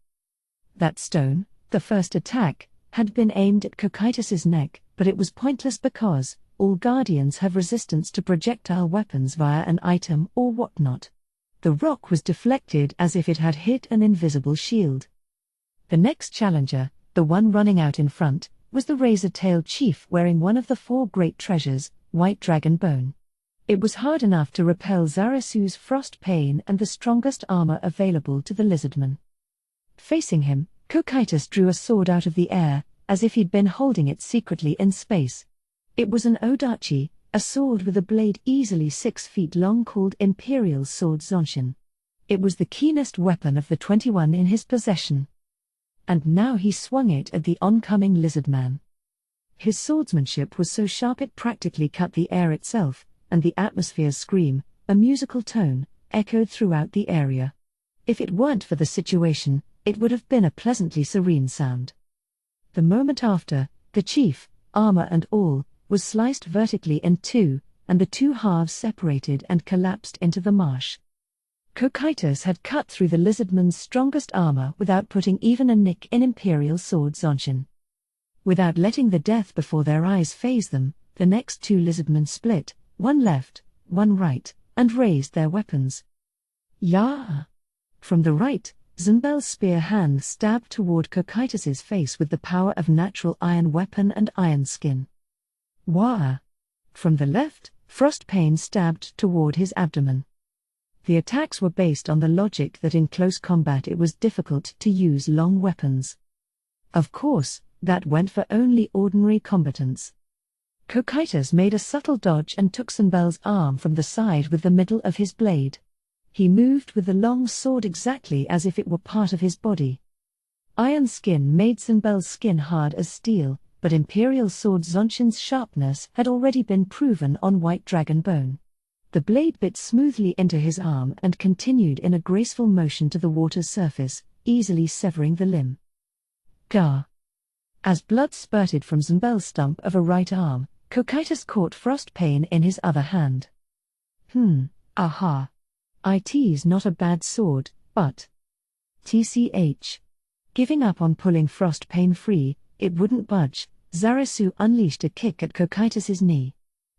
That stone, the first attack, had been aimed at Cocytus's neck, but it was pointless because all guardians have resistance to projectile weapons via an item or whatnot. The rock was deflected as if it had hit an invisible shield. The next challenger, the one running out in front, was the razor-tailed chief wearing one of the 4 great treasures, white dragon bone. It was hard enough to repel Zarasu's frost pain and the strongest armor available to the lizardman. Facing him, Cocytus drew a sword out of the air, as if he'd been holding it secretly in space. It was an odachi, a sword with a blade easily 6 feet long called Imperial Sword Zonshin. It was the keenest weapon of the 21 in his possession. And now he swung it at the oncoming lizardman. His swordsmanship was so sharp it practically cut the air itself, and the atmosphere's scream, a musical tone, echoed throughout the area. If it weren't for the situation, it would have been a pleasantly serene sound. The moment after, the chief, armor and all, was sliced vertically in 2, and the 2 halves separated and collapsed into the marsh. Cocytus had cut through the lizardman's strongest armor without putting even a nick in Imperial Sword Zonshin. Without letting the death before their eyes faze them, The next two lizardmen split, one left, one right, and raised their weapons. Yah! From the right, Zunbel's spear hand stabbed toward Cocytus's face with the power of natural iron weapon and iron skin. Wah! From the left, Frostpain stabbed toward his abdomen. The attacks were based on the logic that in close combat it was difficult to use long weapons. Of course, that went for only ordinary combatants. Cocytus made a subtle dodge and took Zunbel's arm from the side with the middle of his blade. He moved with the long sword exactly as if it were part of his body. Iron skin made Zunbel's skin hard as steel, but Imperial Sword Zonshin's sharpness had already been proven on White Dragon Bone. The blade bit smoothly into his arm and continued in a graceful motion to the water's surface, easily severing the limb. Gah! As blood spurted from Zunbel's stump of a right arm, Cocytus caught Frostpain in his other hand. Aha! It's not a bad sword, but… TCH. Giving up on pulling Frostpain free, it wouldn't budge. Zarasu unleashed a kick at Cocytus's knee.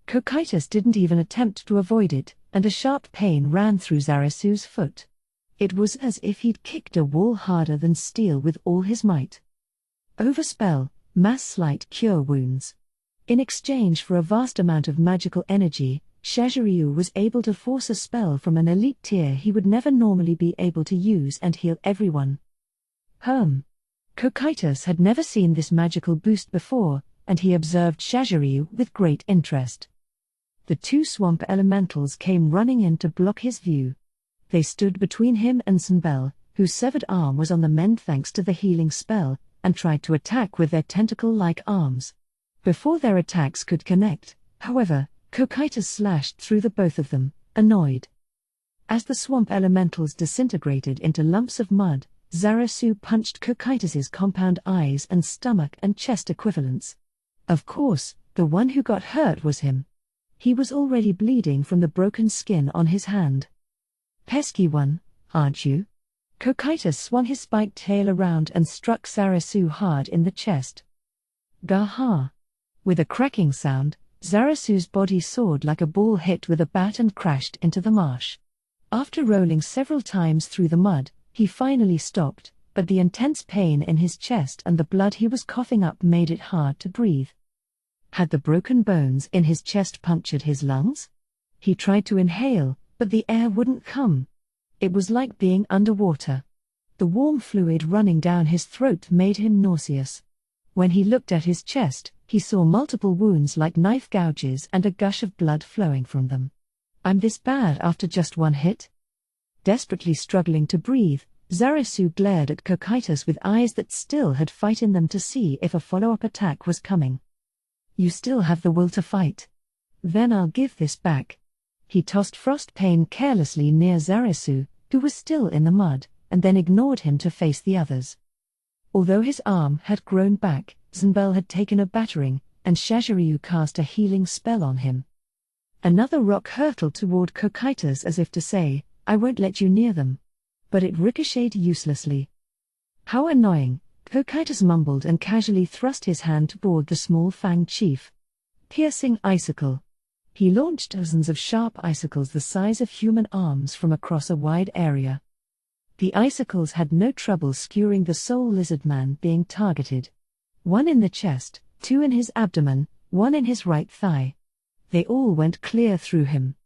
Cocytus didn't even attempt to avoid it, and a sharp pain ran through Zarasu's foot. It was as if he'd kicked a wall harder than steel with all his might. Overspell, mass slight cure wounds. In exchange for a vast amount of magical energy, Shaziryu was able to force a spell from an elite tier he would never normally be able to use and heal everyone. Cocytus had never seen this magical boost before, and he observed Shaziryu with great interest. The two swamp elementals came running in to block his view. They stood between him and Zunbel, whose severed arm was on the mend thanks to the healing spell, and tried to attack with their tentacle-like arms. Before their attacks could connect, however, Cocytus slashed through the both of them, annoyed. As the swamp elementals disintegrated into lumps of mud, Zarasu punched Cocytus's compound eyes and stomach and chest equivalents. Of course, the one who got hurt was him. He was already bleeding from the broken skin on his hand. Pesky one, aren't you? Cocytus swung his spiked tail around and struck Zarasu hard in the chest. Gah-ha! With a cracking sound, Zarasu's body soared like a ball hit with a bat and crashed into the marsh. After rolling several times through the mud, he finally stopped, but the intense pain in his chest and the blood he was coughing up made it hard to breathe. Had the broken bones in his chest punctured his lungs? He tried to inhale, but the air wouldn't come. It was like being underwater. The warm fluid running down his throat made him nauseous. When he looked at his chest, he saw multiple wounds like knife gouges and a gush of blood flowing from them. I'm this bad after just one hit? Desperately struggling to breathe, Zarasu glared at Cocytus with eyes that still had fight in them to see if a follow-up attack was coming. You still have the will to fight. Then I'll give this back. He tossed Frostpain carelessly near Zarasu, who was still in the mud, and then ignored him to face the others. Although his arm had grown back, Zunbel had taken a battering, and Shaziryu cast a healing spell on him. Another rock hurtled toward Cocytus as if to say, I won't let you near them. But it ricocheted uselessly. How annoying, Cocytus mumbled and casually thrust his hand toward the small fanged chief. Piercing icicle. He launched dozens of sharp icicles the size of human arms from across a wide area. The icicles had no trouble skewering the soul lizard man being targeted. One in the chest, two in his abdomen, one in his right thigh. They all went clear through him.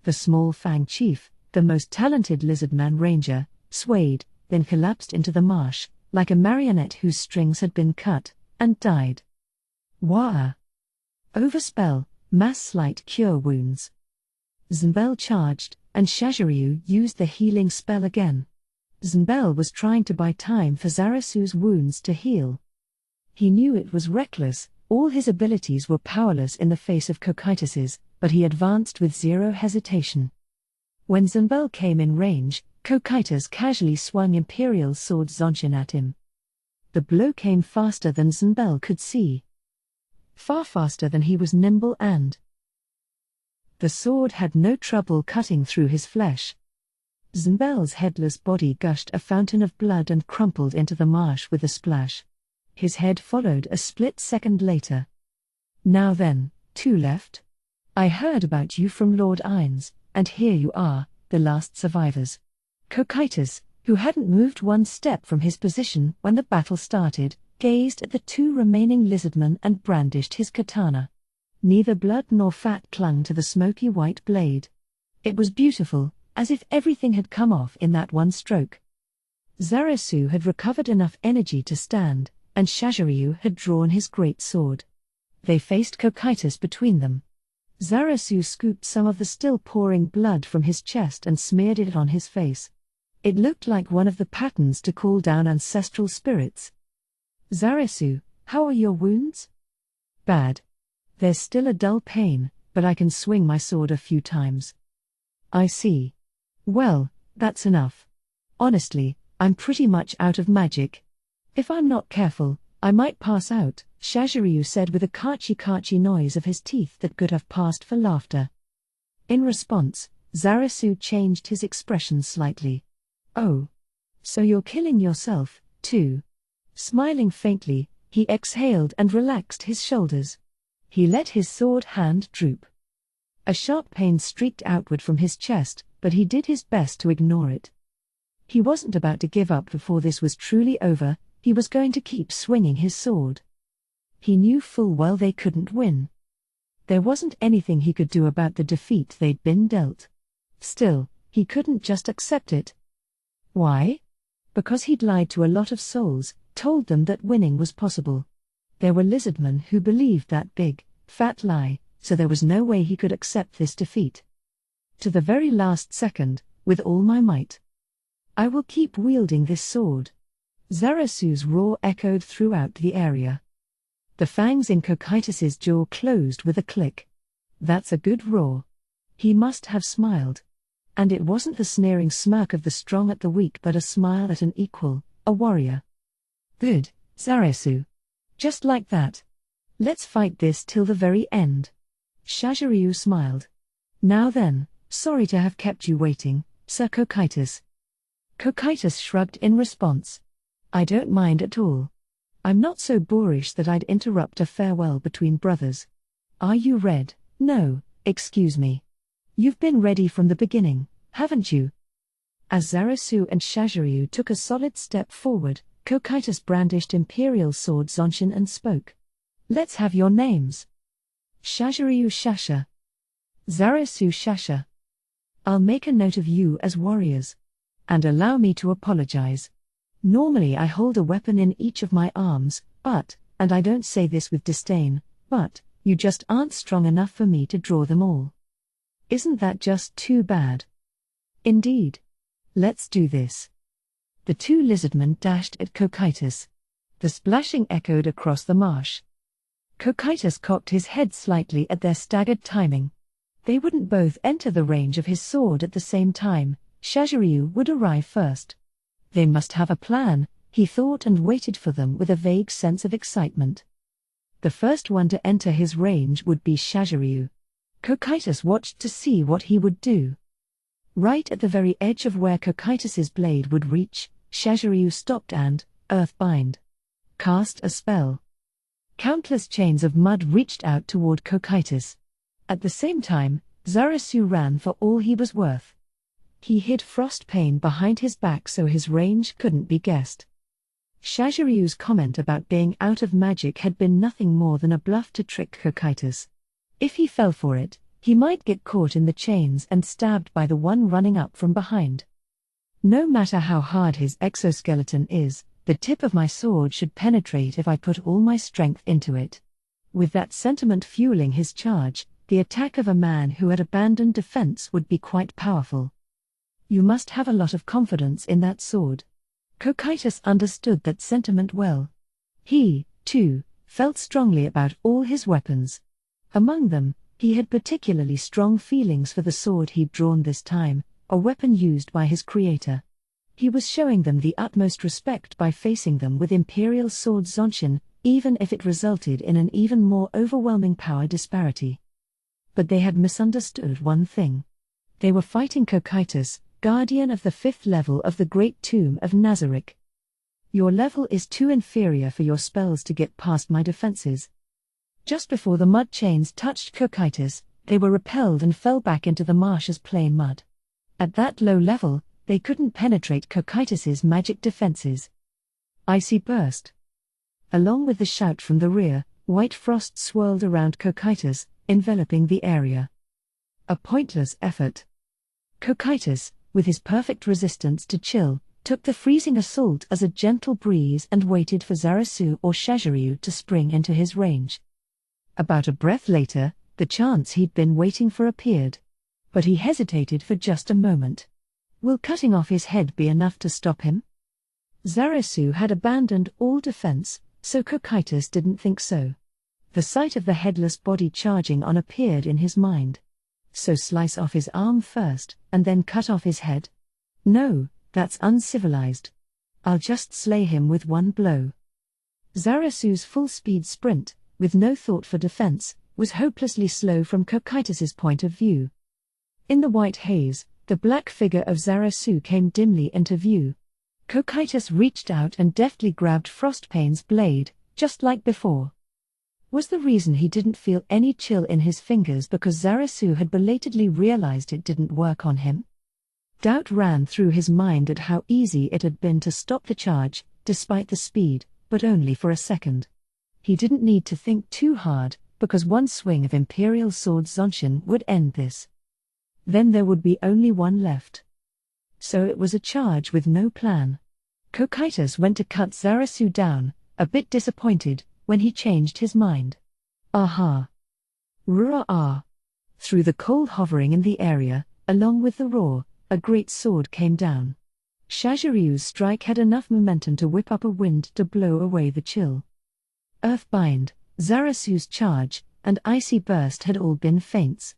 The small fang chief, the most talented lizardman ranger, swayed, then collapsed into the marsh, like a marionette whose strings had been cut, and died. Wah! Overspell, mass slight cure wounds. Zunbel charged, and Shaziryu used the healing spell again. Zunbel was trying to buy time for Zarasu's wounds to heal. He knew it was reckless, all his abilities were powerless in the face of Cocytus's, but he advanced with zero hesitation. When Zunbel came in range, Cocytus casually swung Imperial Sword Zonshin at him. The blow came faster than Zunbel could see. Far faster than he was nimble and the sword had no trouble cutting through his flesh. Zunbel's headless body gushed a fountain of blood and crumpled into the marsh with a splash. His head followed a split second later. Now then, 2 left? I heard about you from Lord Ines, and here you are, the last survivors. Cocytus, who hadn't moved one step from his position when the battle started, gazed at the 2 remaining lizardmen and brandished his katana. Neither blood nor fat clung to the smoky white blade. It was beautiful, as if everything had come off in that one stroke. Zarasu had recovered enough energy to stand, and Shaziryu had drawn his great sword. They faced Cocytus between them. Zarasu scooped some of the still pouring blood from his chest and smeared it on his face. It looked like one of the patterns to call down ancestral spirits. Zarasu, how are your wounds? Bad. There's still a dull pain, but I can swing my sword a few times. I see. Well, that's enough. Honestly, I'm pretty much out of magic. If I'm not careful, I might pass out, Shaziryu said with a kachi-kachi noise of his teeth that could have passed for laughter. In response, Zarasu changed his expression slightly. Oh. So you're killing yourself, too? Smiling faintly, he exhaled and relaxed his shoulders. He let his sword hand droop. A sharp pain streaked outward from his chest, but he did his best to ignore it. He wasn't about to give up before this was truly over. He was going to keep swinging his sword. He knew full well they couldn't win. There wasn't anything he could do about the defeat they'd been dealt. Still, he couldn't just accept it. Why? Because he'd lied to a lot of souls, told them that winning was possible. There were lizardmen who believed that big, fat lie, so there was no way he could accept this defeat. To the very last second, with all my might, I will keep wielding this sword. Zarasu's roar echoed throughout the area. The fangs in Cocytus's jaw closed with a click. That's a good roar. He must have smiled. And it wasn't the sneering smirk of the strong at the weak but a smile at an equal, a warrior. Good, Zarasu. Just like that. Let's fight this till the very end. Shaziryu smiled. Now then, sorry to have kept you waiting, Sir Cocytus. Cocytus shrugged in response. I don't mind at all. I'm not so boorish that I'd interrupt a farewell between brothers. Are you red? No, excuse me. You've been ready from the beginning, haven't you? As Zarasu and Shaziryu took a solid step forward, Cocytus brandished Imperial Sword Zonshin and spoke. Let's have your names. Shaziryu Shasha. Zarasu Shasha. I'll make a note of you as warriors. And allow me to apologize. Normally I hold a weapon in each of my arms, but, and I don't say this with disdain, but, you just aren't strong enough for me to draw them all. Isn't that just too bad? Indeed. Let's do this. The 2 lizardmen dashed at Cocytus. The splashing echoed across the marsh. Cocytus cocked his head slightly at their staggered timing. They wouldn't both enter the range of his sword at the same time. Shaziryu would arrive first. They must have a plan, he thought, and waited for them with a vague sense of excitement. The first one to enter his range would be Shaziryu. Cocytus watched to see what he would do. Right at the very edge of where Cocytus's blade would reach, Shaziryu stopped and, Earthbind, cast a spell. Countless chains of mud reached out toward Cocytus. At the same time, Zarasu ran for all he was worth. He hid frost pain behind his back so his range couldn't be guessed. Shaziryu's comment about being out of magic had been nothing more than a bluff to trick Cocytus. If he fell for it, he might get caught in the chains and stabbed by the one running up from behind. No matter how hard his exoskeleton is, the tip of my sword should penetrate if I put all my strength into it. With that sentiment fueling his charge, the attack of a man who had abandoned defense would be quite powerful. You must have a lot of confidence in that sword. Cocytus understood that sentiment well. He, too, felt strongly about all his weapons. Among them, he had particularly strong feelings for the sword he'd drawn this time, a weapon used by his creator. He was showing them the utmost respect by facing them with Imperial Sword Zonshin, even if it resulted in an even more overwhelming power disparity. But they had misunderstood one thing. They were fighting Cocytus, guardian of the 5th level of the Great Tomb of Nazarick. Your level is too inferior for your spells to get past my defenses. Just before the mud chains touched Cocytus, they were repelled and fell back into the marsh as plain mud. At that low level, they couldn't penetrate Cocytus's magic defenses. Icy burst. Along with the shout from the rear, white frost swirled around Cocytus, enveloping the area. A pointless effort. Cocytus, with his perfect resistance to chill, took the freezing assault as a gentle breeze and waited for Zarasu or Shaziryu to spring into his range. About a breath later, the chance he'd been waiting for appeared. But he hesitated for just a moment. Will cutting off his head be enough to stop him? Zarasu had abandoned all defense, so Cocytus didn't think so. The sight of the headless body charging on appeared in his mind. So slice off his arm first, and then cut off his head? No, that's uncivilized. I'll just slay him with one blow. Zarasu's full-speed sprint, with no thought for defense, was hopelessly slow from Cocytus's point of view. In the white haze, the black figure of Zarasu came dimly into view. Cocytus reached out and deftly grabbed Frostpane's blade, just like before. Was the reason he didn't feel any chill in his fingers because Zarasu had belatedly realized it didn't work on him? Doubt ran through his mind at how easy it had been to stop the charge, despite the speed, but only for a second. He didn't need to think too hard, because one swing of Imperial Sword Zonshin would end this. Then there would be only one left. So it was a charge with no plan. Cocytus went to cut Zarasu down, a bit disappointed, when he changed his mind. Aha! Ruah! Through the cold hovering in the area, along with the roar, a great sword came down. Shajiryu's strike had enough momentum to whip up a wind to blow away the chill. Earthbind, Zarasu's charge, and Icy Burst had all been feints.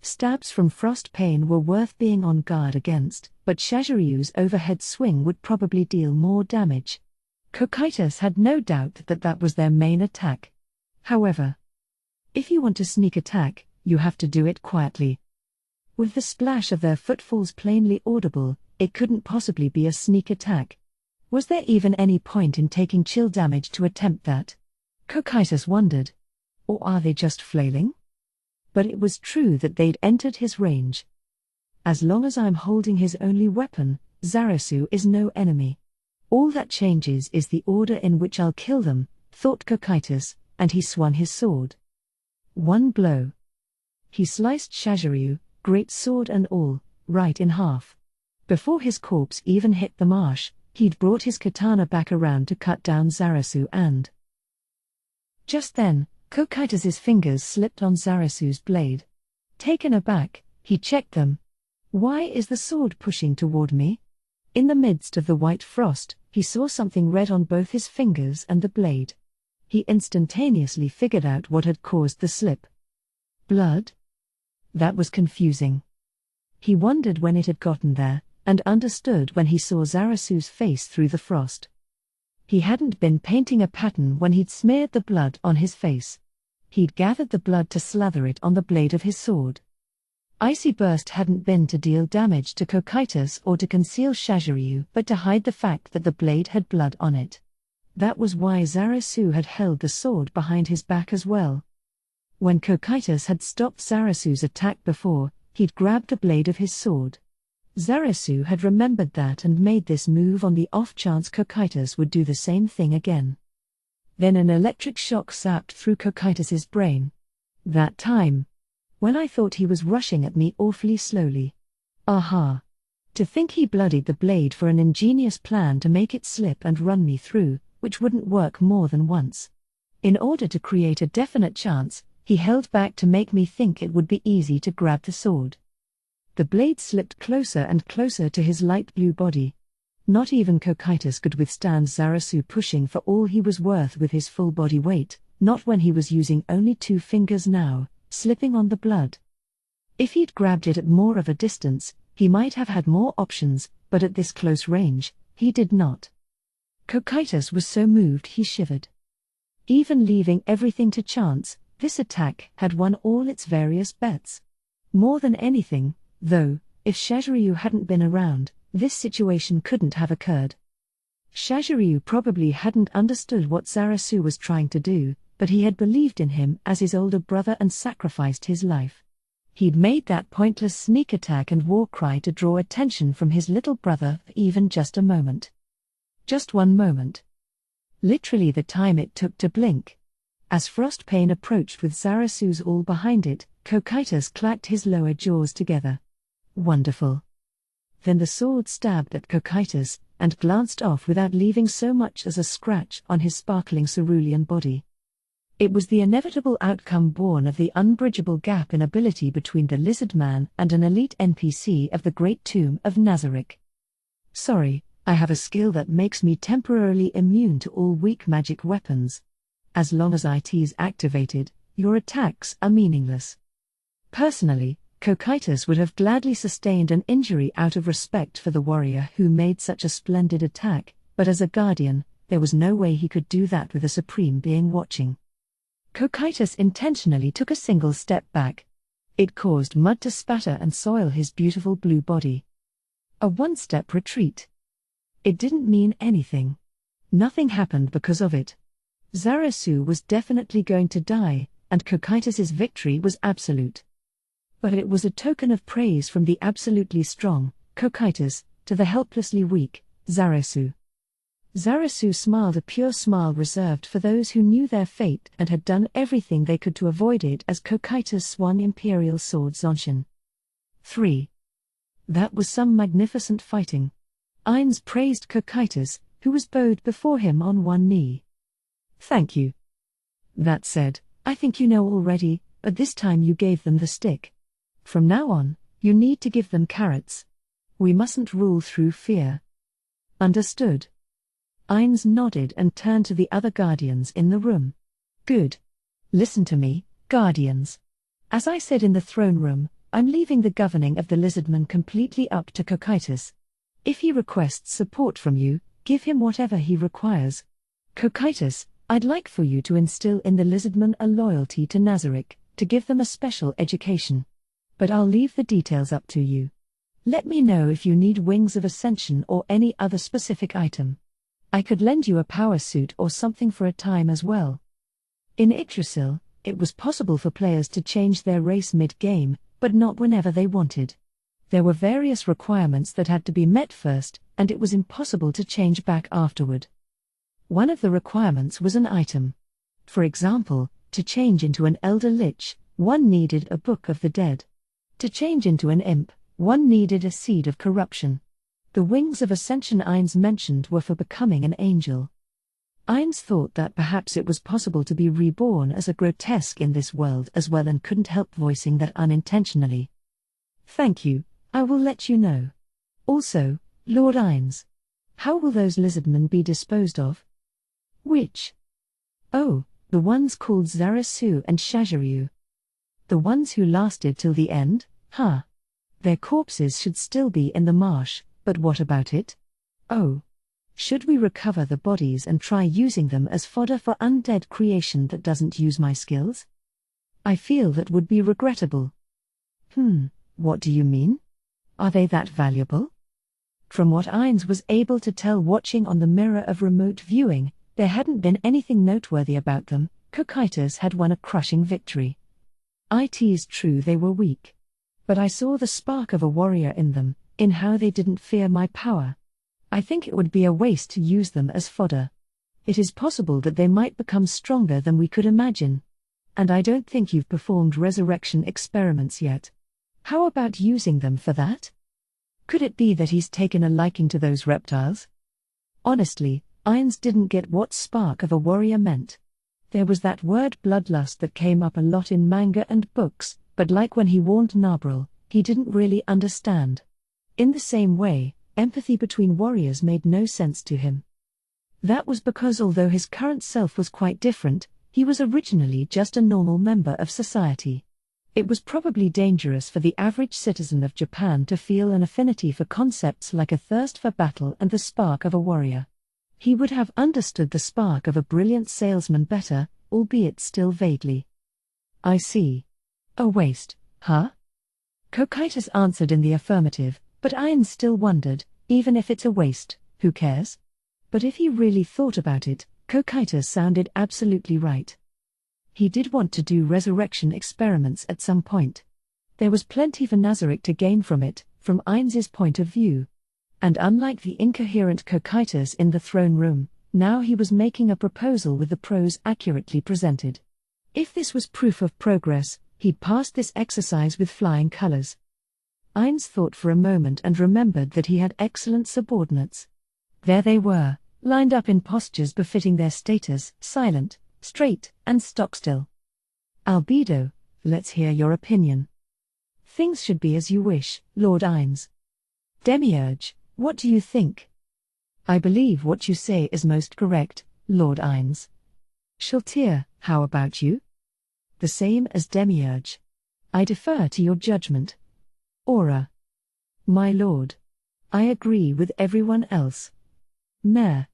Stabs from Frostpane were worth being on guard against, but Shajiryu's overhead swing would probably deal more damage. Cocytus had no doubt that that was their main attack. However, if you want to sneak attack, you have to do it quietly. With the splash of their footfalls plainly audible, it couldn't possibly be a sneak attack. Was there even any point in taking chill damage to attempt that? Cocytus wondered. Or are they just flailing? But it was true that they'd entered his range. As long as I'm holding his only weapon, Zarasu is no enemy. All that changes is the order in which I'll kill them, thought Cocytus, and he swung his sword. One blow. He sliced Shaziryu, great sword and all, right in half. Before his corpse even hit the marsh, he'd brought his katana back around to cut down Zarasu and... Just then, Cocytus's fingers slipped on Zarasu's blade. Taken aback, he checked them. Why is the sword pushing toward me? In the midst of the white frost, he saw something red on both his fingers and the blade. He instantaneously figured out what had caused the slip. Blood? That was confusing. He wondered when it had gotten there, and understood when he saw Zarasu's face through the frost. He hadn't been painting a pattern when he'd smeared the blood on his face. He'd gathered the blood to slather it on the blade of his sword. Icy Burst hadn't been to deal damage to Cocytus or to conceal Shaziryu but to hide the fact that the blade had blood on it. That was why Zarasu had held the sword behind his back as well. When Cocytus had stopped Zarasu's attack before, he'd grabbed the blade of his sword. Zarasu had remembered that and made this move on the off chance Cocytus would do the same thing again. Then an electric shock zapped through Cocytus's brain. That time. When I thought he was rushing at me awfully slowly. Aha! To think he bloodied the blade for an ingenious plan to make it slip and run me through, which wouldn't work more than once. In order to create a definite chance, he held back to make me think it would be easy to grab the sword. The blade slipped closer and closer to his light blue body. Not even Cocytus could withstand Zarasu pushing for all he was worth with his full body weight, not when he was using only 2 fingers now, slipping on the blood. If he'd grabbed it at more of a distance, he might have had more options, but at this close range, he did not. Cocytus was so moved he shivered. Even leaving everything to chance, this attack had won all its various bets. More than anything, though, if Shaziryu hadn't been around, this situation couldn't have occurred. Shaziryu probably hadn't understood what Zarasu was trying to do, but he had believed in him as his older brother and sacrificed his life. He'd made that pointless sneak attack and war cry to draw attention from his little brother for even just a moment. Just one moment. Literally the time it took to blink. As Frostpain approached with Zarasus all behind it, Cocytus clacked his lower jaws together. Wonderful. Then the sword stabbed at Cocytus, and glanced off without leaving so much as a scratch on his sparkling cerulean body. It was the inevitable outcome born of the unbridgeable gap in ability between the lizard man and an elite NPC of the Great Tomb of Nazarick. Sorry, I have a skill that makes me temporarily immune to all weak magic weapons. As long as IT's activated, your attacks are meaningless. Personally, Cocytus would have gladly sustained an injury out of respect for the warrior who made such a splendid attack, but as a guardian, there was no way he could do that with a supreme being watching. Cocytus intentionally took a single step back. It caused mud to spatter and soil his beautiful blue body. A one-step retreat. It didn't mean anything. Nothing happened because of it. Zarasu was definitely going to die, and Cocytus's victory was absolute. But it was a token of praise from the absolutely strong, Cocytus, to the helplessly weak, Zarasu. Zarasu smiled a pure smile reserved for those who knew their fate and had done everything they could to avoid it as Cocytus swung Imperial Sword Zonshin. 3. That was some magnificent fighting. Ainz praised Cocytus, who was bowed before him on one knee. Thank you. That said, I think you know already, but this time you gave them the stick. From now on, you need to give them carrots. We mustn't rule through fear. Understood. Ainz nodded and turned to the other guardians in the room. Good. Listen to me, guardians. As I said in the throne room, I'm leaving the governing of the lizardman completely up to Cocytus. If he requests support from you, give him whatever he requires. Cocytus, I'd like for you to instill in the lizardmen a loyalty to Nazarick, to give them a special education. But I'll leave the details up to you. Let me know if you need Wings of Ascension or any other specific item. I could lend you a power suit or something for a time as well. In Yggdrasil, it was possible for players to change their race mid-game, but not whenever they wanted. There were various requirements that had to be met first, and it was impossible to change back afterward. One of the requirements was an item. For example, to change into an Elder Lich, one needed a Book of the Dead. To change into an imp, one needed a Seed of Corruption. The Wings of Ascension Ainz mentioned were for becoming an angel. Ainz thought that perhaps it was possible to be reborn as a grotesque in this world as well and couldn't help voicing that unintentionally. Thank you, I will let you know. Also, Lord Ainz. How will those lizardmen be disposed of? Which? Oh, the ones called Zarasu and Shaziryu. The ones who lasted till the end, huh? Their corpses should still be in the marsh, but what about it? Oh. Should we recover the bodies and try using them as fodder for undead creation that doesn't use my skills? I feel that would be regrettable. What do you mean? Are they that valuable? From what Ainz was able to tell watching on the mirror of remote viewing, there hadn't been anything noteworthy about them. Cocytus had won a crushing victory. It's true they were weak. But I saw the spark of a warrior in them, in how they didn't fear my power. I think it would be a waste to use them as fodder. It is possible that they might become stronger than we could imagine. And I don't think you've performed resurrection experiments yet. How about using them for that? Could it be that he's taken a liking to those reptiles? Honestly, Ainz didn't get what spark of a warrior meant. There was that word bloodlust that came up a lot in manga and books, but like when he warned Nabril, he didn't really understand. In the same way, empathy between warriors made no sense to him. That was because although his current self was quite different, he was originally just a normal member of society. It was probably dangerous for the average citizen of Japan to feel an affinity for concepts like a thirst for battle and the spark of a warrior. He would have understood the spark of a brilliant salesman better, albeit still vaguely. I see. A waste, huh? Cocytus answered in the affirmative, but Ainz still wondered, even if it's a waste, who cares? But if he really thought about it, Cocytus sounded absolutely right. He did want to do resurrection experiments at some point. There was plenty for Nazarick to gain from it, from Ainz's point of view. And unlike the incoherent Cocytus in the throne room, now he was making a proposal with the pros accurately presented. If this was proof of progress, he'd passed this exercise with flying colors. Ainz thought for a moment and remembered that he had excellent subordinates. There they were, lined up in postures befitting their status, silent, straight, and stock-still. Albedo, let's hear your opinion. Things should be as you wish, Lord Ainz. Demiurge, what do you think? I believe what you say is most correct, Lord Ainz. Shaltir, how about you? The same as Demiurge. I defer to your judgment. Aura. My lord. I agree with everyone else. Mayor.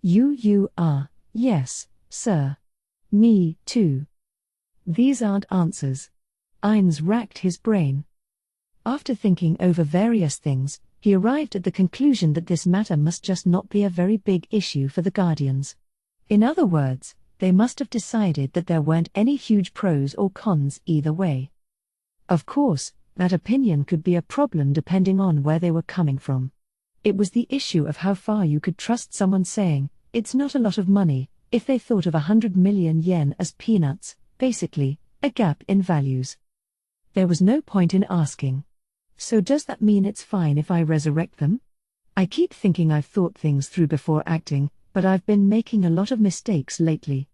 You are, yes, sir. Me, too. These aren't answers. Ainz racked his brain. After thinking over various things, he arrived at the conclusion that this matter must just not be a very big issue for the Guardians. In other words, they must have decided that there weren't any huge pros or cons either way. Of course, that opinion could be a problem depending on where they were coming from. It was the issue of how far you could trust someone saying, "It's not a lot of money," if they thought of 100 million yen as peanuts, basically, a gap in values. There was no point in asking. So does that mean it's fine if I resurrect them? I keep thinking I've thought things through before acting, but I've been making a lot of mistakes lately.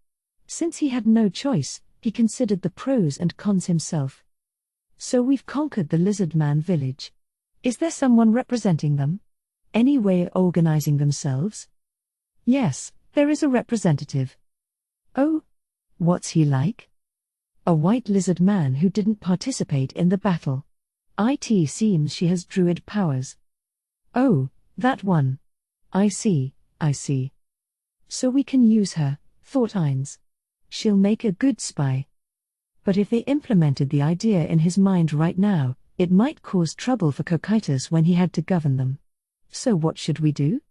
Since he had no choice, he considered the pros and cons himself. So we've conquered the Lizard Man village. Is there someone representing them? Any way of organizing themselves? Yes, there is a representative. Oh? What's he like? A white lizard man who didn't participate in the battle. It seems she has druid powers. Oh, that one. I see. So we can use her, thought Ainz. She'll make a good spy. But if they implemented the idea in his mind right now, it might cause trouble for Cocytus when he had to govern them. So what should we do?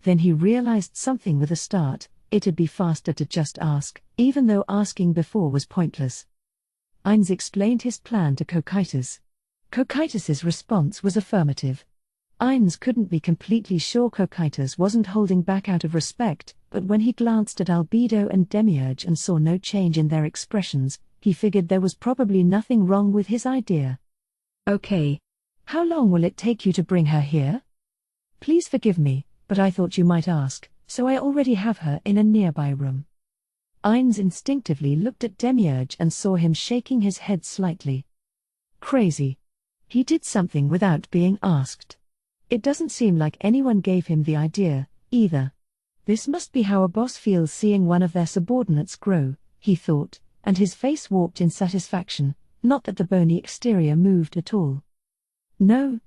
Then he realized something with a start: it'd be faster to just ask, even though asking before was pointless. Ainz explained his plan to Cocytus. Cocytus's response was affirmative. Ainz couldn't be completely sure Cocytus wasn't holding back out of respect, but when he glanced at Albedo and Demiurge and saw no change in their expressions, he figured there was probably nothing wrong with his idea. Okay. How long will it take you to bring her here? Please forgive me, but I thought you might ask, so I already have her in a nearby room. Ainz instinctively looked at Demiurge and saw him shaking his head slightly. Crazy. He did something without being asked. It doesn't seem like anyone gave him the idea, either. This must be how a boss feels seeing one of their subordinates grow, he thought, and his face warped in satisfaction, not that the bony exterior moved at all. No,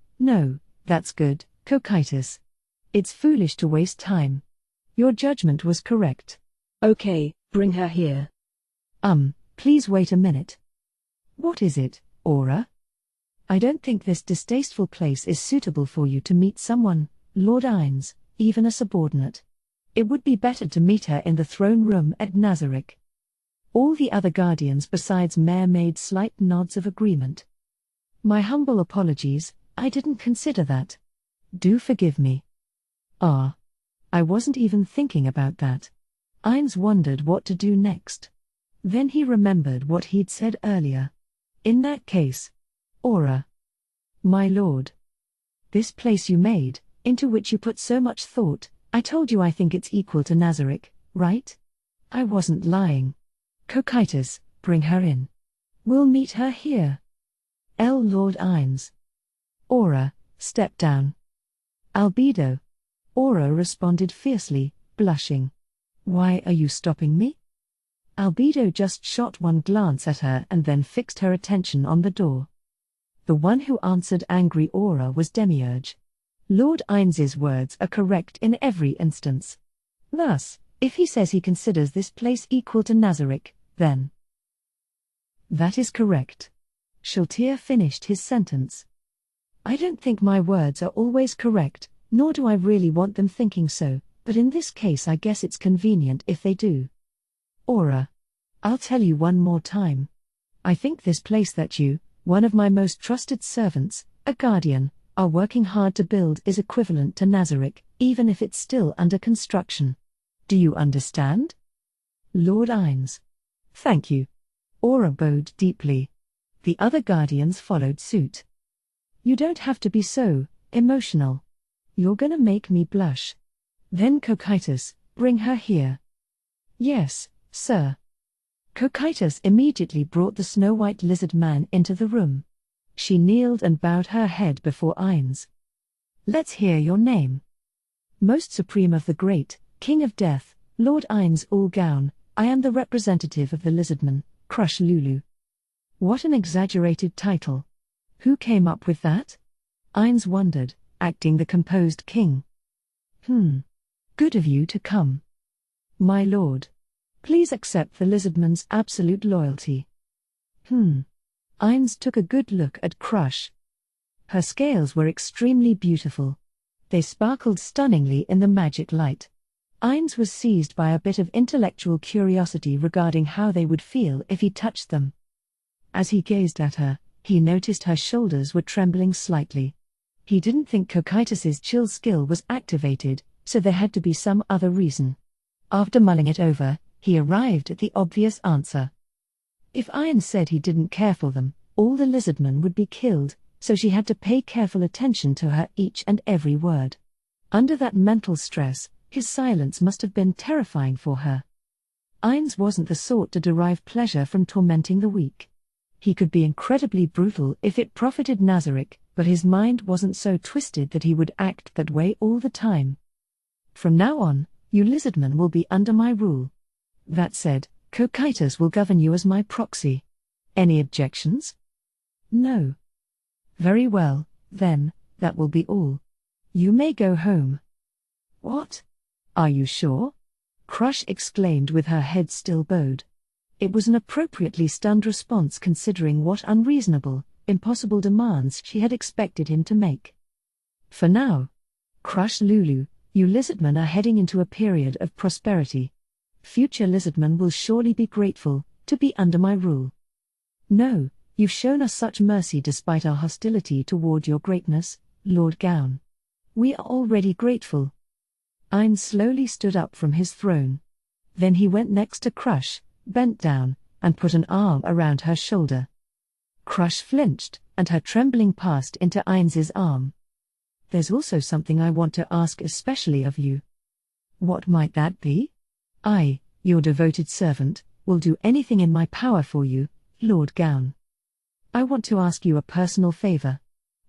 that's good, Cocytus. It's foolish to waste time. Your judgment was correct. Okay, bring her here. Please wait a minute. What is it, Aura? I don't think this distasteful place is suitable for you to meet someone, Lord Ainz, even a subordinate. It would be better to meet her in the throne room at Nazarick. All the other guardians besides Mare made slight nods of agreement. My humble apologies, I didn't consider that. Do forgive me. I wasn't even thinking about that. Ainz wondered what to do next. Then he remembered what he'd said earlier. In that case, Aura. My lord. This place you made, into which you put so much thought, I told you I think it's equal to Nazarick, right? I wasn't lying. Cocytus, bring her in. We'll meet her here. Lord Ainz. Aura, step down. Albedo. Aura responded fiercely, blushing. Why are you stopping me? Albedo just shot one glance at her and then fixed her attention on the door. The one who answered angry Aura was Demiurge. Lord Ainz's words are correct in every instance. Thus, if he says he considers this place equal to Nazarick, then that is correct. Shaltir finished his sentence. I don't think my words are always correct, nor do I really want them thinking so, but in this case I guess it's convenient if they do. Aura. I'll tell you one more time. I think this place that you, one of my most trusted servants, a guardian, are working hard to build is equivalent to Nazarick, even if it's still under construction. Do you understand? Lord Ines. Thank you. Aura bowed deeply. The other guardians followed suit. You don't have to be so emotional. You're gonna make me blush. Then Cocytus, bring her here. Yes, sir. Cocytus immediately brought the snow-white lizard man into the room. She kneeled and bowed her head before Ines. Let's hear your name. Most Supreme of the Great, King of Death, Lord Ines Ulgaun, I am the representative of the lizardmen, Crush Lulu. What an exaggerated title. Who came up with that? Ines wondered, acting the composed king. Good of you to come. My lord. Please accept the lizardman's absolute loyalty. Ines took a good look at Crush. Her scales were extremely beautiful. They sparkled stunningly in the magic light. Ines was seized by a bit of intellectual curiosity regarding how they would feel if he touched them. As he gazed at her, he noticed her shoulders were trembling slightly. He didn't think Cocytus's chill skill was activated, so there had to be some other reason. After mulling it over, he arrived at the obvious answer. If Ines said he didn't care for them, all the lizardmen would be killed, so she had to pay careful attention to her each and every word. Under that mental stress, his silence must have been terrifying for her. Ines wasn't the sort to derive pleasure from tormenting the weak. He could be incredibly brutal if it profited Nazarick, but his mind wasn't so twisted that he would act that way all the time. From now on, you lizardmen will be under my rule. That said, Cocytus will govern you as my proxy. Any objections? No. Very well, then, that will be all. You may go home. What? Are you sure? Crush exclaimed with her head still bowed. It was an appropriately stunned response considering what unreasonable, impossible demands she had expected him to make. For now. Crush Lulu, you lizardmen are heading into a period of prosperity. Future lizardmen will surely be grateful to be under my rule. No, you've shown us such mercy despite our hostility toward your greatness, Lord Gaun. We are already grateful. Ines slowly stood up from his throne. Then he went next to Crush, bent down, and put an arm around her shoulder. Crush flinched, and her trembling passed into Ines's arm. There's also something I want to ask especially of you. What might that be? I, your devoted servant, will do anything in my power for you, Lord Gaun. I want to ask you a personal favor.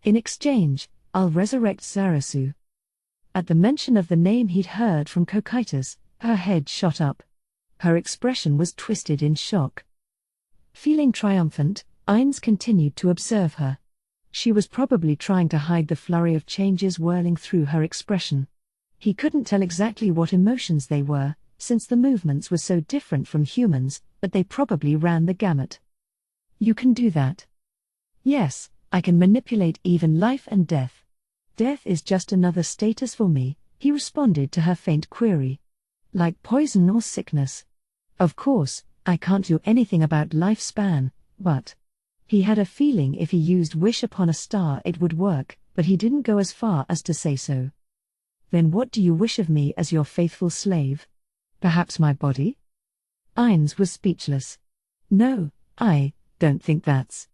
In exchange, I'll resurrect Zarasu. At the mention of the name he'd heard from Cocytus, her head shot up. Her expression was twisted in shock. Feeling triumphant, Ines continued to observe her. She was probably trying to hide the flurry of changes whirling through her expression. He couldn't tell exactly what emotions they were, since the movements were so different from humans, but they probably ran the gamut. You can do that. Yes, I can manipulate even life and death. Death is just another status for me, he responded to her faint query. Like poison or sickness. Of course, I can't do anything about lifespan, but... He had a feeling if he used Wish upon a Star it would work, but he didn't go as far as to say so. Then what do you wish of me as your faithful slave? Perhaps my body? Ines was speechless. No, I don't think that's...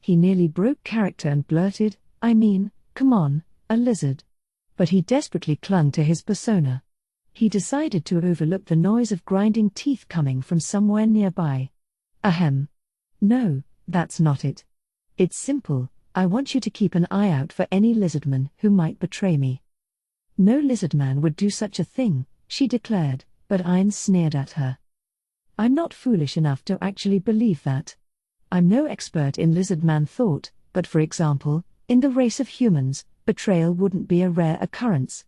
He nearly broke character and blurted, I mean, come on, a lizard. But he desperately clung to his persona. He decided to overlook the noise of grinding teeth coming from somewhere nearby. Ahem. No, that's not it. It's simple, I want you to keep an eye out for any lizardman who might betray me. No lizardman would do such a thing, she declared, but Ines sneered at her. I'm not foolish enough to actually believe that. I'm no expert in lizardman thought, but for example, in the race of humans, betrayal wouldn't be a rare occurrence.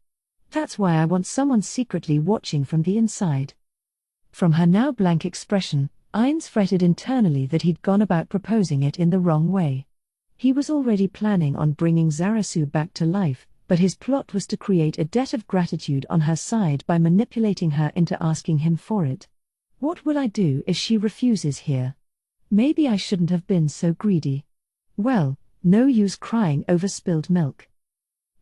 That's why I want someone secretly watching from the inside. From her now blank expression, Ines fretted internally that he'd gone about proposing it in the wrong way. He was already planning on bringing Zarasu back to life, but his plot was to create a debt of gratitude on her side by manipulating her into asking him for it. What will I do if she refuses here? Maybe I shouldn't have been so greedy. Well, no use crying over spilled milk.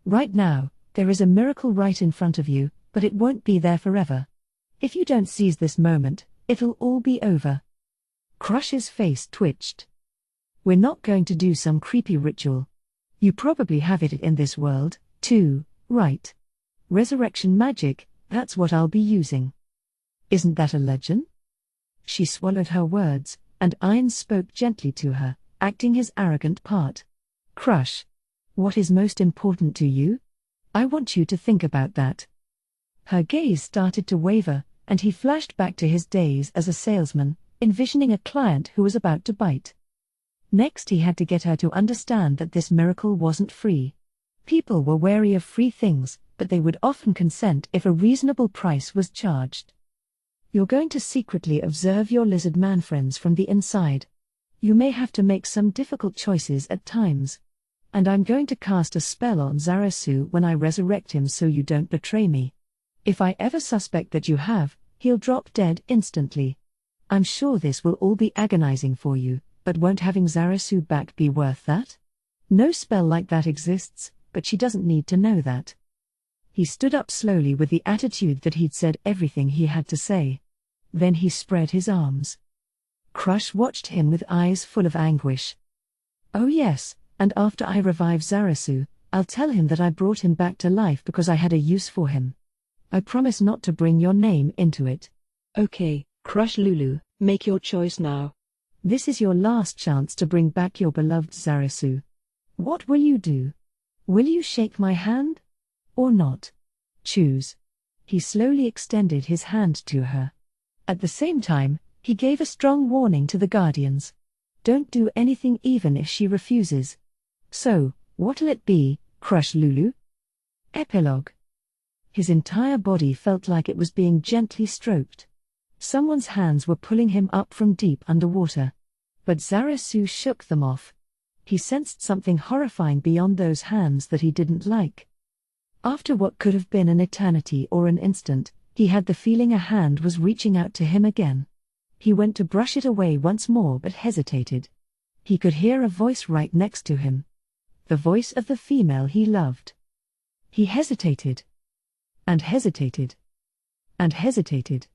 Right now, there is a miracle right in front of you, but it won't be there forever. If you don't seize this moment, it'll all be over. Crush's face twitched. We're not going to do some creepy ritual. You probably have it in this world, too, right? Resurrection magic, that's what I'll be using. Isn't that a legend? She swallowed her words, and Ainz spoke gently to her, acting his arrogant part. Crush. What is most important to you? I want you to think about that. Her gaze started to waver, and he flashed back to his days as a salesman, envisioning a client who was about to bite. Next he had to get her to understand that this miracle wasn't free. People were wary of free things, but they would often consent if a reasonable price was charged. You're going to secretly observe your lizard man friends from the inside. You may have to make some difficult choices at times. And I'm going to cast a spell on Zarasu when I resurrect him so you don't betray me. If I ever suspect that you have, he'll drop dead instantly. I'm sure this will all be agonizing for you, but won't having Zarasu back be worth that? No spell like that exists, but she doesn't need to know that. He stood up slowly with the attitude that he'd said everything he had to say. Then he spread his arms. Crush watched him with eyes full of anguish. Oh yes, and after I revive Zarasu, I'll tell him that I brought him back to life because I had a use for him. I promise not to bring your name into it. Okay, Crush Lulu, make your choice now. This is your last chance to bring back your beloved Zarasu. What will you do? Will you shake my hand? Or not? Choose. He slowly extended his hand to her. At the same time, he gave a strong warning to the Guardians. Don't do anything even if she refuses. So, what'll it be, Crush Lulu? Epilogue. His entire body felt like it was being gently stroked. Someone's hands were pulling him up from deep underwater. But Zarasu shook them off. He sensed something horrifying beyond those hands that he didn't like. After what could have been an eternity or an instant, he had the feeling a hand was reaching out to him again. He went to brush it away once more but hesitated. He could hear a voice right next to him. The voice of the female he loved. He hesitated. And hesitated. And hesitated.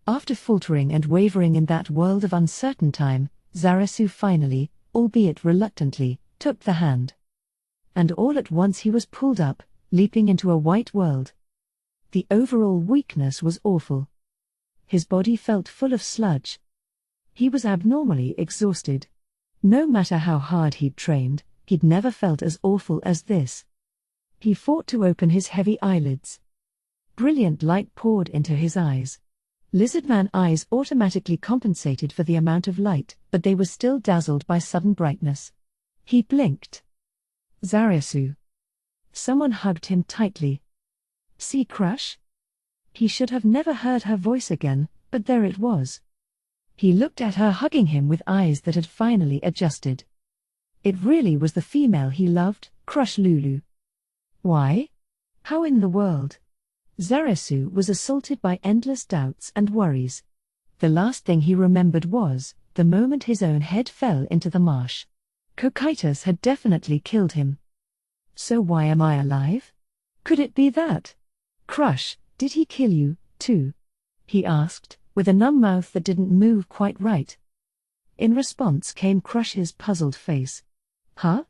After faltering and wavering in that world of uncertain time, Zarasu finally, albeit reluctantly, took the hand. And all at once he was pulled up, leaping into a white world. The overall weakness was awful. His body felt full of sludge. He was abnormally exhausted. No matter how hard he'd trained, he'd never felt as awful as this. He fought to open his heavy eyelids. Brilliant light poured into his eyes. Lizardman eyes automatically compensated for the amount of light, but they were still dazzled by sudden brightness. He blinked. Zarasu. Someone hugged him tightly. See Crush? He should have never heard her voice again, but there it was. He looked at her hugging him with eyes that had finally adjusted. It really was the female he loved, Crush Lulu. Why? How in the world? Zarasu was assaulted by endless doubts and worries. The last thing he remembered was the moment his own head fell into the marsh. Cocytus had definitely killed him. So why am I alive? Could it be that? Crush, did he kill you, too? He asked, with a numb mouth that didn't move quite right. In response came Crush's puzzled face. Huh?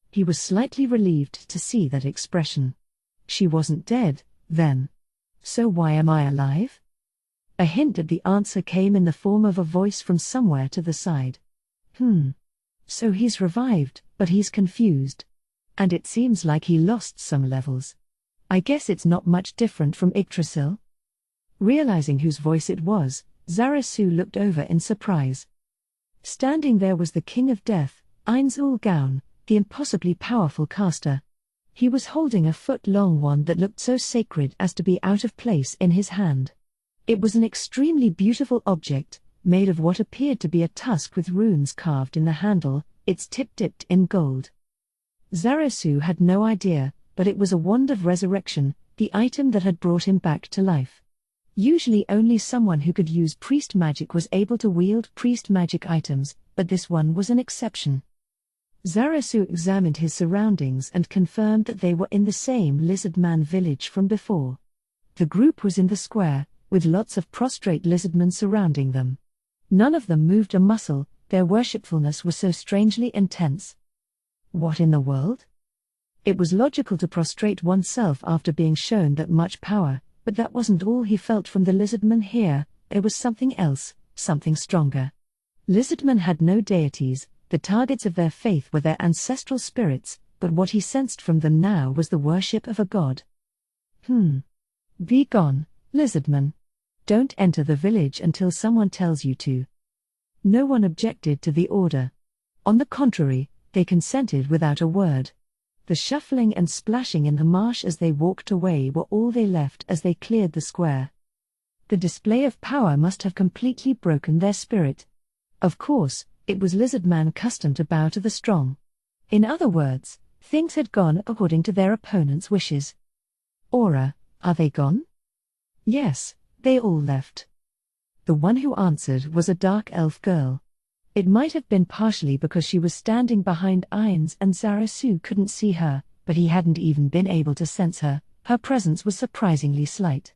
He was slightly relieved to see that expression. She wasn't dead, then. So why am I alive? A hint at the answer came in the form of a voice from somewhere to the side. So he's revived, but he's confused. And it seems like he lost some levels. I guess it's not much different from Yggdrasil. Realizing whose voice it was, Zarasu looked over in surprise. Standing there was the King of Death, Ainz Gaun, the impossibly powerful caster. He was holding a foot-long wand that looked so sacred as to be out of place in his hand. It was an extremely beautiful object, made of what appeared to be a tusk with runes carved in the handle, its tip dipped in gold. Zarasu had no idea, but it was a wand of resurrection, the item that had brought him back to life. Usually only someone who could use priest magic was able to wield priest magic items, but this one was an exception. Zarasu examined his surroundings and confirmed that they were in the same lizardman village from before. The group was in the square, with lots of prostrate lizardmen surrounding them. None of them moved a muscle, their worshipfulness was so strangely intense. What in the world? It was logical to prostrate oneself after being shown that much power, but that wasn't all he felt from the lizardmen here. There was something else, something stronger. Lizardmen had no deities, the targets of their faith were their ancestral spirits, but what he sensed from them now was the worship of a god. Be gone, lizardman. Don't enter the village until someone tells you to. No one objected to the order. On the contrary, they consented without a word. The shuffling and splashing in the marsh as they walked away were all they left as they cleared the square. The display of power must have completely broken their spirit. Of course, it was lizardman custom to bow to the strong. In other words, things had gone according to their opponent's wishes. Aura, are they gone? Yes, they all left. The one who answered was a dark elf girl. It might have been partially because she was standing behind Ainz and Zarasu couldn't see her, but he hadn't even been able to sense her. Her presence was surprisingly slight.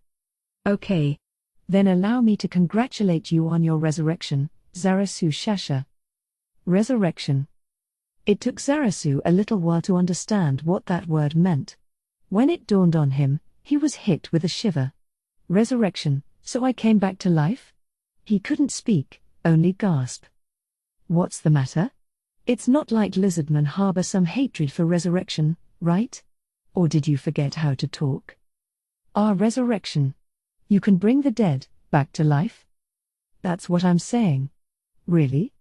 Okay. Then allow me to congratulate you on your resurrection, Zarasu Shasha. Resurrection. It took Zarasu a little while to understand what that word meant. When it dawned on him, he was hit with a shiver. Resurrection, so I came back to life? He couldn't speak, only gasp. What's the matter? It's not like lizardmen harbor some hatred for resurrection, right? Or did you forget how to talk? Resurrection. You can bring the dead back to life? That's what I'm saying. Really?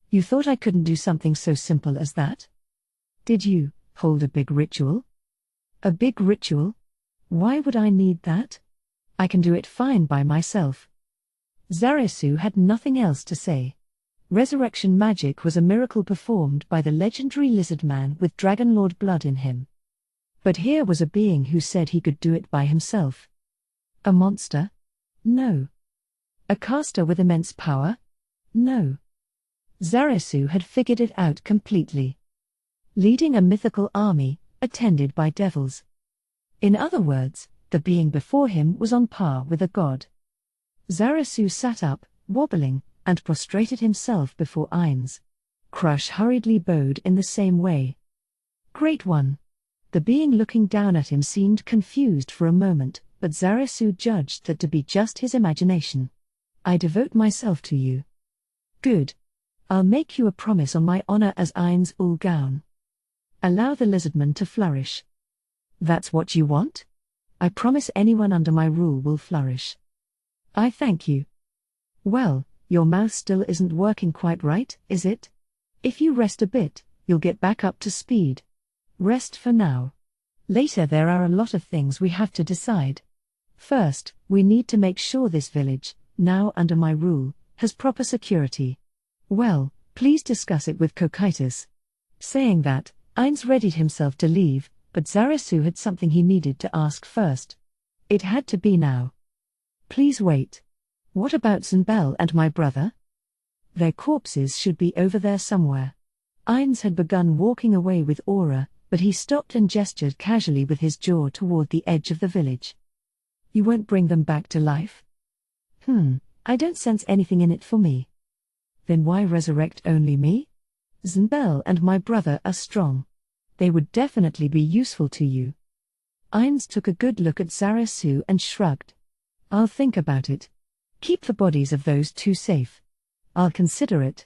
You thought I couldn't do something so simple as that? Did you hold a big ritual? A big ritual? Why would I need that? I can do it fine by myself. Zarasu had nothing else to say. Resurrection magic was a miracle performed by the legendary lizardman with Dragonlord blood in him. But here was a being who said he could do it by himself. A monster? No. A caster with immense power? No. Zarasu had figured it out completely. Leading a mythical army, attended by devils. In other words, the being before him was on par with a god. Zarasu sat up, wobbling, and prostrated himself before Ainz. Crush hurriedly bowed in the same way. Great One. The being looking down at him seemed confused for a moment, but Zarasu judged that to be just his imagination. I devote myself to you. Good. I'll make you a promise on my honor as Ainz ul Gaun. Allow the lizardman to flourish. That's what you want? I promise anyone under my rule will flourish. I thank you. Well, your mouth still isn't working quite right, is it? If you rest a bit, you'll get back up to speed. Rest for now. Later there are a lot of things we have to decide. First, we need to make sure this village, now under my rule, has proper security. Well, please discuss it with Cocytus. Saying that, Ainz readied himself to leave, but Zarasu had something he needed to ask first. It had to be now. Please wait. What about Zunbel and my brother? Their corpses should be over there somewhere. Ainz had begun walking away with Aura, but he stopped and gestured casually with his jaw toward the edge of the village. You won't bring them back to life? I don't sense anything in it for me. Then why resurrect only me? Zunbel and my brother are strong. They would definitely be useful to you. Ainz took a good look at Zarasu and shrugged. I'll think about it. Keep the bodies of those two safe. I'll consider it.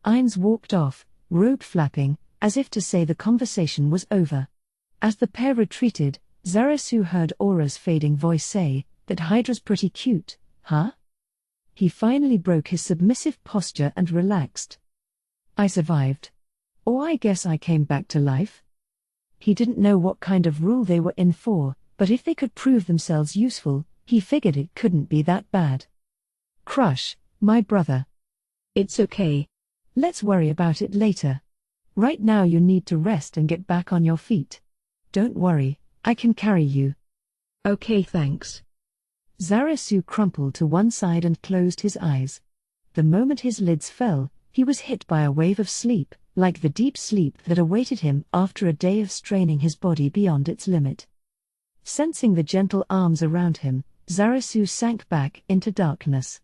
Ainz walked off, robe flapping, as if to say the conversation was over. As the pair retreated, Zarasu heard Aura's fading voice say, "That Hydra's pretty cute, huh?" He finally broke his submissive posture and relaxed. I survived. Or I guess I came back to life. He didn't know what kind of rule they were in for, but if they could prove themselves useful, he figured it couldn't be that bad. Crush, my brother. It's okay. Let's worry about it later. Right now you need to rest and get back on your feet. Don't worry, I can carry you. Okay, thanks. Zarasu crumpled to one side and closed his eyes. The moment his lids fell, he was hit by a wave of sleep, like the deep sleep that awaited him after a day of straining his body beyond its limit. Sensing the gentle arms around him, Zarasu sank back into darkness.